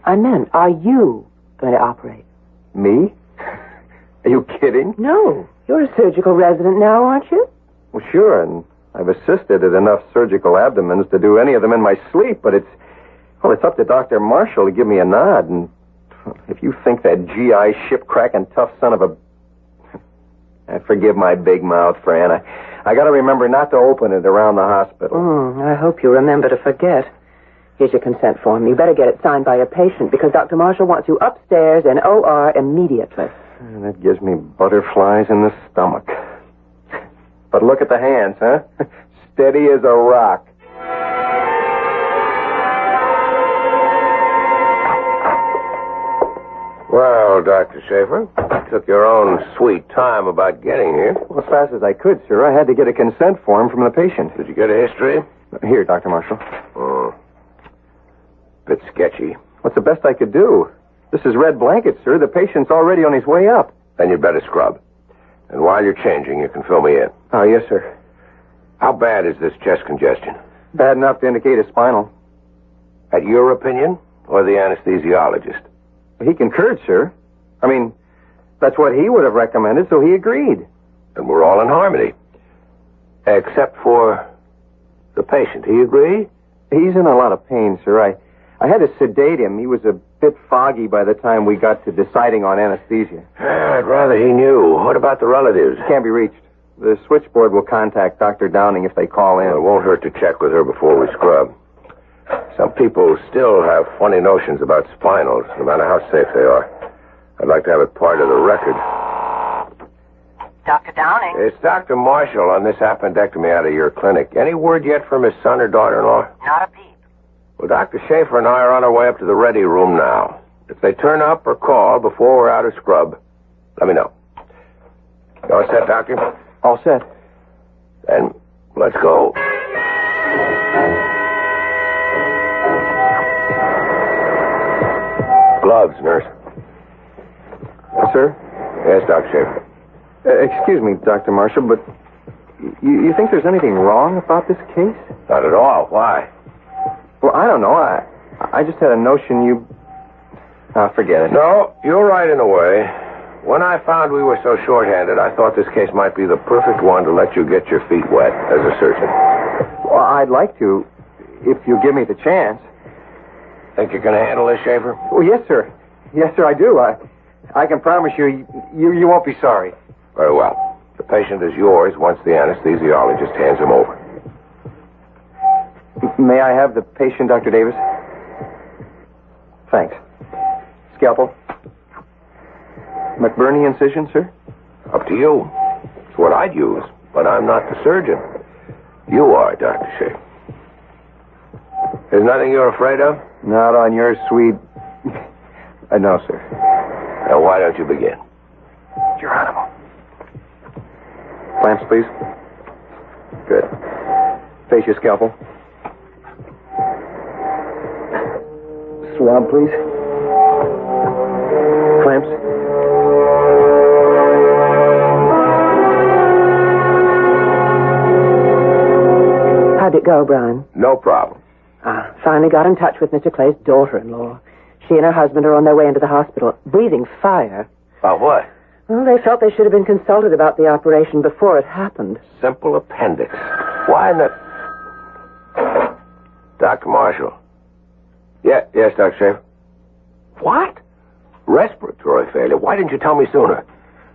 I meant, are you going to operate? Me? Are you kidding? No. You're a surgical resident now, aren't you? Well, sure, and I've assisted at enough surgical abdomens to do any of them in my sleep, but it's up to Dr. Marshall to give me a nod, and if you think that GI ship-cracking tough son of a... Forgive my big mouth, Fran. I got to remember not to open it around the hospital. I hope you remember to forget. Here's your consent form. You better get it signed by a patient because Dr. Marshall wants you upstairs in OR immediately. That gives me butterflies in the stomach. But look at the hands, huh? Steady as a rock. Well, Dr. Schaefer, took your own sweet time about getting here. Well, as fast as I could, sir. I had to get a consent form from the patient. Did you get a history? Here, Dr. Marshall. Oh. Bit sketchy. What's the best I could do? This is red blanket, sir. The patient's already on his way up. Then you'd better scrub. And while you're changing, you can fill me in. Oh, yes, sir. How bad is this chest congestion? Bad enough to indicate a spinal. At your opinion, or the anesthesiologist? He concurred, sir. I mean, that's what he would have recommended, so he agreed. And we're all in harmony. Except for the patient. He agree? He's in a lot of pain, sir. I had to sedate him. He was a bit foggy by the time we got to deciding on anesthesia. I'd rather he knew. What about the relatives? Can't be reached. The switchboard will contact Dr. Downing if they call in. Well, it won't hurt to check with her before we scrub. Some people still have funny notions about spinals, no matter how safe they are. I'd like to have it part of the record. Dr. Downing? It's Dr. Marshall on this appendectomy out of your clinic. Any word yet from his son or daughter-in-law? Not a peep. Well, Dr. Schaefer and I are on our way up to the ready room now. If they turn up or call before we're out of scrub, let me know. You all set, Doctor? All set. Then let's go. Gloves, nurse. Sir? Yes, Dr. Schaefer. Excuse me, Dr. Marshall, but you think there's anything wrong about this case? Not at all. Why? Well, I don't know. I just had a notion you... forget it. No, you're right in a way. When I found we were so short-handed, I thought this case might be the perfect one to let you get your feet wet as a surgeon. Well, I'd like to, if you give me the chance. Think you can handle this, Schaefer? Oh, yes, sir. Yes, sir, I do. I can promise you won't be sorry. Very well. The patient is yours once the anesthesiologist hands him over. May I have the patient, Dr. Davis? Thanks. Scalpel. McBurney incision, sir? Up to you. It's what I'd use, but I'm not the surgeon. You are, Dr. Shea. There's nothing you're afraid of? Not on your sweet... no, sir. Now, why don't you begin? Geronimo. Clamps, please. Good. Face your scalpel. Swab, please. Clamps. How'd it go, Brian? No problem. Finally got in touch with Mr. Clay's daughter-in-law. She and her husband are on their way into the hospital, breathing fire. About what? Well, they felt they should have been consulted about the operation before it happened. Simple appendix. Why in the... Dr. Marshall. Yes, Dr. Shea. What? Respiratory failure. Why didn't you tell me sooner?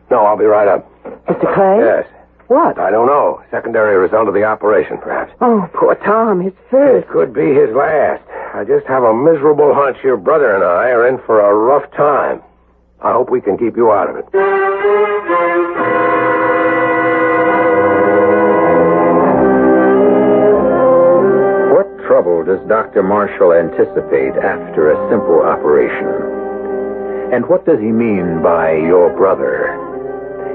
No, I'll be right up. Mr. Clay? Yes. What? I don't know. Secondary result of the operation, perhaps. Oh, poor Tom. His first. It could be his last. I just have a miserable hunch your brother and I are in for a rough time. I hope we can keep you out of it. What trouble does Dr. Marshall anticipate after a simple operation? And what does he mean by your brother?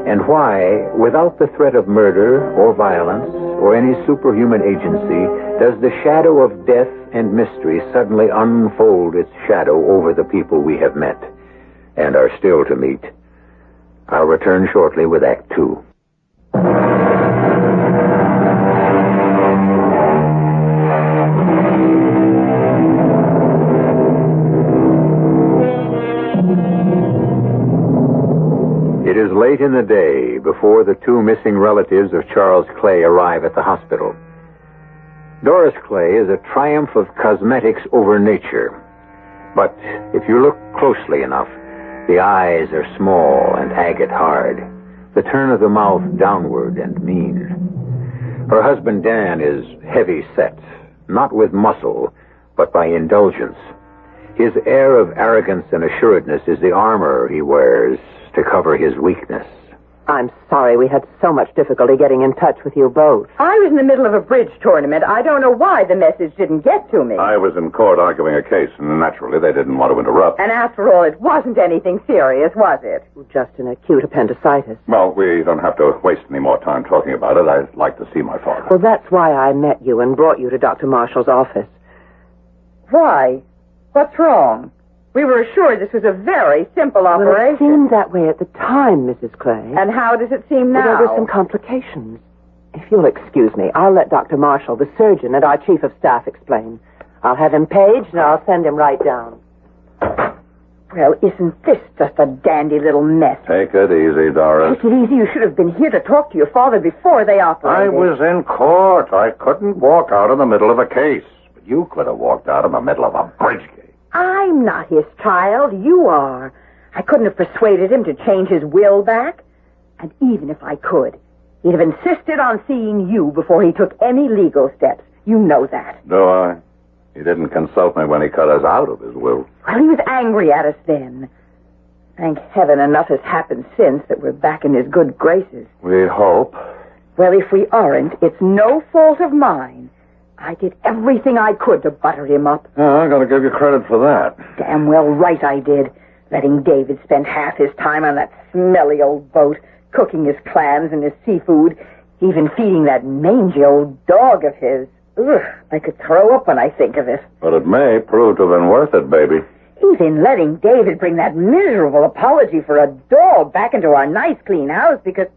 And why, without the threat of murder or violence or any superhuman agency, does the shadow of death and mystery suddenly unfold its shadow over the people we have met and are still to meet? I'll return shortly with Act 2. It is late in the day before the two missing relatives of Charles Clay arrive at the hospital. Doris Clay is a triumph of cosmetics over nature. But if you look closely enough, the eyes are small and agate hard, the turn of the mouth downward and mean. Her husband Dan is heavy set, not with muscle, but by indulgence. His air of arrogance and assuredness is the armor he wears to cover his weakness. I'm sorry we had so much difficulty getting in touch with you both. I was in the middle of a bridge tournament. I don't know why the message didn't get to me. I was in court arguing a case, and naturally they didn't want to interrupt. And after all, it wasn't anything serious, was it? Just an acute appendicitis. Well, we don't have to waste any more time talking about it. I'd like to see my father. Well, that's why I met you and brought you to Dr. Marshall's office. Why? What's wrong? We were assured this was a very simple operation. Well, it seemed that way at the time, Mrs. Clay. And how does it seem now? Well, there were some complications. If you'll excuse me, I'll let Dr. Marshall, the surgeon, and our chief of staff explain. I'll have him paged, and I'll send him right down. Well, isn't this just a dandy little mess? Take it easy, Doris. Take it easy. You should have been here to talk to your father before they operated. I was in court. I couldn't walk out in the middle of a case. But you could have walked out in the middle of a bridge game. I'm not his child. You are. I couldn't have persuaded him to change his will back. And even if I could, he'd have insisted on seeing you before he took any legal steps. You know that. Do I? He didn't consult me when he cut us out of his will. Well, he was angry at us then. Thank heaven enough has happened since that we're back in his good graces. We hope. Well, if we aren't, it's no fault of mine. I did everything I could to butter him up. I'm going to give you credit for that. Damn well right I did. Letting David spend half his time on that smelly old boat, cooking his clams and his seafood, even feeding that mangy old dog of his. Ugh, I could throw up when I think of it. But it may prove to have been worth it, baby. Even letting David bring that miserable apology for a dog back into our nice, clean house because...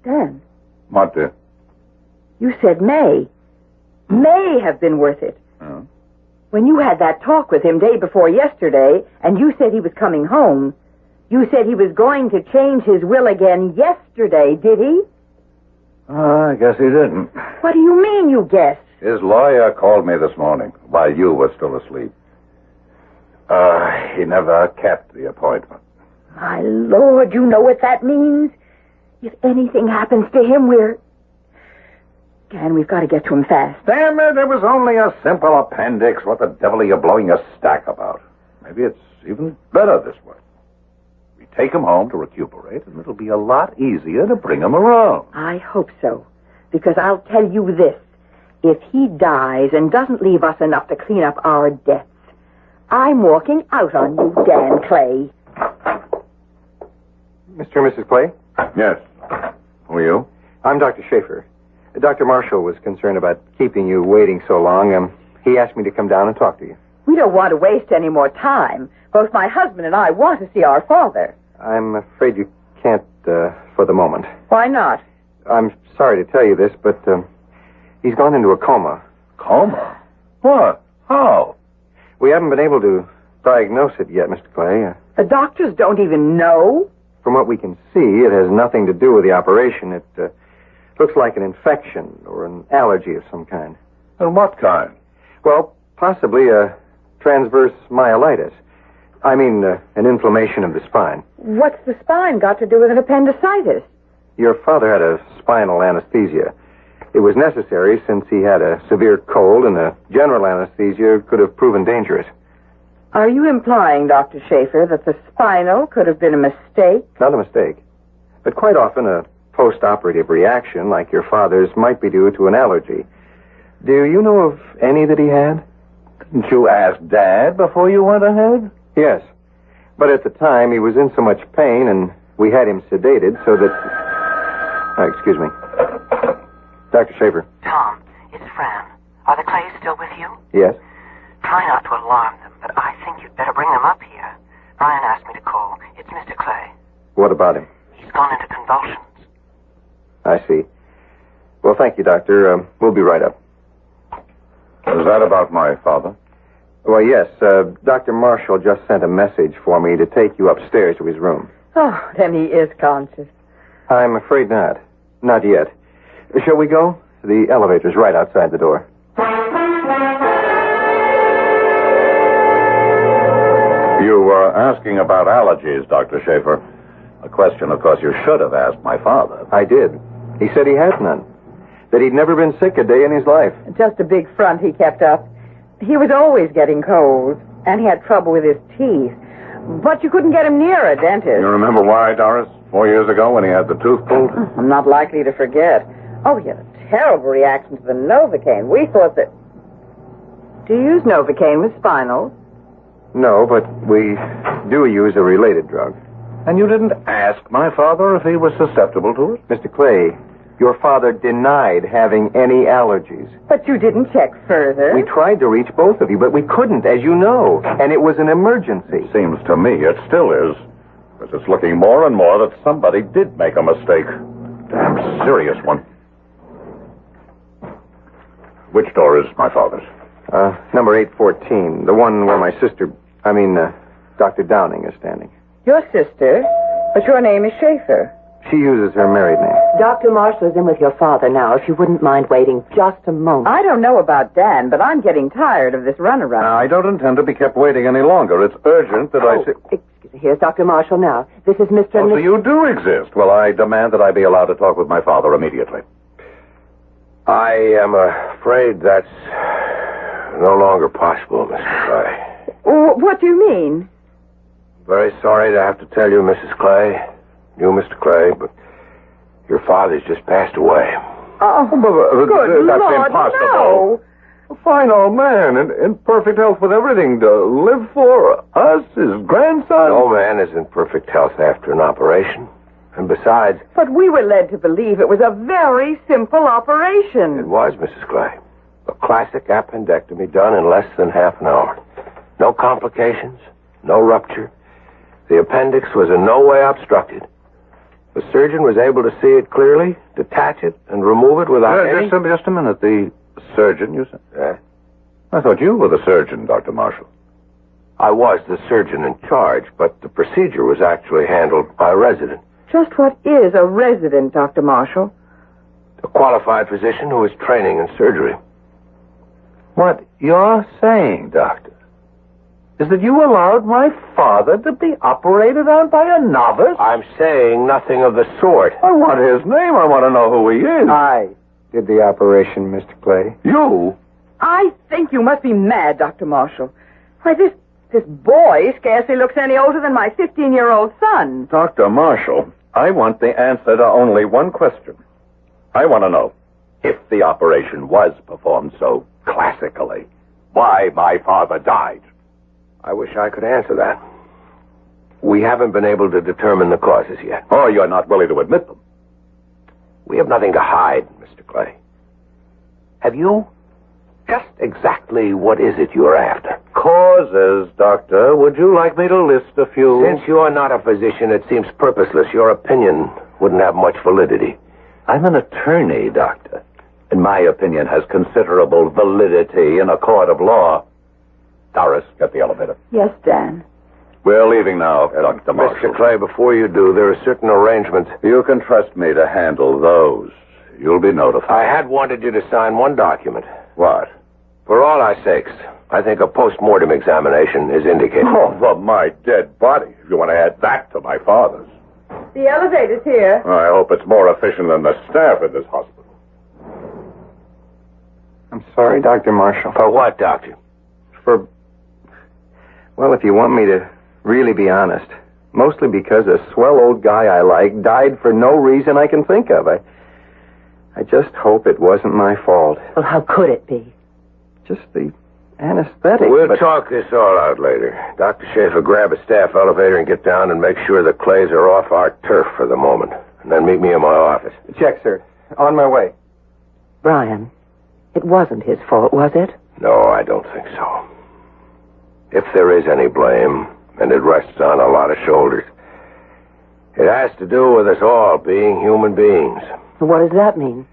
Dan. What, dear? You said may have been worth it. Oh. When you had that talk with him day before yesterday, and you said he was coming home, you said he was going to change his will again yesterday, did he? I guess he didn't. What do you mean you guessed? His lawyer called me this morning while you were still asleep. He never kept the appointment. My Lord, you know what that means? If anything happens to him, Dan, we've got to get to him fast. Damn it, it was only a simple appendix. What the devil are you blowing your stack about? Maybe it's even better this way. We take him home to recuperate, and it'll be a lot easier to bring him around. I hope so. Because I'll tell you this. If he dies and doesn't leave us enough to clean up our debts, I'm walking out on you, Dan Clay. Mr. and Mrs. Clay? Yes. Who are you? I'm Dr. Schaefer. Dr. Marshall was concerned about keeping you waiting so long. He asked me to come down and talk to you. We don't want to waste any more time. Both my husband and I want to see our father. I'm afraid you can't for the moment. Why not? I'm sorry to tell you this, but he's gone into a coma. Coma? What? How? We haven't been able to diagnose it yet, Mr. Clay. The doctors don't even know? From what we can see, it has nothing to do with the operation. It looks like an infection or an allergy of some kind. And what kind? Well, possibly a transverse myelitis. I mean, an inflammation of the spine. What's the spine got to do with an appendicitis? Your father had a spinal anesthesia. It was necessary since he had a severe cold, and a general anesthesia could have proven dangerous. Are you implying, Dr. Schaefer, that the spinal could have been a mistake? Not a mistake. But quite often a post-operative reaction like your father's might be due to an allergy. Do you know of any that he had? Didn't you ask Dad before you went ahead? Yes. But at the time, he was in so much pain, and we had him sedated so that... excuse me. Dr. Schaefer. Tom, it's Fran. Are the Clays still with you? Yes? Try not to alarm them, but I think you'd better bring them up here. Brian asked me to call. It's Mr. Clay. What about him? He's gone into convulsions. I see. Well, thank you, Doctor. We'll be right up. Is that about my father? Well, yes. Dr. Marshall just sent a message for me to take you upstairs to his room. Oh, then he is conscious. I'm afraid not. Not yet. Shall we go? The elevator's right outside the door. You were asking about allergies, Dr. Schaefer. A question, of course, you should have asked my father. I did. He said he has none. That he'd never been sick a day in his life. Just a big front he kept up. He was always getting colds, and he had trouble with his teeth. But you couldn't get him near a dentist. You remember why, Doris? 4 years ago when he had the tooth pulled? I'm not likely to forget. Oh, he had a terrible reaction to the Novocaine. We thought that... Do you use Novocaine with spinal? No, but we do use a related drug. And you didn't ask my father if he was susceptible to it? Mr. Clay, your father denied having any allergies. But you didn't check further. We tried to reach both of you, but we couldn't, as you know. And it was an emergency. Seems to me it still is. Because it's looking more and more that somebody did make a mistake. Damn serious one. Which door is my father's? Number 814. The one where my sister... Dr. Downing is standing. Your sister? But your name is Schaefer. She uses her married name. Dr. Marshall is in with your father now, if you wouldn't mind waiting just a moment. I don't know about Dan, but I'm getting tired of this runaround. Now, I don't intend to be kept waiting any longer. It's urgent that I... Excuse me. Here's Dr. Marshall now. This is Mr. and So you do exist. Well, I demand that I be allowed to talk with my father immediately. I am afraid that's no longer possible, Mr. Clay. What do you mean? Very sorry to have to tell you, Mrs. Clay. You, Mr. Clay, but your father's just passed away. Oh, good That's Lord, impossible. no. A fine old man, in perfect health with everything to live for. Us, his grandson. No man is in perfect health after an operation. And besides... But we were led to believe it was a very simple operation. It was, Mrs. Clay. A classic appendectomy done in less than half an hour. No complications, no rupture. The appendix was in no way obstructed. The surgeon was able to see it clearly, detach it, and remove it without any... Just a minute. The surgeon, you said? Yeah. I thought you were the surgeon, Dr. Marshall. I was the surgeon in charge, but the procedure was actually handled by a resident. Just what is a resident, Dr. Marshall? A qualified physician who is training in surgery. What you're saying, Doctor, is that you allowed my father to be operated on by a novice? I'm saying nothing of the sort. I want his name. I want to know who he is. Hi. did the operation, Mr. Clay. You? I think you must be mad, Dr. Marshall. Why, this boy scarcely looks any older than my 15-year-old son. Dr. Marshall, I want the answer to only one question. I want to know, if the operation was performed so classically, why my father died. I wish I could answer that. We haven't been able to determine the causes yet. Or you're not willing to admit them. We have nothing to hide, Mr. Clay. Have you? Just exactly what is it you're after? Causes, Doctor. Would you like me to list a few? Since you're not a physician, it seems purposeless. Your opinion wouldn't have much validity. I'm an attorney, Doctor, and my opinion has considerable validity in a court of law. Doris, get the elevator. Yes, Dan. We're leaving now, Dr. Marshall. Mr. Clay, before you do, there are certain arrangements. You can trust me to handle those. You'll be notified. I had wanted you to sign one document. What? For all our sakes, I think a post-mortem examination is indicated. Oh, for my dead body, if you want to add that to my father's. The elevator's here. I hope it's more efficient than the staff at this hospital. I'm sorry, Dr. Marshall. For what, Doctor? Well, if you want me to really be honest, mostly because a swell old guy I like died for no reason I can think of. I just hope it wasn't my fault. Well, how could it be? Just the anesthetic. We'll talk this all out later. Dr. Schaefer, grab a staff elevator and get down and make sure the Clays are off our turf for the moment. And then meet me in my office. Check, sir. On my way. Brian, it wasn't his fault, was it? No, I don't think so. If there is any blame, and it rests on a lot of shoulders, it has to do with us all being human beings. What does that mean?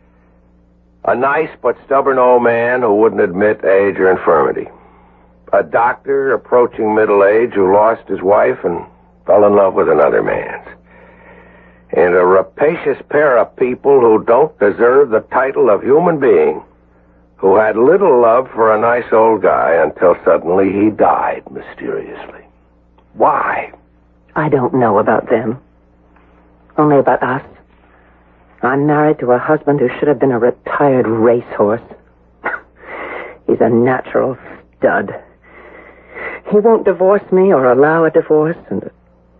A nice but stubborn old man who wouldn't admit age or infirmity. A doctor approaching middle age who lost his wife and fell in love with another man's. And a rapacious pair of people who don't deserve the title of human being, who had little love for a nice old guy until suddenly he died mysteriously. Why? I don't know about them. Only about us. I'm married to a husband who should have been a retired racehorse. He's a natural stud. He won't divorce me or allow a divorce, and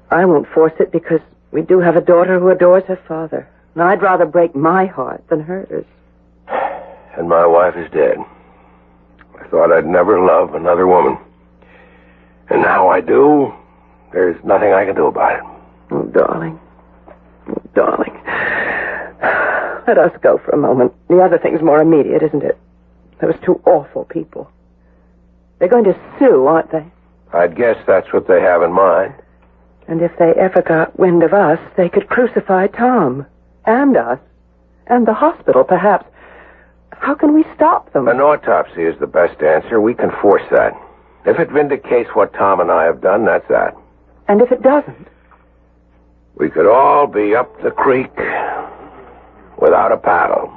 I won't force it because we do have a daughter who adores her father. And I'd rather break my heart than hers. And my wife is dead. I thought I'd never love another woman. And now I do. There's nothing I can do about it. Oh, darling. Oh, darling. Let us go for a moment. The other thing's more immediate, isn't it? Those two awful people. They're going to sue, aren't they? I'd guess that's what they have in mind. And if they ever got wind of us, they could crucify Tom. And us. And the hospital, perhaps. How can we stop them? An autopsy is the best answer. We can force that. If it vindicates what Tom and I have done, that's that. And if it doesn't? We could all be up the creek without a paddle.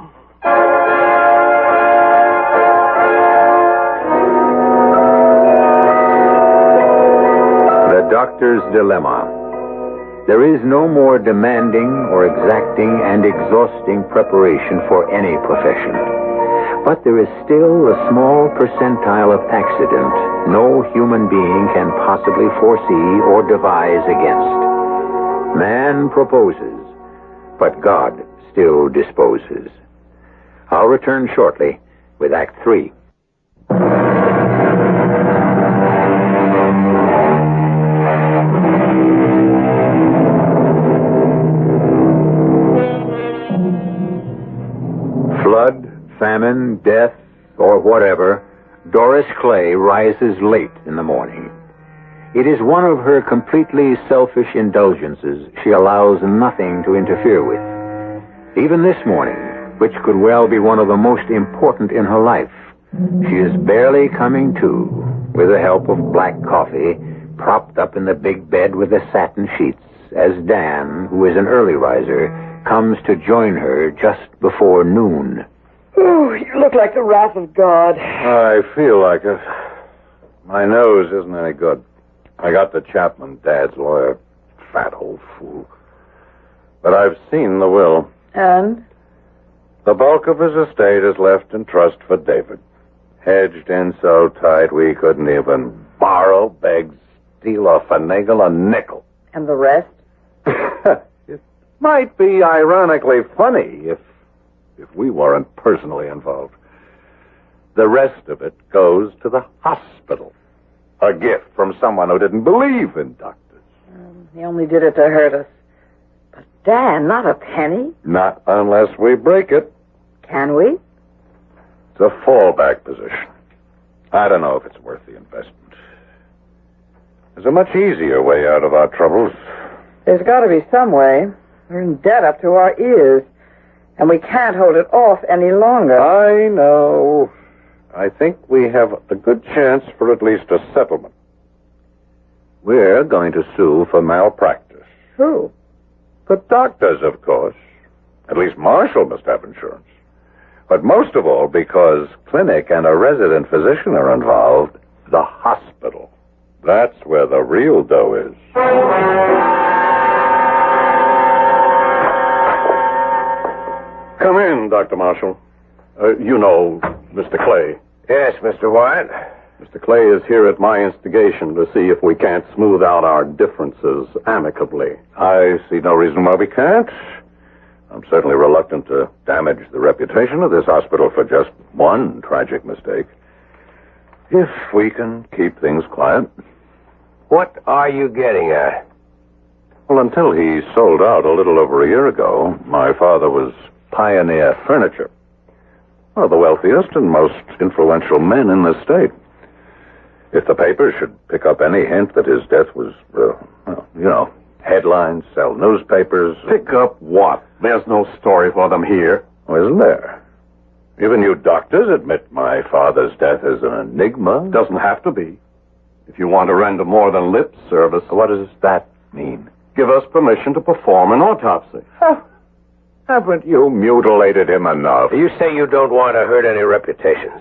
The Doctor's Dilemma. There is no more demanding or exacting and exhausting preparation for any profession. But there is still a small percentile of accident no human being can possibly foresee or devise against. Man proposes, but God still disposes. I'll return shortly with Act 3. Flood, famine, death, or whatever, Doris Clay rises late in the morning. It is one of her completely selfish indulgences she allows nothing to interfere with. Even this morning, which could well be one of the most important in her life, she is barely coming to, with the help of black coffee, propped up in the big bed with the satin sheets, as Dan, who is an early riser, comes to join her just before noon. Oh, you look like the wrath of God. I feel like it. My nose isn't any good. I got the Chapman, Dad's lawyer. Fat old fool. But I've seen the will. And? The bulk of his estate is left in trust for David. Hedged in so tight we couldn't even borrow, beg, steal, or finagle a nickel. And the rest? It might be ironically funny if we weren't personally involved. The rest of it goes to the hospital. A gift from someone who didn't believe in doctors. He only did it to hurt us. But, Dan, not a penny. Not unless we break it. Can we? It's a fallback position. I don't know if it's worth the investment. There's a much easier way out of our troubles. There's got to be some way. We're in debt up to our ears. And we can't hold it off any longer. I know. I think we have a good chance for at least a settlement. We're going to sue for malpractice. Who? The doctors, of course. At least Marshall must have insurance. But most of all, because clinic and a resident physician are involved, the hospital. That's where the real dough is. Come in, Dr. Marshall. You know Mr. Clay. Yes, Mr. Wyatt. Mr. Clay is here at my instigation to see if we can't smooth out our differences amicably. I see no reason why we can't. I'm certainly reluctant to damage the reputation of this hospital for just one tragic mistake. If we can keep things quiet. What are you getting at? Well, until he sold out a little over a year ago, my father was Pioneer Furniture. One of the wealthiest and most influential men in the state. If the papers should pick up any hint that his death was, headlines, sell newspapers. Pick up what? There's no story for them here. Oh, isn't there? Even you doctors admit my father's death is an enigma. Doesn't have to be. If you want to render more than lip service... What does that mean? Give us permission to perform an autopsy. Haven't you mutilated him enough? You say you don't want to hurt any reputations.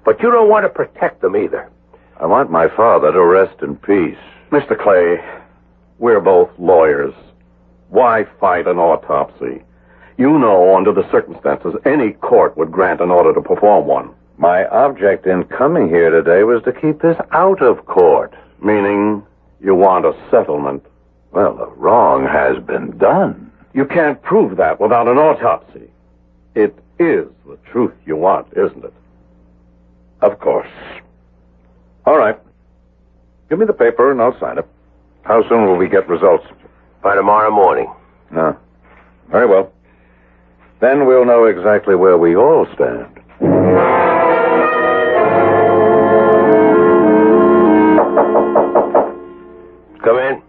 But you don't want to protect them either. I want my father to rest in peace. Mr. Clay, we're both lawyers. Why fight an autopsy? You know, under the circumstances, any court would grant an order to perform one. My object in coming here today was to keep this out of court. Meaning you want a settlement. Well, the wrong has been done. You can't prove that without an autopsy. It is the truth you want, isn't it? Of course. All right. Give me the paper and I'll sign it. How soon will we get results? By tomorrow morning. Ah, very well. Then we'll know exactly where we all stand. Come in.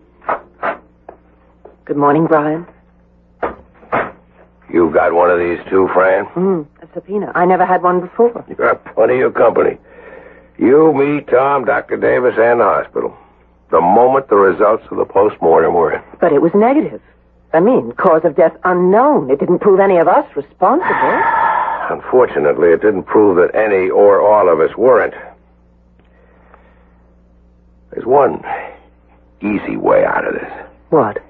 Good morning, Brian. You got one of these too, Fran? A subpoena. I never had one before. You got plenty of company. You, me, Tom, Dr. Davis, and the hospital. The moment the results of the postmortem were in. But it was negative. I mean, cause of death unknown. It didn't prove any of us responsible. Unfortunately, it didn't prove that any or all of us weren't. There's one easy way out of this. What?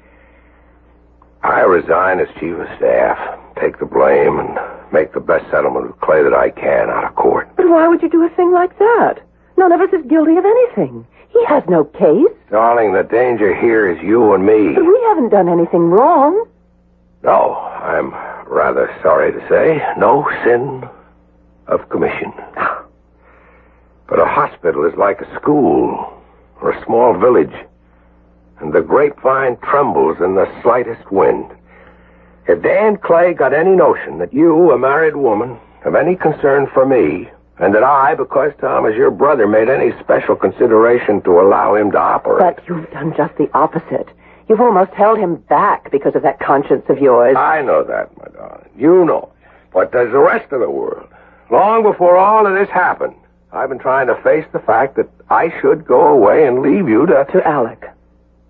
I resign as chief of staff, take the blame, and make the best settlement with Clay that I can out of court. But why would you do a thing like that? None of us is guilty of anything. He has no case. Darling, the danger here is you and me. But we haven't done anything wrong. No, I'm rather sorry to say, no sin of commission. But a hospital is like a school or a small village, and the grapevine trembles in the slightest wind. If Dan Clay got any notion that you, a married woman, have any concern for me, and that I, because Tom is your brother, made any special consideration to allow him to operate... But you've done just the opposite. You've almost held him back because of that conscience of yours. I know that, my darling. You know it. But does the rest of the world? Long before all of this happened, I've been trying to face the fact that I should go away and leave you to... To Alec.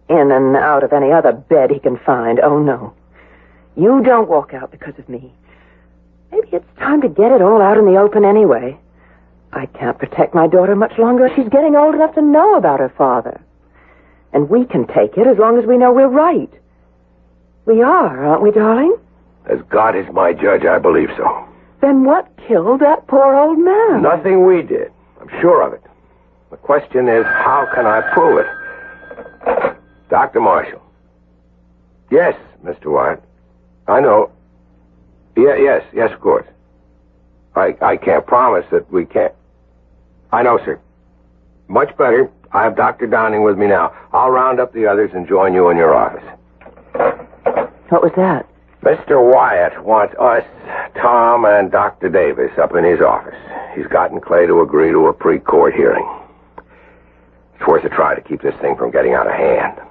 In and out of any other bed he can find. Oh, no. You don't walk out because of me. Maybe it's time to get it all out in the open anyway. I can't protect my daughter much longer. She's getting old enough to know about her father. And we can take it as long as we know we're right. We are, aren't we, darling? As God is my judge, I believe so. Then what killed that poor old man? Nothing we did. I'm sure of it. The question is, how can I prove it? Dr. Marshall. Yes, Mr. Wyatt. I know. Yes, of course. I can't promise that we can't. I know, sir. Much better. I have Dr. Downing with me now. I'll round up the others and join you in your office. What was that? Mr. Wyatt wants us, Tom, and Dr. Davis up in his office. He's gotten Clay to agree to a pre-court hearing. It's worth a try to keep this thing from getting out of hand.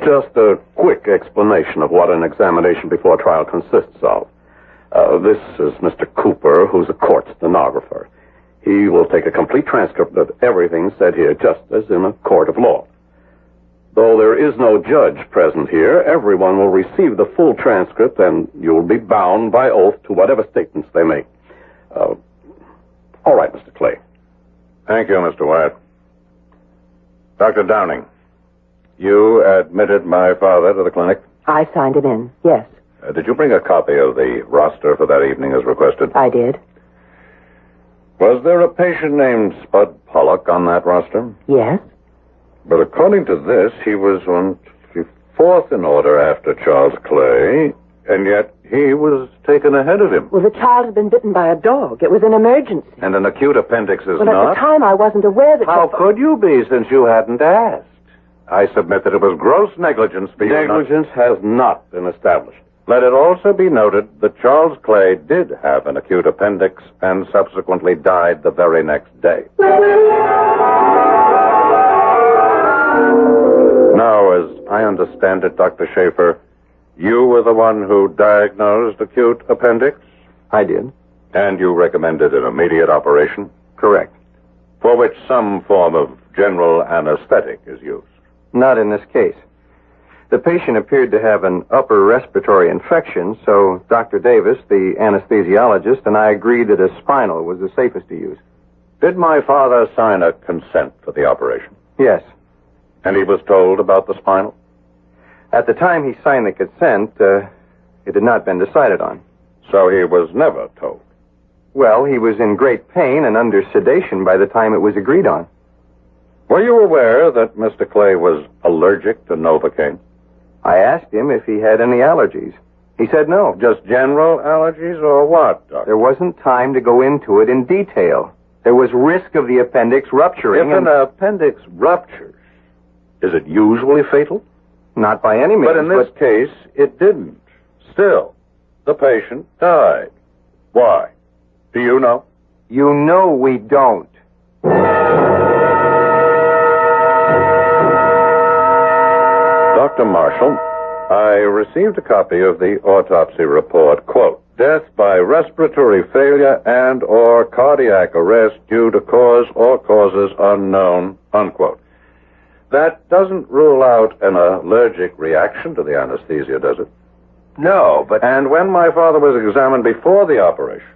Just a quick explanation of what an examination before trial consists of. This is Mr. Cooper, who's a court stenographer. He will take a complete transcript of everything said here, just as in a court of law. Though there is no judge present here, everyone will receive the full transcript, and you'll be bound by oath to whatever statements they make. All right, Mr. Clay. Thank you, Mr. Wyatt. Dr. Downing, you admitted my father to the clinic? I signed it in, yes. Did you bring a copy of the roster for that evening as requested? I did. Was there a patient named Spud Pollock on that roster? Yes. But according to this, he was fourth in order after Charles Clay, and yet he was taken ahead of him. Well, the child had been bitten by a dog. It was an emergency. And an acute appendix is not? not? At the time, I wasn't aware that... How could you be, since you hadn't asked? I submit that it was gross negligence for you. Negligence has not been established. Let it also be noted that Charles Clay did have an acute appendix and subsequently died the very next day. Now, as I understand it, Dr. Schaefer, you were the one who diagnosed acute appendix? I did. And you recommended an immediate operation? Correct. For which some form of general anesthetic is used? Not in this case. The patient appeared to have an upper respiratory infection, so Dr. Davis, the anesthesiologist, and I agreed that a spinal was the safest to use. Did my father sign a consent for the operation? Yes. And he was told about the spinal? At the time he signed the consent, it had not been decided on. So he was never told? Well, he was in great pain and under sedation by the time it was agreed on. Were you aware that Mr. Clay was allergic to Novocaine? I asked him if he had any allergies. He said no. Just general allergies or what, Doctor? There wasn't time to go into it in detail. There was risk of the appendix rupturing. If an appendix ruptures, is it usually fatal? Not by any means. But in this case, it didn't. Still, the patient died. Why? Do you know? You know we don't. Dr. Marshall, I received a copy of the autopsy report. Quote, death by respiratory failure and or cardiac arrest due to cause or causes unknown, unquote. That doesn't rule out an allergic reaction to the anesthesia, does it? No, but... And when my father was examined before the operation,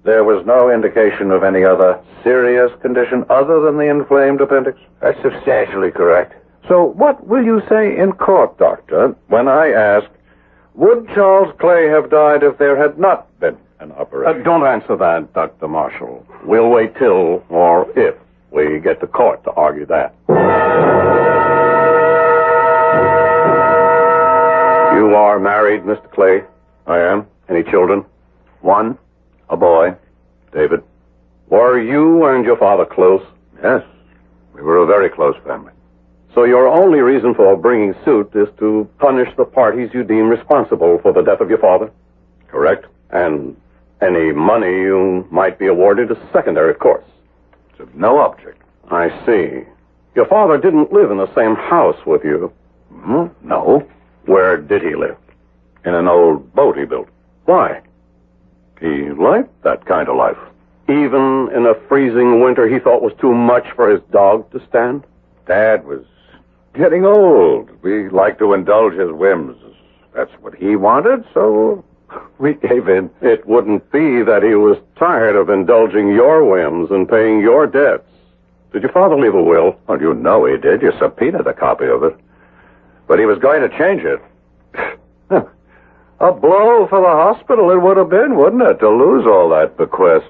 there was no indication of any other serious condition other than the inflamed appendix? That's substantially correct. So what will you say in court, Doctor, when I ask, would Charles Clay have died if there had not been an operation? Don't answer that, Dr. Marshall. We'll wait till, or if, we get to court to argue that. You are married, Mr. Clay? I am. Any children? One. A boy. David. Were you and your father close? Yes. We were a very close family. So your only reason for bringing suit is to punish the parties you deem responsible for the death of your father? Correct. And any money you might be awarded is secondary, of course. It's of no object. I see. Your father didn't live in the same house with you. No. Where did he live? In an old boat he built. Why? He liked that kind of life. Even in a freezing winter he thought was too much for his dog to stand? Dad was getting old. We liked to indulge his whims. That's what he wanted, so we gave in. It wouldn't be that he was tired of indulging your whims and paying your debts. Did your father leave a will? Well, you know he did. You subpoenaed a copy of it. But he was going to change it. A blow for the hospital it would have been, wouldn't it, to lose all that bequest?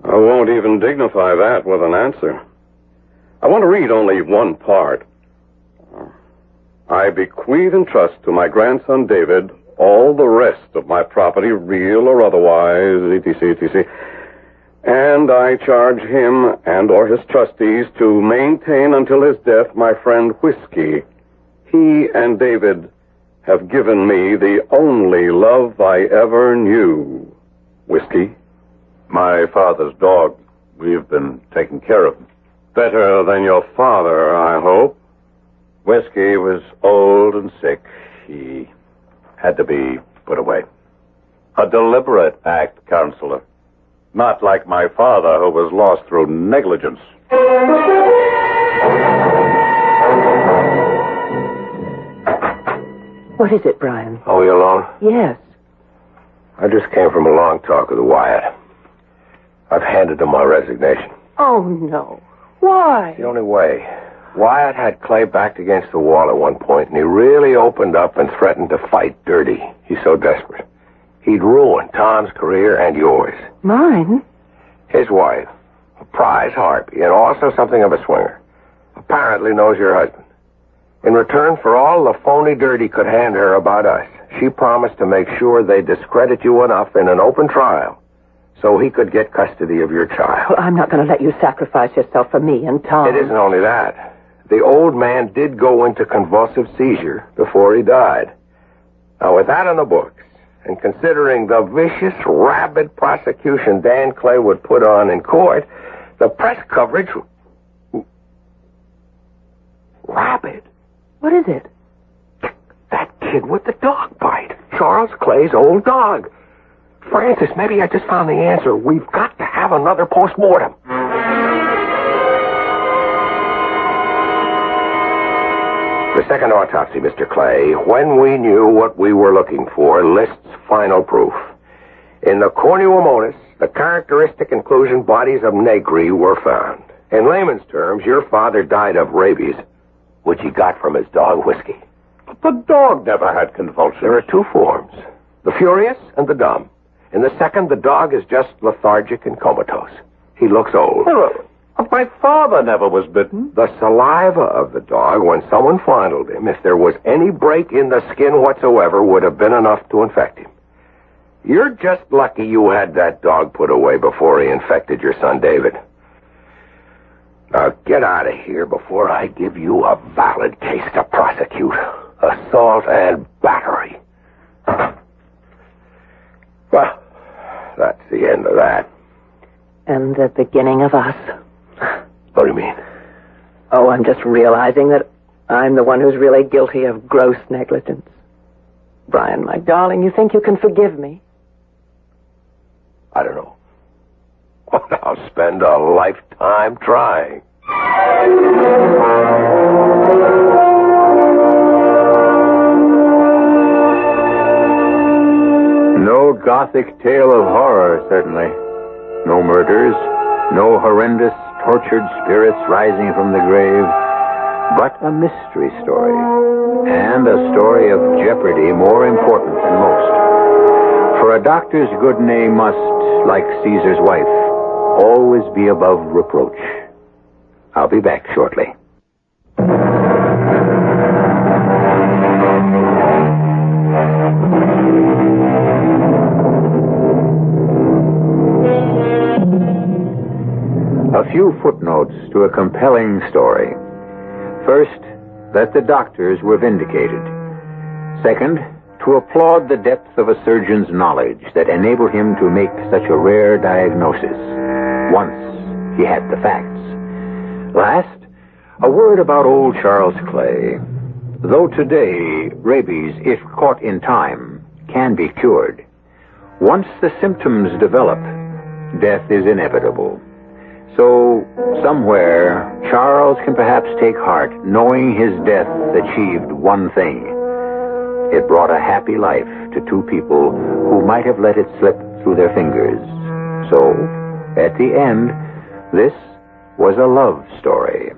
I won't even dignify that with an answer. I want to read only one part. I bequeath and trust to my grandson David all the rest of my property, real or otherwise, etc., etc. And I charge him and or his trustees to maintain until his death my friend Whiskey. He and David have given me the only love I ever knew. Whiskey? My father's dog. We've been taking care of him. Better than your father, I hope. Whiskey was old and sick. He had to be put away. A deliberate act, Counselor. Not like my father, who was lost through negligence. What is it, Brian? Oh, you alone? Yes. I just came from a long talk with Wyatt. I've handed him my resignation. Oh, no. Why? It's the only way. Wyatt had Clay backed against the wall at one point, and he really opened up and threatened to fight dirty. He's so desperate. He'd ruin Tom's career and yours. Mine? His wife, a prize harpy, and also something of a swinger, apparently knows your husband. In return for all the phony dirt he could hand her about us, she promised to make sure they discredit you enough in an open trial so he could get custody of your child. Well, I'm not going to let you sacrifice yourself for me and Tom. It isn't only that. The old man did go into convulsive seizure before he died. Now, with that on the books, and considering the vicious, rabid prosecution Dan Clay would put on in court, the press coverage... Rabid? What is it? That kid with the dog bite. Charles Clay's old dog. Francis, maybe I just found the answer. We've got to have another postmortem. The second autopsy, Mr. Clay, when we knew what we were looking for, lists final proof. In the cornuomonas, the characteristic inclusion bodies of negri were found. In layman's terms, your father died of rabies, which he got from his dog, Whiskey. But the dog never had convulsions. There are two forms, the furious and the dumb. In the second, the dog is just lethargic and comatose. He looks old. My father never was bitten. The saliva of the dog, when someone fondled him, if there was any break in the skin whatsoever, would have been enough to infect him. You're just lucky you had that dog put away before he infected your son, David. Now, get out of here before I give you a valid case to prosecute. Assault and battery. Well, that's the end of that. And the beginning of us. What do you mean? Oh, I'm just realizing that I'm the one who's really guilty of gross negligence. Brian, my darling, you think you can forgive me? I don't know. But I'll spend a lifetime trying. No gothic tale of horror, certainly. No murders, no horrendous, tortured spirits rising from the grave, but a mystery story, and a story of jeopardy more important than most. For a doctor's good name must, like Caesar's wife, always be above reproach. I'll be back shortly. A few footnotes to a compelling story. First, that the doctors were vindicated. Second, to applaud the depth of a surgeon's knowledge that enabled him to make such a rare diagnosis, once he had the facts. Last, a word about old Charles Clay. Though today, rabies, if caught in time, can be cured, once the symptoms develop, death is inevitable. So, somewhere, Charles can perhaps take heart, knowing his death achieved one thing. It brought a happy life to two people who might have let it slip through their fingers. So, at the end, this was a love story.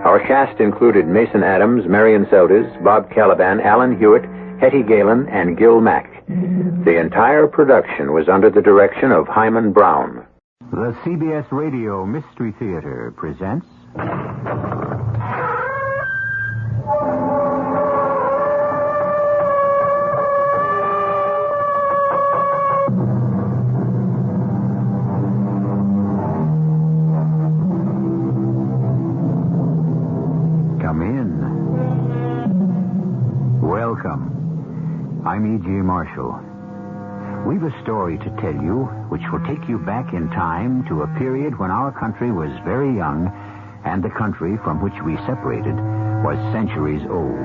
Our cast included Mason Adams, Marion Seldes, Bob Caliban, Alan Hewitt, Hetty Galen, and Gil Mack. The entire production was under the direction of Hyman Brown. The CBS Radio Mystery Theater presents... Come in. Welcome. I'm E.G. Marshall. We've a story to tell you which will take you back in time to a period when our country was very young and the country from which we separated was centuries old.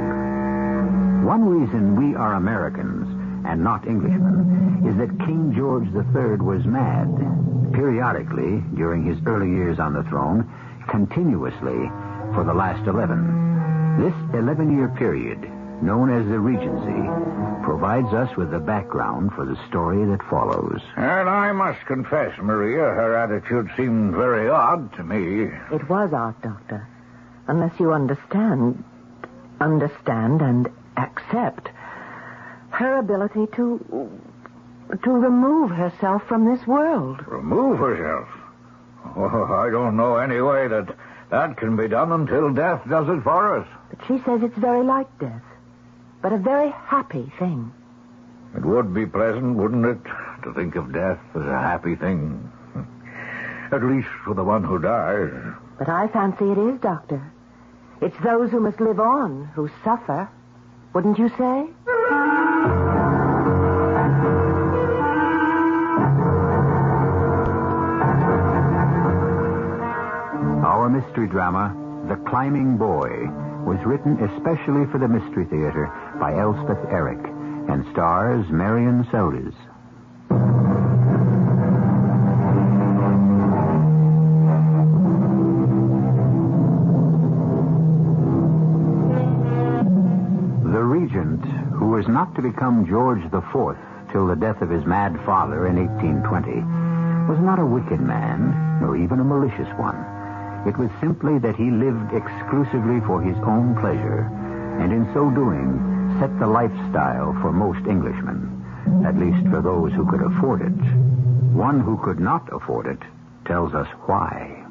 One reason we are Americans and not Englishmen is that King George III was mad. Periodically, during his early years on the throne, continuously for the last 11. This 11-year period, known as the Regency, provides us with the background for the story that follows. And I must confess, Maria, her attitude seemed very odd to me. It was odd, Doctor. Unless you understand and accept her ability to remove herself from this world. Remove herself? Oh, I don't know any way that can be done until death does it for us. But she says it's very like death. But a very happy thing. It would be pleasant, wouldn't it, to think of death as a happy thing? At least for the one who dies. But I fancy it is, Doctor. It's those who must live on who suffer. Wouldn't you say? Our mystery drama, The Climbing Boy, was written especially for the Mystery Theater by Elspeth Eric and stars Marion Seldes. The regent, who was not to become George IV till the death of his mad father in 1820, was not a wicked man, nor even a malicious one. It was simply that he lived exclusively for his own pleasure, and in so doing, set the lifestyle for most Englishmen, at least for those who could afford it. One who could not afford it tells us why.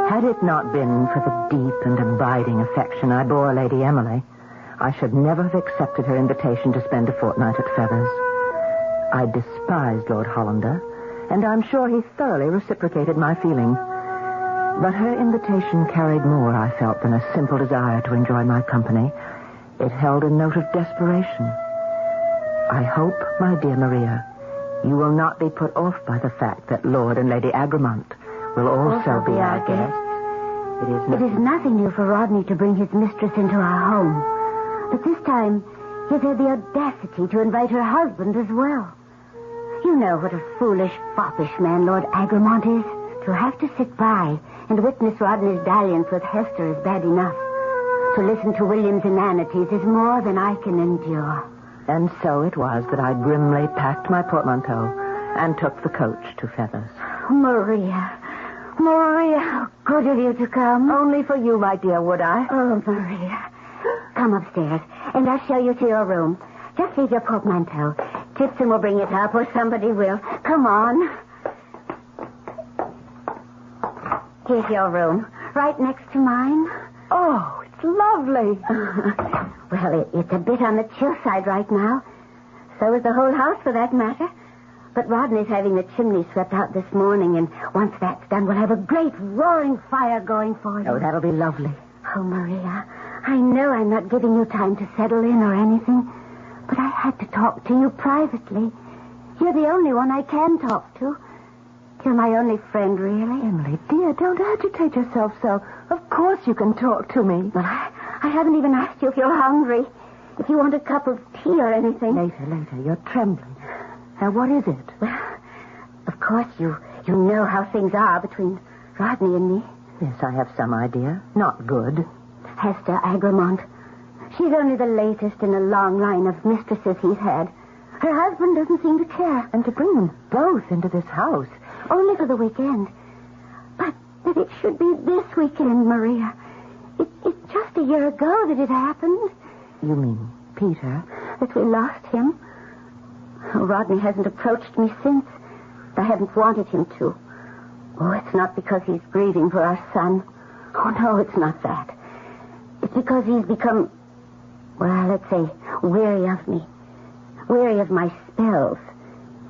Had it not been for the deep and abiding affection I bore Lady Emily, I should never have accepted her invitation to spend a fortnight at Feathers. I despised Lord Hollander, and I'm sure he thoroughly reciprocated my feeling. But her invitation carried more, I felt, than a simple desire to enjoy my company. It held a note of desperation. I hope, my dear Maria, you will not be put off by the fact that Lord and Lady Agramont will also be our guests. It is nothing new for Rodney to bring his mistress into our home. But this time, he had the audacity to invite her husband as well. You know what a foolish, foppish man Lord Agramont is. To have to sit by and witness Rodney's dalliance with Hester is bad enough. To listen to William's inanities is more than I can endure. And so it was that I grimly packed my portmanteau and took the coach to Feathers. Maria, how good of you to come. Only for you, my dear, would I? Oh, Maria. Come upstairs, and I'll show you to your room. Just leave your portmanteau. Tipson will bring it up, or somebody will. Come on. Here's your room, right next to mine. Oh, it's lovely. Well, it's a bit on the chill side right now. So is the whole house, for that matter. But Rodney's having the chimney swept out this morning, and once that's done, we'll have a great roaring fire going for you. Oh, that'll be lovely. Oh, Maria, I know I'm not giving you time to settle in or anything, but I had to talk to you privately. You're the only one I can talk to. You're my only friend, really. Emily, dear, don't agitate yourself so. Of course you can talk to me. Well, I haven't even asked you if you're hungry. If you want a cup of tea or anything. Later. You're trembling. Now, what is it? Well, of course, you know how things are between Rodney and me. Yes, I have some idea. Not good. Hester Agramont. She's only the latest in a long line of mistresses he's had. Her husband doesn't seem to care. And to bring them both into this house. Only for the weekend. But that it should be this weekend, Maria. It's just a year ago that it happened. You mean Peter? That we lost him. Rodney hasn't approached me since. I haven't wanted him to. Oh, it's not because he's grieving for our son. Oh, no, it's not that. It's because he's become, well, let's say, weary of me. Weary of my spells.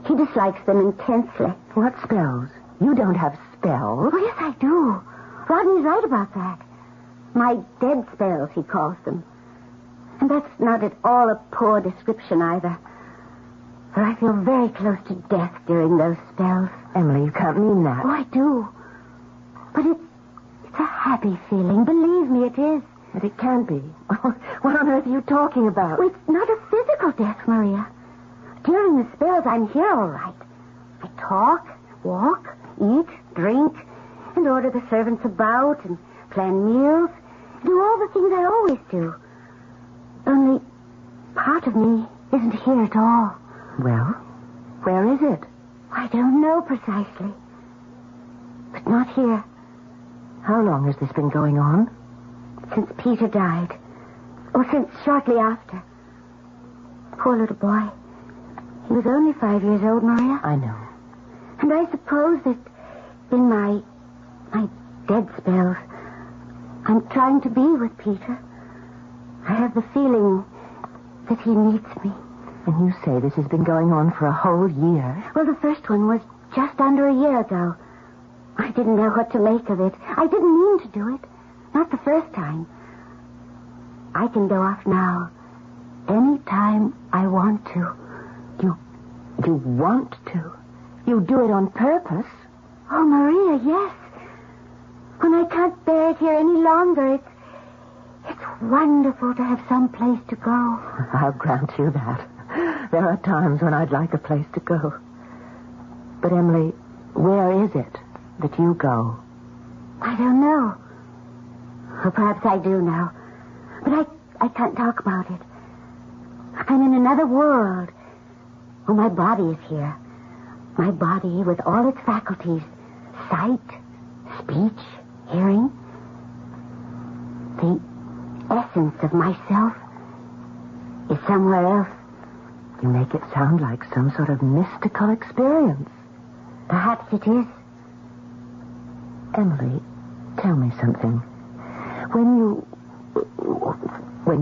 He dislikes them intensely. What spells? You don't have spells. Oh, yes, I do. Rodney's right about that. My dead spells, he calls them. And that's not at all a poor description either. For I feel very close to death during those spells. Emily, you can't mean that. Oh, I do. But it's a happy feeling. Believe me, it is. But it can't be. What on earth are you talking about? Well, it's not a physical death, Maria. During the spells, I'm here all right. I talk, walk, eat, drink, and order the servants about and plan meals. Do all the things I always do. Only part of me isn't here at all. Well, where is it? I don't know precisely. But not here. How long has this been going on? Since Peter died. Or since shortly after. Poor little boy. He was only 5 years old, Maria. I know. And I suppose that in my dead spells, I'm trying to be with Peter. I have the feeling that he needs me. And you say this has been going on for a whole year? Well, the first one was just under a year ago. I didn't know what to make of it. I didn't mean to do it. Not the first time. I can go off now. Any time I want to. You want to? You do it on purpose? Oh, Maria, yes. When I can't bear it here any longer, it's wonderful to have some place to go. I'll grant you that. There are times when I'd like a place to go. But, Emily, where is it that you go? I don't know. Or perhaps I do now. But I can't talk about it. I'm in another world. Oh, my body is here. My body with all its faculties. Sight, speech, hearing. The essence of myself is somewhere else. You make it sound like some sort of mystical experience. Perhaps it is. Emily, tell me something. When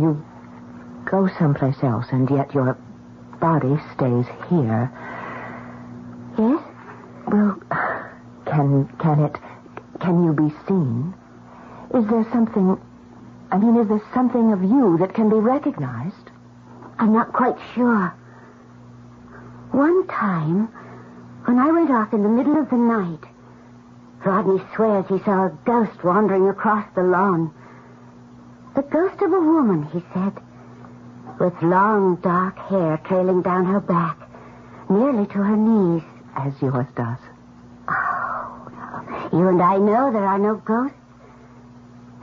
you go someplace else and yet your body stays here. Yes? Well, can you be seen? Is there something of you that can be recognized? I'm not quite sure. One time, when I went off in the middle of the night, Rodney swears he saw a ghost wandering across the lawn. The ghost of a woman, he said, with long, dark hair trailing down her back, nearly to her knees. As yours does. Oh, you and I know there are no ghosts.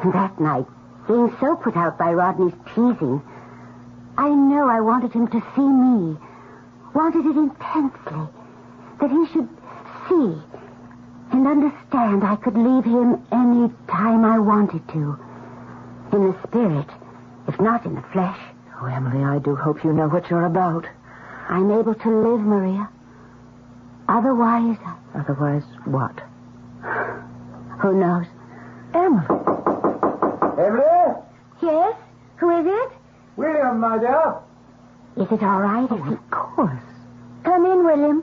And that night, being so put out by Rodney's teasing, I know I wanted him to see me. Wanted it intensely. That he should see and understand I could leave him any time I wanted to. In the spirit, if not in the flesh. Oh, Emily, I do hope you know what you're about. I'm able to live, Maria. Otherwise... Otherwise what? Who knows? Emily. Emily? Yes? Who is it? William, my dear. Is it all right? Oh, of course. Come in, William.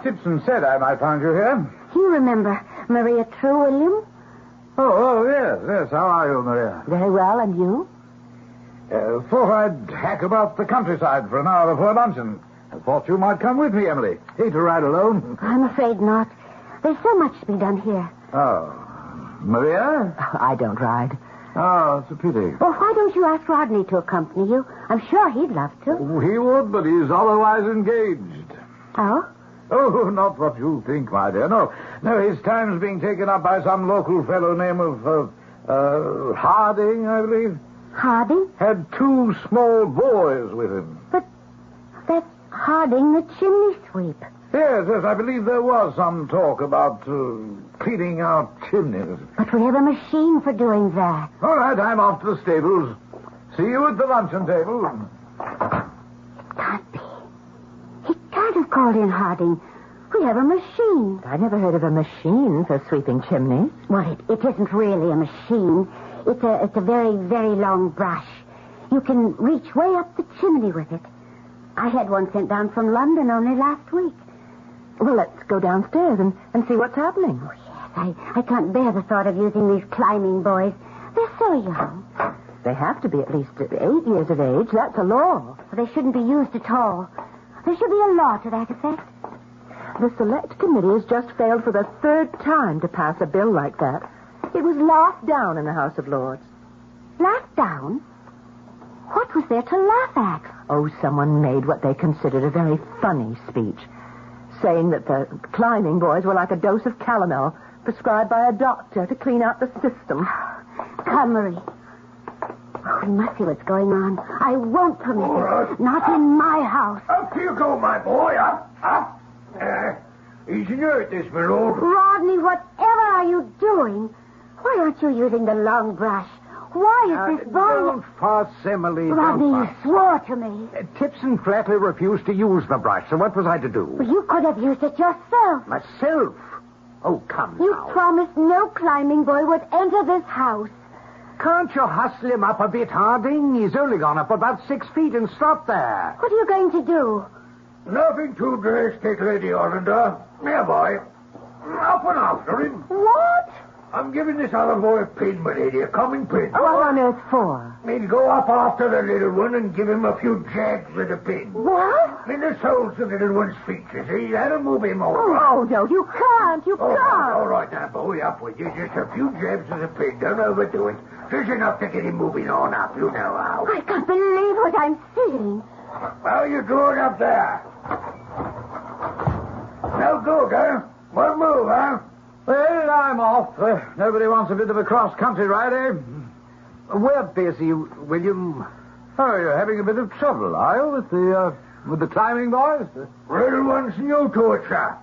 Tipson said I might find you here. You remember Maria True, William? Oh, yes. How are you, Maria? Very well, and you? Thought I'd hack about the countryside for an hour before luncheon. I thought you might come with me, Emily. Hate to ride alone. I'm afraid not. There's so much to be done here. Oh. Maria? I don't ride. Oh, it's a pity. Well, why don't you ask Rodney to accompany you? I'm sure he'd love to. Oh, he would, but he's otherwise engaged. Oh? Oh, not what you think, my dear. No, his time's being taken up by some local fellow named Harding, I believe. Harding? Had 2 small boys with him. But that's Harding, the chimney sweep. Yes, I believe there was some talk about cleaning out chimneys. But we have a machine for doing that. All right, I'm off to the stables. See you at the luncheon table. Can't be. He can't have called in Harding. We have a machine. I never heard of a machine for sweeping chimneys. Well, it isn't really a machine. It's a very, very long brush. You can reach way up the chimney with it. I had one sent down from London only last week. Well, let's go downstairs and see what's happening. Oh, yes. I can't bear the thought of using these climbing boys. They're so young. They have to be at least 8 years of age. That's a law. They shouldn't be used at all. There should be a law to that effect. The select committee has just failed for the 3rd time to pass a bill like that. It was laughed down in the House of Lords. Laughed down? What was there to laugh at? Oh, someone made what they considered a very funny speech, saying that the climbing boys were like a dose of calomel prescribed by a doctor to clean out the system. Come, Marie. Oh, we must see what's going on. I won't permit it. Not in my house. Up you go, my boy. Up. He's inert, this Merode. Rodney, whatever are you doing? Why aren't you using the long brush? Why is this boy... Don't fuss, Emily. Rodney, don't you fuss. swore to me. Tipson flatly refused to use the brush, so what was I to do? Well, you could have used it yourself. Myself? Oh, come You now. promised no climbing boy would enter this house. Can't you hustle him up a bit, Harding? He's only gone up about 6 feet and stopped there. What are you going to do? Nothing too drastic, Lady Orlander. Here, boy. Up and after him. What? I'm giving this other boy a pin, my lady, a coming pin. What on earth for? He'll go up after the little one and give him a few jabs with a pin. What? In the soles of the little one's feet, you see. That'll move him over. Oh, no, you can't. You Oh, can't. all right now, boy, up with you. Just a few jabs with a pin. Don't overdo it. Just enough to get him moving on up. You know how. I can't believe what I'm seeing. How you doing up there? No good, huh? One move, huh? Well, I'm off. Nobody wants a bit of a cross-country ride, eh? We're busy, William. Oh, you're having a bit of trouble, are you, with the climbing boys? Little one's new to it, sir.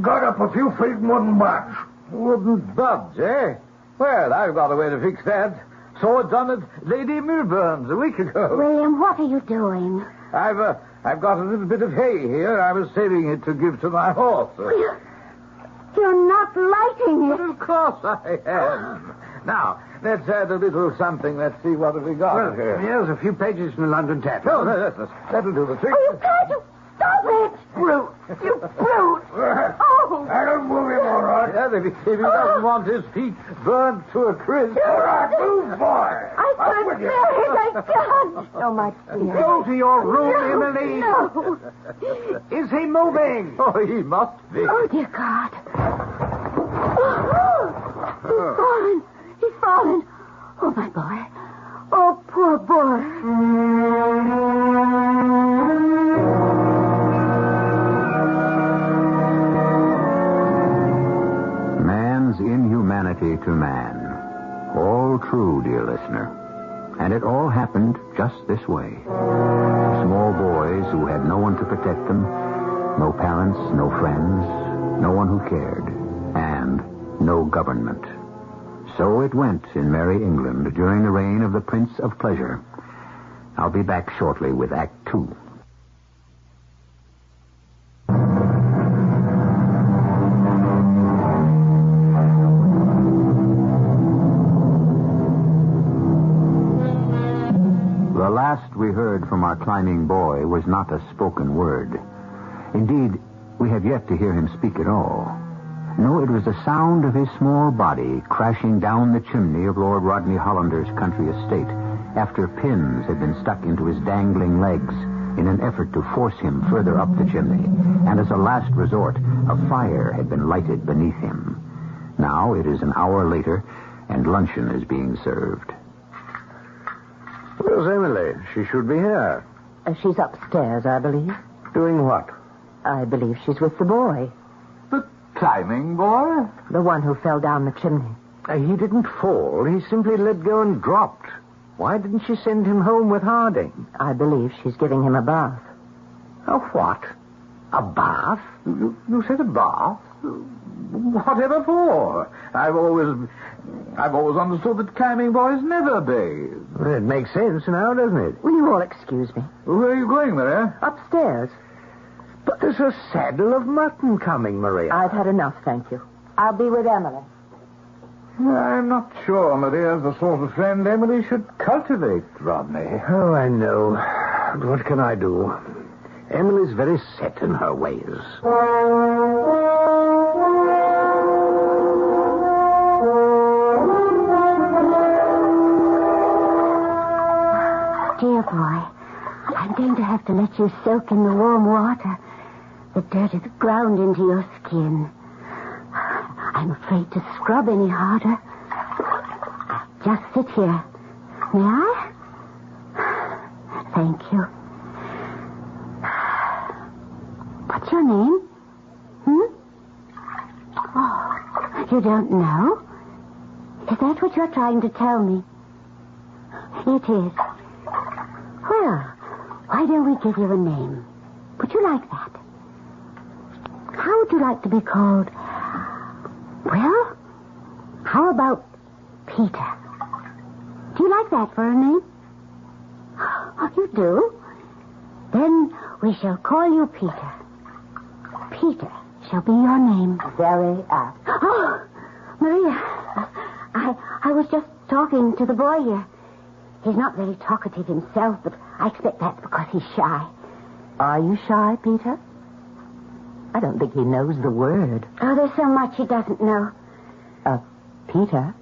Got up a few feet and wouldn't budge. Wouldn't budge, eh? Well, I've got a way to fix that. Saw it done at Lady Milburn's a week ago. William, what are you doing? I've got a little bit of hay here. I was saving it to give to my horse. You're not lighting it. Of course I am. Now, let's add a little something. Let's see what have we got here. Here's a few pages from the London Tap. No, that'll do the trick. Oh, you can't. Stop it. Brute. You brute. Oh. That'll move him all right. Yeah, if he doesn't want his feet burned to a crisp. All right, move, boy. I can't bear it. I can't. Oh, my dear. Go to your room, No, Emily. No. Is he moving? Oh, he must be. Oh, dear God. He's fallen. He's fallen. Oh, my boy. Oh, poor boy. Man's inhumanity to man. All true, dear listener. And it all happened just this way. Small boys who had no one to protect them, no parents, no friends, no one who cared, and no government. So it went in merry England during the reign of the Prince of Pleasure. I'll be back shortly with Act 2. The last we heard from our climbing boy was not a spoken word. Indeed, we have yet to hear him speak at all. No, it was the sound of his small body crashing down the chimney of Lord Rodney Hollander's country estate after pins had been stuck into his dangling legs in an effort to force him further up the chimney, and as a last resort, a fire had been lighted beneath him. Now it is an hour later, and luncheon is being served. Where's Emily? She should be here. She's upstairs, I believe. Doing what? I believe she's with the boy. The climbing boy? The one who fell down the chimney. He didn't fall. He simply let go and dropped. Why didn't she send him home with Harding? I believe she's giving him a bath. A what? A bath? You said a bath? Whatever for? I've always understood that climbing boys never bathe. Well, it makes sense now, doesn't it? Will you all excuse me? Where are you going, Maria? Upstairs. But there's a saddle of mutton coming, Maria. I've had enough, thank you. I'll be with Emily. I'm not sure Maria's the sort of friend Emily should cultivate, Rodney. Oh, I know. But what can I do? Emily's very set in her ways. Dear boy, I'm going to have to let you soak in the warm water. The dirt has ground into your skin. I'm afraid to scrub any harder. Just sit here. May I? Thank you. What's your name? Oh, you don't know? Is that what you're trying to tell me? It is. Well, why don't we give you a name? Would you like that? How would you like to be called? Well, how about Peter? Do you like that for a name? Oh, you do? Then we shall call you Peter. Peter shall be your name. Very apt. Oh, Maria, I was just talking to the boy here. He's not very talkative himself, but I expect that's because he's shy. Are you shy, Peter? I don't think he knows the word. Oh, there's so much he doesn't know. Peter,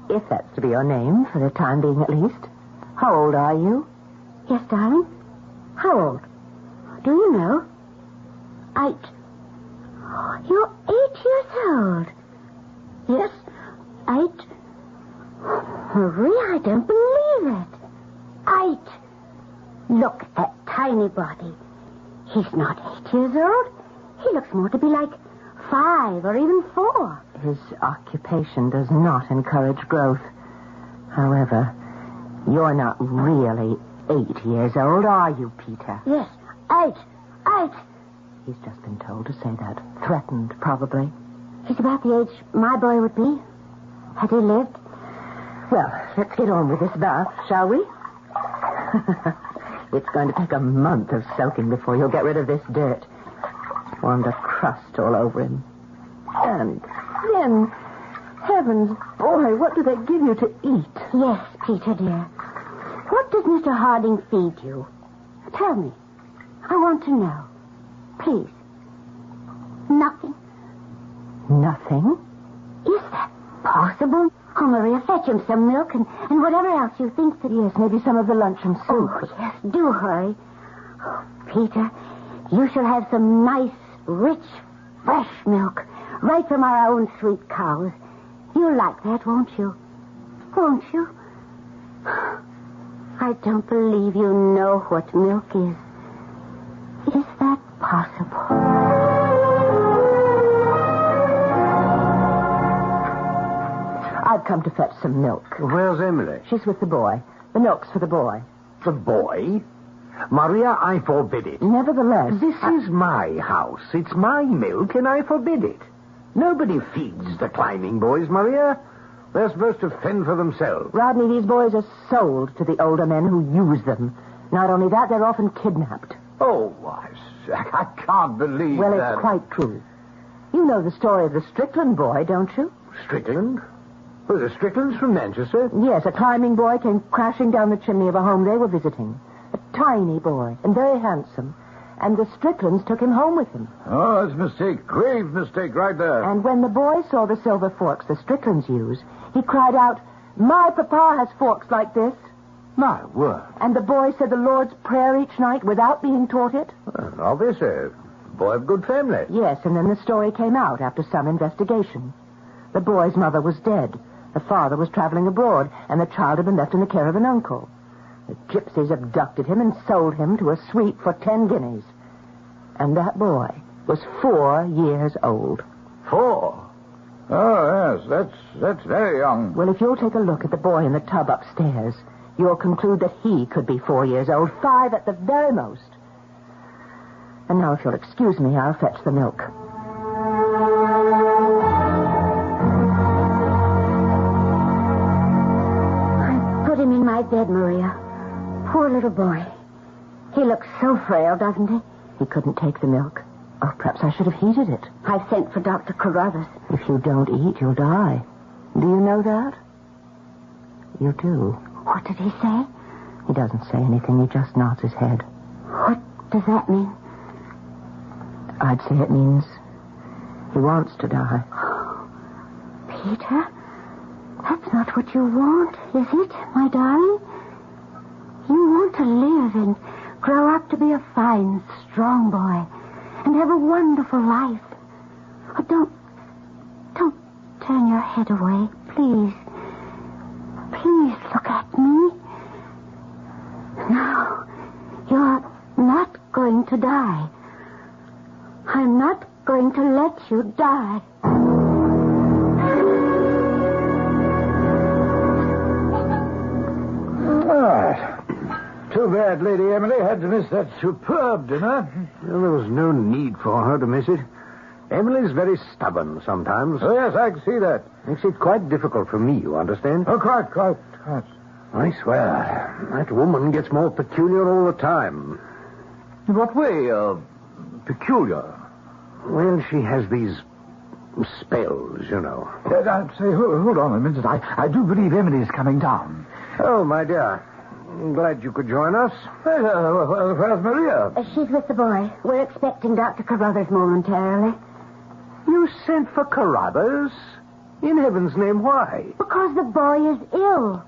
if that's to be your name, for the time being at least. How old are you? Yes, darling. How old? Do you know? 8. You're 8 years old. Yes, 8. Maria, I don't believe it. 8. Look at that tiny body. He's not 8 years old. He looks more to be like 5 or even 4. His occupation does not encourage growth. However, you're not really 8 years old, are you, Peter? Yes, 8. 8. He's just been told to say that. Threatened, probably. He's about the age my boy would be. Had he lived? Well, let's get on with this bath, shall we? It's going to take a month of soaking before you'll get rid of this dirt. Formed a crust all over him. And then, heavens, boy, what do they give you to eat? Yes, Peter, dear. What does Mr. Harding feed you? Tell me. I want to know. Please. Nothing. Nothing? Is that possible? Oh, Maria, fetch him some milk and whatever else you think that... Yes, maybe some of the luncheon soup. Oh, yes, do hurry. Oh, Peter, you shall have some nice, rich, fresh milk, right from our own sweet cows. You'll like that, won't you? Won't you? I don't believe you know what milk is. Is that possible? I've come to fetch some milk. Where's Emily? She's with the boy. The milk's for the boy. The boy? Maria, I forbid it. Nevertheless... This is my house. It's my milk, and I forbid it. Nobody feeds the climbing boys, Maria. They're supposed to fend for themselves. Rodney, these boys are sold to the older men who use them. Not only that, they're often kidnapped. Oh, I can't believe that. Well, it's quite true. You know the story of the Strickland boy, don't you? Strickland? Oh, the Stricklands from Manchester? Yes, a climbing boy came crashing down the chimney of a home they were visiting. A tiny boy, and very handsome. And the Stricklands took him home with them. Oh, that's a mistake. Grave mistake right there. And when the boy saw the silver forks the Stricklands use, he cried out, "My papa has forks like this." My word. And the boy said the Lord's Prayer each night without being taught it. Well, obviously. Boy of good family. Yes, and then the story came out after some investigation. The boy's mother was dead. The father was traveling abroad, and the child had been left in the care of an uncle. The gypsies abducted him and sold him to a sweep for 10 guineas. And that boy was 4 years old. 4? Oh, yes, that's very young. Well, if you'll take a look at the boy in the tub upstairs, you'll conclude that he could be 4 years old, 5 at the very most. And now, if you'll excuse me, I'll fetch the milk. I put him in my bed, Maria. Poor little boy. He looks so frail, doesn't he? He couldn't take the milk. Oh, perhaps I should have heated it. I've sent for Dr. Carruthers. If you don't eat, you'll die. Do you know that? You do. What did he say? He doesn't say anything. He just nods his head. What does that mean? I'd say it means he wants to die. Peter, that's not what you want, is it, my darling? You want to live and grow up to be a fine, strong boy and have a wonderful life. Oh, don't turn your head away, please. Please look at me. No, you're not going to die. I'm not going to let you die. All right. Too bad Lady Emily had to miss that superb dinner. Well, there was no need for her to miss it. Emily's very stubborn sometimes. Oh, yes, I can see that. Makes it quite difficult for me, you understand? Oh, quite. I swear, that woman gets more peculiar all the time. In what way, peculiar? Well, she has these spells, you know. Say, hold on a minute. I do believe Emily's coming down. Oh, my dear. I'm glad you could join us. Where's Maria? She's with the boy. We're expecting Dr. Carruthers momentarily. You sent for Carruthers? In heaven's name, why? Because the boy is ill.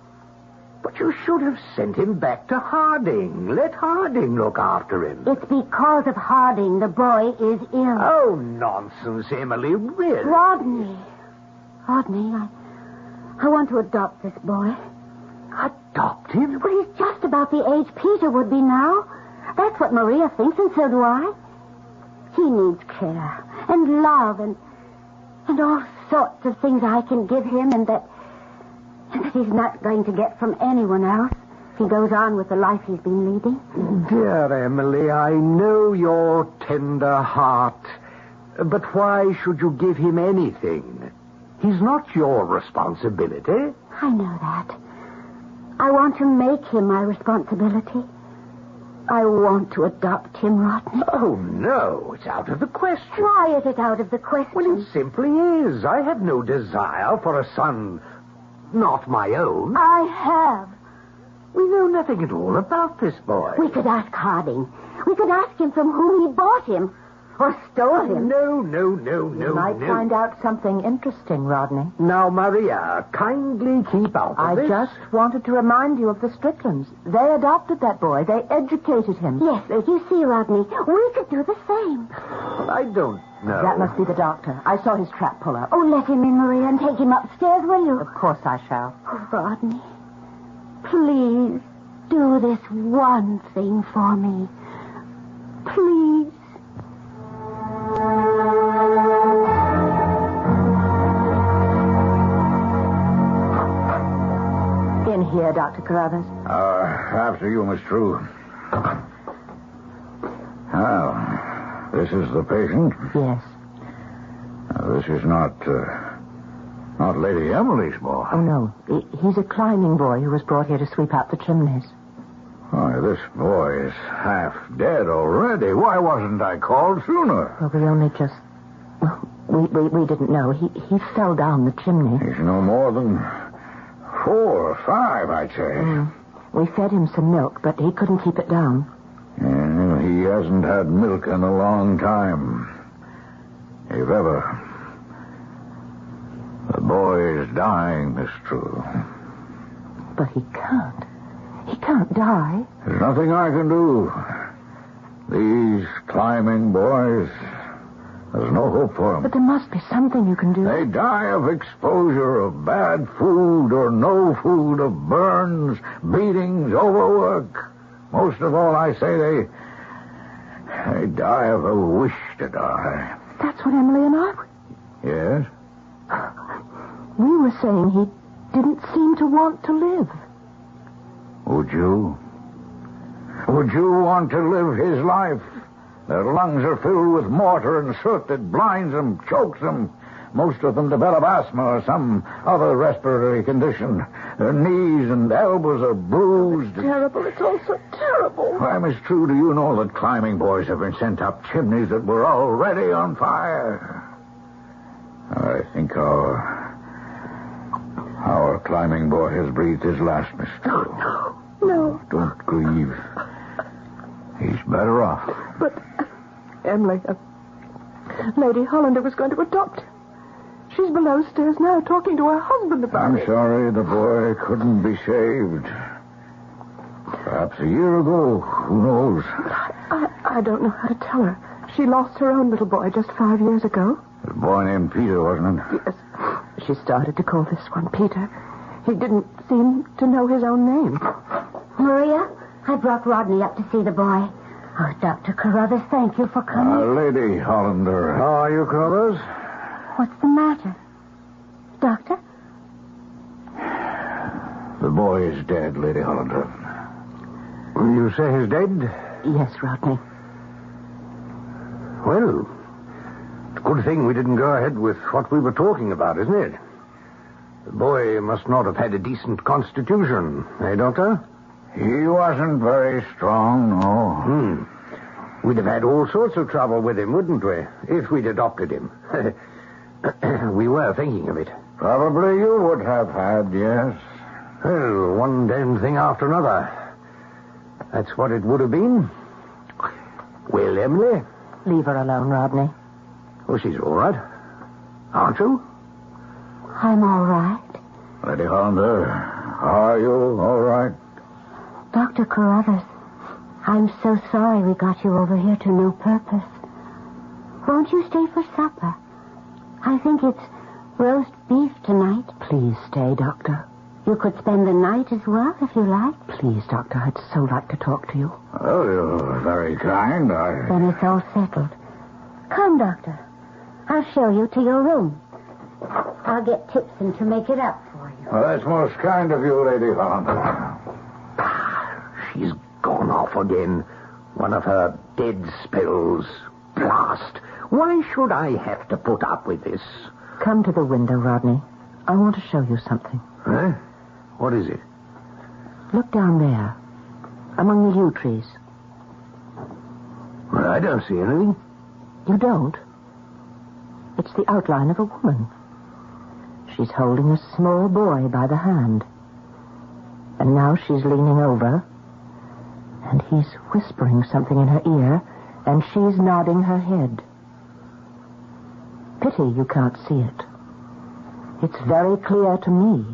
But you should have sent him back to Harding. Let Harding look after him. It's because of Harding the boy is ill. Oh, nonsense, Emily, really. Rodney, I want to adopt this boy. Adopt him? Well, he's just about the age Peter would be now. That's what Maria thinks, and so do I. He needs care and love and all sorts of things I can give him and that he's not going to get from anyone else if he goes on with the life he's been leading. Dear Emily, I know your tender heart, but why should you give him anything? He's not your responsibility. I know that. I want to make him my responsibility. I want to adopt him, Rodney. Oh, no, it's out of the question. Why is it out of the question? Well, it simply is. I have no desire for a son not my own. I have. We know nothing at all about this boy. We could ask Harding. We could ask him from whom he bought him. Or stole him. No. You might find out something interesting, Rodney. Now, Maria, kindly keep out of this. I just wanted to remind you of the Stricklands. They adopted that boy. They educated him. Yes, you see, Rodney, we could do the same. I don't know. That must be the doctor. I saw his trap pull up. Oh, let him in, Maria, and take him upstairs, will you? Of course I shall. Oh, Rodney, please do this one thing for me. Please. In here, Dr. Carruthers. After you, Miss True. Now, this is the patient? Yes. This is not Lady Emily's boy. Oh, no. He's a climbing boy who was brought here to sweep out the chimneys. Why, this boy is half dead already. Why wasn't I called sooner? Well, we only just... We didn't know. He fell down the chimney. He's no more than 4 or 5, I'd say. We fed him some milk, but he couldn't keep it down. Yeah, he hasn't had milk in a long time. If ever. The boy is dying, Miss True. But he can't. He can't die. There's nothing I can do. These climbing boys, there's no hope for them. But there must be something you can do. They die of exposure, of bad food or no food, of burns, beatings, overwork. Most of all, I say they die of a wish to die. That's what Emily and I... Yes? We were saying he didn't seem to want to live. Would you? Would you want to live his life? Their lungs are filled with mortar and soot that blinds them, chokes them. Most of them develop asthma or some other respiratory condition. Their knees and elbows are bruised. It's terrible. It's all so terrible. Why, Miss True, do you know that climbing boys have been sent up chimneys that were already on fire? I think our climbing boy has breathed his last, Miss True. No. Don't grieve. He's better off. But, Emily, Lady Hollander was going to adopt him. She's below stairs now talking to her husband about it. I'm sorry the boy couldn't be saved. Perhaps a year ago. Who knows? I don't know how to tell her. She lost her own little boy just 5 years ago. A boy named Peter, wasn't it? Yes. She started to call this one Peter. He didn't seem to know his own name. Maria, I brought Rodney up to see the boy. Oh, Dr. Carruthers, thank you for coming. Lady Hollander. How are you, Carruthers? What's the matter? Doctor? The boy is dead, Lady Hollander. You say he's dead? Yes, Rodney. Well, it's a good thing we didn't go ahead with what we were talking about, isn't it? The boy must not have had a decent constitution, eh, Doctor? He wasn't very strong, no. We'd have had all sorts of trouble with him, wouldn't we, if we'd adopted him? We were thinking of it. Probably you would have had, yes. Well, one damn thing after another. That's what it would have been. Well, Emily? Leave her alone, Rodney. Oh, she's all right. Aren't you? I'm all right. Lady Hollander, are you all right? Dr. Carruthers, I'm so sorry we got you over here to no purpose. Won't you stay for supper? I think it's roast beef tonight. Please stay, Doctor. You could spend the night as well, if you like. Please, Doctor, I'd so like to talk to you. Oh, you're very kind. Then it's all settled. Come, Doctor. I'll show you to your room. I'll get Tipson to make it up for you. Well, that's most kind of you, Lady Hollander. She's gone off again. One of her dead spells. Blast. Why should I have to put up with this? Come to the window, Rodney. I want to show you something. Huh? What is it? Look down there, among the yew trees. Well, I don't see anything. You don't? It's the outline of a woman. She's holding a small boy by the hand. And now she's leaning over, and he's whispering something in her ear, and she's nodding her head. Pity you can't see it. It's very clear to me.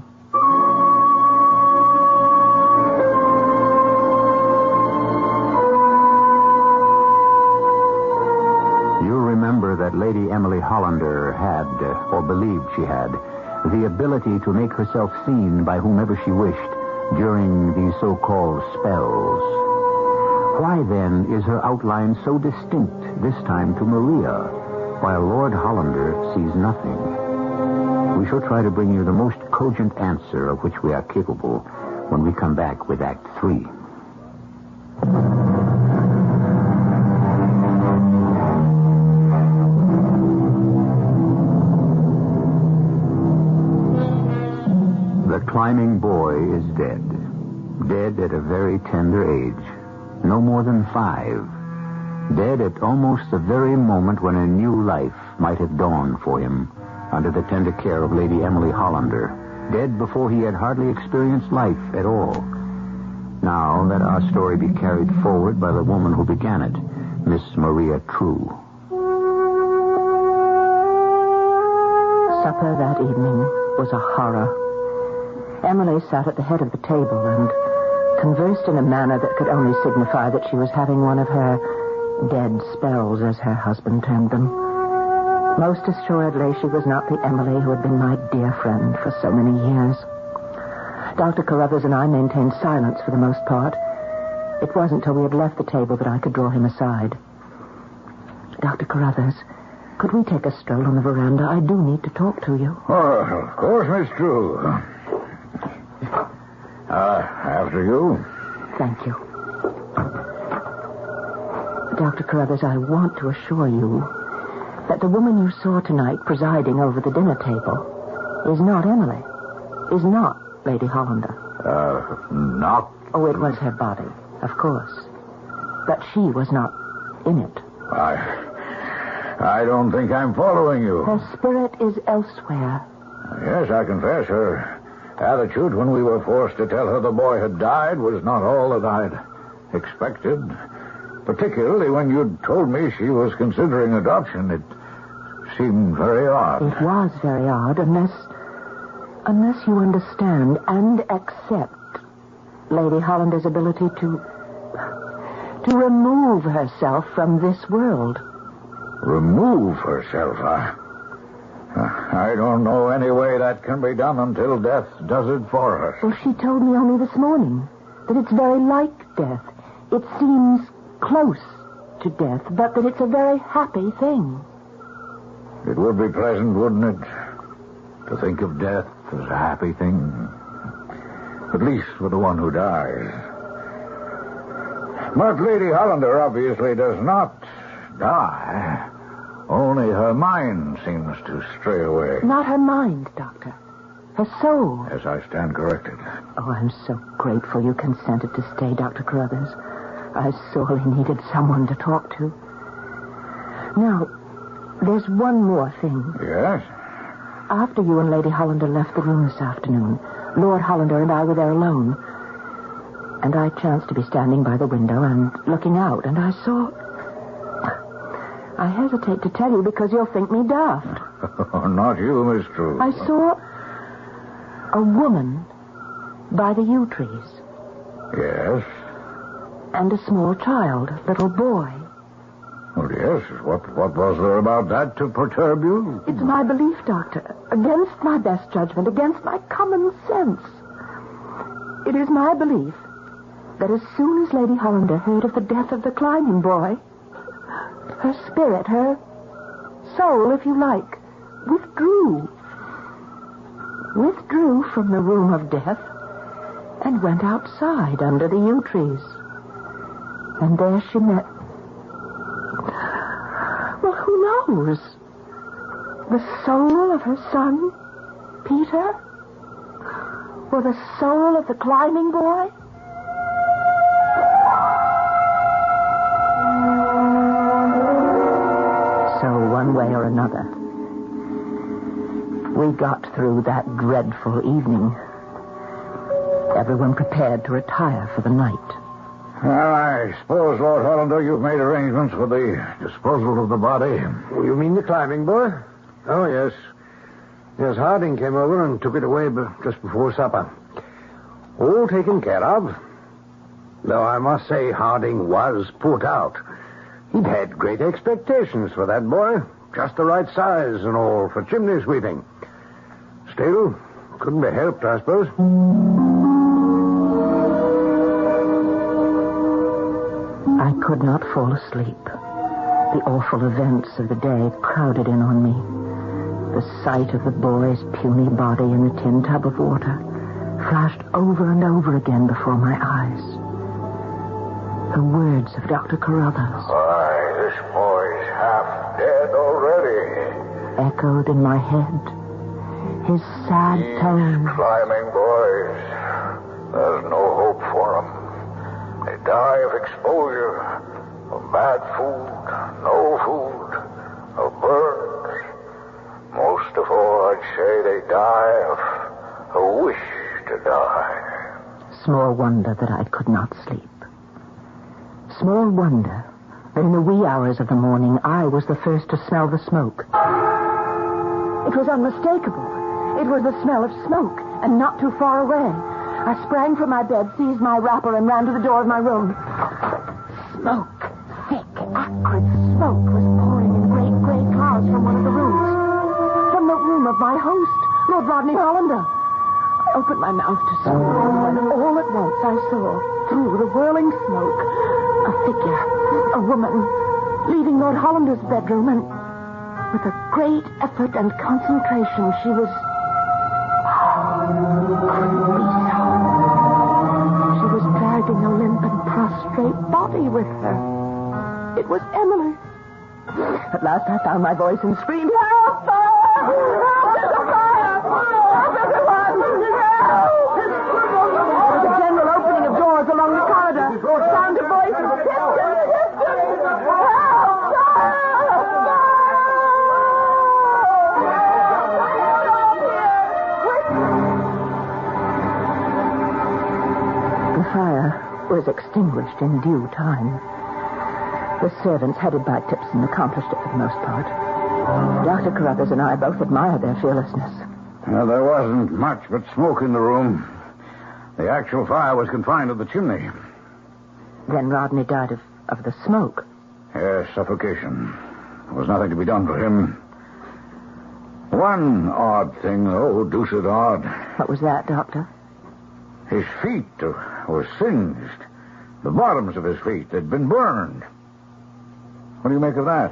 You remember that Lady Emily Hollander had, or believed she had, the ability to make herself seen by whomever she wished during these so-called spells. Why, then, is her outline so distinct this time to Maria, while Lord Hollander sees nothing? We shall try to bring you the most cogent answer of which we are capable when we come back with Act 3. The climbing boy is dead. Dead at a very tender age. No more than 5. Dead at almost the very moment when a new life might have dawned for him under the tender care of Lady Emily Hollander. Dead before he had hardly experienced life at all. Now let our story be carried forward by the woman who began it, Miss Maria True. Supper that evening was a horror. Emily sat at the head of the table and conversed in a manner that could only signify that she was having one of her dead spells, as her husband termed them. Most assuredly, she was not the Emily who had been my dear friend for so many years. Dr. Carruthers and I maintained silence for the most part. It wasn't till we had left the table that I could draw him aside. Dr. Carruthers, could we take a stroll on the veranda? I do need to talk to you. Oh, of course, Miss True. After you. Thank you. Dr. Carruthers, I want to assure you that the woman you saw tonight presiding over the dinner table is not Emily, is not Lady Hollander. Not? Oh, it was her body, of course. But she was not in it. I don't think I'm following you. Her spirit is elsewhere. Yes, I confess her attitude when we were forced to tell her the boy had died was not all that I'd expected. Particularly when you'd told me she was considering adoption. It seemed very odd. It was very odd, unless you understand and accept Lady Hollander's ability to remove herself from this world. Remove herself? I don't know any way that can be done until death does it for her. Well, she told me only this morning that it's very like death. It seems close to death, but that it's a very happy thing. It would be pleasant, wouldn't it, to think of death as a happy thing? At least for the one who dies. But Lady Hollander obviously does not die. Only her mind seems to stray away. Not her mind, Doctor. Her soul. Yes, I stand corrected. Oh, I'm so grateful you consented to stay, Dr. Carruthers. I sorely needed someone to talk to. Now, there's one more thing. Yes? After you and Lady Hollander left the room this afternoon, Lord Hollander and I were there alone. And I chanced to be standing by the window and looking out, and I saw... I hesitate to tell you because you'll think me daft. Not you, Miss True. I saw a woman by the yew trees. Yes? And a small child, little boy. Well, yes. What was there about that to perturb you? It's my belief, Doctor, against my best judgment, against my common sense. It is my belief that as soon as Lady Hollander heard of the death of the climbing boy, her spirit, her soul, if you like, withdrew from the room of death and went outside under the yew trees. And there she met... Well, who knows? The soul of her son, Peter? Or the soul of the climbing boy? So, one way or another, we got through that dreadful evening. Everyone prepared to retire for the night. Well, I suppose, Lord Hollander, you've made arrangements for the disposal of the body. Oh, you mean the climbing boy? Oh, yes. Yes, Harding came over and took it away just before supper. All taken care of. Though I must say Harding was put out. He'd had great expectations for that boy. Just the right size and all for chimney sweeping. Still, couldn't be helped, I suppose. I could not fall asleep. The awful events of the day crowded in on me. The sight of the boy's puny body in the tin tub of water flashed over and over again before my eyes. The words of Dr. Carruthers. Why, this boy's half dead already. Echoed in my head. His sad tones. Climbing boys. There's no hope for them. They die of exposure, of bad food, no food, of burns. Most of all, I'd say they die of a wish to die. Small wonder that I could not sleep. Small wonder that in the wee hours of the morning I was the first to smell the smoke. It was unmistakable. It was the smell of smoke, and not too far away. I sprang from my bed, seized my wrapper, and ran to the door of my room. Smoke. Thick, acrid smoke was pouring in great gray clouds from one of the rooms. From the room of my host, Lord Rodney Hollander. I opened my mouth to speak, and all at once I saw, through the whirling smoke, a figure, a woman, leaving Lord Hollander's bedroom, and with a great effort and concentration, she was... couldn't be so. She was dragging a limp and prostrate body with her. It was Emily. At last I found my voice and screamed, "Help! Help! There's a fire! Help, everyone! Help!" There was a general opening of doors along the corridor. Sound of voices. Distance! The fire was extinguished in due time. The servants, headed by Tipson, accomplished it for the most part. Dr. Carruthers and I both admired their fearlessness. Well, there wasn't much but smoke in the room. The actual fire was confined to the chimney. Then Rodney died of the smoke. Yes, suffocation. There was nothing to be done for him. One odd thing, though, deuced odd. What was that, Doctor? His feet were singed. The bottoms of his feet had been burned. What do you make of that?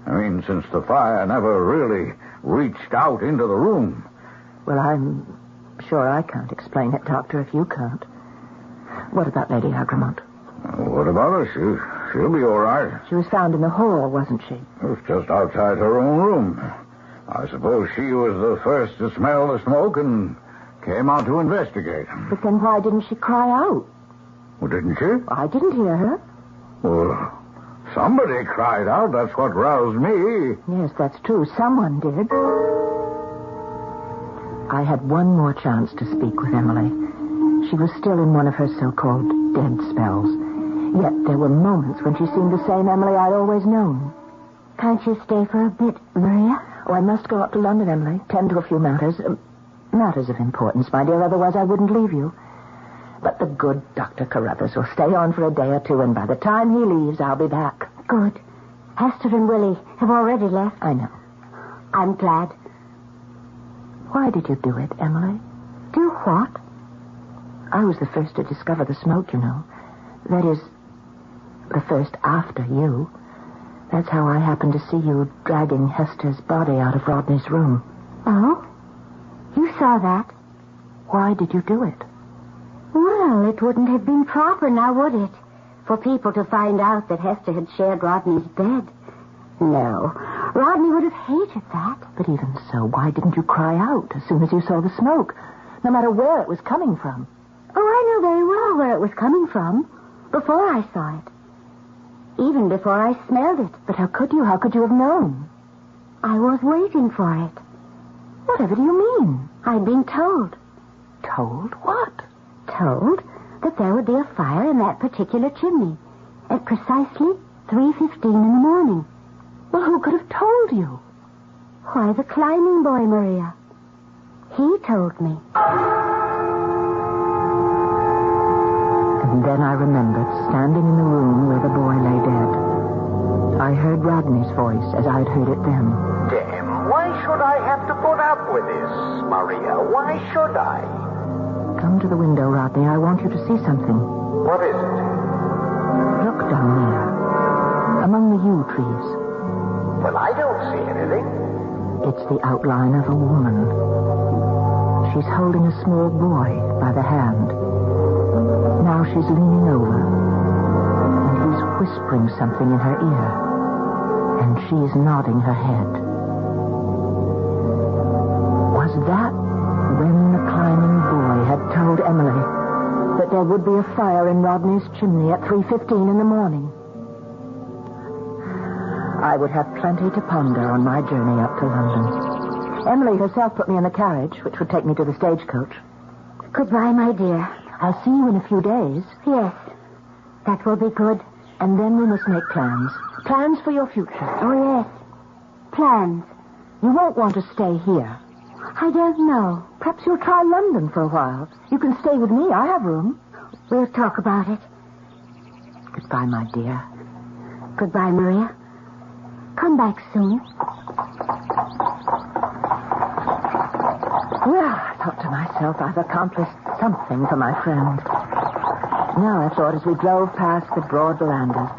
I mean, since the fire never really reached out into the room. Well, I'm sure I can't explain it, Doctor, if you can't. What about Lady Agramont? What about her? She'll be all right. She was found in the hall, wasn't she? It was just outside her own room. I suppose she was the first to smell the smoke and came out to investigate. But then why didn't she cry out? Well, didn't she? I didn't hear her. Well, somebody cried out. That's what roused me. Yes, that's true. Someone did. I had one more chance to speak with Emily. She was still in one of her so-called dead spells. Yet there were moments when she seemed the same Emily I'd always known. Can't you stay for a bit, Maria? Oh, I must go up to London, Emily. Tend to a few matters. Matters of importance, my dear. Otherwise I wouldn't leave you. But the good Dr. Carruthers will stay on for a day or two, and by the time he leaves, I'll be back. Good. Hester and Willie have already left. I know. I'm glad. Why did you do it, Emily? Do what? I was the first to discover the smoke, you know. That is, the first after you. That's how I happened to see you dragging Hester's body out of Rodney's room. Oh? You saw that? Why did you do it? Well, it wouldn't have been proper, now would it? For people to find out that Hester had shared Rodney's bed. No. Rodney would have hated that. But even so, why didn't you cry out as soon as you saw the smoke? No matter where it was coming from. Oh, I knew very well where it was coming from. Before I saw it. Even before I smelled it. But how could you? How could you have known? I was waiting for it. Whatever do you mean? I'd been told. Told what? Told that there would be a fire in that particular chimney at precisely 3:15 in the morning. Well, who could have told you? Why, the climbing boy, Maria. He told me. And then I remembered standing in the room where the boy lay dead. I heard Rodney's voice as I'd heard it then. Damn, why should I have to put up with this, Maria? Why should I? Come to the window, Rodney. I want you to see something. What is it? Look down there, among the yew trees. Well, I don't see anything. It's the outline of a woman. She's holding a small boy by the hand. Now she's leaning over, and he's whispering something in her ear, and she's nodding her head. Was that when the climbing boy had told Emily that there would be a fire in Rodney's chimney at 3:15 in the morning? I would have plenty to ponder on my journey up to London. Emily herself put me in a carriage, which would take me to the stagecoach. Goodbye, my dear. I'll see you in a few days. Yes, that will be good. And then we must make plans. Plans for your future. Oh, yes. Plans. You won't want to stay here. I don't know. Perhaps you'll try London for a while. You can stay with me. I have room. We'll talk about it. Goodbye, my dear. Goodbye, Maria. Come back soon. Well, I thought to myself, I've accomplished something for my friend. Now, I thought as we drove past the broad verandas,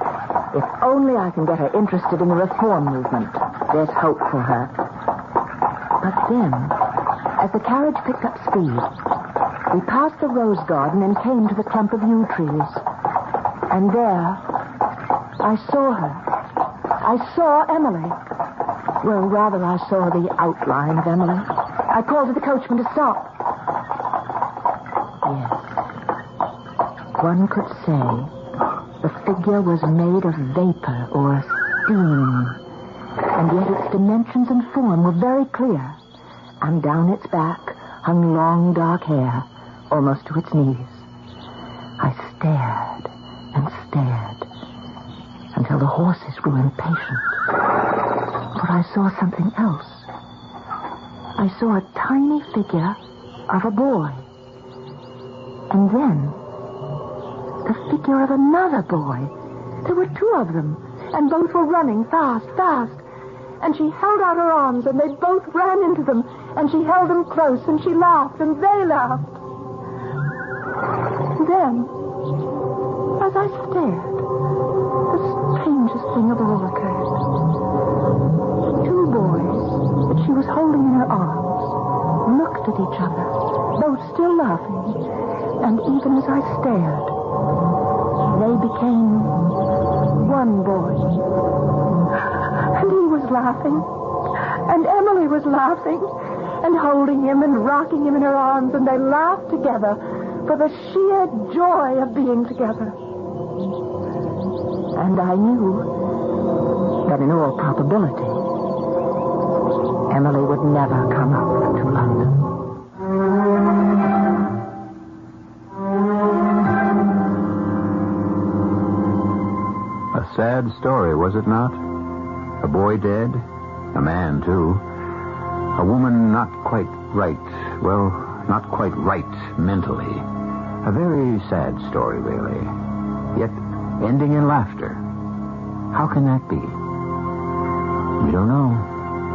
if only I can get her interested in the reform movement, there's hope for her. But then, as the carriage picked up speed, we passed the rose garden and came to the clump of yew trees. And there, I saw her. I saw Emily. Well, rather, I saw the outline of Emily. I called to the coachman to stop. Yes. One could say the figure was made of vapor or steam. And yet its dimensions and form were very clear. And down its back hung long dark hair, almost to its knees. I stared and stared until the horses grew impatient. But I saw something else. I saw a tiny figure of a boy. And then the figure of another boy. There were two of them, and both were running fast, fast. And she held out her arms, and they both ran into them, and she held them close, and she laughed, and they laughed. Then, as I stared, the strangest thing of all occurred. Two boys that she was holding in her arms looked at each other, both still laughing, and even as I stared, they became one boy. And he was laughing, and Emily was laughing, and holding him and rocking him in her arms, and they laughed together for the sheer joy of being together. And I knew that in all probability, Emily would never come up to London. A sad story, was it not? A boy dead, a man, too. A woman not quite right, well, not quite right mentally. A very sad story, really. Yet ending in laughter. How can that be? We don't know.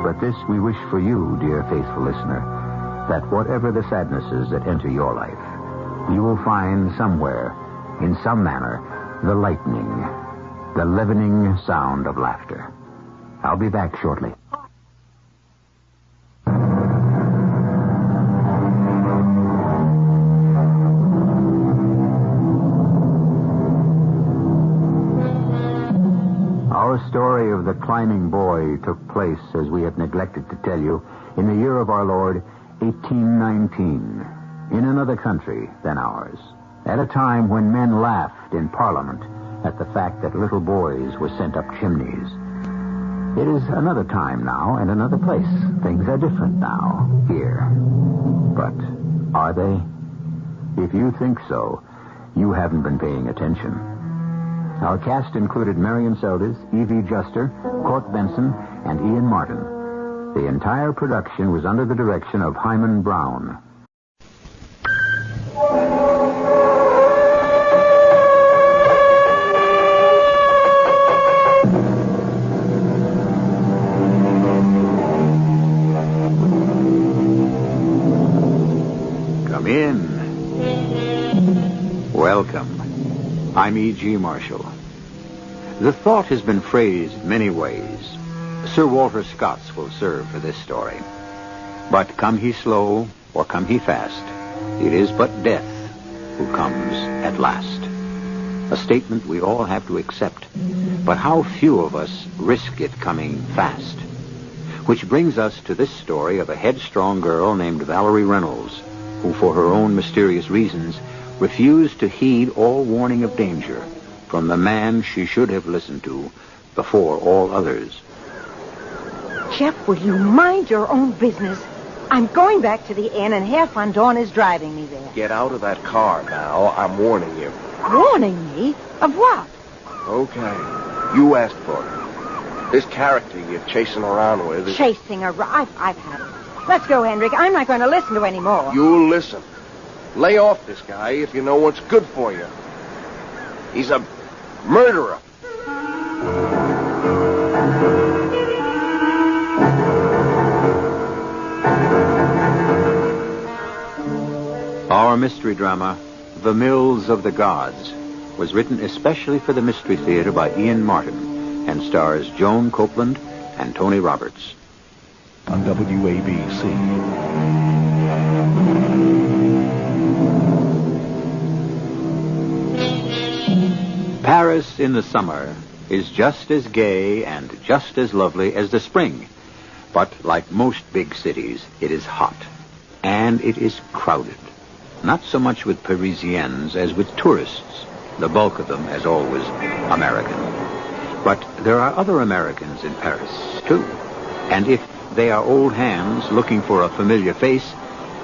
But this we wish for you, dear faithful listener, that whatever the sadnesses that enter your life, you will find somewhere, in some manner, the lightening, the leavening sound of laughter. I'll be back shortly. Our story of the climbing boy took place, as we have neglected to tell you, in the year of our Lord, 1819, in another country than ours, at a time when men laughed in Parliament at the fact that little boys were sent up chimneys. It is another time now and another place. Things are different now, here. But are they? If you think so, you haven't been paying attention. Our cast included Marion Seldes, Evie Juster, Court Benson, and Ian Martin. The entire production was under the direction of Hyman Brown. Come in. Welcome. I'm E.G. Marshall. The thought has been phrased many ways. Sir Walter Scott's will serve for this story. But come he slow or come he fast, it is but death who comes at last. A statement we all have to accept, but how few of us risk it coming fast. Which brings us to this story of a headstrong girl named Valerie Reynolds, who for her own mysterious reasons refused to heed all warning of danger from the man she should have listened to before all others. Jeff, will you mind your own business? I'm going back to the inn, and Herr von Dorn is driving me there. Get out of that car, Val. I'm warning you. Warning me? Of what? Okay. You asked for it. This character you're chasing around with is... Chasing around? I've had it. Let's go, Hendrik. I'm not going to listen to any more. You'll listen. Lay off this guy if you know what's good for you. He's a murderer. Our mystery drama, The Mills of the Gods, was written especially for the Mystery Theater by Ian Martin and stars Joan Copeland and Tony Roberts. On WABC. Paris in the summer is just as gay and just as lovely as the spring. But like most big cities, it is hot. And it is crowded. Not so much with Parisians as with tourists. The bulk of them, as always, American. But there are other Americans in Paris, too. And if they are old hands looking for a familiar face,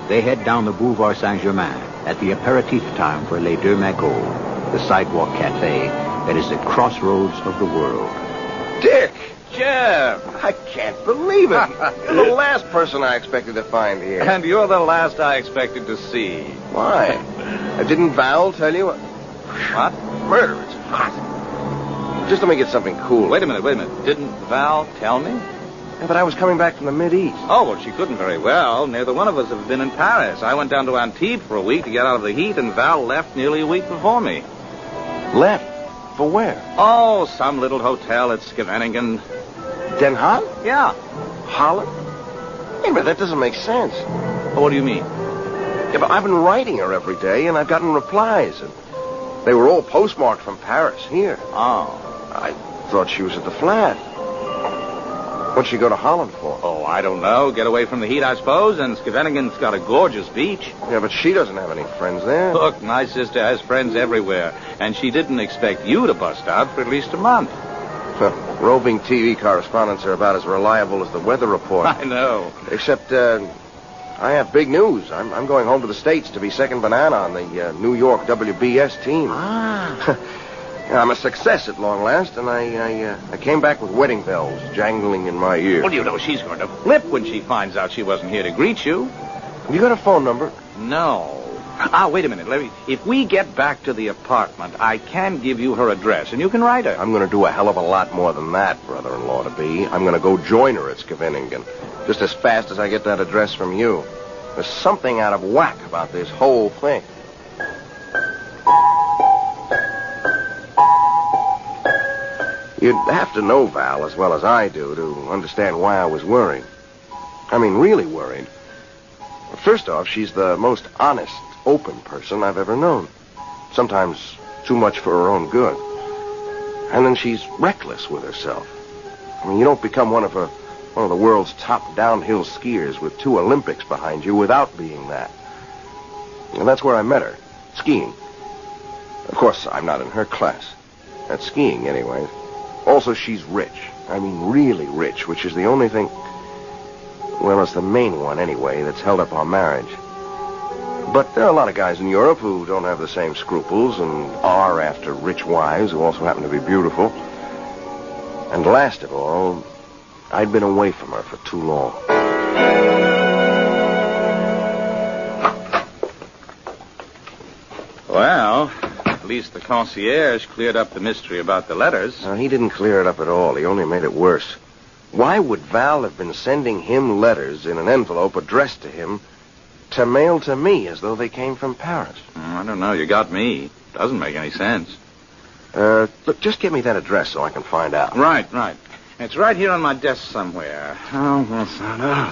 they head down the Boulevard Saint-Germain at the aperitif time for Les Deux Magots, the sidewalk cafe that is the crossroads of the world. Dick! Jeff! I can't believe it. You're the last person I expected to find here. And you're the last I expected to see. Why? Didn't Val tell you? What? Murder, it's hot. Just let me get something cool. Wait a minute. Didn't Val tell me? Yeah, but I was coming back from the Mideast. Oh, well, she couldn't very well. Neither one of us have been in Paris. I went down to Antibes for a week to get out of the heat, and Val left nearly a week before me. Left? For where? Oh, some little hotel at Scheveningen. Den Haag? Yeah. Holland? Hey, but that doesn't make sense. Well, what do you mean? Yeah, but I've been writing her every day, and I've gotten replies, and they were all postmarked from Paris here. Oh. I thought she was at the flat. What'd she go to Holland for? Oh, I don't know. Get away from the heat, I suppose, and Scheveningen's got a gorgeous beach. Yeah, but she doesn't have any friends there. Look, my sister has friends everywhere, and she didn't expect you to bust out for at least a month. Roving TV correspondents are about as reliable as the weather report. I know. Except, I have big news. I'm going home to the States to be second banana on the New York WBS team. Ah. I'm a success at long last, and I came back with wedding bells jangling in my ear. Well, you know she's going to flip when she finds out she wasn't here to greet you. Have you got a phone number? No. Wait a minute. If we get back to the apartment, I can give you her address, and you can write her. I'm going to do a hell of a lot more than that, brother-in-law-to-be. I'm going to go join her at Scheveningen, just as fast as I get that address from you. There's something out of whack about this whole thing. You'd have to know Val as well as I do to understand why I was worried. I mean, really worried. First off, she's the most honest, open person I've ever known. Sometimes too much for her own good. And then she's reckless with herself. I mean, you don't become one of the world's top downhill skiers with 2 Olympics behind you without being that. And that's where I met her, skiing. Of course, I'm not in her class. At skiing, anyways. Also, she's rich. I mean, really rich, which is the only thing... Well, it's the main one, anyway, that's held up our marriage. But there are a lot of guys in Europe who don't have the same scruples and are after rich wives who also happen to be beautiful. And last of all, I'd been away from her for too long. Well, at least the concierge cleared up the mystery about the letters. He didn't clear it up at all. He only made it worse. Why would Val have been sending him letters in an envelope addressed to him to mail to me as though they came from Paris? I don't know. You got me. Doesn't make any sense. Look, just give me that address so I can find out. Right. It's right here on my desk somewhere.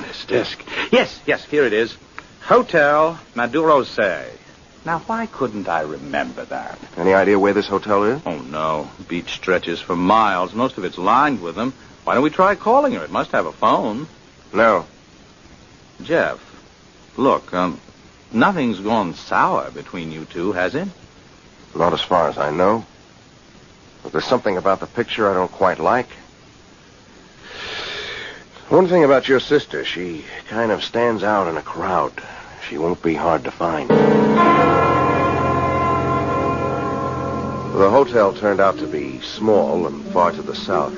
This desk. Yes, here it is. Hotel Madurose. Now, why couldn't I remember that? Any idea where this hotel is? Oh, no. Beach stretches for miles. Most of it's lined with them. Why don't we try calling her? It must have a phone. No. Jeff, look, nothing's gone sour between you two, has it? Not as far as I know. But there's something about the picture I don't quite like. One thing about your sister, she kind of stands out in a crowd. She won't be hard to find. The hotel turned out to be small and far to the south.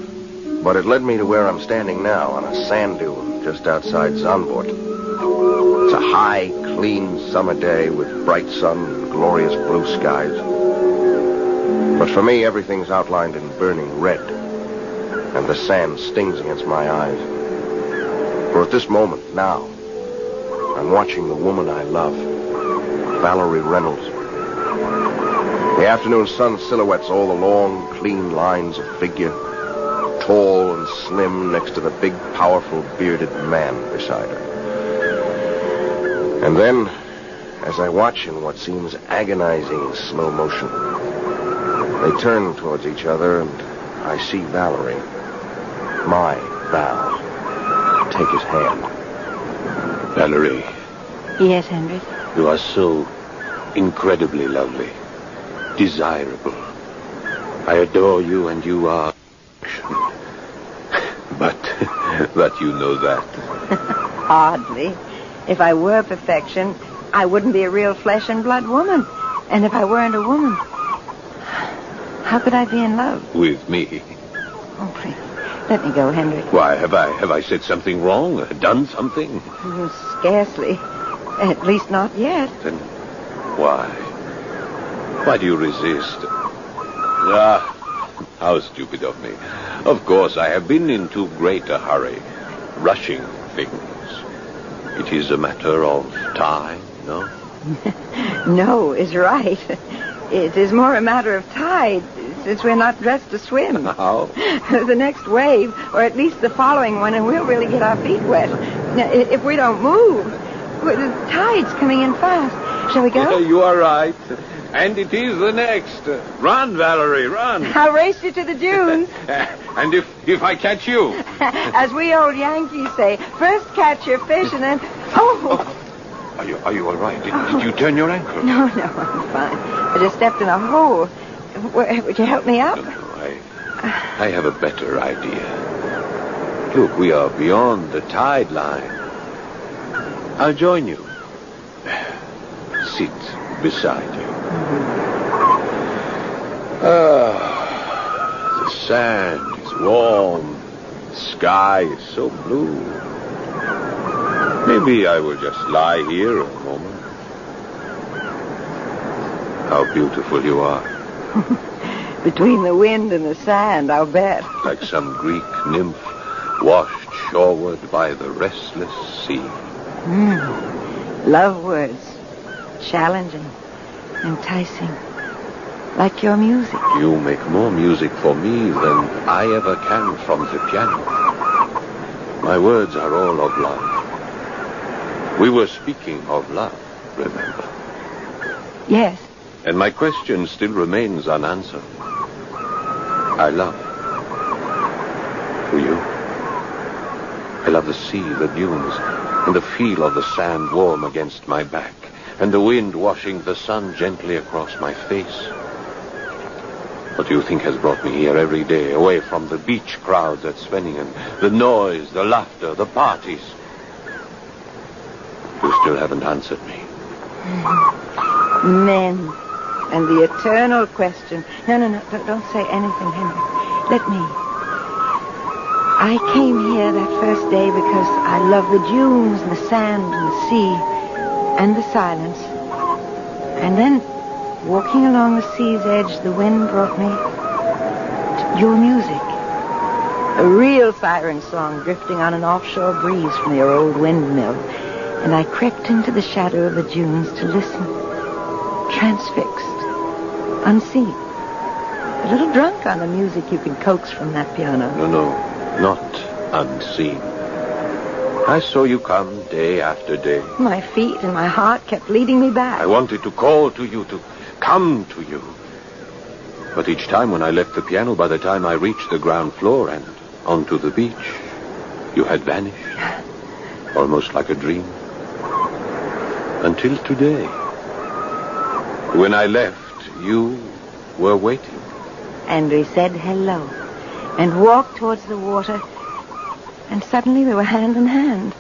But it led me to where I'm standing now, on a sand dune just outside Zandvoort. It's a high, clean summer day with bright sun and glorious blue skies. But for me, everything's outlined in burning red, and the sand stings against my eyes. For at this moment, now, I'm watching the woman I love, Valerie Reynolds. The afternoon sun silhouettes all the long, clean lines of figure, tall and slim next to the big, powerful, bearded man beside her. And then, as I watch in what seems agonizing slow motion, they turn towards each other, and I see Valerie. My Val. Take his hand. Valerie, Yes, Henry. you are so incredibly lovely, desirable. I adore you, and you are... But you know that. Hardly. If I were perfection, I wouldn't be a real flesh and blood woman. And if I weren't a woman, how could I be in love? With me. Oh, please. Let me go, Henry. Why, have I said something wrong? Done something? Scarcely. At least not yet. Then why? Why do you resist? How stupid of me. Of course, I have been in too great a hurry, rushing things. It is a matter of time, no? No is right. It is more a matter of tide, since we're not dressed to swim. How? The next wave, or at least the following one, and we'll really get our feet wet. Now, if we don't move, the tide's coming in fast. Shall we go? You are right. And it is the next. Run, Valerie, run. I'll race you to the dunes. And if I catch you? As we old Yankees say, first catch your fish and then... Oh! Are you all right? Did you turn your ankle? No, I'm fine. I just stepped in a hole. Would you help me up? No, I have a better idea. Look, we are beyond the tide line. I'll join you. Sit beside you. The sand is warm. The sky is so blue. Maybe I will just lie here a moment. How beautiful you are. Between the wind and the sand, I'll bet. Like some Greek nymph washed shoreward by the restless sea. Love words. Challenging. Enticing. Like your music. You make more music for me than I ever can from the piano. My words are all of love. We were speaking of love, remember? Yes. And my question still remains unanswered. I love. Do you? I love the sea, the dunes, and the feel of the sand warm against my back, and the wind washing the sun gently across my face. What do you think has brought me here every day, away from the beach crowds at Svenningen, the noise, the laughter, the parties? You still haven't answered me. Men. And the eternal question. No. Don't say anything, Henry. Let me. I came here that first day because I love the dunes and the sand and the sea and the silence. And then, walking along the sea's edge, the wind brought me to your music. A real siren song drifting on an offshore breeze from your old windmill. And I crept into the shadow of the dunes to listen, transfixed, unseen. A little drunk on the music you can coax from that piano. No, not unseen. I saw you come day after day. My feet and my heart kept leading me back. I wanted to call to you, to come to you. But each time when I left the piano, by the time I reached the ground floor and onto the beach, you had vanished. Almost like a dream. Until today. When I left, you were waiting. And we said hello and walked towards the water, and suddenly we were hand in hand.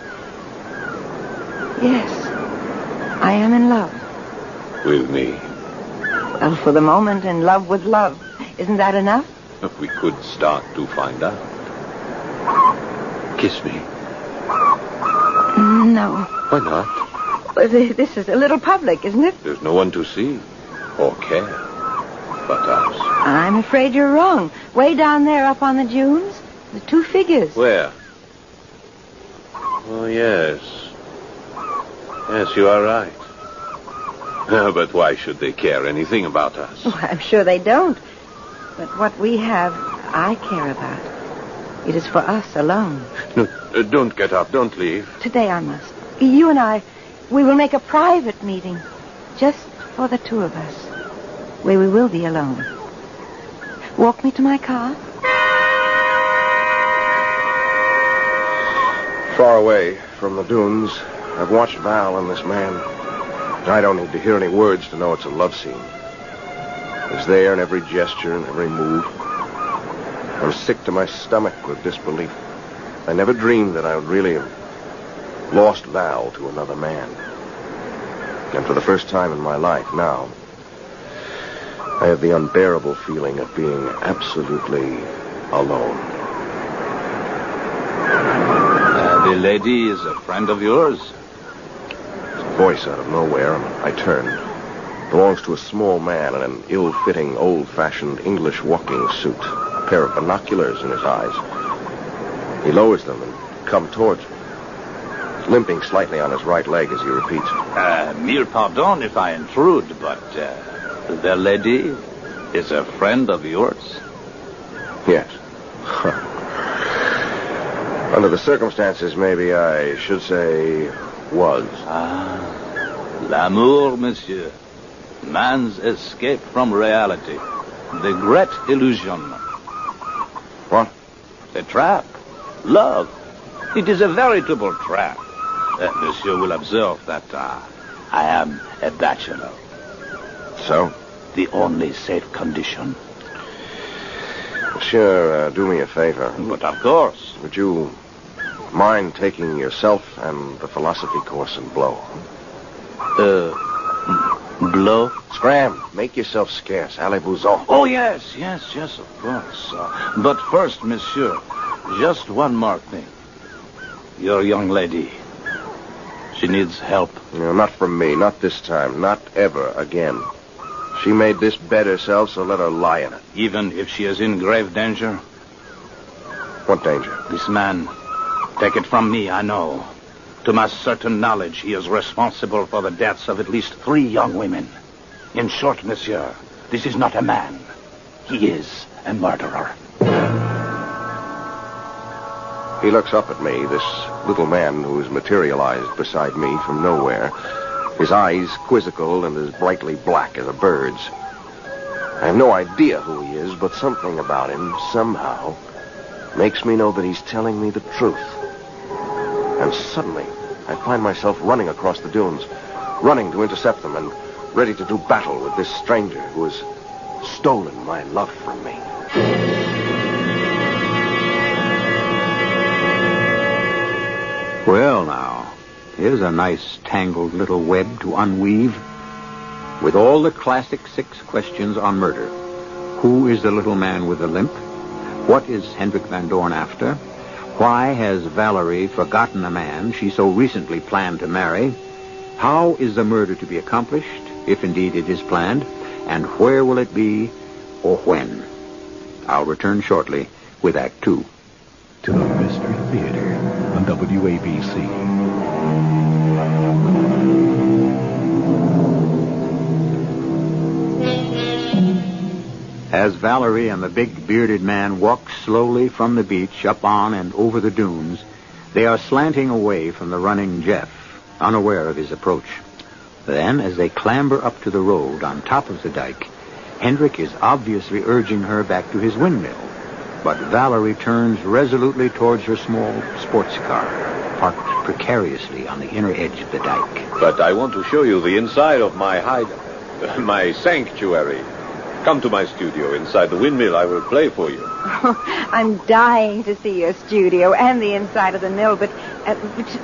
Yes, I am in love. With me? Well, for the moment, in love with love. Isn't that enough? We could start to find out. Kiss me. No. Why not? This is a little public, isn't it? There's no one to see or care but us. I'm afraid you're wrong. Way down there up on the dunes, the two figures. Where? Oh, yes. Yes, you are right. But why should they care anything about us? Oh, I'm sure they don't. But what we have, I care about. It is for us alone. No, don't get up. Don't leave. Today I must. You and I, we will make a private meeting. Just for the two of us. Where we will be alone. Walk me to my car. Far away from the dunes, I've watched Val and this man. I don't need to hear any words to know it's a love scene. It's there in every gesture and every move. I'm sick to my stomach with disbelief. I never dreamed that I would really have lost Val to another man. And for the first time in my life now, I have the unbearable feeling of being absolutely alone. The lady is a friend of yours? There's a voice out of nowhere, and I turn. It belongs to a small man in an ill-fitting, old-fashioned English walking suit, a pair of binoculars in his eyes. He lowers them and comes towards me. He's limping slightly on his right leg as he repeats. Mille pardon if I intrude, but the lady is a friend of yours? Yes. Under the circumstances, maybe I should say was. L'amour, monsieur. Man's escape from reality. The great illusion. What? The trap. Love. It is a veritable trap. Monsieur will observe that I am a bachelor. So? The only safe condition. Monsieur, do me a favor. But of course. Would you mind taking yourself and the philosophy course in blow? Blow? Scram. Make yourself scarce. Allez-vous-en. Oh, yes, of course. But first, monsieur, just one more thing. Your young lady, she needs help. No, not from me. Not this time. Not ever again. She made this bed herself, so let her lie in it. Even if she is in grave danger? What danger? This man. Take it from me, I know. To my certain knowledge, he is responsible for the deaths of at least 3 young women. In short, monsieur, this is not a man. He is a murderer. He looks up at me, this little man who is materialized beside me from nowhere, his eyes quizzical and as brightly black as a bird's. I have no idea who he is, but something about him, somehow, makes me know that he's telling me the truth. And suddenly, I find myself running across the dunes, running to intercept them and ready to do battle with this stranger who has stolen my love from me. Well, now, here's a nice tangled little web to unweave. With all the classic 6 questions on murder. Who is the little man with the limp? What is Hendrik Van Dorn after? Why has Valerie forgotten a man she so recently planned to marry? How is the murder to be accomplished, if indeed it is planned? And where will it be, or when? I'll return shortly with Act 2. To the Mystery Theater on WABC. As Valerie and the big bearded man walk slowly from the beach up on and over the dunes, they are slanting away from the running Jeff, unaware of his approach. Then, as they clamber up to the road on top of the dike, Hendrik is obviously urging her back to his windmill. But Valerie turns resolutely towards her small sports car, parked precariously on the inner edge of the dike. But I want to show you the inside of my my sanctuary. Come to my studio inside the windmill. I will play for you. Oh, I'm dying to see your studio and the inside of the mill, but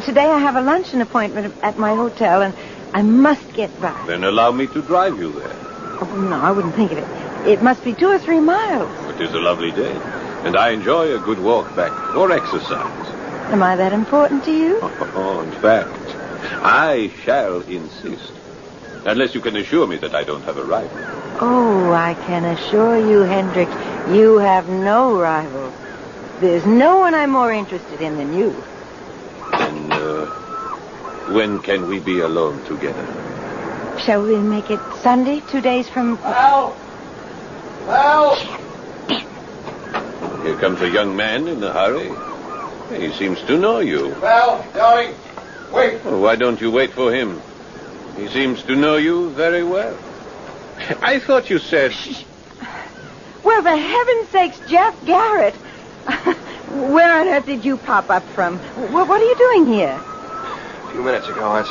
today I have a luncheon appointment at my hotel, and I must get back. Then allow me to drive you there. Oh, no, I wouldn't think of it. It must be 2 or 3 miles. It is a lovely day, and I enjoy a good walk back or exercise. Am I that important to you? Oh, in fact, I shall insist. Unless you can assure me that I don't have a rival. Oh, I can assure you, Hendrik, you have no rivals. There's no one I'm more interested in than you. Then, when can we be alone together? Shall we make it Sunday, 2 days from... Val! Val! Here comes a young man in a hurry. He seems to know you. Val, darling, wait. Well, why don't you wait for him? He seems to know you very well. I thought you said... Well, for heaven's sakes, Jeff Garrett. Where on earth did you pop up from? What are you doing here? A few minutes ago, that's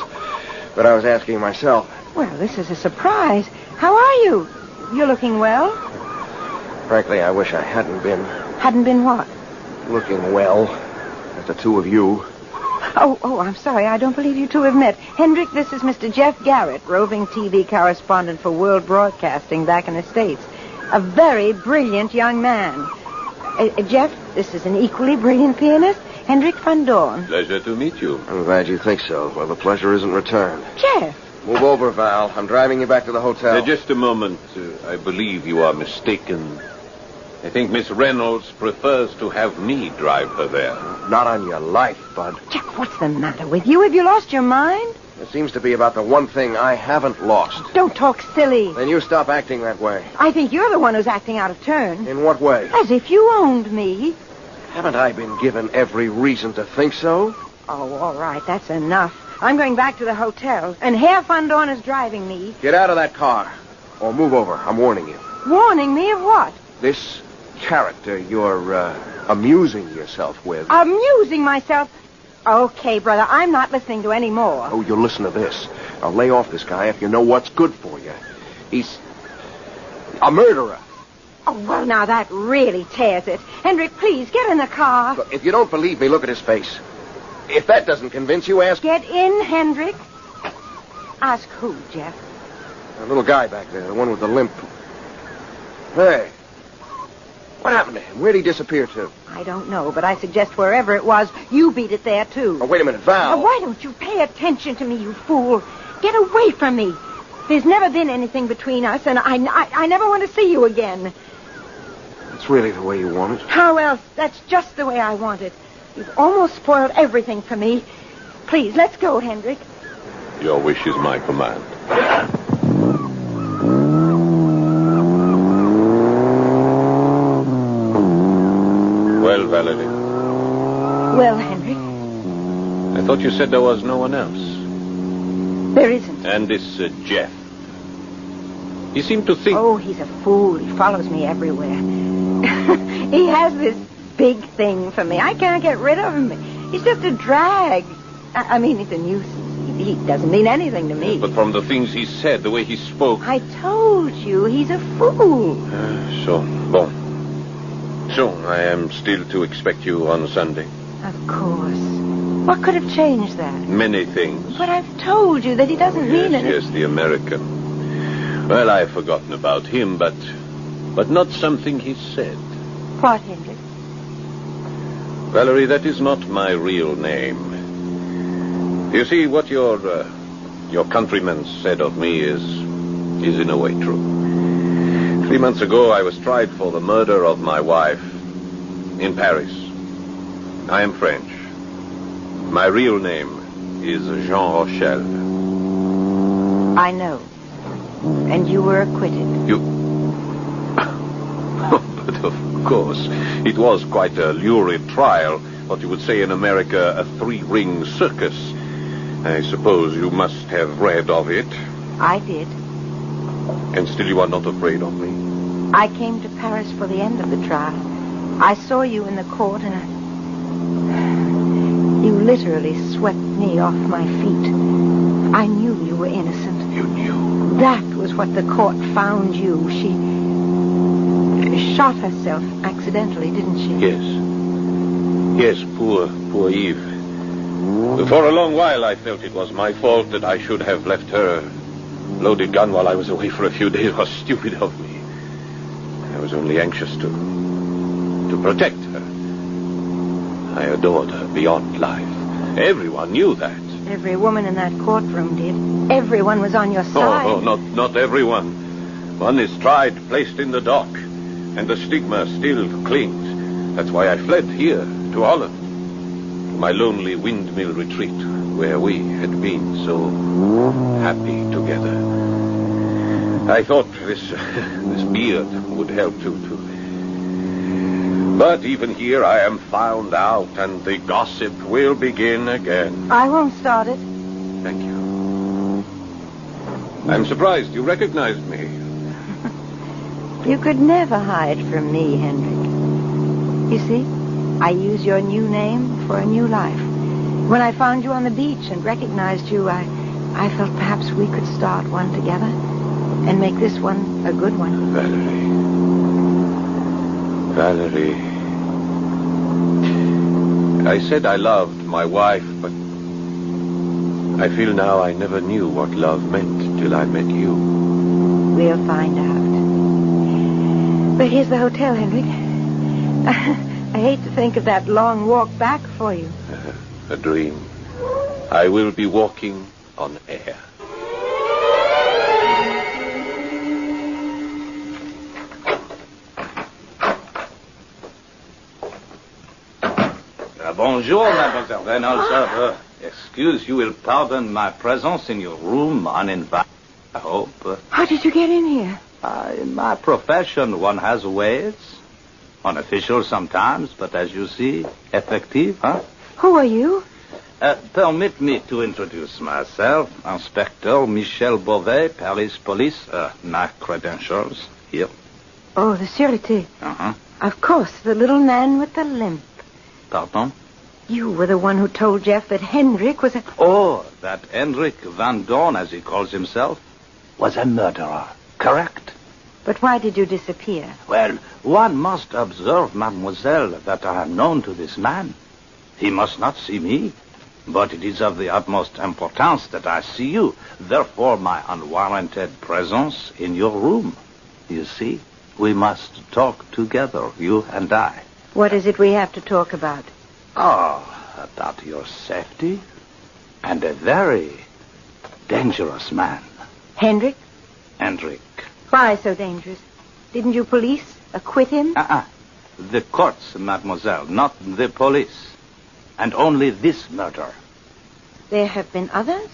what I was asking myself. Well, this is a surprise. How are you? You're looking well? Frankly, I wish I hadn't been. Hadn't been what? Looking well at the two of you. Oh, I'm sorry. I don't believe you two have met. Hendrik, this is Mr. Jeff Garrett, roving TV correspondent for World Broadcasting back in the States. A very brilliant young man. Jeff, this is an equally brilliant pianist, Hendrik van Doorn. Pleasure to meet you. I'm glad you think so. Well, the pleasure isn't returned. Jeff! Move over, Val. I'm driving you back to the hotel. Just a moment. I believe you are mistaken. I think Miss Reynolds prefers to have me drive her there. Not on your life, Bud. Jeff, what's the matter with you? Have you lost your mind? It seems to be about the one thing I haven't lost. Don't talk silly. Then you stop acting that way. I think you're the one who's acting out of turn. In what way? As if you owned me. Haven't I been given every reason to think so? Oh, all right. That's enough. I'm going back to the hotel, and Herr van Doorn is driving me. Get out of that car. Or move over. I'm warning you. Warning me of what? This character you're amusing yourself with. Amusing myself? Okay, brother, I'm not listening to any more. Oh, you'll listen to this. I'll lay off this guy if you know what's good for you. He's a murderer. Oh, well, now that really tears it. Hendrik, please, get in the car. Look, if you don't believe me, look at his face. If that doesn't convince you, ask... Get in, Hendrik. Ask who, Jeff? The little guy back there, the one with the limp. Hey. What happened to him? Where'd he disappear to? I don't know, but I suggest wherever it was, you beat it there, too. Oh, wait a minute, Val. Now, why don't you pay attention to me, you fool? Get away from me. There's never been anything between us, and I never want to see you again. That's really the way you want it? How else? That's just the way I want it. You've almost spoiled everything for me. Please, let's go, Hendrik. Your wish is my command. Well, Valerie. Well, Hendrik. I thought you said there was no one else. There isn't. And this Jeff. He seemed to think... Oh, he's a fool. He follows me everywhere. He has this big thing for me. I can't get rid of him. He's just a drag. I mean, he's a nuisance. He doesn't mean anything to me. But from the things he said, the way he spoke... I told you, he's a fool. Bon. So, I am still to expect you on Sunday? Of course. What could have changed that? Many things. But I've told you that he doesn't mean it. Yes, the American. Well, I've forgotten about him, but not something he said. What, Hendrik? Valerie, that is not my real name. You see, what your countrymen said of me is in a way true. 3 months ago, I was tried for the murder of my wife in Paris. I am French. My real name is Jean Rochelle. I know. And you were acquitted. But of course, it was quite a lurid trial. What you would say in America, a three-ring circus. I suppose you must have read of it. I did. And still you are not afraid of me? I came to Paris for the end of the trial. I saw you in the court, and you literally swept me off my feet. I knew you were innocent. You knew? That was what the court found you. She shot herself accidentally, didn't she? Yes, poor Eve. For a long while I felt it was my fault that I should have left her loaded gun while I was away for a few days. It was stupid of me. I was only anxious to protect her. I adored her beyond life. Everyone knew that. Every woman in that courtroom did. Everyone was on your side. Oh, not everyone. One is tried, placed in the dock, and the stigma still clings. That's why I fled here, to Holland, to my lonely windmill retreat, where we had been so happy together. I thought this beard would help too. But even here I am found out, and the gossip will begin again. I won't start it. Thank you. I'm surprised you recognized me. You could never hide from me, Hendrik. You see, I use your new name for a new life. When I found you on the beach and recognized you, I felt perhaps we could start one together and make this one a good one. Valerie. I said I loved my wife, but I feel now I never knew what love meant till I met you. We'll find out. But here's the hotel, Hendrik. I hate to think of that long walk back for you. A dream. I will be walking on air. Bonjour, mademoiselle. Then also, excuse, you will pardon my presence in your room uninvited, I hope. How did you get in here? In my profession, one has ways. Unofficial sometimes, but as you see, effective, huh? Who are you? Permit me to introduce myself. Inspector Michel Beauvais, Paris Police. My credentials, here. Oh, the Sûreté. Uh-huh. Of course, the little man with the limp. Pardon? You were the one who told Jeff that Hendrik was a... Oh, that Hendrik Van Dorn, as he calls himself, was a murderer. Correct? But why did you disappear? Well, one must observe, mademoiselle, that I am known to this man. He must not see me, but it is of the utmost importance that I see you. Therefore, my unwarranted presence in your room. You see, we must talk together, you and I. What is it we have to talk about? Oh, about your safety and a very dangerous man. Hendrik? Hendrik. Why so dangerous? Didn't you police acquit him? The courts, mademoiselle, not the police. And only this murder. There have been others?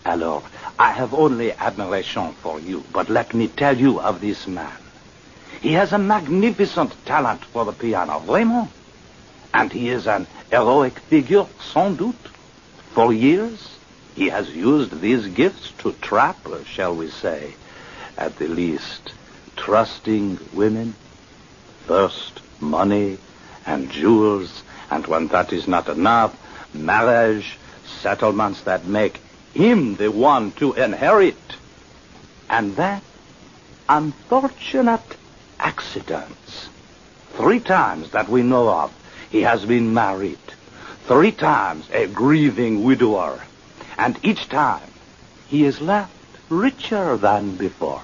Alors, I have only admiration for you, but let me tell you of this man. He has a magnificent talent for the piano, vraiment. And he is an heroic figure, sans doute. For years, he has used these gifts to trap, shall we say, at the least, trusting women. First, money and jewels, and when that is not enough, marriage, settlements that make him the one to inherit. And then, unfortunate accidents. 3 times that we know of, he has been married. 3 times a grieving widower. And each time, he is left richer than before.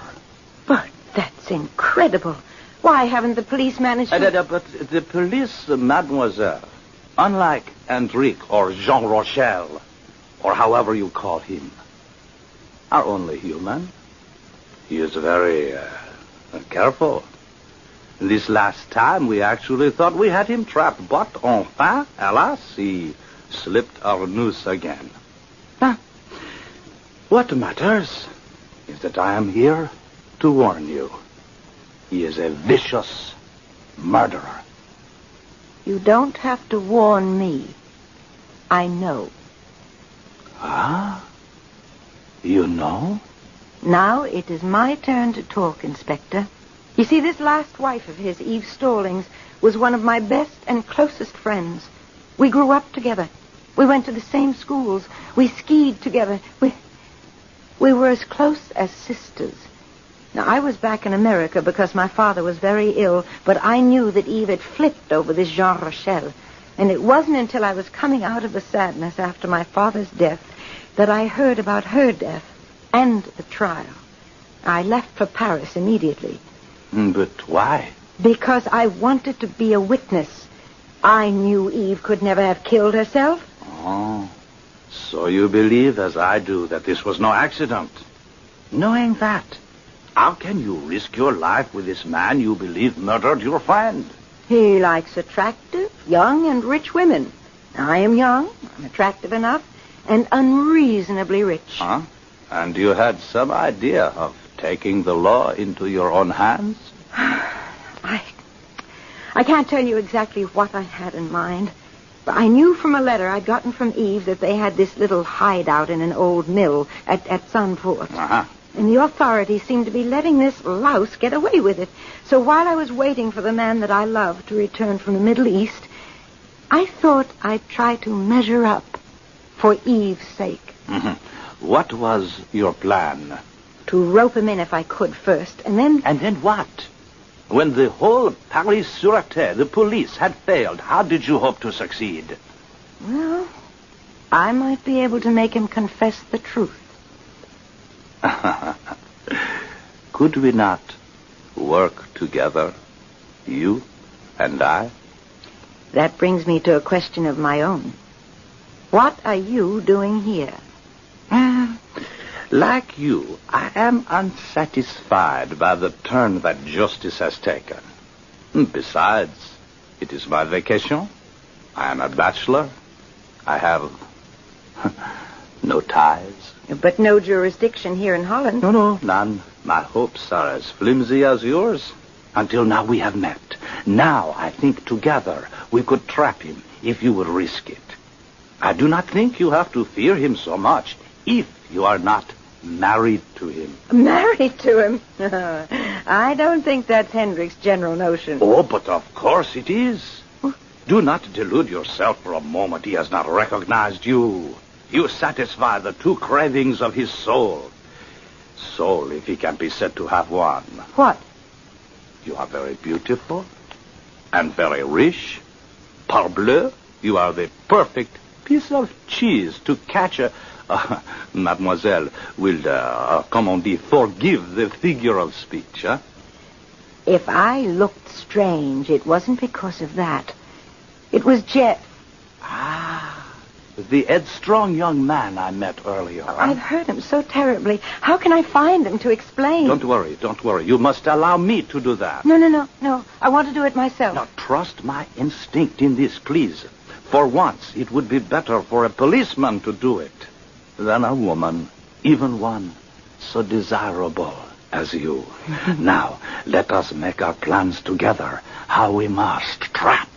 But that's incredible. Why haven't the police managed to... But the police, mademoiselle, unlike Hendrik or Jean Rochelle, or however you call him, are only human. He is very careful. This last time, we actually thought we had him trapped, but enfin, alas, he slipped our noose again. What matters is that I am here to warn you. He is a vicious murderer. You don't have to warn me. I know. You know? Now it is my turn to talk, Inspector. You see, this last wife of his, Eve Stallings, was one of my best and closest friends. We grew up together. We went to the same schools. We skied together. We were as close as sisters. Now, I was back in America because my father was very ill, but I knew that Eve had flipped over this Jean Rochelle. And it wasn't until I was coming out of the sadness after my father's death that I heard about her death and the trial. I left for Paris immediately. But why? Because I wanted to be a witness. I knew Eve could never have killed herself. Oh, so you believe, as I do, that this was no accident. Knowing that, how can you risk your life with this man you believe murdered your friend? He likes attractive, young, and rich women. I am young, I'm attractive enough, and unreasonably rich. And you had some idea of taking the law into your own hands? I can't tell you exactly what I had in mind. But I knew from a letter I'd gotten from Eve that they had this little hideout in an old mill at Sunfort. And the authorities seemed to be letting this louse get away with it. So while I was waiting for the man that I loved to return from the Middle East, I thought I'd try to measure up for Eve's sake. Mm-hmm. What was your plan? To rope him in if I could first, and then... And then what? When the whole Paris Sûreté, the police, had failed, how did you hope to succeed? Well, I might be able to make him confess the truth. Could we not work together, you and I? That brings me to a question of my own. What are you doing here? Like you, I am unsatisfied by the turn that justice has taken. Besides, it is my vacation. I am a bachelor. I have no ties. But no jurisdiction here in Holland. No, none. My hopes are as flimsy as yours. Until now we have met. Now I think together we could trap him if you would risk it. I do not think you have to fear him so much if you are not married to him. Married to him? I don't think that's Hendrik's general notion. Oh, but of course it is. Do not delude yourself for a moment. He has not recognized you. You satisfy the two cravings of his soul. Soul, if he can be said to have one. What? You are very beautiful and very rich. Parbleu, you are the perfect piece of cheese to catch a... mademoiselle will, comme on dit, forgive the figure of speech, huh? If I looked strange, it wasn't because of that. It was Jet. The headstrong young man I met earlier. Huh? I've hurt him so terribly. How can I find him to explain? Don't worry. You must allow me to do that. No. I want to do it myself. Now, trust my instinct in this, please. For once, it would be better for a policeman to do it than a woman, even one so desirable as you. Now, let us make our plans together, how we must trap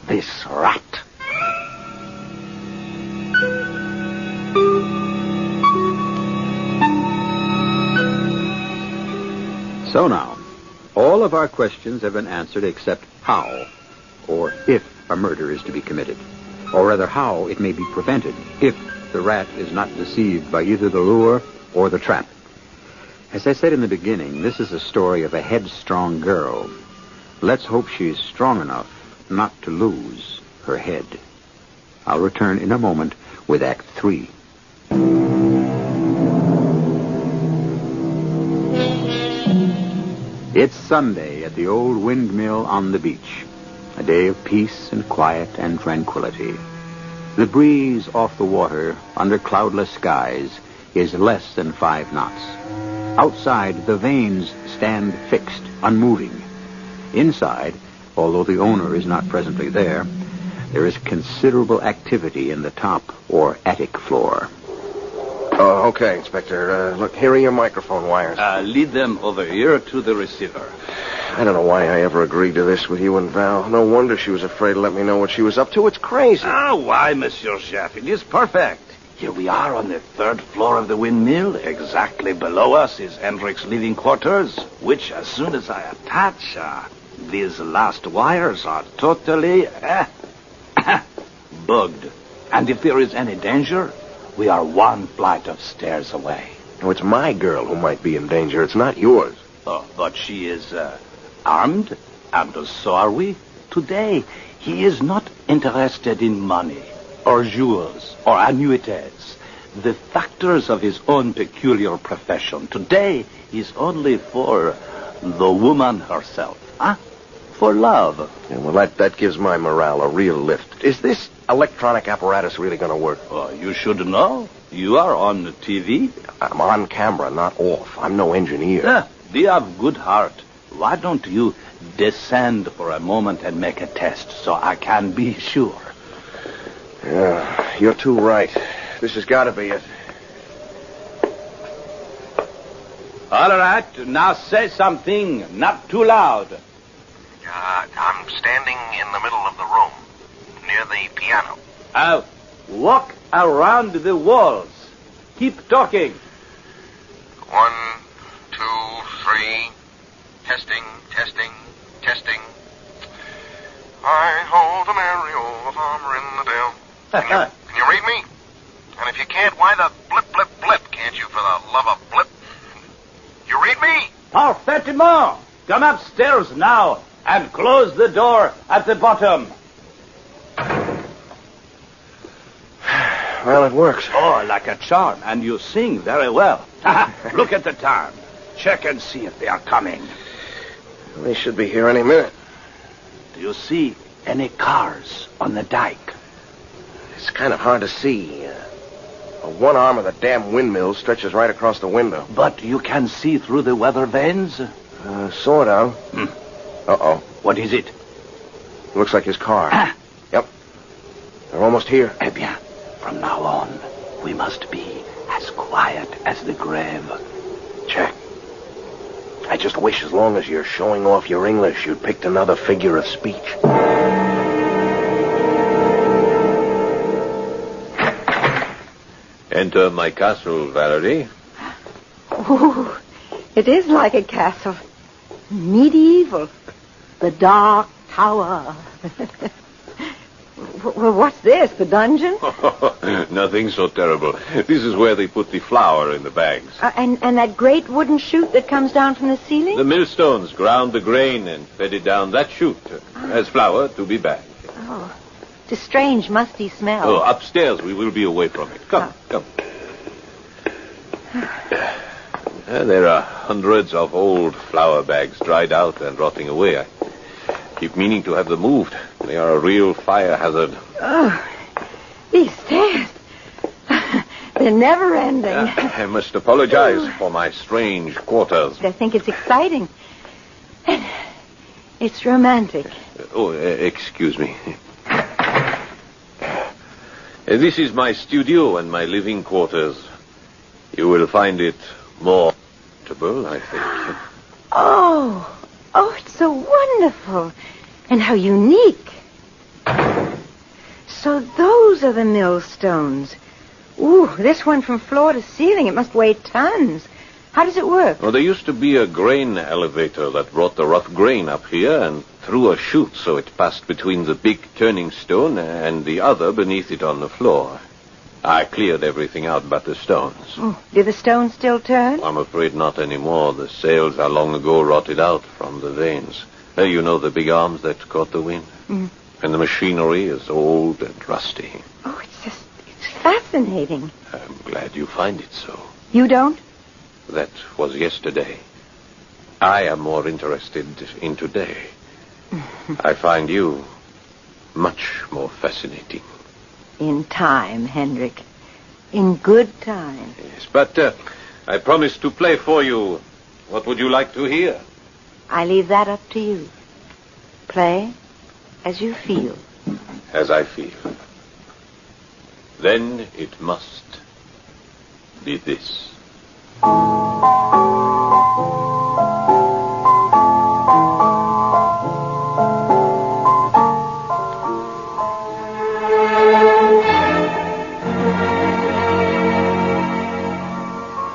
this rat. So now, all of our questions have been answered except how, or if a murder is to be committed, or rather how it may be prevented if the rat is not deceived by either the lure or the trap. As I said in the beginning, this is a story of a headstrong girl. Let's hope she's strong enough not to lose her head. I'll return in a moment with Act 3. It's Sunday at the old windmill on the beach. A day of peace and quiet and tranquility. The breeze off the water under cloudless skies is less than 5 knots. Outside, the vanes stand fixed, unmoving. Inside, although the owner is not presently there is considerable activity in the top or attic floor. Okay, Inspector. Look, here are your microphone wires. Lead them over here to the receiver. I don't know why I ever agreed to this with you and Val. No wonder she was afraid to let me know what she was up to. It's crazy. Why, Monsieur Chef? It is perfect. Here we are on the 3rd floor of the windmill. Exactly below us is Hendrik's living quarters, which, as soon as I attach, these last wires are totally bugged. And if there is any danger, we are 1 flight of stairs away. Oh, it's my girl who might be in danger. It's not yours. Oh, but she is armed, and so are we. Today, he is not interested in money, or jewels, or annuities, the factors of his own peculiar profession. Today, he's only for the woman herself, for love. Yeah, well, that gives my morale a real lift. Is this electronic apparatus really going to work? You should know. You are on the TV. I'm on camera, not off. I'm no engineer. Be of good heart. Why don't you descend for a moment and make a test so I can be sure? Yeah, you're too right. This has got to be it. All right, now say something, not too loud. I'm standing in the middle of the room, near the piano. Walk around the walls. Keep talking. 1, 2, 3. Testing. I hold a merry old farmer in the dale. Can you read me? And if you can't, why the blip, blip, blip, can't you, for the love of blip? You read me? Parfaitement. Come upstairs now and close the door at the bottom. Well, it works. Oh, like a charm. And you sing very well. Look at the time. Check and see if they are coming. They should be here any minute. Do you see any cars on the dike? It's kind of hard to see. One arm of the damn windmill stretches right across the window. But you can see through the weather vanes? Sort of. Uh-oh. What is it? Looks like his car. Yep. They're almost here. Eh bien, from now on, we must be as quiet as the grave. Check. I just wish as long as you're showing off your English, you'd picked another figure of speech. Enter my castle, Valerie. Ooh, it is like a castle. Medieval. The Dark Tower. Well, what's this, the dungeon? Nothing so terrible. This is where they put the flour in the bags. And that great wooden chute that comes down from the ceiling? The millstones ground the grain and fed it down that chute as flour to be bagged. Oh, it's a strange, musty smell. Oh, upstairs we will be away from it. Come. There are hundreds of old flour bags dried out and rotting away. I keep meaning to have them moved. They are a real fire hazard. Oh, these stairs. They're never ending. I must apologize for my strange quarters. I think it's exciting. It's romantic. Excuse me. This is my studio and my living quarters. You will find it more comfortable, I think. Oh, it's so wonderful. And how unique. So those are the millstones. Ooh, this one from floor to ceiling. It must weigh tons. How does it work? Well, there used to be a grain elevator that brought the rough grain up here and through a chute so it passed between the big turning stone and the other beneath it on the floor. I cleared everything out but the stones. Oh, do the stones still turn? I'm afraid not anymore. The sails are long ago rotted out from the vanes. You know the big arms that caught the wind? Mm. And the machinery is old and rusty. Oh, it's fascinating. I'm glad you find it so. You don't? That was yesterday. I am more interested in today. I find you much more fascinating. In time, Hendrik. In good time. Yes, but I promised to play for you. What would you like to hear? I leave that up to you. Play as you feel. As I feel. Then it must be this.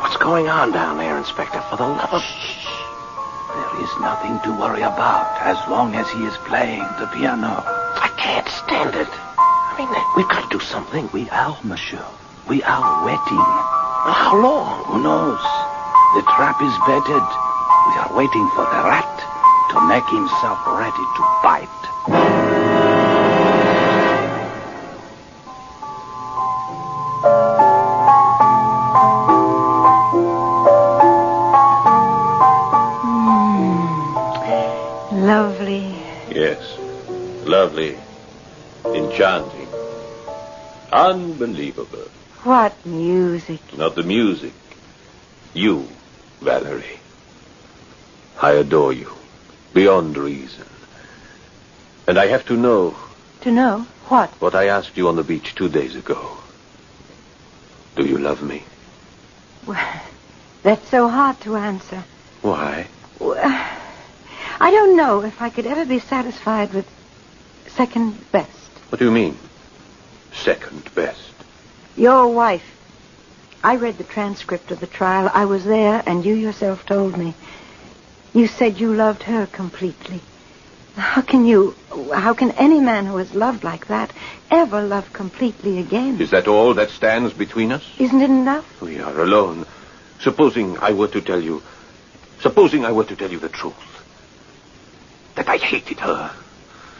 What's going on down there, Inspector? For the love of... There is nothing to worry about as long as he is playing the piano. I can't stand it. I mean, we've got to do something. We are, monsieur. We are waiting. How long? Who knows? The trap is bedded. We are waiting for the rat to make himself ready to bite. Lovely. Yes, lovely, enchanting, unbelievable. What music. Not the music. You, Valerie. I adore you, beyond reason. And I have to know... To know what? What I asked you on the beach 2 days ago. Do you love me? Well, that's so hard to answer. Why? Well, I don't know if I could ever be satisfied with second best. What do you mean, second best? Your wife. I read the transcript of the trial. I was there, and you yourself told me. You said you loved her completely. How can you How can any man who has loved like that ever love completely again? Is that all that stands between us? Isn't it enough? We are alone. Supposing I were to tell you the truth. That I hated her.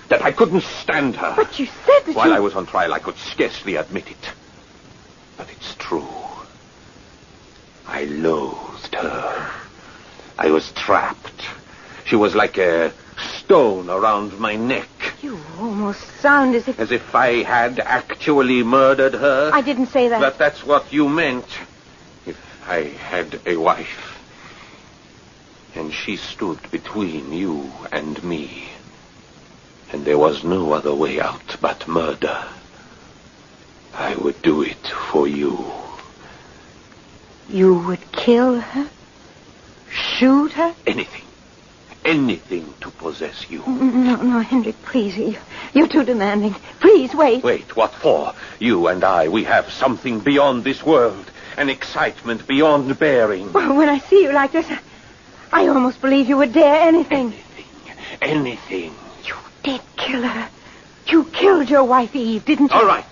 That I couldn't stand her. But you said that While I was on trial, I could scarcely admit it. But it's true. I loathed her. I was trapped. She was like a stone around my neck. You almost sound as if... As if I had actually murdered her. I didn't say that. But that's what you meant. If I had a wife. And she stood between you and me. And there was no other way out but murder. I would do it for you. You would kill her? Shoot her? Anything. Anything to possess you. No, Henrik, please. You're too demanding. Please, wait. Wait, what for? You and I, we have something beyond this world. An excitement beyond bearing. Well, when I see you like this, I almost believe you would dare anything. Anything. You did kill her. You killed your wife, Eve, didn't you? All right.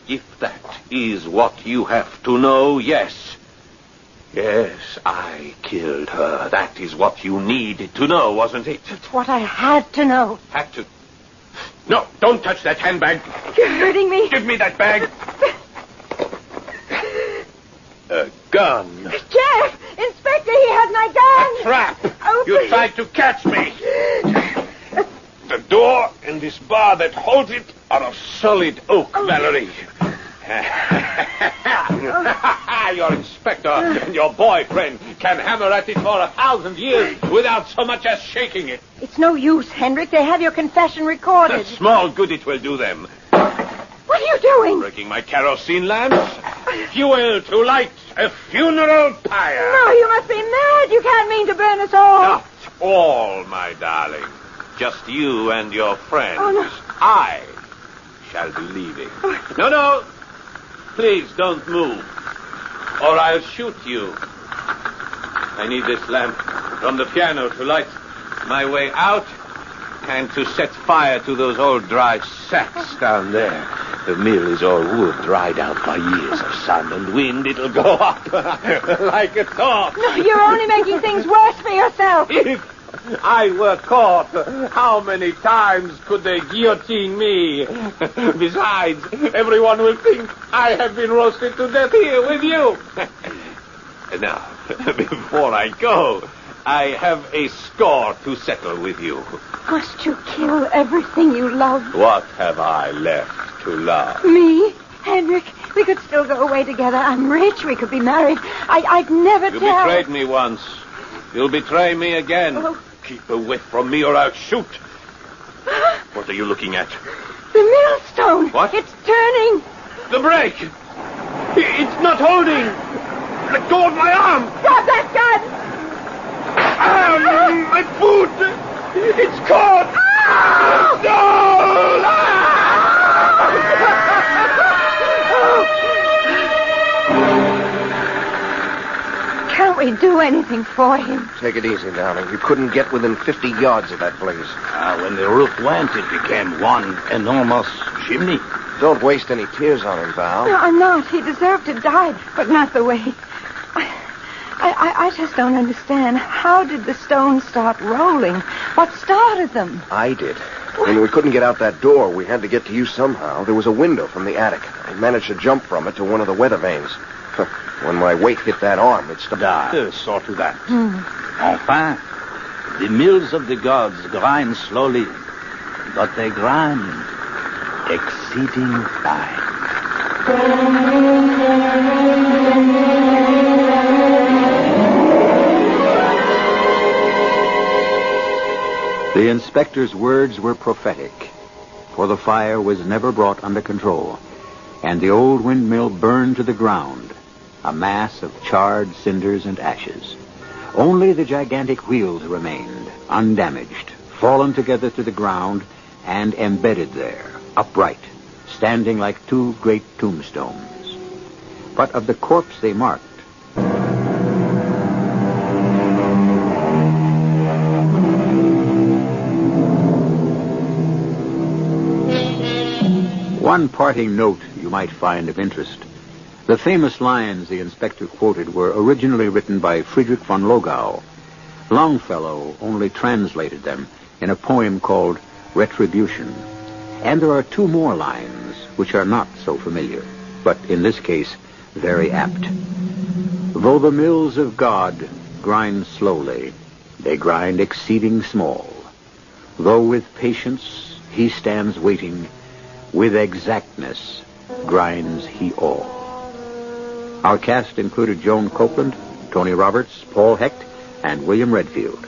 If that is what you have to know, yes. Yes, I killed her. That is what you needed to know, wasn't it? It's what I had to know. Had to? No, don't touch that handbag. You're hurting me. Give me that bag. A gun. Jeff! Inspector, he has my gun! A trap! Oh, you please. tried to catch me! The door and this bar that holds it are of solid oak, Valerie. Your inspector and your boyfriend can hammer at it for 1,000 years without so much as shaking it. It's no use, Henrik. They have your confession recorded. The small good it will do them. What are you doing? Breaking my kerosene lamps. Fuel to light a funeral pyre. No, you must be mad. You can't mean to burn us all. Not all, my darling. Just you and your friends. Oh, no. I shall be leaving. No. Please don't move, or I'll shoot you. I need this lamp from the piano to light my way out and to set fire to those old dry sacks down there. The mill is all wood, dried out by years of sun and wind. It'll go up like a torch. No, you're only making things worse for yourself. If I were caught, how many times could they guillotine me? Besides, everyone will think I have been roasted to death here with you. Now, before I go, I have a score to settle with you. Must you kill everything you love? What have I left to love? Me? Henrik, we could still go away together. I'm rich. We could be married. I'd never You tell. betrayed me once. You'll betray me again. Oh. Keep away from me or I'll shoot. What are you looking at? The millstone. What? It's turning. The brake. It's not holding. Let go of my arm. Drop that gun. My foot. It's caught. No! Can't we do anything for him? Take it easy, darling. You couldn't get within 50 yards of that blaze. When the roof went, it became one enormous chimney. Don't waste any tears on him, Val. No, I'm not. He deserved to die, but not the way. I just don't understand. How did the stones start rolling? What started them? I did. When we couldn't get out that door, we had to get to you somehow. There was a window from the attic. I managed to jump from it to one of the weather vanes. When my weight hit that arm, it stopped. Saw to that. Enfin, the mills of the gods grind slowly, but they grind exceeding fine. The inspector's words were prophetic, for the fire was never brought under control, and the old windmill burned to the ground, a mass of charred cinders and ashes. Only the gigantic wheels remained, undamaged, fallen together to the ground, and embedded there, upright, standing like two great tombstones. But of the corpse they marked, One parting note you might find of interest. The famous lines the inspector quoted were originally written by Friedrich von Logau. Longfellow only translated them in a poem called Retribution. And there are two more lines which are not so familiar, but in this case, very apt. Though the mills of God grind slowly, they grind exceeding small. Though with patience he stands waiting, with exactness grinds he all. Our cast included Joan Copeland, Tony Roberts, Paul Hecht, and William Redfield.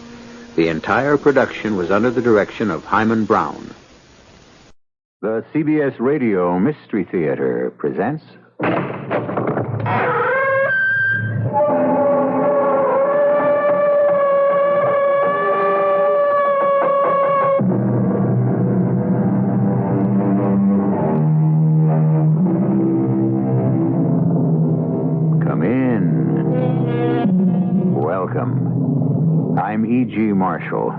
The entire production was under the direction of Hyman Brown. The CBS Radio Mystery Theater presents... Come in. Welcome. I'm E.G. Marshall,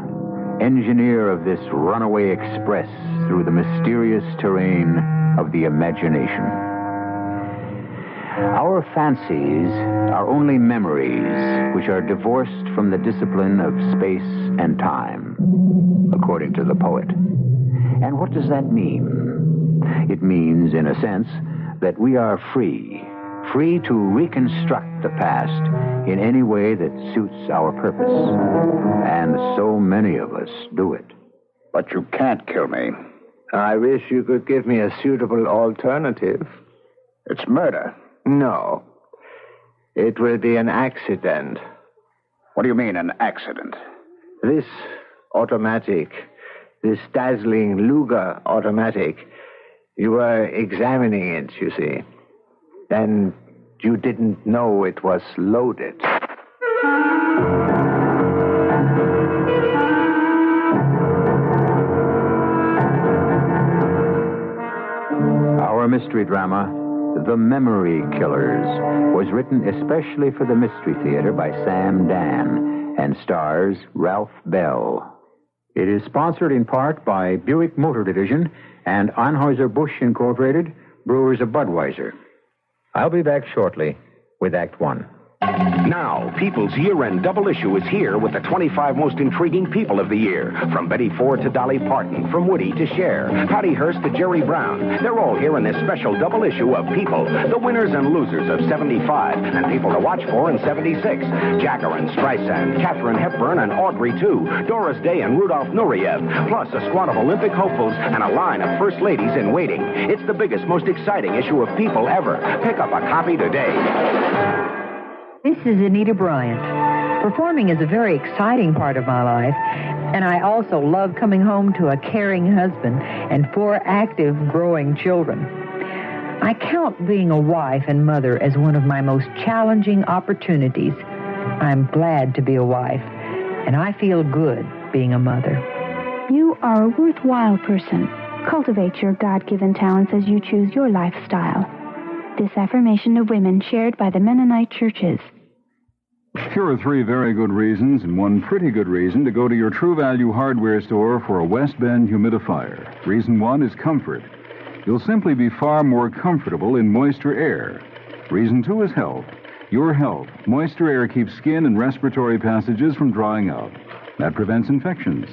engineer of this runaway express through the mysterious terrain of the imagination. Our fancies are only memories which are divorced from the discipline of space and time, according to the poet. And what does that mean? It means, in a sense, that we are free to reconstruct the past in any way that suits our purpose. And so many of us do it. But you can't kill me. I wish you could give me a suitable alternative. It's murder. No. It will be an accident. What do you mean, an accident? This automatic, this dazzling Luger automatic, you were examining it, you see. And you didn't know it was loaded. Our mystery drama, The Memory Killers, was written especially for the Mystery Theater by Sam Dan and stars Ralph Bell. It is sponsored in part by Buick Motor Division and Anheuser-Busch Incorporated, Brewers of Budweiser. I'll be back shortly with Act One. Now, People's year-end double issue is here with the 25 most intriguing people of the year. From Betty Ford to Dolly Parton, from Woody to Cher, Patty Hearst to Jerry Brown. They're all here in this special double issue of People, the winners and losers of 75, and people to watch for in 76. Jagger and Streisand, Katharine Hepburn and Audrey, too, Doris Day and Rudolph Nureyev, plus a squad of Olympic hopefuls and a line of first ladies in waiting. It's the biggest, most exciting issue of People ever. Pick up a copy today. This is Anita Bryant. Performing is a very exciting part of my life, and I also love coming home to a caring husband and 4 active, growing children. I count being a wife and mother as one of my most challenging opportunities. I'm glad to be a wife, and I feel good being a mother. You are a worthwhile person. Cultivate your God-given talents as you choose your lifestyle. This affirmation of women shared by the Mennonite churches. Here are 3 very good reasons and 1 pretty good reason to go to your True Value hardware store for a West Bend humidifier. Reason 1 is comfort. You'll simply be far more comfortable in moisture air. Reason 2 is health. Your health. Moisture air keeps skin and respiratory passages from drying out. That prevents infections.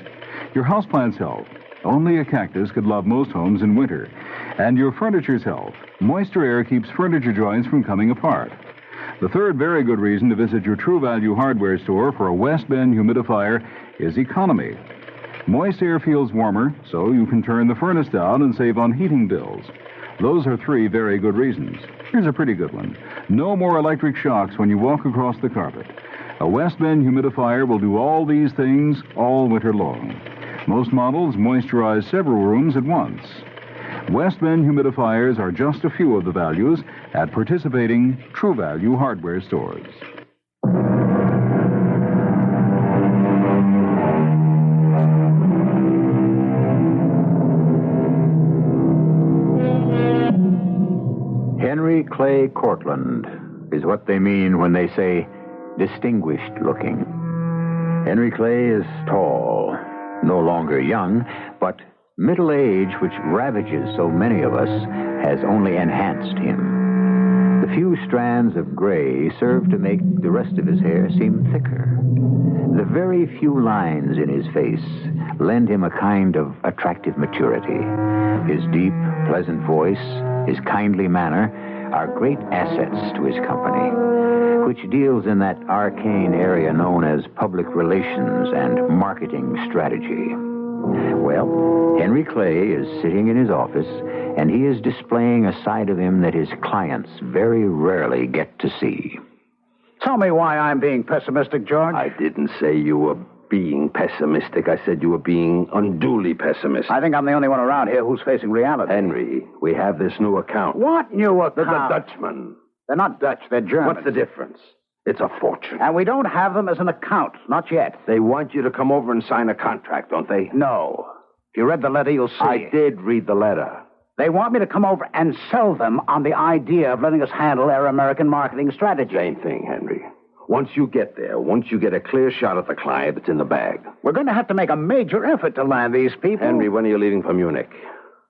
Your houseplant's health. Only a cactus could love most homes in winter. And your furniture's health. Moisture air keeps furniture joints from coming apart. The 3rd very good reason to visit your True Value hardware store for a West Bend humidifier is economy. Moist air feels warmer, so you can turn the furnace down and save on heating bills. Those are 3 very good reasons. Here's a pretty good one. No more electric shocks when you walk across the carpet. A West Bend humidifier will do all these things all winter long. Most models moisturize several rooms at once. West Bend humidifiers are just a few of the values at participating True Value hardware stores. Henry Clay Cortland is what they mean when they say distinguished looking. Henry Clay is tall, no longer young, but Middle age, which ravages so many of us, has only enhanced him. The few strands of gray serve to make the rest of his hair seem thicker. The very few lines in his face lend him a kind of attractive maturity. His deep, pleasant voice, his kindly manner, are great assets to his company, which deals in that arcane area known as public relations and marketing strategy. Well, Henry Clay is sitting in his office, and he is displaying a side of him that his clients very rarely get to see. Tell me why I'm being pessimistic, George. I didn't say you were being pessimistic. I said you were being unduly pessimistic. I think I'm the only one around here who's facing reality. Henry, we have this new account. What new account? The Dutchman. They're not Dutch, they're German. What's the difference? It's a fortune. And we don't have them as an account. Not yet. They want you to come over and sign a contract, don't they? No. If you read the letter, you'll see. I did read the letter. They want me to come over and sell them on the idea of letting us handle their American marketing strategy. Same thing, Henry. Once you get there, once you get a clear shot at the client, it's in the bag. We're going to have to make a major effort to land these people. Henry, when are you leaving for Munich?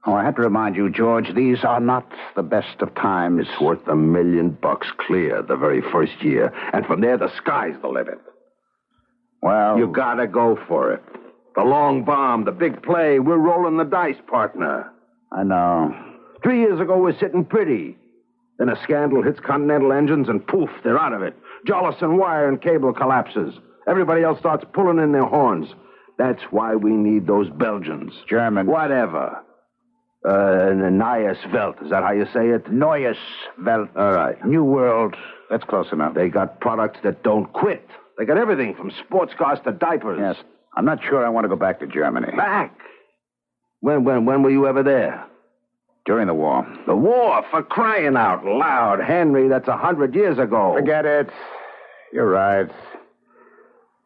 Oh, I have to remind you, George, these are not the best of times. It's worth $1 million clear the very first year. And from there, the sky's the limit. Well... You gotta go for it. The long bomb, the big play. We're rolling the dice, partner. I know. 3 years ago, we're sitting pretty. Then a scandal hits Continental Engines, and poof, they're out of it. Jollison wire and cable collapses. Everybody else starts pulling in their horns. That's why we need those Belgians. German. Whatever. Neues Welt. Is that how you say it? Neues Welt. All right. New World. That's close enough. They got products that don't quit. They got everything from sports cars to diapers. Yes. I'm not sure I want to go back to Germany. Back? When were you ever there? During the war. The war? For crying out loud. Henry, that's 100 years ago. Forget it. You're right.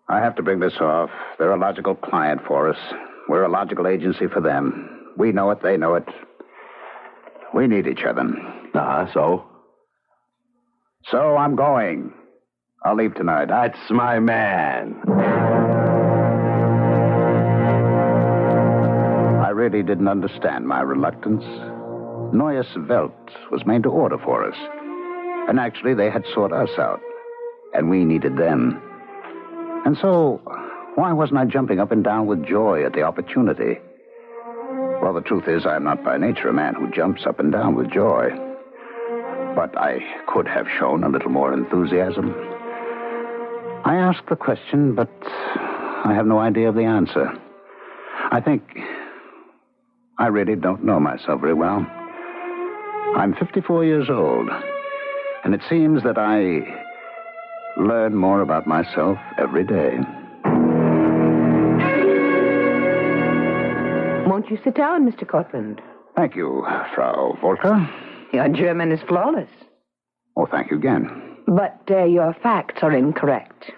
I have to bring this off. They're a logical client for us. We're a logical agency for them. We know it, they know it. We need each other. So? So I'm going. I'll leave tonight. That's my man. I really didn't understand my reluctance. Neues Welt was made to order for us. And actually, they had sought us out. And we needed them. And so, why wasn't I jumping up and down with joy at the opportunity? Well, the truth is, I'm not by nature a man who jumps up and down with joy. But I could have shown a little more enthusiasm. I asked the question, but I have no idea of the answer. I think I really don't know myself very well. I'm 54 years old, and it seems that I learn more about myself every day. Won't you sit down, Mr. Cortland? Thank you, Frau Volker. Your German is flawless. Oh, thank you again. But your facts are incorrect.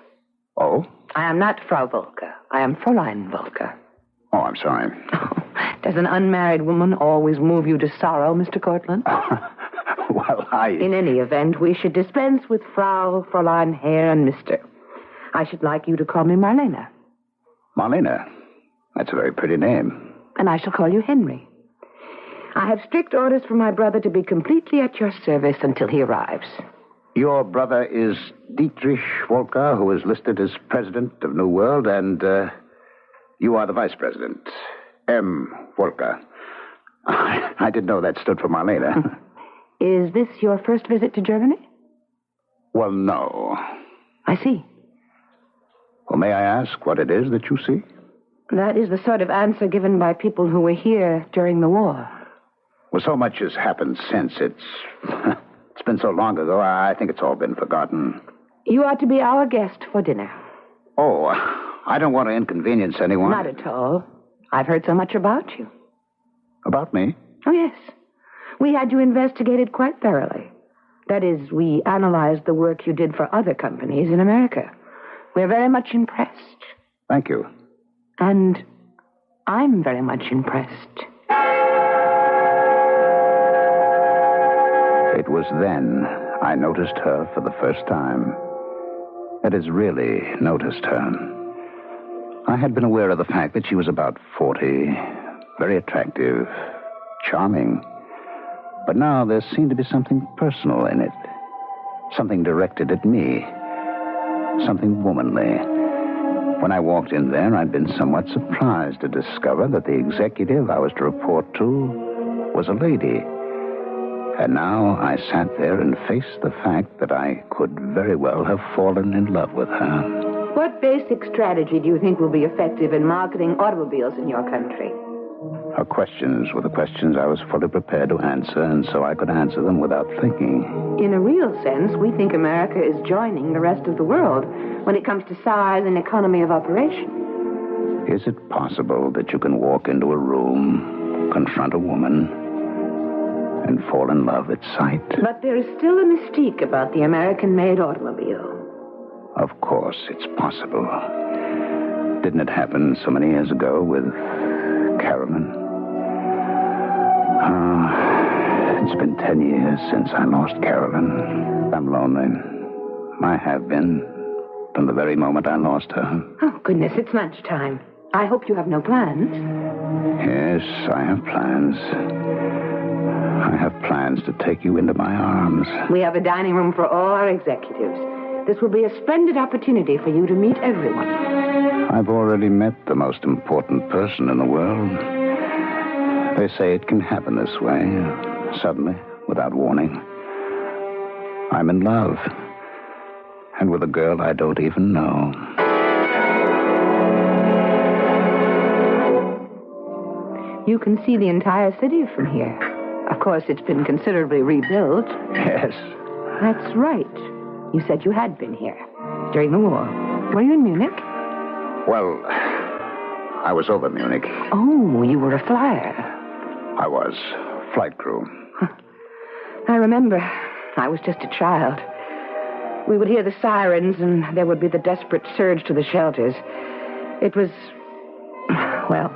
Oh? I am not Frau Volker. I am Fräulein Volker. Oh, I'm sorry. Does an unmarried woman always move you to sorrow, Mr. Cortland? Well, In any event, we should dispense with Frau, Fräulein, Herr, and Mr. I should like you to call me Marlene. Marlene? That's a very pretty name. And I shall call you Henry. I have strict orders from my brother to be completely at your service until he arrives. Your brother is Dietrich Volker, who is listed as president of New World, and you are the vice president, M. Volker. I didn't know that stood for Marlene. Is this your first visit to Germany? Well, no. I see. Well, may I ask what it is that you see? That is the sort of answer given by people who were here during the war. Well, so much has happened since. It's been so long ago, I think it's all been forgotten. You are to be our guest for dinner. Oh, I don't want to inconvenience anyone. Not at all. I've heard so much about you. About me? Oh, yes. We had you investigated quite thoroughly. That is, we analyzed the work you did for other companies in America. We're very much impressed. Thank you. And I'm very much impressed. It was then I noticed her for the first time. That is, really noticed her. I had been aware of the fact that she was about 40, very attractive, charming. But now there seemed to be something personal in it. Something directed at me. Something womanly. When I walked in there, I'd been somewhat surprised to discover that the executive I was to report to was a lady. And now I sat there and faced the fact that I could very well have fallen in love with her. What basic strategy do you think will be effective in marketing automobiles in your country? Her questions were the questions I was fully prepared to answer, and so I could answer them without thinking. In a real sense, we think America is joining the rest of the world when it comes to size and economy of operation. Is it possible that you can walk into a room, confront a woman, and fall in love at sight? But there is still a mystique about the American-made automobile. Of course, it's possible. Didn't it happen so many years ago with Carolyn? It's been 10 years since I lost Carolyn. I'm lonely. I have been from the very moment I lost her. Oh, goodness, it's lunchtime. I hope you have no plans. Yes, I have plans. I have plans to take you into my arms. We have a dining room for all our executives. This will be a splendid opportunity for you to meet everyone. I've already met the most important person in the world. They say it can happen this way, suddenly, without warning. I'm in love. And with a girl I don't even know. You can see the entire city from here. Of course, it's been considerably rebuilt. Yes. That's right. You said you had been here during the war. Were you in Munich? Well, I was over Munich. Oh, you were a flyer. I was. Flight crew. I remember. I was just a child. We would hear the sirens, and there would be the desperate surge to the shelters. It was... Well,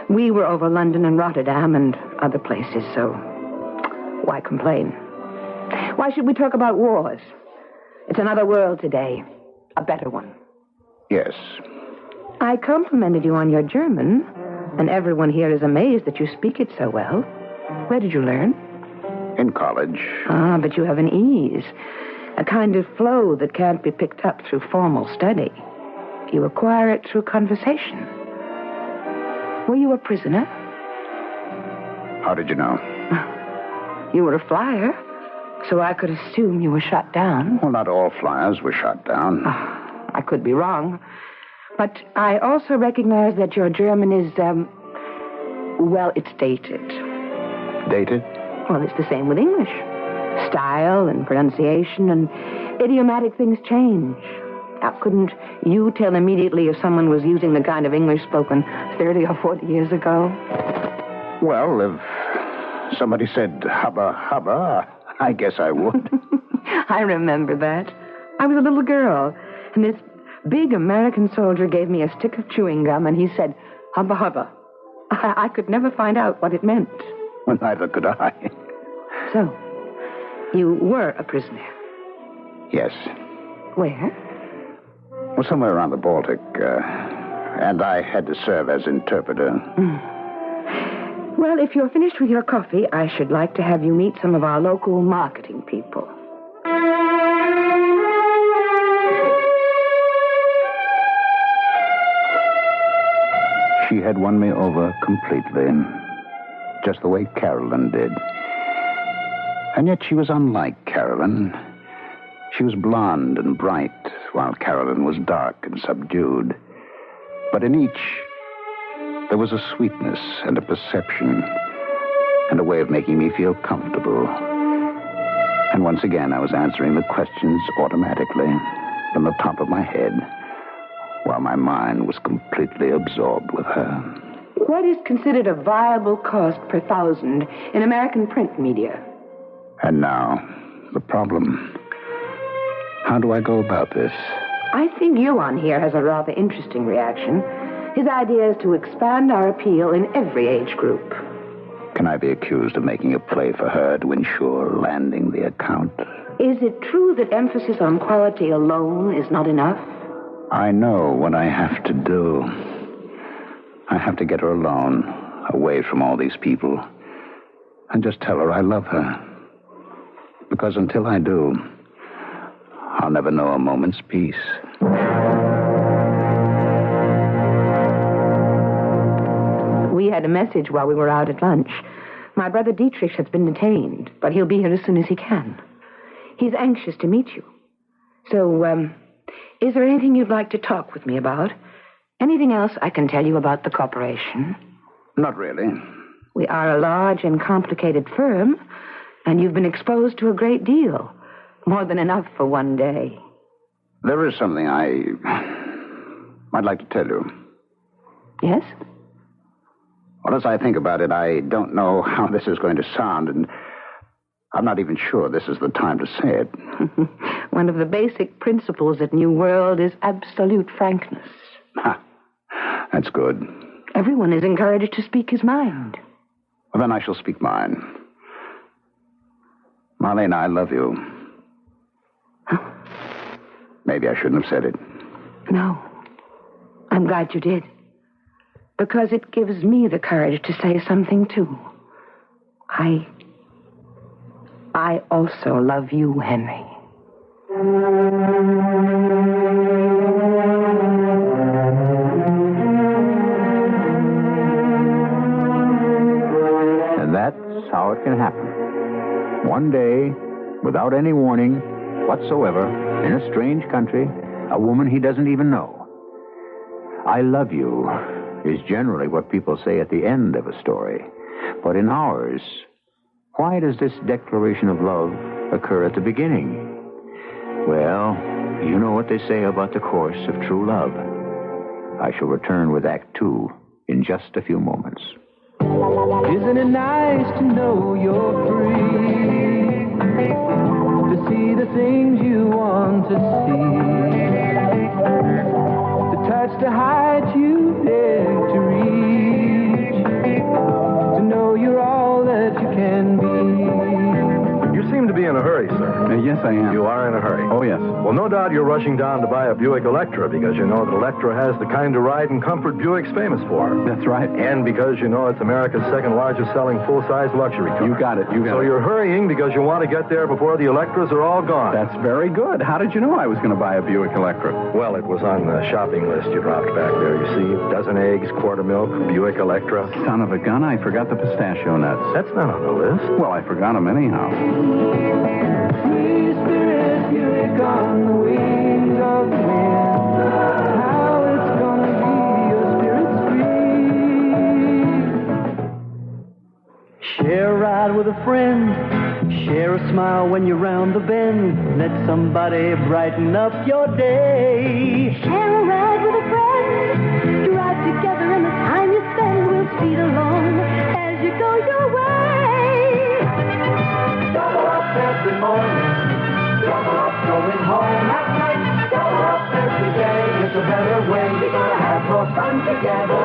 we were over London and Rotterdam and other places, so why complain? Why should we talk about wars? It's another world today. A better one. Yes. I complimented you on your German, and everyone here is amazed that you speak it so well. Where did you learn? In college. Ah, but you have an ease. A kind of flow that can't be picked up through formal study. You acquire it through conversation. Were you a prisoner? How did you know? You were a flyer, so I could assume you were shot down. Well, not all flyers were shot down. I could be wrong. But I also recognize that your German is, well, it's dated. Dated? Well, it's the same with English. Style and pronunciation and idiomatic things change. How couldn't you tell immediately if someone was using the kind of English spoken 30 or 40 years ago? Well, if somebody said hubba hubba, I guess I would. I remember that. I was a little girl, and this big American soldier gave me a stick of chewing gum, and he said, hubba hubba. I could never find out what it meant. Well, neither could I. So, you were a prisoner? Yes. Where? Well, somewhere around the Baltic, and I had to serve as interpreter. Well, if you're finished with your coffee, I should like to have you meet some of our local marketing people. She had won me over completely, just the way Carolyn did. And yet she was unlike Carolyn. She was blonde and bright, while Carolyn was dark and subdued. But in each, there was a sweetness and a perception and a way of making me feel comfortable. And once again, I was answering the questions automatically from the top of my head, while my mind was completely absorbed with her. What is considered a viable cost per thousand in American print media? And now, the problem. How do I go about this? I think Yuan here has a rather interesting reaction. His idea is to expand our appeal in every age group. Can I be accused of making a play for her to ensure landing the account? Is it true that emphasis on quality alone is not enough? I know what I have to do. I have to get her alone, away from all these people, and just tell her I love her. Because until I do, I'll never know a moment's peace. We had a message while we were out at lunch. My brother Dietrich has been detained, but he'll be here as soon as he can. He's anxious to meet you. So, is there anything you'd like to talk with me about? Anything else I can tell you about the corporation? Not really. We are a large and complicated firm, and you've been exposed to a great deal. More than enough for one day. There is something I'd like to tell you. Yes? Well, as I think about it, I don't know how this is going to sound, and I'm not even sure this is the time to say it. One of the basic principles at New World is absolute frankness. Ha. That's good. Everyone is encouraged to speak his mind. Well, then I shall speak mine. Marlene, I love you. Maybe I shouldn't have said it. No. I'm glad you did. Because it gives me the courage to say something, too. I also love you, Henry. And that's how it can happen. One day, without any warning whatsoever, in a strange country, a woman he doesn't even know. I love you is generally what people say at the end of a story. But in ours, why does this declaration of love occur at the beginning? Well, you know what they say about the course of true love. I shall return with Act 2 in just a few moments. Isn't it nice to know you're free? To see the things you want to see. To touch the heights you dare to reach. To know you're all that you can be. You seem to be in a hurry, sir. Yes, I am. You are in a hurry. Oh, yes. Well, no doubt you're rushing down to buy a Buick Electra because you know that Electra has the kind of ride and comfort Buick's famous for. That's right. And because you know it's America's second largest selling full-size luxury car. You got it. So you're hurrying because you want to get there before the Electras are all gone. That's very good. How did you know I was going to buy a Buick Electra? Well, it was on the shopping list you dropped back there, you see. Dozen eggs, quart of milk, Buick Electra. Son of a gun, I forgot the pistachio nuts. That's not on the list. Well, I forgot them anyhow. Free spirit, Buick on the wings of the wind. How it's gonna be, your spirit's free. Share a ride with a friend. Share a smile when you're round the bend. Let somebody brighten up your day. Share a ride with a friend. Drive together and the time you spend will speed along as you go your way. Double up every morning. Double up going home at night. Double up every day. It's a better way. We're gonna have more fun together.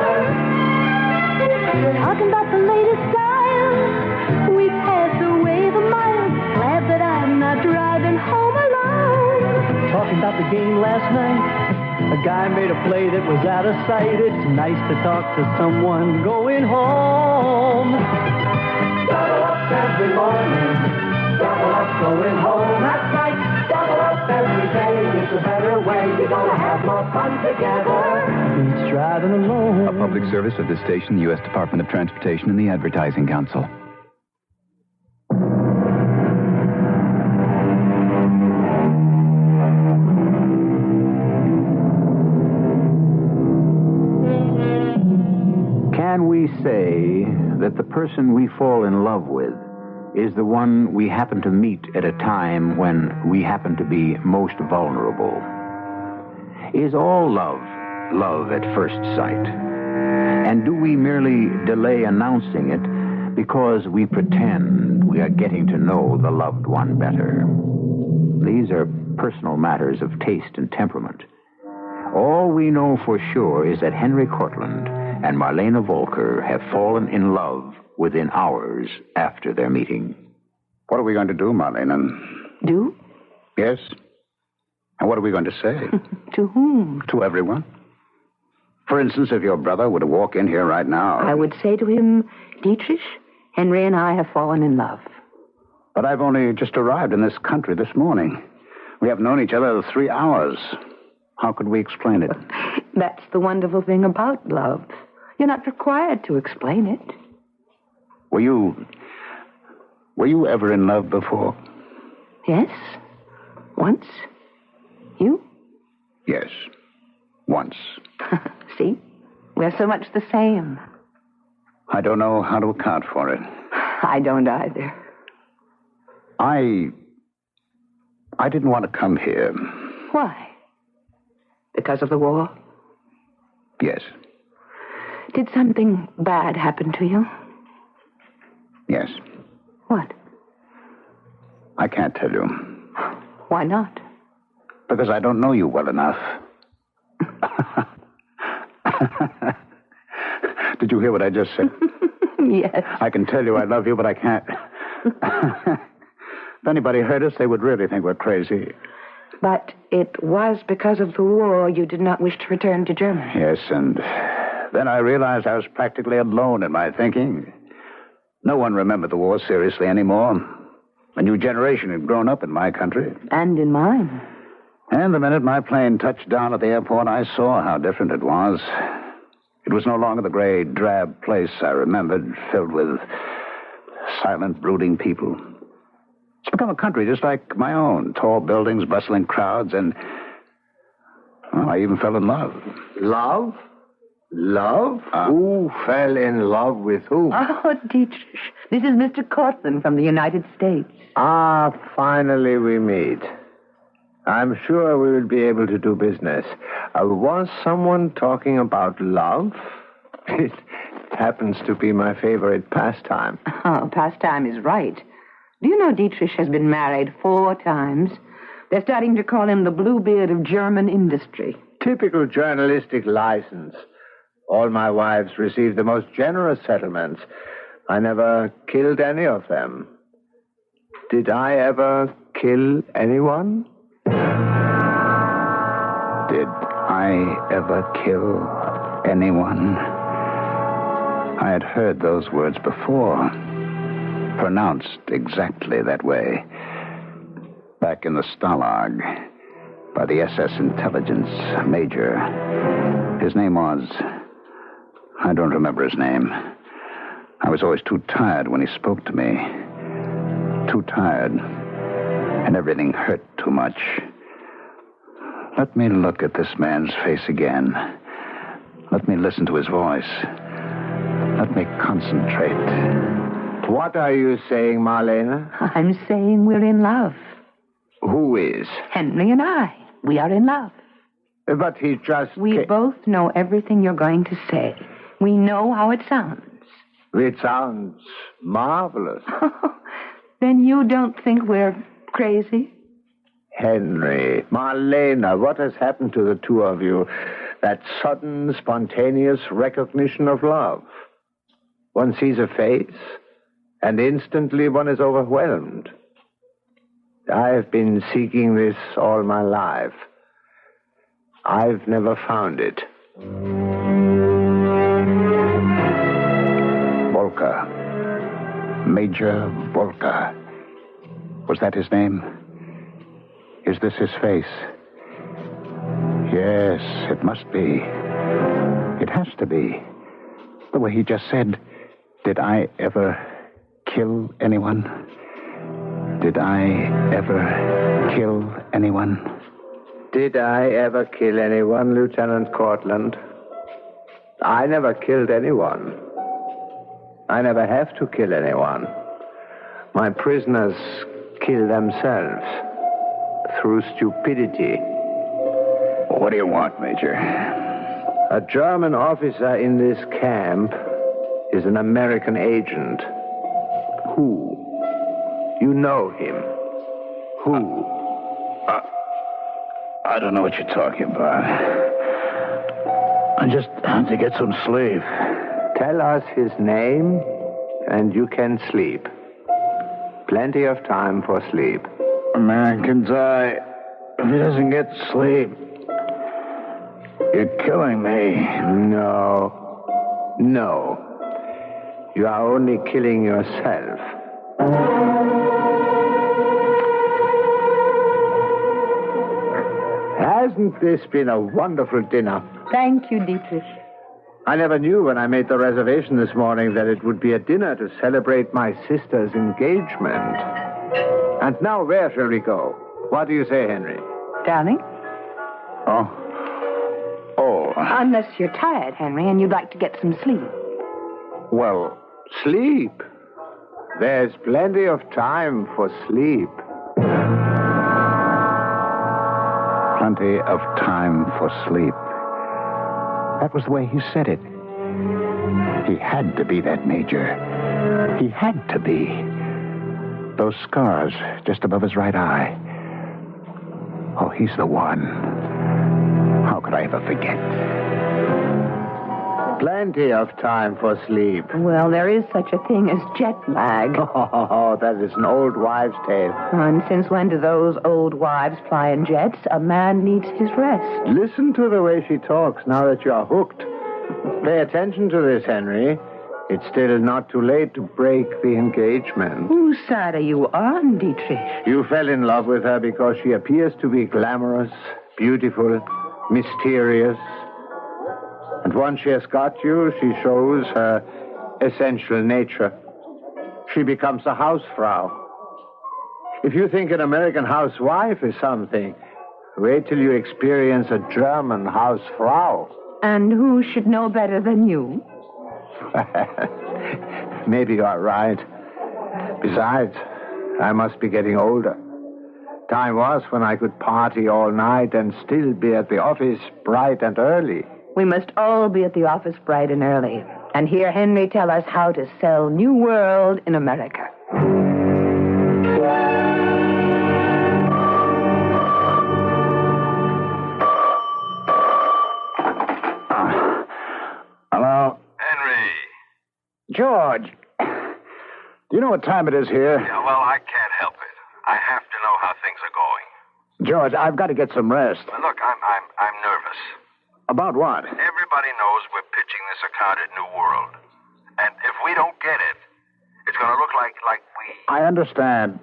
Talking about the latest style. We've had to wave a mile. Glad that I'm not driving home alone. Talking about the game last night. A guy made a play that was out of sight. It's nice to talk to someone going home. Double up every morning. Double up going home at night. Double up every day. It's a better way. You're gonna have more fun together. It's driving alone. A public service of this station, the U.S. Department of Transportation, and the Advertising Council. Can we say that the person we fall in love with is the one we happen to meet at a time when we happen to be most vulnerable? Is all love love at first sight? And do we merely delay announcing it because we pretend we are getting to know the loved one better? These are personal matters of taste and temperament. All we know for sure is that Henry Cortland and Marlene Volker have fallen in love within hours after their meeting. What are we going to do, Marlene? Do? Yes. And what are we going to say? To whom? To everyone. For instance, if your brother were to walk in here right now... I would say to him, Dietrich, Henry and I have fallen in love. But I've only just arrived in this country this morning. We have known each other 3 hours. How could we explain it? That's the wonderful thing about love. You're not required to explain it. Were you ever in love before? Yes. Once. You? Yes. Once. See? We're so much the same. I don't know how to account for it. I don't either. I didn't want to come here. Why? Because of the war? Yes. Did something bad happen to you? Yes. What? I can't tell you. Why not? Because I don't know you well enough. Did you hear what I just said? Yes. I can tell you I love you, but I can't. If anybody heard us, they would really think we're crazy. But it was because of the war you did not wish to return to Germany. Yes, and then I realized I was practically alone in my thinking. No one remembered the war seriously anymore. A new generation had grown up in my country. And in mine. And the minute my plane touched down at the airport, I saw how different it was. It was no longer the gray, drab place I remembered, filled with silent, brooding people. It's become a country just like my own. Tall buildings, bustling crowds, and... well, I even fell in love. Love? Love? Who fell in love with who? Oh, Dietrich, this is Mr. Cortland from the United States. Ah, finally we meet. I'm sure we will be able to do business. Was someone talking about love? It happens to be my favorite pastime. Oh, pastime is right. Do you know Dietrich has been married 4 times? They're starting to call him the Bluebeard of German industry. Typical journalistic license. All my wives received the most generous settlements. I never killed any of them. Did I ever kill anyone? Did I ever kill anyone? I had heard those words before, pronounced exactly that way. Back in the Stalag, by the SS intelligence major. His name was... I don't remember his name. I was always too tired when he spoke to me. Too tired. And everything hurt too much. Let me look at this man's face again. Let me listen to his voice. Let me concentrate. What are you saying, Marlene? I'm saying we're in love. Who is? Henry and I. We are in love. But he just... We both know everything you're going to say. We know how it sounds. It sounds marvelous. Then you don't think we're crazy? Henry, Marlena, what has happened to the two of you? That sudden, spontaneous recognition of love. One sees a face, and instantly one is overwhelmed. I've been seeking this all my life. I've never found it. Volker. Major Volker. Was that his name? Is this his face? Yes, it must be. It has to be. The way he just said, did I ever kill anyone? Did I ever kill anyone? Did I ever kill anyone, Lieutenant Cortland? I never killed anyone. I never have to kill anyone. My prisoners kill themselves through stupidity. What do you want, Major? A German officer in this camp is an American agent. Who? You know him. Who? I don't know what you're talking about. I just have to get some sleep. Tell us his name, and you can sleep. Plenty of time for sleep. A man can die if he doesn't get sleep. You're killing me. No. No. You are only killing yourself. Hasn't this been a wonderful dinner? Thank you, Dietrich. I never knew when I made the reservation this morning that it would be a dinner to celebrate my sister's engagement. And now where shall we go? What do you say, Henry? Darling? Oh. Unless you're tired, Henry, and you'd like to get some sleep. Well, sleep. There's plenty of time for sleep. Plenty of time for sleep. That was the way he said it. He had to be that major. He had to be. Those scars just above his right eye. Oh, he's the one. How could I ever forget? Plenty of time for sleep. Well, there is such a thing as jet lag. Oh, that is an old wives' tale. And since when do those old wives fly in jets? A man needs his rest. Listen to the way she talks now that you are hooked. Pay attention to this, Henry. It's still not too late to break the engagement. Whose side are you on, Dietrich? You fell in love with her because she appears to be glamorous, beautiful, mysterious. And once she has got you, she shows her essential nature. She becomes a housefrau. If you think an American housewife is something, wait till you experience a German Hausfrau. And who should know better than you? Maybe you are right. Besides, I must be getting older. Time was when I could party all night and still be at the office bright and early. We must all be at the office bright and early. And hear Henry tell us how to sell New World in America. Hello? Henry. George. Do you know what time it is here? Yeah, well, I can't help it. I have to know how things are going. George, I've got to get some rest. But look, I'm nervous. About what? Everybody knows we're pitching this account at New World. And if we don't get it, it's going to look like we... I understand.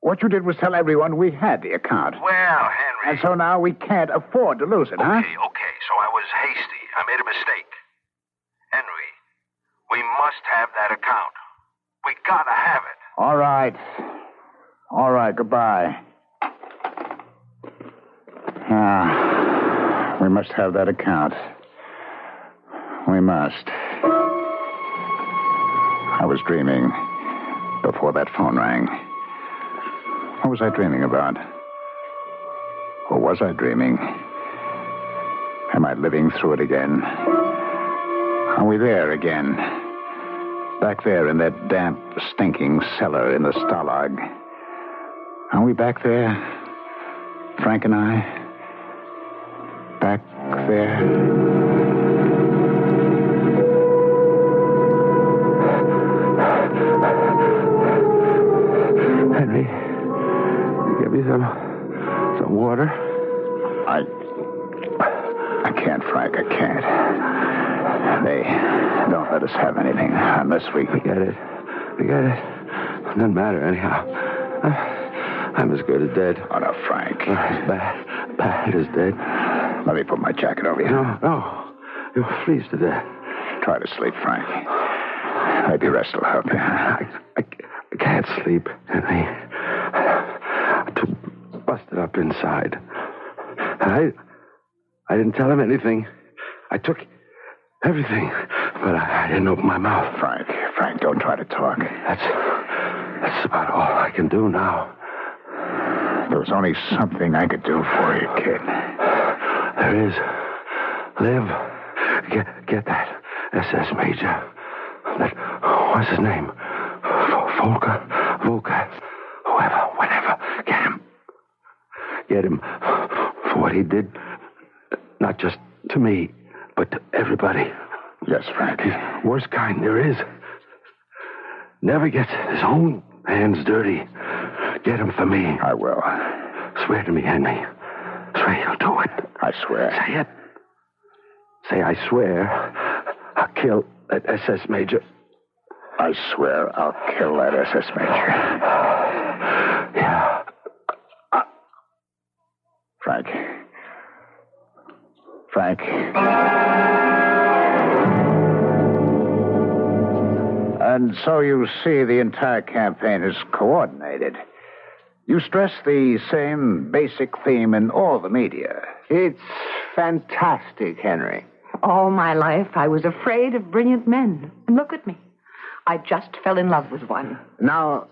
What you did was tell everyone we had the account. Well, Henry... And so now we can't afford to lose it, huh? Okay, so I was hasty. I made a mistake. Henry, we must have that account. We gotta have it. All right. All right, goodbye. We must have that account. We must. I was dreaming before that phone rang. What was I dreaming about? Or was I dreaming? Am I living through it again? Are we there again? Back there in that damp, stinking cellar in the Stalag. Are we back there? Frank and I? Back there? Henry, give me some water. I can't, Frank. I can't. They don't let us have anything unless we... Forget it. Doesn't matter anyhow. I'm as good as dead. Oh, no, Frank. Bad as dead. Let me put my jacket over you. No. You'll freeze to death. Try to sleep, Frank. Maybe rest will help you. I can't sleep, Henry. I'm too busted up inside. I didn't tell him anything. I took everything, but I didn't open my mouth. Frank, don't try to talk. That's about all I can do now. There was only something I could do for you, kid. There is. Liv, get that SS Major. What's his name? Volker, whatever. Get him. Get him for what he did, not just to me, but to everybody. Yes, Frank. Worst kind there is. Never gets his own hands dirty. Get him for me. I will. Swear to me, Henry. Swear you'll do it. I swear. Say it. Say, I swear I'll kill that SS Major. I swear I'll kill that SS Major. Yeah. Frank. Frank. And so you see, the entire campaign is coordinated. You stress the same basic theme in all the media. It's fantastic, Henry. All my life, I was afraid of brilliant men. And look at me. I just fell in love with one. Now,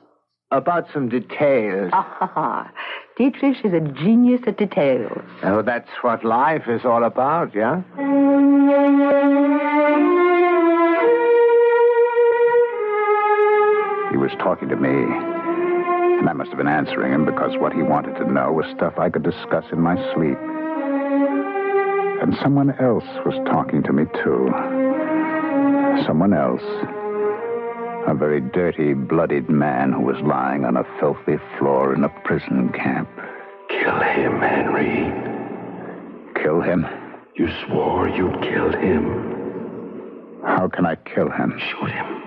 about some details. Dietrich is a genius at details. Oh, that's what life is all about, yeah? He was talking to me, and I must have been answering him because what he wanted to know was stuff I could discuss in my sleep. And someone else was talking to me, too. Someone else. A very dirty, bloodied man who was lying on a filthy floor in a prison camp. Kill him, Henry. Kill him? You swore you'd kill him. How can I kill him? Shoot him.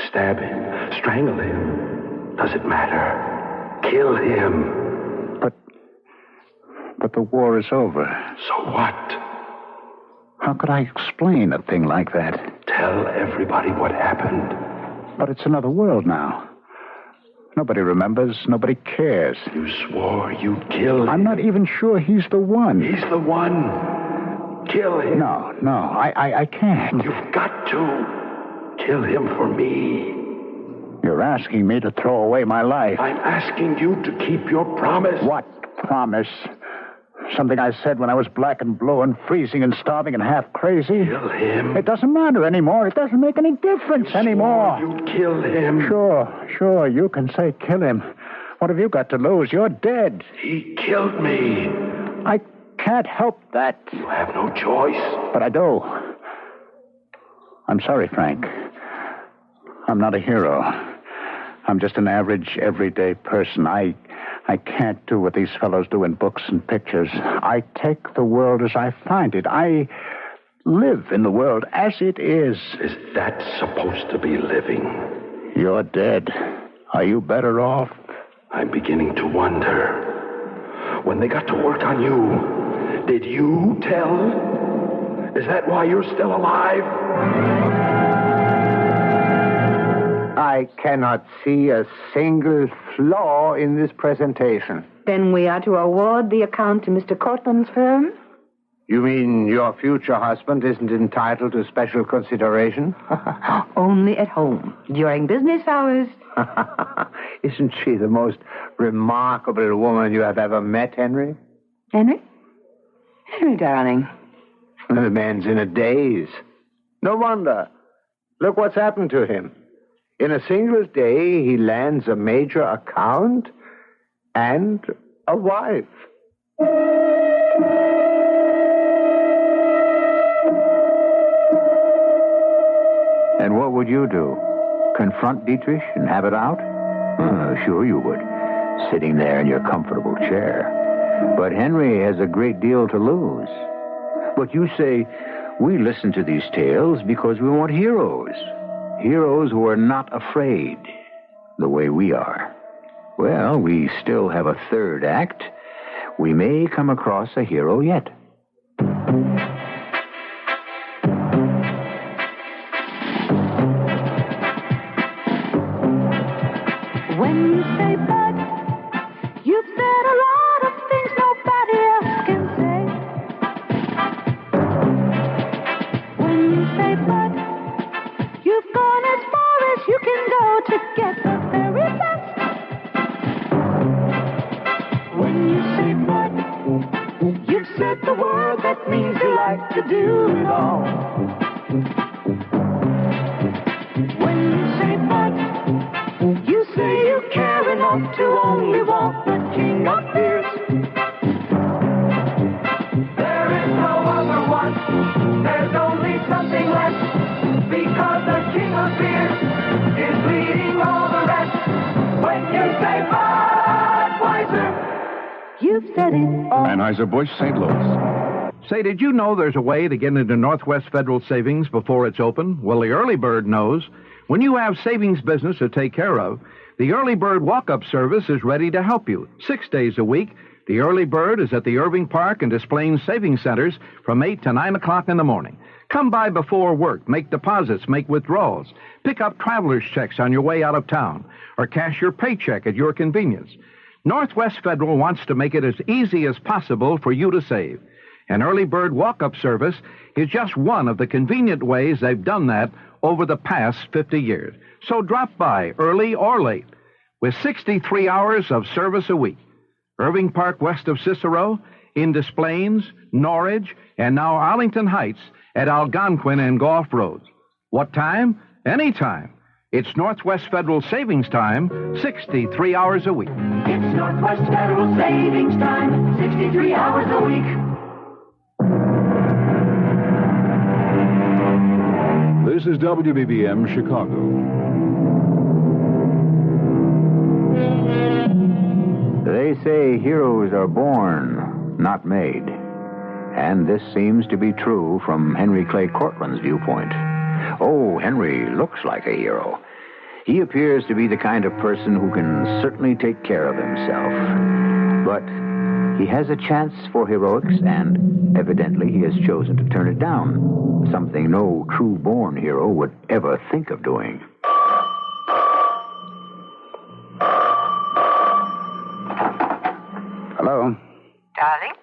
Stab him. Strangle him. Does it matter? Kill him. But the war is over. So what? How could I explain a thing like that? Tell everybody what happened. But it's another world now. Nobody remembers. Nobody cares. You swore you'd kill him. I'm not even sure he's the one. He's the one. Kill him. No, I can't. You've got to. Kill him for me. You're asking me to throw away my life. I'm asking you to keep your promise. What promise? Something I said when I was black and blue and freezing and starving and half crazy. Kill him. It doesn't matter anymore. It doesn't make any difference anymore. You'd kill him. Sure. You can say kill him. What have you got to lose? You're dead. He killed me. I can't help that. You have no choice. But I do. I'm sorry, Frank. I'm not a hero. I'm just an average, everyday person. I can't do what these fellows do in books and pictures. I take the world as I find it. I live in the world as it is. Is that supposed to be living? You're dead. Are you better off? I'm beginning to wonder. When they got to work on you, did you tell? Is that why you're still alive? I cannot see a single flaw in this presentation. Then we are to award the account to Mr. Cortland's firm? You mean your future husband isn't entitled to special consideration? Only at home, during business hours. Isn't she the most remarkable woman you have ever met, Henry? Henry? Henry, darling. The man's in a daze. No wonder. Look what's happened to him. In a single day, he lands a major account and a wife. And what would you do? Confront Dietrich and have it out? Sure you would, sitting there in your comfortable chair. But Henry has a great deal to lose. But you say, we listen to these tales because we want heroes. Heroes who are not afraid, the way we are. Well, we still have a third act. We may come across a hero yet. When you say bud, you've said a lot of things nobody else can say. When you say bud, you've gone as far as you can go to get the very best. When you say bud, you've said the word that means you like to do it all. When you say bud, you say you care enough to only want the king of fears. There is no other one. There's only something left. Because the king of fears is leading all the rest. When you say Budweiser, you've said it all. Anheuser-Busch, St. Louis. Say, did you know there's a way to get into Northwest Federal Savings before it's open? Well, the early bird knows. When you have savings business to take care of, the early bird walk-up service is ready to help you. 6 days a week, the early bird is at the Irving Park and Des Plaines Savings Centers from 8 to 9 o'clock in the morning. Come by before work, make deposits, make withdrawals, pick up traveler's checks on your way out of town, or cash your paycheck at your convenience. Northwest Federal wants to make it as easy as possible for you to save. An early bird walk-up service is just one of the convenient ways they've done that over the past 50 years. So drop by, early or late, with 63 hours of service a week. Irving Park west of Cicero, in Des Plaines, Norridge, and now Arlington Heights at Algonquin and Gulf Roads. What time? Anytime. It's Northwest Federal Savings Time, 63 hours a week. It's Northwest Federal Savings Time, 63 hours a week. This is WBBM Chicago. They say heroes are born, not made. And this seems to be true from Henry Clay Cortland's viewpoint. Oh, Henry looks like a hero. He appears to be the kind of person who can certainly take care of himself. But he has a chance for heroics, and evidently he has chosen to turn it down. Something no true-born hero would ever think of doing. Hello? Darling,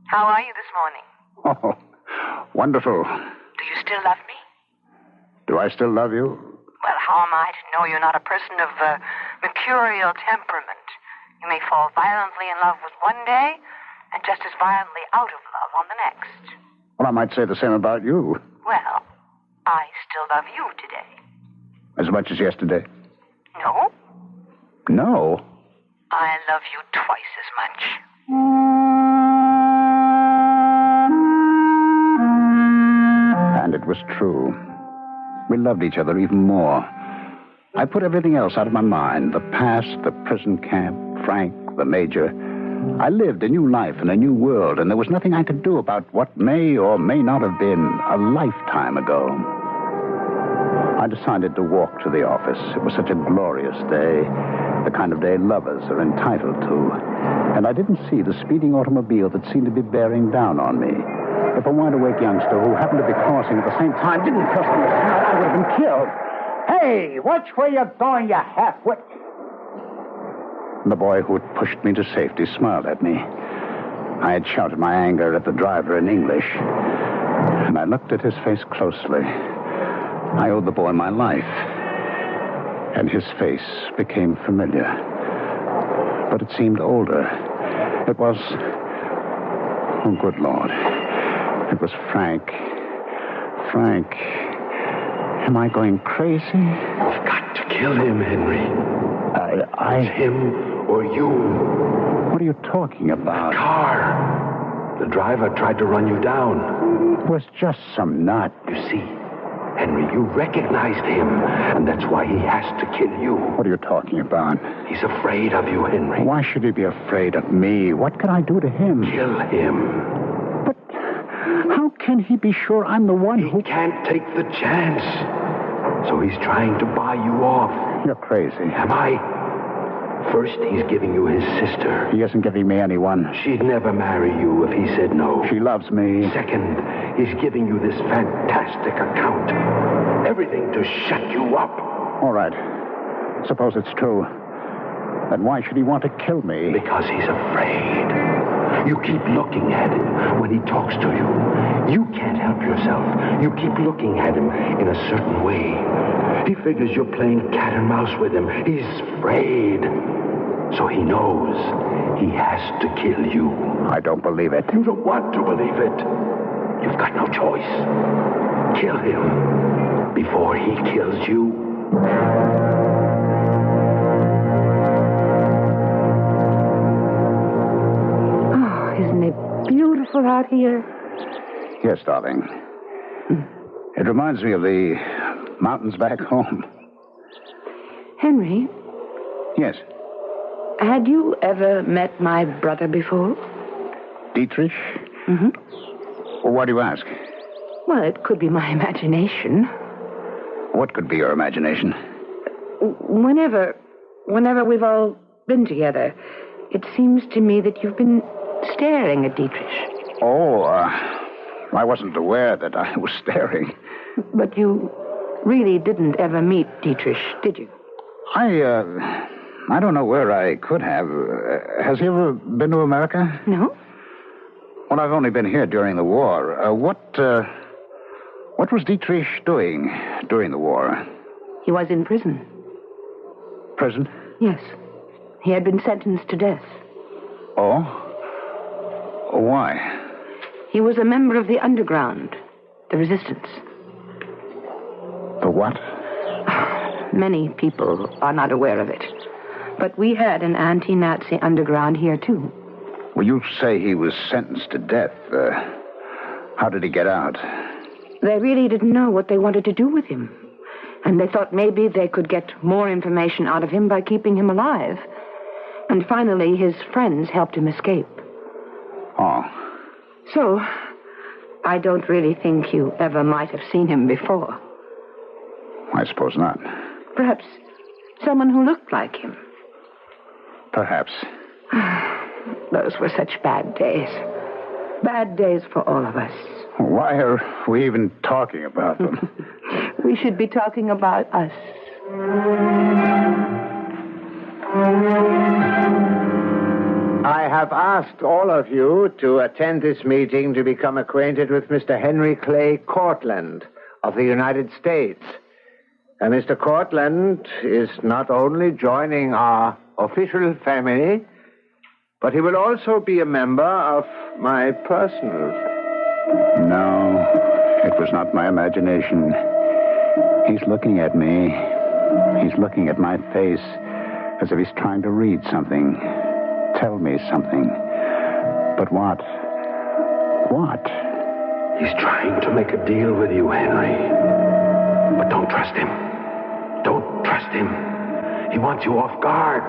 how are you this morning? Oh, wonderful. Do you still love me? Do I still love you? Well, how am I to know you're not a person of mercurial temperament? You may fall violently in love with one day and just as violently out of love on the next. Well, I might say the same about you. Well, I still love you today. As much as yesterday? No? No? I love you twice as much. And it was true. We loved each other even more. I put everything else out of my mind. The past, the prison camp, Frank, the major. I lived a new life in a new world, and there was nothing I could do about what may or may not have been a lifetime ago. I decided to walk to the office. It was such a glorious day, the kind of day lovers are entitled to. And I didn't see the speeding automobile that seemed to be bearing down on me. If a wide-awake youngster who happened to be crossing at the same time didn't cross me, I would have been killed. Hey, watch where you're going, you half-wit. The boy who had pushed me to safety smiled at me. I had shouted my anger at the driver in English, and I looked at his face closely. I owed the boy my life, and his face became familiar. But it seemed older. It was... Oh, good Lord. It was Frank. Frank. Am I going crazy? You've got to kill him, Henry. It's him or you. What are you talking about? The car. The driver tried to run you down. It was just some nut. You see, Henry, you recognized him, and that's why he has to kill you. What are you talking about? He's afraid of you, Henry. Why should he be afraid of me? What can I do to him? Kill him. But how can he be sure I'm the one who... He can't take the chance. So he's trying to buy you off. You're crazy. Am I? First, he's giving you his sister. He isn't giving me anyone. She'd never marry you if he said no. She loves me. Second, he's giving you this fantastic account. Everything to shut you up. All right. Suppose it's true. Then why should he want to kill me? Because he's afraid. You keep looking at him when he talks to you. You can't help yourself. You keep looking at him in a certain way. He figures you're playing cat and mouse with him. He's afraid. So he knows he has to kill you. I don't believe it. You don't want to believe it. You've got no choice. Kill him before he kills you. Oh, isn't it beautiful out here? Yes, darling. It reminds me of the mountains back home. Henry? Yes. Had you ever met my brother before? Dietrich? Mm-hmm. Why do you ask? Well, it could be my imagination. What could be your imagination? Whenever we've all been together, it seems to me that you've been staring at Dietrich. Oh, I wasn't aware that I was staring. But you really didn't ever meet Dietrich, did you? I don't know where I could have. Has he ever been to America? No. Well, I've only been here during the war. What was Dietrich doing during the war? He was in prison. Prison? Yes. He had been sentenced to death. Oh? Why? He was a member of the underground, the resistance. The what? Many people are not aware of it. But we had an anti-Nazi underground here, too. Well, you say he was sentenced to death. How did he get out? They really didn't know what they wanted to do with him. And they thought maybe they could get more information out of him by keeping him alive. And finally, his friends helped him escape. Oh. So, I don't really think you ever might have seen him before. I suppose not. Perhaps someone who looked like him. Perhaps. Those were such bad days. Bad days for all of us. Why are we even talking about them? We should be talking about us. I have asked all of you to attend this meeting to become acquainted with Mr. Henry Clay Cortlandt of the United States. Mr. Cortlandt is not only joining our official family, but he will also be a member of my personal. No, it was not my imagination. He's looking at me. He's looking at my face as if he's trying to read something. Tell me something. But what? What? He's trying to make a deal with you, Henry. But don't trust him. Don't trust him. He wants you off guard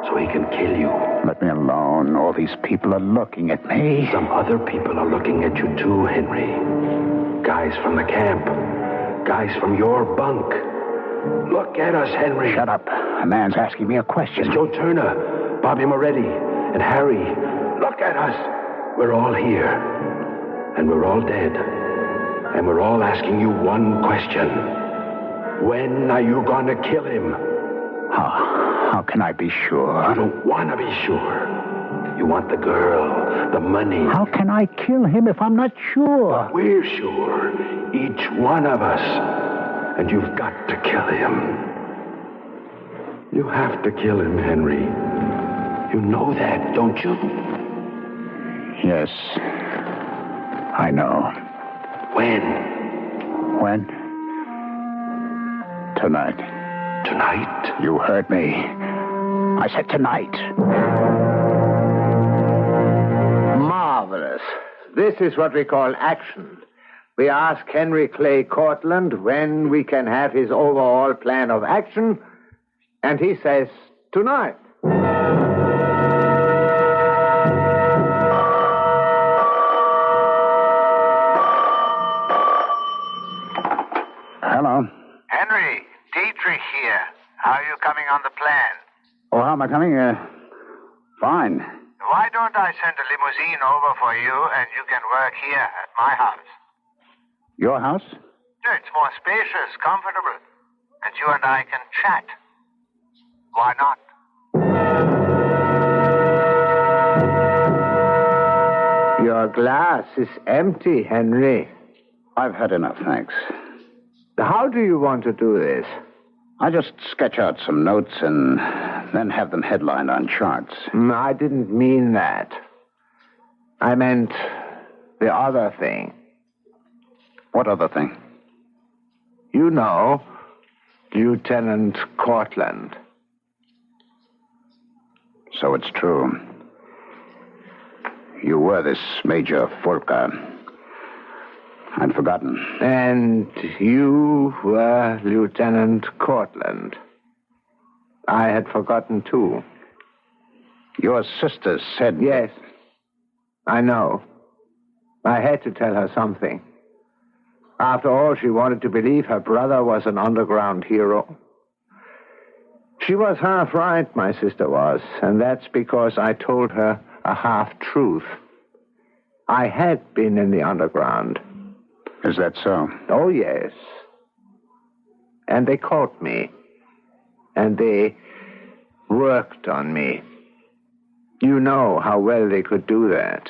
so he can kill you. Let me alone. All these people are looking at me. Some other people are looking at you too, Henry. Guys from the camp. Guys from your bunk. Look at us, Henry. Shut up. A man's asking me a question. It's Joe Turner, Bobby Moretti, and Harry. Look at us. We're all here. And we're all dead. And we're all asking you one question. When are you going to kill him? How can I be sure? You don't want to be sure. You want the girl, the money. How can I kill him if I'm not sure? But we're sure. Each one of us. And you've got to kill him. You have to kill him, Henry. You know that, don't you? Yes. I know. When? When? Tonight. Tonight? You heard me. I said tonight. Marvelous. This is what we call action. We ask Henry Clay Cortlandt when we can have his overall plan of action, and he says tonight. Hello. Henry, Dietrich here. How are you coming on the plan? Oh, how am I coming? Fine. Why don't I send a limousine over for you and you can work here at my house? Your house? It's more spacious, comfortable. And you and I can chat. Why not? Your glass is empty, Henry. I've had enough, thanks. How do you want to do this? I just sketch out some notes and then have them headlined on charts. I didn't mean that. I meant the other thing. What other thing? You know, Lieutenant Cortlandt. So it's true. You were this Major Fulka. I'd forgotten. And you were Lieutenant Cortlandt. I had forgotten, too. Your sister said... Yes, I know. I had to tell her something. After all, she wanted to believe her brother was an underground hero. She was half right, my sister was, and that's because I told her a half-truth. I had been in the underground. Is that so? Oh, yes. And they caught me. And they worked on me. You know how well they could do that.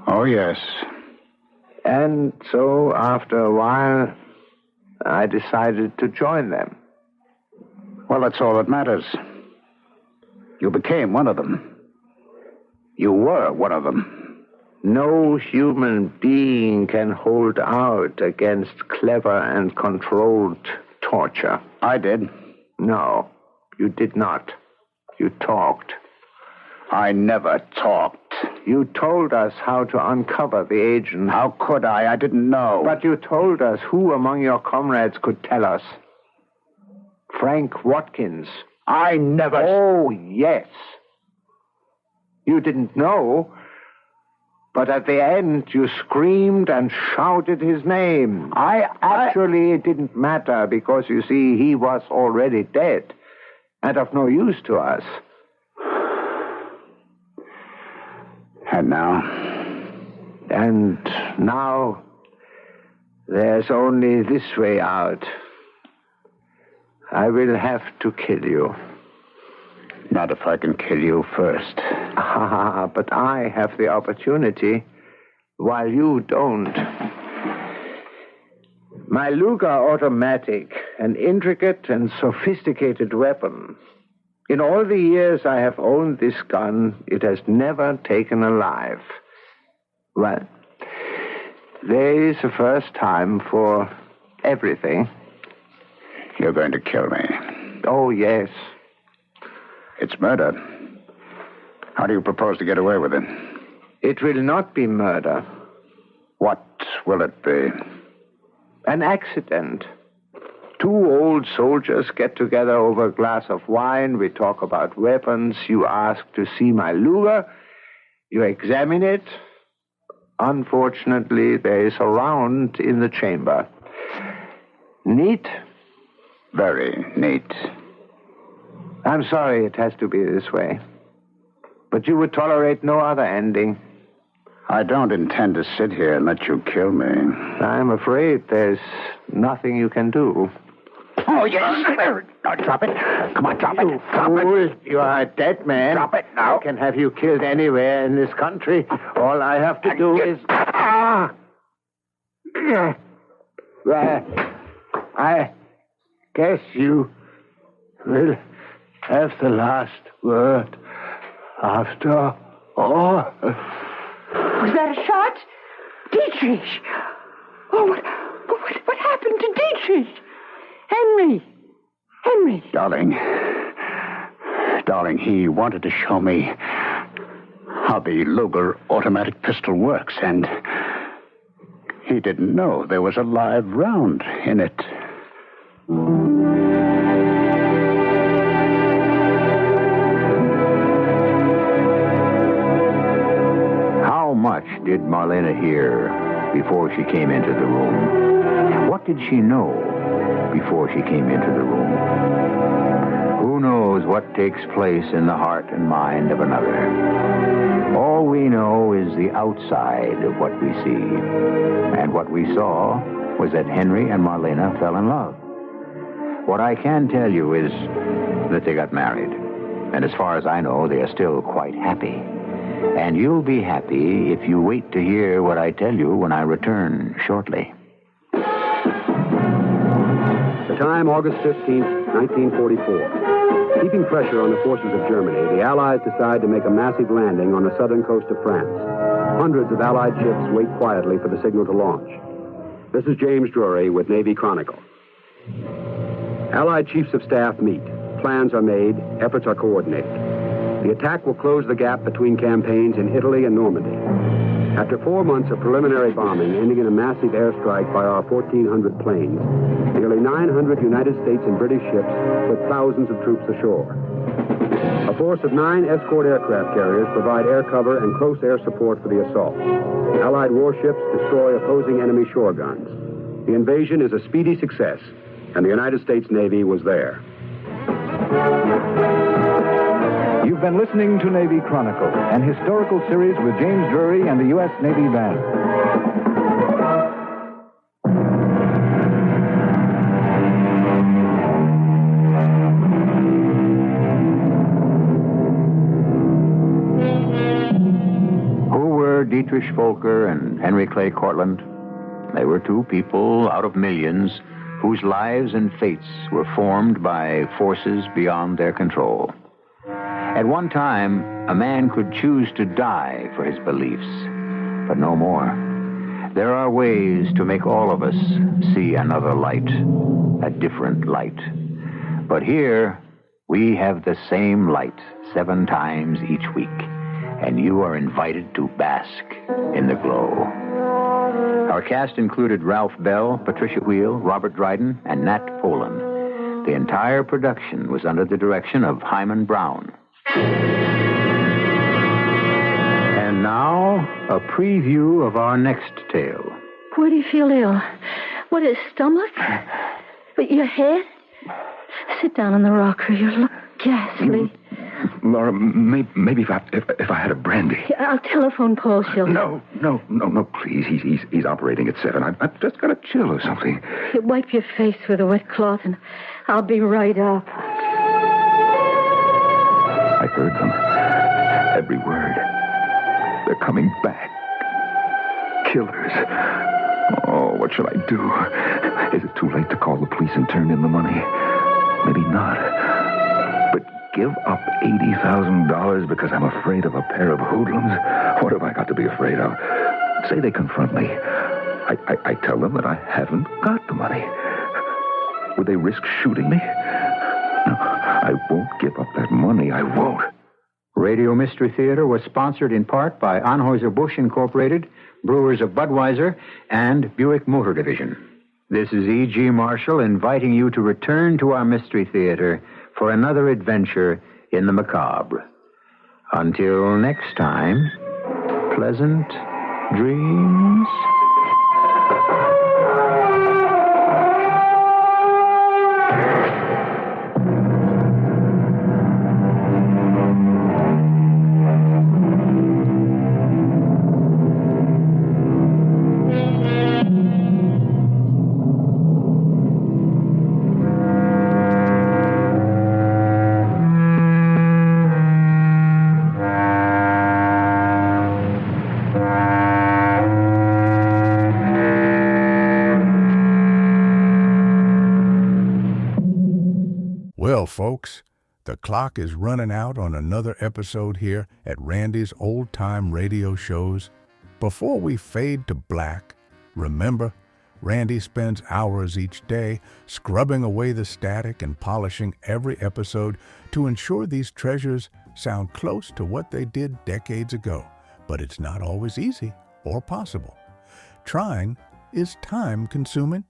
Oh, yes. And so, after a while, I decided to join them. Well, that's all that matters. You became one of them. You were one of them. No human being can hold out against clever and controlled torture. I did. No, you did not. You talked. I never talked. You told us how to uncover the agent. How could I? I didn't know. But you told us who among your comrades could tell us. Frank Watkins. I never... Oh, yes. You didn't know, but at the end you screamed and shouted his name. Actually, it didn't matter because, you see, he was already dead and of no use to us. And now? And now, there's only this way out. I will have to kill you. Not if I can kill you first. But I have the opportunity, while you don't. My Luger automatic, an intricate and sophisticated weapon. In all the years I have owned this gun, it has never taken a life. Well, there is a first time for everything. You're going to kill me. Oh, yes. It's murder. How do you propose to get away with it? It will not be murder. What will it be? An accident. Two old soldiers get together over a glass of wine. We talk about weapons. You ask to see my Luger. You examine it. Unfortunately, there is a round in the chamber. Neat? Very neat. I'm sorry it has to be this way. But you would tolerate no other ending. I don't intend to sit here and let you kill me. I'm afraid there's nothing you can do. Oh, yes. Now, drop it. Come on, drop it. Drop it. You are a dead man. Drop it now. I can have you killed anywhere in this country. All I have to do is... Well, I guess you will have the last word after all. Was that a shot? Dietrich! Oh, what happened to Dietrich? Henry! Darling, he wanted to show me how the Luger automatic pistol works, and he didn't know there was a live round in it. How much did Marlena hear before she came into the room? What did she know before she came into the room? Who knows what takes place in the heart and mind of another? All we know is the outside of what we see. And what we saw was that Henry and Marlena fell in love. What I can tell you is that they got married. And as far as I know, they are still quite happy. And you'll be happy if you wait to hear what I tell you when I return shortly. The time, August 15th, 1944. Keeping pressure on the forces of Germany, the Allies decide to make a massive landing on the southern coast of France. Hundreds of Allied ships wait quietly for the signal to launch. This is James Drury with Navy Chronicle. Allied chiefs of staff meet. Plans are made. Efforts are coordinated. The attack will close the gap between campaigns in Italy and Normandy. After 4 months of preliminary bombing, ending in a massive airstrike by our 1,400 planes, nearly 900 United States and British ships put thousands of troops ashore. A force of 9 escort aircraft carriers provide air cover and close air support for the assault. Allied warships destroy opposing enemy shore guns. The invasion is a speedy success, and the United States Navy was there. You've been listening to Navy Chronicle, an historical series with James Drury and the U.S. Navy Band. Who were Dietrich Volker and Henry Clay Cortlandt? They were two people out of millions whose lives and fates were formed by forces beyond their control. At one time, a man could choose to die for his beliefs, but no more. There are ways to make all of us see another light, a different light. But here, we have the same light 7 times each week, and you are invited to bask in the glow. Our cast included Ralph Bell, Patricia Wheel, Robert Dryden, and Nat Poland. The entire production was under the direction of Hyman Brown. And now, a preview of our next tale. Where do you feel ill? What, his stomach? But your head? Sit down on the rocker. You look ghastly. Laura, maybe if I had a brandy. I'll telephone Paul Schilder. No, please. He's operating at 7. I've just got a chill or something. You wipe your face with a wet cloth, and I'll be right up. I heard them. Every word. They're coming back. Killers. Oh, what shall I do? Is it too late to call the police and turn in the money? Maybe not. But give up $80,000 because I'm afraid of a pair of hoodlums? What have I got to be afraid of? Say they confront me. I tell them that I haven't got the money. Would they risk shooting me? No, I won't give up that money. I won't. Radio Mystery Theater was sponsored in part by Anheuser-Busch Incorporated, Brewers of Budweiser, and Buick Motor Division. This is E.G. Marshall inviting you to return to our Mystery Theater for another adventure in the macabre. Until next time, pleasant dreams. Well, folks, the clock is running out on another episode here at Randy's Old Time Radio Shows. Before we fade to black, remember, Randy spends hours each day scrubbing away the static and polishing every episode to ensure these treasures sound close to what they did decades ago. But it's not always easy or possible. Trying is time-consuming.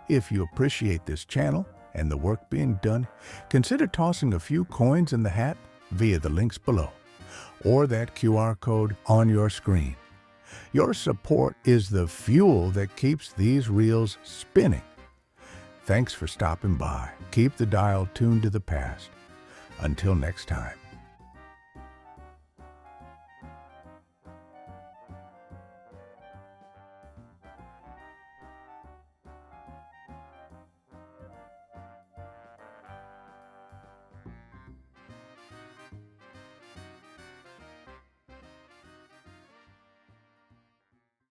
If you appreciate this channel and the work being done, consider tossing a few coins in the hat via the links below or that QR code on your screen. Your support is the fuel that keeps these reels spinning. Thanks for stopping by. Keep the dial tuned to the past. Until next time.